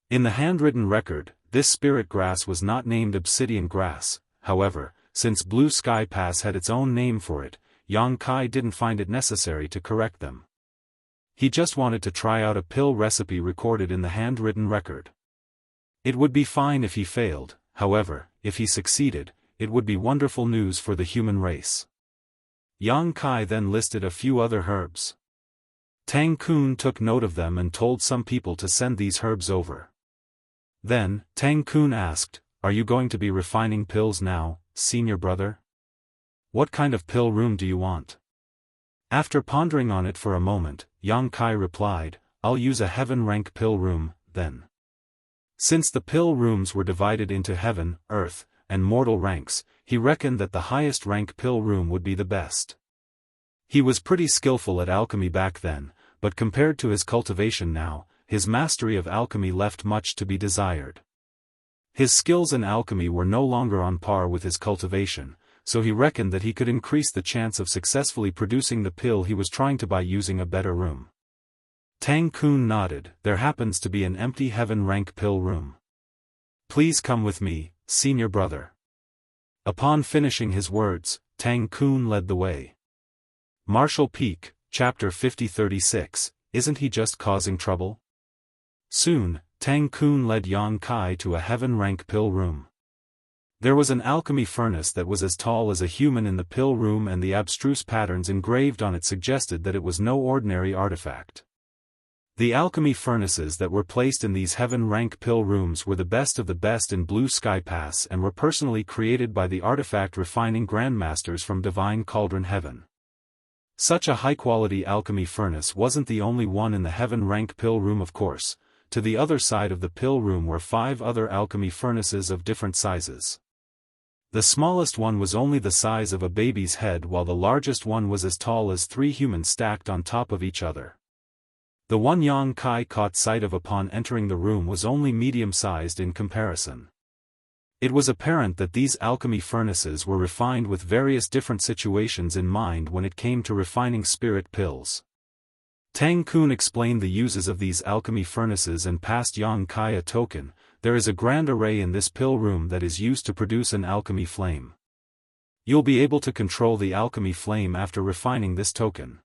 [SPEAKER 1] In the handwritten record, this spirit grass was not named obsidian grass. However, since Blue Sky Pass had its own name for it, Yang Kai didn't find it necessary to correct them. He just wanted to try out a pill recipe recorded in the handwritten record. It would be fine if he failed, however, if he succeeded, it would be wonderful news for the human race. Yang Kai then listed a few other herbs. Tang Kun took note of them and told some people to send these herbs over. Then, Tang Kun asked, "Are you going to be refining pills now, senior brother? What kind of pill room do you want?" After pondering on it for a moment, Yang Kai replied, "I'll use a heaven rank pill room, then." Since the pill rooms were divided into heaven, earth, and mortal ranks, he reckoned that the highest rank pill room would be the best. He was pretty skillful at alchemy back then, but compared to his cultivation now, his mastery of alchemy left much to be desired. His skills in alchemy were no longer on par with his cultivation, so he reckoned that he could increase the chance of successfully producing the pill he was trying to buy using a better room. Tang Kun nodded. "There happens to be an empty heaven rank pill room. Please come with me, senior brother. Upon finishing his words, Tang Kun led the way. Martial Peak, Chapter 50-36, Isn't he just causing trouble? Soon, Tang Kun led Yang Kai to a heaven-rank pill room. There was an alchemy furnace that was as tall as a human in the pill room, and the abstruse patterns engraved on it suggested that it was no ordinary artifact. The alchemy furnaces that were placed in these heaven-rank pill rooms were the best of the best in Blue Sky Pass and were personally created by the artifact refining grandmasters from Divine Cauldron Heaven. Such a high-quality alchemy furnace wasn't the only one in the heaven-rank pill room, of course. To the other side of the pill room were 5 other alchemy furnaces of different sizes. The smallest one was only the size of a baby's head, while the largest one was as tall as 3 humans stacked on top of each other. The one Yang Kai caught sight of upon entering the room was only medium-sized in comparison. It was apparent that these alchemy furnaces were refined with various different situations in mind when it came to refining spirit pills. Tang Kun explained the uses of these alchemy furnaces and passed Yang Kai a token. There is a grand array in this pill room that is used to produce an alchemy flame. You'll be able to control the alchemy flame after refining this token.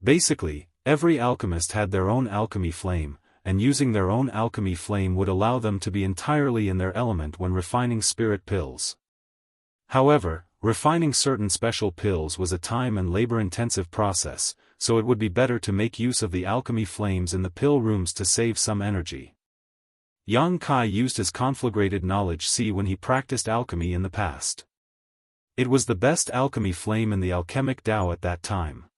[SPEAKER 1] Basically, every alchemist had their own alchemy flame, and using their own alchemy flame would allow them to be entirely in their element when refining spirit pills. However, refining certain special pills was a time and labor-intensive process, so it would be better to make use of the alchemy flames in the pill rooms to save some energy. Yang Kai used his conflagrated knowledge see when he practiced alchemy in the past. It was the best alchemy flame in the alchemic Tao at that time.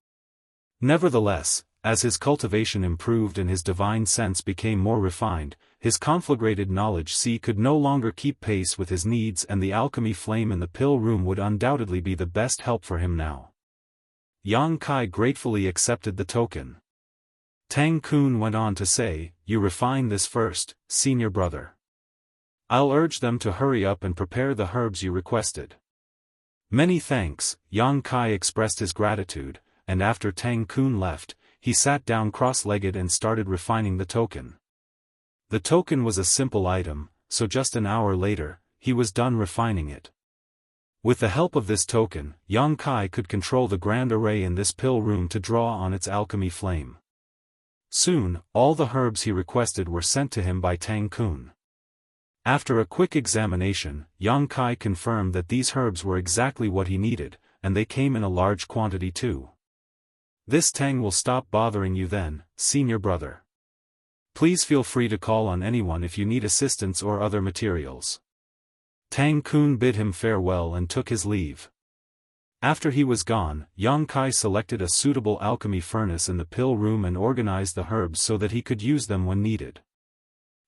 [SPEAKER 1] Nevertheless, as his cultivation improved and his divine sense became more refined, his conflagrated knowledge see could no longer keep pace with his needs, and the alchemy flame in the pill room would undoubtedly be the best help for him now. Yang Kai gratefully accepted the token. Tang Kun went on to say, "You refine this first, senior brother. I'll urge them to hurry up and prepare the herbs you requested." Many thanks, Yang Kai expressed his gratitude, and after Tang Kun left, he sat down cross-legged and started refining the token. The token was a simple item, so just an hour later, he was done refining it. With the help of this token, Yang Kai could control the grand array in this pill room to draw on its alchemy flame. Soon, all the herbs he requested were sent to him by Tang Kun. After a quick examination, Yang Kai confirmed that these herbs were exactly what he needed, and they came in a large quantity too. This Tang will stop bothering you then, senior brother. Please feel free to call on anyone if you need assistance or other materials. Tang Kun bid him farewell and took his leave. After he was gone, Yang Kai selected a suitable alchemy furnace in the pill room and organized the herbs so that he could use them when needed.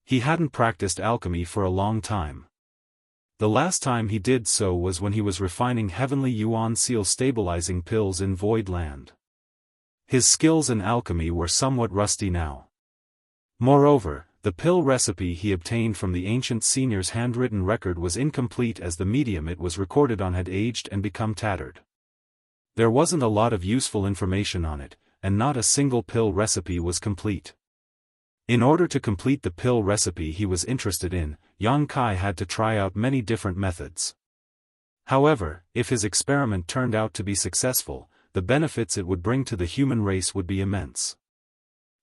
[SPEAKER 1] He hadn't practiced alchemy for a long time. The last time he did so was when he was refining heavenly yuan seal stabilizing pills in Void Land. His skills in alchemy were somewhat rusty now. Moreover, the pill recipe he obtained from the ancient senior's handwritten record was incomplete, as the medium it was recorded on had aged and become tattered. There wasn't a lot of useful information on it, and not a single pill recipe was complete. In order to complete the pill recipe he was interested in, Yang Kai had to try out many different methods. However, if his experiment turned out to be successful, the benefits it would bring to the human race would be immense.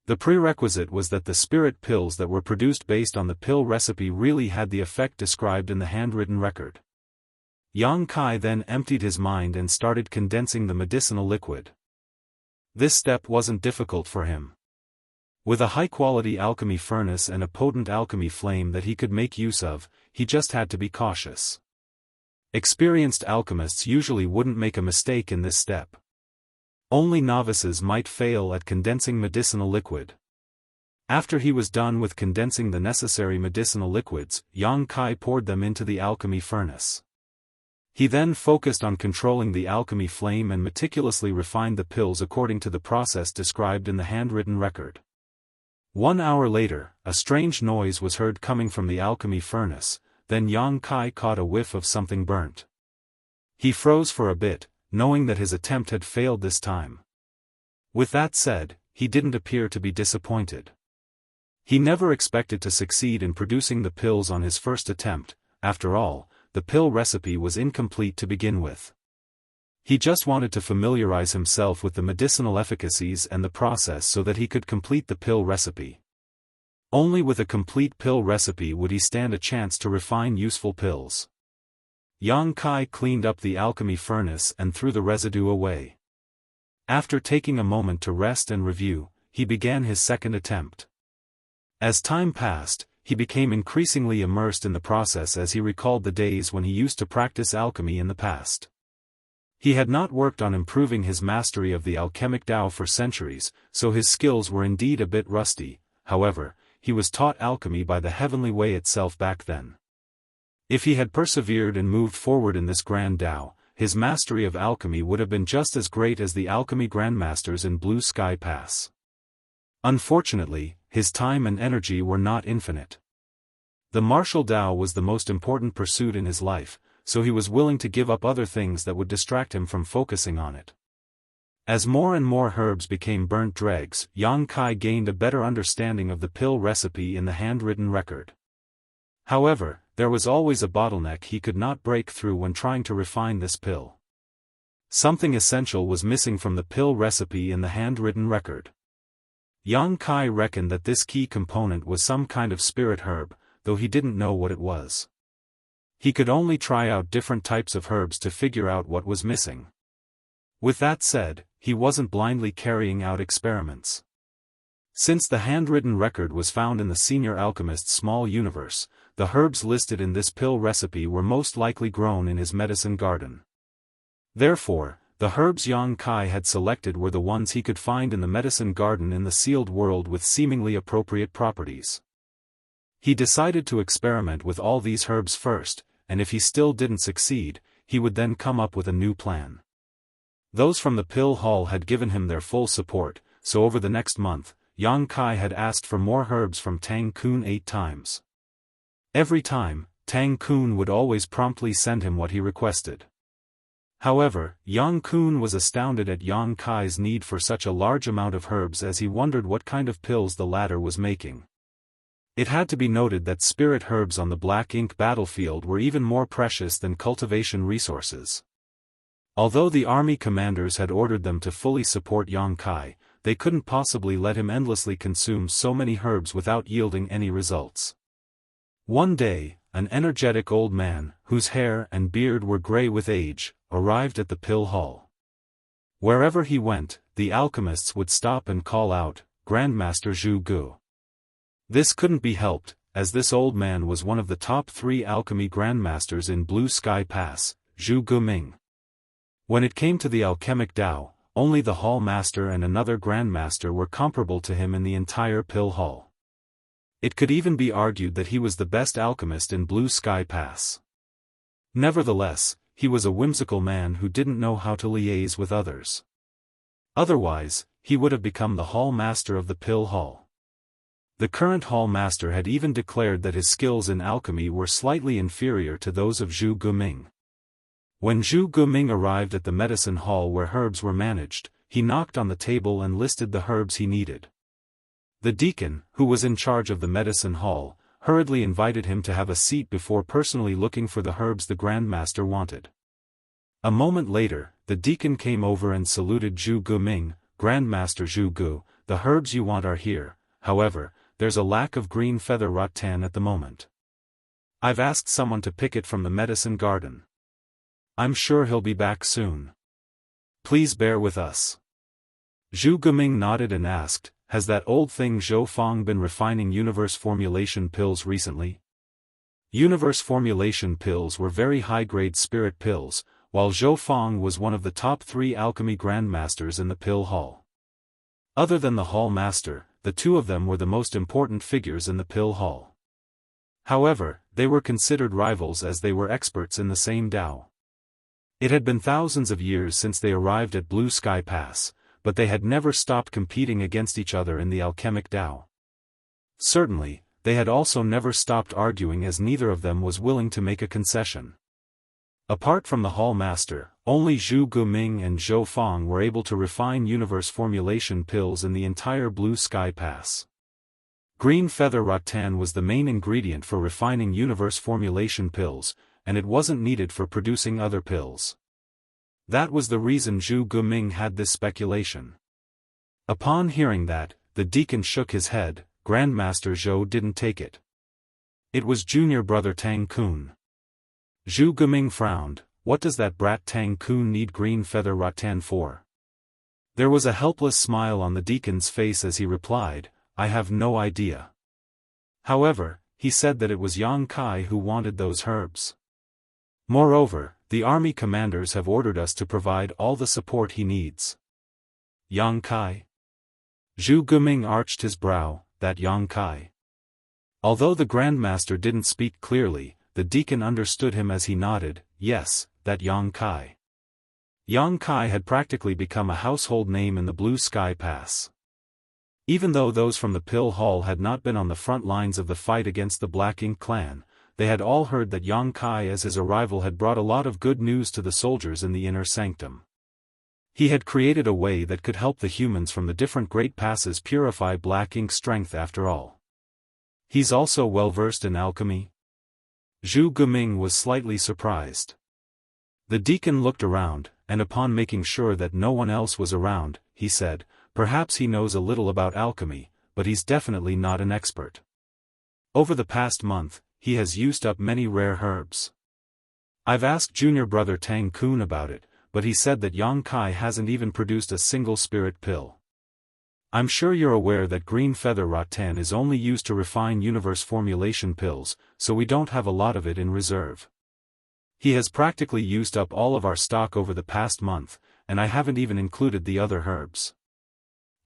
[SPEAKER 1] The prerequisite was that the spirit pills that were produced based on the pill recipe really had the effect described in the handwritten record. Yang Kai then emptied his mind and started condensing the medicinal liquid. This step wasn't difficult for him. With a high-quality alchemy furnace and a potent alchemy flame that he could make use of, he just had to be cautious. Experienced alchemists usually wouldn't make a mistake in this step. Only novices might fail at condensing medicinal liquid. After he was done with condensing the necessary medicinal liquids, Yang Kai poured them into the alchemy furnace. He then focused on controlling the alchemy flame and meticulously refined the pills according to the process described in the handwritten record. 1 hour later, a strange noise was heard coming from the alchemy furnace, then Yang Kai caught a whiff of something burnt. He froze for a bit, knowing that his attempt had failed this time. With that said, he didn't appear to be disappointed. He never expected to succeed in producing the pills on his first attempt. After all, the pill recipe was incomplete to begin with. He just wanted to familiarize himself with the medicinal efficacies and the process so that he could complete the pill recipe. Only with a complete pill recipe would he stand a chance to refine useful pills. Yang Kai cleaned up the alchemy furnace and threw the residue away. After taking a moment to rest and review, he began his second attempt. As time passed, he became increasingly immersed in the process as he recalled the days when he used to practice alchemy in the past. He had not worked on improving his mastery of the alchemic Tao for centuries, so his skills were indeed a bit rusty. However, he was taught alchemy by the heavenly way itself back then. If he had persevered and moved forward in this grand Tao, his mastery of alchemy would have been just as great as the alchemy grandmasters in Blue Sky Pass. Unfortunately, his time and energy were not infinite. The martial Tao was the most important pursuit in his life, so he was willing to give up other things that would distract him from focusing on it. As more and more herbs became burnt dregs, Yang Kai gained a better understanding of the pill recipe in the handwritten record. However, there was always a bottleneck he could not break through when trying to refine this pill. Something essential was missing from the pill recipe in the handwritten record. Yang Kai reckoned that this key component was some kind of spirit herb, though he didn't know what it was. He could only try out different types of herbs to figure out what was missing. With that said, he wasn't blindly carrying out experiments. Since the handwritten record was found in the senior alchemist's small universe, the herbs listed in this pill recipe were most likely grown in his medicine garden. Therefore, the herbs Yang Kai had selected were the ones he could find in the medicine garden in the sealed world with seemingly appropriate properties. He decided to experiment with all these herbs first, and if he still didn't succeed, he would then come up with a new plan. Those from the pill hall had given him their full support, so over the next month, Yang Kai had asked for more herbs from Tang Kun 8 times. Every time, Tang Kun would always promptly send him what he requested. However, Yang Kun was astounded at Yang Kai's need for such a large amount of herbs as he wondered what kind of pills the latter was making. It had to be noted that spirit herbs on the black ink battlefield were even more precious than cultivation resources. Although the army commanders had ordered them to fully support Yang Kai, they couldn't possibly let him endlessly consume so many herbs without yielding any results. One day, an energetic old man, whose hair and beard were gray with age, arrived at the pill hall. Wherever he went, the alchemists would stop and call out, "Grandmaster Zhu Gu." This couldn't be helped, as this old man was one of the top 3 alchemy grandmasters in Blue Sky Pass, Zhu Guming. When it came to the alchemic Tao, only the hall master and another grandmaster were comparable to him in the entire pill hall. It could even be argued that he was the best alchemist in Blue Sky Pass. Nevertheless, he was a whimsical man who didn't know how to liaise with others. Otherwise, he would have become the hall master of the pill hall. The current hall master had even declared that his skills in alchemy were slightly inferior to those of Zhu Guming. When Zhu Guming arrived at the medicine hall where herbs were managed, he knocked on the table and listed the herbs he needed. The deacon, who was in charge of the medicine hall, hurriedly invited him to have a seat before personally looking for the herbs the grandmaster wanted. A moment later, the deacon came over and saluted Zhu Guming. "Grandmaster Zhu Gu, the herbs you want are here, however, there's a lack of green feather rattan at the moment. I've asked someone to pick it from the medicine garden. I'm sure he'll be back soon. Please bear with us." Zhu Guming nodded and asked, "Has that old thing Zhou Fang been refining universe formulation pills recently?" Universe formulation pills were very high-grade spirit pills, while Zhou Fang was one of the top 3 alchemy grandmasters in the pill hall. Other than the hall master, the two of them were the most important figures in the pill hall. However, they were considered rivals as they were experts in the same Tao. It had been thousands of years since they arrived at Blue Sky Pass, but they had never stopped competing against each other in the alchemic Tao. Certainly, they had also never stopped arguing as neither of them was willing to make a concession. Apart from the hall master, only Zhu Guming and Zhou Fang were able to refine universe formulation pills in the entire Blue Sky Pass. Green feather rattan was the main ingredient for refining universe formulation pills, and it wasn't needed for producing other pills. That was the reason Zhu Guming had this speculation. Upon hearing that, the deacon shook his head. Grandmaster Zhou didn't take it. It was junior brother Tang Kun. Zhu Guming frowned. What does that brat Tang Kun need green feather rattan for? There was a helpless smile on the deacon's face as he replied, I have no idea. However, he said that it was Yang Kai who wanted those herbs. Moreover, the army commanders have ordered us to provide all the support he needs. Yang Kai? Zhu Guming arched his brow. That Yang Kai. Although the Grandmaster didn't speak clearly, the deacon understood him as he nodded, yes, that Yang Kai. Yang Kai had practically become a household name in the Blue Sky Pass. Even though those from the Pill Hall had not been on the front lines of the fight against the Black Ink clan, they had all heard that Yang Kai as his arrival had brought a lot of good news to the soldiers in the inner sanctum. He had created a way that could help the humans from the different great passes purify Black Ink strength after all. He's also well versed in alchemy? Zhu Guming was slightly surprised. The deacon looked around, and upon making sure that no one else was around, he said, perhaps he knows a little about alchemy, but he's definitely not an expert. Over the past month, he has used up many rare herbs. I've asked junior brother Tang Kun about it, but he said that Yang Kai hasn't even produced a single spirit pill. I'm sure you're aware that green feather rattan is only used to refine universe formulation pills, so we don't have a lot of it in reserve. He has practically used up all of our stock over the past month, and I haven't even included the other herbs.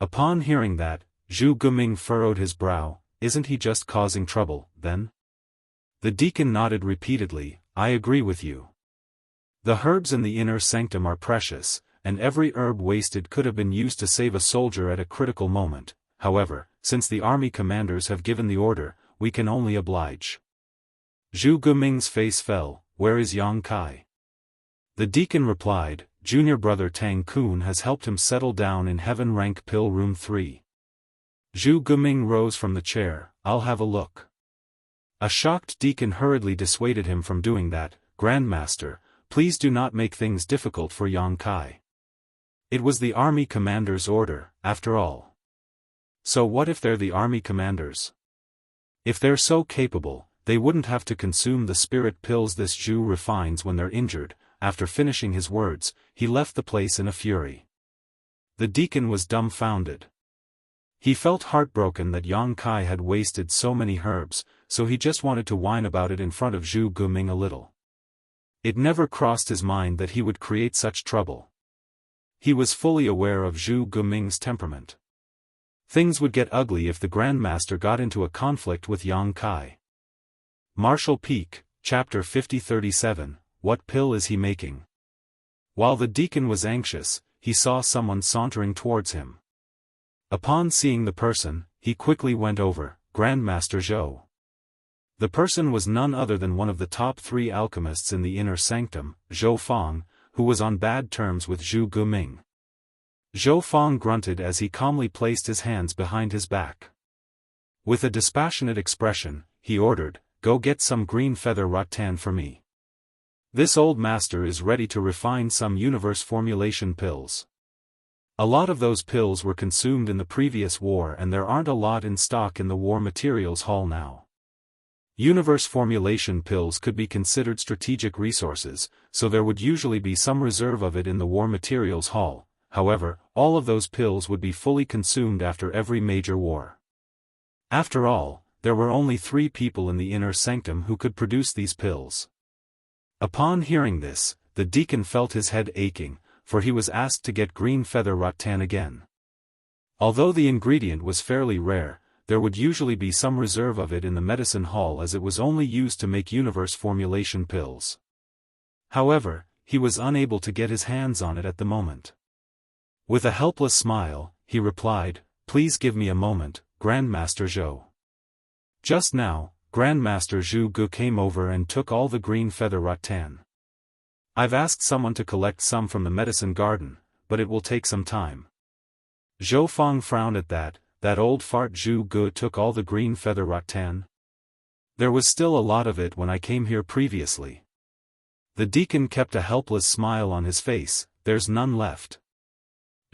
[SPEAKER 1] Upon hearing that, Zhu Guming furrowed his brow. Isn't he just causing trouble, then? The deacon nodded repeatedly. I agree with you. The herbs in the inner sanctum are precious, and every herb wasted could have been used to save a soldier at a critical moment. However, since the army commanders have given the order, we can only oblige. Zhu Guming's face fell. Where is Yang Kai? The deacon replied, junior brother Tang Kun has helped him settle down in Heaven Rank Pill Room 3. Zhu Guming rose from the chair. I'll have a look. A shocked deacon hurriedly dissuaded him from doing that. Grandmaster, please do not make things difficult for Yang Kai. It was the army commander's order, after all. So what if they're the army commanders? If they're so capable, they wouldn't have to consume the spirit pills this Jew refines when they're injured. After finishing his words, he left the place in a fury. The deacon was dumbfounded. He felt heartbroken that Yang Kai had wasted so many herbs, so he just wanted to whine about it in front of Zhu Guming a little. It never crossed his mind that he would create such trouble. He was fully aware of Zhu Guming's temperament. Things would get ugly if the Grandmaster got into a conflict with Yang Kai. Martial Peak, Chapter 50-37, What pill is he making? While the deacon was anxious, he saw someone sauntering towards him. Upon seeing the person, he quickly went over. Grandmaster Zhou. The person was none other than one of the top 3 alchemists in the inner sanctum, Zhou Fang, who was on bad terms with Zhu Guming. Zhou Fang grunted as he calmly placed his hands behind his back. With a dispassionate expression, he ordered, go get some green feather rattan for me. This old master is ready to refine some universe formulation pills. A lot of those pills were consumed in the previous war and there aren't a lot in stock in the war materials hall now. Universe formulation pills could be considered strategic resources, so there would usually be some reserve of it in the war materials hall. However, all of those pills would be fully consumed after every major war. After all, there were only 3 people in the inner sanctum who could produce these pills. Upon hearing this, the deacon felt his head aching, for he was asked to get green feather rattan again. Although the ingredient was fairly rare, there would usually be some reserve of it in the medicine hall as it was only used to make universe formulation pills. However, he was unable to get his hands on it at the moment. With a helpless smile, he replied, please give me a moment, Grandmaster Zhou. Just now, Grandmaster Zhu Gu came over and took all the green feather rattan. I've asked someone to collect some from the medicine garden, but it will take some time. Zhou Fang frowned at that. that old fart Zhu Gu took all the green feather rattan? There was still a lot of it when I came here previously. The deacon kept a helpless smile on his face. There's none left.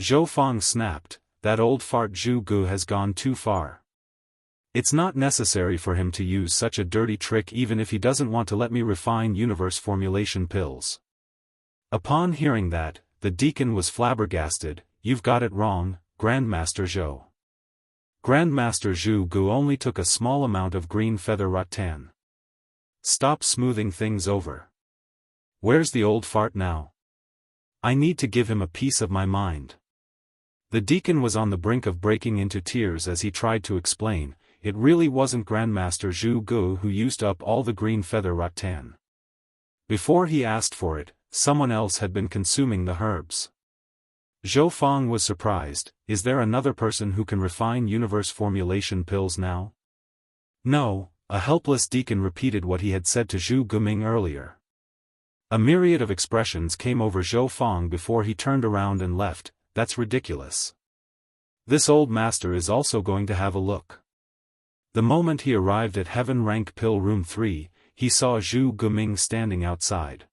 [SPEAKER 1] Zhou Fang snapped, that old fart Zhu Gu has gone too far. It's not necessary for him to use such a dirty trick even if he doesn't want to let me refine universe formulation pills. Upon hearing that, the deacon was flabbergasted. You've got it wrong, Grandmaster Zhou. Grandmaster Zhu Gu only took a small amount of green feather rattan. Stop smoothing things over. Where's the old fart now? I need to give him a piece of my mind. The deacon was on the brink of breaking into tears as he tried to explain. It really wasn't Grandmaster Zhu Gu who used up all the green feather rattan. Before he asked for it, someone else had been consuming the herbs. Zhou Fang was surprised. Is there another person who can refine universe formulation pills now? No, a helpless deacon repeated what he had said to Zhu Guming earlier. A myriad of expressions came over Zhou Fang before he turned around and left. That's ridiculous. This old master is also going to have a look. The moment he arrived at Heaven Rank Pill Room 3, he saw Zhu Guming standing outside.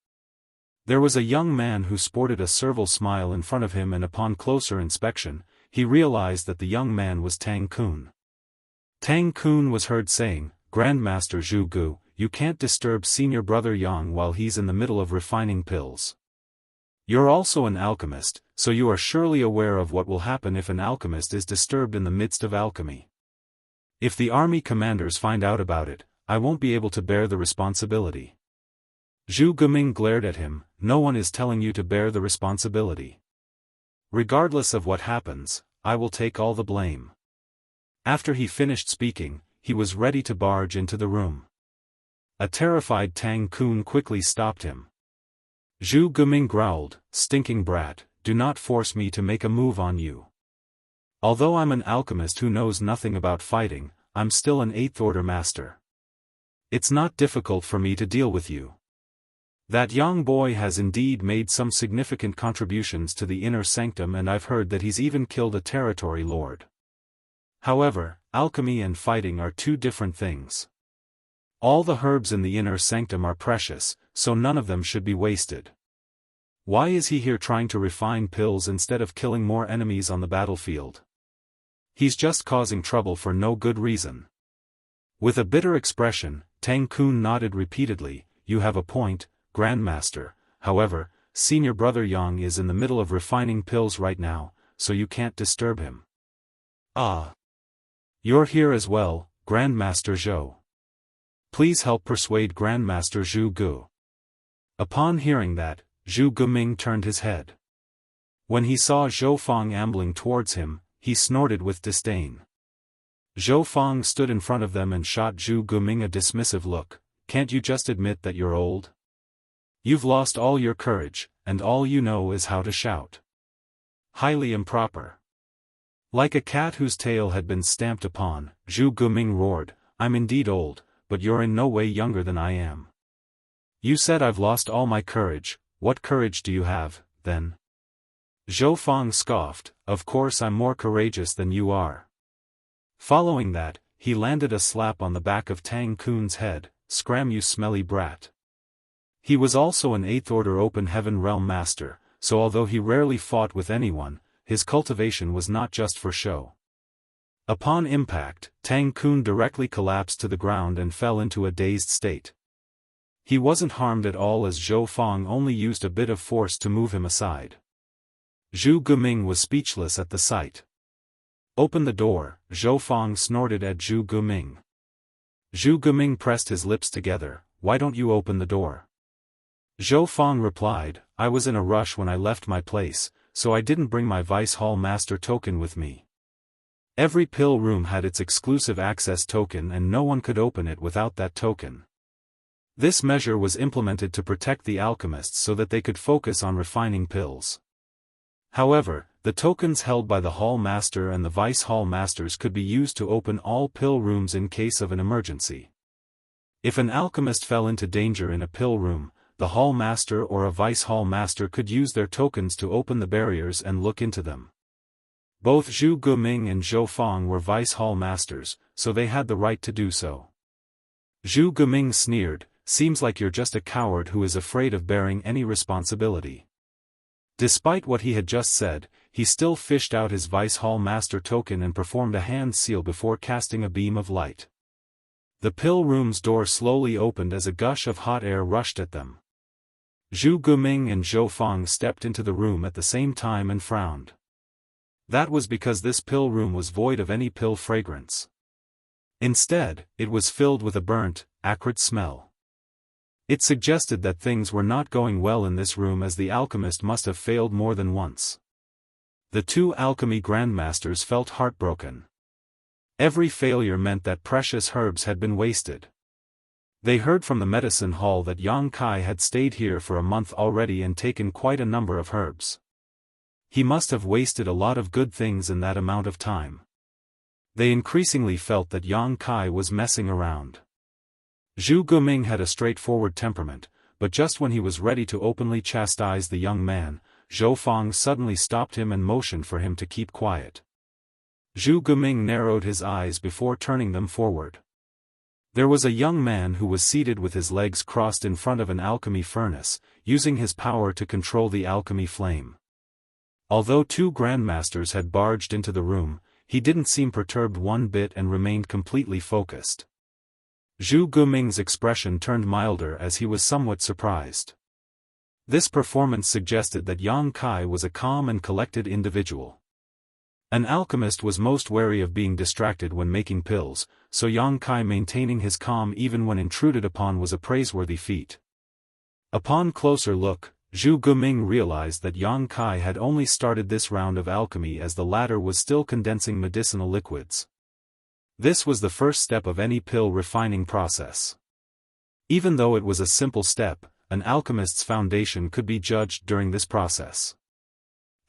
[SPEAKER 1] There was a young man who sported a servile smile in front of him, and upon closer inspection, he realized that the young man was Tang Kun. Tang Kun was heard saying, Grandmaster Zhu Gu, you can't disturb senior brother Yang while he's in the middle of refining pills. You're also an alchemist, so you are surely aware of what will happen if an alchemist is disturbed in the midst of alchemy. If the army commanders find out about it, I won't be able to bear the responsibility. Zhu Guming glared at him. No one is telling you to bear the responsibility. Regardless of what happens, I will take all the blame. After he finished speaking, he was ready to barge into the room. A terrified Tang Kun quickly stopped him. Zhu Guming growled, stinking brat, do not force me to make a move on you. Although I'm an alchemist who knows nothing about fighting, I'm still an 8th order master. It's not difficult for me to deal with you. That young boy has indeed made some significant contributions to the inner sanctum, and I've heard that he's even killed a territory lord. However, alchemy and fighting are two different things. All the herbs in the inner sanctum are precious, so none of them should be wasted. Why is he here trying to refine pills instead of killing more enemies on the battlefield? He's just causing trouble for no good reason. With a bitter expression, Tang Kun nodded repeatedly. You have a point, Grandmaster. However, senior brother Yang is in the middle of refining pills right now, so you can't disturb him. Ah. You're here as well, Grandmaster Zhou. Please help persuade Grandmaster Zhu Gu. Upon hearing that, Zhu Guming turned his head. When he saw Zhou Fang ambling towards him, he snorted with disdain. Zhou Fang stood in front of them and shot Zhu Guming a dismissive look. Can't you just admit that you're old? You've lost all your courage, and all you know is how to shout. Highly improper. Like a cat whose tail had been stamped upon, Zhu Guming roared, I'm indeed old, but you're in no way younger than I am. You said I've lost all my courage. What courage do you have, then? Zhou Fang scoffed, of course I'm more courageous than you are. Following that, he landed a slap on the back of Tang Kun's head. Scram, you smelly brat. He was also an 8th order open heaven realm master, so although he rarely fought with anyone, his cultivation was not just for show. Upon impact, Tang Kun directly collapsed to the ground and fell into a dazed state. He wasn't harmed at all as Zhou Fang only used a bit of force to move him aside. Zhu Guming was speechless at the sight. Open the door, Zhou Fang snorted at Zhu Guming. Zhu Guming pressed his lips together. Why don't you open the door? Zhou Fang replied, I was in a rush when I left my place, so I didn't bring my Vice Hall Master token with me. Every pill room had its exclusive access token and no one could open it without that token. This measure was implemented to protect the alchemists so that they could focus on refining pills. However, the tokens held by the Hall Master and the Vice Hall Masters could be used to open all pill rooms in case of an emergency. If an alchemist fell into danger in a pill room, the Hall Master or a Vice Hall Master could use their tokens to open the barriers and look into them. Both Zhu Guming and Zhou Feng were vice hall masters, so they had the right to do so. Zhu Guming sneered, "Seems like you're just a coward who is afraid of bearing any responsibility." Despite what he had just said, he still fished out his vice hall master token and performed a hand seal before casting a beam of light. The pill room's door slowly opened as a gush of hot air rushed at them. Zhu Guming and Zhou Feng stepped into the room at the same time and frowned. That was because this pill room was void of any pill fragrance. Instead, it was filled with a burnt, acrid smell. It suggested that things were not going well in this room, as the alchemist must have failed more than once. The two alchemy grandmasters felt heartbroken. Every failure meant that precious herbs had been wasted. They heard from the medicine hall that Yang Kai had stayed here for a month already and taken quite a number of herbs. He must have wasted a lot of good things in that amount of time. They increasingly felt that Yang Kai was messing around. Zhu Guming had a straightforward temperament, but just when he was ready to openly chastise the young man, Zhou Feng suddenly stopped him and motioned for him to keep quiet. Zhu Guming narrowed his eyes before turning them forward. There was a young man who was seated with his legs crossed in front of an alchemy furnace, using his power to control the alchemy flame. Although two grandmasters had barged into the room, he didn't seem perturbed one bit and remained completely focused. Zhu Guming's expression turned milder as he was somewhat surprised. This performance suggested that Yang Kai was a calm and collected individual. An alchemist was most wary of being distracted when making pills, so Yang Kai maintaining his calm even when intruded upon was a praiseworthy feat. Upon closer look, Zhu Guming realized that Yang Kai had only started this round of alchemy as the latter was still condensing medicinal liquids. This was the first step of any pill refining process. Even though it was a simple step, an alchemist's foundation could be judged during this process.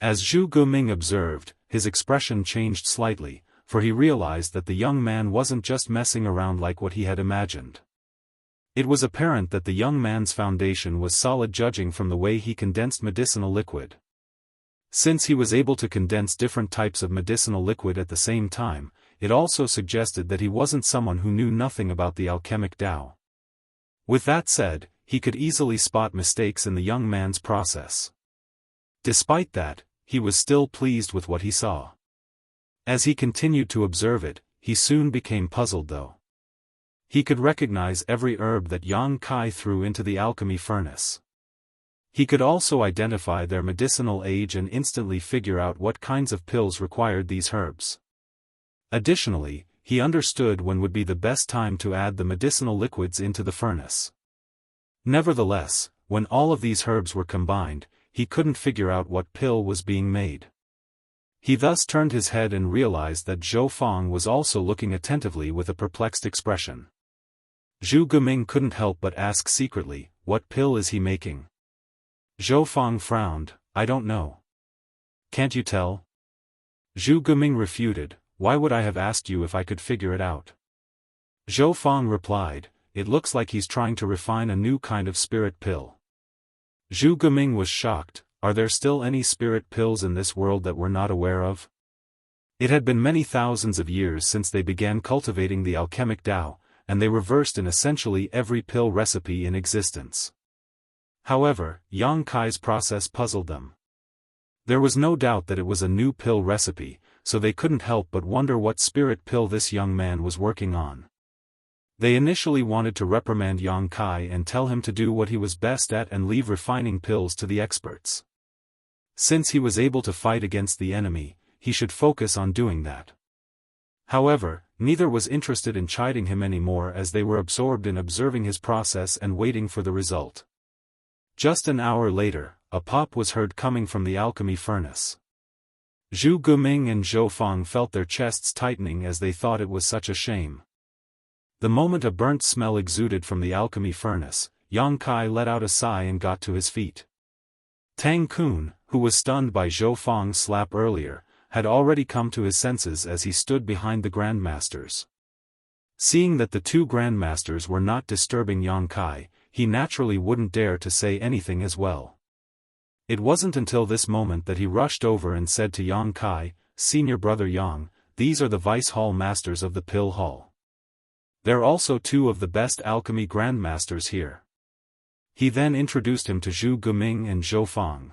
[SPEAKER 1] As Zhu Guming observed, his expression changed slightly, for he realized that the young man wasn't just messing around like what he had imagined. It was apparent that the young man's foundation was solid, judging from the way he condensed medicinal liquid. Since he was able to condense different types of medicinal liquid at the same time, it also suggested that he wasn't someone who knew nothing about the alchemic Tao. With that said, he could easily spot mistakes in the young man's process. Despite that, he was still pleased with what he saw. As he continued to observe it, he soon became puzzled though. He could recognize every herb that Yang Kai threw into the alchemy furnace. He could also identify their medicinal age and instantly figure out what kinds of pills required these herbs. Additionally, he understood when would be the best time to add the medicinal liquids into the furnace. Nevertheless, when all of these herbs were combined, he couldn't figure out what pill was being made. He thus turned his head and realized that Zhou Feng was also looking attentively with a perplexed expression. Zhu Guming couldn't help but ask secretly, "What pill is he making?" Zhou Feng frowned, "I don't know." "Can't you tell?" Zhu Guming refuted, "Why would I have asked you if I could figure it out?" Zhou Feng replied, "It looks like he's trying to refine a new kind of spirit pill." Zhu Guming was shocked. Are there still any spirit pills in this world that we're not aware of? It had been many thousands of years since they began cultivating the alchemic Tao, and they were versed in essentially every pill recipe in existence. However, Yang Kai's process puzzled them. There was no doubt that it was a new pill recipe, so they couldn't help but wonder what spirit pill this young man was working on. They initially wanted to reprimand Yang Kai and tell him to do what he was best at and leave refining pills to the experts. Since he was able to fight against the enemy, he should focus on doing that. However, neither was interested in chiding him anymore as they were absorbed in observing his process and waiting for the result. Just an hour later, a pop was heard coming from the alchemy furnace. Zhu Guming and Zhou Feng felt their chests tightening as they thought it was such a shame. The moment a burnt smell exuded from the alchemy furnace, Yang Kai let out a sigh and got to his feet. Tang Kun, who was stunned by Zhou Feng's slap earlier, had already come to his senses as he stood behind the grandmasters. Seeing that the two grandmasters were not disturbing Yang Kai, he naturally wouldn't dare to say anything as well. It wasn't until this moment that he rushed over and said to Yang Kai, Senior Brother Yang, these are the Vice Hall Masters of the Pill Hall. They're also two of the best alchemy grandmasters here. He then introduced him to Zhu Guming and Zhou Fang.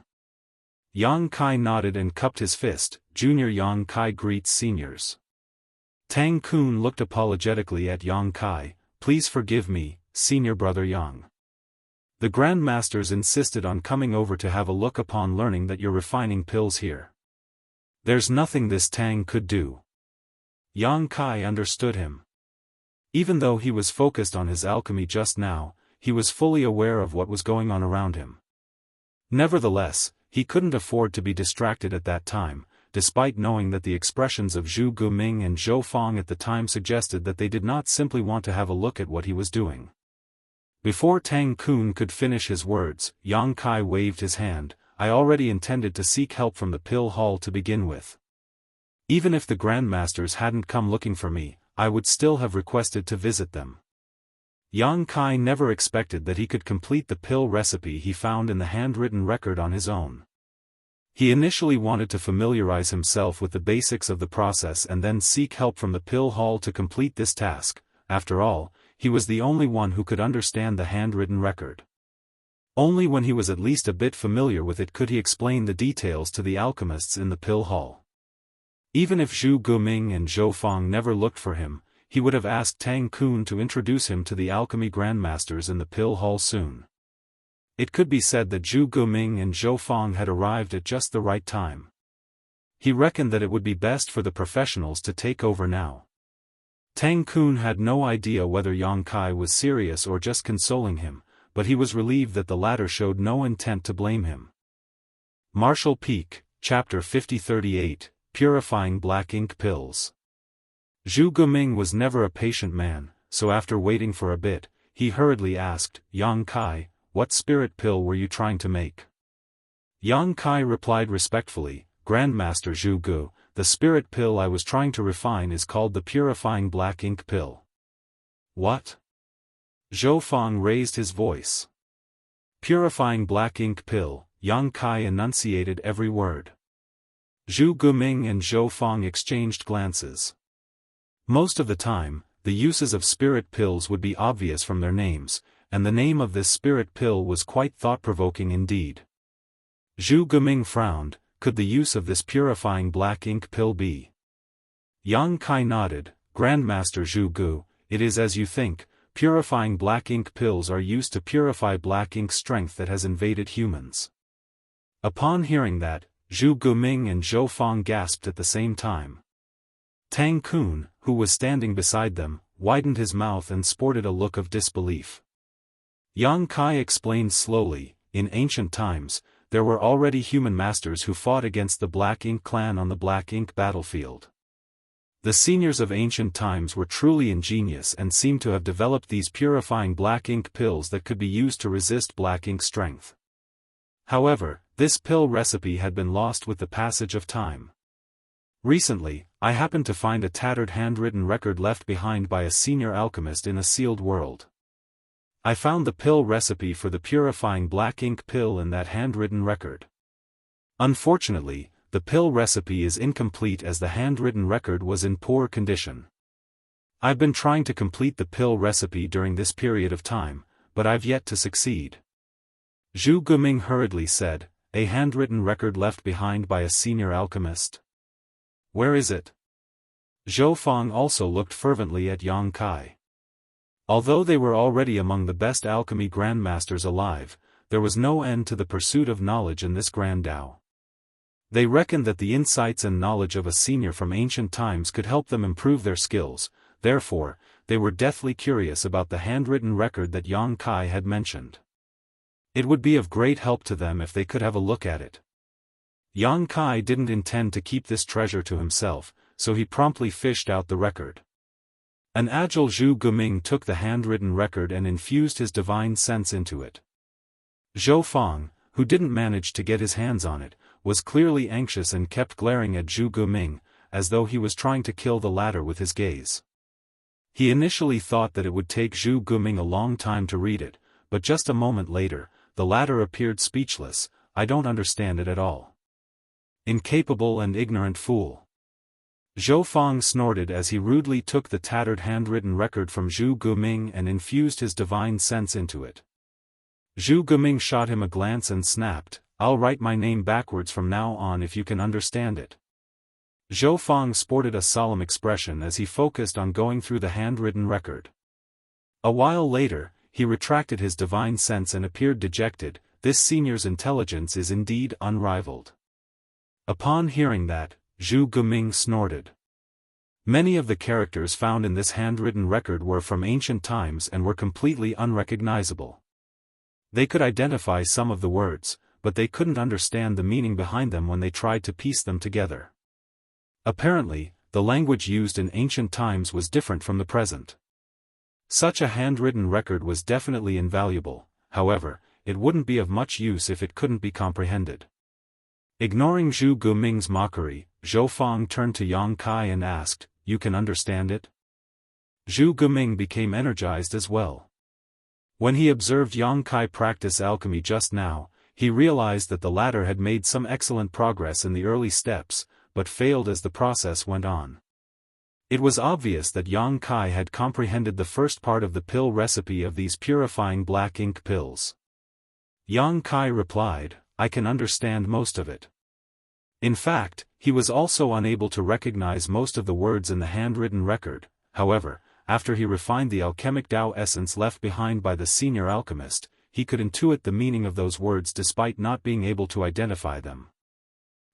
[SPEAKER 1] Yang Kai nodded and cupped his fist. Junior Yang Kai greets seniors. Tang Kun looked apologetically at Yang Kai. Please forgive me, Senior Brother Yang. The grandmasters insisted on coming over to have a look upon learning that you're refining pills here. There's nothing this Tang could do. Yang Kai understood him. Even though he was focused on his alchemy just now, he was fully aware of what was going on around him. Nevertheless, he couldn't afford to be distracted at that time, despite knowing that the expressions of Zhu Guming and Zhou Fang at the time suggested that they did not simply want to have a look at what he was doing. Before Tang Kun could finish his words, Yang Kai waved his hand. I already intended to seek help from the Pill Hall to begin with. Even if the grandmasters hadn't come looking for me, I would still have requested to visit them. Yang Kai never expected that he could complete the pill recipe he found in the handwritten record on his own. He initially wanted to familiarize himself with the basics of the process and then seek help from the Pill Hall to complete this task. After all, he was the only one who could understand the handwritten record. Only when he was at least a bit familiar with it could he explain the details to the alchemists in the Pill Hall. Even if Zhu Guming and Zhou Fang never looked for him, he would have asked Tang Kun to introduce him to the alchemy grandmasters in the Pill Hall soon. It could be said that Zhu Guming and Zhou Fang had arrived at just the right time. He reckoned that it would be best for the professionals to take over now. Tang Kun had no idea whether Yang Kai was serious or just consoling him, but he was relieved that the latter showed no intent to blame him. Martial Peak, Chapter 5038, Purifying Black Ink Pills. Zhu Guming was never a patient man, so after waiting for a bit, he hurriedly asked, Yang Kai, what spirit pill were you trying to make? Yang Kai replied respectfully, Grandmaster Zhu Gu, the spirit pill I was trying to refine is called the Purifying Black Ink Pill. What? Zhou Fang raised his voice. Purifying Black Ink Pill, Yang Kai enunciated every word. Zhu Guming and Zhou Fang exchanged glances. Most of the time, the uses of spirit pills would be obvious from their names, and the name of this spirit pill was quite thought-provoking indeed. Zhu Guming frowned. Could the use of this purifying black ink pill be? Yang Kai nodded. Grandmaster Zhu Gu, it is as you think, purifying black ink pills are used to purify black ink strength that has invaded humans. Upon hearing that, Zhu Guming and Zhou Fang gasped at the same time. Tang Kun, who was standing beside them, widened his mouth and sported a look of disbelief. Yang Kai explained slowly, in ancient times, there were already human masters who fought against the Black Ink clan on the Black Ink battlefield. The seniors of ancient times were truly ingenious and seemed to have developed these purifying black ink pills that could be used to resist black ink strength. However, this pill recipe had been lost with the passage of time. Recently, I happened to find a tattered handwritten record left behind by a senior alchemist in a sealed world. I found the pill recipe for the purifying black ink pill in that handwritten record. Unfortunately, the pill recipe is incomplete as the handwritten record was in poor condition. I've been trying to complete the pill recipe during this period of time, but I've yet to succeed. Zhu Guming hurriedly said, a handwritten record left behind by a senior alchemist. Where is it? Zhou Fang also looked fervently at Yang Kai. Although they were already among the best alchemy grandmasters alive, there was no end to the pursuit of knowledge in this grand Dao. They reckoned that the insights and knowledge of a senior from ancient times could help them improve their skills, therefore, they were deathly curious about the handwritten record that Yang Kai had mentioned. It would be of great help to them if they could have a look at it. Yang Kai didn't intend to keep this treasure to himself, so he promptly fished out the record. An agile Zhu Guming took the handwritten record and infused his divine sense into it. Zhou Fang, who didn't manage to get his hands on it, was clearly anxious and kept glaring at Zhu Guming, as though he was trying to kill the latter with his gaze. He initially thought that it would take Zhu Guming a long time to read it, but just a moment later, the latter appeared speechless. I don't understand it at all. Incapable and ignorant fool. Zhou Feng snorted as he rudely took the tattered handwritten record from Zhu Guming and infused his divine sense into it. Zhu Guming shot him a glance and snapped, "I'll write my name backwards from now on if you can understand it." Zhou Feng sported a solemn expression as he focused on going through the handwritten record. A while later, he retracted his divine sense and appeared dejected. This senior's intelligence is indeed unrivaled. Upon hearing that, Zhu Guming snorted. Many of the characters found in this handwritten record were from ancient times and were completely unrecognizable. They could identify some of the words, but they couldn't understand the meaning behind them when they tried to piece them together. Apparently, the language used in ancient times was different from the present. Such a handwritten record was definitely invaluable, however, it wouldn't be of much use if it couldn't be comprehended. Ignoring Zhu Guming's mockery, Zhou Feng turned to Yang Kai and asked, "You can understand it?" Zhu Guming became energized as well. When he observed Yang Kai practice alchemy just now, he realized that the latter had made some excellent progress in the early steps, but failed as the process went on. It was obvious that Yang Kai had comprehended the first part of the pill recipe of these purifying black ink pills. Yang Kai replied, "I can understand most of it." In fact, he was also unable to recognize most of the words in the handwritten record. However, after he refined the alchemic Dao essence left behind by the senior alchemist, he could intuit the meaning of those words despite not being able to identify them.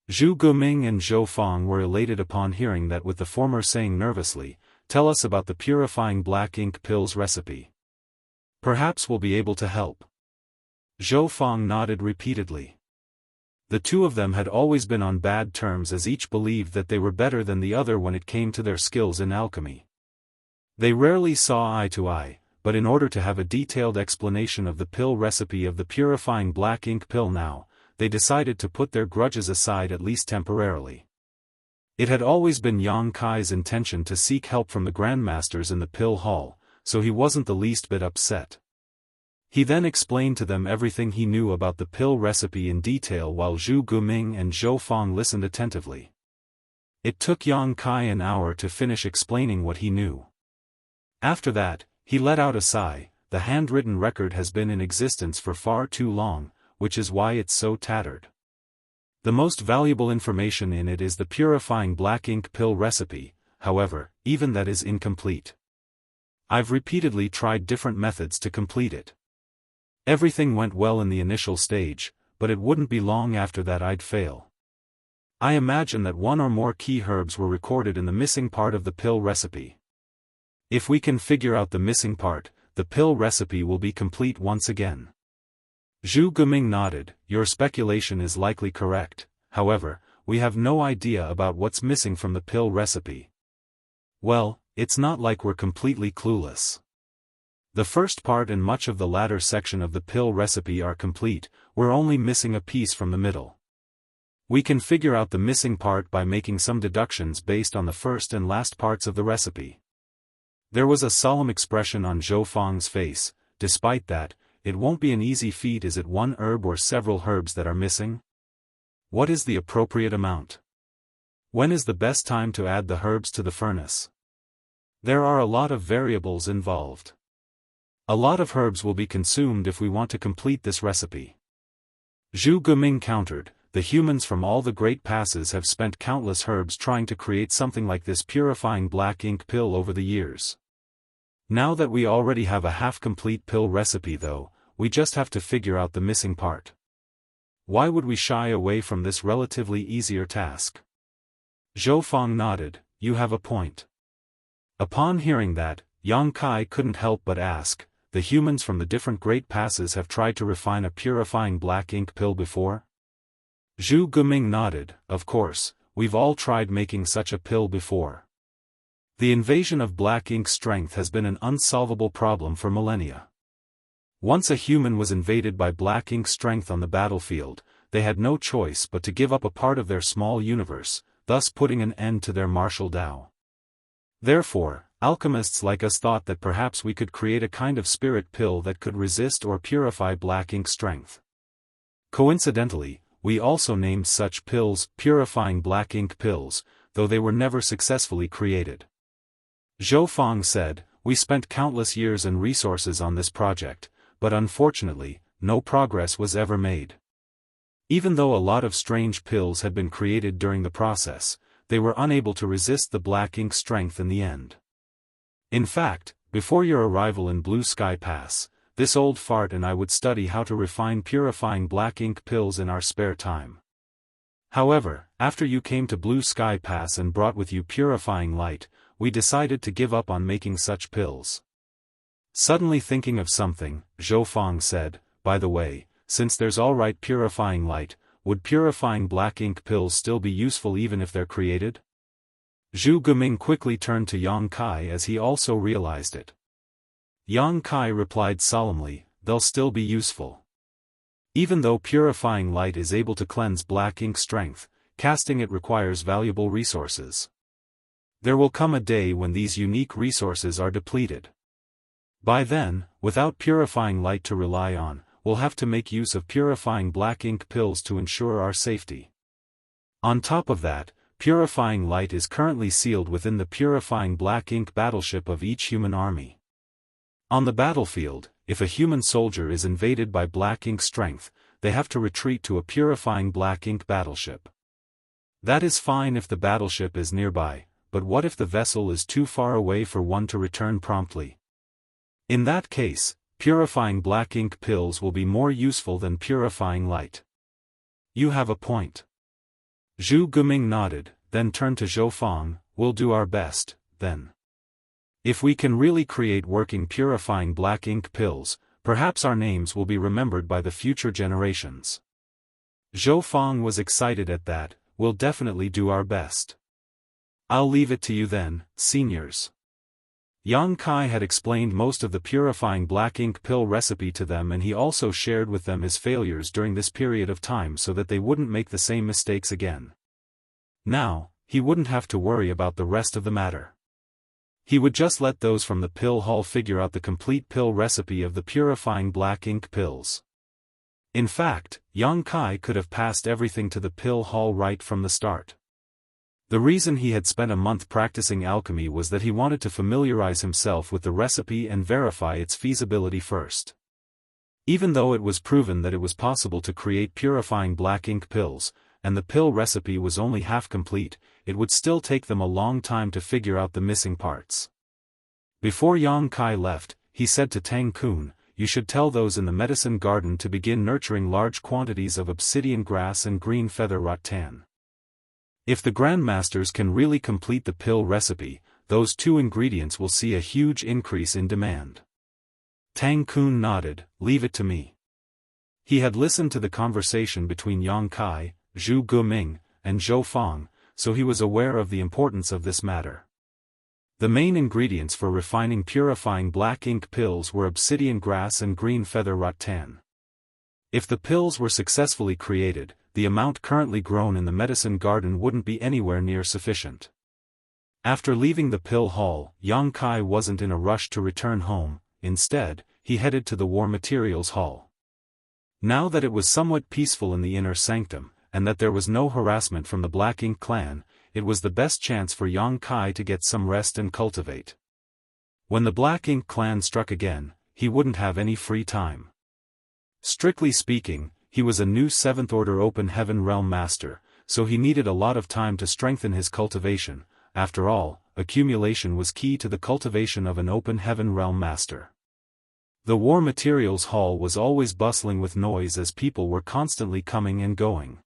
[SPEAKER 1] Zhu Guming and Zhou Feng were elated upon hearing that, with the former saying nervously, "Tell us about the purifying black ink pills recipe. Perhaps we'll be able to help." Zhou Feng nodded repeatedly. The two of them had always been on bad terms as each believed that they were better than the other when it came to their skills in alchemy. They rarely saw eye to eye, but in order to have a detailed explanation of the pill recipe of the purifying black ink pill now, they decided to put their grudges aside at least temporarily. It had always been Yang Kai's intention to seek help from the grandmasters in the pill hall, so he wasn't the least bit upset. He then explained to them everything he knew about the pill recipe in detail while Zhu Guming and Zhou Feng listened attentively. It took Yang Kai an hour to finish explaining what he knew. After that, he let out a sigh. "The handwritten record has been in existence for far too long, which is why it's so tattered. The most valuable information in it is the purifying black ink pill recipe, however, even that is incomplete. I've repeatedly tried different methods to complete it. Everything went well in the initial stage, but it wouldn't be long after that I'd fail. I imagine that one or more key herbs were recorded in the missing part of the pill recipe. If we can figure out the missing part, the pill recipe will be complete once again." Zhu Guming nodded. "Your speculation is likely correct, however, we have no idea about what's missing from the pill recipe." "Well, it's not like we're completely clueless. The first part and much of the latter section of the pill recipe are complete, we're only missing a piece from the middle. We can figure out the missing part by making some deductions based on the first and last parts of the recipe." There was a solemn expression on Zhou Feng's face. "Despite that, it won't be an easy feat. Is it one herb or several herbs that are missing? What is the appropriate amount? When is the best time to add the herbs to the furnace? There are a lot of variables involved. A lot of herbs will be consumed if we want to complete this recipe." Zhu Guming countered, "The humans from all the great passes have spent countless herbs trying to create something like this purifying black ink pill over the years. Now that we already have a half-complete pill recipe though, we just have to figure out the missing part. Why would we shy away from this relatively easier task?" Zhou Feng nodded. "You have a point." Upon hearing that, Yang Kai couldn't help but ask, "The humans from the different great passes have tried to refine a purifying black ink pill before?" Zhu Guming nodded. "Of course, we've all tried making such a pill before. The invasion of black ink strength has been an unsolvable problem for millennia. Once a human was invaded by black ink strength on the battlefield, they had no choice but to give up a part of their small universe, thus putting an end to their martial Dao. Therefore, alchemists like us thought that perhaps we could create a kind of spirit pill that could resist or purify black ink strength. Coincidentally, we also named such pills purifying black ink pills. though they were never successfully created. Zhou Feng said, "We spent countless years and resources on this project, but unfortunately, no progress was ever made. Even though a lot of strange pills had been created during the process, they were unable to resist the black ink strength in the end. In fact, before your arrival in Blue Sky Pass, this old fart and I would study how to refine purifying black ink pills in our spare time. However, after you came to Blue Sky Pass and brought with you purifying light, we decided to give up on making such pills." Suddenly thinking of something, Zhou Feng said, "By the way, since there's alright purifying light, would purifying black ink pills still be useful even if they're created?" Zhu Guming quickly turned to Yang Kai as he also realized it. Yang Kai replied solemnly, "They'll still be useful. Even though purifying light is able to cleanse black ink strength, casting it requires valuable resources. There will come a day when these unique resources are depleted. By then, without purifying light to rely on, we'll have to make use of purifying black ink pills to ensure our safety. On top of that, purifying light is currently sealed within the purifying black ink battleship of each human army. On the battlefield, if a human soldier is invaded by black ink strength, they have to retreat to a purifying black ink battleship. That is fine if the battleship is nearby, but what if the vessel is too far away for one to return promptly? In that case, purifying black ink pills will be more useful than purifying light." "You have a point." Zhu Guming nodded, then turned to Zhou Feng, "We'll do our best, then. If we can really create working purifying black ink pills, perhaps our names will be remembered by the future generations." Zhou Feng was excited at that. "We'll definitely do our best. I'll leave it to you then, seniors." Yang Kai had explained most of the purifying black ink pill recipe to them, and he also shared with them his failures during this period of time so that they wouldn't make the same mistakes again. Now, he wouldn't have to worry about the rest of the matter. He would just let those from the pill hall figure out the complete pill recipe of the purifying black ink pills. In fact, Yang Kai could have passed everything to the pill hall right from the start. The reason he had spent a month practicing alchemy was that he wanted to familiarize himself with the recipe and verify its feasibility first. Even though it was proven that it was possible to create purifying black ink pills, and the pill recipe was only half complete, it would still take them a long time to figure out the missing parts. Before Yang Kai left, he said to Tang Kun, "You should tell those in the medicine garden to begin nurturing large quantities of obsidian grass and green feather rattan. If the grandmasters can really complete the pill recipe, those two ingredients will see a huge increase in demand." Tang Kun nodded, "Leave it to me." He had listened to the conversation between Yang Kai, Zhu Guming, and Zhou Feng, so he was aware of the importance of this matter. The main ingredients for refining purifying black ink pills were obsidian grass and green feather rattan. If the pills were successfully created, the amount currently grown in the medicine garden wouldn't be anywhere near sufficient. After leaving the pill hall, Yang Kai wasn't in a rush to return home. Instead, he headed to the war materials hall. Now that it was somewhat peaceful in the inner sanctum, and that there was no harassment from the Black Ink clan, it was the best chance for Yang Kai to get some rest and cultivate. When the Black Ink clan struck again, he wouldn't have any free time. Strictly speaking, he was a new 7th Order Open Heaven Realm Master, so he needed a lot of time to strengthen his cultivation. After all, accumulation was key to the cultivation of an Open Heaven Realm Master. The War Materials Hall was always bustling with noise as people were constantly coming and going.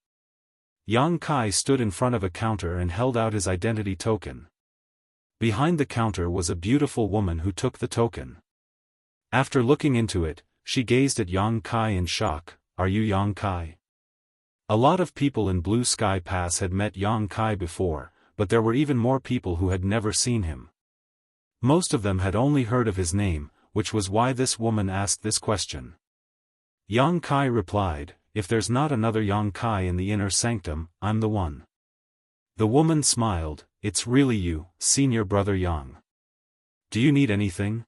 [SPEAKER 1] Yang Kai stood in front of a counter and held out his identity token. Behind the counter was a beautiful woman who took the token. After looking into it, she gazed at Yang Kai in shock. "Are you Yang Kai?" A lot of people in Blue Sky Pass had met Yang Kai before, but there were even more people who had never seen him. Most of them had only heard of his name, which was why this woman asked this question. Yang Kai replied, "If there's not another Yang Kai in the inner sanctum, I'm the one." The woman smiled, "It's really you, senior brother Yang. Do you need anything?"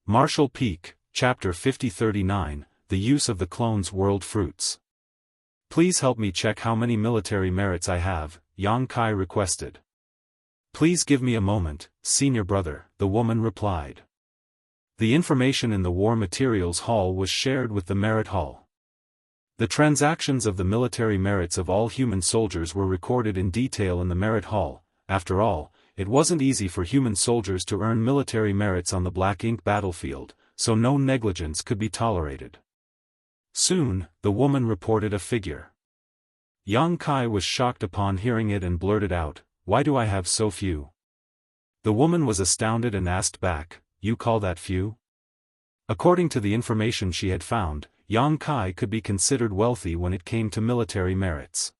[SPEAKER 1] Martial Peak, Chapter 5039, The Use of the Clone's World Fruits. "Please help me check how many military merits I have," Yang Kai requested. Please give me a moment, senior brother, the woman replied. The information in the War Materials Hall was shared with the Merit Hall. The transactions of the military merits of all human soldiers were recorded in detail in the Merit Hall. After all, it wasn't easy for human soldiers to earn military merits on the black ink battlefield, so no negligence could be tolerated. Soon, the woman reported a figure. Yang Kai was shocked upon hearing it and blurted out, "Why do I have so few?" The woman was astounded and asked back, "You call that few?" According to the information she had found, Yang Kai could be considered wealthy when it came to military merits.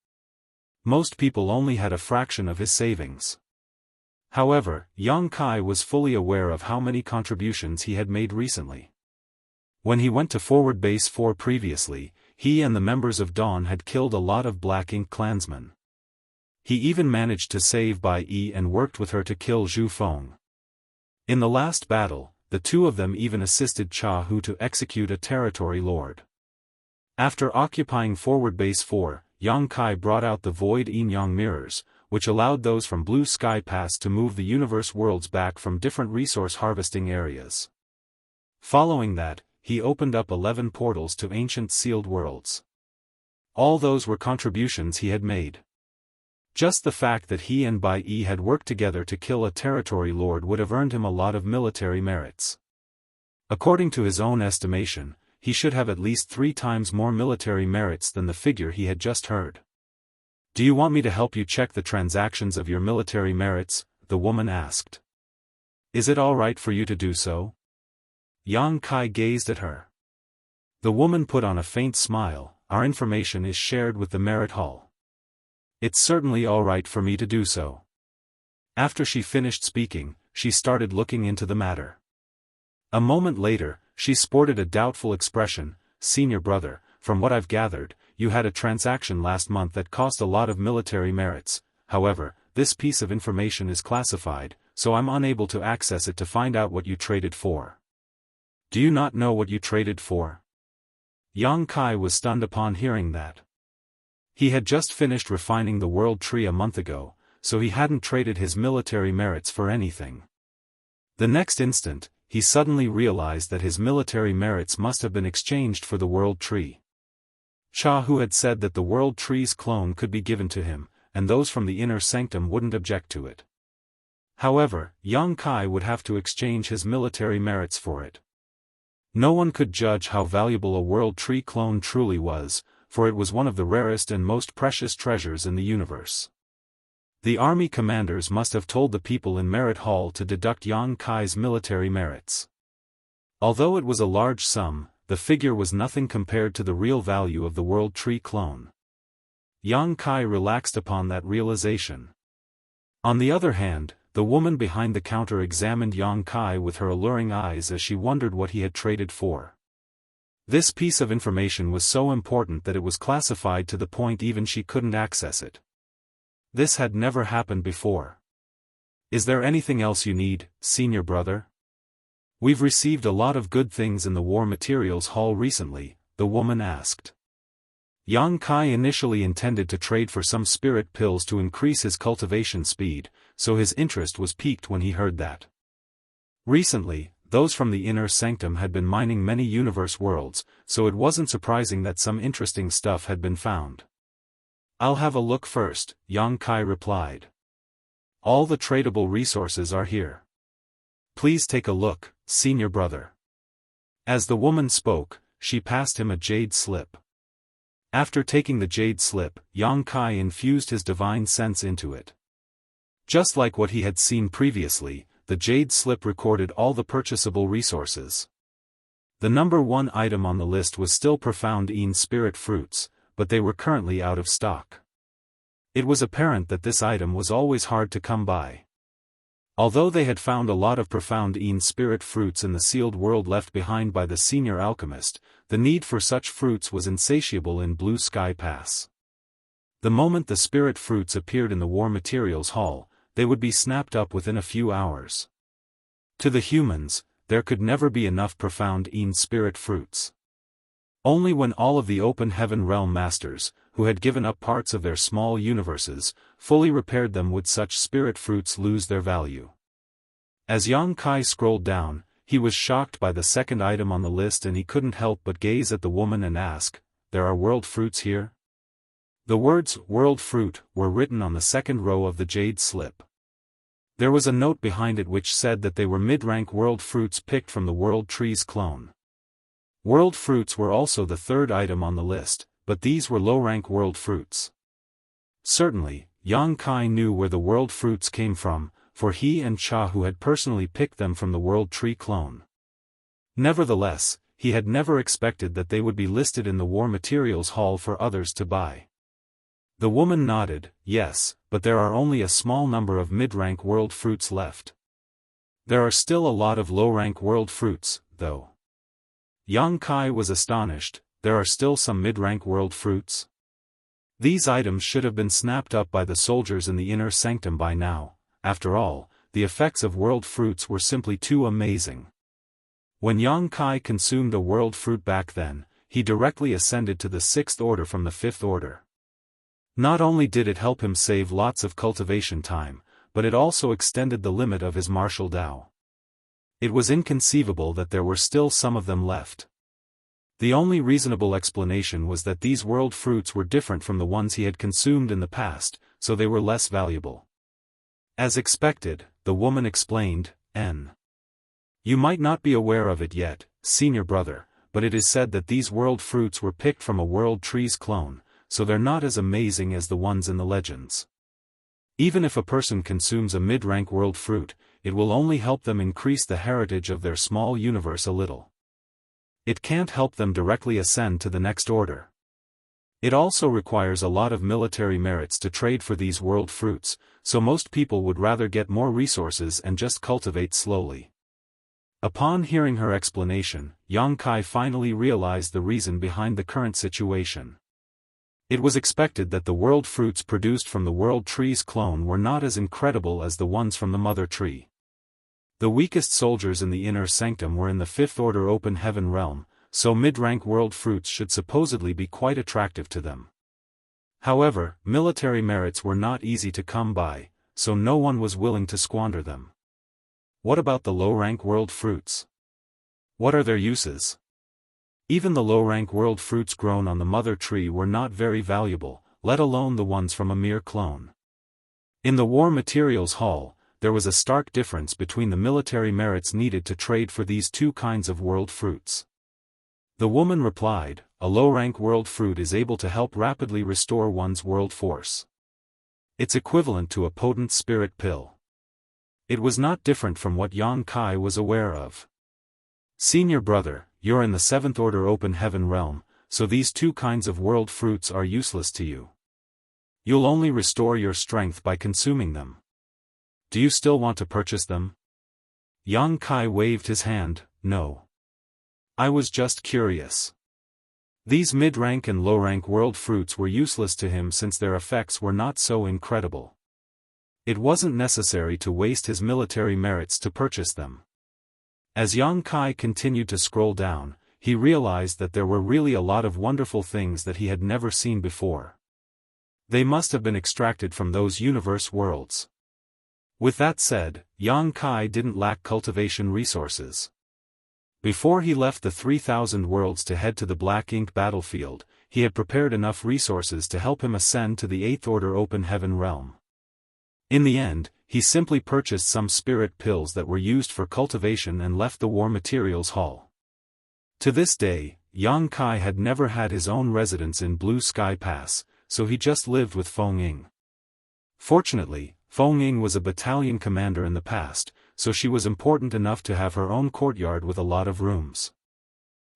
[SPEAKER 1] Most people only had a fraction of his savings. However, Yang Kai was fully aware of how many contributions he had made recently. When he went to Forward Base 4 previously, he and the members of Dawn had killed a lot of Black Ink clansmen. He even managed to save Bai Yi and worked with her to kill Zhu Feng. In the last battle, the two of them even assisted Cha Hu to execute a territory lord. After occupying Forward Base 4, Yang Kai brought out the Void Yin-Yang mirrors, which allowed those from Blue Sky Pass to move the universe worlds back from different resource harvesting areas. Following that, he opened up 11 portals to ancient sealed worlds. All those were contributions he had made. Just the fact that he and Bai Yi had worked together to kill a territory lord would have earned him a lot of military merits. According to his own estimation, he should have at least 3 times more military merits than the figure he had just heard. "Do you want me to help you check the transactions of your military merits?" the woman asked. "Is it all right for you to do so?" Yang Kai gazed at her. The woman put on a faint smile. "Our information is shared with the Merit Hall. It's certainly all right for me to do so." After she finished speaking, she started looking into the matter. A moment later, she sported a doubtful expression. "Senior brother, from what I've gathered, you had a transaction last month that cost a lot of military merits. However, this piece of information is classified, so I'm unable to access it to find out what you traded for." "Do you not know what you traded for?" Yang Kai was stunned upon hearing that. He had just finished refining the world tree a month ago, so he hadn't traded his military merits for anything. The next instant, he suddenly realized that his military merits must have been exchanged for the world tree. Cha Hu had said that the world tree's clone could be given to him, and those from the inner sanctum wouldn't object to it. However, Yang Kai would have to exchange his military merits for it. No one could judge how valuable a world tree clone truly was, for it was one of the rarest and most precious treasures in the universe. The army commanders must have told the people in Merit Hall to deduct Yang Kai's military merits. Although it was a large sum, the figure was nothing compared to the real value of the world tree clone. Yang Kai relaxed upon that realization. On the other hand, the woman behind the counter examined Yang Kai with her alluring eyes as she wondered what he had traded for. This piece of information was so important that it was classified to the point even she couldn't access it. This had never happened before. "Is there anything else you need, senior brother?" "We've received a lot of good things in the War Materials Hall recently," the woman asked. Yang Kai initially intended to trade for some spirit pills to increase his cultivation speed, so his interest was piqued when he heard that. Recently, those from the inner sanctum had been mining many universe worlds, so it wasn't surprising that some interesting stuff had been found. "I'll have a look first," Yang Kai replied. "All the tradable resources are here. Please take a look, senior brother." As the woman spoke, she passed him a jade slip. After taking the jade slip, Yang Kai infused his divine sense into it. Just like what he had seen previously, the jade slip recorded all the purchasable resources. The number 1 item on the list was still Profound Yin Spirit Fruits, but they were currently out of stock. It was apparent that this item was always hard to come by. Although they had found a lot of Profound Yin Spirit Fruits in the sealed world left behind by the senior alchemist, the need for such fruits was insatiable in Blue Sky Pass. The moment the spirit fruits appeared in the War Materials Hall, they would be snapped up within a few hours. To the humans, there could never be enough Profound Yin Spirit Fruits. Only when all of the Open Heaven Realm Masters, who had given up parts of their small universes, fully repaired them, would such spirit fruits lose their value? As Yang Kai scrolled down, he was shocked by the second item on the list, and he couldn't help but gaze at the woman and ask, "There are world fruits here?" The words, "world fruit," were written on the second row of the jade slip. There was a note behind it which said that they were mid-rank world fruits picked from the world tree's clone. World fruits were also the third item on the list, but these were low-rank world fruits. Certainly, Yang Kai knew where the world fruits came from, for he and Jianghu had personally picked them from the world tree clone. Nevertheless, he had never expected that they would be listed in the war materials hall for others to buy. The woman nodded, "Yes, but there are only a small number of mid-rank world fruits left. There are still a lot of low-rank world fruits, though." Yang Kai was astonished. There are still some mid-rank world fruits? These items should have been snapped up by the soldiers in the inner sanctum by now. After all, the effects of world fruits were simply too amazing. When Yang Kai consumed a world fruit back then, he directly ascended to the 6th order from the 5th order. Not only did it help him save lots of cultivation time, but it also extended the limit of his martial Dao. It was inconceivable that there were still some of them left. The only reasonable explanation was that these world fruits were different from the ones he had consumed in the past, so they were less valuable. As expected, the woman explained, "You might not be aware of it yet, senior brother, but it is said that these world fruits were picked from a world tree's clone, so they're not as amazing as the ones in the legends. Even if a person consumes a mid-rank world fruit, it will only help them increase the heritage of their small universe a little. It can't help them directly ascend to the next order. It also requires a lot of military merits to trade for these world fruits, so most people would rather get more resources and just cultivate slowly." Upon hearing her explanation, Yang Kai finally realized the reason behind the current situation. It was expected that the world fruits produced from the world tree's clone were not as incredible as the ones from the mother tree. The weakest soldiers in the inner sanctum were in the 5th order open heaven realm, so mid-rank world fruits should supposedly be quite attractive to them. However, military merits were not easy to come by, so no one was willing to squander them. What about the low-rank world fruits? What are their uses? Even the low-rank world fruits grown on the mother tree were not very valuable, let alone the ones from a mere clone. In the war materials hall, there was a stark difference between the military merits needed to trade for these two kinds of world fruits. The woman replied, "A low-rank world fruit is able to help rapidly restore one's world force. It's equivalent to a potent spirit pill." It was not different from what Yang Kai was aware of. "Senior brother, you're in the 7th order open heaven realm, so these two kinds of world fruits are useless to you. You'll only restore your strength by consuming them. Do you still want to purchase them?" Yang Kai waved his hand, "No. I was just curious." These mid-rank and low-rank world fruits were useless to him since their effects were not so incredible. It wasn't necessary to waste his military merits to purchase them. As Yang Kai continued to scroll down, he realized that there were really a lot of wonderful things that he had never seen before. They must have been extracted from those universe worlds. With that said, Yang Kai didn't lack cultivation resources. Before he left the 3,000 worlds to head to the Black Ink battlefield, he had prepared enough resources to help him ascend to the 8th order open heaven realm. In the end, he simply purchased some spirit pills that were used for cultivation and left the war materials hall. To this day, Yang Kai had never had his own residence in Blue Sky Pass, so he just lived with Feng Ying. Fortunately, Feng Ying was a battalion commander in the past, so she was important enough to have her own courtyard with a lot of rooms.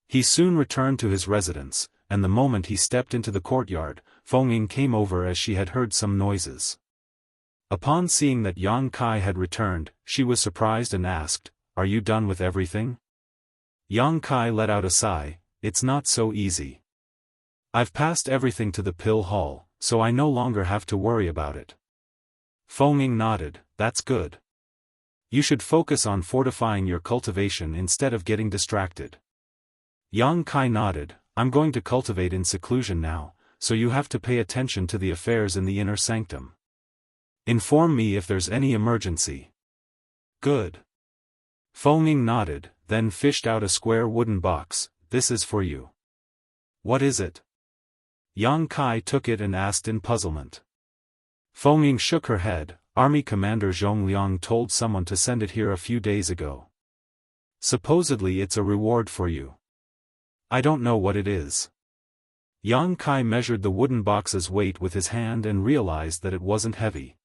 [SPEAKER 1] He soon returned to his residence, and the moment he stepped into the courtyard, Feng Ying came over as she had heard some noises. Upon seeing that Yang Kai had returned, she was surprised and asked, "Are you done with everything?" Yang Kai let out a sigh, "It's not so easy. I've passed everything to the pill hall, so I no longer have to worry about it." Feng Ying nodded, "That's good. You should focus on fortifying your cultivation instead of getting distracted." Yang Kai nodded, "I'm going to cultivate in seclusion now, so you have to pay attention to the affairs in the inner sanctum. Inform me if there's any emergency. Good. Feng nodded, then fished out a square wooden box. This is for you. What is it? Yang Kai took it and asked in puzzlement. Feng shook her head. Army Commander Zhong Liang told someone to send it here a few days ago. Supposedly it's a reward for you. I don't know what it is. Yang Kai measured the wooden box's weight with his hand and realized that it wasn't heavy.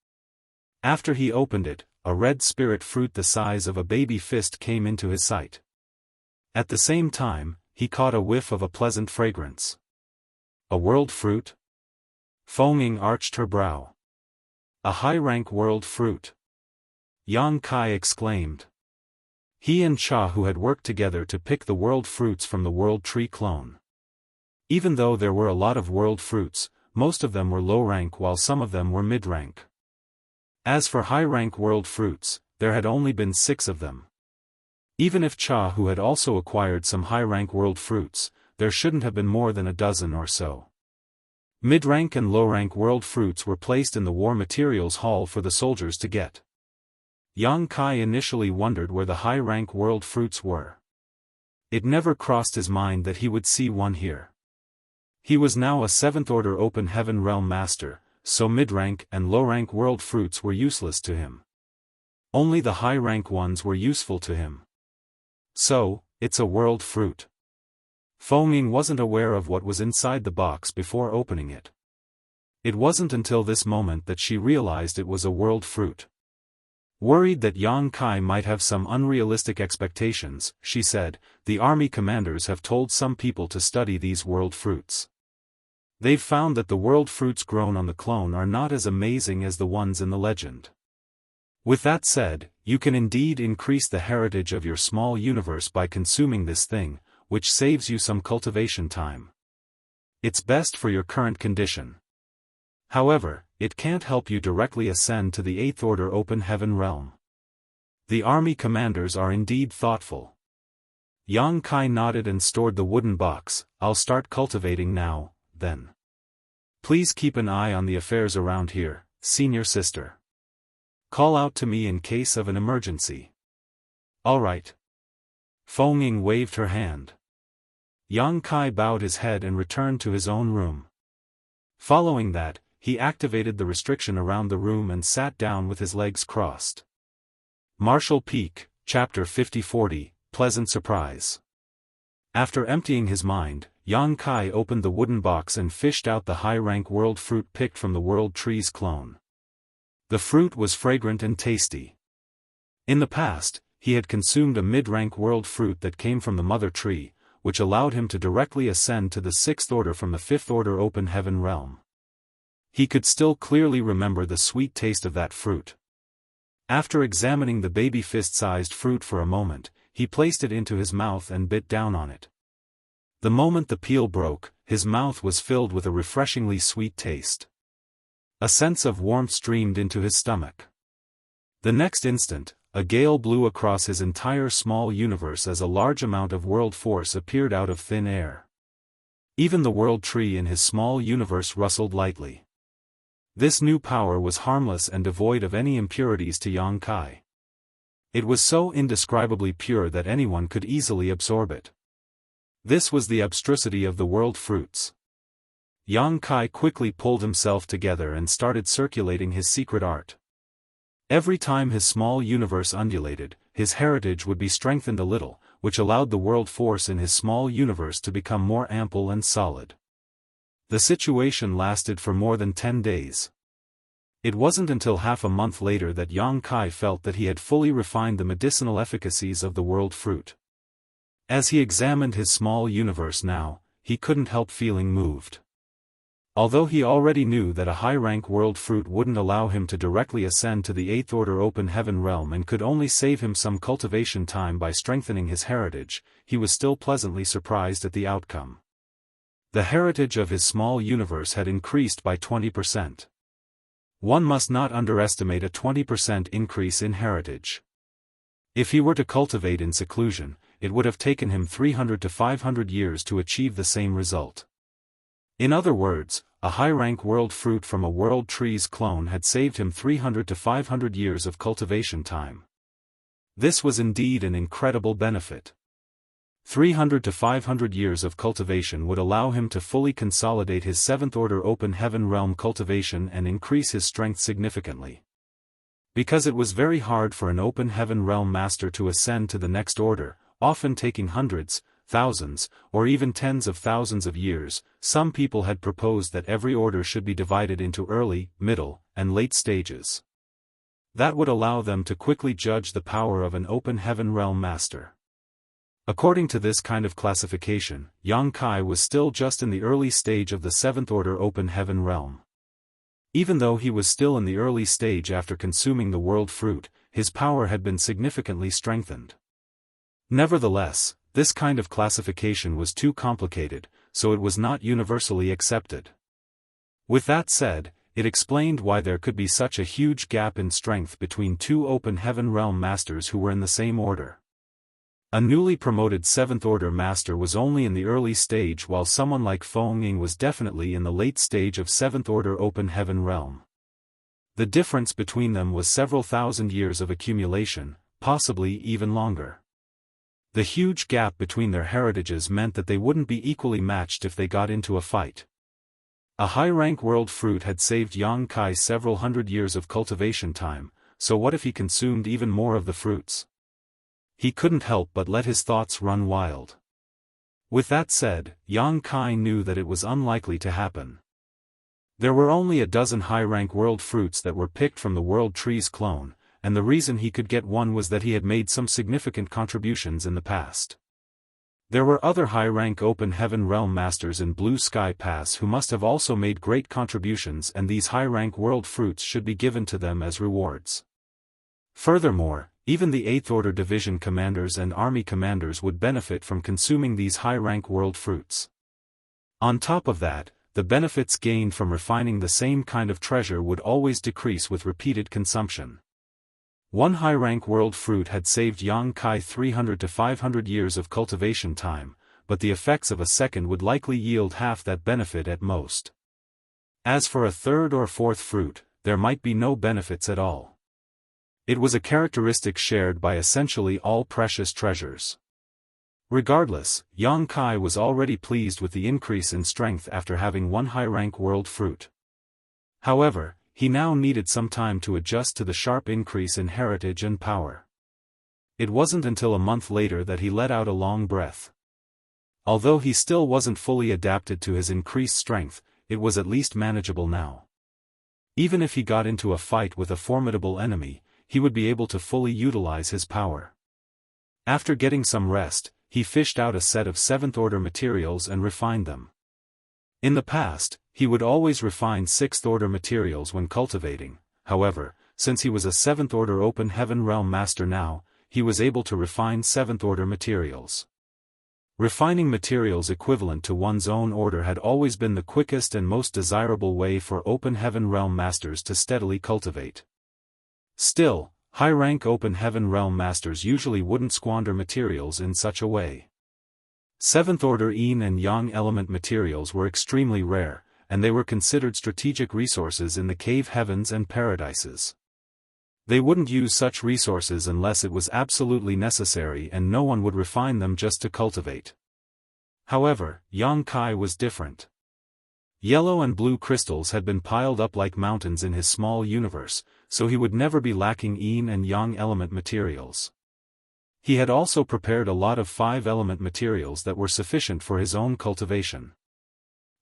[SPEAKER 1] After he opened it, a red spirit fruit the size of a baby fist came into his sight. At the same time, he caught a whiff of a pleasant fragrance. A world fruit? Feng arched her brow. A high-rank world fruit. Yang Kai exclaimed. He and Cha, who had worked together to pick the world fruits from the world tree clone. Even though there were a lot of world fruits, most of them were low rank while some of them were mid-rank. As for high-rank world fruits, there had only been 6 of them. Even if Cha, who had also acquired some high-rank world fruits, there shouldn't have been more than a dozen or so. Mid-rank and low-rank world fruits were placed in the war materials hall for the soldiers to get. Yang Kai initially wondered where the high-rank world fruits were. It never crossed his mind that he would see one here. He was now a 7th-order open heaven realm master, so mid-rank and low-rank world fruits were useless to him. Only the high-rank ones were useful to him. So, it's a world fruit. Feng wasn't aware of what was inside the box before opening it. It wasn't until this moment that she realized it was a world fruit. Worried that Yang Kai might have some unrealistic expectations, she said, the army commanders have told some people to study these world fruits. They've found that the world fruits grown on the clone are not as amazing as the ones in the legend. With that said, you can indeed increase the heritage of your small universe by consuming this thing, which saves you some cultivation time. It's best for your current condition. However, it can't help you directly ascend to the 8th order open heaven realm. The army commanders are indeed thoughtful. Yang Kai nodded and stored the wooden box. I'll start cultivating now, then. Please keep an eye on the affairs around here, senior sister. Call out to me in case of an emergency. All right. Feng waved her hand. Yang Kai bowed his head and returned to his own room. Following that, he activated the restriction around the room and sat down with his legs crossed. Martial Peak, Chapter 50-40, Pleasant Surprise. After emptying his mind, Yang Kai opened the wooden box and fished out the high-rank world fruit picked from the world tree's clone. The fruit was fragrant and tasty. In the past, he had consumed a mid-rank world fruit that came from the mother tree, which allowed him to directly ascend to the 6th order from the 5th order open heaven realm. He could still clearly remember the sweet taste of that fruit. After examining the baby fist-sized fruit for a moment, he placed it into his mouth and bit down on it. The moment the peel broke, his mouth was filled with a refreshingly sweet taste. A sense of warmth streamed into his stomach. The next instant, a gale blew across his entire small universe as a large amount of world force appeared out of thin air. Even the world tree in his small universe rustled lightly. This new power was harmless and devoid of any impurities to Yang Kai. It was so indescribably pure that anyone could easily absorb it. This was the abstrusity of the world fruits. Yang Kai quickly pulled himself together and started circulating his secret art. Every time his small universe undulated, his heritage would be strengthened a little, which allowed the world force in his small universe to become more ample and solid. The situation lasted for more than 10 days. It wasn't until half a month later that Yang Kai felt that he had fully refined the medicinal efficacies of the world fruit. As he examined his small universe now, he couldn't help feeling moved. Although he already knew that a high-rank world fruit wouldn't allow him to directly ascend to the 8th order open heaven realm and could only save him some cultivation time by strengthening his heritage, he was still pleasantly surprised at the outcome. The heritage of his small universe had increased by 20%. One must not underestimate a 20% increase in heritage. If he were to cultivate in seclusion, it would have taken him 300 to 500 years to achieve the same result. In other words, a high-rank world fruit from a world tree's clone had saved him 300 to 500 years of cultivation time. This was indeed an incredible benefit. 300 to 500 years of cultivation would allow him to fully consolidate his 7th order open heaven realm cultivation and increase his strength significantly. Because it was very hard for an open heaven realm master to ascend to the next order, often taking hundreds, thousands, or even tens of thousands of years, some people had proposed that every order should be divided into early, middle, and late stages. That would allow them to quickly judge the power of an open heaven realm master. According to this kind of classification, Yang Kai was still just in the early stage of the 7th order open heaven realm. Even though he was still in the early stage after consuming the world fruit, his power had been significantly strengthened. Nevertheless, this kind of classification was too complicated, so it was not universally accepted. With that said, it explained why there could be such a huge gap in strength between two open heaven realm masters who were in the same order. A newly promoted 7th order master was only in the early stage while someone like Feng Ying was definitely in the late stage of 7th order open heaven realm. The difference between them was several thousand years of accumulation, possibly even longer. The huge gap between their heritages meant that they wouldn't be equally matched if they got into a fight. A high-rank world fruit had saved Yang Kai several hundred years of cultivation time, so what if he consumed even more of the fruits? He couldn't help but let his thoughts run wild. With that said, Yang Kai knew that it was unlikely to happen. There were only a dozen high-rank world fruits that were picked from the world tree's clone, and the reason he could get one was that he had made some significant contributions in the past. There were other high-rank open heaven realm masters in Blue Sky Pass who must have also made great contributions, and these high-rank world fruits should be given to them as rewards. Furthermore, even the 8th Order Division commanders and army commanders would benefit from consuming these high-rank world fruits. On top of that, the benefits gained from refining the same kind of treasure would always decrease with repeated consumption. One high-rank world fruit had saved Yang Kai 300 to 500 years of cultivation time, but the effects of a second would likely yield half that benefit at most. As for a 3rd or 4th fruit, there might be no benefits at all. It was a characteristic shared by essentially all precious treasures. Regardless, Yang Kai was already pleased with the increase in strength after having one high-rank world fruit. However, he now needed some time to adjust to the sharp increase in heritage and power. It wasn't until a month later that he let out a long breath. Although he still wasn't fully adapted to his increased strength, it was at least manageable now. Even if he got into a fight with a formidable enemy, he would be able to fully utilize his power. After getting some rest, he fished out a set of 7th order materials and refined them. In the past, he would always refine 6th order materials when cultivating. However, since he was a 7th order open heaven realm master now, he was able to refine 7th order materials. Refining materials equivalent to one's own order had always been the quickest and most desirable way for open heaven realm masters to steadily cultivate. Still, high-rank open heaven realm masters usually wouldn't squander materials in such a way. 7th order yin and yang element materials were extremely rare, and they were considered strategic resources in the cave heavens and paradises. They wouldn't use such resources unless it was absolutely necessary, and no one would refine them just to cultivate. However, Yang Kai was different. Yellow and blue crystals had been piled up like mountains in his small universe, so he would never be lacking yin and yang element materials. He had also prepared a lot of 5-element materials that were sufficient for his own cultivation.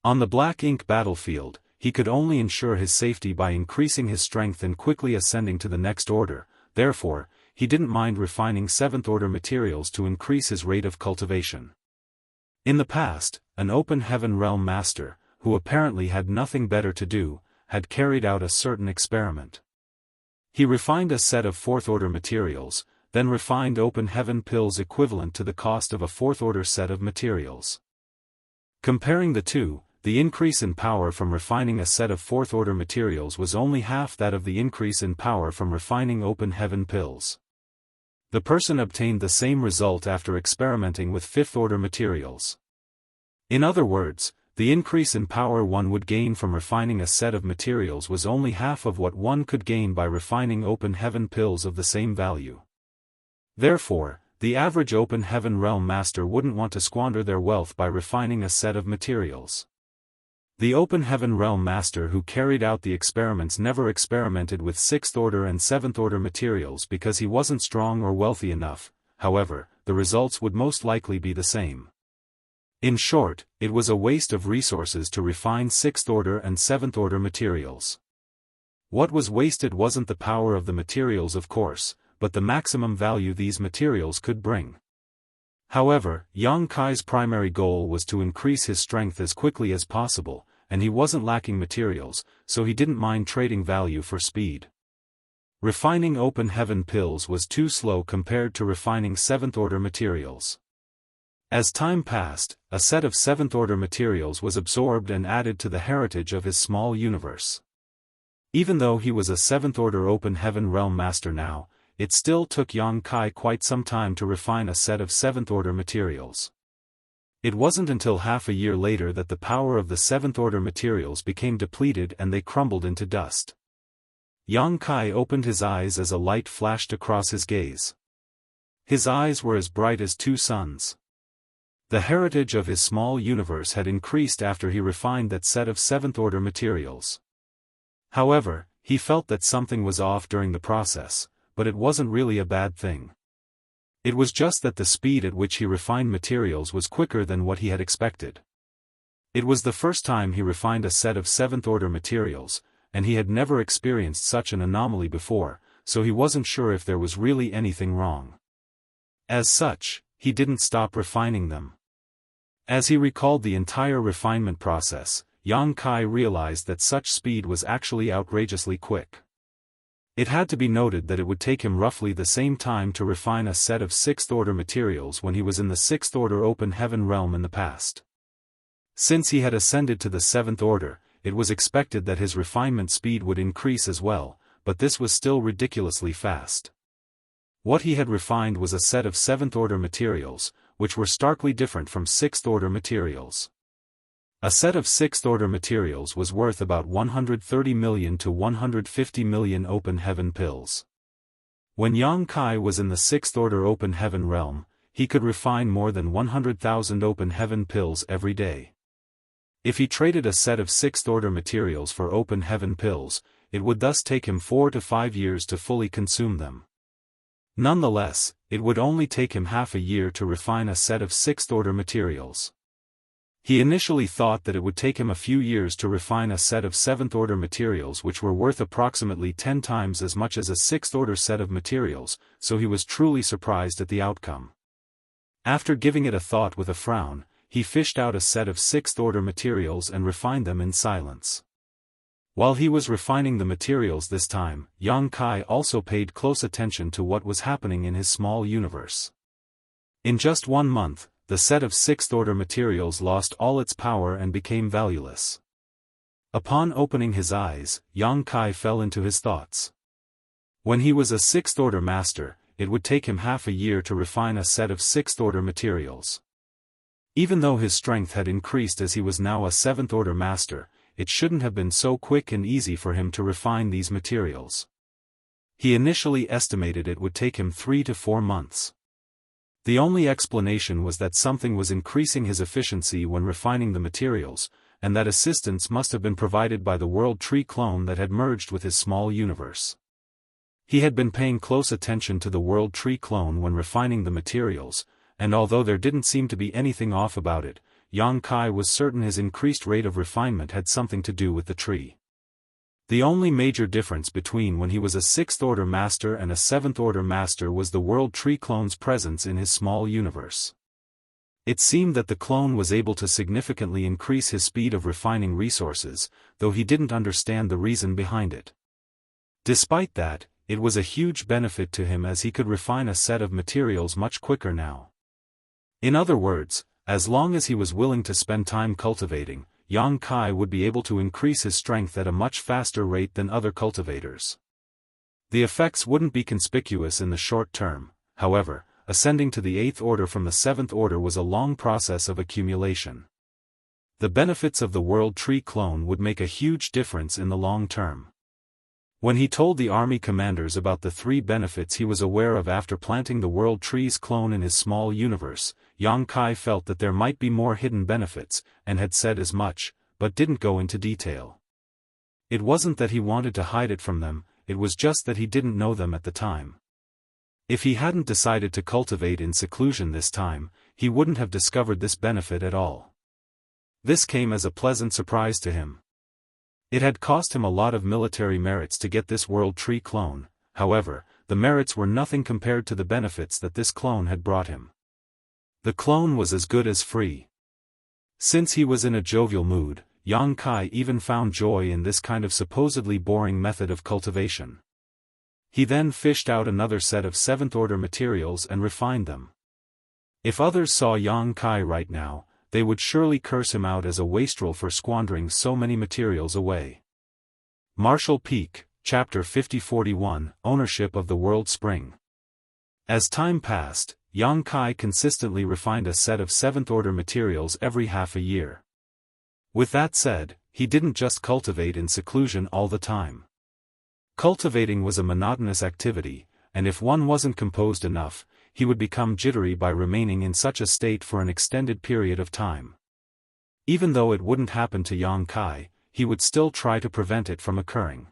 [SPEAKER 1] On the black ink battlefield, he could only ensure his safety by increasing his strength and quickly ascending to the next order. Therefore, he didn't mind refining 7th order materials to increase his rate of cultivation. In the past, an open heaven realm master, who apparently had nothing better to do, had carried out a certain experiment. He refined a set of 4th order materials, then refined open heaven pills equivalent to the cost of a 4th order set of materials. Comparing the two, the increase in power from refining a set of 4th order materials was only half that of the increase in power from refining open heaven pills. The person obtained the same result after experimenting with 5th order materials. In other words, The increase in power one would gain from refining a set of materials was only half of what one could gain by refining open heaven pills of the same value. Therefore, the average open heaven realm master wouldn't want to squander their wealth by refining a set of materials. The open heaven realm master who carried out the experiments never experimented with 6th order and 7th order materials because he wasn't strong or wealthy enough. However, the results would most likely be the same. In short, it was a waste of resources to refine 6th order and 7th order materials. What was wasted wasn't the power of the materials, of course, but the maximum value these materials could bring. However, Yang Kai's primary goal was to increase his strength as quickly as possible, and he wasn't lacking materials, so he didn't mind trading value for speed. Refining open heaven pills was too slow compared to refining 7th order materials. As time passed, a set of 7th order materials was absorbed and added to the heritage of his small universe. Even though he was a 7th order open heaven realm master now, it still took Yang Kai quite some time to refine a set of 7th order materials. It wasn't until half a year later that the power of the 7th order materials became depleted and they crumbled into dust. Yang Kai opened his eyes as a light flashed across his gaze. His eyes were as bright as two suns. The heritage of his small universe had increased after he refined that set of 7th order materials. However, he felt that something was off during the process, but it wasn't really a bad thing. It was just that the speed at which he refined materials was quicker than what he had expected. It was the first time he refined a set of 7th order materials, and he had never experienced such an anomaly before, so he wasn't sure if there was really anything wrong. As such, he didn't stop refining them. As he recalled the entire refinement process, Yang Kai realized that such speed was actually outrageously quick. It had to be noted that it would take him roughly the same time to refine a set of 6th order materials when he was in the 6th order open heaven realm in the past. Since he had ascended to the 7th order, it was expected that his refinement speed would increase as well, but this was still ridiculously fast. What he had refined was a set of 7th order materials, which were starkly different from 6th order materials. A set of 6th order materials was worth about 130 million to 150 million open heaven pills. When Yang Kai was in the 6th order open heaven realm, he could refine more than 100,000 open heaven pills every day. If he traded a set of 6th order materials for open heaven pills, it would thus take him 4 to 5 years to fully consume them. Nonetheless, it would only take him half a year to refine a set of 6th order materials. He initially thought that it would take him a few years to refine a set of 7th order materials which were worth approximately 10 times as much as a 6th order set of materials, so he was truly surprised at the outcome. After giving it a thought with a frown, he fished out a set of 6th order materials and refined them in silence. While he was refining the materials this time, Yang Kai also paid close attention to what was happening in his small universe. In just 1 month, the set of 6th order materials lost all its power and became valueless. Upon opening his eyes, Yang Kai fell into his thoughts. When he was a 6th order master, it would take him half a year to refine a set of 6th order materials. Even though his strength had increased as he was now a 7th order master, it shouldn't have been so quick and easy for him to refine these materials. He initially estimated it would take him 3 to 4 months. The only explanation was that something was increasing his efficiency when refining the materials, and that assistance must have been provided by the World Tree clone that had merged with his small universe. He had been paying close attention to the World Tree clone when refining the materials, and although there didn't seem to be anything off about it, Yang Kai was certain his increased rate of refinement had something to do with the tree. The only major difference between when he was a 6th order master and a 7th order master was the World Tree clone's presence in his small universe. It seemed that the clone was able to significantly increase his speed of refining resources, though he didn't understand the reason behind it. Despite that, it was a huge benefit to him as he could refine a set of materials much quicker now. In other words, as long as he was willing to spend time cultivating, Yang Kai would be able to increase his strength at a much faster rate than other cultivators. The effects wouldn't be conspicuous in the short term, however. Ascending to the 8th order from the 7th order was a long process of accumulation. The benefits of the World Tree clone would make a huge difference in the long term. When he told the army commanders about the 3 benefits he was aware of after planting the World Tree's clone in his small universe, Yang Kai felt that there might be more hidden benefits, and had said as much, but didn't go into detail. It wasn't that he wanted to hide it from them, it was just that he didn't know them at the time. If he hadn't decided to cultivate in seclusion this time, he wouldn't have discovered this benefit at all. This came as a pleasant surprise to him. It had cost him a lot of military merits to get this World Tree clone, however, the merits were nothing compared to the benefits that this clone had brought him. The clone was as good as free. Since he was in a jovial mood, Yang Kai even found joy in this kind of supposedly boring method of cultivation. He then fished out another set of 7th-order materials and refined them. If others saw Yang Kai right now, they would surely curse him out as a wastrel for squandering so many materials away. Martial Peak, Chapter 5041, Ownership of the World Spring. As time passed, Yang Kai consistently refined a set of 7th-order materials every half a year. With that said, he didn't just cultivate in seclusion all the time. Cultivating was a monotonous activity, and if one wasn't composed enough, he would become jittery by remaining in such a state for an extended period of time. Even though it wouldn't happen to Yang Kai, he would still try to prevent it from occurring.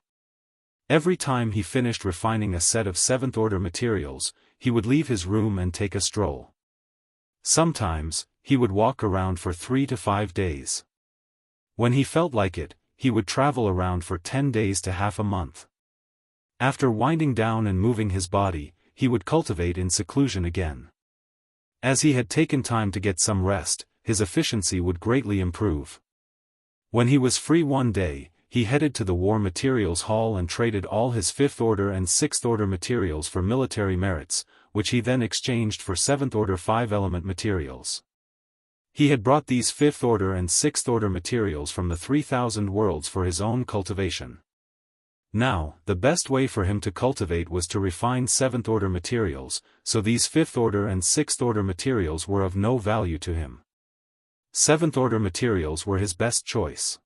[SPEAKER 1] Every time he finished refining a set of 7th-order materials, he would leave his room and take a stroll. Sometimes, he would walk around for 3 to 5 days. When he felt like it, he would travel around for 10 days to half a month. After winding down and moving his body, he would cultivate in seclusion again. As he had taken time to get some rest, his efficiency would greatly improve. When he was free one day, he headed to the War Materials Hall and traded all his 5th-order and 6th-order materials for military merits, which he then exchanged for 7th-order 5-element materials. He had brought these 5th-order and 6th-order materials from the 3,000 worlds for his own cultivation. Now, the best way for him to cultivate was to refine 7th-order materials, so these 5th-order and 6th-order materials were of no value to him. 7th-order materials were his best choice.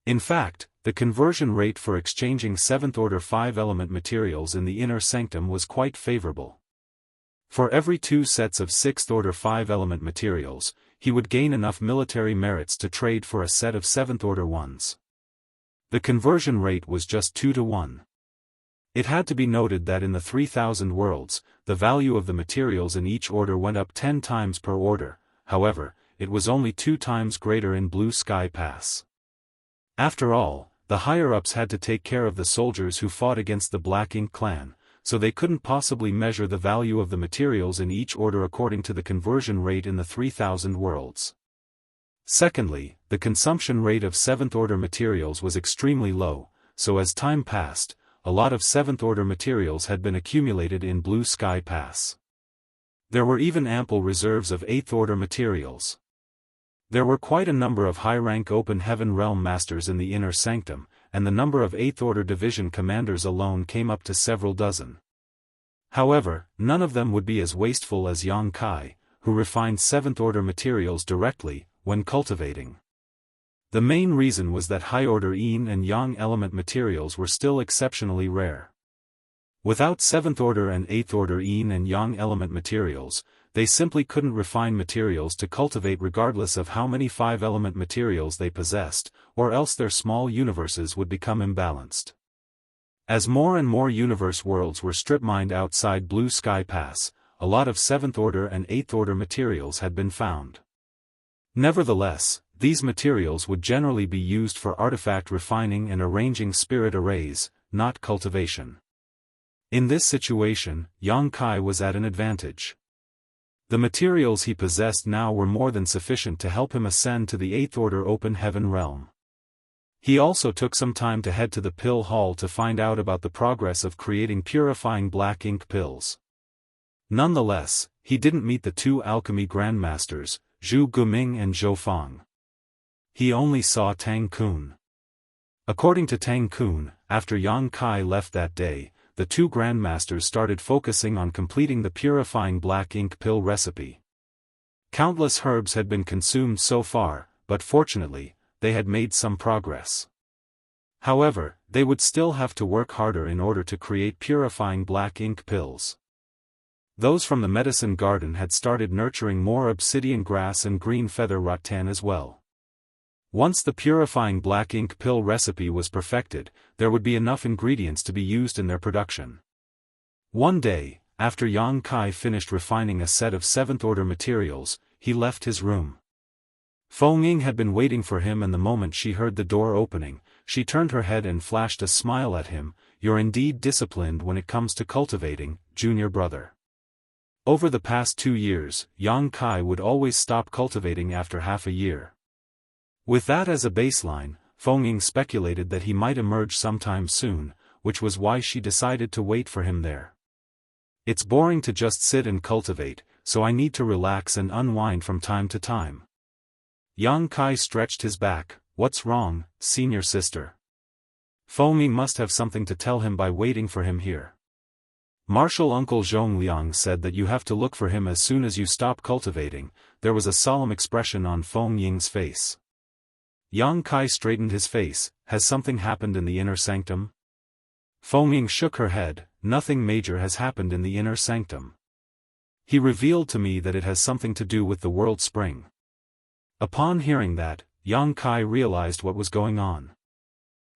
[SPEAKER 1] In fact, the conversion rate for exchanging 7th-order 5-element materials in the inner sanctum was quite favorable. For every 2 sets of 6th-order 5-element materials, he would gain enough military merits to trade for a set of 7th-order ones. The conversion rate was just 2 to 1. It had to be noted that in the 3,000 worlds, the value of the materials in each order went up 10 times per order, however, it was only 2 times greater in Blue Sky Pass. After all, the higher-ups had to take care of the soldiers who fought against the Black Ink clan, so they couldn't possibly measure the value of the materials in each order according to the conversion rate in the 3,000 worlds. Secondly, the consumption rate of 7th-order materials was extremely low, so as time passed, a lot of 7th-order materials had been accumulated in Blue Sky Pass. There were even ample reserves of 8th-order materials. There were quite a number of high-rank Open Heaven Realm Masters in the Inner Sanctum, and the number of 8th-order Division Commanders alone came up to several dozen. However, none of them would be as wasteful as Yang Kai, who refined 7th-order materials directly, when cultivating. The main reason was that high-order Yin and Yang element materials were still exceptionally rare. Without 7th-order and 8th-order Yin and Yang element materials, they simply couldn't refine materials to cultivate regardless of how many 5-element materials they possessed, or else their small universes would become imbalanced. As more and more universe worlds were strip-mined outside Blue Sky Pass, a lot of 7th-order and 8th-order materials had been found. Nevertheless, these materials would generally be used for artifact refining and arranging spirit arrays, not cultivation. In this situation, Yang Kai was at an advantage. The materials he possessed now were more than sufficient to help him ascend to the 8th-order Open Heaven realm. He also took some time to head to the pill hall to find out about the progress of creating purifying black ink pills. Nonetheless, he didn't meet the 2 alchemy grandmasters, Zhu Guming and Zhou Fang. He only saw Tang Kun. According to Tang Kun, after Yang Kai left that day, the 2 grandmasters started focusing on completing the purifying black ink pill recipe. Countless herbs had been consumed so far, but fortunately, they had made some progress. However, they would still have to work harder in order to create purifying black ink pills. Those from the medicine garden had started nurturing more obsidian grass and green feather rattan as well. Once the purifying black ink pill recipe was perfected, there would be enough ingredients to be used in their production. One day, after Yang Kai finished refining a set of 7th-order materials, he left his room. Feng Ying had been waiting for him, and the moment she heard the door opening, she turned her head and flashed a smile at him. "You're indeed disciplined when it comes to cultivating, junior brother." Over the past 2 years, Yang Kai would always stop cultivating after half a year. With that as a baseline, Feng Ying speculated that he might emerge sometime soon, which was why she decided to wait for him there. "It's boring to just sit and cultivate, so I need to relax and unwind from time to time." Yang Kai stretched his back. "What's wrong, senior sister?" Feng Ying must have something to tell him by waiting for him here. "Martial Uncle Zhongliang said that you have to look for him as soon as you stop cultivating." There was a solemn expression on Feng Ying's face. Yang Kai straightened his face. "Has something happened in the inner sanctum?" Feng Ying shook her head. "Nothing major has happened in the inner sanctum. He revealed to me that it has something to do with the world spring." Upon hearing that, Yang Kai realized what was going on.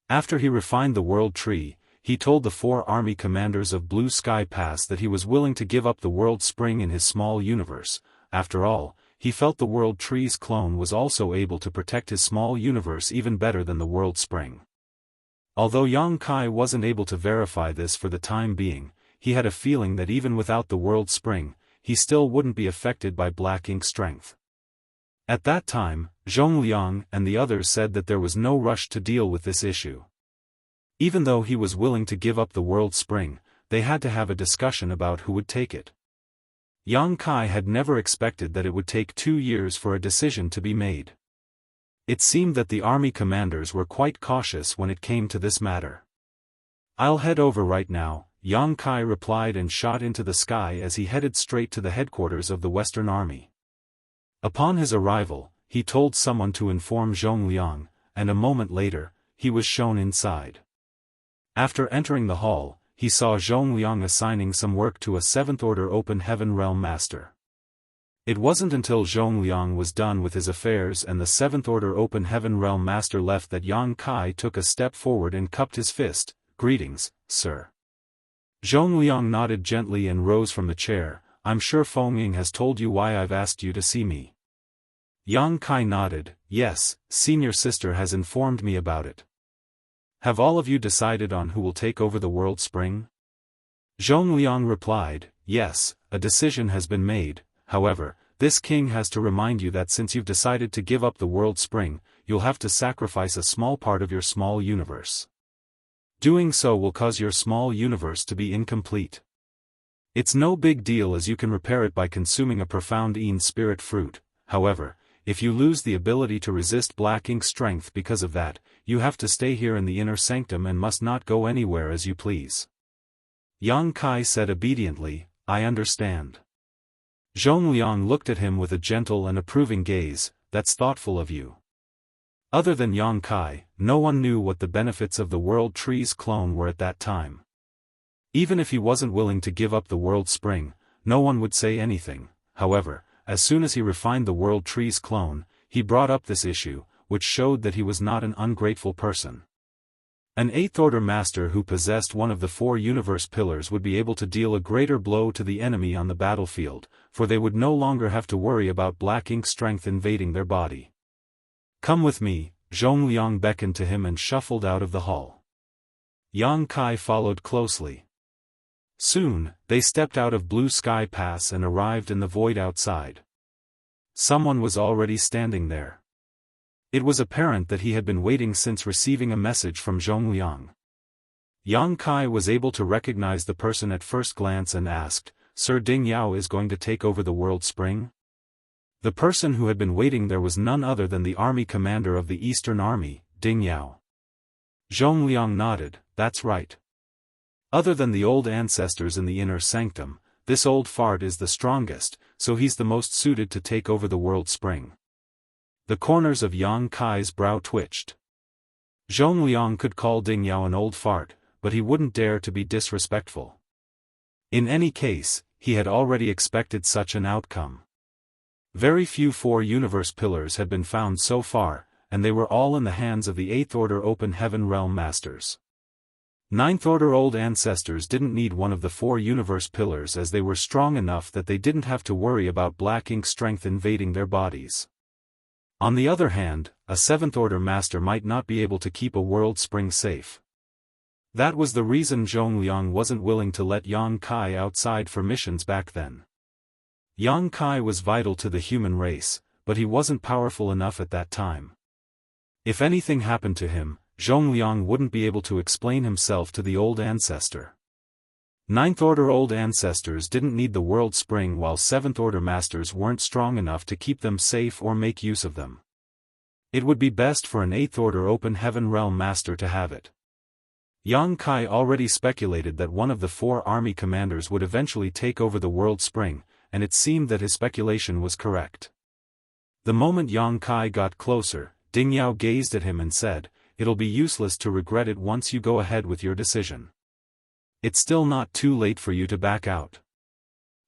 [SPEAKER 1] After he refined the world tree, he told the 4 army commanders of Blue Sky Pass that he was willing to give up the world spring in his small universe. After all, he felt the world tree's clone was also able to protect his small universe even better than the world spring. Although Yang Kai wasn't able to verify this for the time being, he had a feeling that even without the world spring, he still wouldn't be affected by black ink strength. At that time, Zhongliang and the others said that there was no rush to deal with this issue. Even though he was willing to give up the world spring, they had to have a discussion about who would take it. Yang Kai had never expected that it would take 2 years for a decision to be made. It seemed that the army commanders were quite cautious when it came to this matter. "I'll head over right now," Yang Kai replied and shot into the sky as he headed straight to the headquarters of the Western Army. Upon his arrival, he told someone to inform Zhongliang, and a moment later, he was shown inside. After entering the hall, he saw Zhongliang assigning some work to a 7th-order Open Heaven Realm Master. It wasn't until Zhongliang was done with his affairs and the 7th-order Open Heaven Realm Master left that Yang Kai took a step forward and cupped his fist. "Greetings, sir." Zhongliang nodded gently and rose from the chair. "I'm sure Feng Ying has told you why I've asked you to see me." Yang Kai nodded. "Yes, senior sister has informed me about it." "Have all of you decided on who will take over the world spring?" Zhongliang replied. "Yes, a decision has been made. However, this king has to remind you that since you've decided to give up the world spring, you'll have to sacrifice a small part of your small universe. Doing so will cause your small universe to be incomplete. It's no big deal as you can repair it by consuming a profound Een spirit fruit. However, if you lose the ability to resist black ink strength because of that, you have to stay here in the inner sanctum and must not go anywhere as you please." Yang Kai said obediently, "I understand." Zhongliang looked at him with a gentle and approving gaze. "That's thoughtful of you." Other than Yang Kai, no one knew what the benefits of the world tree's clone were at that time. Even if he wasn't willing to give up the world spring, no one would say anything. However, as soon as he refined the world tree's clone, he brought up this issue, which showed that he was not an ungrateful person. An 8th-order master who possessed one of the 4 universe pillars would be able to deal a greater blow to the enemy on the battlefield, for they would no longer have to worry about black ink strength invading their body. "Come with me," Zhongliang beckoned to him and shuffled out of the hall. Yang Kai followed closely. Soon, they stepped out of Blue Sky Pass and arrived in the void outside. Someone was already standing there. It was apparent that he had been waiting since receiving a message from Zhongliang. Yang Kai was able to recognize the person at first glance and asked, "Sir Ding Yao is going to take over the world spring?" The person who had been waiting there was none other than the army commander of the Eastern Army, Ding Yao. Zhongliang nodded. "That's right. Other than the old ancestors in the inner sanctum, this old fart is the strongest, so he's the most suited to take over the world spring." The corners of Yang Kai's brow twitched. Zhongliang could call Ding Yao an old fart, but he wouldn't dare to be disrespectful. In any case, he had already expected such an outcome. Very few four-universe pillars had been found so far, and they were all in the hands of the 8th Order Open Heaven Realm Masters. 9th Order Old Ancestors didn't need one of the four-universe pillars as they were strong enough that they didn't have to worry about black ink strength invading their bodies. On the other hand, a 7th Order Master might not be able to keep a world spring safe. That was the reason Zhongliang wasn't willing to let Yang Kai outside for missions back then. Yang Kai was vital to the human race, but he wasn't powerful enough at that time. If anything happened to him, Zhongliang wouldn't be able to explain himself to the old ancestor. 9th Order Old Ancestors didn't need the world spring while 7th Order Masters weren't strong enough to keep them safe or make use of them. It would be best for an 8th Order Open Heaven Realm Master to have it. Yang Kai already speculated that one of the 4 army commanders would eventually take over the world spring, and it seemed that his speculation was correct. The moment Yang Kai got closer, Ding Yao gazed at him and said, "It'll be useless to regret it once you go ahead with your decision. It's still not too late for you to back out."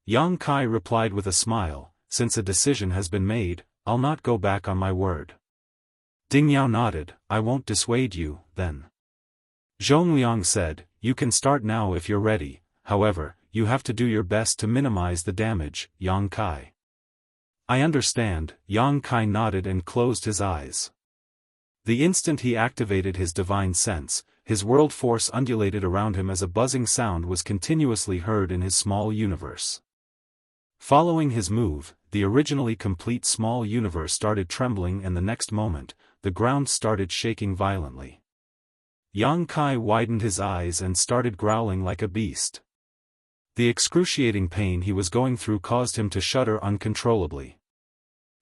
[SPEAKER 1] Yang Kai replied with a smile, "Since a decision has been made, I'll not go back on my word." Ding Yao nodded, "I won't dissuade you, then." Zhongliang said, "You can start now if you're ready, however, you have to do your best to minimize the damage, Yang Kai." "I understand," Yang Kai nodded and closed his eyes. The instant he activated his divine sense, his world force undulated around him as a buzzing sound was continuously heard in his small universe. Following his move, the originally complete small universe started trembling and the next moment, the ground started shaking violently. Yang Kai widened his eyes and started growling like a beast. The excruciating pain he was going through caused him to shudder uncontrollably.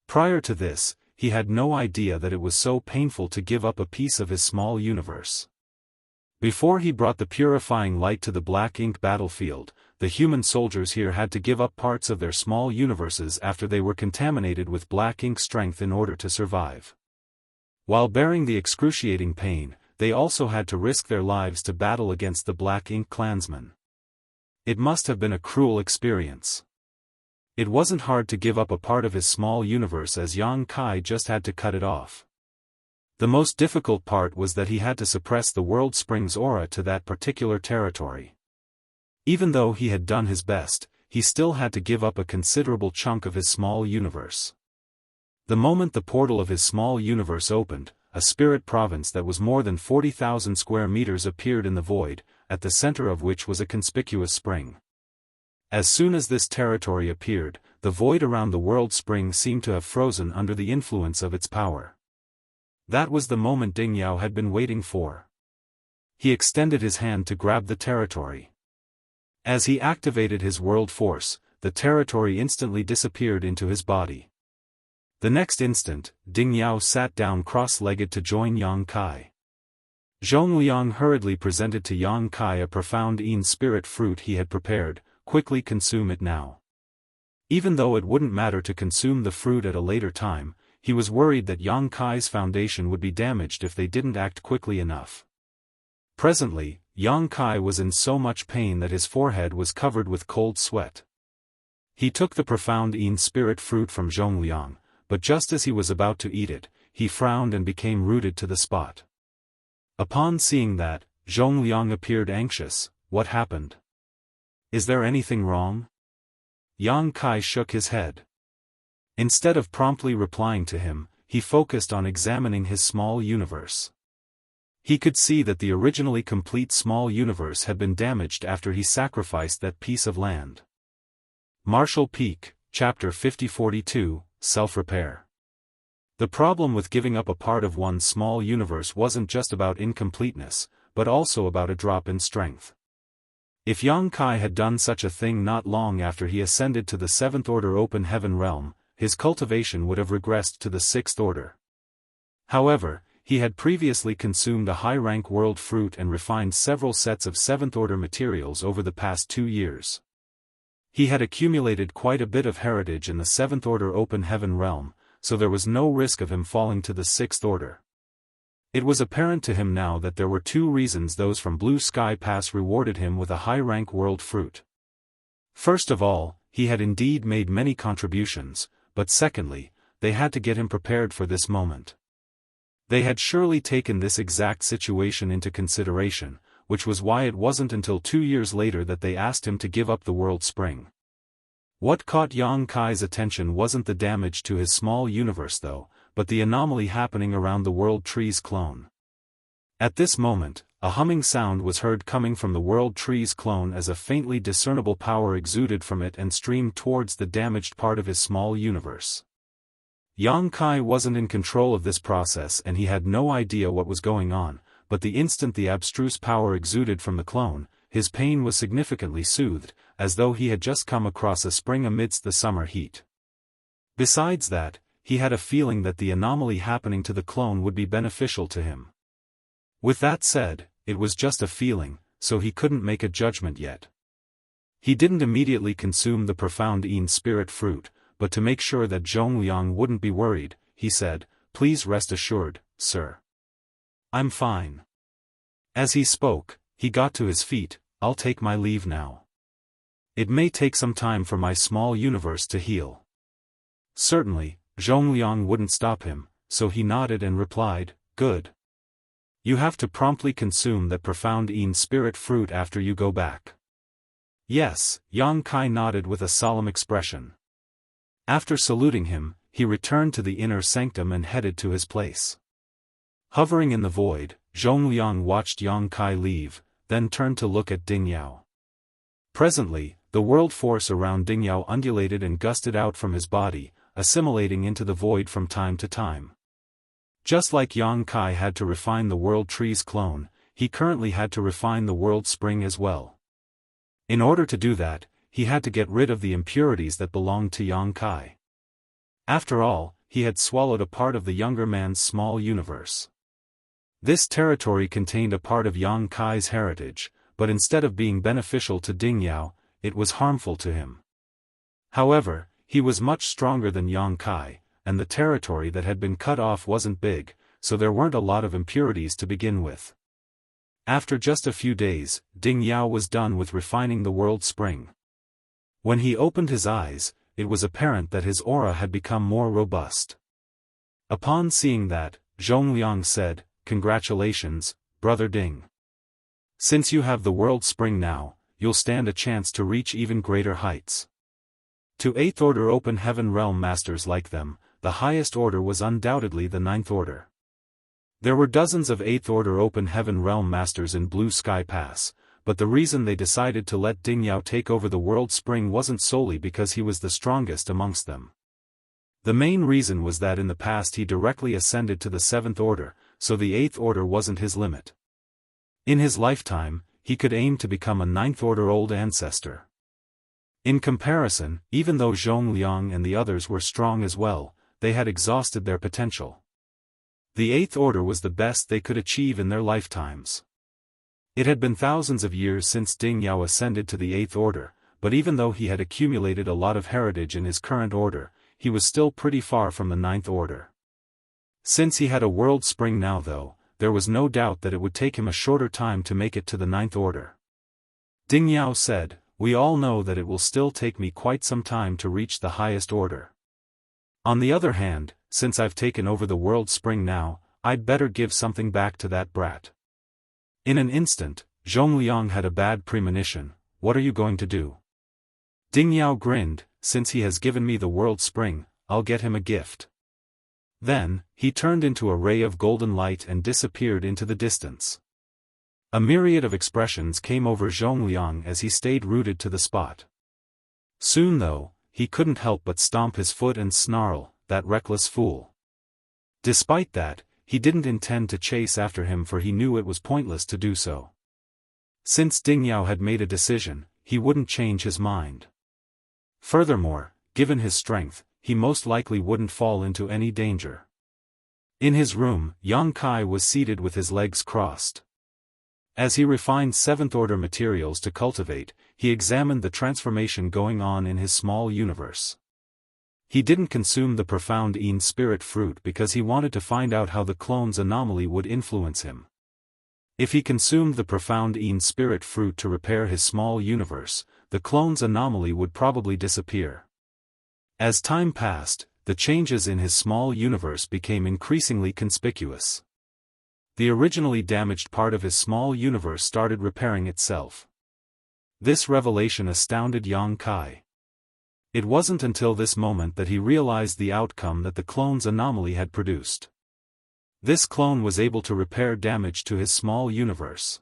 [SPEAKER 1] Prior to this, he had no idea that it was so painful to give up a piece of his small universe. Before he brought the purifying light to the black ink battlefield, the human soldiers here had to give up parts of their small universes after they were contaminated with black ink strength in order to survive. While bearing the excruciating pain, they also had to risk their lives to battle against the black ink clansmen. It must have been a cruel experience. It wasn't hard to give up a part of his small universe as Yang Kai just had to cut it off. The most difficult part was that he had to suppress the world spring's aura to that particular territory. Even though he had done his best, he still had to give up a considerable chunk of his small universe. The moment the portal of his small universe opened, a spirit province that was more than 40,000 square meters appeared in the void, at the center of which was a conspicuous spring. As soon as this territory appeared, the void around the world spring seemed to have frozen under the influence of its power. That was the moment Ding Yao had been waiting for. He extended his hand to grab the territory. As he activated his world force, the territory instantly disappeared into his body. The next instant, Ding Yao sat down cross-legged to join Yang Kai. Zhongliang hurriedly presented to Yang Kai a profound Yin spirit fruit he had prepared. "Quickly consume it now." Even though it wouldn't matter to consume the fruit at a later time, he was worried that Yang Kai's foundation would be damaged if they didn't act quickly enough. Presently, Yang Kai was in so much pain that his forehead was covered with cold sweat. He took the profound Yin spirit fruit from Zhongliang, but just as he was about to eat it, he frowned and became rooted to the spot. Upon seeing that, Zhongliang appeared anxious. "What happened? Is there anything wrong?" Yang Kai shook his head. Instead of promptly replying to him, he focused on examining his small universe. He could see that the originally complete small universe had been damaged after he sacrificed that piece of land. Martial Peak, Chapter 5042, Self-Repair. The problem with giving up a part of one's small universe wasn't just about incompleteness, but also about a drop in strength. If Yang Kai had done such a thing not long after he ascended to the 7th Order Open Heaven Realm, his cultivation would have regressed to the 6th Order. However, he had previously consumed a high-rank world fruit and refined several sets of 7th Order materials over the past 2 years. He had accumulated quite a bit of heritage in the 7th Order Open Heaven Realm, so there was no risk of him falling to the Sixth Order. It was apparent to him now that there were two reasons those from Blue Sky Pass rewarded him with a high-rank world fruit. First of all, he had indeed made many contributions, but secondly, they had to get him prepared for this moment. They had surely taken this exact situation into consideration, which was why it wasn't until 2 years later that they asked him to give up the World Spring. What caught Yang Kai's attention wasn't the damage to his small universe though, but the anomaly happening around the World Tree's clone. At this moment, a humming sound was heard coming from the World Tree's clone as a faintly discernible power exuded from it and streamed towards the damaged part of his small universe. Yang Kai wasn't in control of this process and he had no idea what was going on, but the instant the abstruse power exuded from the clone, his pain was significantly soothed, as though he had just come across a spring amidst the summer heat. Besides that, he had a feeling that the anomaly happening to the clone would be beneficial to him. With that said, it was just a feeling, so he couldn't make a judgment yet. He didn't immediately consume the profound Yin spirit fruit, but to make sure that Zhongliang wouldn't be worried, he said, "Please rest assured, sir. I'm fine." As he spoke, he got to his feet. "I'll take my leave now. It may take some time for my small universe to heal." Certainly, Zhongliang wouldn't stop him, so he nodded and replied, "Good. You have to promptly consume that profound Yin spirit fruit after you go back." "Yes," Yang Kai nodded with a solemn expression. After saluting him, he returned to the inner sanctum and headed to his place. Hovering in the void, Zhongliang watched Yang Kai leave, then turned to look at Ding Yao. Presently, the world force around Ding Yao undulated and gusted out from his body, assimilating into the void from time to time. Just like Yang Kai had to refine the World Tree's clone, he currently had to refine the World Spring as well. In order to do that, he had to get rid of the impurities that belonged to Yang Kai. After all, he had swallowed a part of the younger man's small universe. This territory contained a part of Yang Kai's heritage, but instead of being beneficial to Ding Yao, it was harmful to him. However, he was much stronger than Yang Kai, and the territory that had been cut off wasn't big, so there weren't a lot of impurities to begin with. After just a few days, Ding Yao was done with refining the World Spring. When he opened his eyes, it was apparent that his aura had become more robust. Upon seeing that, Zhongliang said, "Congratulations, Brother Ding. Since you have the World Spring now, you'll stand a chance to reach even greater heights." To 8th Order Open Heaven Realm Masters like them, the highest order was undoubtedly the 9th Order. There were dozens of 8th Order Open Heaven Realm Masters in Blue Sky Pass, but the reason they decided to let Ding Yao take over the World Spring wasn't solely because he was the strongest amongst them. The main reason was that in the past he directly ascended to the 7th Order, so the 8th Order wasn't his limit. In his lifetime, he could aim to become a 9th Order Old Ancestor. In comparison, even though Zhongliang and the others were strong as well, they had exhausted their potential. The 8th Order was the best they could achieve in their lifetimes. It had been thousands of years since Ding Yao ascended to the 8th Order, but even though he had accumulated a lot of heritage in his current order, he was still pretty far from the 9th Order. Since he had a World Spring now though, there was no doubt that it would take him a shorter time to make it to the 9th Order. Ding Yao said, "We all know that it will still take me quite some time to reach the highest order. On the other hand, since I've taken over the World Spring now, I'd better give something back to that brat." In an instant, Zhongliang had a bad premonition. "What are you going to do?" Ding Yao grinned, "Since he has given me the World Spring, I'll get him a gift." Then, he turned into a ray of golden light and disappeared into the distance. A myriad of expressions came over Zhongliang as he stayed rooted to the spot. Soon though, he couldn't help but stomp his foot and snarl, "That reckless fool." Despite that, he didn't intend to chase after him for he knew it was pointless to do so. Since Ding Yao had made a decision, he wouldn't change his mind. Furthermore, given his strength, he most likely wouldn't fall into any danger. In his room, Yang Kai was seated with his legs crossed. As he refined 7th Order materials to cultivate, he examined the transformation going on in his small universe. He didn't consume the profound Een spirit fruit because he wanted to find out how the clone's anomaly would influence him. If he consumed the profound Een spirit fruit to repair his small universe, the clone's anomaly would probably disappear. As time passed, the changes in his small universe became increasingly conspicuous. The originally damaged part of his small universe started repairing itself. This revelation astounded Yang Kai. It wasn't until this moment that he realized the outcome that the clone's anomaly had produced. This clone was able to repair damage to his small universe.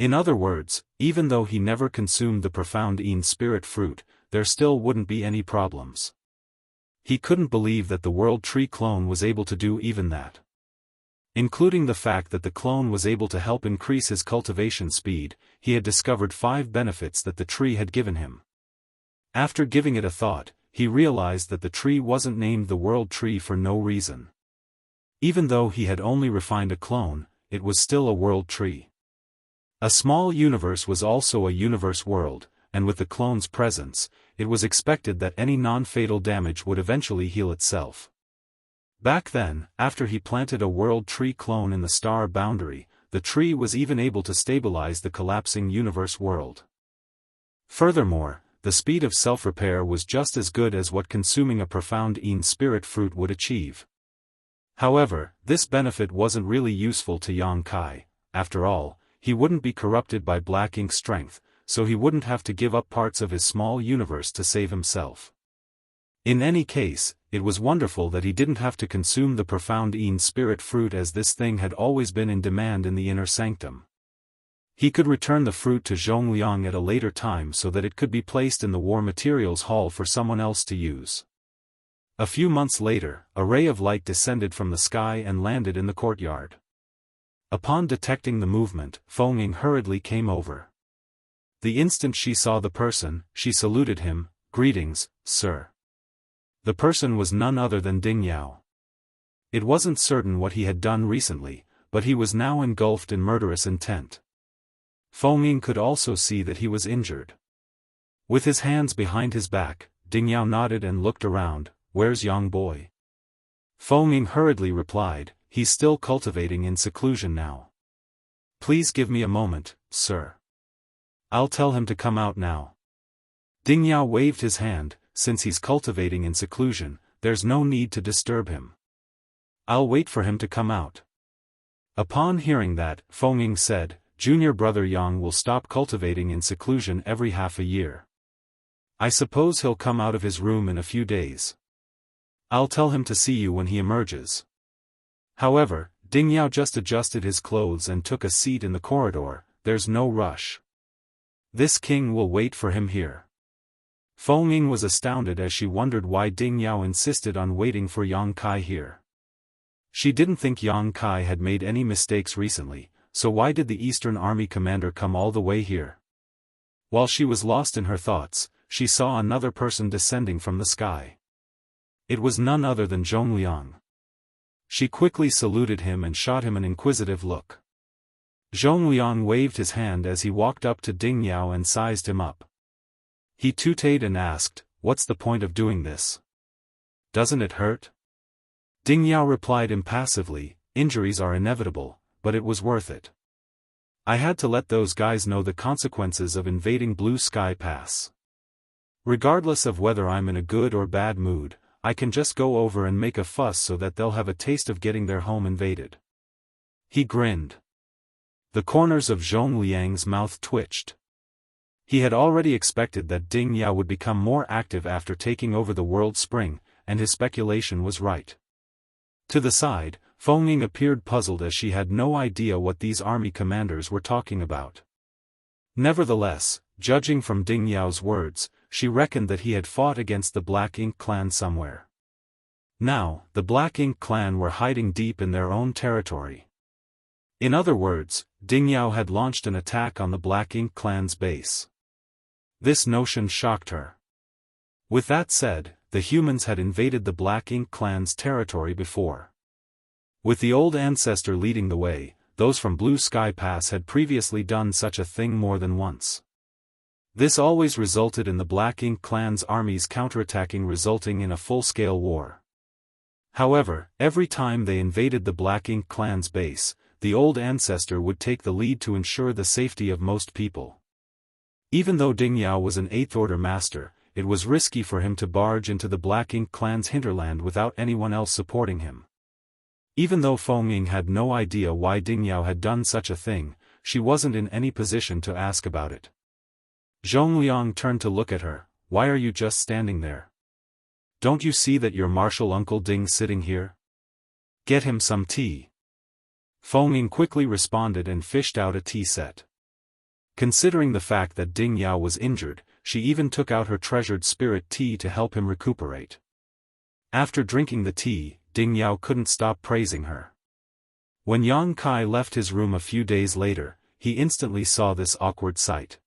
[SPEAKER 1] In other words, even though he never consumed the profound Een spirit fruit, there still wouldn't be any problems. He couldn't believe that the World Tree clone was able to do even that. Including the fact that the clone was able to help increase his cultivation speed, he had discovered 5 benefits that the tree had given him. After giving it a thought, he realized that the tree wasn't named the World Tree for no reason. Even though he had only refined a clone, it was still a world tree. A small universe was also a universe world, and with the clone's presence, it was expected that any non-fatal damage would eventually heal itself. Back then, after he planted a world tree clone in the star boundary, the tree was even able to stabilize the collapsing universe world. Furthermore, the speed of self-repair was just as good as what consuming a profound Een spirit fruit would achieve. However, this benefit wasn't really useful to Yang Kai. After all, he wouldn't be corrupted by black ink strength, so he wouldn't have to give up parts of his small universe to save himself. In any case, it was wonderful that he didn't have to consume the profound Een spirit fruit, as this thing had always been in demand in the inner sanctum. He could return the fruit to Zhongliang at a later time so that it could be placed in the War Materials Hall for someone else to use. A few months later, a ray of light descended from the sky and landed in the courtyard. Upon detecting the movement, Feng hurriedly came over. The instant she saw the person, she saluted him. "Greetings, sir." The person was none other than Ding Yao. It wasn't certain what he had done recently, but he was now engulfed in murderous intent. Feng could also see that he was injured. With his hands behind his back, Ding Yao nodded and looked around. "Where's Yang boy?" Feng hurriedly replied, "He's still cultivating in seclusion now." "Please give me a moment, sir. I'll tell him to come out now." Ding Yao waved his hand. "Since he's cultivating in seclusion, there's no need to disturb him. I'll wait for him to come out." Upon hearing that, Feng said, "Junior brother Yang will stop cultivating in seclusion every half a year. I suppose he'll come out of his room in a few days. I'll tell him to see you when he emerges." However, Ding Yao just adjusted his clothes and took a seat in the corridor. "There's no rush. This king will wait for him here." Feng was astounded as she wondered why Ding Yao insisted on waiting for Yang Kai here. She didn't think Yang Kai had made any mistakes recently, so why did the Eastern Army commander come all the way here? While she was lost in her thoughts, she saw another person descending from the sky. It was none other than Zhongliang. She quickly saluted him and shot him an inquisitive look. Zhongliang waved his hand as he walked up to Ding Yao and sized him up. He tooted and asked, "What's the point of doing this? Doesn't it hurt?" Ding Yao replied impassively, "Injuries are inevitable, but it was worth it. I had to let those guys know the consequences of invading Blue Sky Pass. Regardless of whether I'm in a good or bad mood, I can just go over and make a fuss so that they'll have a taste of getting their home invaded." He grinned. The corners of Zhongliang's mouth twitched. He had already expected that Ding Yao would become more active after taking over the World Spring, and his speculation was right. To the side, Feng appeared puzzled as she had no idea what these army commanders were talking about. Nevertheless, judging from Ding Yao's words, she reckoned that he had fought against the Black Ink clan somewhere. Now, the Black Ink clan were hiding deep in their own territory. In other words, Ding Yao had launched an attack on the Black Ink clan's base. This notion shocked her. With that said, the humans had invaded the Black Ink clan's territory before. With the old ancestor leading the way, those from Blue Sky Pass had previously done such a thing more than once. This always resulted in the Black Ink clan's armies counterattacking, resulting in a full-scale war. However, every time they invaded the Black Ink clan's base, the old ancestor would take the lead to ensure the safety of most people. Even though Ding Yao was an 8th Order master, it was risky for him to barge into the Black Ink clan's hinterland without anyone else supporting him. Even though Feng Ying had no idea why Ding Yao had done such a thing, she wasn't in any position to ask about it. Zhongliang turned to look at her. Why are you just standing there? Don't you see that your martial uncle Ding's sitting here? Get him some tea. Feng Ying quickly responded and fished out a tea set. Considering the fact that Ding Yao was injured, she even took out her treasured spirit tea to help him recuperate. After drinking the tea, Ding Yao couldn't stop praising her. When Yang Kai left his room a few days later, he instantly saw this awkward sight.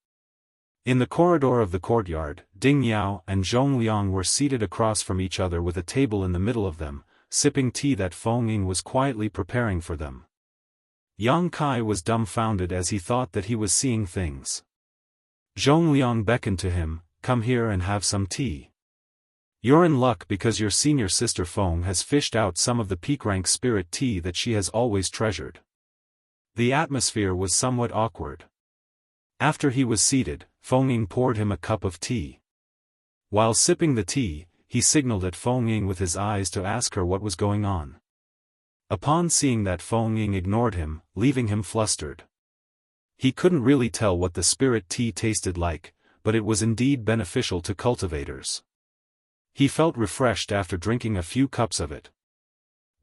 [SPEAKER 1] In the corridor of the courtyard, Ding Yao and Zhongliang were seated across from each other with a table in the middle of them, sipping tea that Feng Ying was quietly preparing for them. Yang Kai was dumbfounded as he thought that he was seeing things. Zhongliang beckoned to him, "Come here and have some tea. You're in luck because your senior sister Feng has fished out some of the peak-rank spirit tea that she has always treasured." The atmosphere was somewhat awkward. After he was seated, Feng Ying poured him a cup of tea. While sipping the tea, he signaled at Feng Ying with his eyes to ask her what was going on. Upon seeing that, Feng Ying ignored him, leaving him flustered. He couldn't really tell what the spirit tea tasted like, but it was indeed beneficial to cultivators. He felt refreshed after drinking a few cups of it.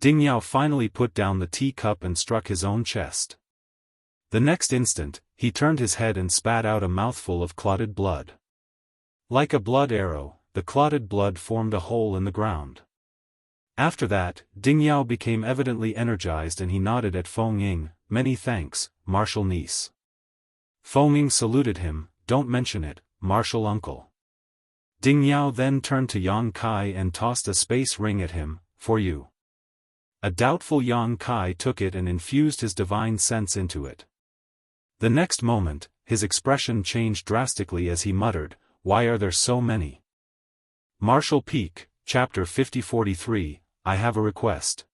[SPEAKER 1] Ding Yao finally put down the teacup and struck his own chest. The next instant, he turned his head and spat out a mouthful of clotted blood. Like a blood arrow, the clotted blood formed a hole in the ground. After that, Ding Yao became evidently energized and he nodded at Feng Ying. "Many thanks, martial niece." Feng Ying saluted him. "Don't mention it, martial uncle." Ding Yao then turned to Yang Kai and tossed a space ring at him. "For you." A doubtful Yang Kai took it and infused his divine sense into it. The next moment, his expression changed drastically as he muttered, "Why are there so many?" Martial Peak, Chapter 5043, I have a request.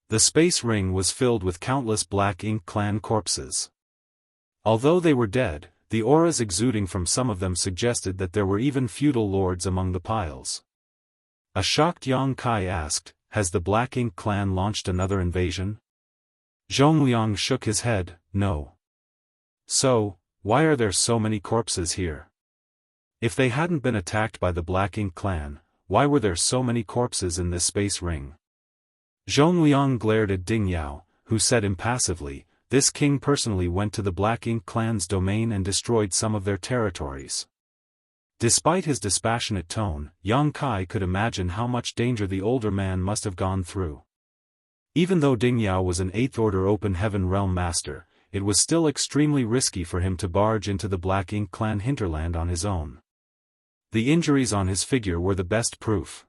[SPEAKER 1] The space ring was filled with countless Black Ink clan corpses. Although they were dead, the auras exuding from some of them suggested that there were even feudal lords among the piles. A shocked Yang Kai asked, "Has the Black Ink clan launched another invasion?" Zhongliang shook his head, "No." "So, why are there so many corpses here? If they hadn't been attacked by the Black Ink clan, why were there so many corpses in this space ring?" Zhongliang glared at Ding Yao, who said impassively, "This king personally went to the Black Ink clan's domain and destroyed some of their territories." Despite his dispassionate tone, Yang Kai could imagine how much danger the older man must have gone through. Even though Ding Yao was an 8th Order Open Heaven Realm Master, it was still extremely risky for him to barge into the Black Ink clan hinterland on his own. The injuries on his figure were the best proof.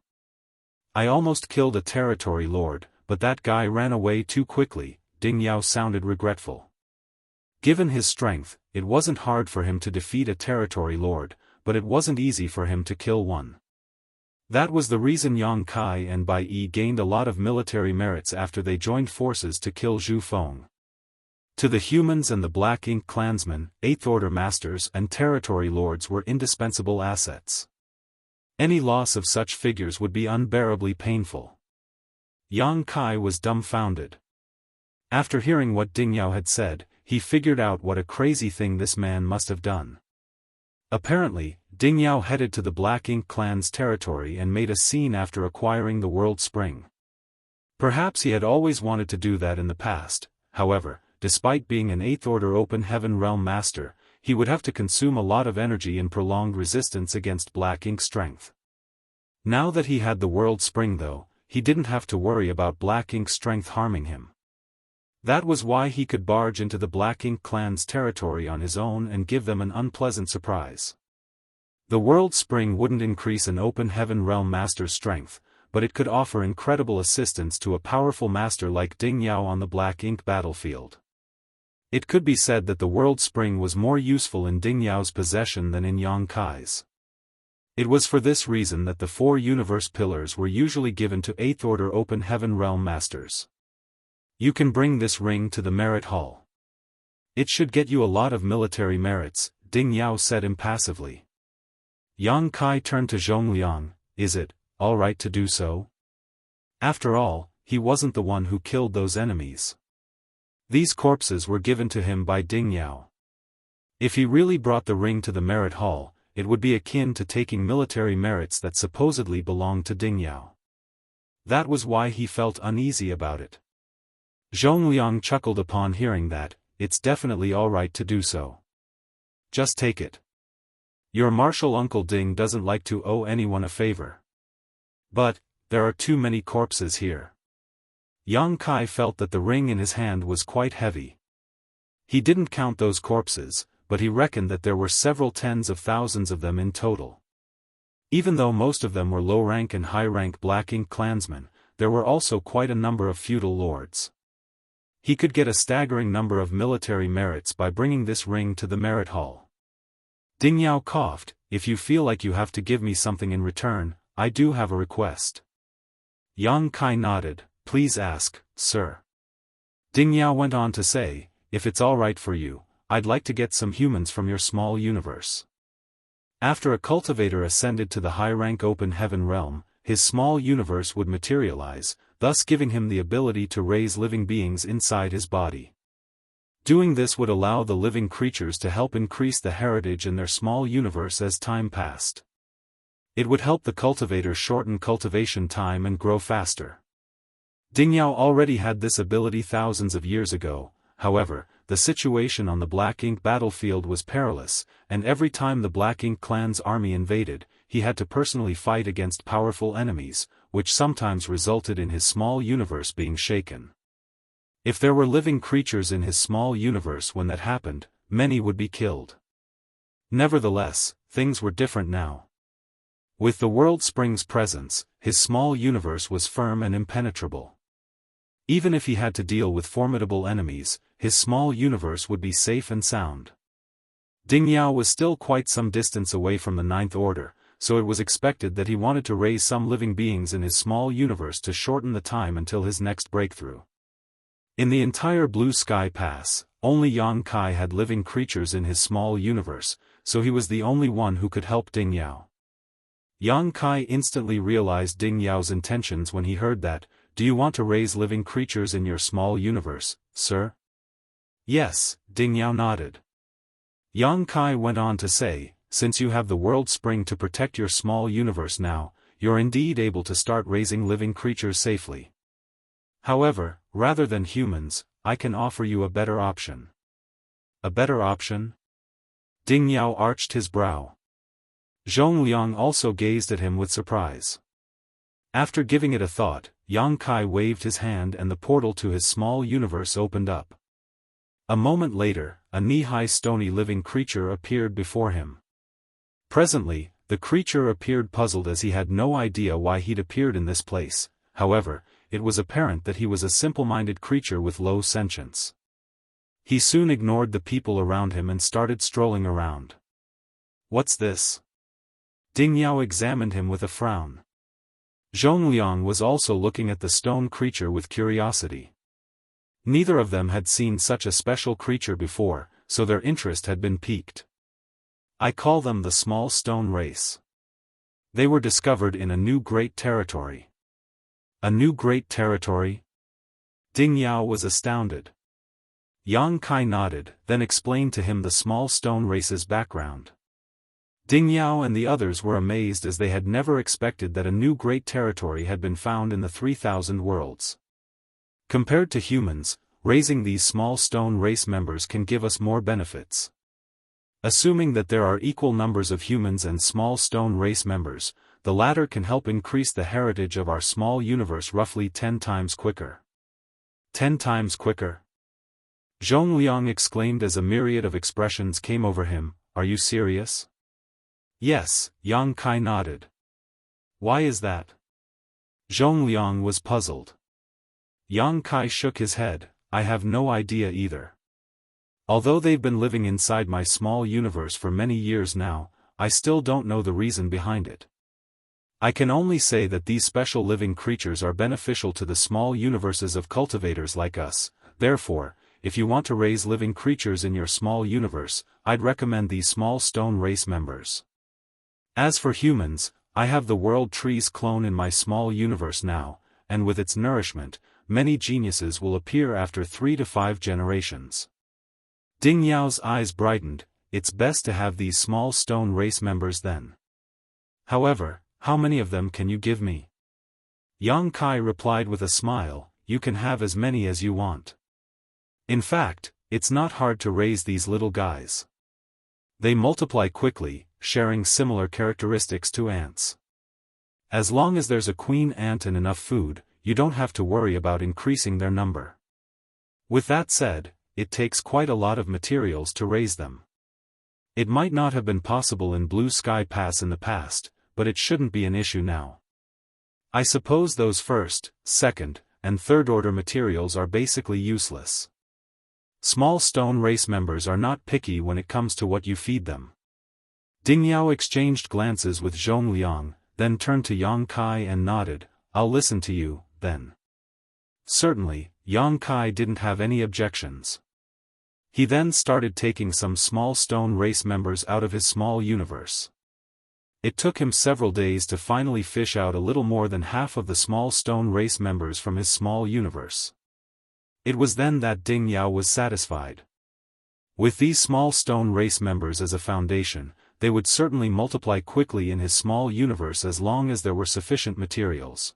[SPEAKER 1] "I almost killed a territory lord, but that guy ran away too quickly," Ding Yao sounded regretful. Given his strength, it wasn't hard for him to defeat a territory lord, but it wasn't easy for him to kill one. That was the reason Yang Kai and Bai Yi gained a lot of military merits after they joined forces to kill Zhu Feng. To the humans and the Black Ink clansmen, 8th Order masters and territory lords were indispensable assets. Any loss of such figures would be unbearably painful. Yang Kai was dumbfounded. After hearing what Ding Yao had said, he figured out what a crazy thing this man must have done. Apparently, Ding Yao headed to the Black Ink clan's territory and made a scene after acquiring the World Spring. Perhaps he had always wanted to do that in the past. However, despite being an 8th Order Open Heaven Realm Master, he would have to consume a lot of energy in prolonged resistance against Black Ink strength. Now that he had the World Spring though, he didn't have to worry about Black Ink strength harming him. That was why he could barge into the Black Ink clan's territory on his own and give them an unpleasant surprise. The World Spring wouldn't increase an Open Heaven Realm Master's strength, but it could offer incredible assistance to a powerful master like Ding Yao on the Black Ink battlefield. It could be said that the world spring was more useful in Ding Yao's possession than in Yang Kai's. It was for this reason that the 4 universe pillars were usually given to 8th Order Open Heaven Realm Masters. You can bring this ring to the Merit Hall. It should get you a lot of military merits, Ding Yao said impassively. Yang Kai turned to Zhongliang, is it all right to do so? After all, he wasn't the one who killed those enemies. These corpses were given to him by Ding Yao. If he really brought the ring to the Merit Hall, it would be akin to taking military merits that supposedly belonged to Ding Yao. That was why he felt uneasy about it. Zhongliang chuckled upon hearing that. It's definitely all right to do so. Just take it. Your martial uncle Ding doesn't like to owe anyone a favor. But, there are too many corpses here. Yang Kai felt that the ring in his hand was quite heavy. He didn't count those corpses, but he reckoned that there were several tens of thousands of them in total. Even though most of them were low-rank and high-rank Black Ink clansmen, there were also quite a number of feudal lords. He could get a staggering number of military merits by bringing this ring to the Merit Hall. Ding Yao coughed, if you feel like you have to give me something in return, I do have a request. Yang Kai nodded, please ask, sir. Ding Yao went on to say, if it's all right for you, I'd like to get some humans from your small universe. After a cultivator ascended to the high-rank open heaven realm, his small universe would materialize, thus giving him the ability to raise living beings inside his body. Doing this would allow the living creatures to help increase the heritage in their small universe as time passed. It would help the cultivator shorten cultivation time and grow faster. Ding Yao already had this ability thousands of years ago, however, the situation on the Black Ink battlefield was perilous, and every time the Black Ink clan's army invaded, he had to personally fight against powerful enemies, which sometimes resulted in his small universe being shaken. If there were living creatures in his small universe when that happened, many would be killed. Nevertheless, things were different now. With the World Spring's presence, his small universe was firm and impenetrable. Even if he had to deal with formidable enemies, his small universe would be safe and sound. Ding Yao was still quite some distance away from the Ninth Order, so it was expected that he wanted to raise some living beings in his small universe to shorten the time until his next breakthrough. In the entire Blue Sky Pass, only Yang Kai had living creatures in his small universe, so he was the only one who could help Ding Yao. Yang Kai instantly realized Ding Yao's intentions when he heard that, do you want to raise living creatures in your small universe, sir? Yes, Ding Yao nodded. Yang Kai went on to say, since you have the World Spring to protect your small universe now, you're indeed able to start raising living creatures safely. However, rather than humans, I can offer you a better option. A better option? Ding Yao arched his brow. Zhongliang also gazed at him with surprise. After giving it a thought, Yang Kai waved his hand and the portal to his small universe opened up. A moment later, a knee-high stony living creature appeared before him. Presently, the creature appeared puzzled as he had no idea why he'd appeared in this place, however, it was apparent that he was a simple-minded creature with low sentience. He soon ignored the people around him and started strolling around. What's this? Ding Yao examined him with a frown. Zhongliang was also looking at the stone creature with curiosity. Neither of them had seen such a special creature before, so their interest had been piqued. I call them the small stone race. They were discovered in a new great territory. A new great territory? Ding Yao was astounded. Yang Kai nodded, then explained to him the small stone race's background. Ding Yao and the others were amazed as they had never expected that a new great territory had been found in the 3,000 worlds. Compared to humans, raising these small stone race members can give us more benefits. Assuming that there are equal numbers of humans and small stone race members, the latter can help increase the heritage of our small universe roughly 10 times quicker. 10 times quicker? Zhongliang exclaimed as a myriad of expressions came over him, are you serious? Yes, Yang Kai nodded. Why is that? Zhongliang was puzzled. Yang Kai shook his head, I have no idea either. Although they've been living inside my small universe for many years now, I still don't know the reason behind it. I can only say that these special living creatures are beneficial to the small universes of cultivators like us. Therefore, if you want to raise living creatures in your small universe, I'd recommend these small stone race members. As for humans, I have the World Trees clone in my small universe now, and with its nourishment, many geniuses will appear after 3 to 5 generations. Ding Yao's eyes brightened. It's best to have these small stone race members then. However, how many of them can you give me? Yang Kai replied with a smile, you can have as many as you want. In fact, it's not hard to raise these little guys. They multiply quickly, sharing similar characteristics to ants. As long as there's a queen ant and enough food, you don't have to worry about increasing their number. With that said, it takes quite a lot of materials to raise them. It might not have been possible in Blue Sky Pass in the past, but it shouldn't be an issue now. I suppose those first, second, and third order materials are basically useless. Small stone race members are not picky when it comes to what you feed them. Ding Yao exchanged glances with Zhongliang, then turned to Yang Kai and nodded, I'll listen to you, then. Certainly, Yang Kai didn't have any objections. He then started taking some small stone race members out of his small universe. It took him several days to finally fish out a little more than half of the small stone race members from his small universe. It was then that Ding Yao was satisfied. With these small stone race members as a foundation, they would certainly multiply quickly in his small universe as long as there were sufficient materials.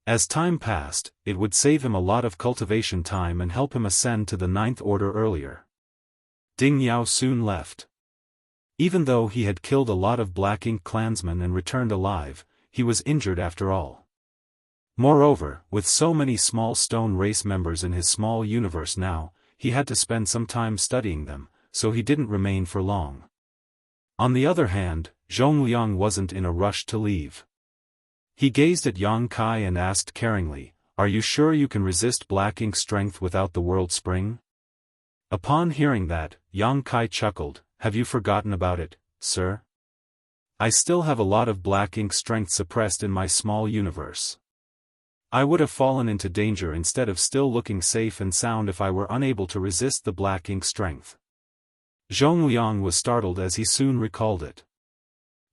[SPEAKER 1] As time passed, it would save him a lot of cultivation time and help him ascend to the 9th order earlier. Ding Yao soon left. Even though he had killed a lot of Black Ink clansmen and returned alive, he was injured after all. Moreover, with so many small stone race members in his small universe now, he had to spend some time studying them, so he didn't remain for long. On the other hand, Zhongliang wasn't in a rush to leave. He gazed at Yang Kai and asked caringly, are you sure you can resist Black Ink's strength without the World Spring? Upon hearing that, Yang Kai chuckled, have you forgotten about it, sir? I still have a lot of Black Ink strength suppressed in my small universe. I would have fallen into danger instead of still looking safe and sound if I were unable to resist the Black Ink strength. Zhongliang was startled as he soon recalled it.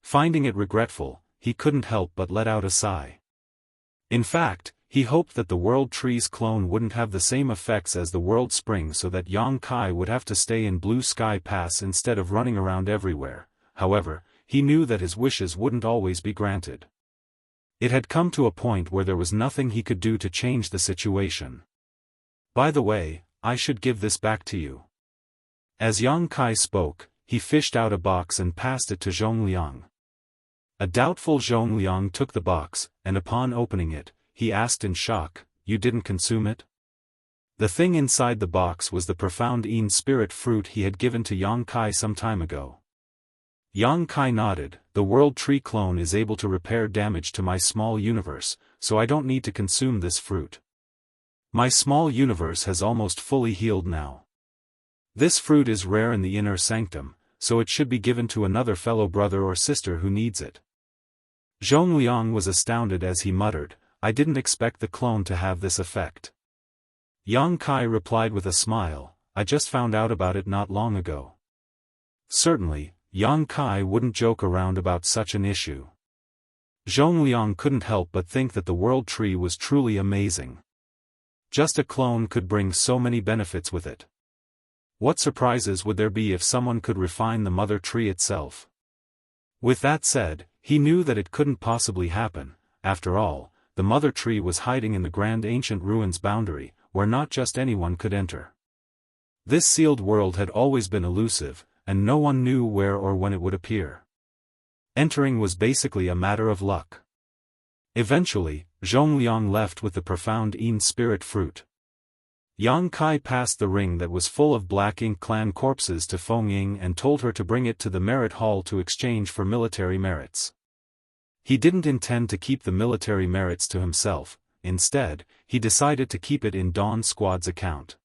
[SPEAKER 1] Finding it regretful, he couldn't help but let out a sigh. In fact, he hoped that the World Trees clone wouldn't have the same effects as the World Spring so that Yang Kai would have to stay in Blue Sky Pass instead of running around everywhere. However, he knew that his wishes wouldn't always be granted. It had come to a point where there was nothing he could do to change the situation. By the way, I should give this back to you. As Yang Kai spoke, he fished out a box and passed it to Zhongliang. A doubtful Zhongliang took the box, and upon opening it, he asked in shock, you didn't consume it? The thing inside the box was the profound Yin spirit fruit he had given to Yang Kai some time ago. Yang Kai nodded, the World Tree clone is able to repair damage to my small universe, so I don't need to consume this fruit. My small universe has almost fully healed now. This fruit is rare in the inner sanctum, so it should be given to another fellow brother or sister who needs it. Zhongliang was astounded as he muttered, I didn't expect the clone to have this effect. Yang Kai replied with a smile, I just found out about it not long ago. Certainly, Yang Kai wouldn't joke around about such an issue. Zhongliang couldn't help but think that the World Tree was truly amazing. Just a clone could bring so many benefits with it. What surprises would there be if someone could refine the Mother Tree itself? With that said, he knew that it couldn't possibly happen. After all, the Mother Tree was hiding in the Grand Ancient Ruins boundary, where not just anyone could enter. This sealed world had always been elusive, and no one knew where or when it would appear. Entering was basically a matter of luck. Eventually, Zhongliang left with the profound Yin spirit fruit. Yang Kai passed the ring that was full of Black Ink clan corpses to Feng Ying and told her to bring it to the merit hall to exchange for military merits. He didn't intend to keep the military merits to himself, instead, he decided to keep it in Dawn Squad's account.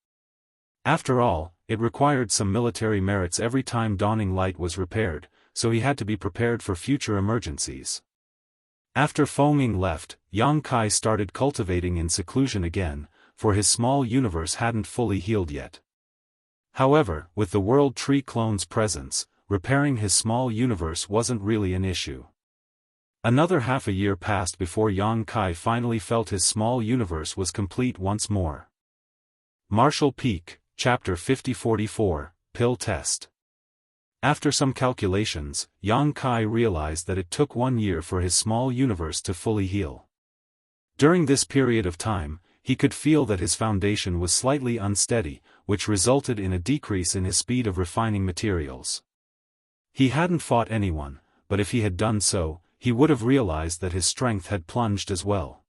[SPEAKER 1] After all, it required some military merits every time Dawning Light was repaired, so he had to be prepared for future emergencies. After Feng Ying left, Yang Kai started cultivating in seclusion again, for his small universe hadn't fully healed yet. However, with the World Tree clone's presence, repairing his small universe wasn't really an issue. Another half a year passed before Yang Kai finally felt his small universe was complete once more. Martial Peak, Chapter 5044, Pill Test. After some calculations, Yang Kai realized that it took 1 year for his small universe to fully heal. During this period of time, he could feel that his foundation was slightly unsteady, which resulted in a decrease in his speed of refining materials. He hadn't fought anyone, but if he had done so, he would have realized that his strength had plunged as well.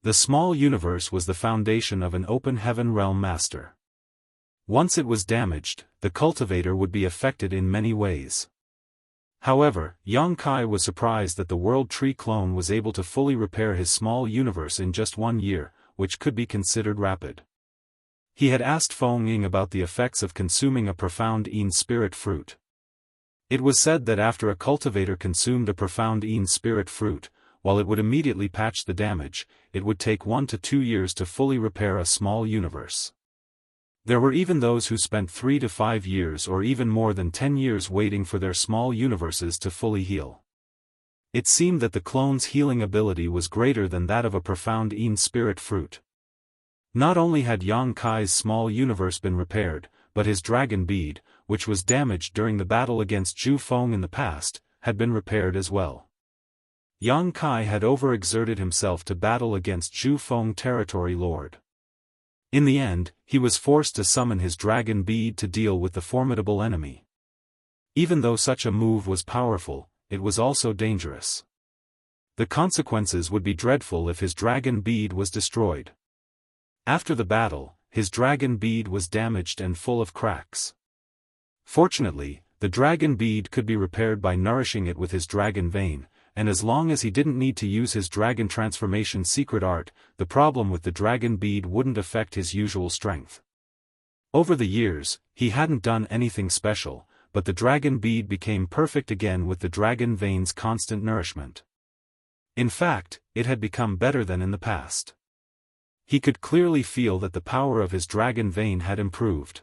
[SPEAKER 1] The small universe was the foundation of an open heaven realm master. Once it was damaged, the cultivator would be affected in many ways. However, Yang Kai was surprised that the World Tree clone was able to fully repair his small universe in just 1 year, which could be considered rapid. He had asked Feng Ying about the effects of consuming a profound Yin spirit fruit. It was said that after a cultivator consumed a profound Yin spirit fruit, while it would immediately patch the damage, it would take 1 to 2 years to fully repair a small universe. There were even those who spent 3 to 5 years or even more than 10 years waiting for their small universes to fully heal. It seemed that the clone's healing ability was greater than that of a profound Yin spirit fruit. Not only had Yang Kai's small universe been repaired, but his dragon bead, which was damaged during the battle against Zhu Feng in the past, had been repaired as well. Yang Kai had overexerted himself to battle against Zhu Feng territory lord. In the end, he was forced to summon his dragon bead to deal with the formidable enemy. Even though such a move was powerful, it was also dangerous. The consequences would be dreadful if his dragon bead was destroyed. After the battle, his dragon bead was damaged and full of cracks. Fortunately, the dragon bead could be repaired by nourishing it with his dragon vein, and as long as he didn't need to use his dragon transformation secret art, the problem with the dragon bead wouldn't affect his usual strength. Over the years, he hadn't done anything special, but the dragon bead became perfect again with the dragon vein's constant nourishment. In fact, it had become better than in the past. He could clearly feel that the power of his dragon vein had improved.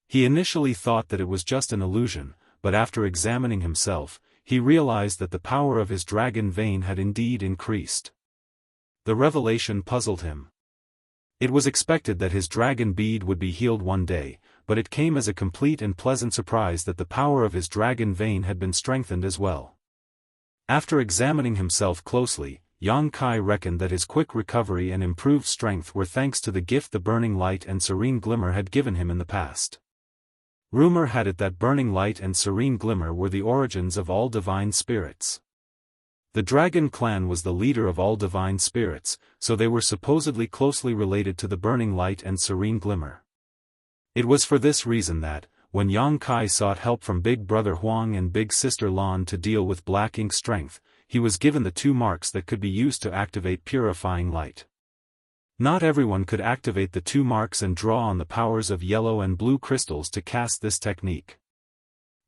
[SPEAKER 1] He initially thought that it was just an illusion, but after examining himself, he realized that the power of his dragon vein had indeed increased. The revelation puzzled him. It was expected that his dragon bead would be healed one day, but it came as a complete and pleasant surprise that the power of his dragon vein had been strengthened as well. After examining himself closely, Yang Kai reckoned that his quick recovery and improved strength were thanks to the gift the Burning Light and Serene Glimmer had given him in the past. Rumor had it that Burning Light and Serene Glimmer were the origins of all divine spirits. The Dragon Clan was the leader of all divine spirits, so they were supposedly closely related to the Burning Light and Serene Glimmer. It was for this reason that, when Yang Kai sought help from Big Brother Huang and Big Sister Lan to deal with Black Ink strength, he was given the 2 marks that could be used to activate Purifying Light. Not everyone could activate the 2 marks and draw on the powers of yellow and blue crystals to cast this technique.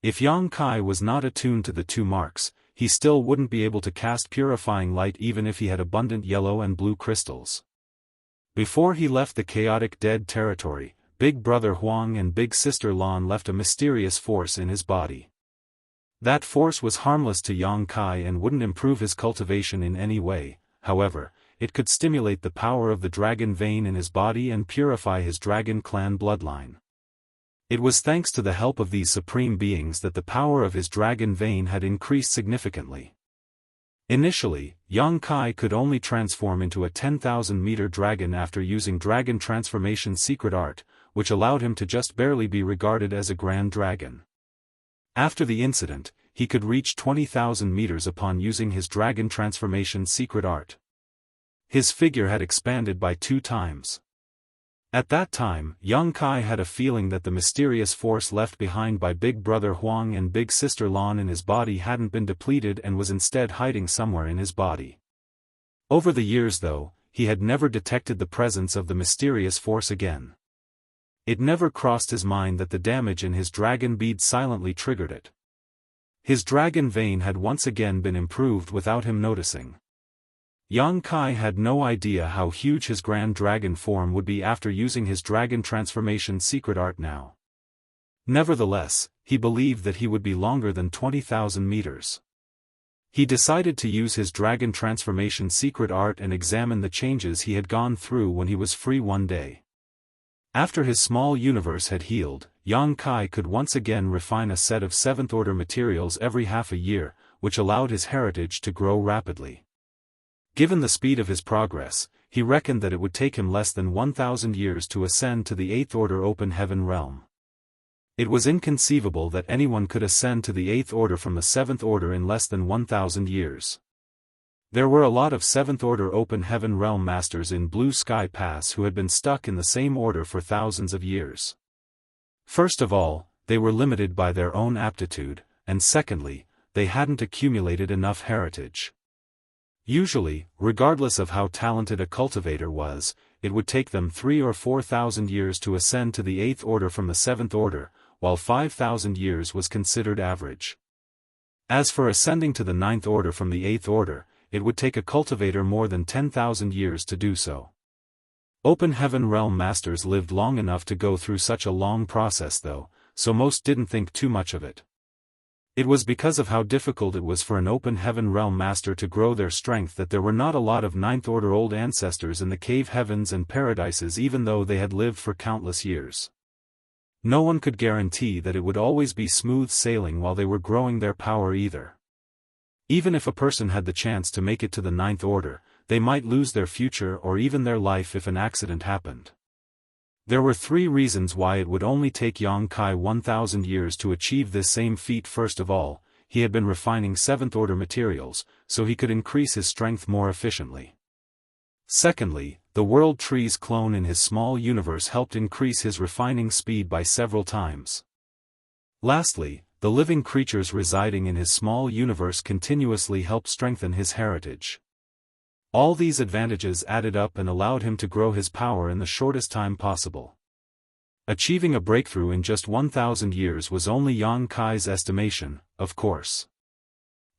[SPEAKER 1] If Yang Kai was not attuned to the 2 marks, he still wouldn't be able to cast Purifying Light even if he had abundant yellow and blue crystals. Before he left the chaotic dead territory, Big Brother Huang and Big Sister Lan left a mysterious force in his body. That force was harmless to Yang Kai and wouldn't improve his cultivation in any way, however, it could stimulate the power of the dragon vein in his body and purify his dragon clan bloodline. It was thanks to the help of these supreme beings that the power of his dragon vein had increased significantly. Initially, Yang Kai could only transform into a 10,000-meter dragon after using dragon transformation secret art, which allowed him to just barely be regarded as a grand dragon. After the incident, he could reach 20,000 meters upon using his dragon transformation secret art. His figure had expanded by 2 times. At that time, Yang Kai had a feeling that the mysterious force left behind by Big Brother Huang and Big Sister Lan in his body hadn't been depleted and was instead hiding somewhere in his body. Over the years though, he had never detected the presence of the mysterious force again. It never crossed his mind that the damage in his dragon bead silently triggered it. His dragon vein had once again been improved without him noticing. Yang Kai had no idea how huge his grand dragon form would be after using his dragon transformation secret art now. Nevertheless, he believed that he would be longer than 20,000 meters. He decided to use his dragon transformation secret art and examine the changes he had gone through when he was free one day. After his small universe had healed, Yang Kai could once again refine a set of 7th-order materials every half a year, which allowed his heritage to grow rapidly. Given the speed of his progress, he reckoned that it would take him less than 1,000 years to ascend to the 8th-order open heaven realm. It was inconceivable that anyone could ascend to the 8th order from the 7th order in less than 1,000 years. There were a lot of 7th order open heaven realm masters in Blue Sky Pass who had been stuck in the same order for thousands of years. First of all, they were limited by their own aptitude, and secondly, they hadn't accumulated enough heritage. Usually, regardless of how talented a cultivator was, it would take them 3,000 or 4,000 years to ascend to the 8th order from the 7th order, while 5,000 years was considered average. As for ascending to the 9th order from the 8th order, it would take a cultivator more than 10,000 years to do so. Open Heaven Realm Masters lived long enough to go through such a long process though, so most didn't think too much of it. It was because of how difficult it was for an Open Heaven Realm Master to grow their strength that there were not a lot of 9th order old ancestors in the cave heavens and paradises even though they had lived for countless years. No one could guarantee that it would always be smooth sailing while they were growing their power either. Even if a person had the chance to make it to the 9th order, they might lose their future or even their life if an accident happened. There were 3 reasons why it would only take Yang Kai 1,000 years to achieve this same feat. First of all, he had been refining 7th order materials, so he could increase his strength more efficiently. Secondly, the World Trees clone in his small universe helped increase his refining speed by several times. Lastly, the living creatures residing in his small universe continuously helped strengthen his heritage. All these advantages added up and allowed him to grow his power in the shortest time possible. Achieving a breakthrough in just 1,000 years was only Yang Kai's estimation, of course.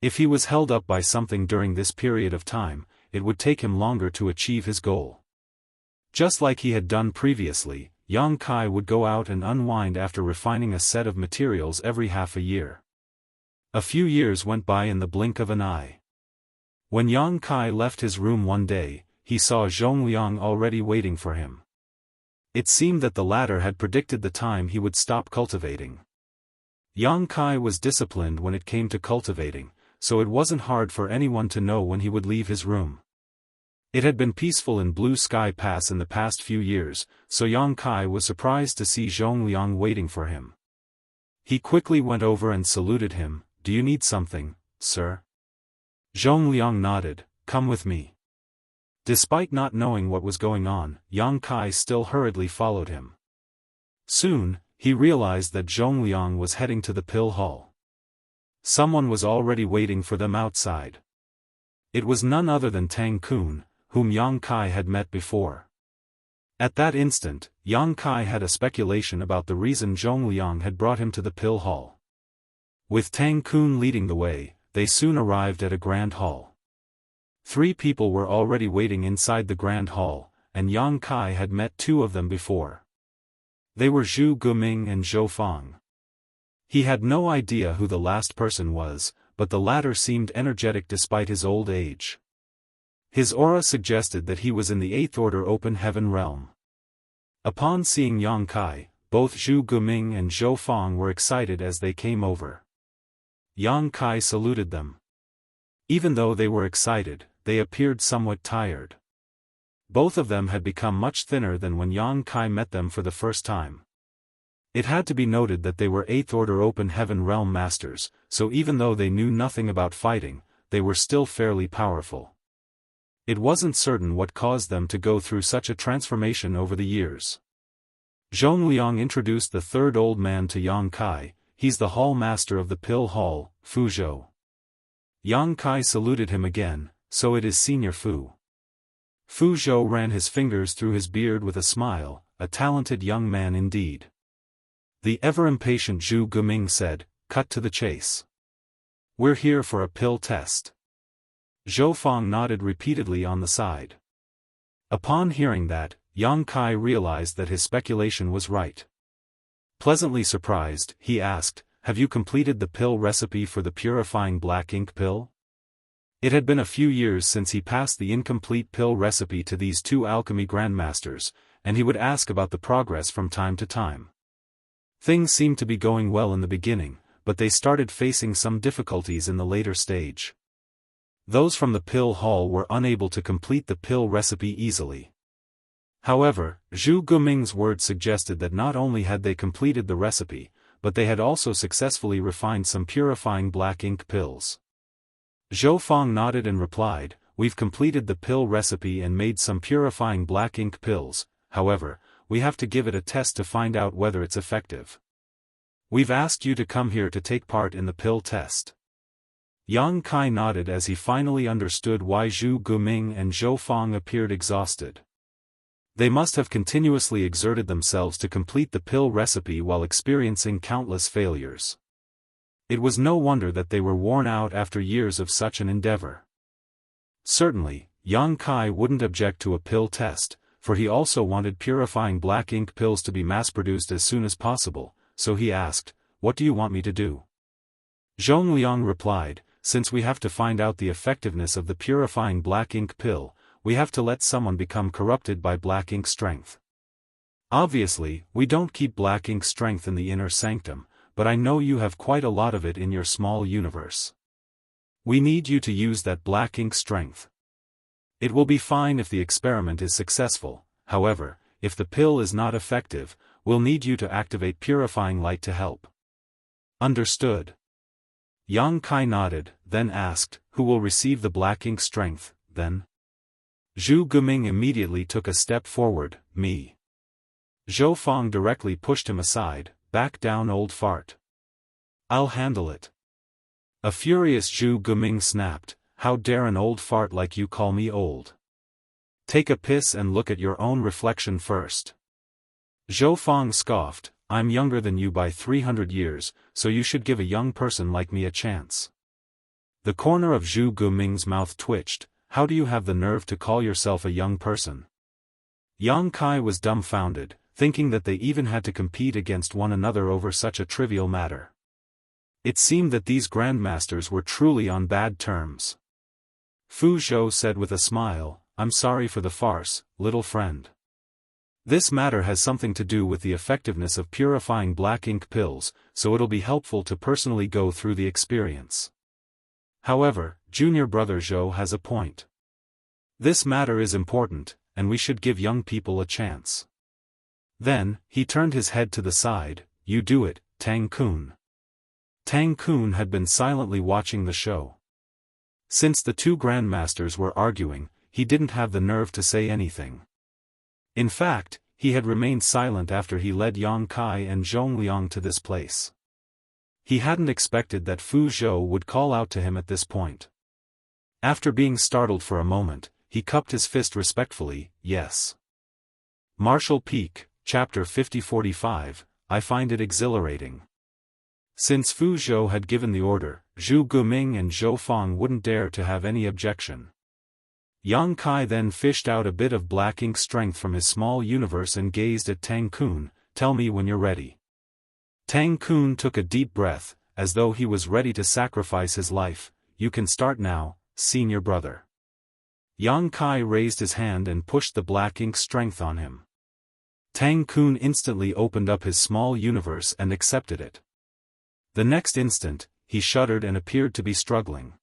[SPEAKER 1] If he was held up by something during this period of time, it would take him longer to achieve his goal. Just like he had done previously, Yang Kai would go out and unwind after refining a set of materials every half a year. A few years went by in the blink of an eye. When Yang Kai left his room one day, he saw Zhongliang already waiting for him. It seemed that the latter had predicted the time he would stop cultivating. Yang Kai was disciplined when it came to cultivating, so it wasn't hard for anyone to know when he would leave his room. It had been peaceful in Blue Sky Pass in the past few years, so Yang Kai was surprised to see Zhongliang waiting for him. He quickly went over and saluted him. "Do you need something, sir?" Zhongliang nodded. "Come with me." Despite not knowing what was going on, Yang Kai still hurriedly followed him. Soon, he realized that Zhongliang was heading to the pill hall. Someone was already waiting for them outside. It was none other than Tang Kun, whom Yang Kai had met before. At that instant, Yang Kai had a speculation about the reason Zhongliang had brought him to the pill hall. With Tang Kun leading the way, they soon arrived at a grand hall. 3 people were already waiting inside the grand hall, and Yang Kai had met 2 of them before. They were Zhu Guming and Zhou Fang. He had no idea who the last person was, but the latter seemed energetic despite his old age. His aura suggested that he was in the 8th order open heaven realm. Upon seeing Yang Kai, both Zhu Guming and Zhou Fang were excited as they came over. Yang Kai saluted them. Even though they were excited, they appeared somewhat tired. Both of them had become much thinner than when Yang Kai met them for the first time. It had to be noted that they were 8th order open heaven realm masters, so even though they knew nothing about fighting, they were still fairly powerful. It wasn't certain what caused them to go through such a transformation over the years. Zhongliang introduced the 3rd old man to Yang Kai. "He's the hall master of the pill hall, Fuzhou." Yang Kai saluted him again. "So it is Senior Fu." Fuzhou ran his fingers through his beard with a smile. a talented young man indeed. The ever-impatient Zhu Guming said, cut to the chase. We're here for a pill test. Zhou Feng nodded repeatedly on the side. Upon hearing that, Yang Kai realized that his speculation was right. Pleasantly surprised, he asked, have you completed the pill recipe for the purifying black ink pill? It had been a few years since he passed the incomplete pill recipe to these two alchemy grandmasters, and he would ask about the progress from time to time. Things seemed to be going well in the beginning, but they started facing some difficulties in the later stage. Those from the pill hall were unable to complete the pill recipe easily. However, Zhu Guming's words suggested that not only had they completed the recipe, but they had also successfully refined some purifying black ink pills. Zhou Feng nodded and replied, we've completed the pill recipe and made some purifying black ink pills, however, we have to give it a test to find out whether it's effective. We've asked you to come here to take part in the pill test. Yang Kai nodded as he finally understood why Zhu Guming and Zhou Feng appeared exhausted. They must have continuously exerted themselves to complete the pill recipe while experiencing countless failures. It was no wonder that they were worn out after years of such an endeavor. Certainly, Yang Kai wouldn't object to a pill test, for he also wanted purifying black ink pills to be mass-produced as soon as possible, so he asked, what do you want me to do? Zhongliang replied, since we have to find out the effectiveness of the purifying black ink pill, we have to let someone become corrupted by black ink strength. Obviously, we don't keep black ink strength in the inner sanctum, but I know you have quite a lot of it in your small universe. We need you to use that black ink strength. It will be fine if the experiment is successful, however, if the pill is not effective, we'll need you to activate purifying light to help. Understood. Yang Kai nodded, then asked, who will receive the black ink strength, then? Zhu Guming immediately took a step forward, me. Zhou Feng directly pushed him aside, back down old fart. I'll handle it. A furious Zhu Guming snapped, how dare an old fart like you call me old? Take a piss and look at your own reflection first. Zhou Feng scoffed, I'm younger than you by 300 years, so you should give a young person like me a chance. The corner of Zhu Guming's mouth twitched, how do you have the nerve to call yourself a young person? Yang Kai was dumbfounded, thinking that they even had to compete against one another over such a trivial matter. It seemed that these grandmasters were truly on bad terms. Fu Zhou said with a smile, I'm sorry for the farce, little friend. This matter has something to do with the effectiveness of purifying black ink pills, so it'll be helpful to personally go through the experience. However, junior brother Zhou has a point. This matter is important, and we should give young people a chance. Then, he turned his head to the side, you do it, Tang Kun. Tang Kun had been silently watching the show. Since the two grandmasters were arguing, he didn't have the nerve to say anything. In fact, he had remained silent after he led Yang Kai and Zhongliang to this place. He hadn't expected that Fu Zhou would call out to him at this point. After being startled for a moment, he cupped his fist respectfully, yes. Martial Peak, Chapter 50-45, I find it exhilarating. Since Fu Zhou had given the order, Zhu Guming and Zhou Feng wouldn't dare to have any objection. Yang Kai then fished out a bit of black ink strength from his small universe and gazed at Tang Kun, tell me when you're ready. Tang Kun took a deep breath, as though he was ready to sacrifice his life, you can start now, senior brother. Yang Kai raised his hand and pushed the black ink strength on him. Tang Kun instantly opened up his small universe and accepted it. The next instant, he shuddered and appeared to be struggling.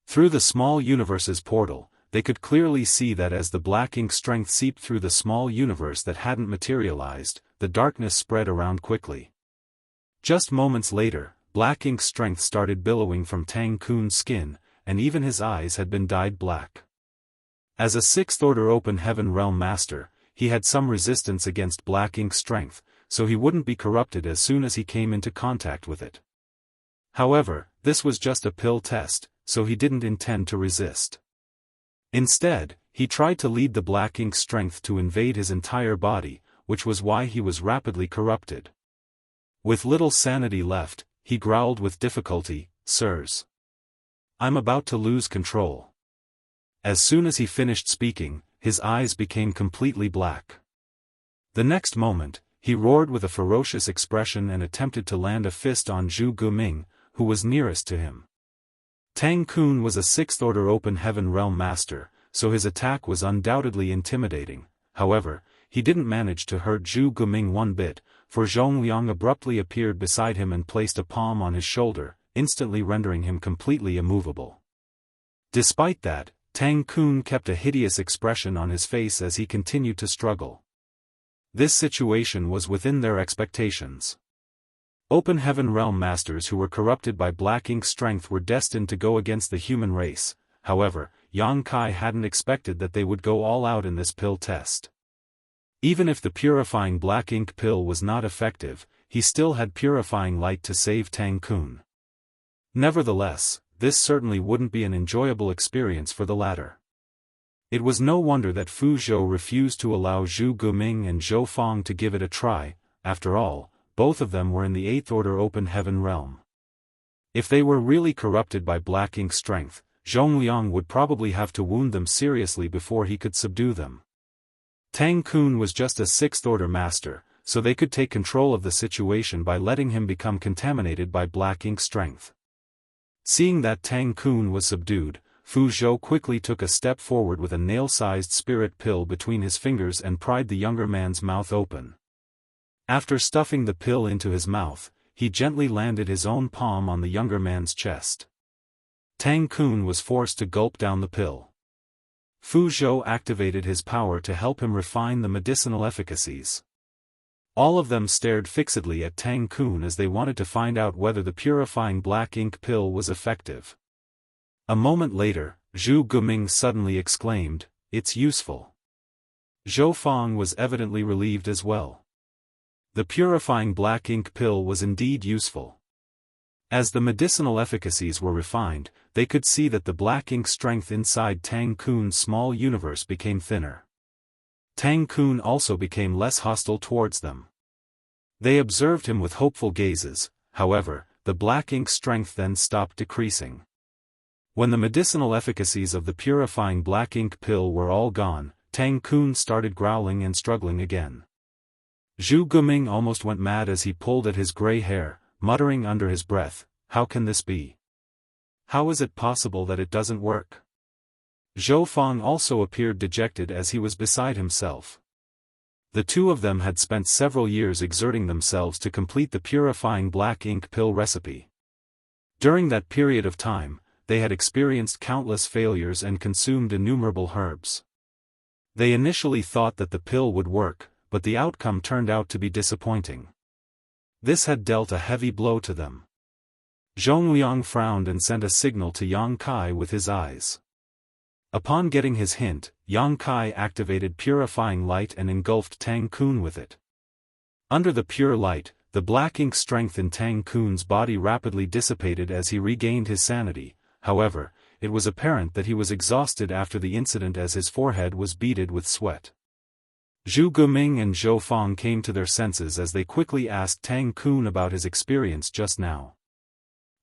[SPEAKER 1] Through the small universe's portal, they could clearly see that as the black ink strength seeped through the small universe that hadn't materialized, the darkness spread around quickly. Just moments later, black ink strength started billowing from Tang Kun's skin, and even his eyes had been dyed black. As a sixth-order open heaven realm master, he had some resistance against black ink strength, so he wouldn't be corrupted as soon as he came into contact with it. However, this was just a pill test, so he didn't intend to resist. Instead, he tried to lead the black ink strength to invade his entire body, which was why he was rapidly corrupted. With little sanity left, he growled with difficulty, "Sirs, I'm about to lose control." As soon as he finished speaking, his eyes became completely black. The next moment, he roared with a ferocious expression and attempted to land a fist on Zhu Guming, who was nearest to him. Tang Kun was a sixth-order open heaven realm master, so his attack was undoubtedly intimidating. However, he didn't manage to hurt Zhu Guming one bit, for Zhongliang abruptly appeared beside him and placed a palm on his shoulder, instantly rendering him completely immovable. Despite that, Tang Kun kept a hideous expression on his face as he continued to struggle. This situation was within their expectations. Open heaven realm masters who were corrupted by black ink strength were destined to go against the human race. However, Yang Kai hadn't expected that they would go all out in this pill test. Even if the purifying black ink pill was not effective, he still had purifying light to save Tang Kun. Nevertheless, this certainly wouldn't be an enjoyable experience for the latter. It was no wonder that Fu Zhou refused to allow Zhu Guming and Zhou Fang to give it a try. After all, both of them were in the 8th order open heaven realm. If they were really corrupted by black ink strength, Zhongliang would probably have to wound them seriously before he could subdue them. Tang Kun was just a 6th order master, so they could take control of the situation by letting him become contaminated by black ink strength. Seeing that Tang Kun was subdued, Fu Zhou quickly took a step forward with a nail-sized spirit pill between his fingers and pried the younger man's mouth open. After stuffing the pill into his mouth, he gently landed his own palm on the younger man's chest. Tang Kun was forced to gulp down the pill. Fu Zhou activated his power to help him refine the medicinal efficacies. All of them stared fixedly at Tang Kun as they wanted to find out whether the purifying black ink pill was effective. A moment later, Zhu Guming suddenly exclaimed, "It's useful." Zhou Fang was evidently relieved as well. The purifying black ink pill was indeed useful. As the medicinal efficacies were refined, they could see that the black ink strength inside Tang Kun's small universe became thinner. Tang Kun also became less hostile towards them. They observed him with hopeful gazes. However, the black ink strength then stopped decreasing. When the medicinal efficacies of the purifying black ink pill were all gone, Tang Kun started growling and struggling again. Zhu Guming almost went mad as he pulled at his gray hair, muttering under his breath, "How can this be? How is it possible that it doesn't work?" Zhou Fang also appeared dejected as he was beside himself. The two of them had spent several years exerting themselves to complete the purifying black ink pill recipe. During that period of time, they had experienced countless failures and consumed innumerable herbs. They initially thought that the pill would work, but the outcome turned out to be disappointing. This had dealt a heavy blow to them. Zhongliang frowned and sent a signal to Yang Kai with his eyes. Upon getting his hint, Yang Kai activated purifying light and engulfed Tang Kun with it. Under the pure light, the black ink strength in Tang Kun's body rapidly dissipated as he regained his sanity. However, it was apparent that he was exhausted after the incident as his forehead was beaded with sweat. Zhu Guming and Zhou Fang came to their senses as they quickly asked Tang Kun about his experience just now.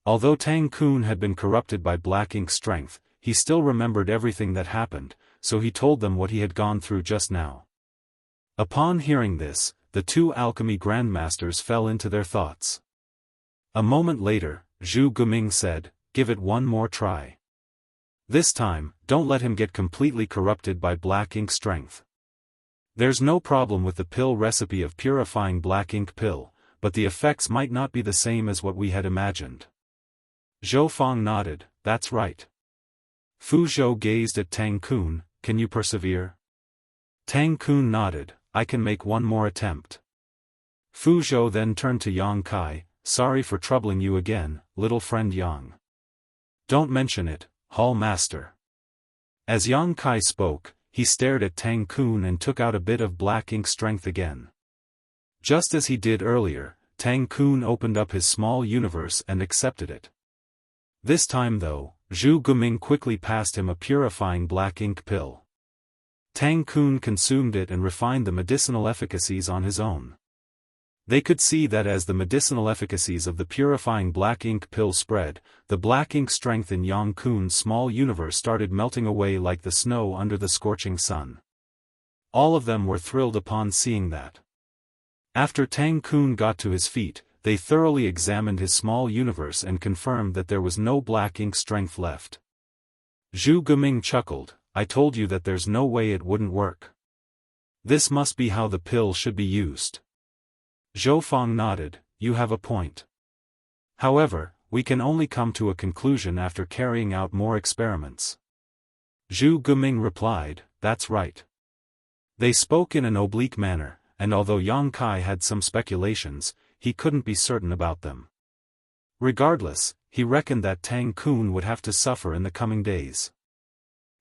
[SPEAKER 1] Although Tang Kun had been corrupted by black ink strength, he still remembered everything that happened, so he told them what he had gone through just now. Upon hearing this, the two alchemy grandmasters fell into their thoughts. A moment later, Zhu Guming said, "Give it one more try. This time, don't let him get completely corrupted by black ink strength. There's no problem with the pill recipe of purifying black ink pill, but the effects might not be the same as what we had imagined." Zhou Fang nodded, "That's right." Fu Zhou gazed at Tang Kun, "Can you persevere?" Tang Kun nodded, "I can make one more attempt." Fu Zhou then turned to Yang Kai, "Sorry for troubling you again, little friend Yang." "Don't mention it, Hall Master." As Yang Kai spoke, he stared at Tang Kun and took out a bit of black ink strength again. Just as he did earlier, Tang Kun opened up his small universe and accepted it. This time though, Zhu Guming quickly passed him a purifying black ink pill. Tang Kun consumed it and refined the medicinal efficacies on his own. They could see that as the medicinal efficacies of the purifying black ink pill spread, the black ink strength in Yang Kun's small universe started melting away like the snow under the scorching sun. All of them were thrilled upon seeing that. After Tang Kun got to his feet, they thoroughly examined his small universe and confirmed that there was no black ink strength left. Zhu Guming chuckled, "I told you that there's no way it wouldn't work. This must be how the pill should be used." Zhou Fang nodded, "You have a point. However, we can only come to a conclusion after carrying out more experiments." Zhu Guming replied, "That's right." They spoke in an oblique manner, and although Yang Kai had some speculations, he couldn't be certain about them. Regardless, he reckoned that Tang Kun would have to suffer in the coming days.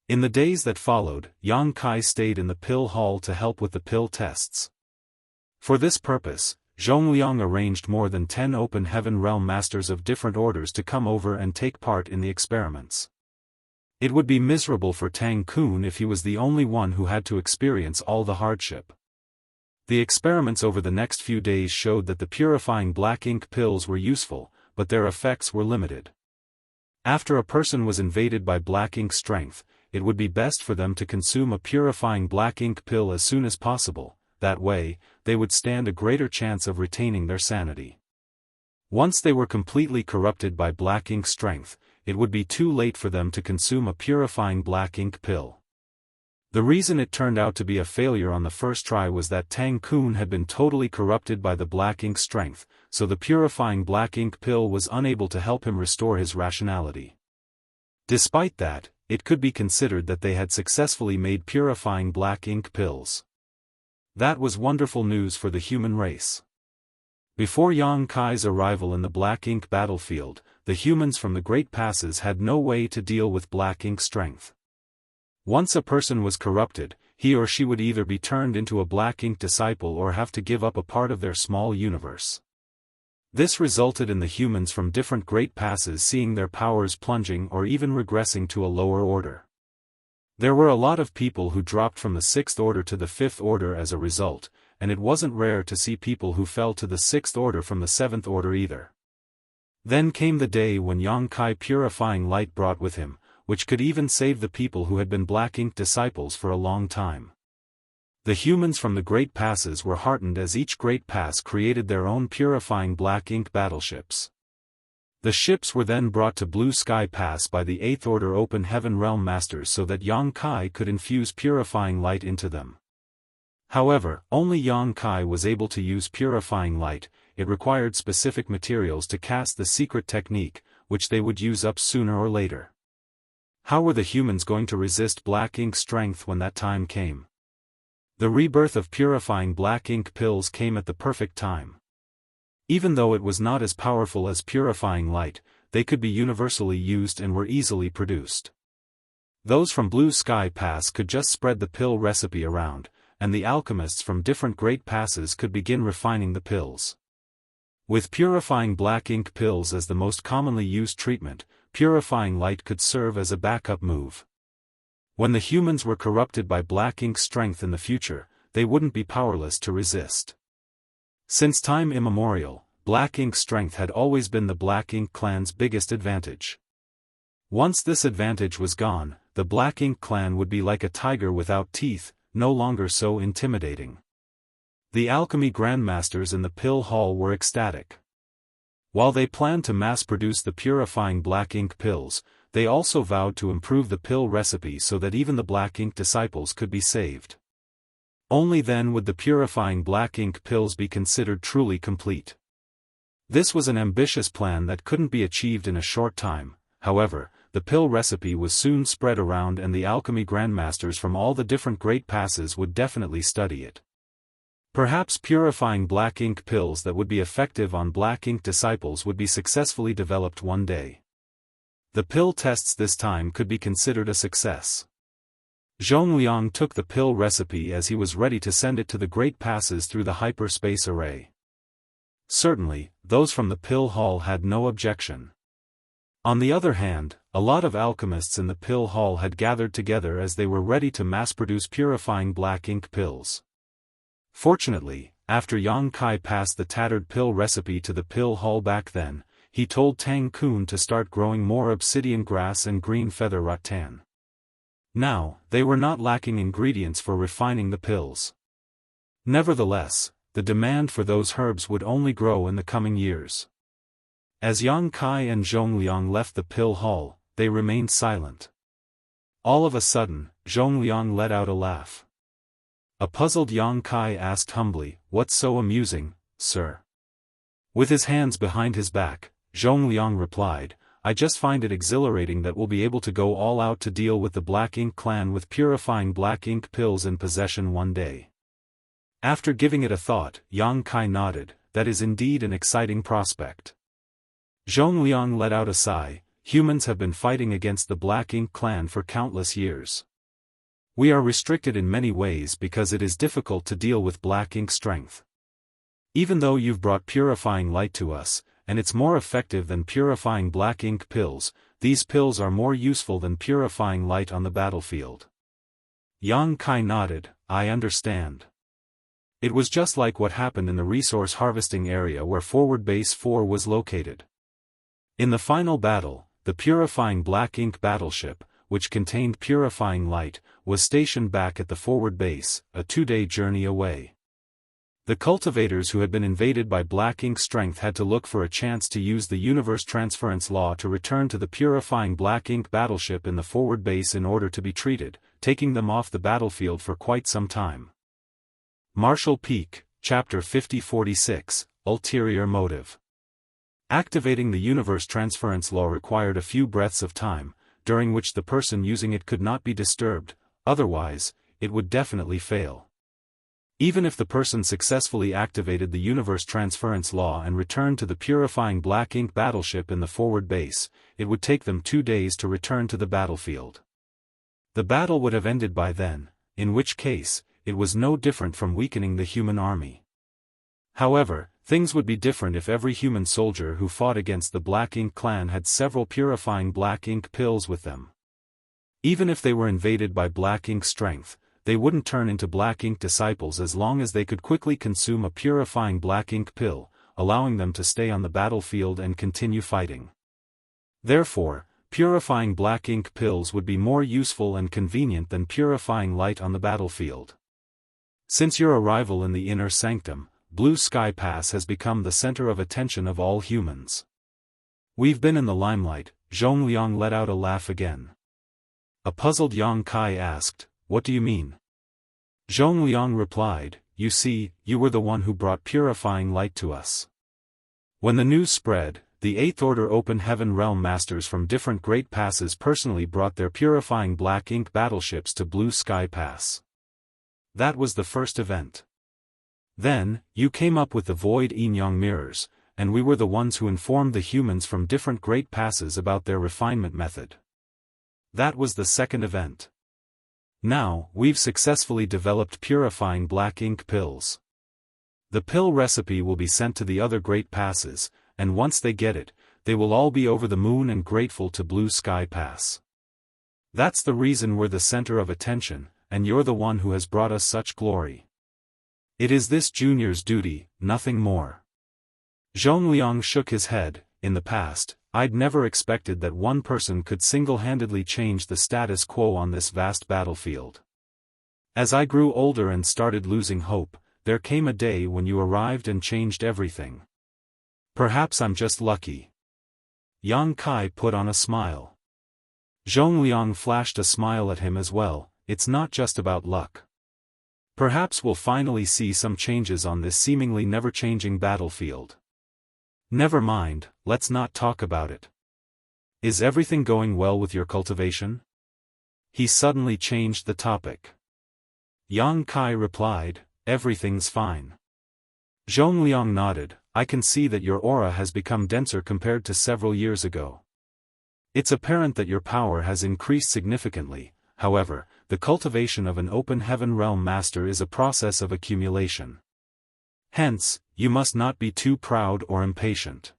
[SPEAKER 1] In the days that followed, Yang Kai stayed in the pill hall to help with the pill tests. For this purpose, Zhongliang arranged more than 10 open heaven realm masters of different orders to come over and take part in the experiments. It would be miserable for Tang Kun if he was the only one who had to experience all the hardship. The experiments over the next few days showed that the purifying black ink pills were useful, but their effects were limited. After a person was invaded by black ink strength, it would be best for them to consume a purifying black ink pill as soon as possible. That way, they would stand a greater chance of retaining their sanity. Once they were completely corrupted by black ink strength, it would be too late for them to consume a purifying black ink pill. The reason it turned out to be a failure on the first try was that Tang Kun had been totally corrupted by the black ink strength, so the purifying black ink pill was unable to help him restore his rationality. Despite that, it could be considered that they had successfully made purifying black ink pills. That was wonderful news for the human race. Before Yang Kai's arrival in the black ink battlefield, the humans from the Great Passes had no way to deal with black ink strength. Once a person was corrupted, he or she would either be turned into a black ink disciple or have to give up a part of their small universe. This resulted in the humans from different Great Passes seeing their powers plunging or even regressing to a lower order. There were a lot of people who dropped from the 6th order to the 5th order as a result, and it wasn't rare to see people who fell to the 6th order from the 7th order either. Then came the day when Yang Kai purifying light brought with him, which could even save the people who had been black ink disciples for a long time. The humans from the Great Passes were heartened as each Great Pass created their own purifying black ink battleships. The ships were then brought to Blue Sky Pass by the 8th Order Open Heaven Realm Masters so that Yang Kai could infuse purifying light into them. However, only Yang Kai was able to use purifying light. It required specific materials to cast the secret technique, which they would use up sooner or later. How were the humans going to resist black ink strength when that time came? The rebirth of purifying black ink pills came at the perfect time. Even though it was not as powerful as purifying light, they could be universally used and were easily produced. Those from Blue Sky Pass could just spread the pill recipe around, and the alchemists from different Great Passes could begin refining the pills. With purifying black ink pills as the most commonly used treatment, purifying light could serve as a backup move. When the humans were corrupted by black ink strength in the future, they wouldn't be powerless to resist. Since time immemorial, black ink strength had always been the black ink clan's biggest advantage. Once this advantage was gone, the black ink clan would be like a tiger without teeth, no longer so intimidating. The alchemy grandmasters in the pill hall were ecstatic. While they planned to mass-produce the purifying black ink pills, they also vowed to improve the pill recipe so that even the black ink disciples could be saved. Only then would the purifying black ink pills be considered truly complete. This was an ambitious plan that couldn't be achieved in a short time. However, the pill recipe was soon spread around and the alchemy grandmasters from all the different Great Passes would definitely study it. Perhaps purifying black ink pills that would be effective on black ink disciples would be successfully developed one day. The pill tests this time could be considered a success. Zhongliang took the pill recipe as he was ready to send it to the Great Passes through the hyperspace array. Certainly, those from the pill hall had no objection. On the other hand, A lot of alchemists in the pill hall had gathered together as they were ready to mass-produce purifying black ink pills. Fortunately, after Yang Kai passed the tattered pill recipe to the pill hall back then, he told Tang Kun to start growing more obsidian grass and green feather rattan. Now, they were not lacking ingredients for refining the pills. Nevertheless, the demand for those herbs would only grow in the coming years. As Yang Kai and Zhongliang left the pill hall, they remained silent. All of a sudden, Zhongliang let out a laugh. A puzzled Yang Kai asked humbly, "What's so amusing, sir?" With his hands behind his back, Zhongliang replied, "I just find it exhilarating that we'll be able to go all out to deal with the Black Ink clan with purifying black ink pills in possession one day." After giving it a thought, Yang Kai nodded, "That is indeed an exciting prospect." Zhongliang let out a sigh. Humans have been fighting against the Black Ink clan for countless years. We are restricted in many ways because it is difficult to deal with black ink strength. Even though you've brought purifying light to us, and it's more effective than purifying black ink pills, these pills are more useful than purifying light on the battlefield. Yang Kai nodded, "I understand." It was just like what happened in the resource harvesting area where Forward Base 4 was located. In the final battle, the purifying black ink battleship, which contained purifying light, was stationed back at the forward base, a 2-day journey away. The cultivators who had been invaded by black ink strength had to look for a chance to use the universe transference law to return to the purifying black ink battleship in the forward base in order to be treated, taking them off the battlefield for quite some time. Marshall Peak, Chapter 5046, Ulterior Motive. Activating the universe transference law required a few breaths of time, during which the person using it could not be disturbed, otherwise, it would definitely fail. Even if the person successfully activated the universe transference law and returned to the purifying black ink battleship in the forward base, it would take them 2 days to return to the battlefield. The battle would have ended by then, in which case, it was no different from weakening the human army. However, things would be different if every human soldier who fought against the Black Ink clan had several purifying black ink pills with them. Even if they were invaded by black ink strength, they wouldn't turn into black ink disciples as long as they could quickly consume a purifying black ink pill, allowing them to stay on the battlefield and continue fighting. Therefore, purifying black ink pills would be more useful and convenient than purifying light on the battlefield. Since your arrival in the inner sanctum, Blue Sky Pass has become the center of attention of all humans. We've been in the limelight. Zhongliang let out a laugh again. A puzzled Yang Kai asked, "What do you mean?" Zhongliang replied, "You see, you were the one who brought purifying light to us. When the news spread, the Eighth Order Open Heaven Realm Masters from different Great Passes personally brought their purifying black ink battleships to Blue Sky Pass. That was the first event. Then, you came up with the Void Yin-Yang mirrors, and we were the ones who informed the humans from different Great Passes about their refinement method. That was the second event. Now, we've successfully developed purifying black ink pills. The pill recipe will be sent to the other Great Passes, and once they get it, they will all be over the moon and grateful to Blue Sky Pass. That's the reason we're the center of attention, and you're the one who has brought us such glory. It is this junior's duty, nothing more." Zhongliang shook his head. "In the past, I'd never expected that one person could single-handedly change the status quo on this vast battlefield. As I grew older and started losing hope, there came a day when you arrived and changed everything. Perhaps I'm just lucky." Yang Kai put on a smile. Zhongliang flashed a smile at him as well. "It's not just about luck. Perhaps we'll finally see some changes on this seemingly never-changing battlefield. Never mind, let's not talk about it. Is everything going well with your cultivation?" He suddenly changed the topic. Yang Kai replied, "Everything's fine." Zhongliang nodded. "I can see that your aura has become denser compared to several years ago. It's apparent that your power has increased significantly. However, the cultivation of an open heaven realm master is a process of accumulation. Hence, you must not be too proud or impatient.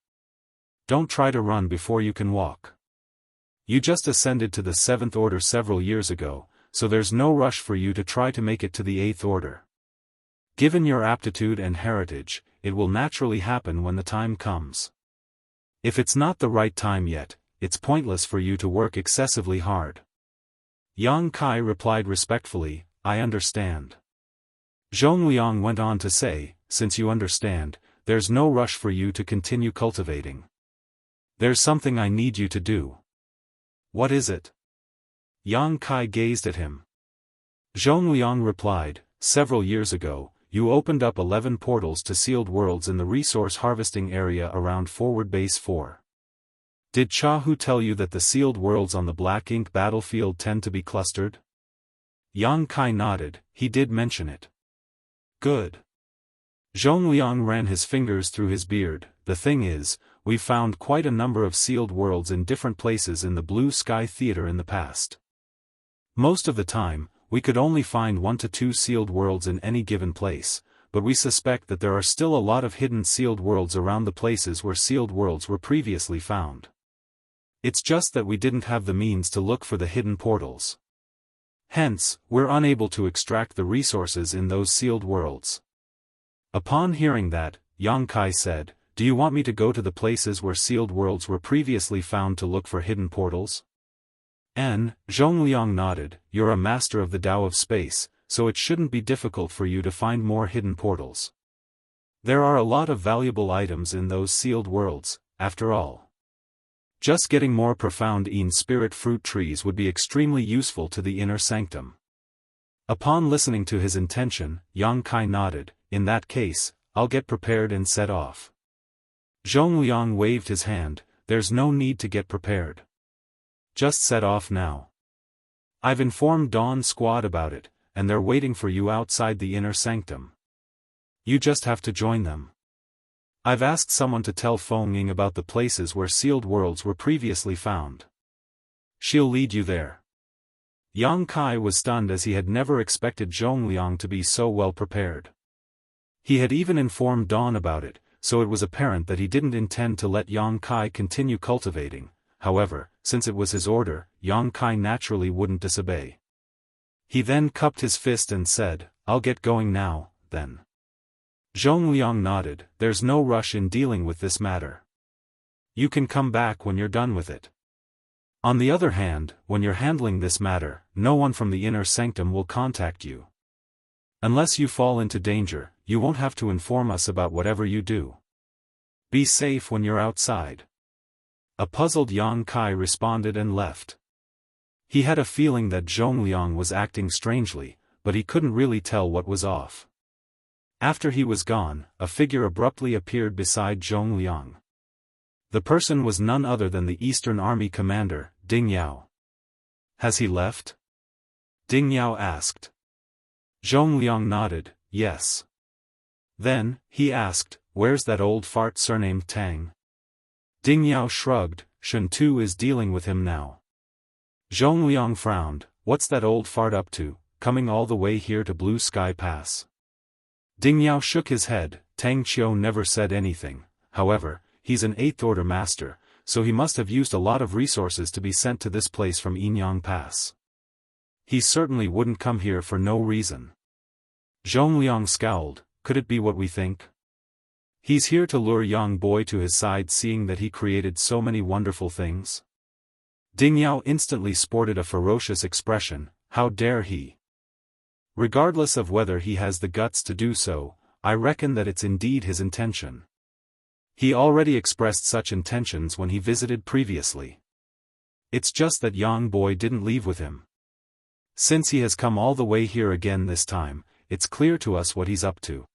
[SPEAKER 1] Don't try to run before you can walk. You just ascended to the 7th order several years ago, so there's no rush for you to try to make it to the 8th order. Given your aptitude and heritage, it will naturally happen when the time comes. If it's not the right time yet, it's pointless for you to work excessively hard. Yang Kai replied respectfully, I understand. Zhongliang went on to say, since you understand, there's no rush for you to continue cultivating. There's something I need you to do. What is it? Yang Kai gazed at him. Zhongliang replied, several years ago, you opened up 11 portals to sealed worlds in the resource harvesting area around Forward Base 4. Did Jianghu tell you that the sealed worlds on the black ink battlefield tend to be clustered? Yang Kai nodded, he did mention it. Good. Zhongliang ran his fingers through his beard, the thing is, we've found quite a number of sealed worlds in different places in the Blue Sky Theater in the past. Most of the time, we could only find 1 to 2 sealed worlds in any given place, but we suspect that there are still a lot of hidden sealed worlds around the places where sealed worlds were previously found. It's just that we didn't have the means to look for the hidden portals. Hence, we're unable to extract the resources in those sealed worlds. Upon hearing that, Yang Kai said, do you want me to go to the places where sealed worlds were previously found to look for hidden portals? Zhongliang nodded, you're a master of the Tao of space, so it shouldn't be difficult for you to find more hidden portals. There are a lot of valuable items in those sealed worlds, after all. Just getting more profound spirit fruit trees would be extremely useful to the inner sanctum. Upon listening to his intention, Yang Kai nodded, in that case, I'll get prepared and set off. Zhongliang waved his hand, there's no need to get prepared. Just set off now. I've informed Dawn Squad about it, and they're waiting for you outside the inner sanctum. You just have to join them. I've asked someone to tell Feng Ying about the places where sealed worlds were previously found. She'll lead you there. Yang Kai was stunned as he had never expected Zhongliang to be so well prepared. He had even informed Dawn about it, so it was apparent that he didn't intend to let Yang Kai continue cultivating. However, since it was his order, Yang Kai naturally wouldn't disobey. He then cupped his fist and said, I'll get going now, then. Zhongliang nodded, there's no rush in dealing with this matter. You can come back when you're done with it. On the other hand, when you're handling this matter, no one from the inner sanctum will contact you. Unless you fall into danger, you won't have to inform us about whatever you do. Be safe when you're outside. A puzzled Yang Kai responded and left. He had a feeling that Zhongliang was acting strangely, but he couldn't really tell what was off. After he was gone, a figure abruptly appeared beside Zhongliang. The person was none other than the Eastern Army commander, Ding Yao. Has he left? Ding Yao asked. Zhongliang nodded, yes. Then, he asked, where's that old fart surnamed Tang? Ding Yao shrugged, Shen Tu is dealing with him now. Zhongliang frowned, what's that old fart up to, coming all the way here to Blue Sky Pass? Ding Yao shook his head, Tang Qiu never said anything, however, he's an 8th order master, so he must have used a lot of resources to be sent to this place from Yinyang Pass. He certainly wouldn't come here for no reason. Zhongliang scowled, could it be what we think? He's here to lure Yang Boy to his side seeing that he created so many wonderful things? Ding Yao instantly sported a ferocious expression, how dare he? Regardless of whether he has the guts to do so, I reckon that it's indeed his intention. He already expressed such intentions when he visited previously. It's just that Yang Boy didn't leave with him. Since he has come all the way here again this time, it's clear to us what he's up to.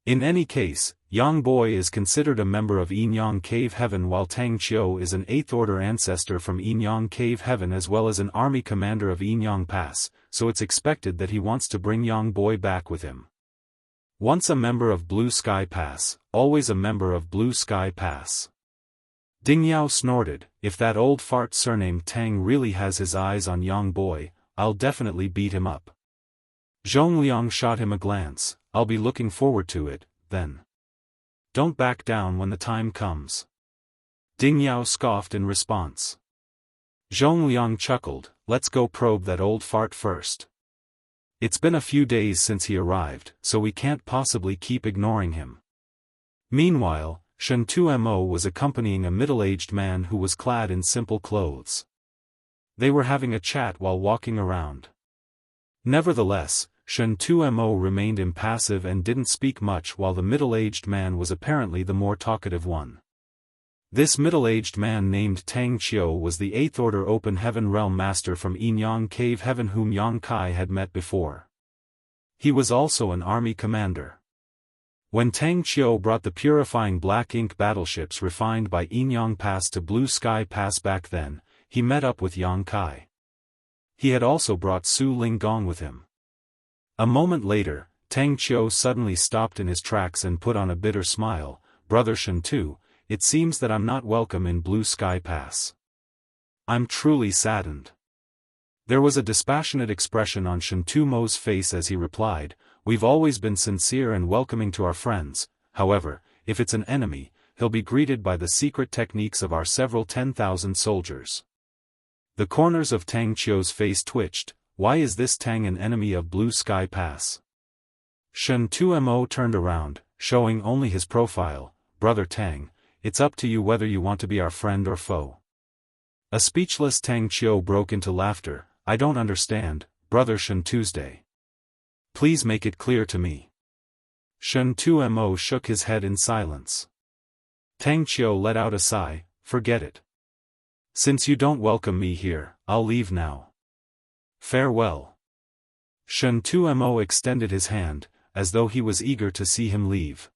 [SPEAKER 1] In any case, Yang Boy is considered a member of Yinyang Cave Heaven while Tang Qiu is an 8th order ancestor from Yinyang Cave Heaven as well as an army commander of Yinyang Pass, so it's expected that he wants to bring Yang Boy back with him. Once a member of Blue Sky Pass, always a member of Blue Sky Pass. Ding Yao snorted, if that old fart surnamed Tang really has his eyes on Yang Boy, I'll definitely beat him up. Zhongliang shot him a glance, I'll be looking forward to it, then. Don't back down when the time comes. Ding Yao scoffed in response. Zhongliang chuckled, let's go probe that old fart first. It's been a few days since he arrived, so we can't possibly keep ignoring him. Meanwhile, Shen Tumo was accompanying a middle-aged man who was clad in simple clothes. They were having a chat while walking around. Nevertheless, Shen Tumo remained impassive and didn't speak much while the middle-aged man was apparently the more talkative one. This middle-aged man named Tang Qiu was the 8th Order Open Heaven Realm Master from Yinyang Cave Heaven whom Yang Kai had met before. He was also an army commander. When Tang Qiu brought the purifying black ink battleships refined by Yinyang Pass to Blue Sky Pass back then, he met up with Yang Kai. He had also brought Su Linggong with him. A moment later, Tang Qiu suddenly stopped in his tracks and put on a bitter smile. Brother Shen Tu, it seems that I'm not welcome in Blue Sky Pass. I'm truly saddened. There was a dispassionate expression on Shen Tumo's face as he replied, we've always been sincere and welcoming to our friends, however, if it's an enemy, he'll be greeted by the secret techniques of our several 10,000 soldiers. The corners of Tang Qiu's face twitched. Why is this Tang an enemy of Blue Sky Pass? Shen Tumo turned around, showing only his profile. Brother Tang, it's up to you whether you want to be our friend or foe. A speechless Tang Qiu broke into laughter. I don't understand, Brother Shen Tuesday. Please make it clear to me. Shen Tumo shook his head in silence. Tang Qiu let out a sigh. Forget it. Since you don't welcome me here, I'll leave now. Farewell. Shen Tumo extended his hand, as though he was eager to see him leave.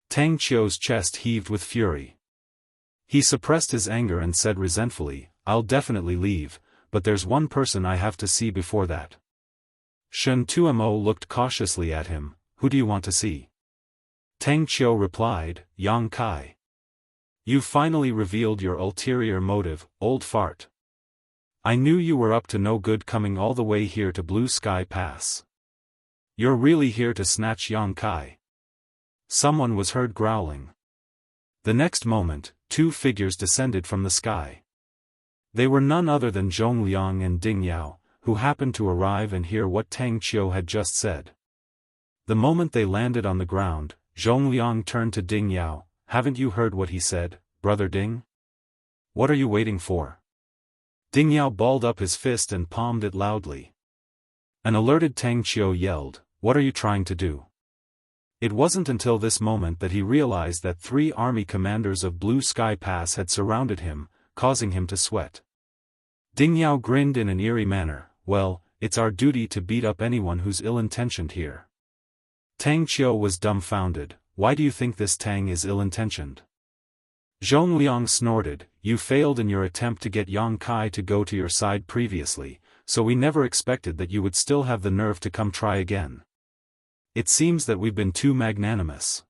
[SPEAKER 1] Tang Qiu's chest heaved with fury. He suppressed his anger and said resentfully, I'll definitely leave, but there's one person I have to see before that. Shen Tumo looked cautiously at him. Who do you want to see? Tang Qiu replied, Yang Kai. You finally revealed your ulterior motive, old fart. I knew you were up to no good coming all the way here to Blue Sky Pass. You're really here to snatch Yang Kai. Someone was heard growling. The next moment, 2 figures descended from the sky. They were none other than Zhongliang and Ding Yao, who happened to arrive and hear what Tang Qiu had just said. The moment they landed on the ground, Zhongliang turned to Ding Yao. Haven't you heard what he said, Brother Ding? What are you waiting for? Ding Yao balled up his fist and palmed it loudly. An alerted Tang Qiu yelled, What are you trying to do? It wasn't until this moment that he realized that 3 army commanders of Blue Sky Pass had surrounded him, causing him to sweat. Ding Yao grinned in an eerie manner. Well, it's our duty to beat up anyone who's ill-intentioned here. Tang Qiu was dumbfounded. Why do you think this Tang is ill-intentioned? Zhongliang snorted, You failed in your attempt to get Yang Kai to go to your side previously, so we never expected that you would still have the nerve to come try again. It seems that we've been too magnanimous.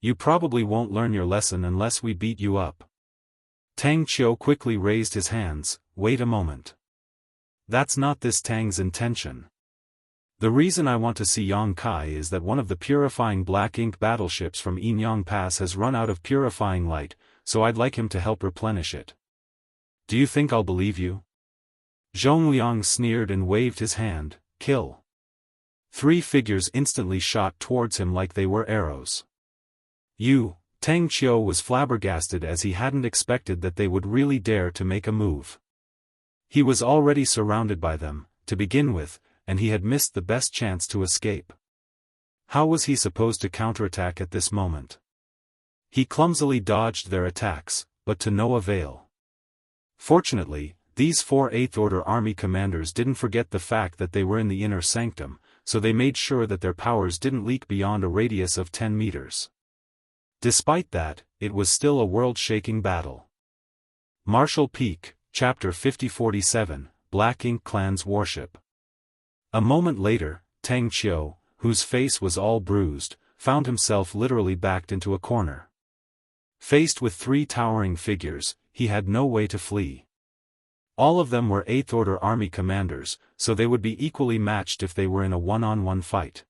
[SPEAKER 1] You probably won't learn your lesson unless we beat you up. Tang Qiu quickly raised his hands. Wait a moment. That's not this Tang's intention. The reason I want to see Yang Kai is that one of the purifying black ink battleships from Yinyang Pass has run out of purifying light, so I'd like him to help replenish it. Do you think I'll believe you? Zhongliang sneered and waved his hand. Kill. 3 figures instantly shot towards him like they were arrows. Tang Qiu was flabbergasted as he hadn't expected that they would really dare to make a move. He was already surrounded by them, to begin with, and he had missed the best chance to escape. How was he supposed to counterattack at this moment? He clumsily dodged their attacks, but to no avail. Fortunately, these 4 8th Order army commanders didn't forget the fact that they were in the inner sanctum, so they made sure that their powers didn't leak beyond a radius of 10 meters. Despite that, it was still a world-shaking battle. Martial Peak, Chapter 5047, Black Ink Clan's Warship. A moment later, Tang Qiu, whose face was all bruised, found himself literally backed into a corner. Faced with 3 towering figures, he had no way to flee. All of them were 8th Order army commanders, so they would be equally matched if they were in a one-on-one fight.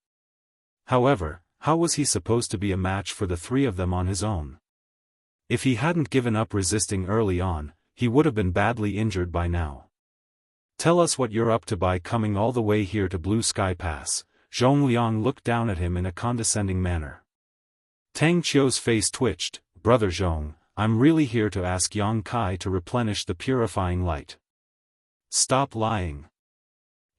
[SPEAKER 1] However, how was he supposed to be a match for the 3 of them on his own? If he hadn't given up resisting early on, he would have been badly injured by now. Tell us what you're up to by coming all the way here to Blue Sky Pass. Zhongliang looked down at him in a condescending manner. Tang Qiu's face twitched. Brother Zhong, I'm really here to ask Yang Kai to replenish the purifying light. Stop lying.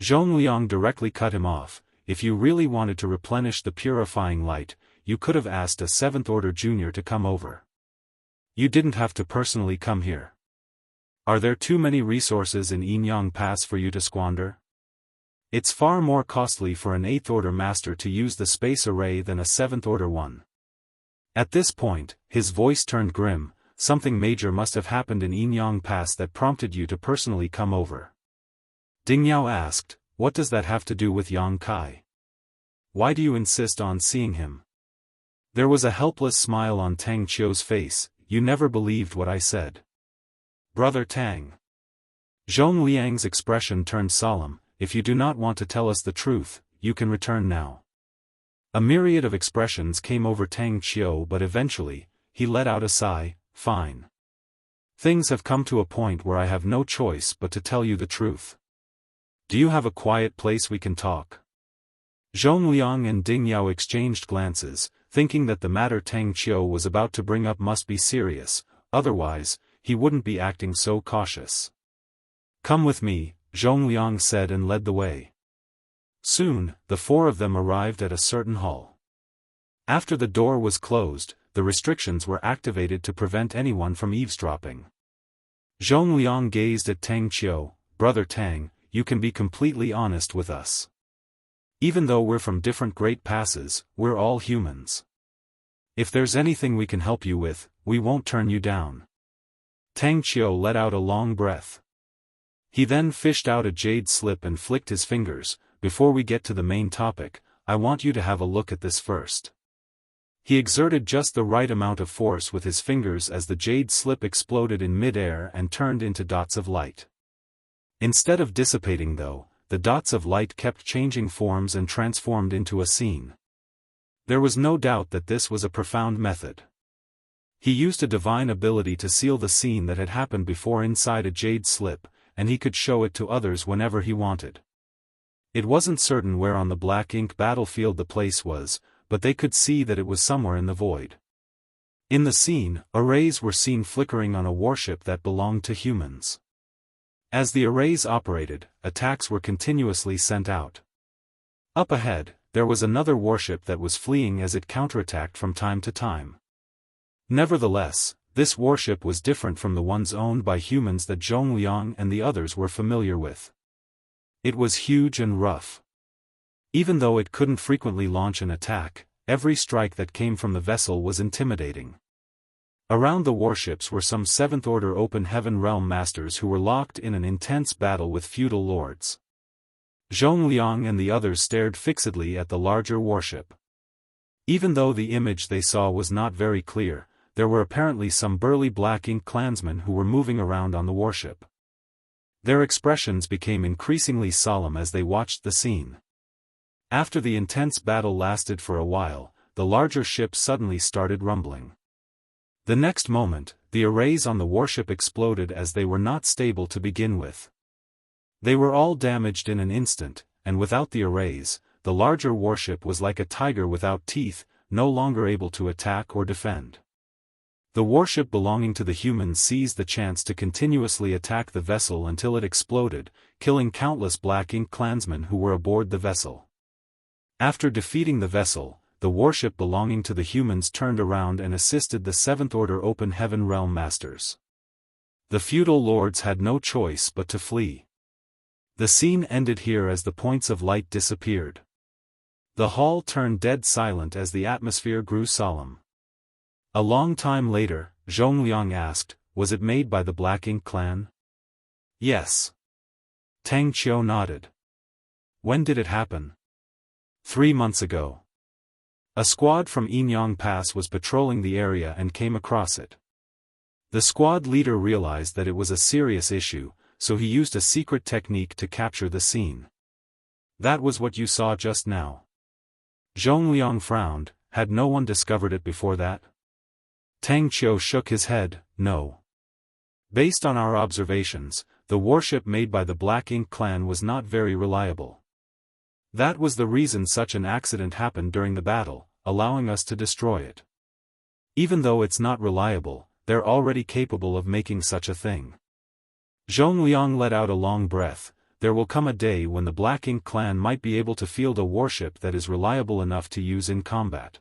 [SPEAKER 1] Zhongliang directly cut him off. If you really wanted to replenish the purifying light, you could have asked a 7th Order junior to come over. You didn't have to personally come here. Are there too many resources in Yinyang Pass for you to squander? It's far more costly for an 8th Order master to use the space array than a 7th Order one. At this point, his voice turned grim. Something major must have happened in Yinyang Pass that prompted you to personally come over. Ding Yao asked, what does that have to do with Yang Kai? Why do you insist on seeing him? There was a helpless smile on Tang Qiu's face. You never believed what I said. Brother Tang. Zhong Liang's expression turned solemn. If you do not want to tell us the truth, you can return now. A myriad of expressions came over Tang Qiu, but eventually, he let out a sigh. Fine. Things have come to a point where I have no choice but to tell you the truth. Do you have a quiet place we can talk? Zhong Liang and Ding Yao exchanged glances, thinking that the matter Tang Qiu was about to bring up must be serious, otherwise, he wouldn't be acting so cautious. Come with me, Zhong Liang said and led the way. Soon, the 4 of them arrived at a certain hall. After the door was closed, the restrictions were activated to prevent anyone from eavesdropping. Zhong Liang gazed at Tang Qiu. Brother Tang, you can be completely honest with us. Even though we're from different great passes, we're all humans. If there's anything we can help you with, we won't turn you down. Tang Qiu let out a long breath. He then fished out a jade slip and flicked his fingers. Before we get to the main topic, I want you to have a look at this first. He exerted just the right amount of force with his fingers as the jade slip exploded in mid-air and turned into dots of light. Instead of dissipating though, the dots of light kept changing forms and transformed into a scene. There was no doubt that this was a profound method. He used a divine ability to seal the scene that had happened before inside a jade slip, and he could show it to others whenever he wanted. It wasn't certain where on the black ink battlefield the place was, but they could see that it was somewhere in the void. In the scene, arrays were seen flickering on a warship that belonged to humans. As the arrays operated, attacks were continuously sent out. Up ahead, there was another warship that was fleeing as it counterattacked from time to time. Nevertheless, this warship was different from the ones owned by humans that Zhong Liang and the others were familiar with. It was huge and rough. Even though it couldn't frequently launch an attack, every strike that came from the vessel was intimidating. Around the warships were some 7th Order Open Heaven Realm Masters who were locked in an intense battle with feudal lords. Zhong Liang and the others stared fixedly at the larger warship. Even though the image they saw was not very clear, there were apparently some burly black ink clansmen who were moving around on the warship. Their expressions became increasingly solemn as they watched the scene. After the intense battle lasted for a while, the larger ship suddenly started rumbling. The next moment, the arrays on the warship exploded as they were not stable to begin with. They were all damaged in an instant, and without the arrays, the larger warship was like a tiger without teeth, no longer able to attack or defend. The warship belonging to the humans seized the chance to continuously attack the vessel until it exploded, killing countless black ink clansmen who were aboard the vessel. After defeating the vessel, the warship belonging to the humans turned around and assisted the 7th Order Open Heaven Realm Masters. The feudal lords had no choice but to flee. The scene ended here as the points of light disappeared. The hall turned dead silent as the atmosphere grew solemn. A long time later, Zhong Liang asked, was it made by the Black Ink clan? Yes. Tang Qiu nodded. When did it happen? 3 months ago. A squad from Yinyang Pass was patrolling the area and came across it. The squad leader realized that it was a serious issue, so he used a secret technique to capture the scene. That was what you saw just now. Zhong Liang frowned. Had no one discovered it before that? Tang Qiu shook his head. No. Based on our observations, the warship made by the Black Ink clan was not very reliable. That was the reason such an accident happened during the battle, allowing us to destroy it. Even though it's not reliable, they're already capable of making such a thing. Zhongliang let out a long breath. There will come a day when the Black Ink clan might be able to field a warship that is reliable enough to use in combat.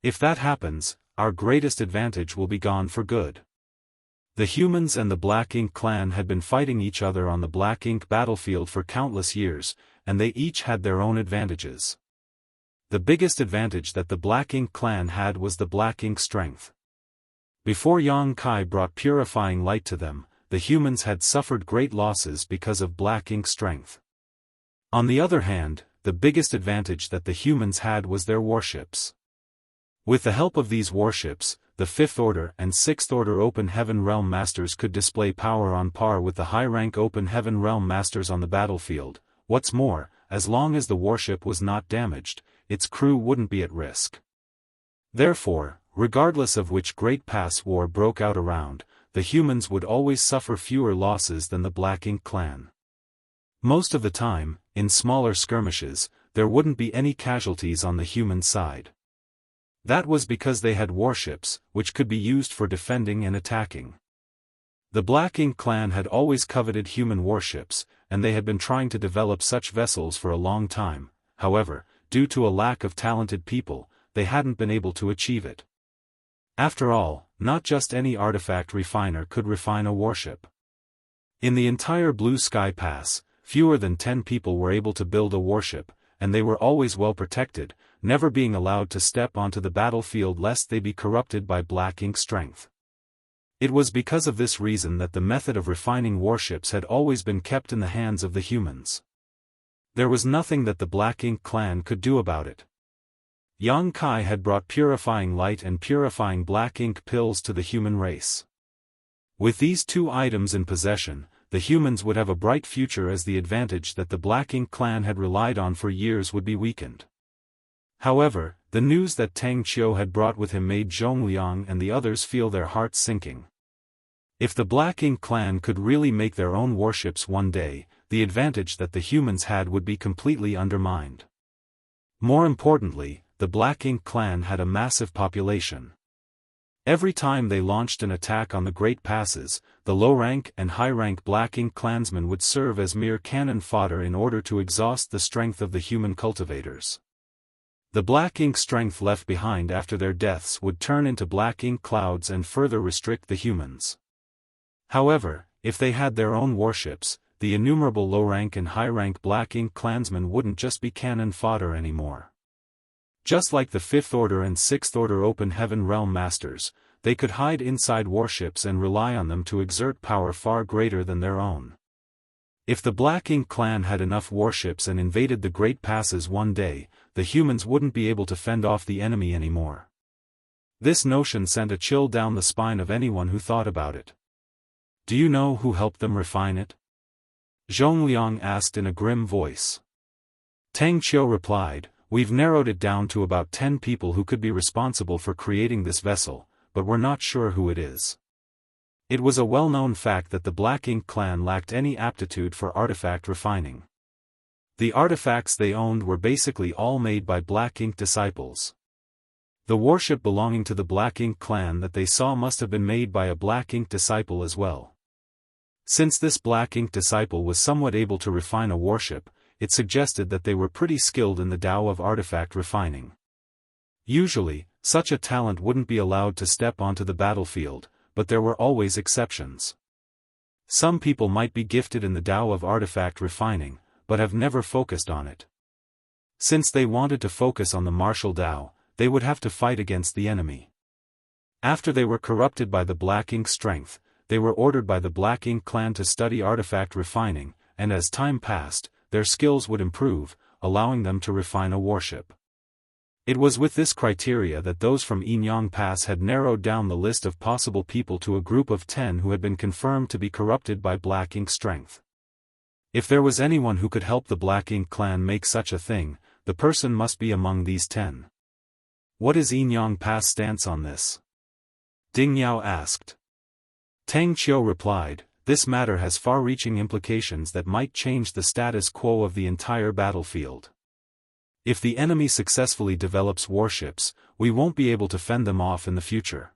[SPEAKER 1] If that happens, our greatest advantage will be gone for good. The humans and the Black Ink clan had been fighting each other on the Black Ink battlefield for countless years, and they each had their own advantages. The biggest advantage that the Black Ink clan had was the Black Ink strength. Before Yang Kai brought purifying light to them, the humans had suffered great losses because of Black Ink strength. On the other hand, the biggest advantage that the humans had was their warships. With the help of these warships, the 5th Order and 6th Order Open Heaven Realm Masters could display power on par with the high-rank Open Heaven Realm Masters on the battlefield. What's more, as long as the warship was not damaged, its crew wouldn't be at risk. Therefore, regardless of which Great Pass War broke out around, the humans would always suffer fewer losses than the Black Ink clan. Most of the time, in smaller skirmishes, there wouldn't be any casualties on the human side. That was because they had warships, which could be used for defending and attacking. The Black Ink clan had always coveted human warships, and they had been trying to develop such vessels for a long time. However, due to a lack of talented people, they hadn't been able to achieve it. After all, not just any artifact refiner could refine a warship. In the entire Blue Sky Pass, fewer than 10 people were able to build a warship, and they were always well protected, never being allowed to step onto the battlefield lest they be corrupted by Black Ink strength. It was because of this reason that the method of refining warships had always been kept in the hands of the humans. There was nothing that the Black Ink clan could do about it. Yang Kai had brought purifying light and purifying Black Ink pills to the human race. With these two items in possession, the humans would have a bright future as the advantage that the Black Ink clan had relied on for years would be weakened. However, the news that Tang Qiu had brought with him made Zhongliang and the others feel their hearts sinking. If the Black Ink clan could really make their own warships one day, the advantage that the humans had would be completely undermined. More importantly, the Black Ink clan had a massive population. Every time they launched an attack on the Great Passes, the low-rank and high-rank Black Ink clansmen would serve as mere cannon fodder in order to exhaust the strength of the human cultivators. The Black Ink strength left behind after their deaths would turn into Black Ink clouds and further restrict the humans. However, if they had their own warships, the innumerable low-rank and high-rank Black Ink clansmen wouldn't just be cannon fodder anymore. Just like the 5th Order and 6th Order Open Heaven Realm Masters, they could hide inside warships and rely on them to exert power far greater than their own. If the Black Ink clan had enough warships and invaded the Great Passes one day, the humans wouldn't be able to fend off the enemy anymore. This notion sent a chill down the spine of anyone who thought about it. Do you know who helped them refine it? Zhongliang asked in a grim voice. Tang Qiu replied, "We've narrowed it down to about 10 people who could be responsible for creating this vessel, but we're not sure who it is." It was a well-known fact that the Black Ink clan lacked any aptitude for artifact refining. The artifacts they owned were basically all made by Black Ink disciples. The warship belonging to the Black Ink clan that they saw must have been made by a Black Ink disciple as well. Since this Black Ink disciple was somewhat able to refine a warship, it suggested that they were pretty skilled in the Tao of artifact refining. Usually, such a talent wouldn't be allowed to step onto the battlefield, but there were always exceptions. Some people might be gifted in the Tao of artifact refining, but have never focused on it. Since they wanted to focus on the martial Tao, they would have to fight against the enemy. After they were corrupted by the Black Ink strength, they were ordered by the Black Ink clan to study artifact refining, and as time passed, their skills would improve, allowing them to refine a warship. It was with this criteria that those from Yinyang Pass had narrowed down the list of possible people to a group of 10 who had been confirmed to be corrupted by Black Ink strength. If there was anyone who could help the Black Ink clan make such a thing, the person must be among these 10. What is Yinyang Pass' stance on this? Ding Yao asked. Tang Qiu replied, this matter has far-reaching implications that might change the status quo of the entire battlefield. If the enemy successfully develops warships, we won't be able to fend them off in the future.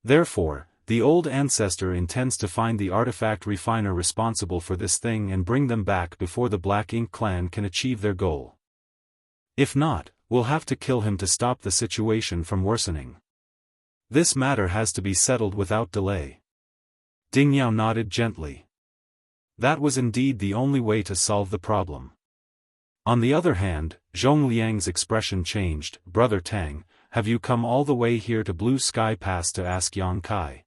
[SPEAKER 1] Therefore, the old ancestor intends to find the artifact refiner responsible for this thing and bring them back before the Black Ink clan can achieve their goal. If not, we'll have to kill him to stop the situation from worsening. This matter has to be settled without delay. Ding Yao nodded gently. That was indeed the only way to solve the problem. On the other hand, Zhong Liang's expression changed. Brother Tang, have you come all the way here to Blue Sky Pass to ask Yang Kai?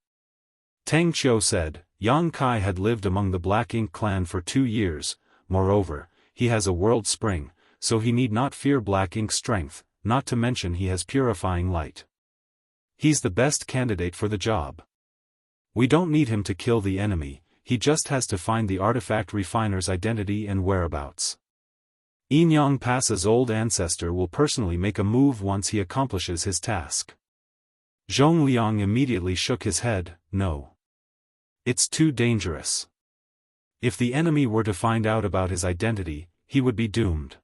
[SPEAKER 1] Tang Qiu said, Yang Kai had lived among the Black Ink clan for 2 years, moreover, he has a world spring, so he need not fear Black Ink's strength, not to mention he has purifying light. He's the best candidate for the job. We don't need him to kill the enemy, he just has to find the artifact refiner's identity and whereabouts. Inyang Pass's old ancestor will personally make a move once he accomplishes his task. Zhong Liang immediately shook his head, no. It's too dangerous. If the enemy were to find out about his identity, he would be doomed.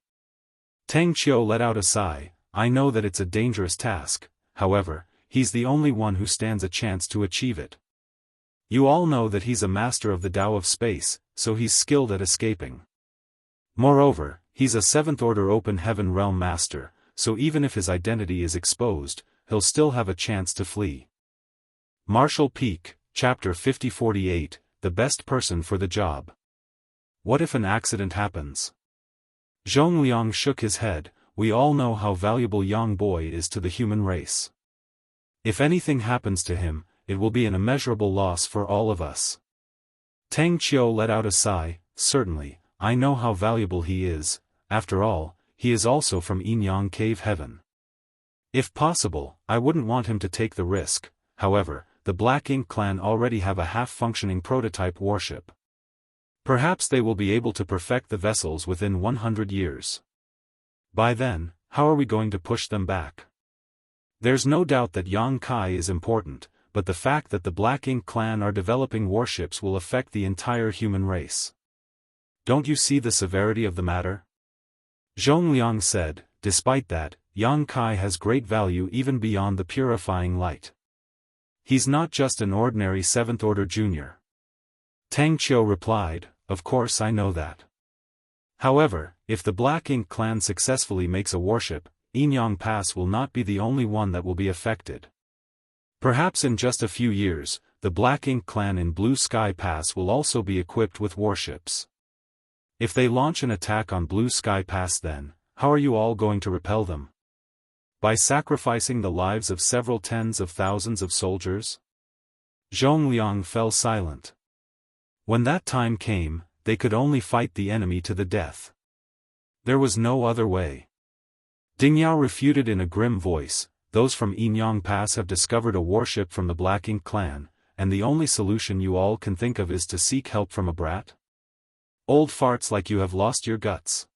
[SPEAKER 1] Tang Qiu let out a sigh, I know that it's a dangerous task, however, he's the only one who stands a chance to achieve it. You all know that he's a master of the Tao of space, so he's skilled at escaping. Moreover, he's a 7th Order Open Heaven Realm Master, so even if his identity is exposed, he'll still have a chance to flee. Marshall Peak, Chapter 5048, The Best Person for the Job. What if an accident happens? Zhong Liang shook his head, we all know how valuable Yang Boy is to the human race. If anything happens to him, it will be an immeasurable loss for all of us. Tang Qiu let out a sigh, certainly, I know how valuable he is, after all, he is also from Yinyang Cave Heaven. If possible, I wouldn't want him to take the risk, however, the Black Ink clan already have a half-functioning prototype warship. Perhaps they will be able to perfect the vessels within 100 years. By then, how are we going to push them back? There's no doubt that Yang Kai is important, but the fact that the Black Ink clan are developing warships will affect the entire human race. Don't you see the severity of the matter? Zhong Liang said, despite that, Yang Kai has great value even beyond the purifying light. He's not just an ordinary 7th Order junior. Tang Qiu replied, of course I know that. However, if the Black Ink clan successfully makes a warship, Yinyang Pass will not be the only one that will be affected. Perhaps in just a few years, the Black Ink clan in Blue Sky Pass will also be equipped with warships. If they launch an attack on Blue Sky Pass then, how are you all going to repel them? By sacrificing the lives of several tens of thousands of soldiers? Zhong Liang fell silent. When that time came, they could only fight the enemy to the death. There was no other way. Ding Yao refuted in a grim voice, those from Yinyang Pass have discovered a warship from the Black Ink clan, and the only solution you all can think of is to seek help from a brat? Old farts like you have lost your guts.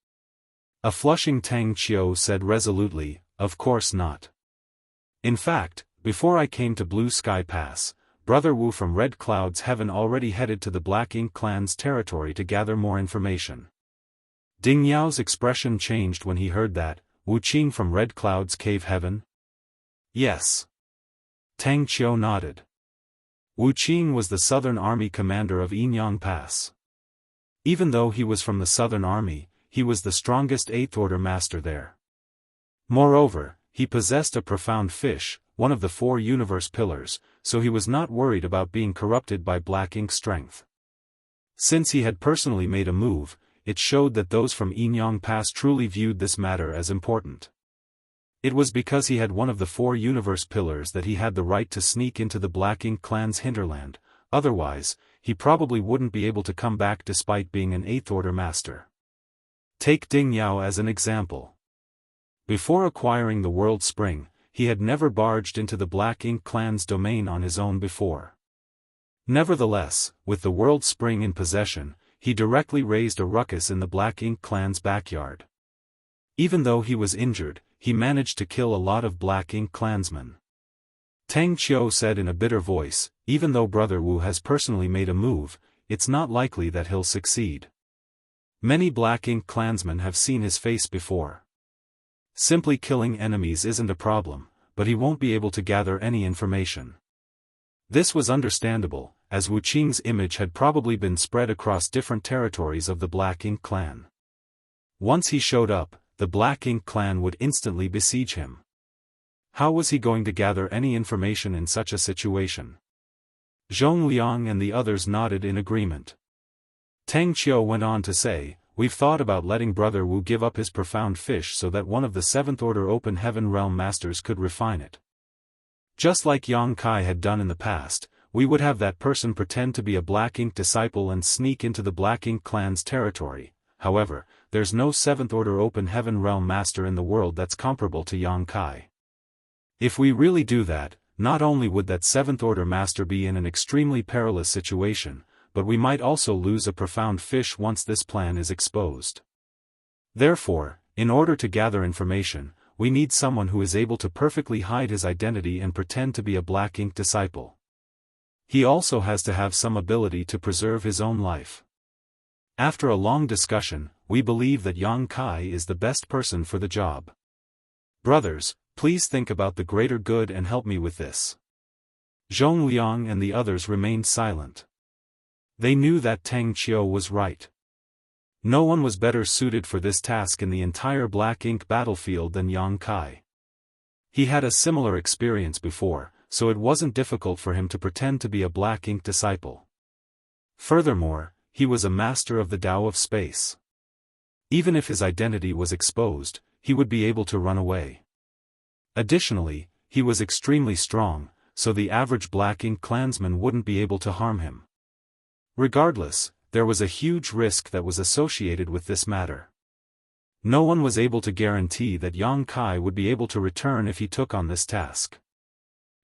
[SPEAKER 1] A flushing Tang Qiu said resolutely, of course not. In fact, before I came to Blue Sky Pass, Brother Wu from Red Cloud's Heaven already headed to the Black Ink clan's territory to gather more information. Ding Yao's expression changed when he heard that, Wu Qing from Red Cloud's Cave Heaven? Yes. Tang Qiu nodded. Wu Qing was the Southern Army commander of Yinyang Pass. Even though he was from the Southern Army, he was the strongest 8th Order master there. Moreover, he possessed a profound fish, one of the 4 universe pillars, so he was not worried about being corrupted by Black Ink's strength. Since he had personally made a move, it showed that those from Yinyang Pass truly viewed this matter as important. It was because he had one of the 4 universe pillars that he had the right to sneak into the Black Ink clan's hinterland, otherwise, he probably wouldn't be able to come back despite being an 8th Order master. Take Ding Yao as an example. Before acquiring the World Spring, he had never barged into the Black Ink clan's domain on his own before. Nevertheless, with the World Spring in possession, he directly raised a ruckus in the Black Ink clan's backyard. Even though he was injured, he managed to kill a lot of Black Ink clansmen. Tang Qiu said in a bitter voice, even though Brother Wu has personally made a move, it's not likely that he'll succeed. Many Black Ink clansmen have seen his face before. Simply killing enemies isn't a problem, but he won't be able to gather any information. This was understandable, as Wu Qing's image had probably been spread across different territories of the Black Ink clan. Once he showed up, the Black Ink clan would instantly besiege him. How was he going to gather any information in such a situation? Zhong Liang and the others nodded in agreement. Tang Qiu went on to say, "We've thought about letting Brother Wu give up his profound fish so that one of the 7th Order Open Heaven Realm Masters could refine it. Just like Yang Kai had done in the past, we would have that person pretend to be a Black Ink disciple and sneak into the Black Ink clan's territory. However, there's no 7th Order Open Heaven Realm Master in the world that's comparable to Yang Kai. If we really do that, not only would that 7th Order Master be in an extremely perilous situation, but we might also lose a profound fish once this plan is exposed. Therefore, in order to gather information, we need someone who is able to perfectly hide his identity and pretend to be a Black Ink disciple. He also has to have some ability to preserve his own life. After a long discussion, we believe that Yang Kai is the best person for the job. Brothers, please think about the greater good and help me with this." Zhong Liang and the others remained silent. They knew that Tang Qiu was right. No one was better suited for this task in the entire Black Ink battlefield than Yang Kai. He had a similar experience before, so it wasn't difficult for him to pretend to be a Black Ink disciple. Furthermore, he was a master of the Tao of space. Even if his identity was exposed, he would be able to run away. Additionally, he was extremely strong, so the average Black Ink clansman wouldn't be able to harm him. Regardless, there was a huge risk that was associated with this matter. No one was able to guarantee that Yang Kai would be able to return if he took on this task.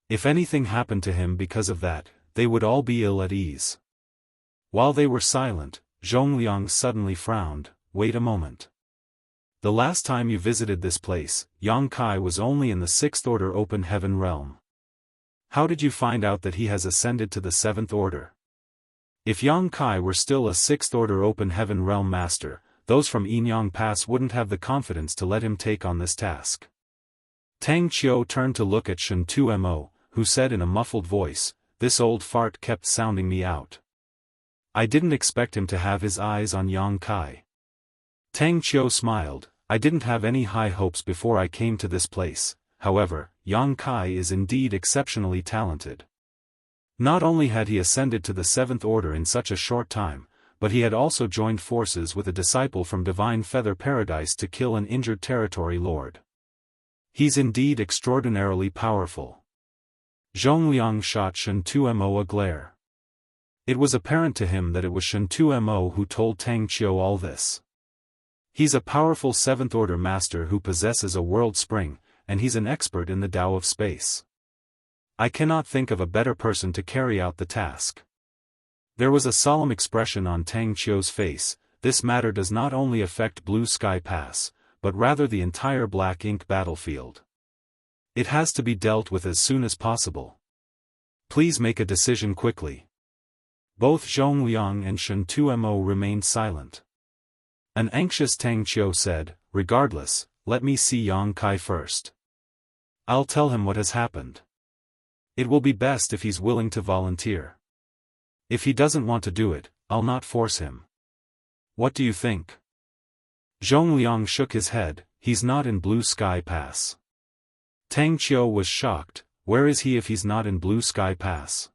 [SPEAKER 1] If anything happened to him because of that, they would all be ill at ease. While they were silent, Zhong Liang suddenly frowned. "Wait a moment. The last time you visited this place, Yang Kai was only in the 6th Order Open Heaven Realm. How did you find out that he has ascended to the 7th Order? If Yang Kai were still a 6th Order Open Heaven Realm Master, those from Yinyang Pass wouldn't have the confidence to let him take on this task." Tang Qiu turned to look at Shen Tumo, who said in a muffled voice, "This old fart kept sounding me out. I didn't expect him to have his eyes on Yang Kai." Tang Qiu smiled, "I didn't have any high hopes before I came to this place. However, Yang Kai is indeed exceptionally talented. Not only had he ascended to the 7th Order in such a short time, but he had also joined forces with a disciple from Divine Feather Paradise to kill an injured territory lord. He's indeed extraordinarily powerful." Zhong Liang shot Shen Tumo a glare. It was apparent to him that it was Shen Tumo who told Tang Qiu all this. He's a powerful 7th Order Master who possesses a world spring, and he's an expert in the Tao of space. I cannot think of a better person to carry out the task. There was a solemn expression on Tang Qiu's face. This matter does not only affect Blue Sky Pass, but rather the entire Black Ink battlefield. It has to be dealt with as soon as possible. Please make a decision quickly. Both Zhong Liang and Shen Tumo remained silent. An anxious Tang Qiu said, "Regardless, let me see Yang Kai first. I'll tell him what has happened. It will be best if he's willing to volunteer. If he doesn't want to do it, I'll not force him. What do you think?" Zhong Liang shook his head. "He's not in Blue Sky Pass." Tang Qiu was shocked. "Where is he if he's not in Blue Sky Pass?"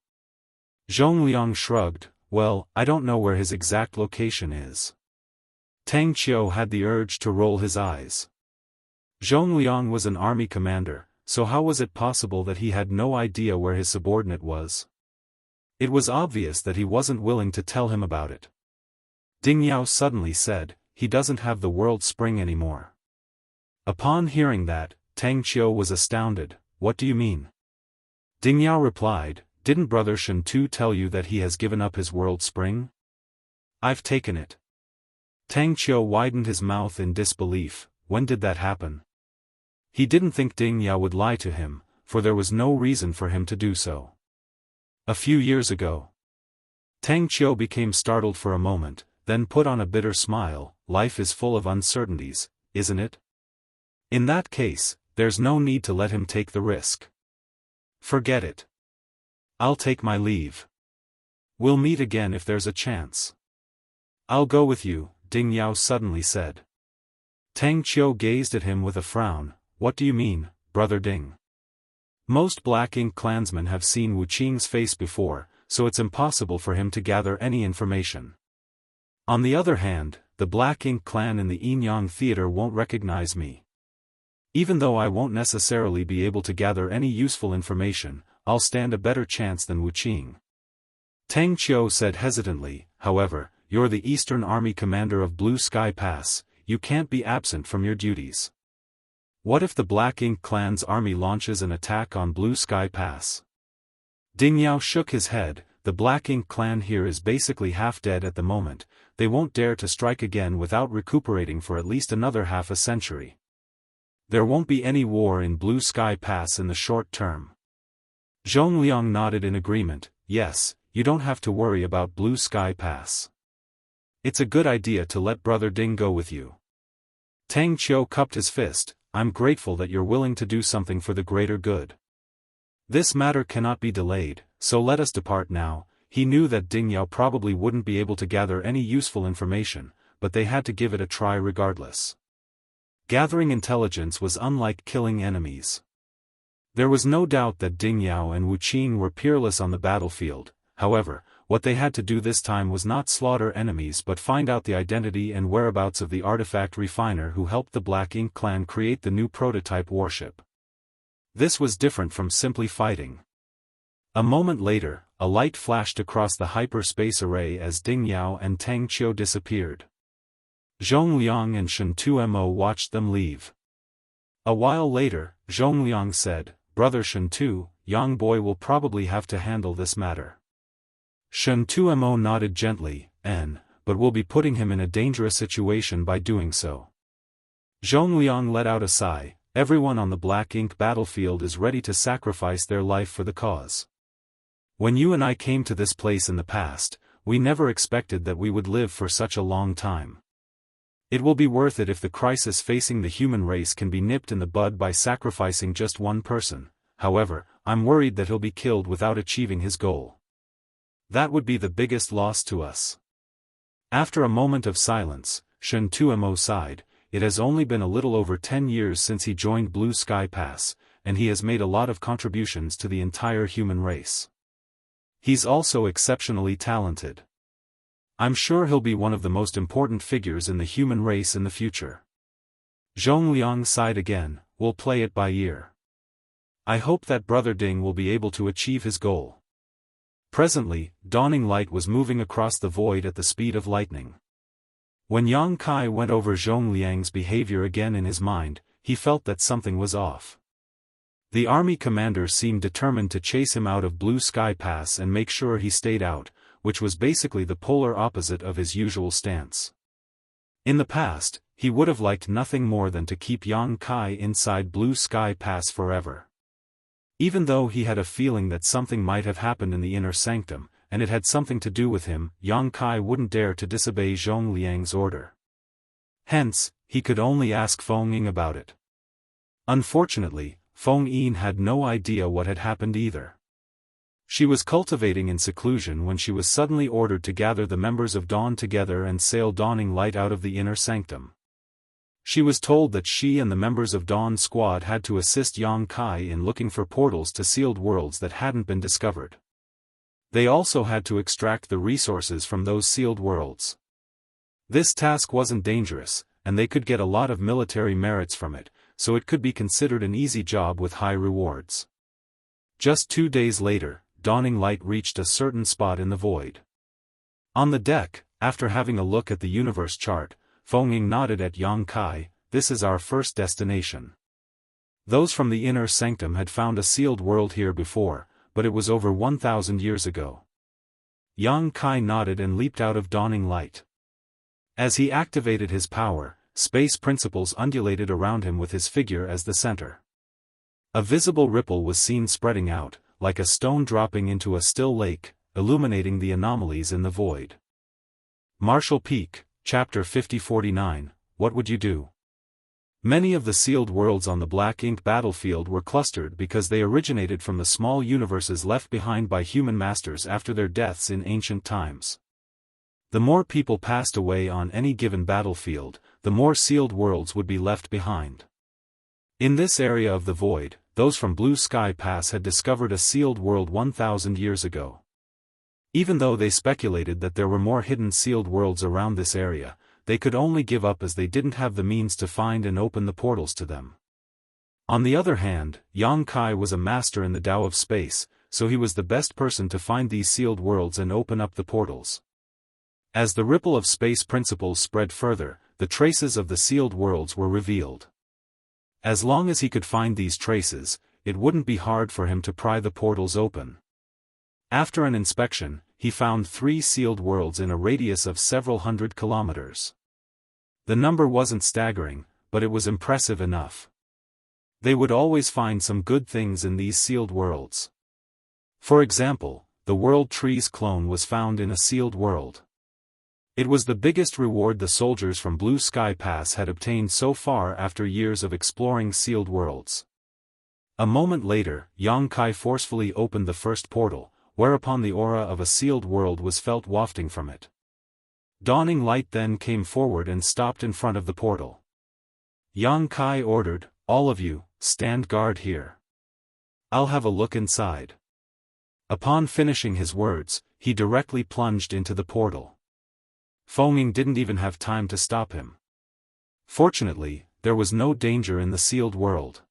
[SPEAKER 1] Zhong Liang shrugged. "Well, I don't know where his exact location is." Tang Qiu had the urge to roll his eyes. Zhong Liang was an army commander, so how was it possible that he had no idea where his subordinate was? It was obvious that he wasn't willing to tell him about it. Ding Yao suddenly said, "He doesn't have the world spring anymore." Upon hearing that, Tang Qiu was astounded. "What do you mean?" Ding Yao replied, "Didn't Brother Shen Tu tell you that he has given up his world spring? I've taken it." Tang Qiu widened his mouth in disbelief. When did that happen? He didn't think Ding Yao would lie to him, for there was no reason for him to do so. A few years ago. Tang Qiu became startled for a moment, then put on a bitter smile. Life is full of uncertainties, isn't it? In that case, there's no need to let him take the risk. Forget it. I'll take my leave. We'll meet again if there's a chance. I'll go with you, Ding Yao suddenly said. Tang Qiu gazed at him with a frown. What do you mean, Brother Ding? Most Black Ink clansmen have seen Wu Qing's face before, so it's impossible for him to gather any information. On the other hand, the Black Ink clan in the Yinyang Theater won't recognize me. Even though I won't necessarily be able to gather any useful information, I'll stand a better chance than Wu Qing. Tang Qiu said hesitantly. However, you're the Eastern Army commander of Blue Sky Pass, you can't be absent from your duties. What if the Black Ink clan's army launches an attack on Blue Sky Pass? Ding Yao shook his head. The Black Ink clan here is basically half dead at the moment. They won't dare to strike again without recuperating for at least another half a century. There won't be any war in Blue Sky Pass in the short term. Zhongliang nodded in agreement. Yes, you don't have to worry about Blue Sky Pass. It's a good idea to let Brother Ding go with you. Tang Qiu cupped his fist. I'm grateful that you're willing to do something for the greater good. This matter cannot be delayed, so let us depart now. He knew that Ding Yao probably wouldn't be able to gather any useful information, but they had to give it a try regardless. Gathering intelligence was unlike killing enemies. There was no doubt that Ding Yao and Wu Qing were peerless on the battlefield. However, what they had to do this time was not slaughter enemies but find out the identity and whereabouts of the artifact refiner who helped the Black Ink clan create the new prototype warship. This was different from simply fighting. A moment later, a light flashed across the hyperspace array as Ding Yao and Tang Qiu disappeared. Zhongliang and Shen Tumo watched them leave. A while later, Zhongliang said, Brother Shen Tu, young boy will probably have to handle this matter. Shen Tumo nodded gently, but we'll be putting him in a dangerous situation by doing so. Zhongliang let out a sigh. Everyone on the Black Ink battlefield is ready to sacrifice their life for the cause. When you and I came to this place in the past, we never expected that we would live for such a long time. It will be worth it if the crisis facing the human race can be nipped in the bud by sacrificing just one person. However, I'm worried that he'll be killed without achieving his goal. That would be the biggest loss to us. After a moment of silence, Shen Tumo sighed. It has only been a little over 10 years since he joined Blue Sky Pass, and he has made a lot of contributions to the entire human race. He's also exceptionally talented. I'm sure he'll be one of the most important figures in the human race in the future. Zhongliang sighed again. We'll play it by ear. I hope that Brother Ding will be able to achieve his goal. Presently, dawning light was moving across the void at the speed of lightning. When Yang Kai went over Zhongliang's behavior again in his mind, he felt that something was off. The army commander seemed determined to chase him out of Blue Sky Pass and make sure he stayed out, which was basically the polar opposite of his usual stance. In the past, he would have liked nothing more than to keep Yang Kai inside Blue Sky Pass forever. Even though he had a feeling that something might have happened in the inner sanctum, and it had something to do with him, Yang Kai wouldn't dare to disobey Zhongliang's order. Hence, he could only ask Feng Ying about it. Unfortunately, Feng Ying had no idea what had happened either. She was cultivating in seclusion when she was suddenly ordered to gather the members of Dawn together and sail Dawning Light out of the inner sanctum. She was told that she and the members of Dawn Squad had to assist Yang Kai in looking for portals to sealed worlds that hadn't been discovered. They also had to extract the resources from those sealed worlds. This task wasn't dangerous, and they could get a lot of military merits from it, so it could be considered an easy job with high rewards. Just 2 days later, Dawning Light reached a certain spot in the void. On the deck, after having a look at the universe chart, Feng Ying nodded at Yang Kai. This is our first destination. Those from the inner sanctum had found a sealed world here before, but it was over 1,000 years ago. Yang Kai nodded and leaped out of Dawning Light. As he activated his power, space principles undulated around him with his figure as the center. A visible ripple was seen spreading out, like a stone dropping into a still lake, illuminating the anomalies in the void. Marshall Peak, Chapter 5049, What Would You Do? Many of the sealed worlds on the black ink battlefield were clustered because they originated from the small universes left behind by human masters after their deaths in ancient times. The more people passed away on any given battlefield, the more sealed worlds would be left behind. In this area of the void, those from Blue Sky Pass had discovered a sealed world 1,000 years ago. Even though they speculated that there were more hidden sealed worlds around this area, they could only give up as they didn't have the means to find and open the portals to them. On the other hand, Yang Kai was a master in the Tao of space, so he was the best person to find these sealed worlds and open up the portals. As the ripple of space principles spread further, the traces of the sealed worlds were revealed. As long as he could find these traces, it wouldn't be hard for him to pry the portals open. After an inspection, he found 3 sealed worlds in a radius of several hundred kilometers. The number wasn't staggering, but it was impressive enough. They would always find some good things in these sealed worlds. For example, the World Trees clone was found in a sealed world. It was the biggest reward the soldiers from Blue Sky Pass had obtained so far after years of exploring sealed worlds. A moment later, Yang Kai forcefully opened the first portal, whereupon the aura of a sealed world was felt wafting from it. Dawning Light then came forward and stopped in front of the portal. Yang Kai ordered, "All of you, stand guard here. I'll have a look inside." Upon finishing his words, he directly plunged into the portal. Feng didn't even have time to stop him. Fortunately, there was no danger in the sealed world.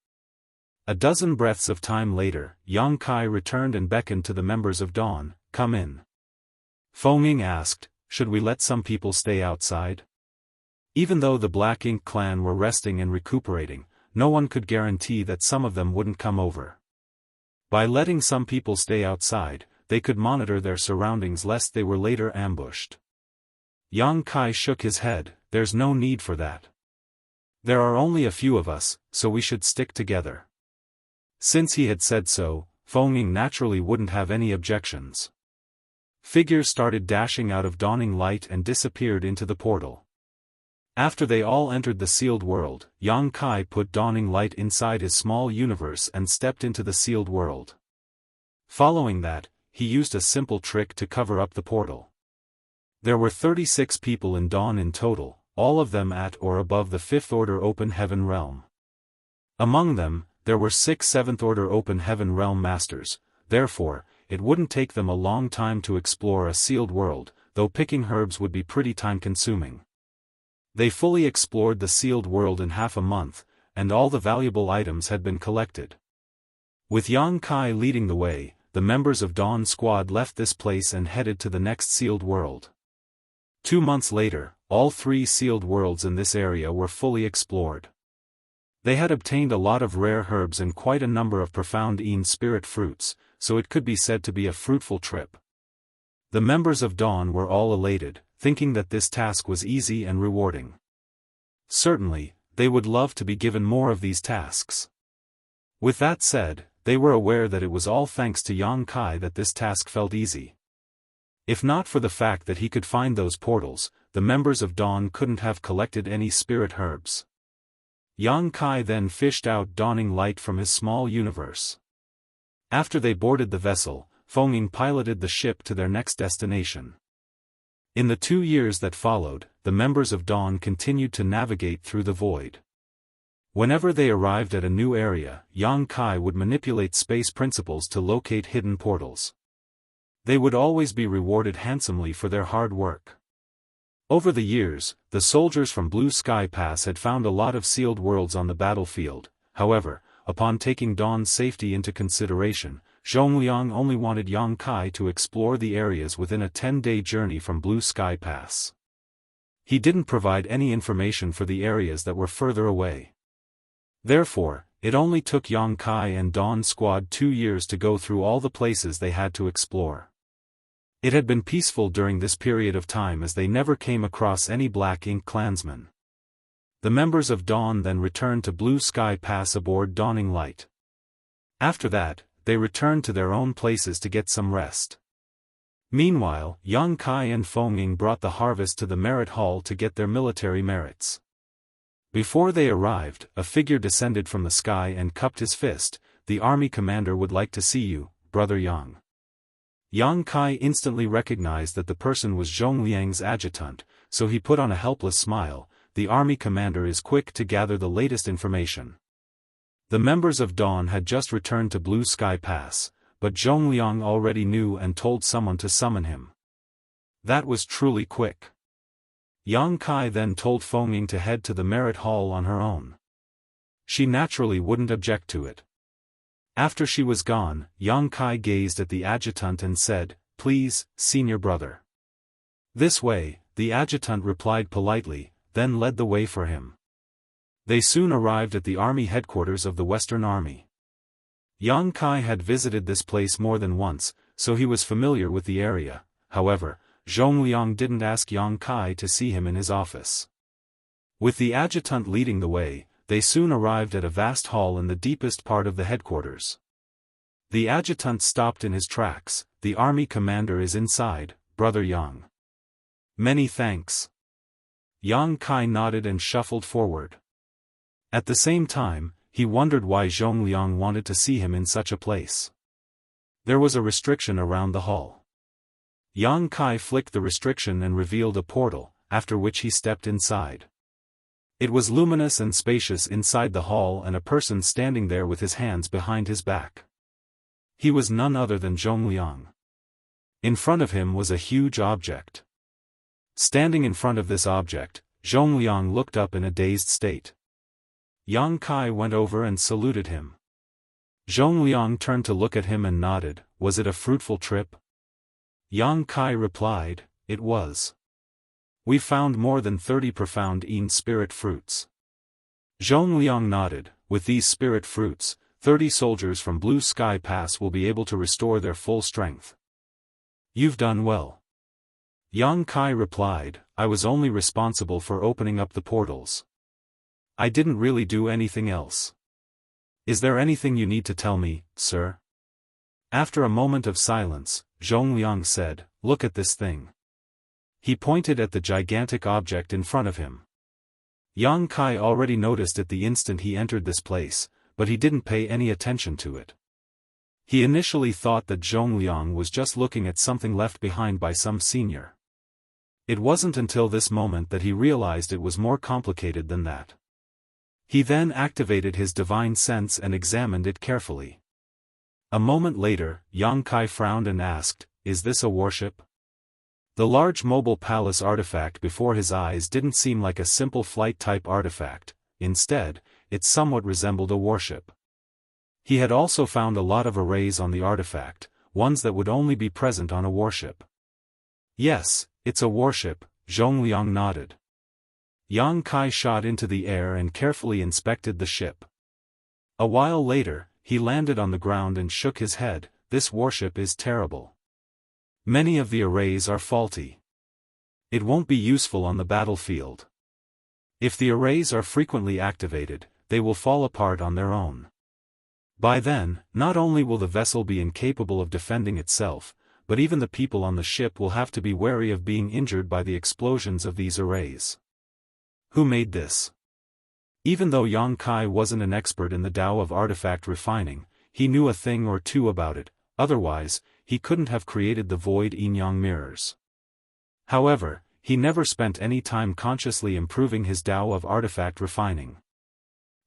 [SPEAKER 1] A dozen breaths of time later, Yang Kai returned and beckoned to the members of Dawn, "Come in." Feng asked, "Should we let some people stay outside?" Even though the Black Ink clan were resting and recuperating, no one could guarantee that some of them wouldn't come over. By letting some people stay outside, they could monitor their surroundings lest they were later ambushed. Yang Kai shook his head, "There's no need for that. There are only a few of us, so we should stick together." Since he had said so, Feng naturally wouldn't have any objections. Figures started dashing out of Dawning Light and disappeared into the portal. After they all entered the sealed world, Yang Kai put Dawning Light inside his small universe and stepped into the sealed world. Following that, he used a simple trick to cover up the portal. There were 36 people in Dawn in total, all of them at or above the 5th Order Open Heaven Realm. Among them, there were 6 7th Order Open Heaven Realm Masters, therefore, it wouldn't take them a long time to explore a sealed world, though picking herbs would be pretty time-consuming. They fully explored the sealed world in half a month, and all the valuable items had been collected. With Yang Kai leading the way, the members of Dawn Squad left this place and headed to the next sealed world. 2 months later, all 3 sealed worlds in this area were fully explored. They had obtained a lot of rare herbs and quite a number of profound spirit fruits, so it could be said to be a fruitful trip. The members of Dawn were all elated, thinking that this task was easy and rewarding. Certainly, they would love to be given more of these tasks. With that said, they were aware that it was all thanks to Yang Kai that this task felt easy. If not for the fact that he could find those portals, the members of Dawn couldn't have collected any spirit herbs. Yang Kai then fished out Dawning Light from his small universe. After they boarded the vessel, Feng piloted the ship to their next destination. In the 2 years that followed, the members of Dawn continued to navigate through the void. Whenever they arrived at a new area, Yang Kai would manipulate space principles to locate hidden portals. They would always be rewarded handsomely for their hard work. Over the years, the soldiers from Blue Sky Pass had found a lot of sealed worlds on the battlefield. However, upon taking Dawn's safety into consideration, Zhongliang only wanted Yang Kai to explore the areas within a 10-day journey from Blue Sky Pass. He didn't provide any information for the areas that were further away. Therefore, it only took Yang Kai and Dawn Squad 2 years to go through all the places they had to explore. It had been peaceful during this period of time as they never came across any Black Ink clansmen. The members of Dawn then returned to Blue Sky Pass aboard Dawning Light. After that, they returned to their own places to get some rest. Meanwhile, Yang Kai and Feng Ying brought the harvest to the merit hall to get their military merits. Before they arrived, a figure descended from the sky and cupped his fist. "The army commander would like to see you, Brother Yang." Yang Kai instantly recognized that the person was Zhongliang's adjutant, so he put on a helpless smile. "The army commander is quick to gather the latest information." The members of Dawn had just returned to Blue Sky Pass, but Zhongliang already knew and told someone to summon him. That was truly quick. Yang Kai then told Feng Ying to head to the merit hall on her own. She naturally wouldn't object to it. After she was gone, Yang Kai gazed at the adjutant and said, "Please, senior brother." "This way," the adjutant replied politely, then led the way for him. They soon arrived at the army headquarters of the Western Army. Yang Kai had visited this place more than once, so he was familiar with the area. However, Zhongliang didn't ask Yang Kai to see him in his office. With the adjutant leading the way, they soon arrived at a vast hall in the deepest part of the headquarters. The adjutant stopped in his tracks. "The army commander is inside, Brother Yang." "Many thanks." Yang Kai nodded and shuffled forward. At the same time, he wondered why Zhongliang wanted to see him in such a place. There was a restriction around the hall. Yang Kai flicked the restriction and revealed a portal, after which he stepped inside. It was luminous and spacious inside the hall and a person standing there with his hands behind his back. He was none other than Zhongliang. In front of him was a huge object. Standing in front of this object, Zhongliang looked up in a dazed state. Yang Kai went over and saluted him. Zhongliang turned to look at him and nodded. "Was it a fruitful trip?" Yang Kai replied, "It was. We found more than 30 profound spirit fruits." Zhongliang nodded. "With these spirit fruits, 30 soldiers from Blue Sky Pass will be able to restore their full strength." "You've done well." Yang Kai replied, "I was only responsible for opening up the portals. I didn't really do anything else." "Is there anything you need to tell me, sir?" After a moment of silence, Zhongliang said, "Look at this thing." He pointed at the gigantic object in front of him. Yang Kai already noticed it the instant he entered this place, but he didn't pay any attention to it. He initially thought that Zhongliang was just looking at something left behind by some senior. It wasn't until this moment that he realized it was more complicated than that. He then activated his divine sense and examined it carefully. A moment later, Yang Kai frowned and asked, "Is this a warship?" The large mobile palace artifact before his eyes didn't seem like a simple flight-type artifact. Instead, it somewhat resembled a warship. He had also found a lot of arrays on the artifact, ones that would only be present on a warship. "Yes, it's a warship," Zhongliang nodded. Yang Kai shot into the air and carefully inspected the ship. A while later, he landed on the ground and shook his head. "This warship is terrible. Many of the arrays are faulty. It won't be useful on the battlefield. If the arrays are frequently activated, they will fall apart on their own. By then, not only will the vessel be incapable of defending itself, but even the people on the ship will have to be wary of being injured by the explosions of these arrays." Who made this? Even though Yang Kai wasn't an expert in the Tao of artifact refining, he knew a thing or two about it. Otherwise, he couldn't have created the void yin-yang mirrors. However, he never spent any time consciously improving his Tao of artifact refining.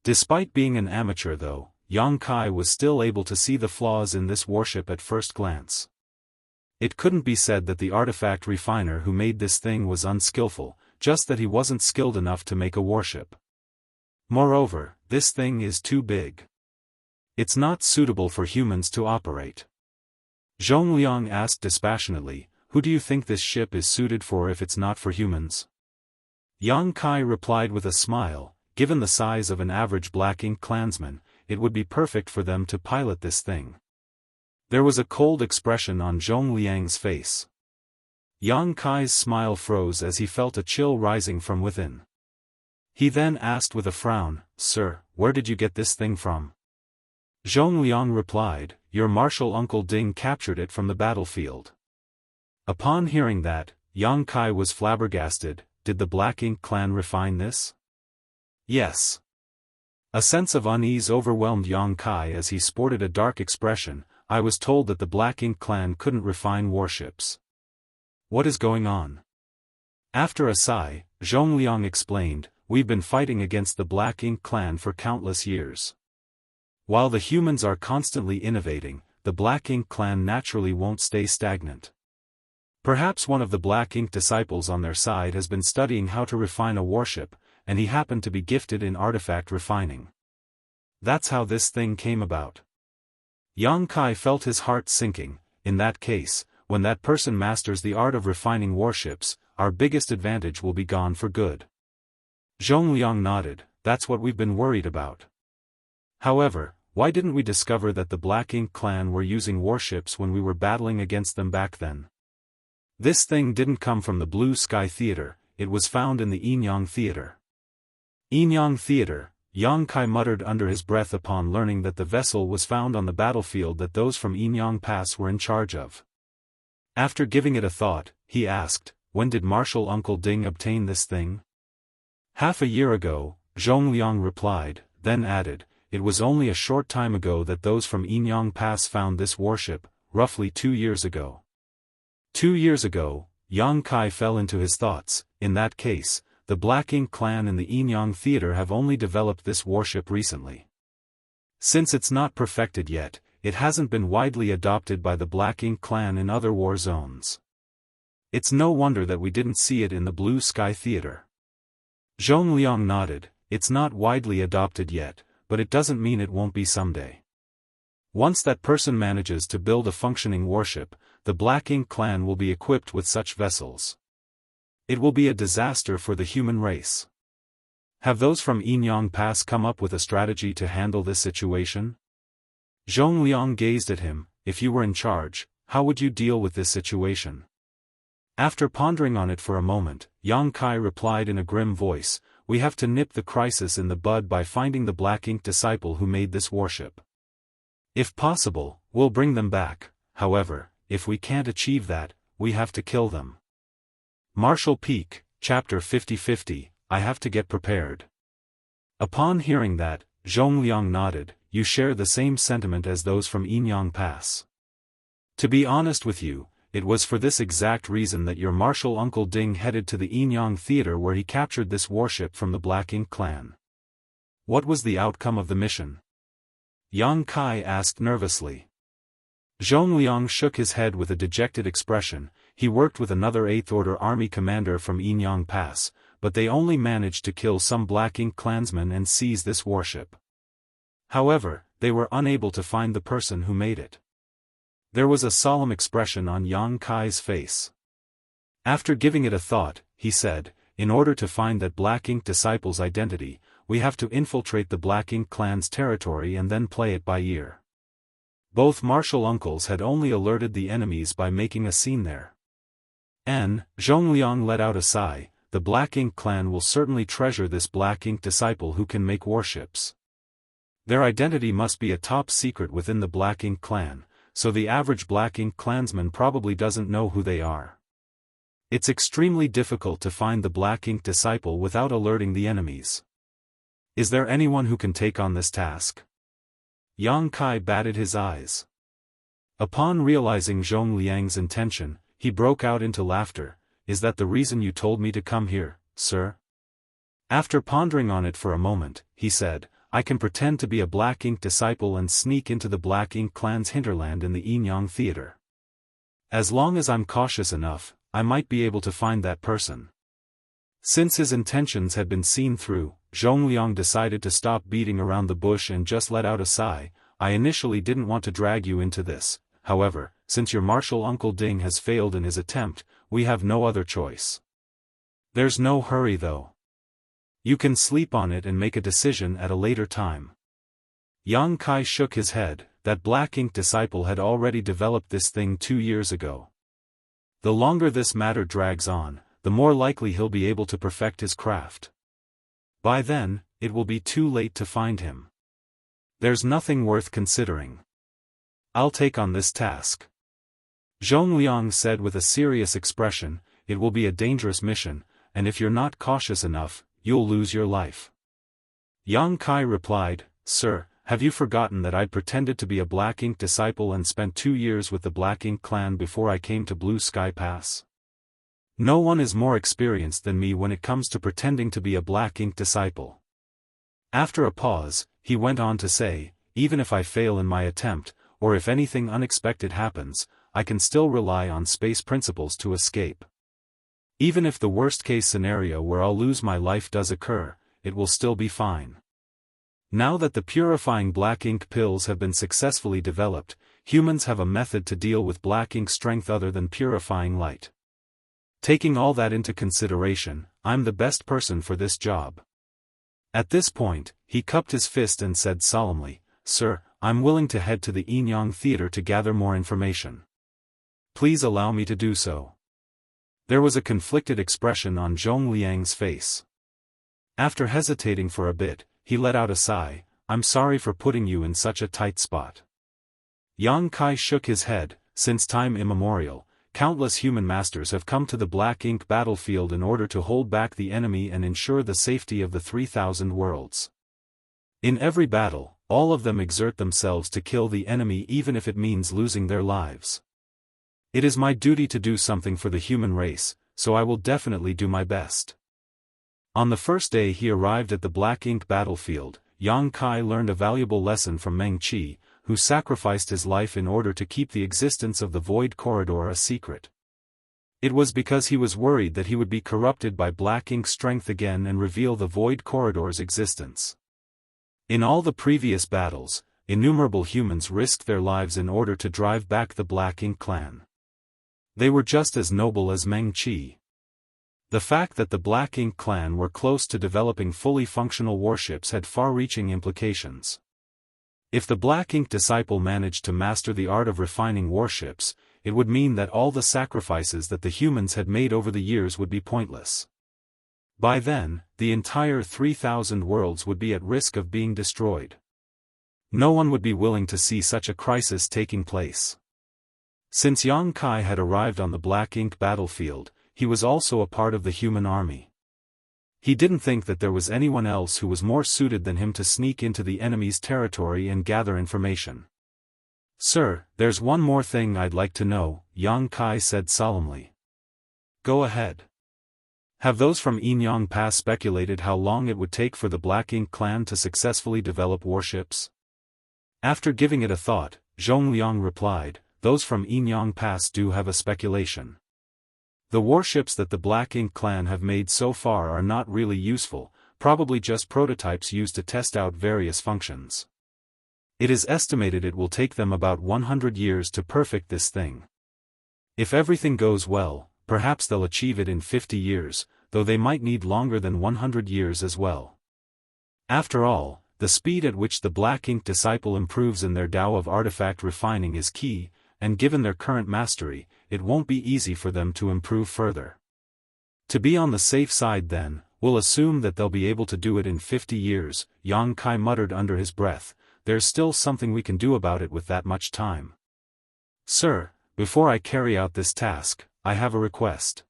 [SPEAKER 1] Despite being an amateur though, Yang Kai was still able to see the flaws in this warship at first glance. It couldn't be said that the artifact refiner who made this thing was unskillful, just that he wasn't skilled enough to make a warship. Moreover, this thing is too big. It's not suitable for humans to operate. Zhongliang asked dispassionately, "Who do you think this ship is suited for if it's not for humans?" Yang Kai replied with a smile, "Given the size of an average Black Ink clansman, it would be perfect for them to pilot this thing." There was a cold expression on Zhongliang's face. Yang Kai's smile froze as he felt a chill rising from within. He then asked with a frown, "Sir, where did you get this thing from?" Zhongliang replied, your martial uncle Ding captured it from the battlefield. Upon hearing that, Yang Kai was flabbergasted. Did the Black Ink clan refine this? Yes. A sense of unease overwhelmed Yang Kai as he sported a dark expression. I was told that the Black Ink clan couldn't refine warships. What is going on? After a sigh, Zhongliang explained, we've been fighting against the Black Ink clan for countless years. While the humans are constantly innovating, the Black Ink clan naturally won't stay stagnant. Perhaps one of the Black Ink disciples on their side has been studying how to refine a warship, and he happened to be gifted in artifact refining. That's how this thing came about. Yang Kai felt his heart sinking. In that case, when that person masters the art of refining warships, our biggest advantage will be gone for good. Zhongliang nodded. That's what we've been worried about. However, why didn't we discover that the Black Ink clan were using warships when we were battling against them back then? This thing didn't come from the Blue Sky Theater, it was found in the Yinyang Theater. Yinyang Theater, Yang Kai muttered under his breath upon learning that the vessel was found on the battlefield that those from Yinyang Pass were in charge of. After giving it a thought, he asked, when did Martial Uncle Ding obtain this thing? Half a year ago, Zhongliang replied, then added, it was only a short time ago that those from Yinyang Pass found this warship, roughly 2 years ago. 2 years ago, Yang Kai fell into his thoughts. In that case, the Black Ink clan and the Yinyang Theater have only developed this warship recently. Since it's not perfected yet, it hasn't been widely adopted by the Black Ink clan in other war zones. It's no wonder that we didn't see it in the Blue Sky Theater. Zhongliang nodded. It's not widely adopted yet, but it doesn't mean it won't be someday. Once that person manages to build a functioning warship, the Black Ink clan will be equipped with such vessels. It will be a disaster for the human race. Have those from Yinyang Pass come up with a strategy to handle this situation? Zhongliang gazed at him. If you were in charge, how would you deal with this situation? After pondering on it for a moment, Yang Kai replied in a grim voice, we have to nip the crisis in the bud by finding the Black Ink disciple who made this warship. If possible, we'll bring them back. However, if we can't achieve that, we have to kill them. Martial Peak, Chapter 50-50, I have to get prepared. Upon hearing that, Zhongliang nodded. You share the same sentiment as those from Yinyang Pass. To be honest with you, it was for this exact reason that your martial uncle Ding headed to the Yinyang Theater where he captured this warship from the Black Ink clan. What was the outcome of the mission? Yang Kai asked nervously. Zhongliang shook his head with a dejected expression. He worked with another 8th Order Army commander from Yinyang Pass, but they only managed to kill some Black Ink clansmen and seize this warship. However, they were unable to find the person who made it. There was a solemn expression on Yang Kai's face. After giving it a thought, he said, in order to find that Black Ink disciple's identity, we have to infiltrate the Black Ink clan's territory and then play it by ear. Both martial uncles had only alerted the enemies by making a scene there. Zhongliang let out a sigh. The Black Ink clan will certainly treasure this Black Ink disciple who can make warships. Their identity must be a top secret within the Black Ink clan, so the average Black Ink clansman probably doesn't know who they are. It's extremely difficult to find the Black Ink disciple without alerting the enemies. Is there anyone who can take on this task? Yang Kai batted his eyes. Upon realizing Zhongliang's intention, he broke out into laughter. Is that the reason you told me to come here, sir? After pondering on it for a moment, he said, I can pretend to be a Black Ink disciple and sneak into the Black Ink clan's hinterland in the Yinyang Theater. As long as I'm cautious enough, I might be able to find that person. Since his intentions had been seen through, Zhongliang decided to stop beating around the bush and just let out a sigh. I initially didn't want to drag you into this, however, since your martial uncle Ding has failed in his attempt, we have no other choice. There's no hurry though. You can sleep on it and make a decision at a later time. Yang Kai shook his head. That Black Ink disciple had already developed this thing 2 years ago. The longer this matter drags on, the more likely he'll be able to perfect his craft. By then, it will be too late to find him. There's nothing worth considering. I'll take on this task. Zhongliang said with a serious expression, it will be a dangerous mission, and if you're not cautious enough, you'll lose your life. Yang Kai replied, Sir, have you forgotten that I'd pretended to be a Black Ink disciple and spent 2 years with the Black Ink clan before I came to Blue Sky Pass? No one is more experienced than me when it comes to pretending to be a Black Ink disciple. After a pause, he went on to say, even if I fail in my attempt, or if anything unexpected happens, I can still rely on space principles to escape. Even if the worst-case scenario where I'll lose my life does occur, it will still be fine. Now that the purifying Black Ink pills have been successfully developed, humans have a method to deal with Black Ink strength other than purifying light. Taking all that into consideration, I'm the best person for this job. At this point, he cupped his fist and said solemnly, Sir, I'm willing to head to the Yinyang Theater to gather more information. Please allow me to do so. There was a conflicted expression on Zhongliang's face. After hesitating for a bit, he let out a sigh, I'm sorry for putting you in such a tight spot. Yang Kai shook his head, since time immemorial, countless human masters have come to the Black Ink battlefield in order to hold back the enemy and ensure the safety of the 3,000 worlds. In every battle, all of them exert themselves to kill the enemy even if it means losing their lives. It is my duty to do something for the human race, so I will definitely do my best. On the first day he arrived at the Black Ink battlefield, Yang Kai learned a valuable lesson from Meng Qi, who sacrificed his life in order to keep the existence of the Void Corridor a secret. It was because he was worried that he would be corrupted by Black Ink strength again and reveal the Void Corridor's existence. In all the previous battles, innumerable humans risked their lives in order to drive back the Black Ink clan. They were just as noble as Meng Qi. The fact that the Black Ink clan were close to developing fully functional warships had far-reaching implications. If the Black Ink disciple managed to master the art of refining warships, it would mean that all the sacrifices that the humans had made over the years would be pointless. By then, the entire 3,000 worlds would be at risk of being destroyed. No one would be willing to see such a crisis taking place. Since Yang Kai had arrived on the Black Ink battlefield, he was also a part of the human army. He didn't think that there was anyone else who was more suited than him to sneak into the enemy's territory and gather information. Sir, there's one more thing I'd like to know, Yang Kai said solemnly. Go ahead. Have those from Yinyang Pass speculated how long it would take for the Black Ink clan to successfully develop warships? After giving it a thought, Zhongliang replied, those from Yinyang Pass do have a speculation. The warships that the Black Ink clan have made so far are not really useful, probably just prototypes used to test out various functions. It is estimated it will take them about 100 years to perfect this thing. If everything goes well, perhaps they'll achieve it in 50 years, though they might need longer than 100 years as well. After all, the speed at which the Black Ink disciple improves in their Tao of artifact refining is key, and given their current mastery, it won't be easy for them to improve further. To be on the safe side then, we'll assume that they'll be able to do it in 50 years, Yang Kai muttered under his breath, there's still something we can do about it with that much time. Sir, before I carry out this task, I have a request.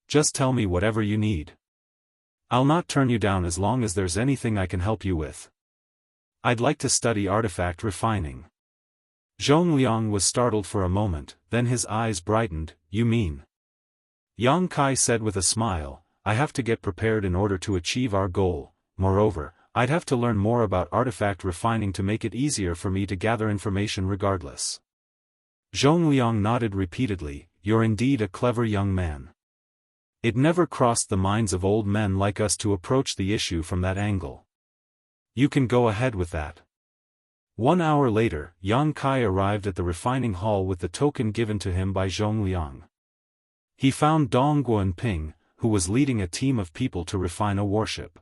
[SPEAKER 1] Just tell me whatever you need. I'll not turn you down as long as there's anything I can help you with. I'd like to study artifact refining. Zhongliang was startled for a moment, then his eyes brightened, you mean? Yang Kai said with a smile, I have to get prepared in order to achieve our goal, moreover, I'd have to learn more about artifact refining to make it easier for me to gather information regardless. Zhongliang nodded repeatedly, you're indeed a clever young man. It never crossed the minds of old men like us to approach the issue from that angle. You can go ahead with that. 1 hour later, Yang Kai arrived at the refining hall with the token given to him by Zhongliang. He found Dong Guanping, who was leading a team of people to refine a warship.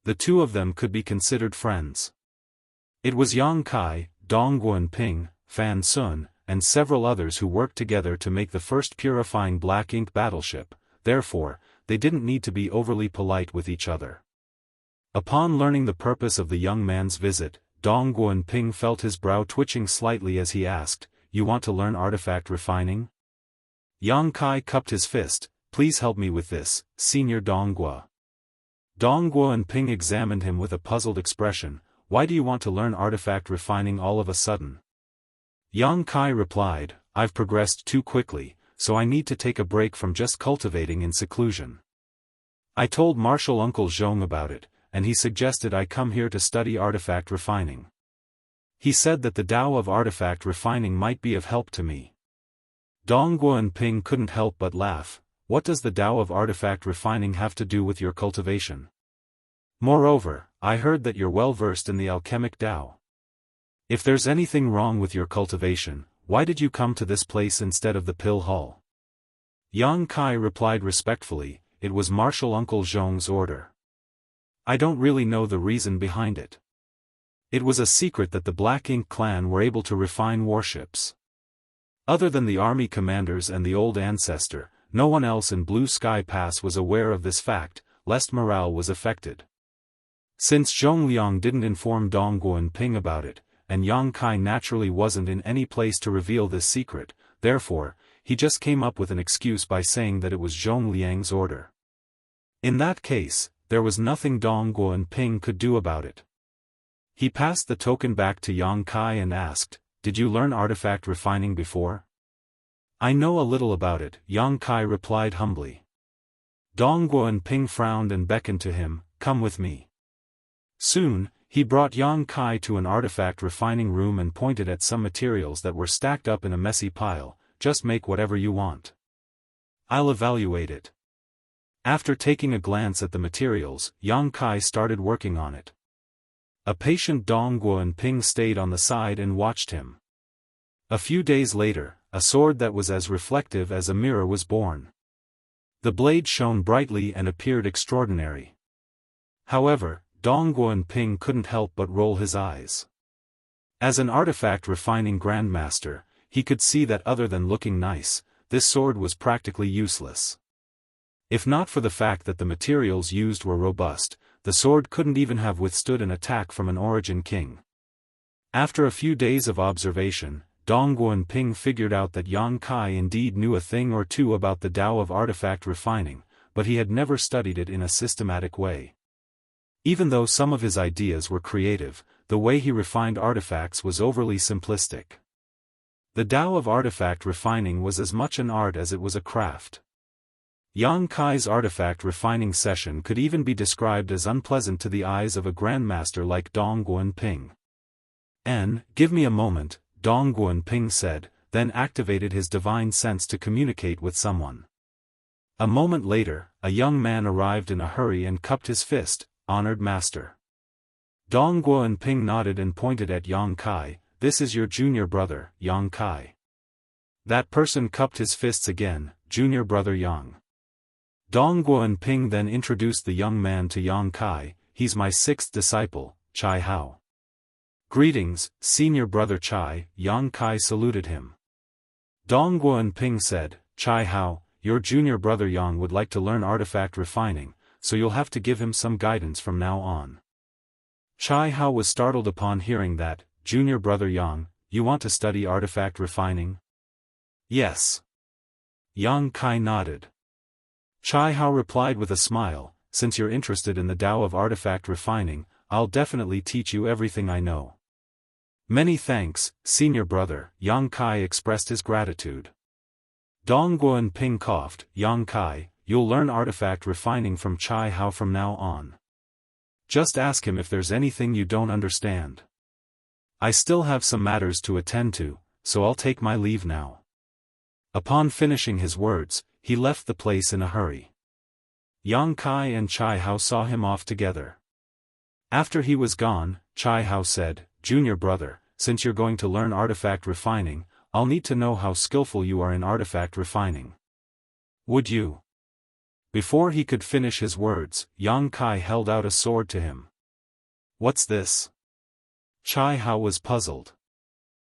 [SPEAKER 1] The two of them could be considered friends. It was Yang Kai, Dong Guanping, Fan Sun, and several others who worked together to make the first purifying Black Ink battleship, therefore, they didn't need to be overly polite with each other. Upon learning the purpose of the young man's visit, Dong Guanping felt his brow twitching slightly as he asked, "You want to learn artifact refining?" Yang Kai cupped his fist. "Please help me with this, Senior Donghua." Dong Guanping examined him with a puzzled expression. "Why do you want to learn artifact refining all of a sudden?" Yang Kai replied, "I've progressed too quickly, so I need to take a break from just cultivating in seclusion. I told Martial Uncle Zhong about it, and he suggested I come here to study artifact refining. He said that the Tao of artifact refining might be of help to me." Dong Guanping couldn't help but laugh. "What does the Tao of artifact refining have to do with your cultivation? Moreover, I heard that you're well versed in the alchemic Tao. If there's anything wrong with your cultivation, why did you come to this place instead of the pill hall?" Yang Kai replied respectfully, "It was Martial Uncle Zhong's order. I don't really know the reason behind it. It was a secret that the Black Ink clan were able to refine warships. Other than the army commanders and the old ancestor, no one else in Blue Sky Pass was aware of this fact, lest morale was affected. Since Zhong Liang didn't inform Dong Guanping about it, and Yang Kai naturally wasn't in any place to reveal this secret, therefore, he just came up with an excuse by saying that it was Zhong Liang's order. In that case, there was nothing Dong Guanping could do about it. He passed the token back to Yang Kai and asked, "Did you learn artifact refining before?" "I know a little about it," Yang Kai replied humbly. Dong Guanping frowned and beckoned to him, "Come with me." Soon, he brought Yang Kai to an artifact refining room and pointed at some materials that were stacked up in a messy pile. "Just make whatever you want. I'll evaluate it." After taking a glance at the materials, Yang Kai started working on it. A patient Dong Guanping stayed on the side and watched him. A few days later, a sword that was as reflective as a mirror was born. The blade shone brightly and appeared extraordinary. However, Dong Guanping couldn't help but roll his eyes. As an artifact refining grandmaster, he could see that other than looking nice, this sword was practically useless. If not for the fact that the materials used were robust, the sword couldn't even have withstood an attack from an origin king. After a few days of observation, Dong Guanping figured out that Yang Kai indeed knew a thing or two about the Tao of artifact refining, but he had never studied it in a systematic way. Even though some of his ideas were creative, the way he refined artifacts was overly simplistic. The Tao of artifact refining was as much an art as it was a craft. Yang Kai's artifact refining session could even be described as unpleasant to the eyes of a grandmaster like Dong Guanping. "Give me a moment," Dong Guanping said, then activated his divine sense to communicate with someone. A moment later, a young man arrived in a hurry and cupped his fist. "Honored master." Dong Guanping nodded and pointed at Yang Kai. "This is your junior brother, Yang Kai." That person cupped his fists again. "Junior brother Yang." Dong Guanping then introduced the young man to Yang Kai. "He's my sixth disciple, Chai Hao." "Greetings, senior brother Chai," Yang Kai saluted him. Dong Guanping said, "Chai Hao, your junior brother Yang would like to learn artifact refining, so you'll have to give him some guidance from now on." Chai Hao was startled upon hearing that. "Junior brother Yang, you want to study artifact refining?" "Yes." Yang Kai nodded. Chai Hao replied with a smile, "Since you're interested in the Tao of artifact refining, I'll definitely teach you everything I know." "Many thanks, senior brother," Yang Kai expressed his gratitude. Dong Guanping coughed. "Yang Kai, you'll learn artifact refining from Chai Hao from now on. Just ask him if there's anything you don't understand. I still have some matters to attend to, so I'll take my leave now." Upon finishing his words, he left the place in a hurry. Yang Kai and Chai Hao saw him off together. After he was gone, Chai Hao said, "Junior brother, since you're going to learn artifact refining, I'll need to know how skillful you are in artifact refining. Would you?" Before he could finish his words, Yang Kai held out a sword to him. "What's this?" Chai Hao was puzzled.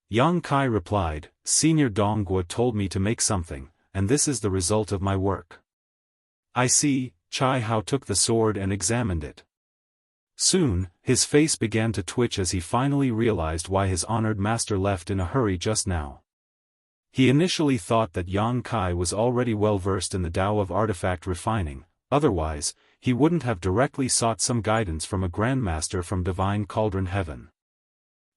[SPEAKER 1] Yang Kai replied, "Senior Donghua told me to make something, and this is the result of my work." "I see." Chai Hao took the sword and examined it. Soon, his face began to twitch as he finally realized why his honored master left in a hurry just now. He initially thought that Yang Kai was already well versed in the Tao of artifact refining, otherwise, he wouldn't have directly sought some guidance from a grandmaster from divine cauldron heaven.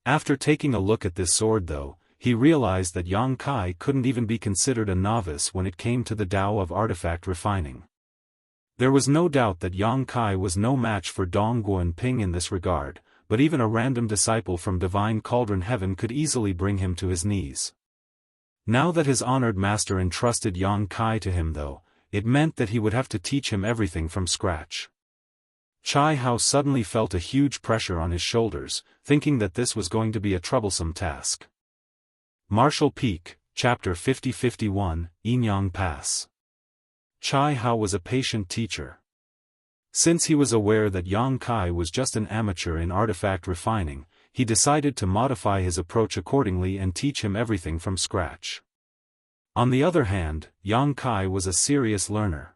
[SPEAKER 1] After taking a look at this sword though, he realized that Yang Kai couldn't even be considered a novice when it came to the Tao of artifact refining. There was no doubt that Yang Kai was no match for Dong Guanping in this regard, but even a random disciple from divine cauldron heaven could easily bring him to his knees. Now that his honored master entrusted Yang Kai to him though, it meant that he would have to teach him everything from scratch. Chai Hao suddenly felt a huge pressure on his shoulders, thinking that this was going to be a troublesome task. Martial Peak, Chapter 50-51, Yinyang Pass. Chai Hao was a patient teacher. Since he was aware that Yang Kai was just an amateur in artifact refining, he decided to modify his approach accordingly and teach him everything from scratch. On the other hand, Yang Kai was a serious learner.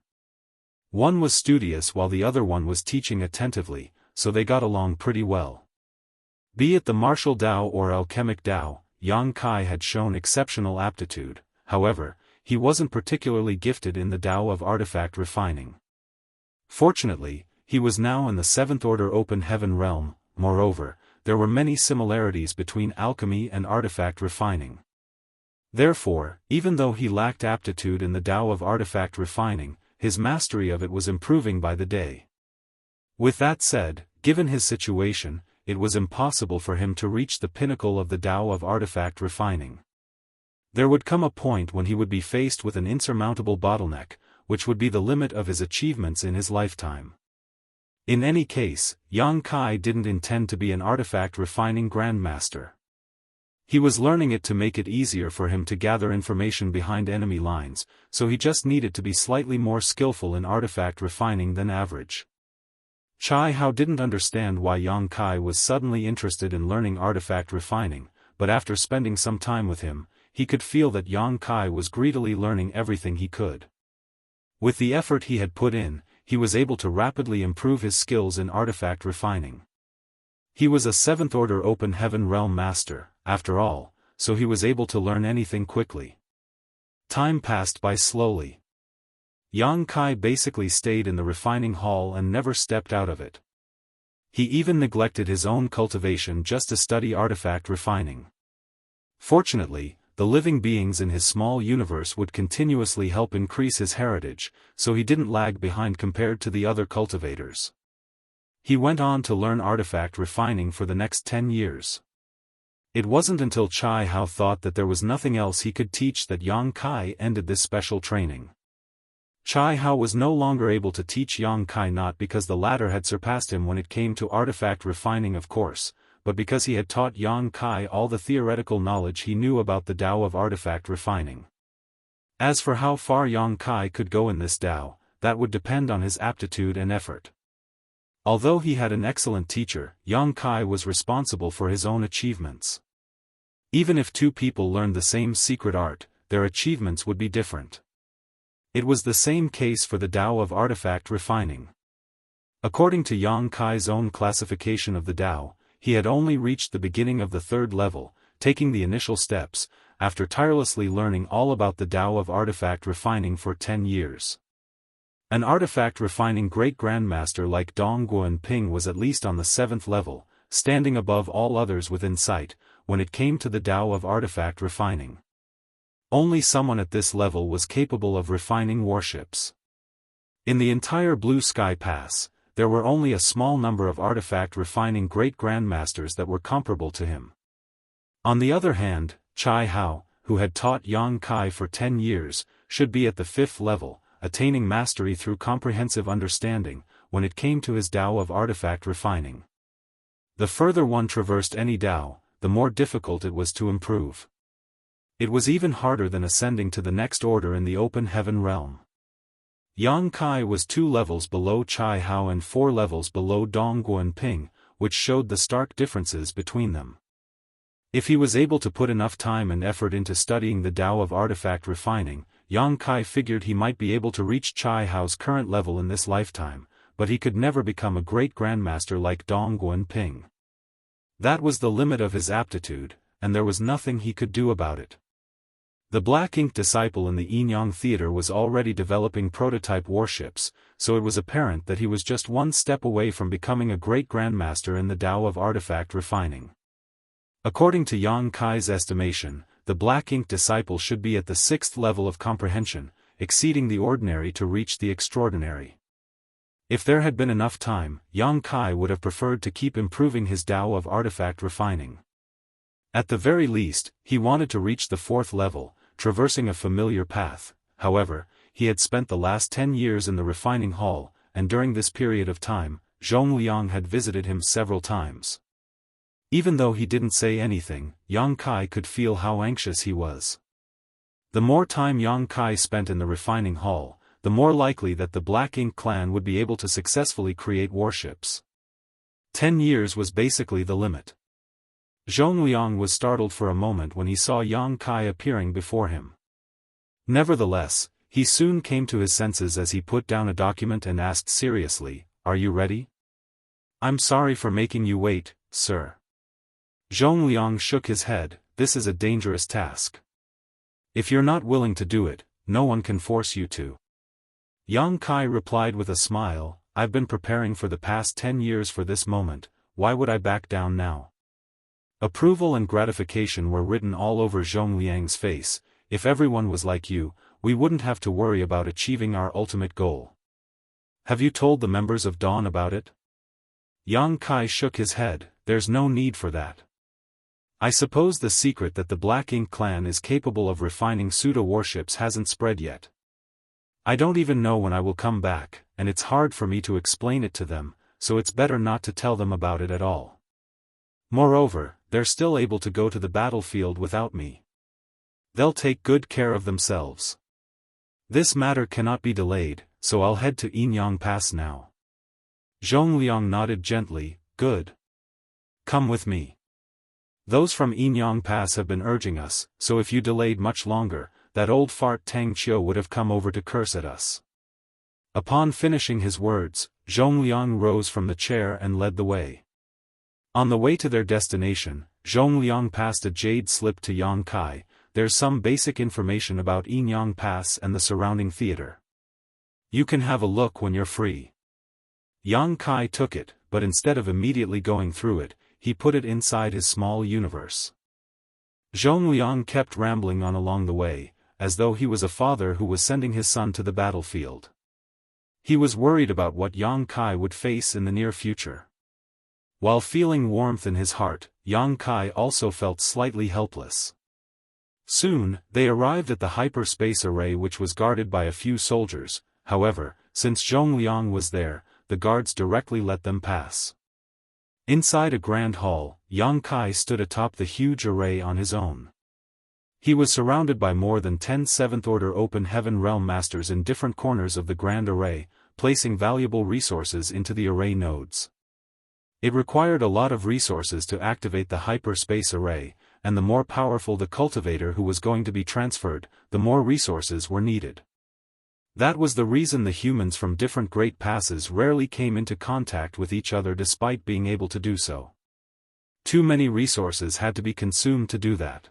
[SPEAKER 1] One was studious while the other one was teaching attentively, so they got along pretty well. Be it the martial Tao or alchemic Tao, Yang Kai had shown exceptional aptitude, however, he wasn't particularly gifted in the Tao of artifact refining. Fortunately, he was now in the 7th order open heaven realm. Moreover, there were many similarities between alchemy and artifact refining. Therefore, even though he lacked aptitude in the Tao of artifact refining, his mastery of it was improving by the day. With that said, given his situation, it was impossible for him to reach the pinnacle of the Tao of artifact refining. There would come a point when he would be faced with an insurmountable bottleneck, which would be the limit of his achievements in his lifetime. In any case, Yang Kai didn't intend to be an artifact refining grandmaster. He was learning it to make it easier for him to gather information behind enemy lines, so he just needed to be slightly more skillful in artifact refining than average. Chai Hao didn't understand why Yang Kai was suddenly interested in learning artifact refining, but after spending some time with him, he could feel that Yang Kai was greedily learning everything he could. With the effort he had put in, he was able to rapidly improve his skills in artifact refining. He was a 7th order open heaven realm master, after all, so he was able to learn anything quickly. Time passed by slowly. Yang Kai basically stayed in the refining hall and never stepped out of it. He even neglected his own cultivation just to study artifact refining. Fortunately, the living beings in his small universe would continuously help increase his heritage, so he didn't lag behind compared to the other cultivators. He went on to learn artifact refining for the next 10 years. It wasn't until Chai Hao thought that there was nothing else he could teach that Yang Kai ended this special training. Chai Hao was no longer able to teach Yang Kai not because the latter had surpassed him when it came to artifact refining of course, but because he had taught Yang Kai all the theoretical knowledge he knew about the Tao of artifact refining. As for how far Yang Kai could go in this Tao, that would depend on his aptitude and effort. Although he had an excellent teacher, Yang Kai was responsible for his own achievements. Even if two people learned the same secret art, their achievements would be different. It was the same case for the Tao of artifact refining. According to Yang Kai's own classification of the Tao, he had only reached the beginning of the 3rd level, taking the initial steps, after tirelessly learning all about the Tao of artifact refining for 10 years. An artifact refining great grandmaster like Dong Guanping was at least on the 7th level, standing above all others within sight, when it came to the Tao of artifact refining. Only someone at this level was capable of refining warships. In the entire Blue Sky Pass, there were only a small number of artifact refining great grandmasters that were comparable to him. On the other hand, Chai Hao, who had taught Yang Kai for 10 years, should be at the 5th level, attaining mastery through comprehensive understanding, when it came to his Tao of artifact refining. The further one traversed any Tao, the more difficult it was to improve. It was even harder than ascending to the next order in the open heaven realm. Yang Kai was 2 levels below Chai Hao and 4 levels below Dong Guanping, which showed the stark differences between them. If he was able to put enough time and effort into studying the Tao of artifact refining, Yang Kai figured he might be able to reach Chai Hao's current level in this lifetime, but he could never become a great grandmaster like Dong Guanping. That was the limit of his aptitude, and there was nothing he could do about it. The Black Ink disciple in the Yinyang theater was already developing prototype warships, so it was apparent that he was just one step away from becoming a great grandmaster in the Tao of artifact refining. According to Yang Kai's estimation, the Black Ink disciple should be at the 6th level of comprehension, exceeding the ordinary to reach the extraordinary. If there had been enough time, Yang Kai would have preferred to keep improving his Tao of artifact refining. At the very least, he wanted to reach the 4th level, traversing a familiar path. However, he had spent the last 10 years in the refining hall, and during this period of time, Zhongliang had visited him several times. Even though he didn't say anything, Yang Kai could feel how anxious he was. The more time Yang Kai spent in the refining hall, the more likely that the Black Ink clan would be able to successfully create warships. 10 years was basically the limit. Zhongliang was startled for a moment when he saw Yang Kai appearing before him. Nevertheless, he soon came to his senses as he put down a document and asked seriously, "Are you ready?" "I'm sorry for making you wait, sir." Zhongliang shook his head. "This is a dangerous task. If you're not willing to do it, no one can force you to." Yang Kai replied with a smile, "I've been preparing for the past 10 years for this moment, why would I back down now?" Approval and gratification were written all over Zhongliang's face. "If everyone was like you, we wouldn't have to worry about achieving our ultimate goal. Have you told the members of Dawn about it?" Yang Kai shook his head. "There's no need for that. I suppose the secret that the Black Ink clan is capable of refining pseudo-warships hasn't spread yet. I don't even know when I will come back, and it's hard for me to explain it to them, so it's better not to tell them about it at all. Moreover, they're still able to go to the battlefield without me. They'll take good care of themselves. This matter cannot be delayed, so I'll head to Yinyang Pass now." Zhongliang nodded gently. "Good. Come with me. Those from Yinyang Pass have been urging us, so if you delayed much longer, that old fart Tang Qiu would have come over to curse at us." Upon finishing his words, Zhongliang rose from the chair and led the way. On the way to their destination, Zhongliang passed a jade slip to Yang Kai. "There's some basic information about Yinyang Pass and the surrounding theater. You can have a look when you're free." Yang Kai took it, but instead of immediately going through it, he put it inside his small universe. Zhongliang kept rambling on along the way, as though he was a father who was sending his son to the battlefield. He was worried about what Yang Kai would face in the near future. While feeling warmth in his heart, Yang Kai also felt slightly helpless. Soon, they arrived at the hyperspace array, which was guarded by a few soldiers. However, since Zhongliang was there, the guards directly let them pass. Inside a grand hall, Yang Kai stood atop the huge array on his own. He was surrounded by more than 10 7th-order Open Heaven Realm Masters in different corners of the grand array, placing valuable resources into the array nodes. It required a lot of resources to activate the hyperspace array, and the more powerful the cultivator who was going to be transferred, the more resources were needed. That was the reason the humans from different great passes rarely came into contact with each other despite being able to do so. Too many resources had to be consumed to do that.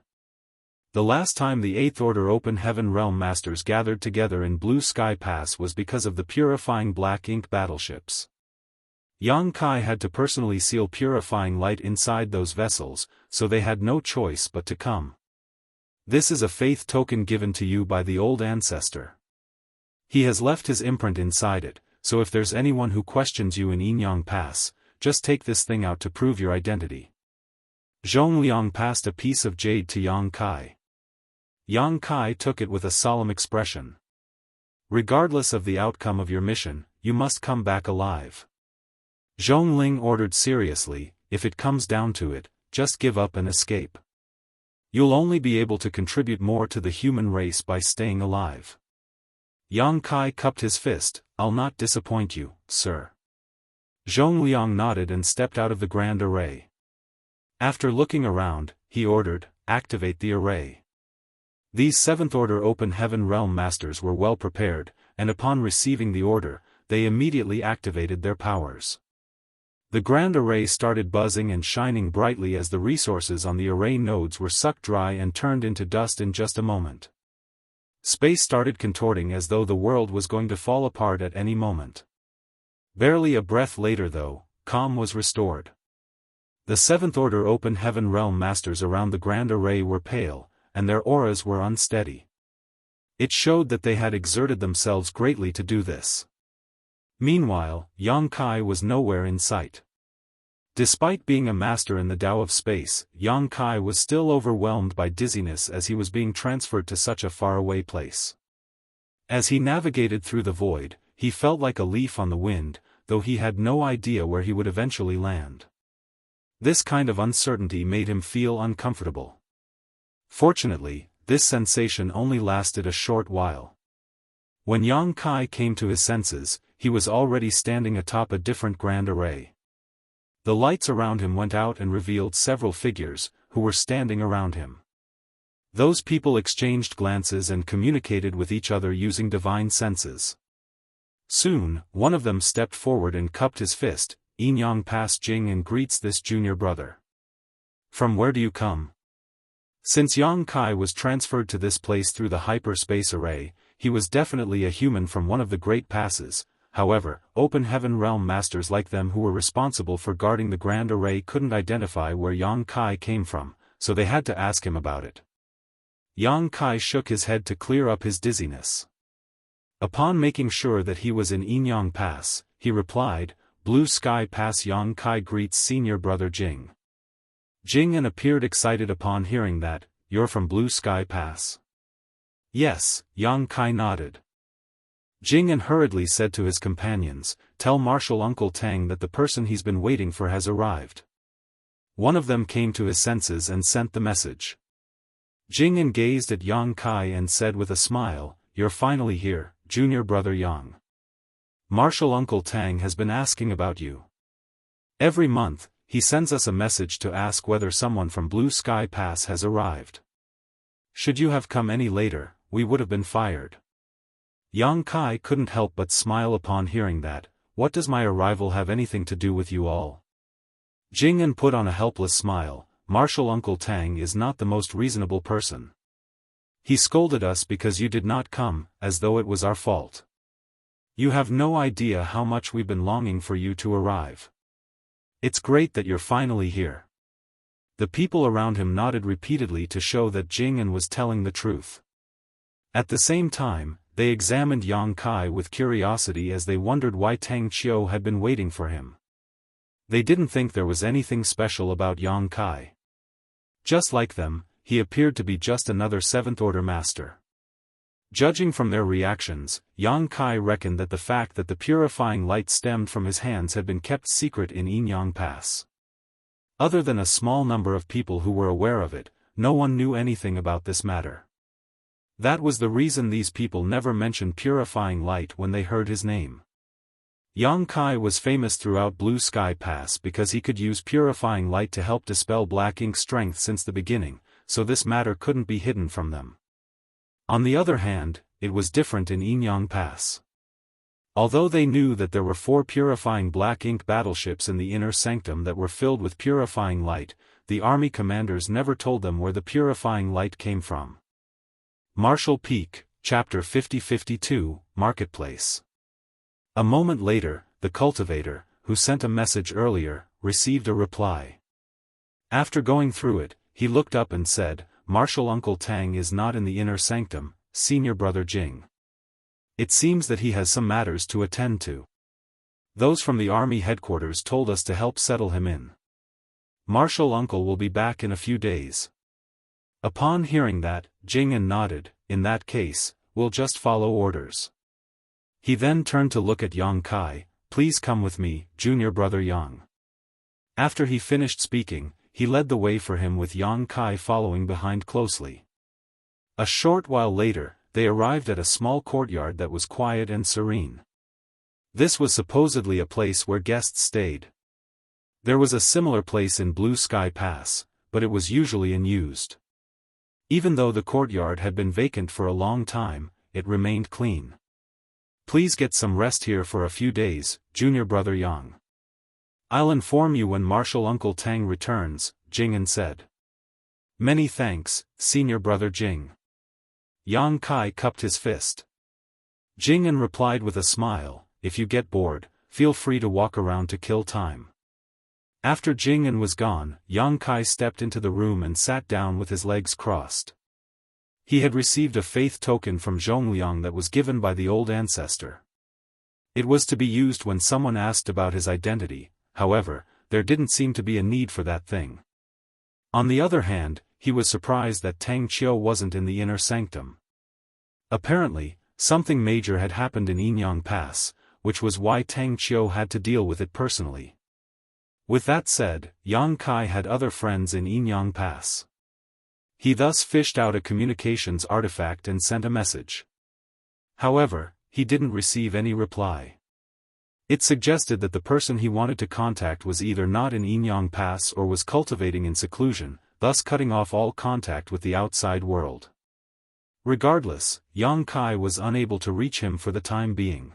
[SPEAKER 1] The last time the 8th Order Open Heaven Realm Masters gathered together in Blue Sky Pass was because of the purifying Black Ink battleships. Yang Kai had to personally seal purifying light inside those vessels, so they had no choice but to come. This is a faith token given to you by the old ancestor. He has left his imprint inside it, so if there's anyone who questions you in Yinyang Pass, just take this thing out to prove your identity. Zhongliang passed a piece of jade to Yang Kai. Yang Kai took it with a solemn expression. "Regardless of the outcome of your mission, you must come back alive." Zhongling ordered seriously, "If it comes down to it, just give up and escape. You'll only be able to contribute more to the human race by staying alive." Yang Kai cupped his fist. "I'll not disappoint you, sir." Zhongliang nodded and stepped out of the grand array. After looking around, he ordered, "Activate the array." These 7th Order Open Heaven Realm Masters were well prepared, and upon receiving the order, they immediately activated their powers. The grand array started buzzing and shining brightly as the resources on the array nodes were sucked dry and turned into dust in just a moment. Space started contorting as though the world was going to fall apart at any moment. Barely a breath later though, calm was restored. The Seventh Order Open Heaven Realm Masters around the Grand Array were pale, and their auras were unsteady. It showed that they had exerted themselves greatly to do this. Meanwhile, Yang Kai was nowhere in sight. Despite being a master in the Tao of space, Yang Kai was still overwhelmed by dizziness as he was being transferred to such a faraway place. As he navigated through the void, he felt like a leaf on the wind, though he had no idea where he would eventually land. This kind of uncertainty made him feel uncomfortable. Fortunately, this sensation only lasted a short while. When Yang Kai came to his senses, he was already standing atop a different grand array. The lights around him went out and revealed several figures, who were standing around him. Those people exchanged glances and communicated with each other using divine senses. Soon, one of them stepped forward and cupped his fist. Inyang Pass Jing and greets this junior brother. From where do you come? Since Yang Kai was transferred to this place through the hyperspace array, he was definitely a human from one of the great passes. However, Open Heaven Realm Masters like them who were responsible for guarding the Grand Array couldn't identify where Yang Kai came from, so they had to ask him about it. Yang Kai shook his head to clear up his dizziness. Upon making sure that he was in Inyang Pass, he replied, Blue Sky Pass. Yang Kai greets senior brother Jing. Jing appeared excited upon hearing that. You're from Blue Sky Pass? Yes, Yang Kai nodded. Jing hurriedly said to his companions, tell Marshal Uncle Tang that the person he's been waiting for has arrived. One of them came to his senses and sent the message. Jing gazed at Yang Kai and said with a smile, you're finally here, junior brother Yang. Marshal Uncle Tang has been asking about you. Every month, he sends us a message to ask whether someone from Blue Sky Pass has arrived. Should you have come any later, we would have been fired. Yang Kai couldn't help but smile upon hearing that. What does my arrival have anything to do with you all? Jing put on a helpless smile. Marshal Uncle Tang is not the most reasonable person. He scolded us because you did not come, as though it was our fault. You have no idea how much we've been longing for you to arrive. It's great that you're finally here. The people around him nodded repeatedly to show that Jing was telling the truth. At the same time, they examined Yang Kai with curiosity as they wondered why Tang Qiu had been waiting for him. They didn't think there was anything special about Yang Kai. Just like them, he appeared to be just another Seventh Order master. Judging from their reactions, Yang Kai reckoned that the fact that the purifying light stemmed from his hands had been kept secret in Inyang Pass. Other than a small number of people who were aware of it, no one knew anything about this matter. That was the reason these people never mentioned purifying light when they heard his name. Yang Kai was famous throughout Blue Sky Pass because he could use purifying light to help dispel black ink strength since the beginning, so this matter couldn't be hidden from them. On the other hand, it was different in Inyang Pass. Although they knew that there were 4 purifying black ink battleships in the inner sanctum that were filled with purifying light, the army commanders never told them where the purifying light came from. Marshall Peak, Chapter 50-52, Marketplace. A moment later, the cultivator, who sent a message earlier, received a reply. After going through it, he looked up and said, Marshal Uncle Tang is not in the inner sanctum, senior brother Jing. It seems that he has some matters to attend to. Those from the army headquarters told us to help settle him in. Marshal Uncle will be back in a few days. Upon hearing that, Jing nodded. In that case, we'll just follow orders. He then turned to look at Yang Kai. Please come with me, junior brother Yang. After he finished speaking, he led the way for him with Yang Kai following behind closely. A short while later, they arrived at a small courtyard that was quiet and serene. This was supposedly a place where guests stayed. There was a similar place in Blue Sky Pass, but it was usually unused. Even though the courtyard had been vacant for a long time, it remained clean. Please get some rest here for a few days, junior brother Yang. I'll inform you when Martial Uncle Tang returns, Jing'an said. Many thanks, senior brother Jing. Yang Kai cupped his fist. Jing'an replied with a smile, if you get bored, feel free to walk around to kill time. After Jing'an was gone, Yang Kai stepped into the room and sat down with his legs crossed. He had received a faith token from Zhongliang that was given by the old ancestor. It was to be used when someone asked about his identity, however, there didn't seem to be a need for that thing. On the other hand, he was surprised that Tang Qiu wasn't in the inner sanctum. Apparently, something major had happened in Yinyang Pass, which was why Tang Qiu had to deal with it personally. With that said, Yang Kai had other friends in Yinyang Pass. He thus fished out a communications artifact and sent a message. However, he didn't receive any reply. It suggested that the person he wanted to contact was either not in Yinyang Pass or was cultivating in seclusion, thus cutting off all contact with the outside world. Regardless, Yang Kai was unable to reach him for the time being.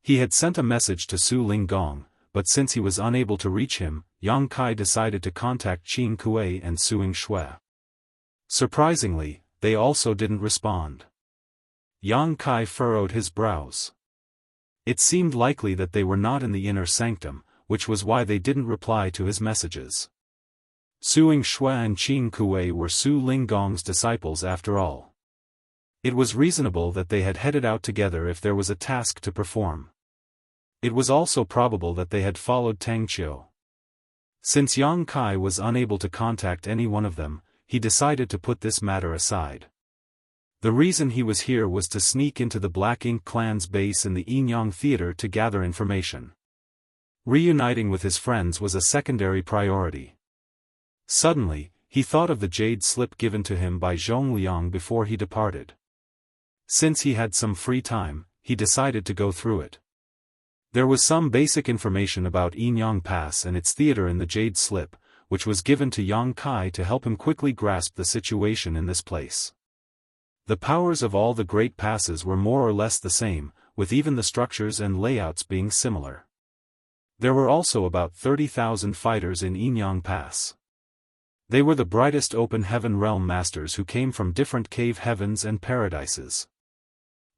[SPEAKER 1] He had sent a message to Su Linggong, but since he was unable to reach him, Yang Kai decided to contact Qin Kuei and Suing Shui. Surprisingly, they also didn't respond. Yang Kai furrowed his brows. It seemed likely that they were not in the inner sanctum, which was why they didn't reply to his messages. Suing Shui and Qin Kuei were Su Linggong's disciples after all. It was reasonable that they had headed out together if there was a task to perform. It was also probable that they had followed Tang Qiu. Since Yang Kai was unable to contact any one of them, he decided to put this matter aside. The reason he was here was to sneak into the Black Ink clan's base in the Yinyang Theater to gather information. Reuniting with his friends was a secondary priority. Suddenly, he thought of the jade slip given to him by Zhongliang before he departed. Since he had some free time, he decided to go through it. There was some basic information about Yinyang Pass and its theater in the jade slip, which was given to Yang Kai to help him quickly grasp the situation in this place. The powers of all the great passes were more or less the same, with even the structures and layouts being similar. There were also about 30,000 fighters in Yinyang Pass. They were the brightest open heaven realm masters who came from different cave heavens and paradises.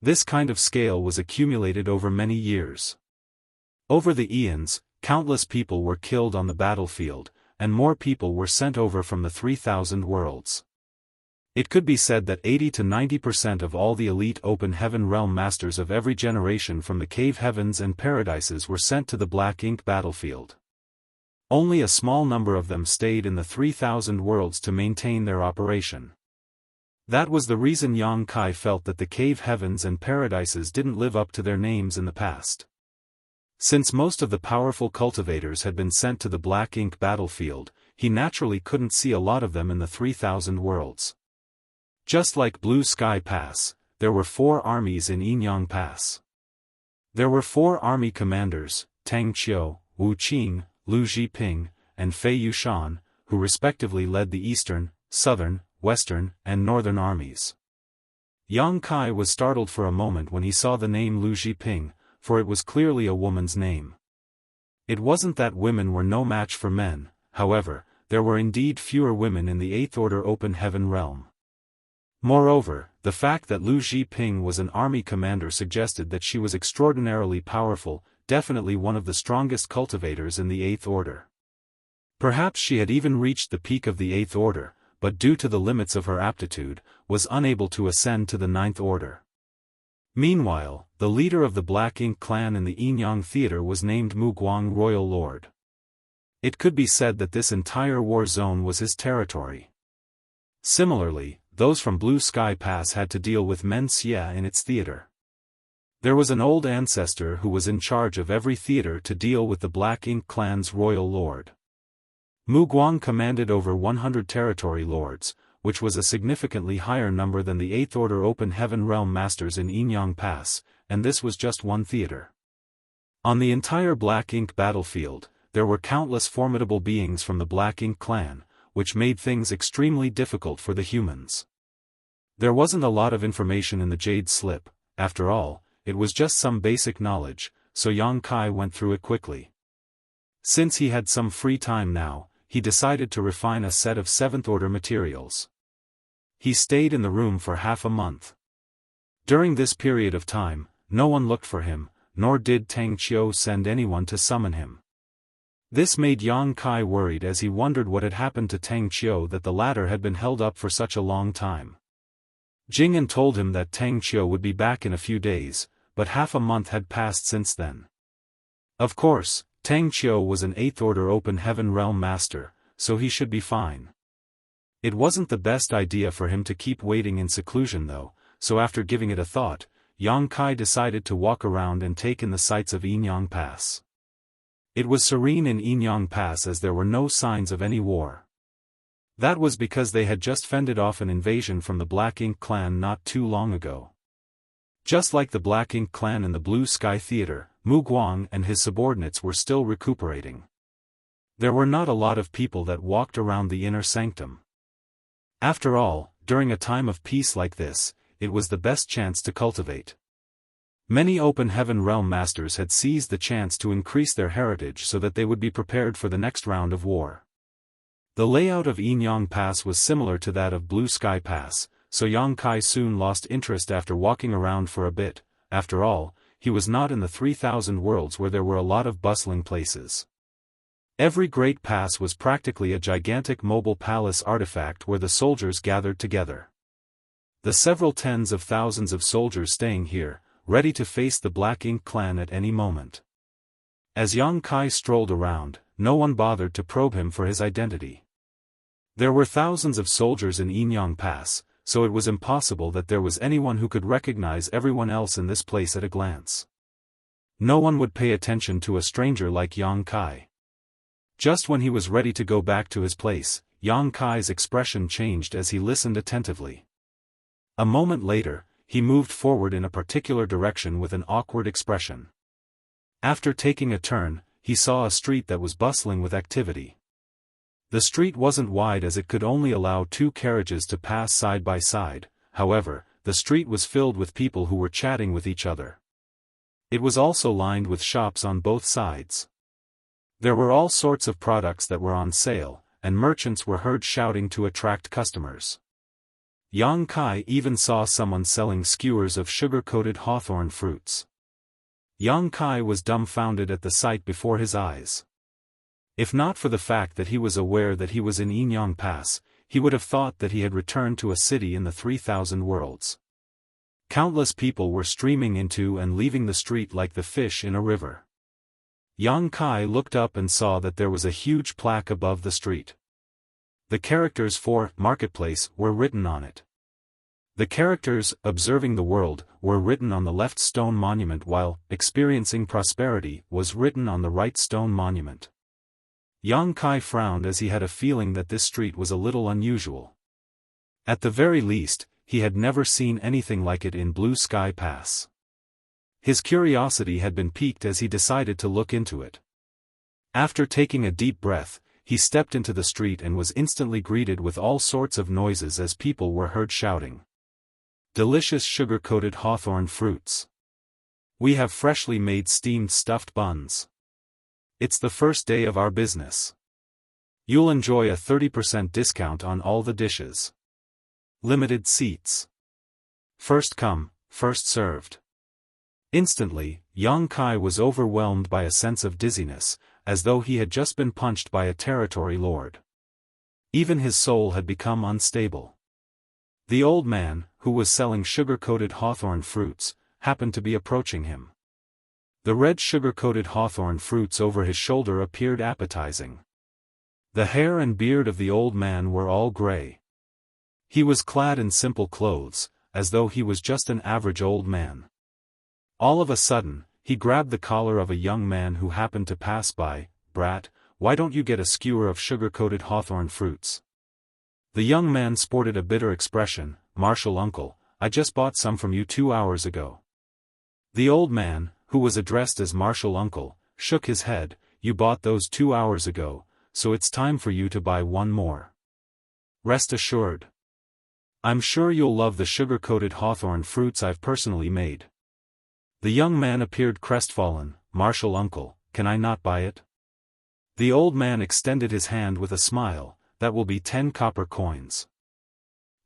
[SPEAKER 1] This kind of scale was accumulated over many years. Over the eons, countless people were killed on the battlefield, and more people were sent over from the 3,000 worlds. It could be said that 80 to 90% of all the elite open heaven realm masters of every generation from the cave heavens and paradises were sent to the Black Ink battlefield. Only a small number of them stayed in the 3,000 worlds to maintain their operation. That was the reason Yang Kai felt that the cave heavens and paradises didn't live up to their names in the past. Since most of the powerful cultivators had been sent to the Black Ink battlefield, he naturally couldn't see a lot of them in the 3,000 worlds. Just like Blue Sky Pass, there were 4 armies in Yinyang Pass. There were 4 army commanders, Tang Qiu, Wu Qing, Lu Zhiping, and Fei Yushan, who respectively led the eastern, southern, western, and northern armies. Yang Kai was startled for a moment when he saw the name Lu Zhiping, for it was clearly a woman's name. It wasn't that women were no match for men, however, there were indeed fewer women in the 8th Order Open Heaven realm. Moreover, the fact that Lu Zhiping was an army commander suggested that she was extraordinarily powerful, definitely one of the strongest cultivators in the 8th Order. Perhaps she had even reached the peak of the 8th Order, but due to the limits of her aptitude, was unable to ascend to the 9th Order. Meanwhile, the leader of the Black Ink clan in the Yinyang Theater was named Mu Guang Royal Lord. It could be said that this entire war zone was his territory. Similarly, those from Blue Sky Pass had to deal with Men Xie in its theater. There was an old ancestor who was in charge of every theater to deal with the Black Ink clan's royal lord. Mu Guang commanded over 100 territory lords, which was a significantly higher number than the 8th Order Open Heaven realm masters in Yinyang Pass, and this was just one theater. On the entire Black Ink battlefield, there were countless formidable beings from the Black Ink clan, which made things extremely difficult for the humans. There wasn't a lot of information in the Jade Slip, after all, it was just some basic knowledge, so Yang Kai went through it quickly. Since he had some free time now, he decided to refine a set of 7th-order materials. He stayed in the room for half a month. During this period of time, no one looked for him, nor did Tang Qiu send anyone to summon him. This made Yang Kai worried as he wondered what had happened to Tang Qiu that the latter had been held up for such a long time. Jing'an told him that Tang Qiu would be back in a few days, but half a month had passed since then. Of course, Tang Qiu was an 8th-order open heaven realm master, so he should be fine. It wasn't the best idea for him to keep waiting in seclusion though, so after giving it a thought, Yang Kai decided to walk around and take in the sights of Yinyang Pass. It was serene in Yinyang Pass as there were no signs of any war. That was because they had just fended off an invasion from the Black Ink clan not too long ago. Just like the Black Ink clan in the Blue Sky Theater, Mu Guang and his subordinates were still recuperating. There were not a lot of people that walked around the inner sanctum. After all, during a time of peace like this, it was the best chance to cultivate. Many open heaven realm masters had seized the chance to increase their heritage so that they would be prepared for the next round of war. The layout of Yinyang Pass was similar to that of Blue Sky Pass, so Yang Kai soon lost interest after walking around for a bit. After all, he was not in the 3,000 worlds where there were a lot of bustling places. Every great pass was practically a gigantic mobile palace artifact where the soldiers gathered together. The several tens of thousands of soldiers staying here, ready to face the Black Ink clan at any moment. As Yang Kai strolled around, no one bothered to probe him for his identity. There were thousands of soldiers in Yinyang Pass, so it was impossible that there was anyone who could recognize everyone else in this place at a glance. No one would pay attention to a stranger like Yang Kai. Just when he was ready to go back to his place, Yang Kai's expression changed as he listened attentively. A moment later, he moved forward in a particular direction with an awkward expression. After taking a turn, he saw a street that was bustling with activity. The street wasn't wide as it could only allow 2 carriages to pass side by side, however, the street was filled with people who were chatting with each other. It was also lined with shops on both sides. There were all sorts of products that were on sale, and merchants were heard shouting to attract customers. Yang Kai even saw someone selling skewers of sugar-coated hawthorn fruits. Yang Kai was dumbfounded at the sight before his eyes. If not for the fact that he was aware that he was in Yinyang Pass, he would have thought that he had returned to a city in the 3,000 worlds. Countless people were streaming into and leaving the street like the fish in a river. Yang Kai looked up and saw that there was a huge plaque above the street. The characters for Marketplace were written on it. The characters, Observing the World, were written on the left stone monument while Experiencing Prosperity was written on the right stone monument. Yang Kai frowned as he had a feeling that this street was a little unusual. At the very least, he had never seen anything like it in Blue Sky Pass. His curiosity had been piqued as he decided to look into it. After taking a deep breath, he stepped into the street and was instantly greeted with all sorts of noises as people were heard shouting. Delicious sugar-coated hawthorn fruits. We have freshly made steamed stuffed buns. It's the first day of our business. You'll enjoy a 30% discount on all the dishes. Limited seats. First come, first served. Instantly, Yang Kai was overwhelmed by a sense of dizziness, as though he had just been punched by a territory lord. Even his soul had become unstable. The old man, who was selling sugar-coated hawthorn fruits, happened to be approaching him. The red sugar-coated hawthorn fruits over his shoulder appeared appetizing. The hair and beard of the old man were all gray. He was clad in simple clothes, as though he was just an average old man. All of a sudden, he grabbed the collar of a young man who happened to pass by. "Brat, why don't you get a skewer of sugar-coated hawthorn fruits?" The young man sported a bitter expression. "Martial uncle, I just bought some from you 2 hours ago." The old man, who was addressed as Martial uncle, shook his head. "You bought those 2 hours ago, so it's time for you to buy one more. Rest assured. I'm sure you'll love the sugar-coated hawthorn fruits I've personally made." The young man appeared crestfallen. "Martial uncle, can I not buy it?" The old man extended his hand with a smile. "That will be 10 copper coins."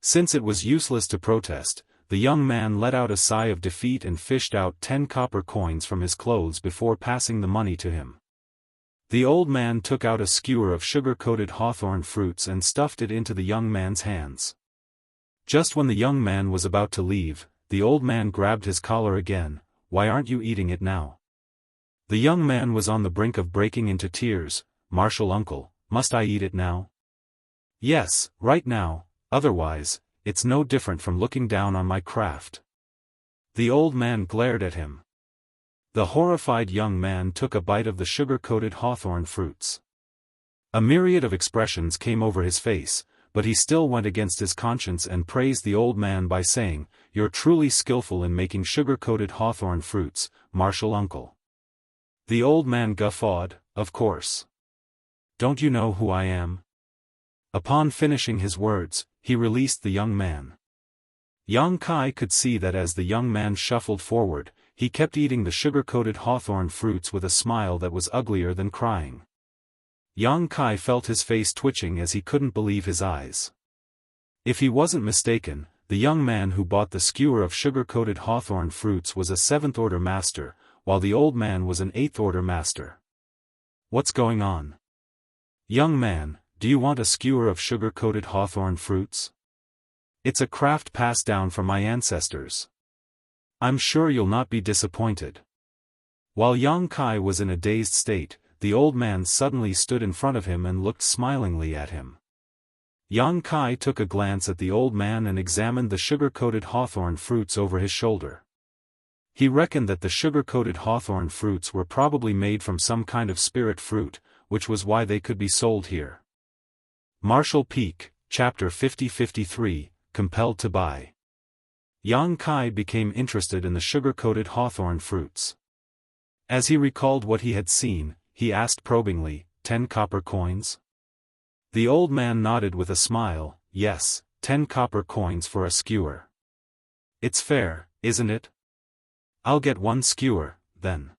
[SPEAKER 1] Since it was useless to protest, the young man let out a sigh of defeat and fished out 10 copper coins from his clothes before passing the money to him. The old man took out a skewer of sugar-coated hawthorn fruits and stuffed it into the young man's hands. Just when the young man was about to leave, the old man grabbed his collar again. "Why aren't you eating it now?" The young man was on the brink of breaking into tears. "Martial uncle, must I eat it now?" "Yes, right now, otherwise, it's no different from looking down on my craft." The old man glared at him. The horrified young man took a bite of the sugar-coated hawthorn fruits. A myriad of expressions came over his face, but he still went against his conscience and praised the old man by saying, "You're truly skillful in making sugar-coated hawthorn fruits, martial uncle." The old man guffawed. "Of course. Don't you know who I am?" Upon finishing his words, he released the young man. Yang Kai could see that as the young man shuffled forward, he kept eating the sugar-coated hawthorn fruits with a smile that was uglier than crying. Yang Kai felt his face twitching as he couldn't believe his eyes. If he wasn't mistaken, the young man who bought the skewer of sugar-coated hawthorn fruits was a 7th-order master, while the old man was an 8th-order master. "What's going on? Young man, do you want a skewer of sugar-coated hawthorn fruits? It's a craft passed down from my ancestors. I'm sure you'll not be disappointed." While Yang Kai was in a dazed state, the old man suddenly stood in front of him and looked smilingly at him. Yang Kai took a glance at the old man and examined the sugar-coated hawthorn fruits over his shoulder. He reckoned that the sugar-coated hawthorn fruits were probably made from some kind of spirit fruit, which was why they could be sold here. Martial Peak, Chapter 50-53, Compelled to Buy. Yang Kai became interested in the sugar-coated hawthorn fruits. As he recalled what he had seen, he asked probingly, 10 copper coins? The old man nodded with a smile. "Yes, 10 copper coins for a skewer. It's fair, isn't it? I'll get 1 skewer, then."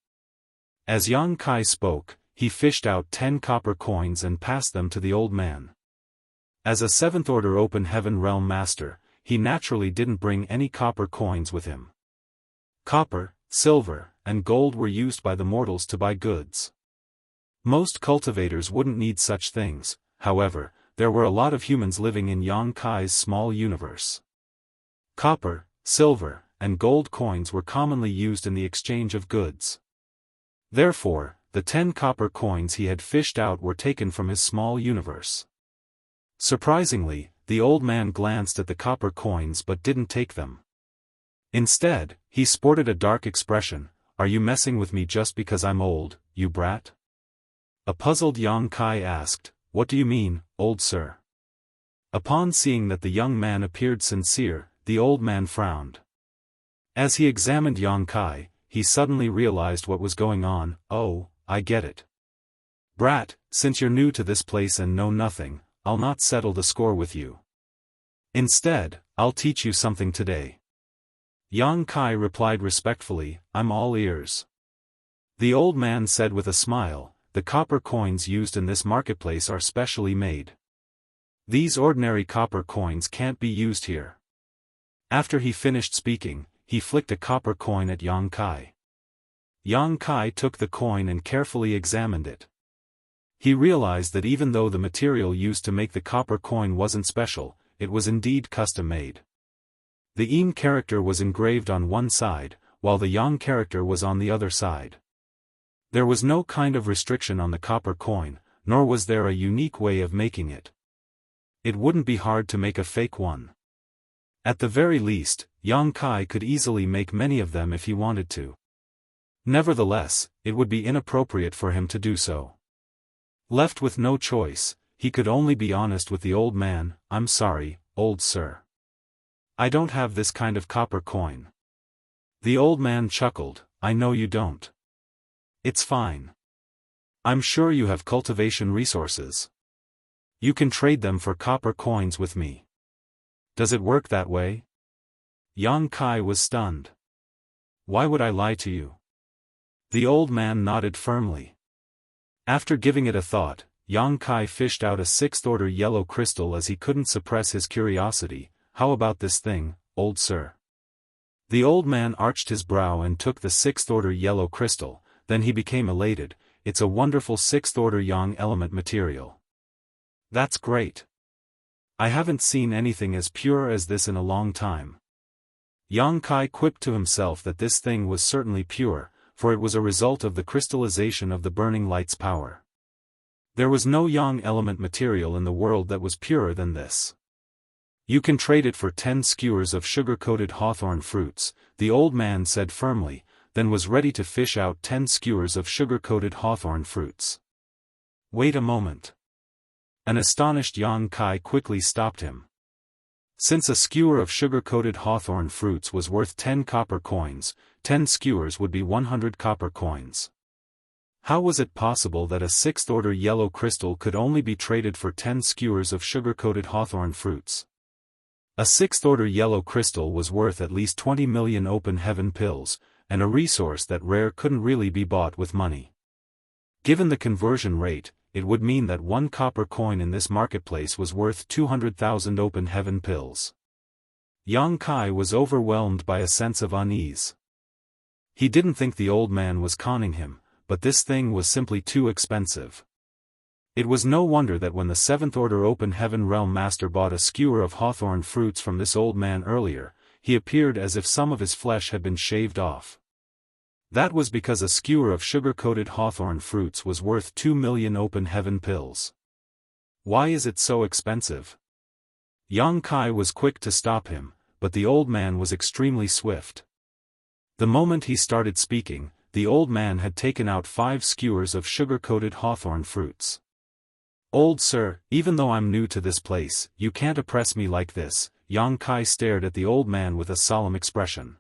[SPEAKER 1] As Yang Kai spoke, he fished out 10 copper coins and passed them to the old man. As a 7th-order open heaven realm master, he naturally didn't bring any copper coins with him. Copper, silver, and gold were used by the mortals to buy goods. Most cultivators wouldn't need such things. However, there were a lot of humans living in Yang Kai's small universe. Copper, silver, and gold coins were commonly used in the exchange of goods. Therefore, the 10 copper coins he had fished out were taken from his small universe. Surprisingly, the old man glanced at the copper coins but didn't take them. Instead, he sported a dark expression. "Are you messing with me just because I'm old, you brat?" A puzzled Yang Kai asked, "What do you mean, old sir?" Upon seeing that the young man appeared sincere, the old man frowned. As he examined Yang Kai, he suddenly realized what was going on. "Oh, I get it. Brat, since you're new to this place and know nothing, I'll not settle the score with you. Instead, I'll teach you something today." Yang Kai replied respectfully, "I'm all ears." The old man said with a smile, "The copper coins used in this marketplace are specially made. These ordinary copper coins can't be used here." After he finished speaking, he flicked a copper coin at Yang Kai. Yang Kai took the coin and carefully examined it. He realized that even though the material used to make the copper coin wasn't special, it was indeed custom-made. The Im character was engraved on one side, while the Yang character was on the other side. There was no kind of restriction on the copper coin, nor was there a unique way of making it. It wouldn't be hard to make a fake one. At the very least, Yang Kai could easily make many of them if he wanted to. Nevertheless, it would be inappropriate for him to do so. Left with no choice, he could only be honest with the old man. "I'm sorry, old sir. I don't have this kind of copper coin." The old man chuckled. "I know you don't. It's fine. I'm sure you have cultivation resources. You can trade them for copper coins with me. Does it work that way?" Yang Kai was stunned. Why would I lie to you? The old man nodded firmly. After giving it a thought, Yang Kai fished out a sixth-order yellow crystal as he couldn't suppress his curiosity. How about this thing, old sir? The old man arched his brow and took the sixth-order yellow crystal, then he became elated. It's a wonderful sixth-order yang element material. That's great. I haven't seen anything as pure as this in a long time. Yang Kai quipped to himself that this thing was certainly pure, for it was a result of the crystallization of the burning light's power. There was no yang element material in the world that was purer than this. You can trade it for 10 skewers of sugar-coated hawthorn fruits, the old man said firmly, then was ready to fish out 10 skewers of sugar-coated hawthorn fruits. Wait a moment. An astonished Yang Kai quickly stopped him. Since a skewer of sugar-coated hawthorn fruits was worth 10 copper coins, 10 skewers would be 100 copper coins. How was it possible that a sixth-order yellow crystal could only be traded for 10 skewers of sugar-coated hawthorn fruits? A sixth-order yellow crystal was worth at least 20 million open heaven pills, and a resource that rare couldn't really be bought with money. Given the conversion rate, it would mean that 1 copper coin in this marketplace was worth 200,000 open heaven pills. Yang Kai was overwhelmed by a sense of unease. He didn't think the old man was conning him, but this thing was simply too expensive. It was no wonder that when the seventh-order open heaven realm master bought a skewer of hawthorn fruits from this old man earlier, he appeared as if some of his flesh had been shaved off. That was because a skewer of sugar-coated hawthorn fruits was worth 2 million open heaven pills. Why is it so expensive? Yang Kai was quick to stop him, but the old man was extremely swift. The moment he started speaking, the old man had taken out 5 skewers of sugar-coated hawthorn fruits. Old sir, even though I'm new to this place, you can't oppress me like this. Yang Kai stared at the old man with a solemn expression.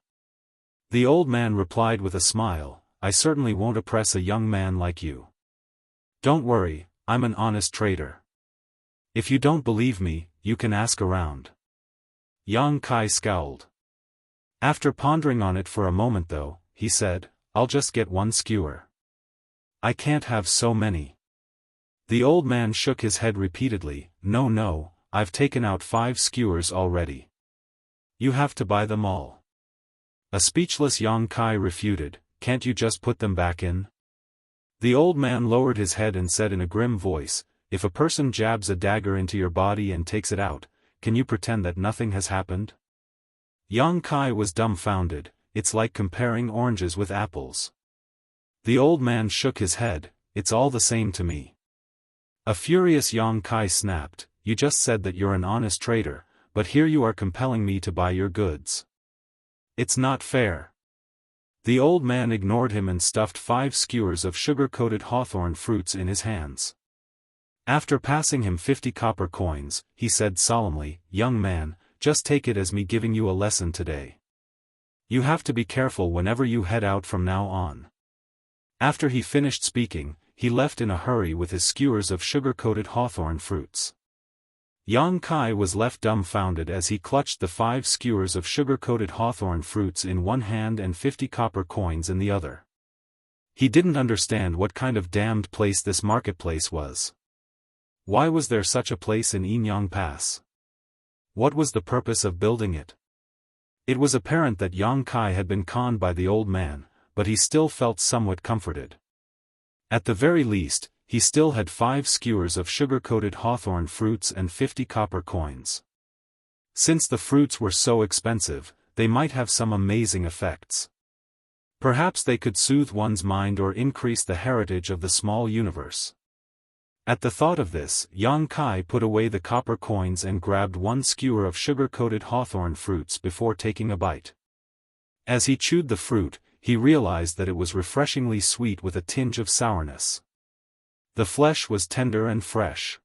[SPEAKER 1] The old man replied with a smile, I certainly won't oppress a young man like you. Don't worry, I'm an honest trader. If you don't believe me, you can ask around. Yang Kai scowled. After pondering on it for a moment though, he said, I'll just get 1 skewer. I can't have so many. The old man shook his head repeatedly, no, I've taken out 5 skewers already. You have to buy them all. A speechless Yang Kai refuted, can't you just put them back in? The old man lowered his head and said in a grim voice, if a person jabs a dagger into your body and takes it out, can you pretend that nothing has happened? Yang Kai was dumbfounded, it's like comparing oranges with apples. The old man shook his head, it's all the same to me. A furious Yang Kai snapped, you just said that you're an honest trader, but here you are compelling me to buy your goods. It's not fair. The old man ignored him and stuffed 5 skewers of sugar-coated hawthorn fruits in his hands. After passing him 50 copper coins, he said solemnly, young man, just take it as me giving you a lesson today. You have to be careful whenever you head out from now on. After he finished speaking, he left in a hurry with his skewers of sugar-coated hawthorn fruits. Yang Kai was left dumbfounded as he clutched the 5 skewers of sugar-coated hawthorn fruits in one hand and 50 copper coins in the other. He didn't understand what kind of damned place this marketplace was. Why was there such a place in Yinyang Pass? What was the purpose of building it? It was apparent that Yang Kai had been conned by the old man, but he still felt somewhat comforted. At the very least, he still had 5 skewers of sugar-coated hawthorn fruits and 50 copper coins. Since the fruits were so expensive, they might have some amazing effects. Perhaps they could soothe one's mind or increase the heritage of the small universe. At the thought of this, Yang Kai put away the copper coins and grabbed 1 skewer of sugar-coated hawthorn fruits before taking a bite. As he chewed the fruit, he realized that it was refreshingly sweet with a tinge of sourness. The flesh was tender and fresh.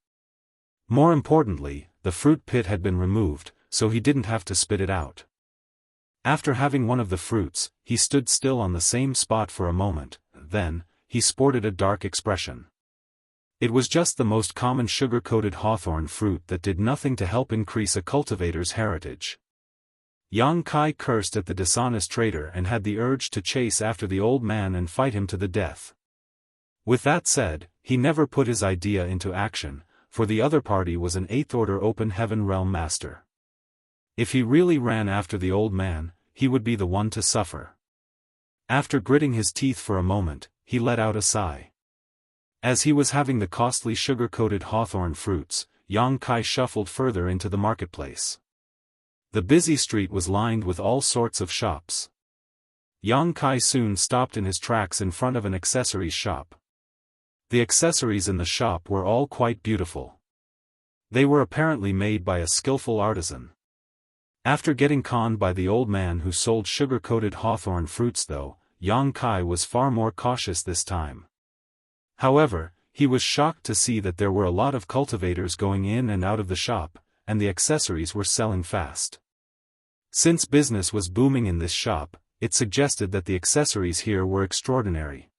[SPEAKER 1] More importantly, the fruit pit had been removed, so he didn't have to spit it out. After having one of the fruits, he stood still on the same spot for a moment, then, he sported a dark expression. It was just the most common sugar-coated hawthorn fruit that did nothing to help increase a cultivator's heritage. Yang Kai cursed at the dishonest trader and had the urge to chase after the old man and fight him to the death. With that said, he never put his idea into action, for the other party was an 8th Order Open Heaven Realm Master. If he really ran after the old man, he would be the one to suffer. After gritting his teeth for a moment, he let out a sigh. As he was having the costly sugar-coated hawthorn fruits, Yang Kai shuffled further into the marketplace. The busy street was lined with all sorts of shops. Yang Kai soon stopped in his tracks in front of an accessories shop. The accessories in the shop were all quite beautiful. They were apparently made by a skillful artisan. After getting conned by the old man who sold sugar-coated hawthorn fruits though, Yang Kai was far more cautious this time. However, he was shocked to see that there were a lot of cultivators going in and out of the shop, and the accessories were selling fast. Since business was booming in this shop, it suggested that the accessories here were extraordinary.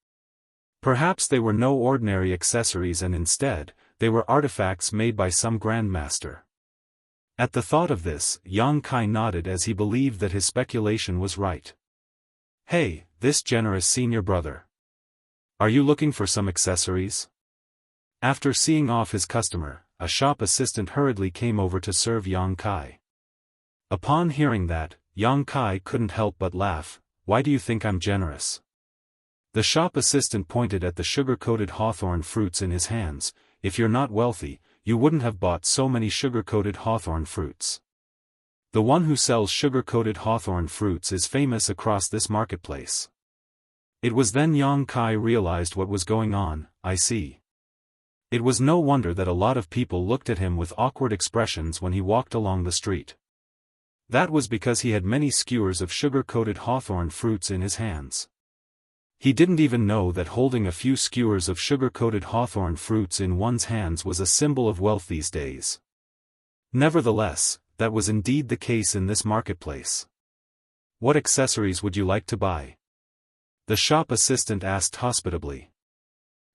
[SPEAKER 1] Perhaps they were no ordinary accessories and instead, they were artifacts made by some grandmaster. At the thought of this, Yang Kai nodded as he believed that his speculation was right. "Hey, this generous senior brother. Are you looking for some accessories?" After seeing off his customer, a shop assistant hurriedly came over to serve Yang Kai. Upon hearing that, Yang Kai couldn't help but laugh. "Why do you think I'm generous?" The shop assistant pointed at the sugar-coated hawthorn fruits in his hands. "If you're not wealthy, you wouldn't have bought so many sugar-coated hawthorn fruits. The one who sells sugar-coated hawthorn fruits is famous across this marketplace." It was then Yang Kai realized what was going on. "I see." It was no wonder that a lot of people looked at him with awkward expressions when he walked along the street. That was because he had many skewers of sugar-coated hawthorn fruits in his hands. He didn't even know that holding a few skewers of sugar-coated hawthorn fruits in one's hands was a symbol of wealth these days. Nevertheless, that was indeed the case in this marketplace. "What accessories would you like to buy?" the shop assistant asked hospitably.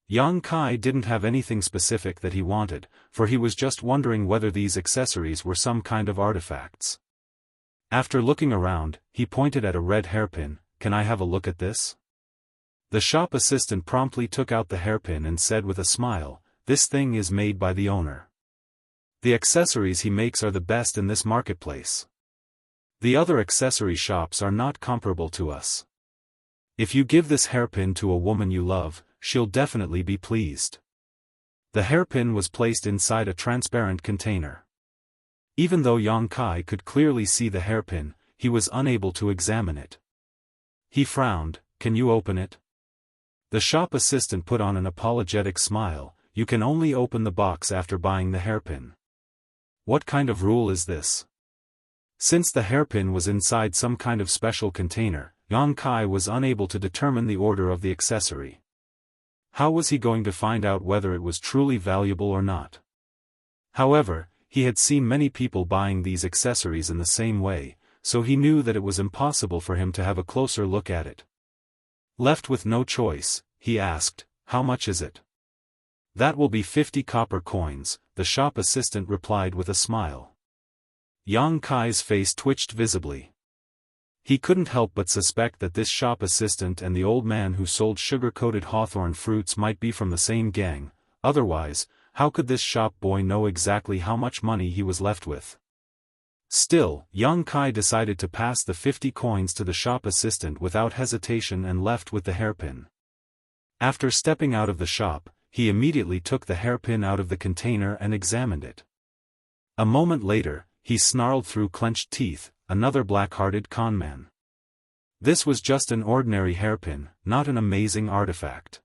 [SPEAKER 1] Yang Kai didn't have anything specific that he wanted, for he was just wondering whether these accessories were some kind of artifacts. After looking around, he pointed at a red hairpin. "Can I have a look at this?" The shop assistant promptly took out the hairpin and said with a smile, "This thing is made by the owner. The accessories he makes are the best in this marketplace. The other accessory shops are not comparable to us. If you give this hairpin to a woman you love, she'll definitely be pleased." The hairpin was placed inside a transparent container. Even though Yang Kai could clearly see the hairpin, he was unable to examine it. He frowned. "Can you open it?" The shop assistant put on an apologetic smile. "You can only open the box after buying the hairpin." "What kind of rule is this?" Since the hairpin was inside some kind of special container, Yang Kai was unable to determine the order of the accessory. How was he going to find out whether it was truly valuable or not? However, he had seen many people buying these accessories in the same way, so he knew that it was impossible for him to have a closer look at it. Left with no choice, he asked, "How much is it?" "That will be 50 copper coins, the shop assistant replied with a smile. Yang Kai's face twitched visibly. He couldn't help but suspect that this shop assistant and the old man who sold sugar-coated hawthorn fruits might be from the same gang. Otherwise, how could this shop boy know exactly how much money he was left with? Still, Yang Kai decided to pass the 50 coins to the shop assistant without hesitation and left with the hairpin. After stepping out of the shop, he immediately took the hairpin out of the container and examined it. A moment later, he snarled through clenched teeth, "Another black-hearted conman. This was just an ordinary hairpin, not an amazing artifact."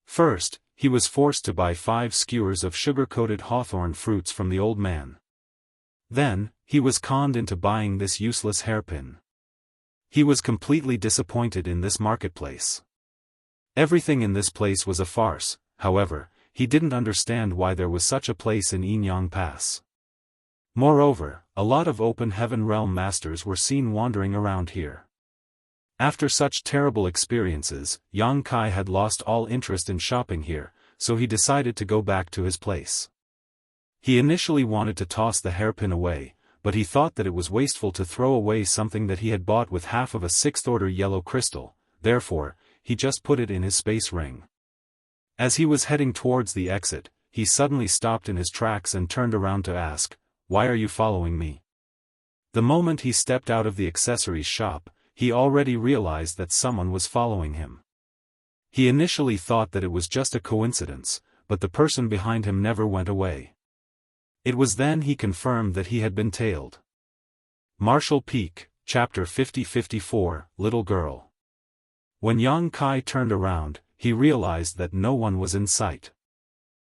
[SPEAKER 1] First, he was forced to buy 5 skewers of sugar-coated hawthorn fruits from the old man. Then, he was conned into buying this useless hairpin. He was completely disappointed in this marketplace. Everything in this place was a farce. However, he didn't understand why there was such a place in Yinyang Pass. Moreover, a lot of open heaven realm masters were seen wandering around here. After such terrible experiences, Yang Kai had lost all interest in shopping here, so he decided to go back to his place. He initially wanted to toss the hairpin away, but he thought that it was wasteful to throw away something that he had bought with half of a 6th-order yellow crystal, therefore, he just put it in his space ring. As he was heading towards the exit, he suddenly stopped in his tracks and turned around to ask, "Why are you following me?" The moment he stepped out of the accessories shop, he already realized that someone was following him. He initially thought that it was just a coincidence, but the person behind him never went away. It was then he confirmed that he had been tailed. Martial Peak, Chapter 50-54, Little Girl. When Yang Kai turned around, he realized that no one was in sight.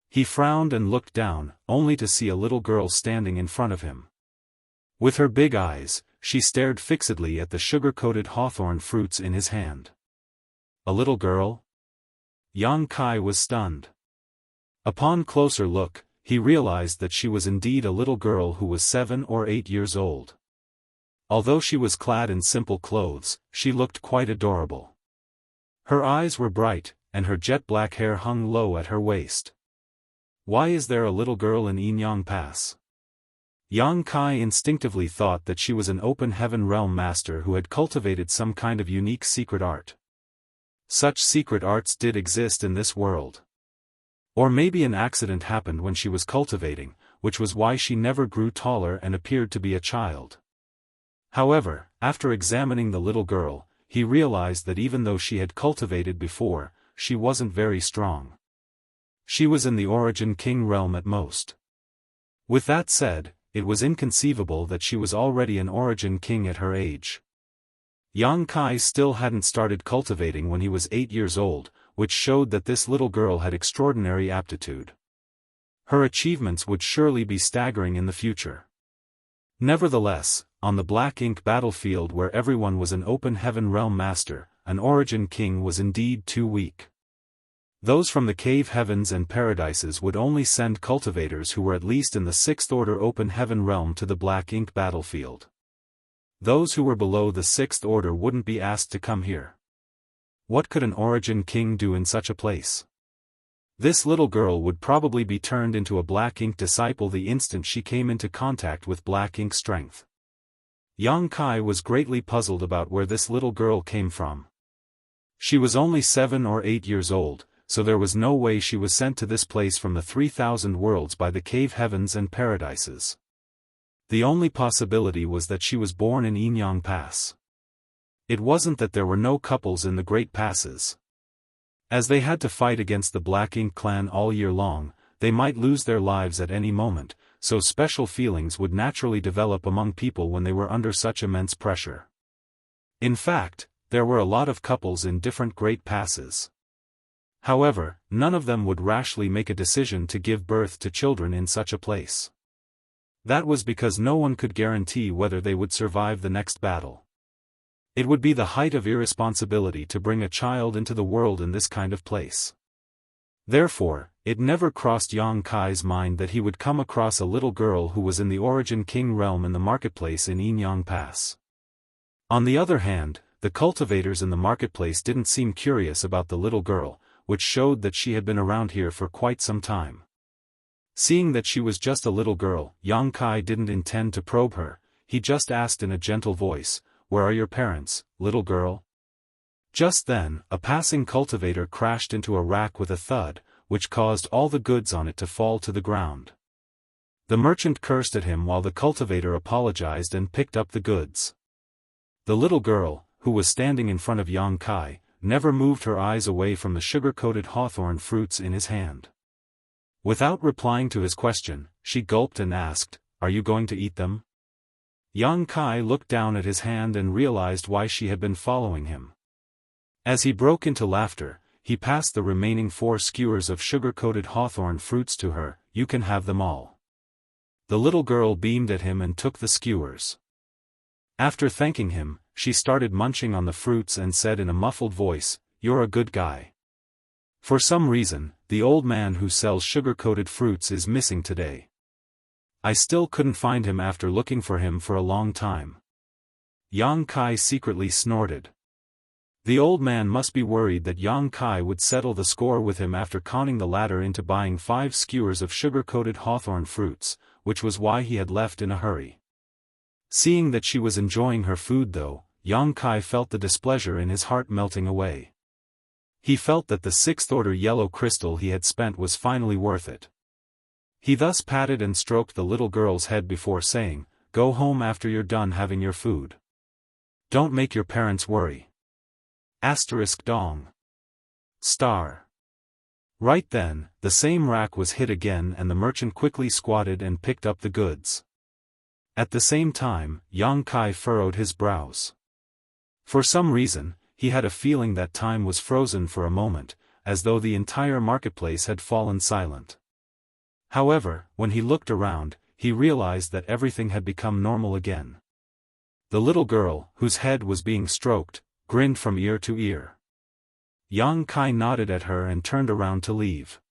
[SPEAKER 1] He frowned and looked down, only to see a little girl standing in front of him. With her big eyes, she stared fixedly at the sugar-coated hawthorn fruits in his hand. A little girl? Yang Kai was stunned. Upon closer look, he realized that she was indeed a little girl who was 7 or 8 years old. Although she was clad in simple clothes, she looked quite adorable. Her eyes were bright, and her jet-black hair hung low at her waist. Why is there a little girl in Inyang Pass? Yang Kai instinctively thought that she was an open heaven realm master who had cultivated some kind of unique secret art. Such secret arts did exist in this world. Or maybe an accident happened when she was cultivating, which was why she never grew taller and appeared to be a child. However, after examining the little girl, he realized that even though she had cultivated before, she wasn't very strong. She was in the Origin King realm at most. With that said, it was inconceivable that she was already an Origin King at her age. Yang Kai still hadn't started cultivating when he was 8 years old, which showed that this little girl had extraordinary aptitude. Her achievements would surely be staggering in the future. Nevertheless, on the black ink battlefield where everyone was an open heaven realm master, an Origin King was indeed too weak. Those from the cave heavens and paradises would only send cultivators who were at least in the 6th order open heaven realm to the black ink battlefield. Those who were below the 6th order wouldn't be asked to come here. What could an Origin King do in such a place? This little girl would probably be turned into a black ink disciple the instant she came into contact with black ink strength. Yang Kai was greatly puzzled about where this little girl came from. She was only 7 or 8 years old, so there was no way she was sent to this place from the 3,000 worlds by the cave heavens and paradises. The only possibility was that she was born in Inyang Pass. It wasn't that there were no couples in the Great Passes. As they had to fight against the Black Ink clan all year long, they might lose their lives at any moment, so special feelings would naturally develop among people when they were under such immense pressure. In fact, there were a lot of couples in different Great Passes. However, none of them would rashly make a decision to give birth to children in such a place. That was because no one could guarantee whether they would survive the next battle. It would be the height of irresponsibility to bring a child into the world in this kind of place. Therefore, it never crossed Yang Kai's mind that he would come across a little girl who was in the Origin King realm in the marketplace in Inyang Pass. On the other hand, the cultivators in the marketplace didn't seem curious about the little girl, which showed that she had been around here for quite some time. Seeing that she was just a little girl, Yang Kai didn't intend to probe her, he just asked in a gentle voice, "Where are your parents, little girl?" Just then, a passing cultivator crashed into a rack with a thud, which caused all the goods on it to fall to the ground. The merchant cursed at him while the cultivator apologized and picked up the goods. The little girl, who was standing in front of Yang Kai, never moved her eyes away from the sugar-coated hawthorn fruits in his hand. Without replying to his question, she gulped and asked, "Are you going to eat them?" Yang Kai looked down at his hand and realized why she had been following him. As he broke into laughter, he passed the remaining 4 skewers of sugar-coated hawthorn fruits to her. "You can have them all." The little girl beamed at him and took the skewers. After thanking him, she started munching on the fruits and said in a muffled voice, "You're a good guy." For some reason, the old man who sells sugar-coated fruits is missing today. I still couldn't find him after looking for him for a long time. Yang Kai secretly snorted. The old man must be worried that Yang Kai would settle the score with him after conning the latter into buying 5 skewers of sugar-coated hawthorn fruits, which was why he had left in a hurry. Seeing that she was enjoying her food though, Yang Kai felt the displeasure in his heart melting away. He felt that the sixth-order yellow crystal he had spent was finally worth it. He thus patted and stroked the little girl's head before saying, "Go home after you're done having your food. Don't make your parents worry. Dong. Star." Right then, the same rack was hit again and the merchant quickly squatted and picked up the goods. At the same time, Yang Kai furrowed his brows. For some reason, he had a feeling that time was frozen for a moment, as though the entire marketplace had fallen silent. However, when he looked around, he realized that everything had become normal again. The little girl, whose head was being stroked, grinned from ear to ear. Yang Kai nodded at her and turned around to leave.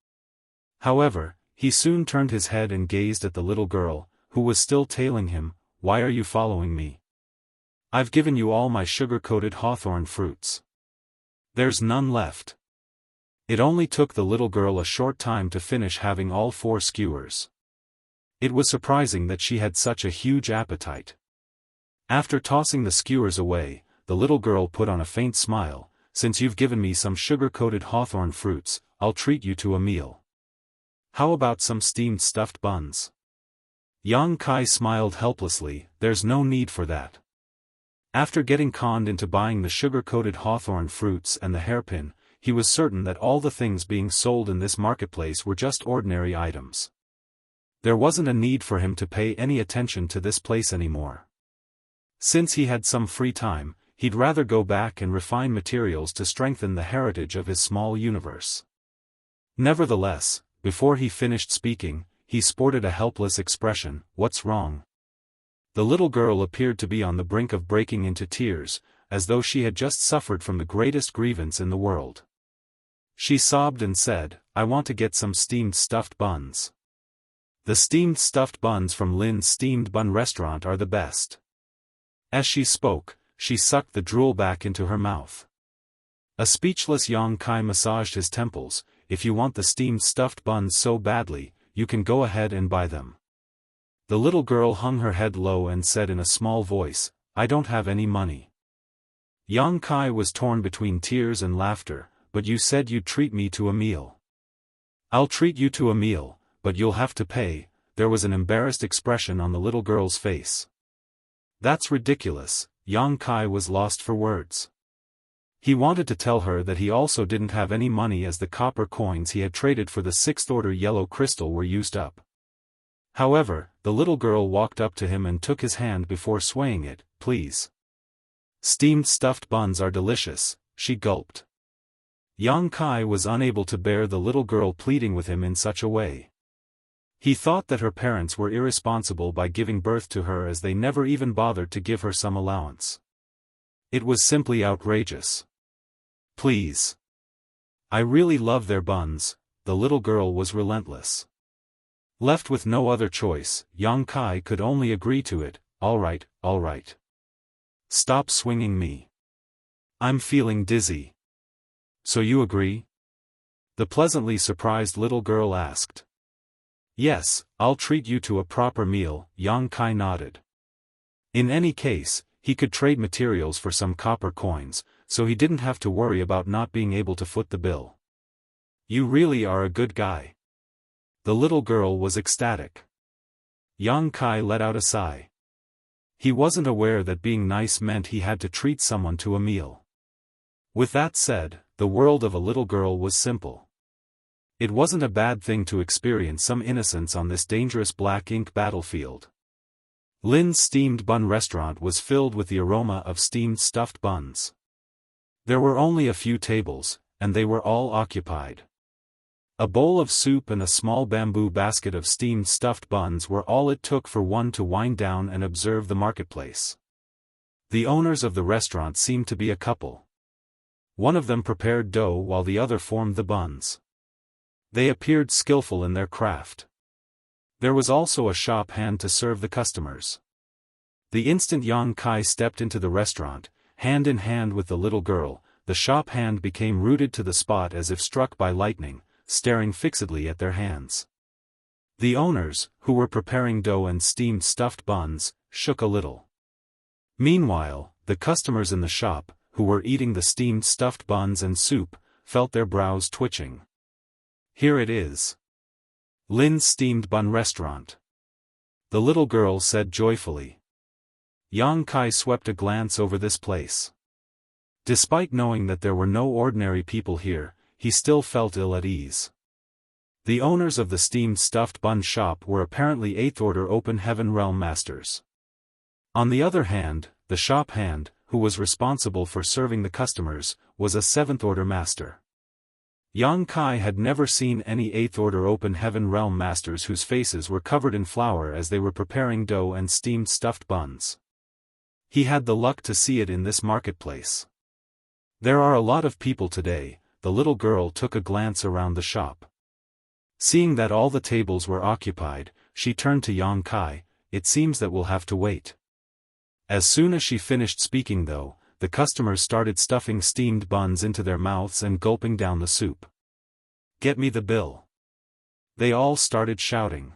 [SPEAKER 1] However, he soon turned his head and gazed at the little girl, who was still tailing him. "Why are you following me? I've given you all my sugar-coated hawthorn fruits. There's none left." It only took the little girl a short time to finish having all 4 skewers. It was surprising that she had such a huge appetite. After tossing the skewers away, the little girl put on a faint smile. "Since you've given me some sugar-coated hawthorn fruits, I'll treat you to a meal. How about some steamed stuffed buns?" Yang Kai smiled helplessly. "There's no need for that." After getting conned into buying the sugar-coated hawthorn fruits and the hairpin, he was certain that all the things being sold in this marketplace were just ordinary items. There wasn't a need for him to pay any attention to this place anymore. Since he had some free time, he'd rather go back and refine materials to strengthen the heritage of his small universe. Nevertheless, before he finished speaking, he sported a helpless expression. "What's wrong?" The little girl appeared to be on the brink of breaking into tears, as though she had just suffered from the greatest grievance in the world. She sobbed and said, "I want to get some steamed stuffed buns. The steamed stuffed buns from Lin's steamed bun restaurant are the best." As she spoke, she sucked the drool back into her mouth. A speechless Yang Kai massaged his temples. "If you want the steamed stuffed buns so badly, you can go ahead and buy them." The little girl hung her head low and said in a small voice, "I don't have any money." Yang Kai was torn between tears and laughter. "But you said you'd treat me to a meal." "I'll treat you to a meal, but you'll have to pay." There was an embarrassed expression on the little girl's face. "That's ridiculous." Yang Kai was lost for words. He wanted to tell her that he also didn't have any money as the copper coins he had traded for the sixth-order yellow crystal were used up. However, the little girl walked up to him and took his hand before swaying it. "Please. Steamed stuffed buns are delicious," she gulped. Yang Kai was unable to bear the little girl pleading with him in such a way. He thought that her parents were irresponsible by giving birth to her, as they never even bothered to give her some allowance. It was simply outrageous. "Please. I really love their buns." The little girl was relentless. Left with no other choice, Yang Kai could only agree to it. All right. Stop swinging me. I'm feeling dizzy." "So you agree?" the pleasantly surprised little girl asked. "Yes, I'll treat you to a proper meal," Yang Kai nodded. In any case, he could trade materials for some copper coins, so he didn't have to worry about not being able to foot the bill. "You really are a good guy." The little girl was ecstatic. Yang Kai let out a sigh. He wasn't aware that being nice meant he had to treat someone to a meal. With that said, the world of a little girl was simple. It wasn't a bad thing to experience some innocence on this dangerous black ink battlefield. Lin's steamed bun restaurant was filled with the aroma of steamed stuffed buns. There were only a few tables, and they were all occupied. A bowl of soup and a small bamboo basket of steamed stuffed buns were all it took for one to wind down and observe the marketplace. The owners of the restaurant seemed to be a couple. One of them prepared dough while the other formed the buns. They appeared skillful in their craft. There was also a shop hand to serve the customers. The instant Yang Kai stepped into the restaurant, hand in hand with the little girl, the shop hand became rooted to the spot as if struck by lightning, staring fixedly at their hands. The owners, who were preparing dough and steamed stuffed buns, shook a little. Meanwhile, the customers in the shop, who were eating the steamed stuffed buns and soup, felt their brows twitching. Here it is. Lin's steamed bun restaurant. The little girl said joyfully. Yang Kai swept a glance over this place. Despite knowing that there were no ordinary people here, he still felt ill at ease. The owners of the steamed stuffed bun shop were apparently 8th Order Open Heaven Realm Masters. On the other hand, the shop hand, who was responsible for serving the customers, was a 7th Order Master. Yang Kai had never seen any 8th Order Open Heaven Realm Masters whose faces were covered in flour as they were preparing dough and steamed stuffed buns. He had the luck to see it in this marketplace. There are a lot of people today. The little girl took a glance around the shop. Seeing that all the tables were occupied, she turned to Yang Kai. It seems that we'll have to wait. As soon as she finished speaking though, the customers started stuffing steamed buns into their mouths and gulping down the soup. Get me the bill. They all started shouting.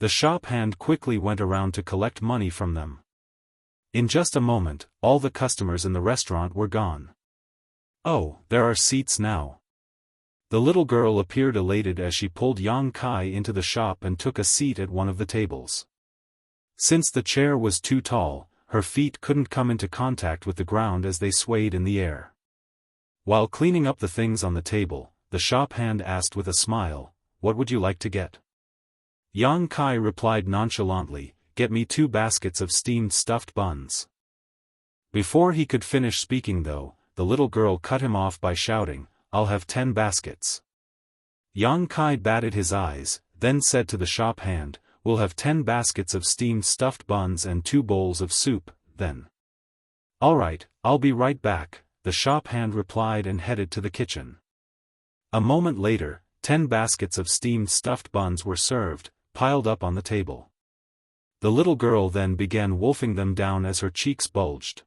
[SPEAKER 1] The shop hand quickly went around to collect money from them. In just a moment, all the customers in the restaurant were gone. Oh, there are seats now. The little girl appeared elated as she pulled Yang Kai into the shop and took a seat at one of the tables. Since the chair was too tall, her feet couldn't come into contact with the ground as they swayed in the air. While cleaning up the things on the table, the shop hand asked with a smile, "What would you like to get?" Yang Kai replied nonchalantly, "Get me 2 baskets of steamed stuffed buns." Before he could finish speaking though, the little girl cut him off by shouting, "I'll have 10 baskets." Yang Kai batted his eyes, then said to the shop hand, "We'll have 10 baskets of steamed stuffed buns and 2 bowls of soup, then." "All right, I'll be right back," the shop hand replied and headed to the kitchen. A moment later, 10 baskets of steamed stuffed buns were served, piled up on the table. The little girl then began wolfing them down as her cheeks bulged.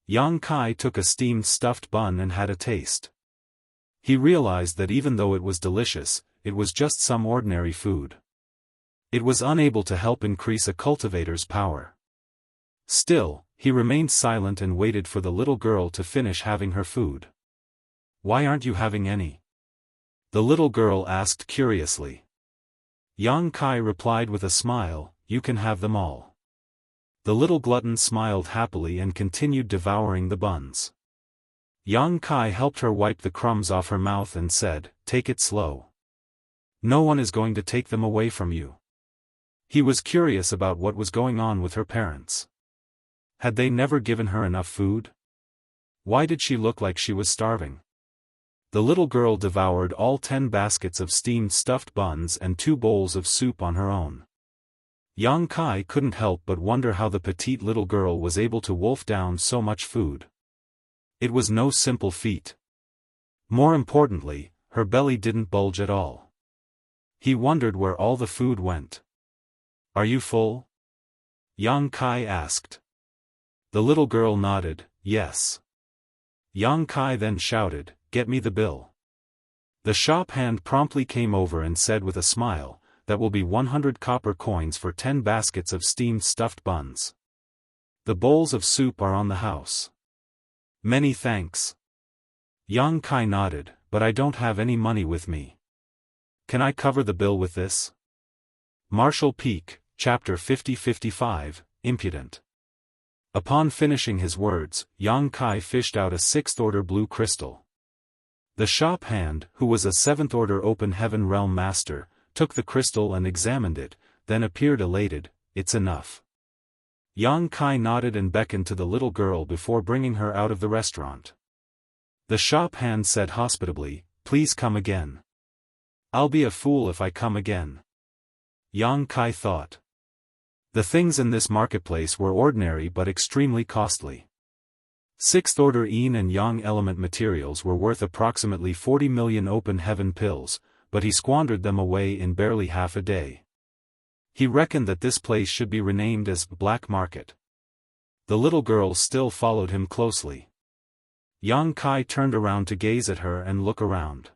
[SPEAKER 1] Yang Kai took a steamed stuffed bun and had a taste. He realized that even though it was delicious, it was just some ordinary food. It was unable to help increase a cultivator's power. Still, he remained silent and waited for the little girl to finish having her food. "Why aren't you having any?" the little girl asked curiously. Yang Kai replied with a smile, "You can have them all." The little glutton smiled happily and continued devouring the buns. Yang Kai helped her wipe the crumbs off her mouth and said, "Take it slow. No one is going to take them away from you." He was curious about what was going on with her parents. Had they never given her enough food? Why did she look like she was starving? The little girl devoured all 10 baskets of steamed stuffed buns and 2 bowls of soup on her own. Yang Kai couldn't help but wonder how the petite little girl was able to wolf down so much food. It was no simple feat. More importantly, her belly didn't bulge at all. He wondered where all the food went. "Are you full?" Yang Kai asked. The little girl nodded, "Yes." Yang Kai then shouted, "Get me the bill." The shop hand promptly came over and said with a smile, "That will be 100 copper coins for 10 baskets of steamed stuffed buns. The bowls of soup are on the house." "Many thanks." Yang Kai nodded, "But I don't have any money with me. Can I cover the bill with this?" Martial Peak, Chapter 50-55, Impudent. Upon finishing his words, Yang Kai fished out a 6th Order blue crystal. The shop hand, who was a 7th Order Open Heaven Realm Master, took the crystal and examined it, then appeared elated, "It's enough." Yang Kai nodded and beckoned to the little girl before bringing her out of the restaurant. The shop hand said hospitably, "Please come again." "I'll be a fool if I come again," Yang Kai thought. The things in this marketplace were ordinary but extremely costly. 6th Order Yin and Yang element materials were worth approximately 40 million open heaven pills, but he squandered them away in barely half a day. He reckoned that this place should be renamed as Black Market. The little girl still followed him closely. Yang Kai turned around to gaze at her and look around.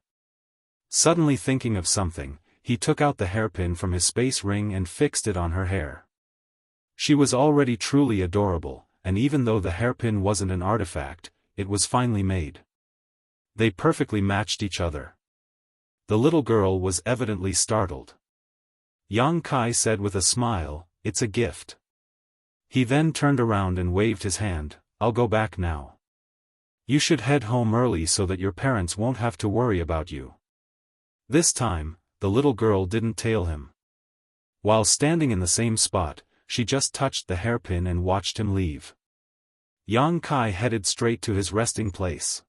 [SPEAKER 1] Suddenly thinking of something, he took out the hairpin from his space ring and fixed it on her hair. She was already truly adorable, and even though the hairpin wasn't an artifact, it was finely made. They perfectly matched each other. The little girl was evidently startled. Yang Kai said with a smile, "It's a gift." He then turned around and waved his hand, "I'll go back now. You should head home early so that your parents won't have to worry about you." This time, the little girl didn't tail him. While standing in the same spot, she just touched the hairpin and watched him leave. Yang Kai headed straight to his resting place.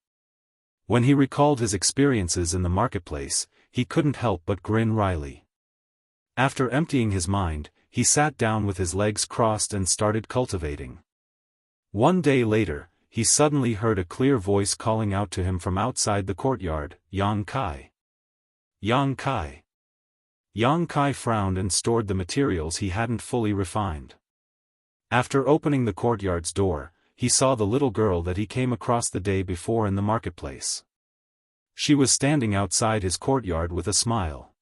[SPEAKER 1] When he recalled his experiences in the marketplace, he couldn't help but grin wryly. After emptying his mind, he sat down with his legs crossed and started cultivating. One day later, he suddenly heard a clear voice calling out to him from outside the courtyard, "Yang Kai! Yang Kai!" Yang Kai frowned and stored the materials he hadn't fully refined. After opening the courtyard's door, he saw the little girl that he came across the day before in the marketplace. She was standing outside his courtyard with a smile.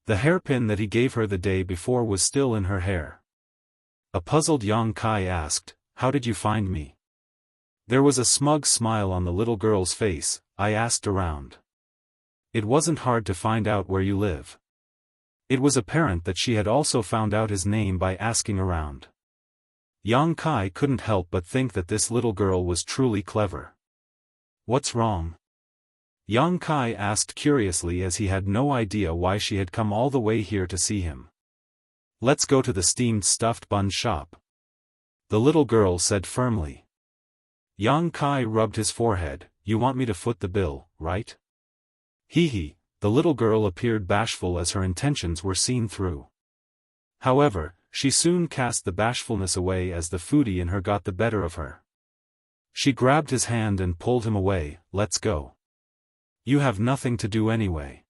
[SPEAKER 1] The hairpin that he gave her the day before was still in her hair. A puzzled Yang Kai asked, "How did you find me?" There was a smug smile on the little girl's face. "I asked around. It wasn't hard to find out where you live." It was apparent that she had also found out his name by asking around. Yang Kai couldn't help but think that this little girl was truly clever. "What's wrong?" Yang Kai asked curiously, as he had no idea why she had come all the way here to see him. "Let's go to the steamed stuffed bun shop," the little girl said firmly. Yang Kai rubbed his forehead. "You want me to foot the bill, right?" Hee. The little girl appeared bashful as her intentions were seen through. However, she soon cast the bashfulness away as the foodie in her got the better of her. She grabbed his hand and pulled him away. "Let's go. You have nothing to do anyway."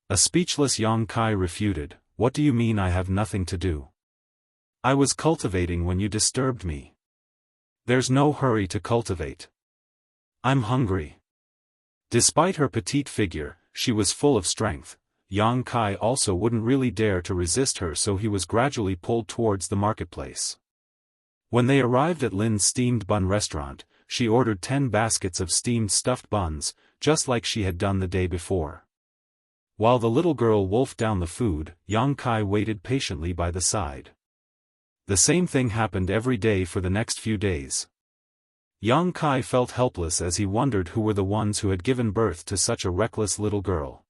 [SPEAKER 1] A speechless Yang Kai refuted, "What do you mean I have nothing to do? I was cultivating when you disturbed me." "There's no hurry to cultivate. I'm hungry." Despite her petite figure, she was full of strength. Yang Kai also wouldn't really dare to resist her, so he was gradually pulled towards the marketplace. When they arrived at Lin's steamed bun restaurant, she ordered 10 baskets of steamed stuffed buns, just like she had done the day before. While the little girl wolfed down the food, Yang Kai waited patiently by the side. The same thing happened every day for the next few days. Yang Kai felt helpless as he wondered who were the ones who had given birth to such a reckless little girl.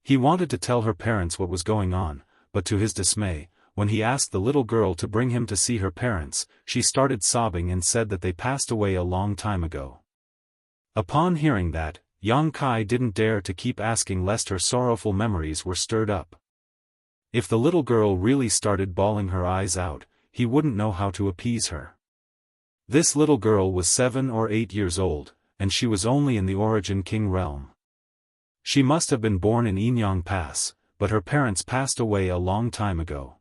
[SPEAKER 1] He wanted to tell her parents what was going on, but to his dismay, when he asked the little girl to bring him to see her parents, she started sobbing and said that they passed away a long time ago. Upon hearing that, Yang Kai didn't dare to keep asking lest her sorrowful memories were stirred up. If the little girl really started bawling her eyes out, he wouldn't know how to appease her. This little girl was 7 or 8 years old, and she was only in the Origin King realm. She must have been born in Yinyang Pass, but her parents passed away a long time ago.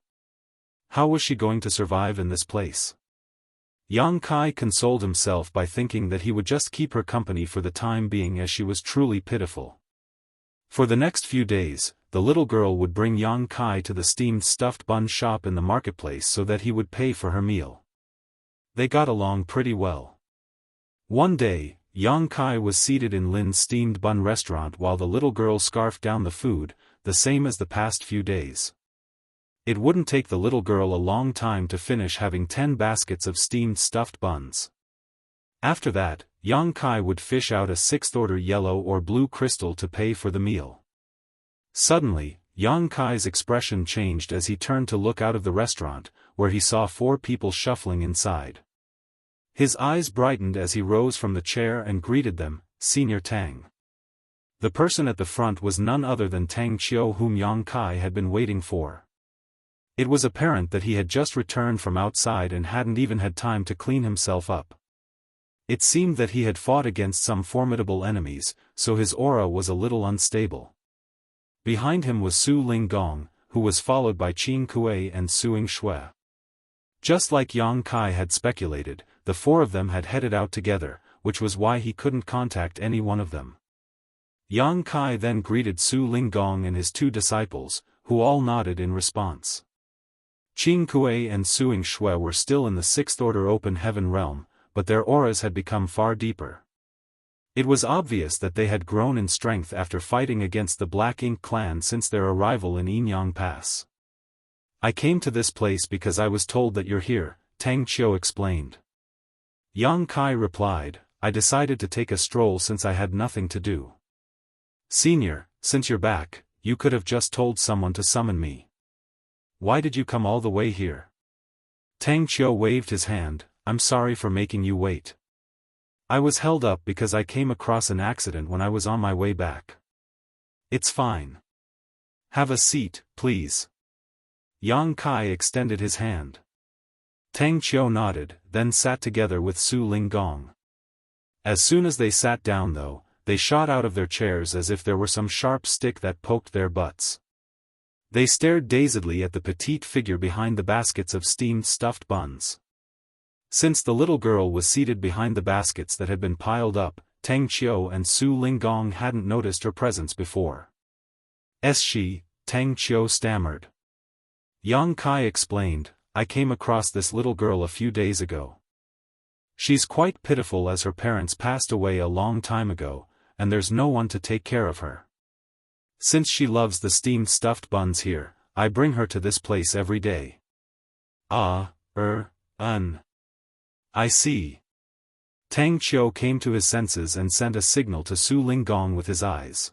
[SPEAKER 1] How was she going to survive in this place? Yang Kai consoled himself by thinking that he would just keep her company for the time being, as she was truly pitiful. For the next few days, the little girl would bring Yang Kai to the steamed stuffed bun shop in the marketplace so that he would pay for her meal. They got along pretty well. One day, Yang Kai was seated in Lin's steamed bun restaurant while the little girl scarfed down the food, the same as the past few days. It wouldn't take the little girl a long time to finish having 10 baskets of steamed stuffed buns. After that, Yang Kai would fish out a 6th-order yellow or blue crystal to pay for the meal. Suddenly, Yang Kai's expression changed as he turned to look out of the restaurant, where he saw 4 people shuffling inside. His eyes brightened as he rose from the chair and greeted them, "Senior Tang." The person at the front was none other than Tang Qiu, whom Yang Kai had been waiting for. It was apparent that he had just returned from outside and hadn't even had time to clean himself up. It seemed that he had fought against some formidable enemies, so his aura was a little unstable. Behind him was Su Linggong, who was followed by Qin Kuei and Suing Shui. Just like Yang Kai had speculated, the 4 of them had headed out together, which was why he couldn't contact any one of them. Yang Kai then greeted Su Linggong and his 2 disciples, who all nodded in response. Qing Kuei and Suing Shui were still in the sixth order open heaven realm, but their auras had become far deeper. It was obvious that they had grown in strength after fighting against the Black Ink clan since their arrival in Yinyang Pass. I came to this place because I was told that you're here, Tang Qiu explained. Yang Kai replied, I decided to take a stroll since I had nothing to do. Senior, since you're back, you could have just told someone to summon me. Why did you come all the way here? Tang Qiu waved his hand, I'm sorry for making you wait. I was held up because I came across an accident when I was on my way back. It's fine. Have a seat, please. Yang Kai extended his hand. Tang Qiu nodded, then sat together with Su Linggong. As soon as they sat down though, they shot out of their chairs as if there were some sharp stick that poked their butts. They stared dazedly at the petite figure behind the baskets of steamed stuffed buns. Since the little girl was seated behind the baskets that had been piled up, Tang Qiu and Su Linggong hadn't noticed her presence before. "Is she?" Tang Qiu stammered. Yang Kai explained, I came across this little girl a few days ago. She's quite pitiful as her parents passed away a long time ago, and there's no one to take care of her. Since she loves the steamed stuffed buns here, I bring her to this place every day. I see. Tang Qiu came to his senses and sent a signal to Su Linggong with his eyes.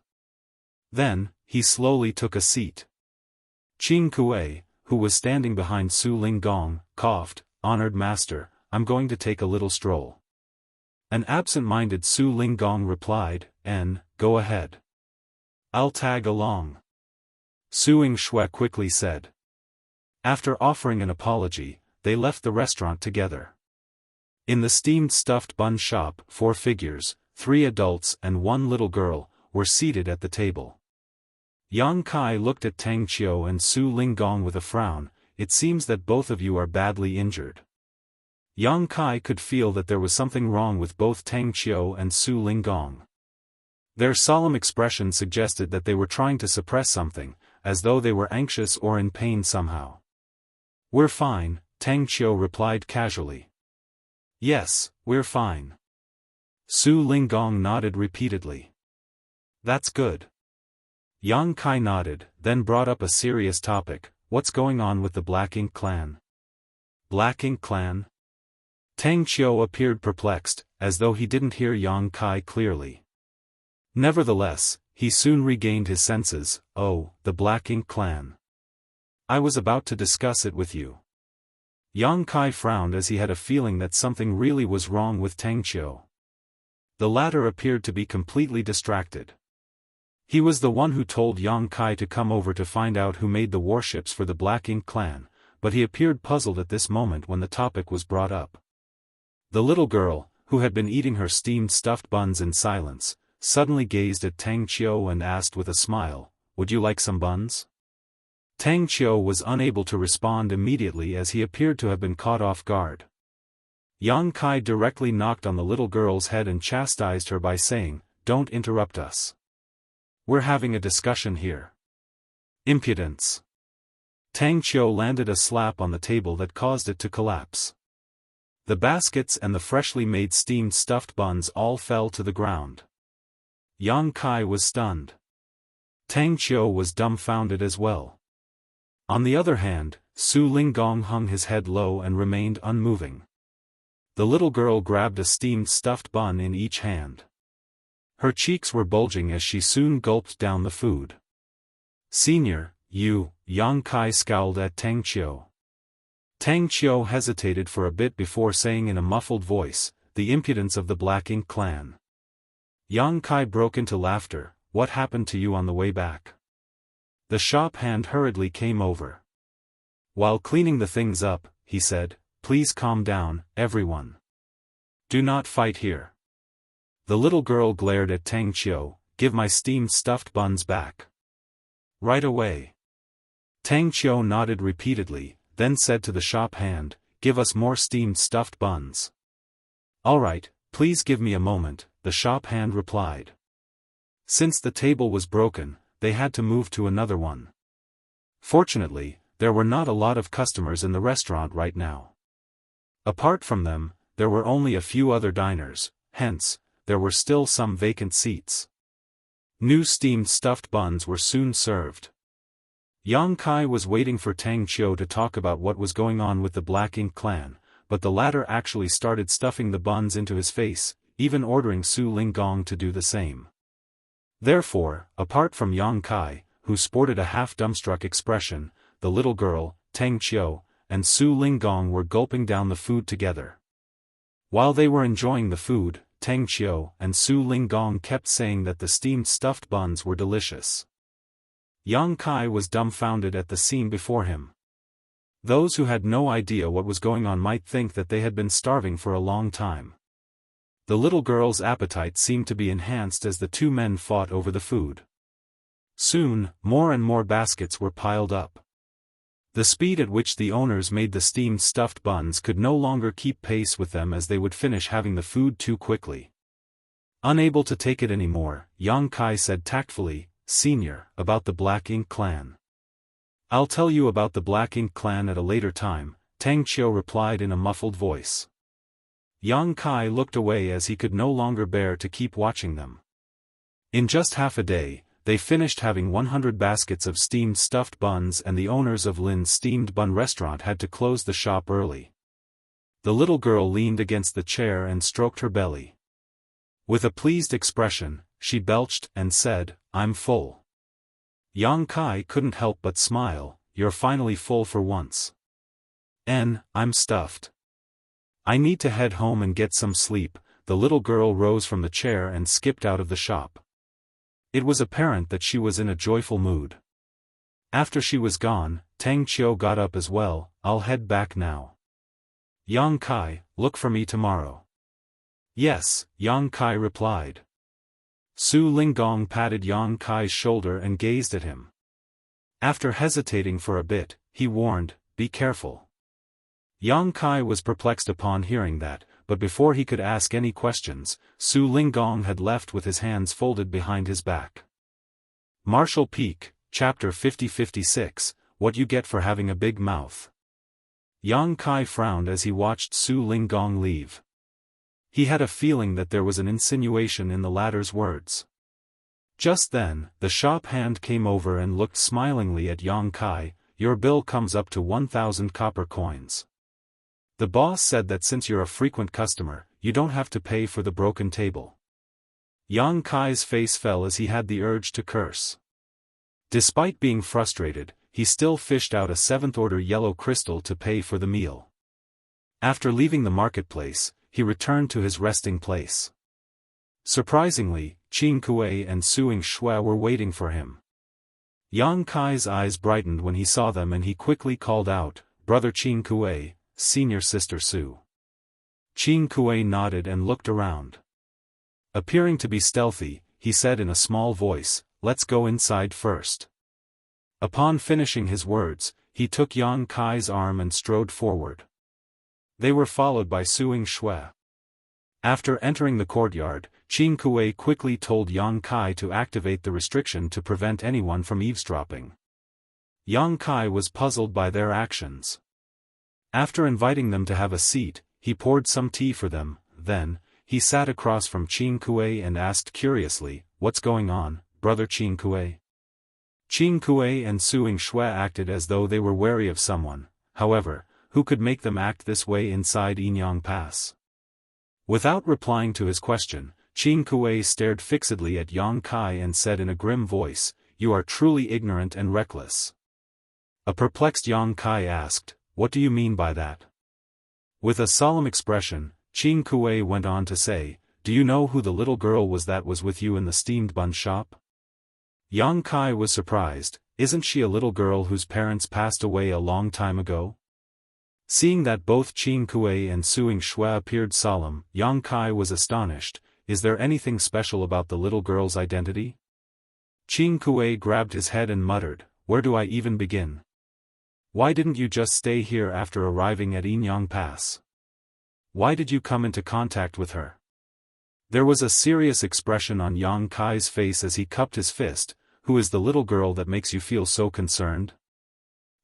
[SPEAKER 1] Then, he slowly took a seat. Qing Kuei, who was standing behind Su Linggong, coughed, Honored master, I'm going to take a little stroll. An absent-minded Su Linggong replied, Go ahead. I'll tag along. Suing Shui quickly said. After offering an apology, they left the restaurant together. In the steamed stuffed bun shop, 4 figures, 3 adults and 1 little girl, were seated at the table. Yang Kai looked at Tang Qiu and Su Linggong with a frown, it seems that both of you are badly injured. Yang Kai could feel that there was something wrong with both Tang Qiu and Su Linggong. Their solemn expression suggested that they were trying to suppress something, as though they were anxious or in pain somehow. We're fine, Tang Qiu replied casually. Yes, we're fine. Su Linggong nodded repeatedly. That's good. Yang Kai nodded, then brought up a serious topic, what's going on with the Black Ink clan? Black Ink clan? Tang Qiu appeared perplexed, as though he didn't hear Yang Kai clearly. Nevertheless, he soon regained his senses, the Black Ink clan. I was about to discuss it with you. Yang Kai frowned as he had a feeling that something really was wrong with Tang Qiu. The latter appeared to be completely distracted. He was the one who told Yang Kai to come over to find out who made the warships for the Black Ink clan, but he appeared puzzled at this moment when the topic was brought up. The little girl, who had been eating her steamed stuffed buns in silence, suddenly gazed at Tang Qiu and asked with a smile, Would you like some buns? Tang Qiu was unable to respond immediately as he appeared to have been caught off guard. Yang Kai directly knocked on the little girl's head and chastised her by saying, Don't interrupt us. We're having a discussion here. Impudence. Tang Qiu landed a slap on the table that caused it to collapse. The baskets and the freshly made steamed stuffed buns all fell to the ground. Yang Kai was stunned. Tang Qiu was dumbfounded as well. On the other hand, Su Linggong hung his head low and remained unmoving. The little girl grabbed a steamed stuffed bun in each hand. Her cheeks were bulging as she soon gulped down the food. Senior, you, Yang Kai scowled at Tang Qiu. Tang Qiu hesitated for a bit before saying in a muffled voice, the impudence of the Black Ink clan. Yang Kai broke into laughter, What happened to you on the way back? The shop hand hurriedly came over. While cleaning the things up, he said, Please calm down, everyone. Do not fight here. The little girl glared at Tang Qiu, Give my steamed stuffed buns back. Right away. Tang Qiu nodded repeatedly, then said to the shop hand, Give us more steamed stuffed buns. All right, please give me a moment, the shop hand replied. Since the table was broken, they had to move to another one. Fortunately, there were not a lot of customers in the restaurant right now. Apart from them, there were only a few other diners, hence, there were still some vacant seats. New steamed stuffed buns were soon served. Yang Kai was waiting for Tang Qiu to talk about what was going on with the Black Ink clan, but the latter actually started stuffing the buns into his face, even ordering Su Linggong to do the same. Therefore, apart from Yang Kai, who sported a half-dumbstruck expression, the little girl, Tang Qiu, and Su Linggong were gulping down the food together. While they were enjoying the food, Tang Qiu and Su Linggong kept saying that the steamed stuffed buns were delicious. Yang Kai was dumbfounded at the scene before him. Those who had no idea what was going on might think that they had been starving for a long time. The little girl's appetite seemed to be enhanced as the two men fought over the food. Soon, more and more baskets were piled up. The speed at which the owners made the steamed stuffed buns could no longer keep pace with them, as they would finish having the food too quickly. Unable to take it anymore, Yang Kai said tactfully, "Senior, about the Black Ink clan." "I'll tell you about the Black Ink clan at a later time," Tang Qiu replied in a muffled voice. Yang Kai looked away as he could no longer bear to keep watching them. In just half a day, they finished having 100 baskets of steamed stuffed buns, and the owners of Lin's steamed bun restaurant had to close the shop early. The little girl leaned against the chair and stroked her belly. With a pleased expression, she belched and said, "I'm full." Yang Kai couldn't help but smile. "You're finally full for once." I'm stuffed. I need to head home and get some sleep." The little girl rose from the chair and skipped out of the shop. It was apparent that she was in a joyful mood. After she was gone, Tang Qiu got up as well. "I'll head back now." "Yang Kai, look for me tomorrow." "Yes," Yang Kai replied. Su Linggong patted Yang Kai's shoulder and gazed at him. After hesitating for a bit, he warned, "Be careful." Yang Kai was perplexed upon hearing that, but before he could ask any questions, Su Linggong had left with his hands folded behind his back. Martial Peak, Chapter 50-56, What You Get for Having a Big Mouth. Yang Kai frowned as he watched Su Linggong leave. He had a feeling that there was an insinuation in the latter's words. Just then, the shop hand came over and looked smilingly at Yang Kai. "Your bill comes up to 1,000 copper coins. The boss said that since you're a frequent customer, you don't have to pay for the broken table." Yang Kai's face fell as he had the urge to curse. Despite being frustrated, he still fished out a 7th-order yellow crystal to pay for the meal. After leaving the marketplace, he returned to his resting place. Surprisingly, Qin Kuei and Suing Shui were waiting for him. Yang Kai's eyes brightened when he saw them, and he quickly called out, "Brother Qin Kuei, Senior Sister Su." Qin Kuei nodded and looked around. Appearing to be stealthy, he said in a small voice, "Let's go inside first." Upon finishing his words, he took Yang Kai's arm and strode forward. They were followed by Suing Shui. After entering the courtyard, Qin Kuei quickly told Yang Kai to activate the restriction to prevent anyone from eavesdropping. Yang Kai was puzzled by their actions. After inviting them to have a seat, he poured some tea for them. Then, he sat across from Qin Kuei and asked curiously, "What's going on, Brother Qin Kuei?" Qin Kuei and Suing Shui acted as though they were wary of someone. However, who could make them act this way inside Yinyang Pass? Without replying to his question, Qin Kuei stared fixedly at Yang Kai and said in a grim voice, "You are truly ignorant and reckless." A perplexed Yang Kai asked, "What do you mean by that?" With a solemn expression, Qin Kuei went on to say, "Do you know who the little girl was that was with you in the steamed bun shop?" Yang Kai was surprised. "Isn't she a little girl whose parents passed away a long time ago?" Seeing that both Qin Kuei and Suing Shui appeared solemn, Yang Kai was astonished. "Is there anything special about the little girl's identity?" Qin Kuei grabbed his head and muttered, "Where do I even begin? Why didn't you just stay here after arriving at Yinyang Pass? Why did you come into contact with her?" There was a serious expression on Yang Kai's face as he cupped his fist. "Who is the little girl that makes you feel so concerned?"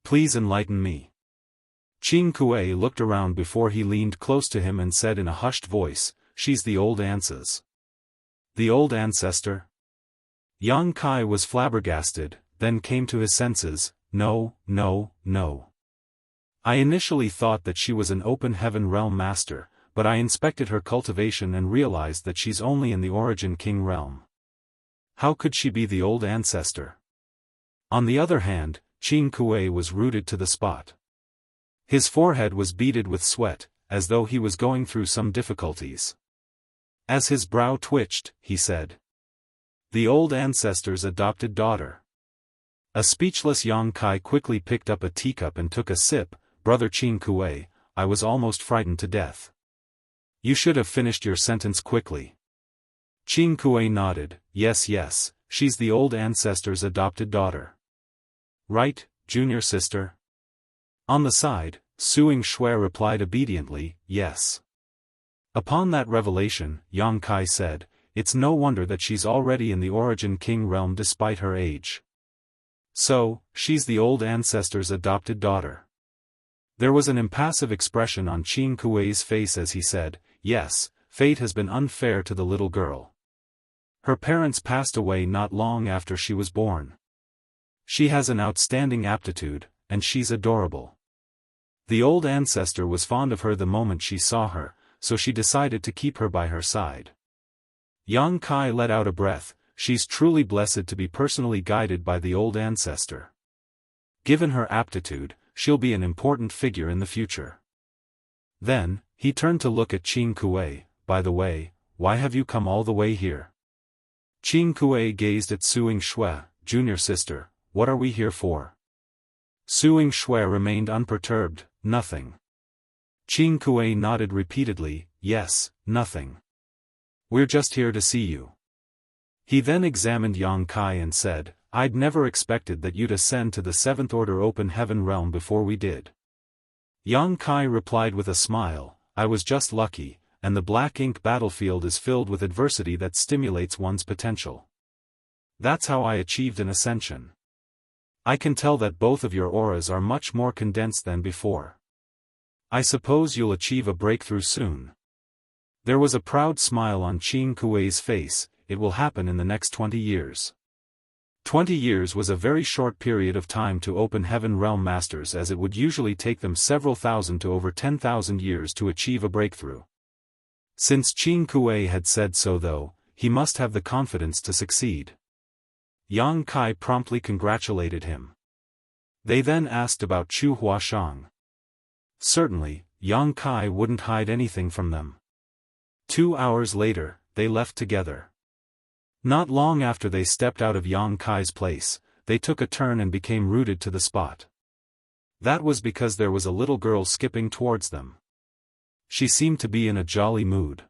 [SPEAKER 1] Please enlighten me. Qing Kuei looked around before he leaned close to him and said in a hushed voice, "She's the old Ansa's." The old ancestor? Yang Kai was flabbergasted, then came to his senses. No, no, no. I initially thought that she was an open heaven realm master, but I inspected her cultivation and realized that she's only in the Origin King realm. How could she be the old ancestor? On the other hand, Qing Kuei was rooted to the spot. His forehead was beaded with sweat, as though he was going through some difficulties. As his brow twitched, he said, "The old ancestor's adopted daughter." A speechless Yang Kai quickly picked up a teacup and took a sip. "Brother Qing Kuei, I was almost frightened to death." "You should have finished your sentence quickly." Qing Kuei nodded. Yes, she's the old ancestor's adopted daughter." "Right, junior sister?" On the side, Suing Shui replied obediently, "Yes." Upon that revelation, Yang Kai said, "It's no wonder that she's already in the Origin King realm despite her age. So, she's the old ancestor's adopted daughter." There was an impassive expression on Qing Kuei's face as he said, "Yes, fate has been unfair to the little girl. Her parents passed away not long after she was born. She has an outstanding aptitude, and she's adorable. The old ancestor was fond of her the moment she saw her, so she decided to keep her by her side." Yang Kai let out a breath. She's truly blessed to be personally guided by the old ancestor. Given her aptitude, she'll be an important figure in the future. Then, he turned to look at Qing Kuei. "By the way, why have you come all the way here?" Qing Kuei gazed at Suing Shui. "Junior sister, what are we here for?" Suing Shui remained unperturbed. "Nothing." Qing Kuei nodded repeatedly. "Yes, nothing. We're just here to see you." He then examined Yang Kai and said, "I'd never expected that you'd ascend to the 7th Order Open Heaven realm before we did." Yang Kai replied with a smile, "I was just lucky, and the black ink battlefield is filled with adversity that stimulates one's potential. That's how I achieved an ascension. I can tell that both of your auras are much more condensed than before. I suppose you'll achieve a breakthrough soon." There was a proud smile on Qing Kuei's face. "It will happen in the next 20 years. 20 years was a very short period of time to open heaven realm masters, as it would usually take them several thousand to over 10,000 years to achieve a breakthrough. Since Qing Kuei had said so though, he must have the confidence to succeed. Yang Kai promptly congratulated him. They then asked about Chu Huashang. Certainly, Yang Kai wouldn't hide anything from them. 2 hours later, they left together. Not long after they stepped out of Yang Kai's place, they took a turn and became rooted to the spot. That was because there was a little girl skipping towards them. She seemed to be in a jolly mood.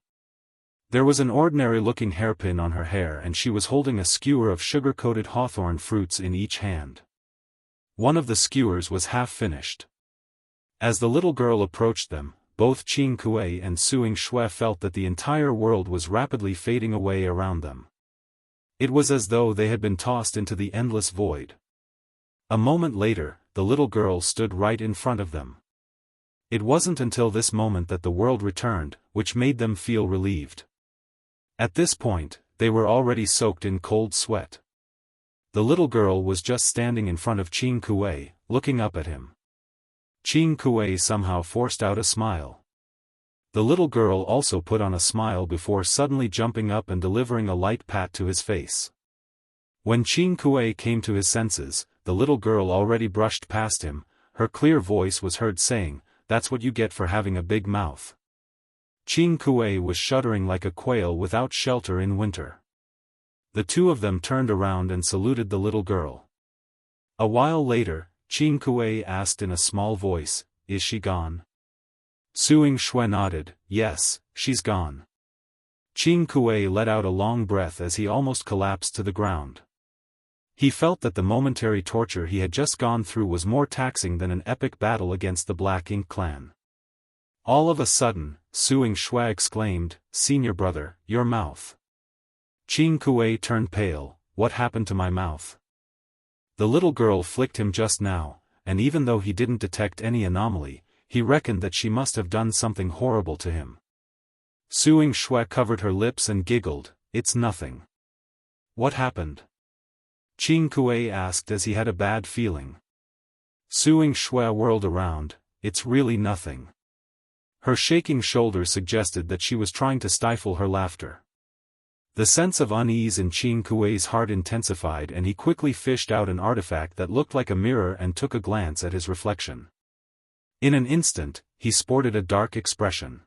[SPEAKER 1] There was an ordinary-looking hairpin on her hair and she was holding a skewer of sugar-coated hawthorn fruits in each hand. One of the skewers was half-finished. As the little girl approached them, both Qing Kuei and Suing Shui felt that the entire world was rapidly fading away around them. It was as though they had been tossed into the endless void. A moment later, the little girl stood right in front of them. It wasn't until this moment that the world returned, which made them feel relieved. At this point, they were already soaked in cold sweat. The little girl was just standing in front of Qing Kuei, looking up at him. Qing Kuei somehow forced out a smile. The little girl also put on a smile before suddenly jumping up and delivering a light pat to his face. When Qing Kuei came to his senses, the little girl already brushed past him. Her clear voice was heard saying, "That's what you get for having a big mouth." Qing Kuei was shuddering like a quail without shelter in winter. The two of them turned around and saluted the little girl. A while later, Qing Kuei asked in a small voice, "Is she gone?" Suing Shui nodded. "Yes, she's gone." Qing Kuei let out a long breath as he almost collapsed to the ground. He felt that the momentary torture he had just gone through was more taxing than an epic battle against the Black Ink clan. All of a sudden, Suing Shui exclaimed, "Senior brother, your mouth." Qing Kuei turned pale. "What happened to my mouth?" The little girl flicked him just now, and even though he didn't detect any anomaly, he reckoned that she must have done something horrible to him. Suing Shui covered her lips and giggled, "It's nothing." "What happened?" Qing Kuei asked as he had a bad feeling. Suing Shui whirled around, "It's really nothing." Her shaking shoulders suggested that she was trying to stifle her laughter. The sense of unease in Qing Kuei's heart intensified and he quickly fished out an artifact that looked like a mirror and took a glance at his reflection. In an instant, he sported a dark expression.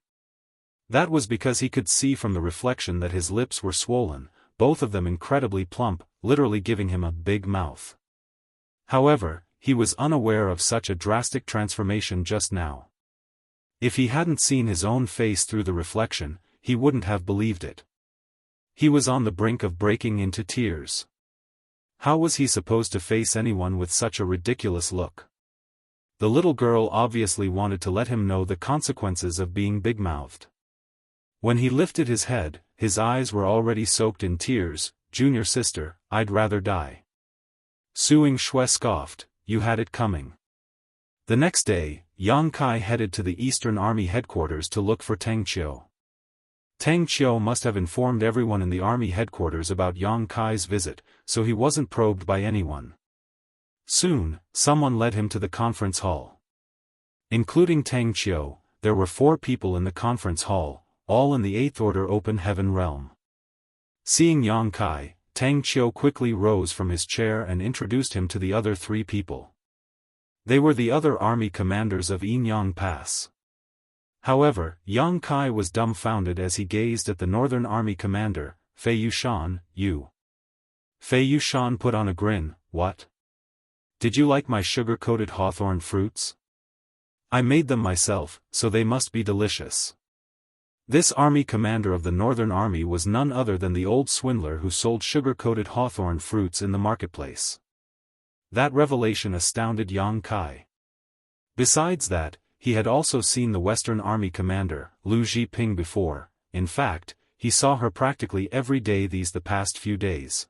[SPEAKER 1] That was because he could see from the reflection that his lips were swollen, both of them incredibly plump, literally giving him a big mouth. However, he was unaware of such a drastic transformation just now. If he hadn't seen his own face through the reflection, he wouldn't have believed it. He was on the brink of breaking into tears. How was he supposed to face anyone with such a ridiculous look? The little girl obviously wanted to let him know the consequences of being big-mouthed. When he lifted his head, his eyes were already soaked in tears. "Junior sister, I'd rather die." Suing Shui scoffed, "You had it coming." The next day, Yang Kai headed to the Eastern Army headquarters to look for Tang Qiu. Tang Qiu must have informed everyone in the army headquarters about Yang Kai's visit, so he wasn't probed by anyone. Soon, someone led him to the conference hall. Including Tang Qiu, there were 4 people in the conference hall, all in the 8th Order Open Heaven realm. Seeing Yang Kai, Tang Qiu quickly rose from his chair and introduced him to the other 3 people. They were the other army commanders of Yinyang Pass. However, Yang Kai was dumbfounded as he gazed at the Northern Army commander, Fei Yushan. Fei Yushan put on a grin, "What? Did you like my sugar-coated hawthorn fruits? I made them myself, so they must be delicious." This army commander of the Northern Army was none other than the old swindler who sold sugar-coated hawthorn fruits in the marketplace. That revelation astounded Yang Kai. Besides that, he had also seen the Western Army commander, Lu Zhiping before. In fact, he saw her practically every day the past few days.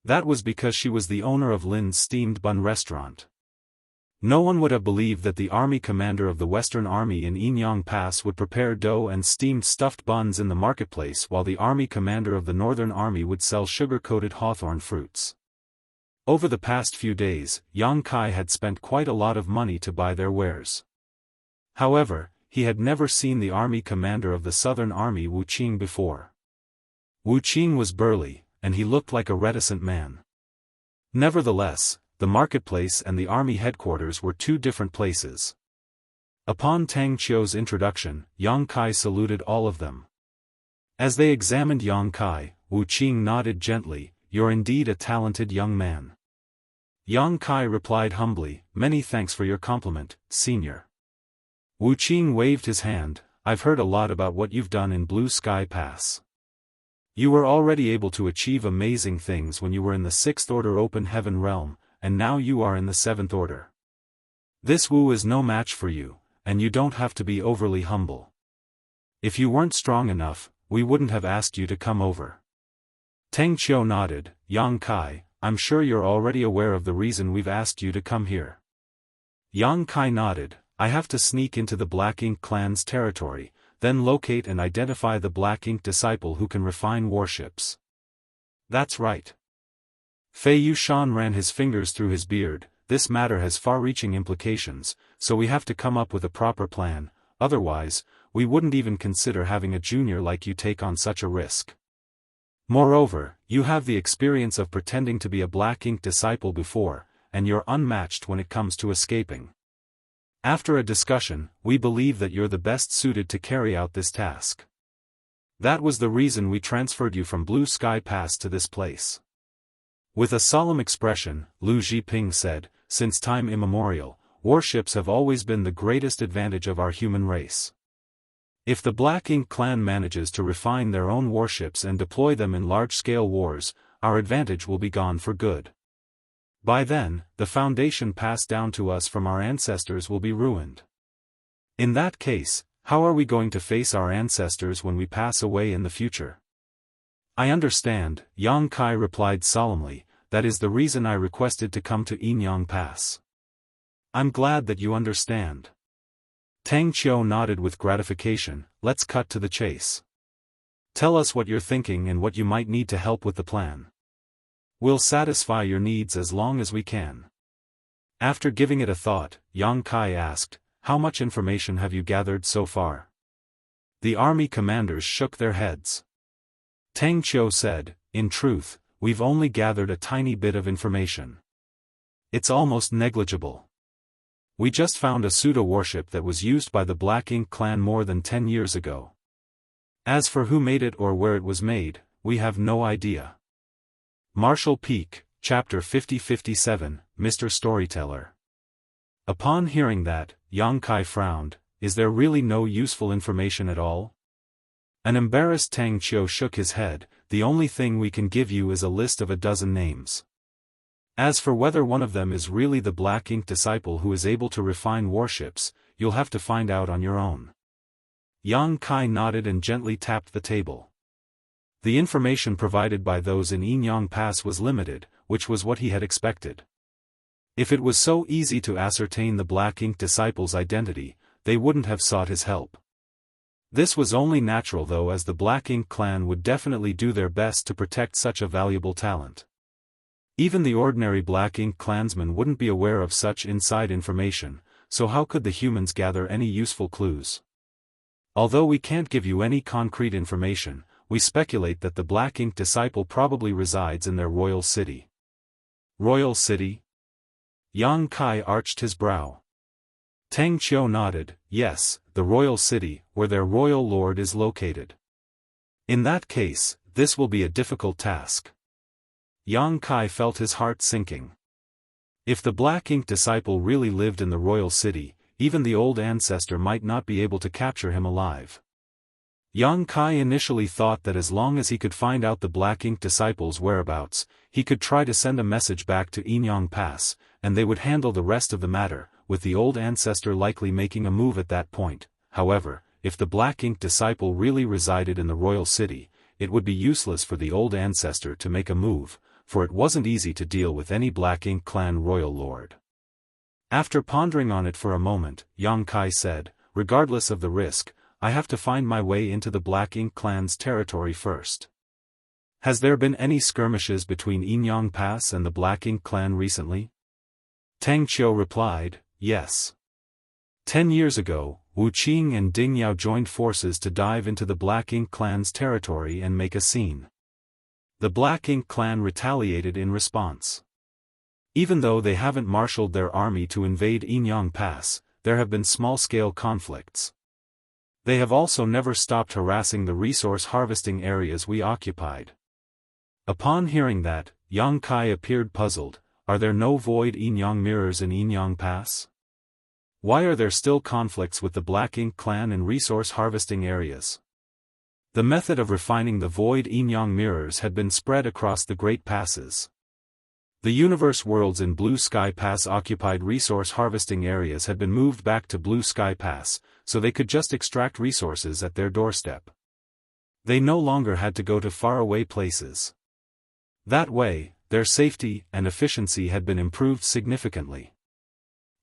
[SPEAKER 1] That was because she was the owner of Lin's steamed bun restaurant. No one would have believed that the army commander of the Western Army in Yinyang Pass would prepare dough and steamed stuffed buns in the marketplace while the army commander of the Northern Army would sell sugar-coated hawthorn fruits. Over the past few days, Yang Kai had spent quite a lot of money to buy their wares. However, he had never seen the army commander of the Southern Army Wu Qing before. Wu Qing was burly, and he looked like a reticent man. Nevertheless, the marketplace and the army headquarters were 2 different places. Upon Tang Qiu's introduction, Yang Kai saluted all of them. As they examined Yang Kai, Wu Qing nodded gently, "You're indeed a talented young man." Yang Kai replied humbly, "Many thanks for your compliment, senior." Wu Qing waved his hand, "I've heard a lot about what you've done in Blue Sky Pass. You were already able to achieve amazing things when you were in the 6th Order Open Heaven realm, and now you are in the 7th Order. This Wu is no match for you, and you don't have to be overly humble. If you weren't strong enough, we wouldn't have asked you to come over." Tang Qiu nodded, "Yang Kai, I'm sure you're already aware of the reason we've asked you to come here." Yang Kai nodded, "I have to sneak into the Black Ink clan's territory, then locate and identify the Black Ink disciple who can refine warships." "That's right." Fei Yushan ran his fingers through his beard, "This matter has far-reaching implications, so we have to come up with a proper plan, otherwise, we wouldn't even consider having a junior like you take on such a risk. Moreover, you have the experience of pretending to be a Black Ink disciple before, and you're unmatched when it comes to escaping. After a discussion, we believe that you're the best suited to carry out this task. That was the reason we transferred you from Blue Sky Pass to this place." With a solemn expression, Lu Zhiping said, "Since time immemorial, warships have always been the greatest advantage of our human race. If the Black Ink clan manages to refine their own warships and deploy them in large-scale wars, our advantage will be gone for good. By then, the foundation passed down to us from our ancestors will be ruined. In that case, how are we going to face our ancestors when we pass away in the future?" "I understand," Yang Kai replied solemnly, "that is the reason I requested to come to Yinyang Pass. I'm glad that you understand. Tang Qiu nodded with gratification. Let's cut to the chase. Tell us what you're thinking and what you might need to help with the plan. We'll satisfy your needs as long as we can. After giving it a thought, Yang Kai asked, how much information have you gathered so far? The army commanders shook their heads. Tang Qiu said, in truth, we've only gathered a tiny bit of information. It's almost negligible. We just found a pseudo-warship that was used by the Black Ink clan more than 10 years ago. As for who made it or where it was made, we have no idea. Marshall Peak, Chapter 50-57, Mr. Storyteller. Upon hearing that, Yang Kai frowned. Is there really no useful information at all? An embarrassed Tang Qiu shook his head. The only thing we can give you is a list of a dozen names. As for whether one of them is really the Black Ink disciple who is able to refine warships, you'll have to find out on your own. Yang Kai nodded and gently tapped the table. The information provided by those in Yinyang Pass was limited, which was what he had expected. If it was so easy to ascertain the Black Ink disciple's identity, they wouldn't have sought his help. This was only natural though, as the Black Ink clan would definitely do their best to protect such a valuable talent. Even the ordinary Black Ink clansmen wouldn't be aware of such inside information, so how could the humans gather any useful clues? Although we can't give you any concrete information, we speculate that the Black Ink disciple probably resides in their royal city. Royal city? Yang Kai arched his brow. Tang Qiu nodded, yes, the royal city, where their royal lord is located. In that case, this will be a difficult task. Yang Kai felt his heart sinking. If the Black Ink disciple really lived in the royal city, even the old ancestor might not be able to capture him alive. Yang Kai initially thought that as long as he could find out the Black Ink disciple's whereabouts, he could try to send a message back to Yinyang Pass, and they would handle the rest of the matter, with the old ancestor likely making a move at that point. However, if the Black Ink disciple really resided in the royal city, it would be useless for the old ancestor to make a move, for it wasn't easy to deal with any Black Ink clan royal lord. After pondering on it for a moment, Yang Kai said, regardless of the risk, I have to find my way into the Black Ink clan's territory first. Has there been any skirmishes between Yinyang Pass and the Black Ink clan recently? Tang Qiu replied, yes. 10 years ago, Wu Qing and Ding Yao joined forces to dive into the Black Ink clan's territory and make a scene. The Black Ink clan retaliated in response. Even though they haven't marshaled their army to invade Yinyang Pass, there have been small-scale conflicts. They have also never stopped harassing the resource harvesting areas we occupied. Upon hearing that, Yang Kai appeared puzzled. Are there no void Yinyang mirrors in Yinyang Pass? Why are there still conflicts with the Black Ink clan in resource harvesting areas? The method of refining the void Yinyang mirrors had been spread across the Great Passes. The universe worlds in Blue Sky Pass occupied resource harvesting areas had been moved back to Blue Sky Pass, so they could just extract resources at their doorstep. They no longer had to go to faraway places. That way, their safety and efficiency had been improved significantly.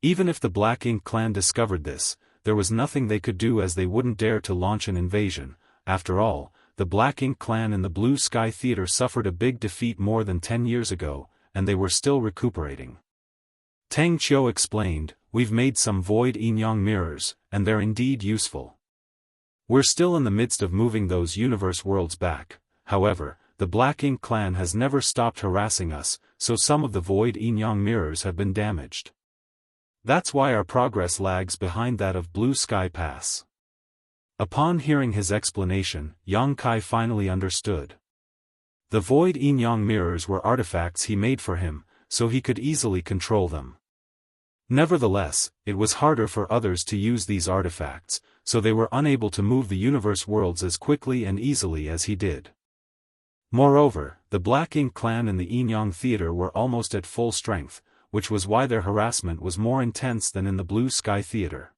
[SPEAKER 1] Even if the Black Ink clan discovered this, there was nothing they could do, as they wouldn't dare to launch an invasion. After all, the Black Ink clan in the Blue Sky Theater suffered a big defeat more than 10 years ago, and they were still recuperating. Tang Qiu explained, we've made some void Yinyang mirrors, and they're indeed useful. We're still in the midst of moving those universe worlds back. However, the Black Ink clan has never stopped harassing us, so some of the void Yinyang mirrors have been damaged. That's why our progress lags behind that of Blue Sky Pass. Upon hearing his explanation, Yang Kai finally understood. The void Yinyang mirrors were artifacts he made for him, so he could easily control them. Nevertheless, it was harder for others to use these artifacts, so they were unable to move the universe worlds as quickly and easily as he did. Moreover, the Black Ink clan in the Yinyang Theater were almost at full strength, which was why their harassment was more intense than in the Blue Sky Theater.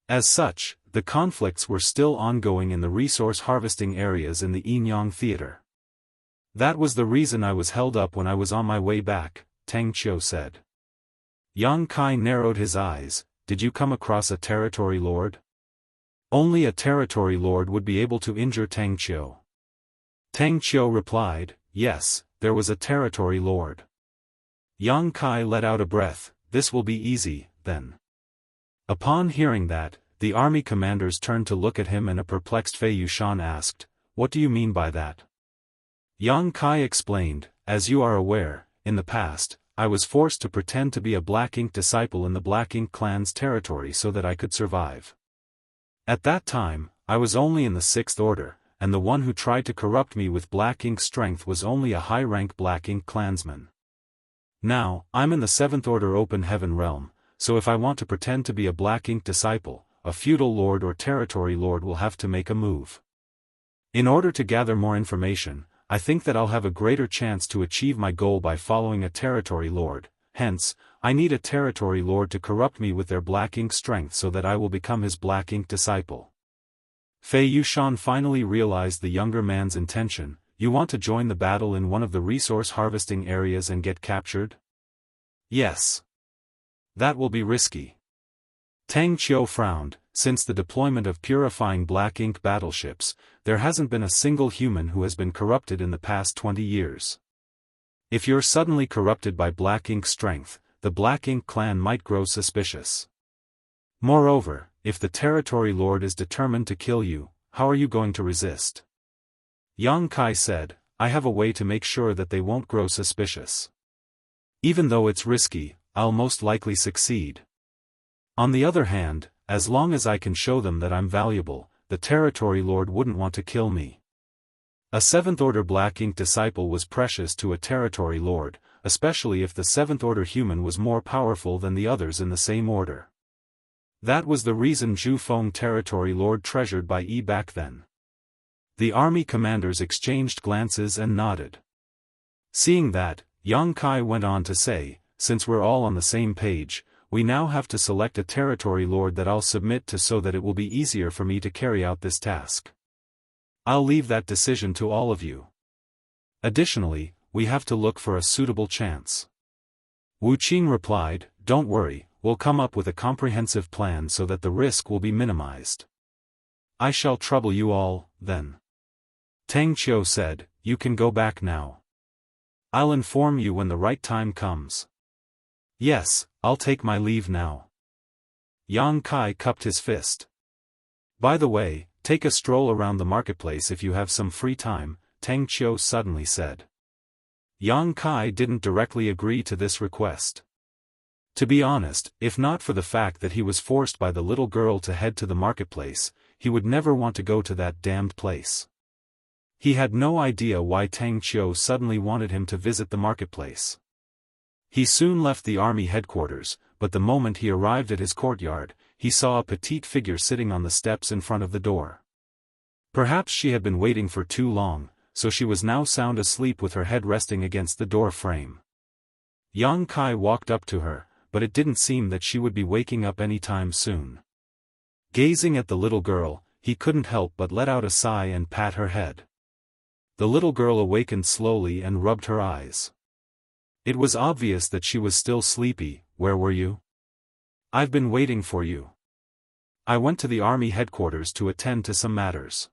[SPEAKER 1] As such, the conflicts were still ongoing in the resource harvesting areas in the Yinyang Theater. That was the reason I was held up when I was on my way back, Tang Qiu said. Yang Kai narrowed his eyes. Did you come across a territory lord? Only a territory lord would be able to injure Tang Qiu. Tang Qiu replied, yes, there was a territory lord. Yang Kai let out a breath. This will be easy, then. Upon hearing that, the army commanders turned to look at him and a perplexed Fei Yushan asked, what do you mean by that? Yang Kai explained, as you are aware, in the past, I was forced to pretend to be a Black Ink disciple in the Black Ink clan's territory so that I could survive. At that time, I was only in the 6th order, and the one who tried to corrupt me with Black Ink strength was only a high-rank Black Ink clansman. Now, I'm in the 7th order open heaven realm, so if I want to pretend to be a Black Ink disciple, a feudal lord or territory lord will have to make a move. In order to gather more information, I think that I'll have a greater chance to achieve my goal by following a territory lord, hence, I need a territory lord to corrupt me with their Black Ink strength so that I will become his Black Ink disciple. Fei Yushan finally realized the younger man's intention. You want to join the battle in one of the resource harvesting areas and get captured? Yes. That will be risky. Tang Qiu frowned. Since the deployment of purifying Black Ink battleships, there hasn't been a single human who has been corrupted in the past 20 years. If you're suddenly corrupted by Black Ink strength, the Black Ink clan might grow suspicious. Moreover, if the territory lord is determined to kill you, how are you going to resist? Yang Kai said, I have a way to make sure that they won't grow suspicious. Even though it's risky, I'll most likely succeed. On the other hand, as long as I can show them that I'm valuable, the territory lord wouldn't want to kill me. A 7th order Black Ink disciple was precious to a territory lord, especially if the 7th order human was more powerful than the others in the same order. That was the reason Zhu Feng territory lord treasured by Yi back then. The army commanders exchanged glances and nodded. Seeing that, Yang Kai went on to say, since we're all on the same page, we now have to select a territory lord that I'll submit to so that it will be easier for me to carry out this task. I'll leave that decision to all of you. Additionally, we have to look for a suitable chance. Wu Qing replied, don't worry, we'll come up with a comprehensive plan so that the risk will be minimized. I shall trouble you all, then. Tang Qiu said, you can go back now. I'll inform you when the right time comes. Yes, I'll take my leave now. Yang Kai cupped his fist. By the way, take a stroll around the marketplace if you have some free time, Tang Qiu suddenly said. Yang Kai didn't directly agree to this request. To be honest, if not for the fact that he was forced by the little girl to head to the marketplace, he would never want to go to that damned place. He had no idea why Tang Qiu suddenly wanted him to visit the marketplace. He soon left the army headquarters, but the moment he arrived at his courtyard, he saw a petite figure sitting on the steps in front of the door. Perhaps she had been waiting for too long, so she was now sound asleep with her head resting against the door frame. Yang Kai walked up to her, but it didn't seem that she would be waking up any time soon. Gazing at the little girl, he couldn't help but let out a sigh and pat her head. The little girl awakened slowly and rubbed her eyes. It was obvious that she was still sleepy. Where were you? I've been waiting for you. I went to the army headquarters to attend to some matters.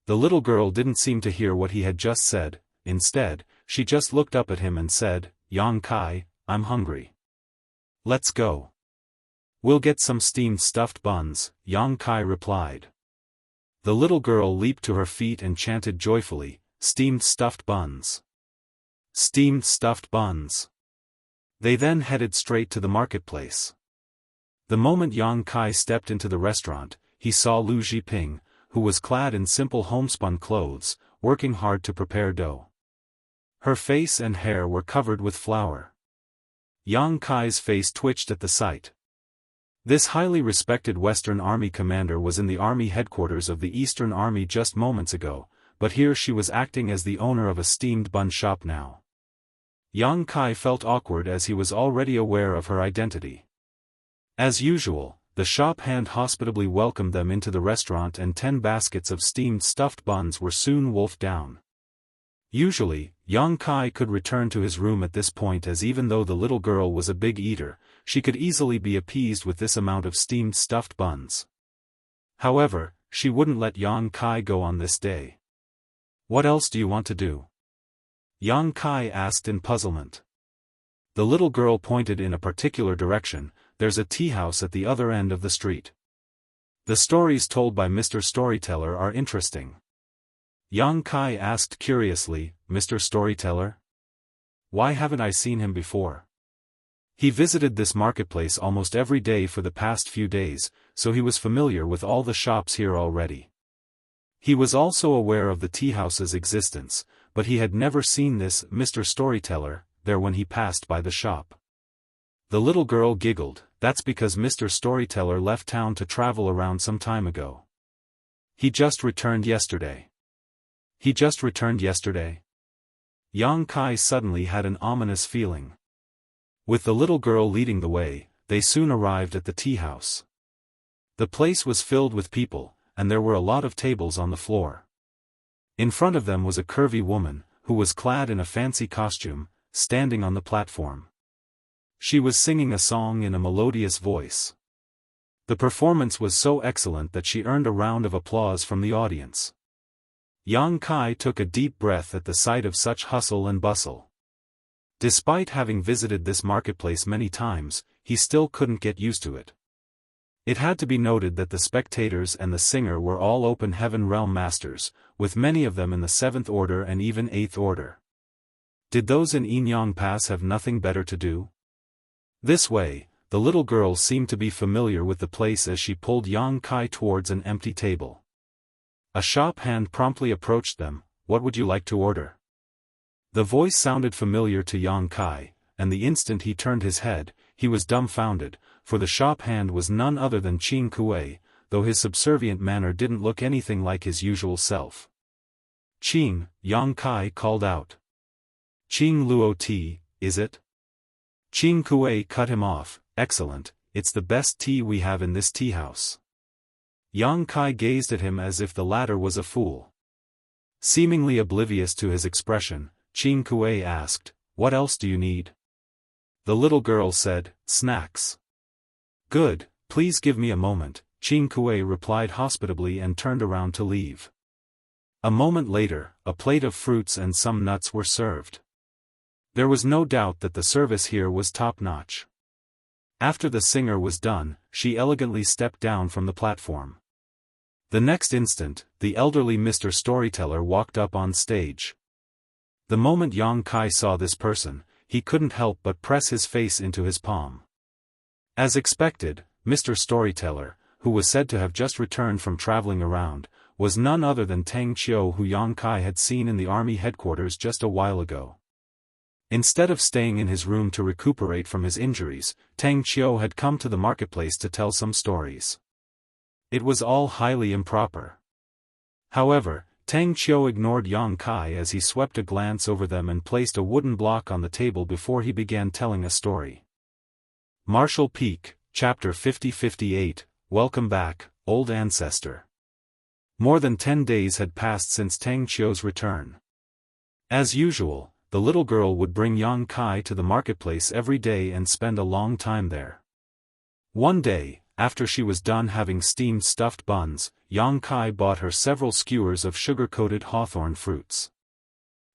[SPEAKER 1] The little girl didn't seem to hear what he had just said. Instead, she just looked up at him and said, Yang Kai, I'm hungry. Let's go. We'll get some steamed stuffed buns, Yang Kai replied. The little girl leaped to her feet and chanted joyfully, steamed stuffed buns. Steamed stuffed buns. They then headed straight to the marketplace. The moment Yang Kai stepped into the restaurant, he saw Lu Zhiping, who was clad in simple homespun clothes, working hard to prepare dough. Her face and hair were covered with flour. Yang Kai's face twitched at the sight. This highly respected Western Army commander was in the army headquarters of the Eastern Army just moments ago, but here she was acting as the owner of a steamed bun shop now. Yang Kai felt awkward as he was already aware of her identity. As usual, the shop hand hospitably welcomed them into the restaurant and 10 baskets of steamed stuffed buns were soon wolfed down. Usually, Yang Kai could return to his room at this point, as even though the little girl was a big eater, she could easily be appeased with this amount of steamed stuffed buns. However, she wouldn't let Yang Kai go on this day. "What else do you want to do?" Yang Kai asked in puzzlement. The little girl pointed in a particular direction. "There's a tea house at the other end of the street. The stories told by Mr. Storyteller are interesting." Yang Kai asked curiously, "Mr. Storyteller? Why haven't I seen him before?" He visited this marketplace almost every day for the past few days, so he was familiar with all the shops here already. He was also aware of the tea house's existence, but he had never seen this Mr. Storyteller there when he passed by the shop. The little girl giggled. "That's because Mr. Storyteller left town to travel around some time ago. He just returned yesterday." "He just returned yesterday?" Yang Kai suddenly had an ominous feeling. With the little girl leading the way, they soon arrived at the tea house. The place was filled with people, and there were a lot of tables on the floor. In front of them was a curvy woman, who was clad in a fancy costume, standing on the platform. She was singing a song in a melodious voice. The performance was so excellent that she earned a round of applause from the audience. Yang Kai took a deep breath at the sight of such hustle and bustle. Despite having visited this marketplace many times, he still couldn't get used to it. It had to be noted that the spectators and the singer were all open heaven realm masters, with many of them in the 7th order and even 8th order. Did those in Enyang Pass have nothing better to do? This way, the little girl seemed to be familiar with the place as she pulled Yang Kai towards an empty table. A shop hand promptly approached them. "What would you like to order?" The voice sounded familiar to Yang Kai, and the instant he turned his head, he was dumbfounded, for the shop hand was none other than Qing Kuei, though his subservient manner didn't look anything like his usual self. "Qing," Yang Kai called out. "Qing Luo tea, is it?" Qing Kuei cut him off. "Excellent, it's the best tea we have in this tea house." Yang Kai gazed at him as if the latter was a fool. Seemingly oblivious to his expression, Qing Kuei asked, "What else do you need?" The little girl said, "Snacks." "Good, please give me a moment," Qing Kuei replied hospitably and turned around to leave. A moment later, a plate of fruits and some nuts were served. There was no doubt that the service here was top-notch. After the singer was done, she elegantly stepped down from the platform. The next instant, the elderly Mr. Storyteller walked up on stage. The moment Yang Kai saw this person, he couldn't help but press his face into his palm. As expected, Mr. Storyteller, who was said to have just returned from traveling around, was none other than Tang Qiu, who Yang Kai had seen in the army headquarters just a while ago. Instead of staying in his room to recuperate from his injuries, Tang Qiu had come to the marketplace to tell some stories. It was all highly improper. However, Tang Qiu ignored Yang Kai as he swept a glance over them and placed a wooden block on the table before he began telling a story. Martial Peak, Chapter 50-58, Welcome back, old ancestor. More than 10 days had passed since Tang Qiu's return. As usual, the little girl would bring Yang Kai to the marketplace every day and spend a long time there. One day, after she was done having steamed stuffed buns, Yang Kai bought her several skewers of sugar-coated hawthorn fruits.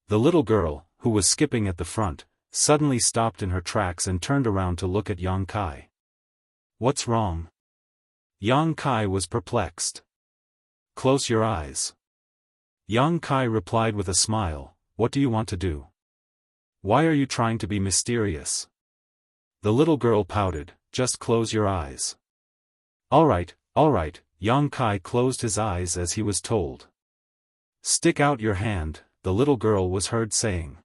[SPEAKER 1] The little girl, who was skipping at the front, suddenly stopped in her tracks and turned around to look at Yang Kai. "What's wrong?" Yang Kai was perplexed. "Close your eyes." Yang Kai replied with a smile, "What do you want to do? Why are you trying to be mysterious?" The little girl pouted, "Just close your eyes." All right, Yang Kai closed his eyes as he was told. "Stick out your hand," the little girl was heard saying.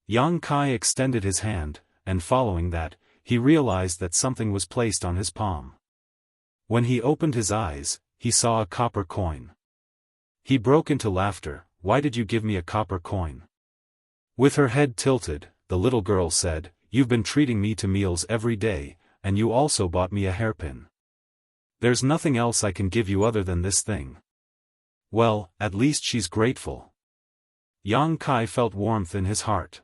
[SPEAKER 1] Yang Kai extended his hand, and following that, he realized that something was placed on his palm. When he opened his eyes, he saw a copper coin. He broke into laughter. "Why did you give me a copper coin?" With her head tilted, the little girl said, "You've been treating me to meals every day, and you also bought me a hairpin. There's nothing else I can give you other than this thing." "Well, at least she's grateful." Yang Kai felt warmth in his heart.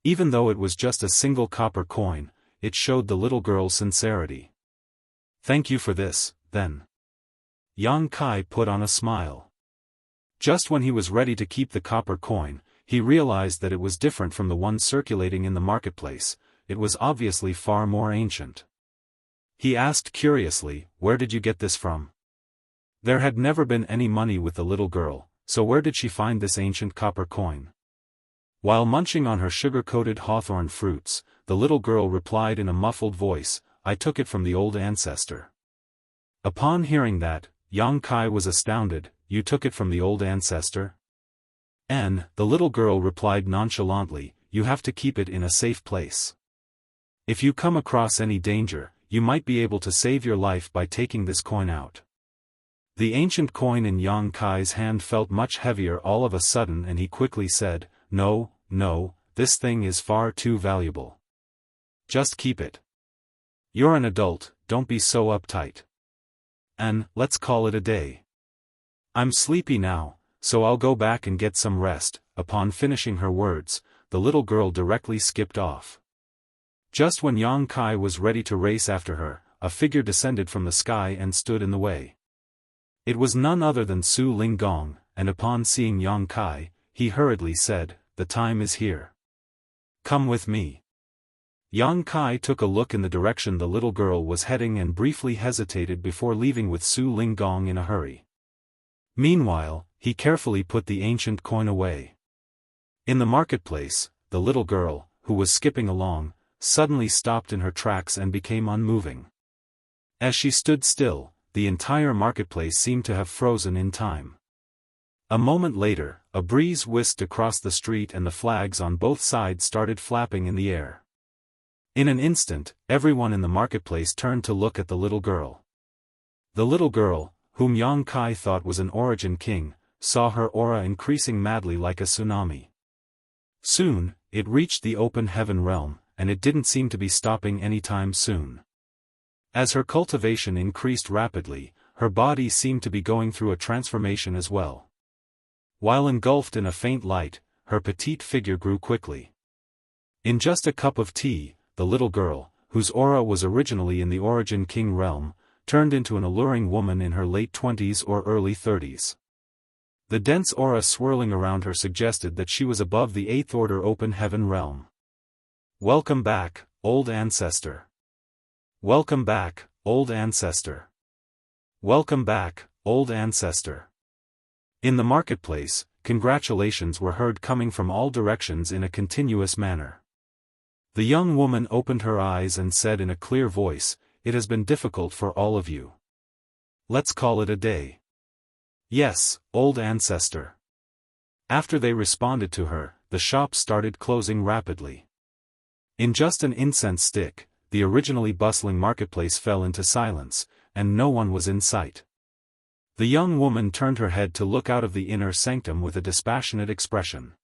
[SPEAKER 1] Even though it was just a single copper coin, it showed the little girl's sincerity. "Thank you for this, then." Yang Kai put on a smile. Just when he was ready to keep the copper coin, he realized that it was different from the one circulating in the marketplace. It was obviously far more ancient. He asked curiously, "Where did you get this from?" There had never been any money with the little girl, so where did she find this ancient copper coin? While munching on her sugar-coated hawthorn fruits, the little girl replied in a muffled voice, "I took it from the old ancestor." Upon hearing that, Yang Kai was astounded. "You took it from the old ancestor?" The little girl replied nonchalantly, "You have to keep it in a safe place. If you come across any danger, you might be able to save your life by taking this coin out." The ancient coin in Yang Kai's hand felt much heavier all of a sudden, and he quickly said, No, this thing is far too valuable. Just keep it. You're an adult, don't be so uptight. And let's call it a day. I'm sleepy now, so I'll go back and get some rest." Upon finishing her words, the little girl directly skipped off. Just when Yang Kai was ready to race after her, a figure descended from the sky and stood in the way. It was none other than Su Linggong, and upon seeing Yang Kai, he hurriedly said, "The time is here. Come with me." Yang Kai took a look in the direction the little girl was heading and briefly hesitated before leaving with Su Linggong in a hurry. Meanwhile, he carefully put the ancient coin away. In the marketplace, the little girl, who was skipping along, suddenly stopped in her tracks and became unmoving. As she stood still, the entire marketplace seemed to have frozen in time. A moment later, a breeze whisked across the street and the flags on both sides started flapping in the air. In an instant, everyone in the marketplace turned to look at the little girl. The little girl, whom Yang Kai thought was an origin king, saw her aura increasing madly like a tsunami. Soon, it reached the open heaven realm, and it didn't seem to be stopping anytime soon. As her cultivation increased rapidly, her body seemed to be going through a transformation as well. While engulfed in a faint light, her petite figure grew quickly. In just a cup of tea, the little girl, whose aura was originally in the Origin King realm, turned into an alluring woman in her late 20s or early 30s. The dense aura swirling around her suggested that she was above the 8th Order Open Heaven realm. "Welcome back, old ancestor. Welcome back, old ancestor. Welcome back, old ancestor." In the marketplace, congratulations were heard coming from all directions in a continuous manner. The young woman opened her eyes and said in a clear voice, "It has been difficult for all of you. Let's call it a day." "Yes, old ancestor." After they responded to her, the shops started closing rapidly. In just an incense stick, the originally bustling marketplace fell into silence, and no one was in sight. The young woman turned her head to look out of the inner sanctum with a dispassionate expression.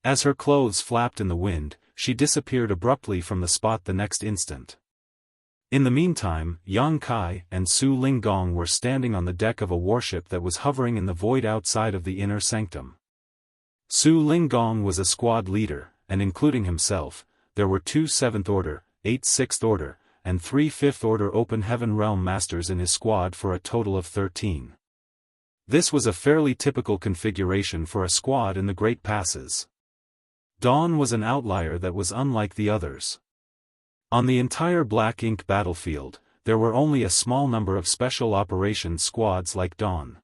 [SPEAKER 1] As her clothes flapped in the wind, she disappeared abruptly from the spot the next instant. In the meantime, Yang Kai and Su Linggong were standing on the deck of a warship that was hovering in the void outside of the inner sanctum. Su Linggong was a squad leader, and including himself, there were 2 7th Order, 8 6th Order, and 3 5th Order Open Heaven Realm Masters in his squad for a total of 13. This was a fairly typical configuration for a squad in the Great Passes. Dawn was an outlier that was unlike the others. On the entire Black Ink battlefield, there were only a small number of special operations squads like Dawn.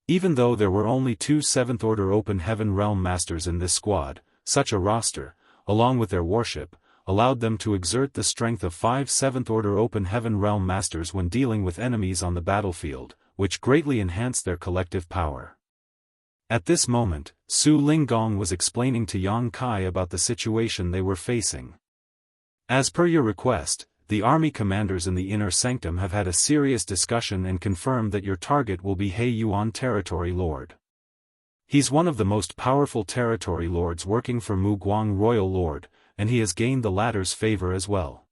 [SPEAKER 1] Even though there were only 2 7th Order Open Heaven Realm Masters in this squad, such a roster, along with their warship, allowed them to exert the strength of 5 7th Order Open Heaven Realm Masters when dealing with enemies on the battlefield, which greatly enhanced their collective power. At this moment, Su Linggong was explaining to Yang Kai about the situation they were facing. "As per your request, the army commanders in the Inner Sanctum have had a serious discussion and confirmed that your target will be He Yuan Territory Lord. He's one of the most powerful territory lords working for Mu Guang Royal Lord, and he has gained the latter's favor as well.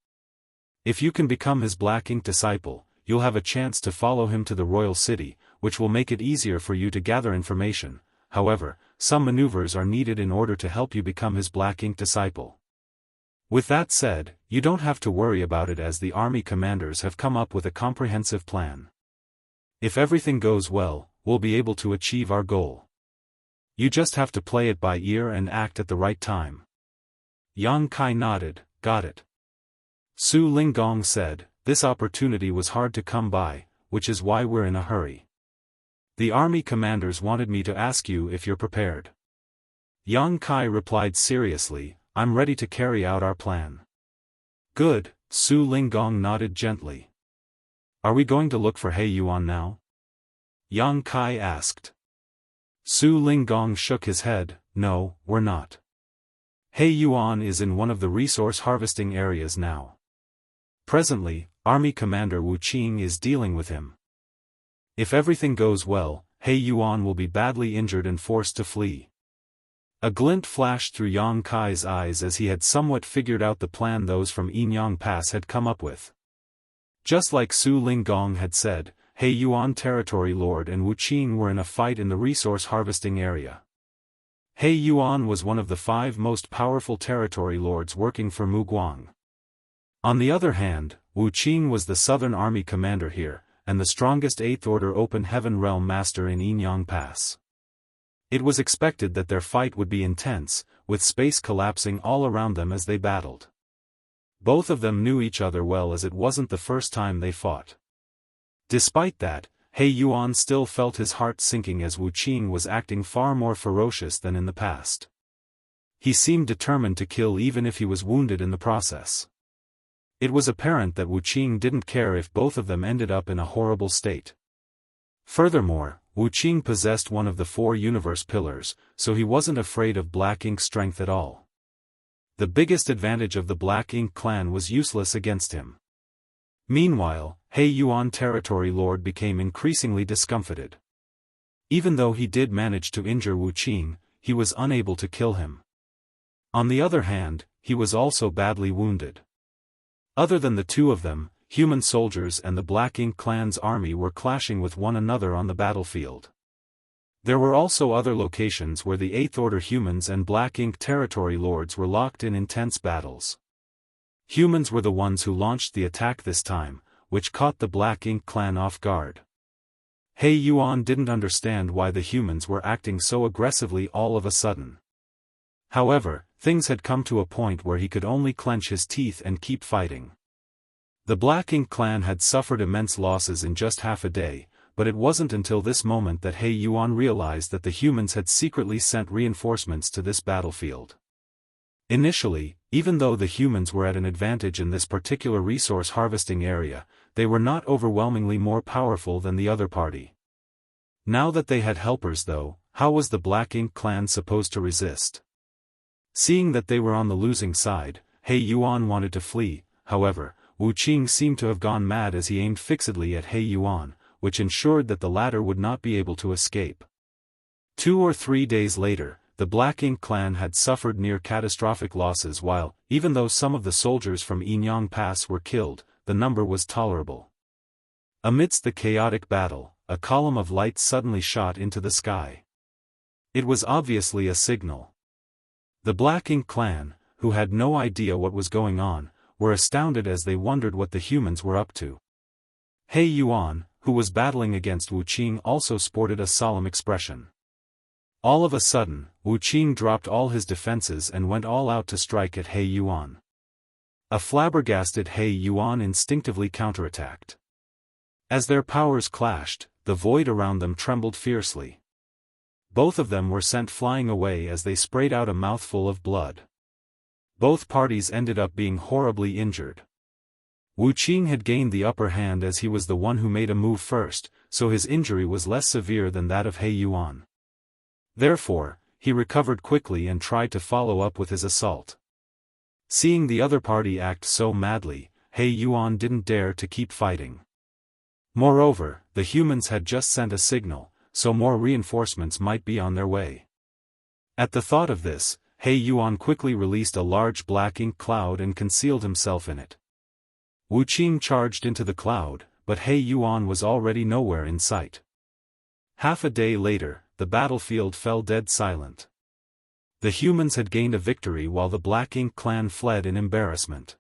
[SPEAKER 1] If you can become his Black Ink disciple, you'll have a chance to follow him to the royal city, which will make it easier for you to gather information. however, some maneuvers are needed in order to help you become his black ink disciple. With that said, you don't have to worry about it as the army commanders have come up with a comprehensive plan. If everything goes well, we'll be able to achieve our goal. You just have to play it by ear and act at the right time. Yang Kai nodded, got it. Su Linggong said, this opportunity was hard to come by, which is why we're in a hurry. The army commanders wanted me to ask you if you're prepared. Yang Kai replied seriously, I'm ready to carry out our plan. Good, Su Linggong nodded gently. Are we going to look for He Yuan now? Yang Kai asked. Su Linggong shook his head, no, we're not. He Yuan is in one of the resource harvesting areas now. Presently, Army Commander Wu Qing is dealing with him. If everything goes well, He Yuan will be badly injured and forced to flee. A glint flashed through Yang Kai's eyes as he had somewhat figured out the plan those from Yinyang Pass had come up with. Just like Su Linggong had said, He Yuan Territory Lord and Wu Qing were in a fight in the resource harvesting area. He Yuan was one of the 5 most powerful territory lords working for Mu Guang. On the other hand, Wu Qing was the Southern Army commander here, and the strongest 8th Order Open Heaven Realm Master in Yinyang Pass. It was expected that their fight would be intense, with space collapsing all around them as they battled. Both of them knew each other well as it wasn't the first time they fought. Despite that, He Yuan still felt his heart sinking as Wu Qing was acting far more ferocious than in the past. He seemed determined to kill even if he was wounded in the process. It was apparent that Wu Qing didn't care if both of them ended up in a horrible state. Furthermore, Wu Qing possessed one of the 4 universe pillars, so he wasn't afraid of Black Ink strength at all. The biggest advantage of the Black Ink clan was useless against him. Meanwhile, He Yuan Territory Lord became increasingly discomfited. Even though he did manage to injure Wu Qing, he was unable to kill him. On the other hand, he was also badly wounded. Other than the 2 of them, human soldiers and the Black Ink clan's army were clashing with one another on the battlefield. There were also other locations where the 8th Order humans and Black Ink territory lords were locked in intense battles. Humans were the ones who launched the attack this time, which caught the Black Ink clan off guard. He Yuan didn't understand why the humans were acting so aggressively all of a sudden. However, things had come to a point where he could only clench his teeth and keep fighting. The Black Ink clan had suffered immense losses in just half a day, but it wasn't until this moment that He Yuan realized that the humans had secretly sent reinforcements to this battlefield. Initially, even though the humans were at an advantage in this particular resource harvesting area, they were not overwhelmingly more powerful than the other party. Now that they had helpers though, how was the Black Ink clan supposed to resist? Seeing that they were on the losing side, He Yuan wanted to flee. However, Wu Qing seemed to have gone mad as he aimed fixedly at He Yuan, which ensured that the latter would not be able to escape. 2 or 3 days later, the Black Ink clan had suffered near catastrophic losses while, even though some of the soldiers from Yinyang Pass were killed, the number was tolerable. Amidst the chaotic battle, a column of light suddenly shot into the sky. It was obviously a signal. The Black Ink clan, who had no idea what was going on, were astounded as they wondered what the humans were up to. He Yuan, who was battling against Wu Qing, also sported a solemn expression. All of a sudden, Wu Qing dropped all his defenses and went all out to strike at He Yuan. A flabbergasted He Yuan instinctively counterattacked. As their powers clashed, the void around them trembled fiercely. Both of them were sent flying away as they sprayed out a mouthful of blood. Both parties ended up being horribly injured. Wu Qing had gained the upper hand as he was the one who made a move first, so his injury was less severe than that of He Yuan. Therefore, he recovered quickly and tried to follow up with his assault. Seeing the other party act so madly, He Yuan didn't dare to keep fighting. Moreover, the humans had just sent a signal, so more reinforcements might be on their way. At the thought of this, He Yuan quickly released a large Black Ink cloud and concealed himself in it. Wu Qing charged into the cloud, but He Yuan was already nowhere in sight. Half a day later, the battlefield fell dead silent. The humans had gained a victory while the Black Ink clan fled in embarrassment.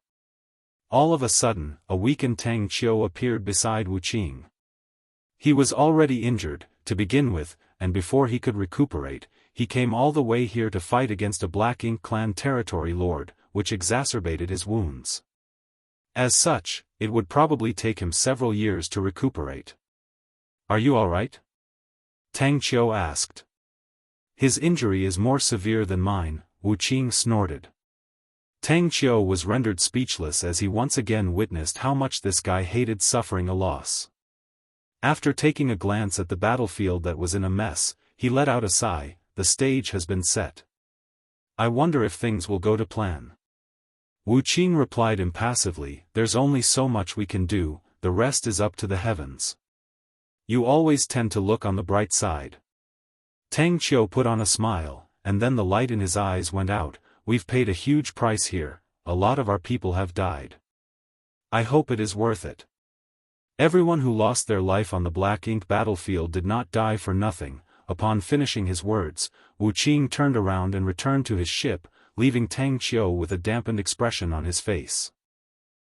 [SPEAKER 1] All of a sudden, a weakened Tang Qiu appeared beside Wu Qing. He was already injured, to begin with, and before he could recuperate, he came all the way here to fight against a Black Ink clan territory lord, which exacerbated his wounds. As such, it would probably take him several years to recuperate. "Are you alright?" Tang Qiu asked. "His injury is more severe than mine," Wu Qing snorted. Tang Qiu was rendered speechless as he once again witnessed how much this guy hated suffering a loss. After taking a glance at the battlefield that was in a mess, he let out a sigh. "The stage has been set. I wonder if things will go to plan." Wu Qing replied impassively, "There's only so much we can do, the rest is up to the heavens. You always tend to look on the bright side." Tang Qiu put on a smile, and then the light in his eyes went out. "We've paid a huge price here, a lot of our people have died. I hope it is worth it. Everyone who lost their life on the Black Ink battlefield did not die for nothing." Upon finishing his words, Wu Qing turned around and returned to his ship, leaving Tang Qiu with a dampened expression on his face.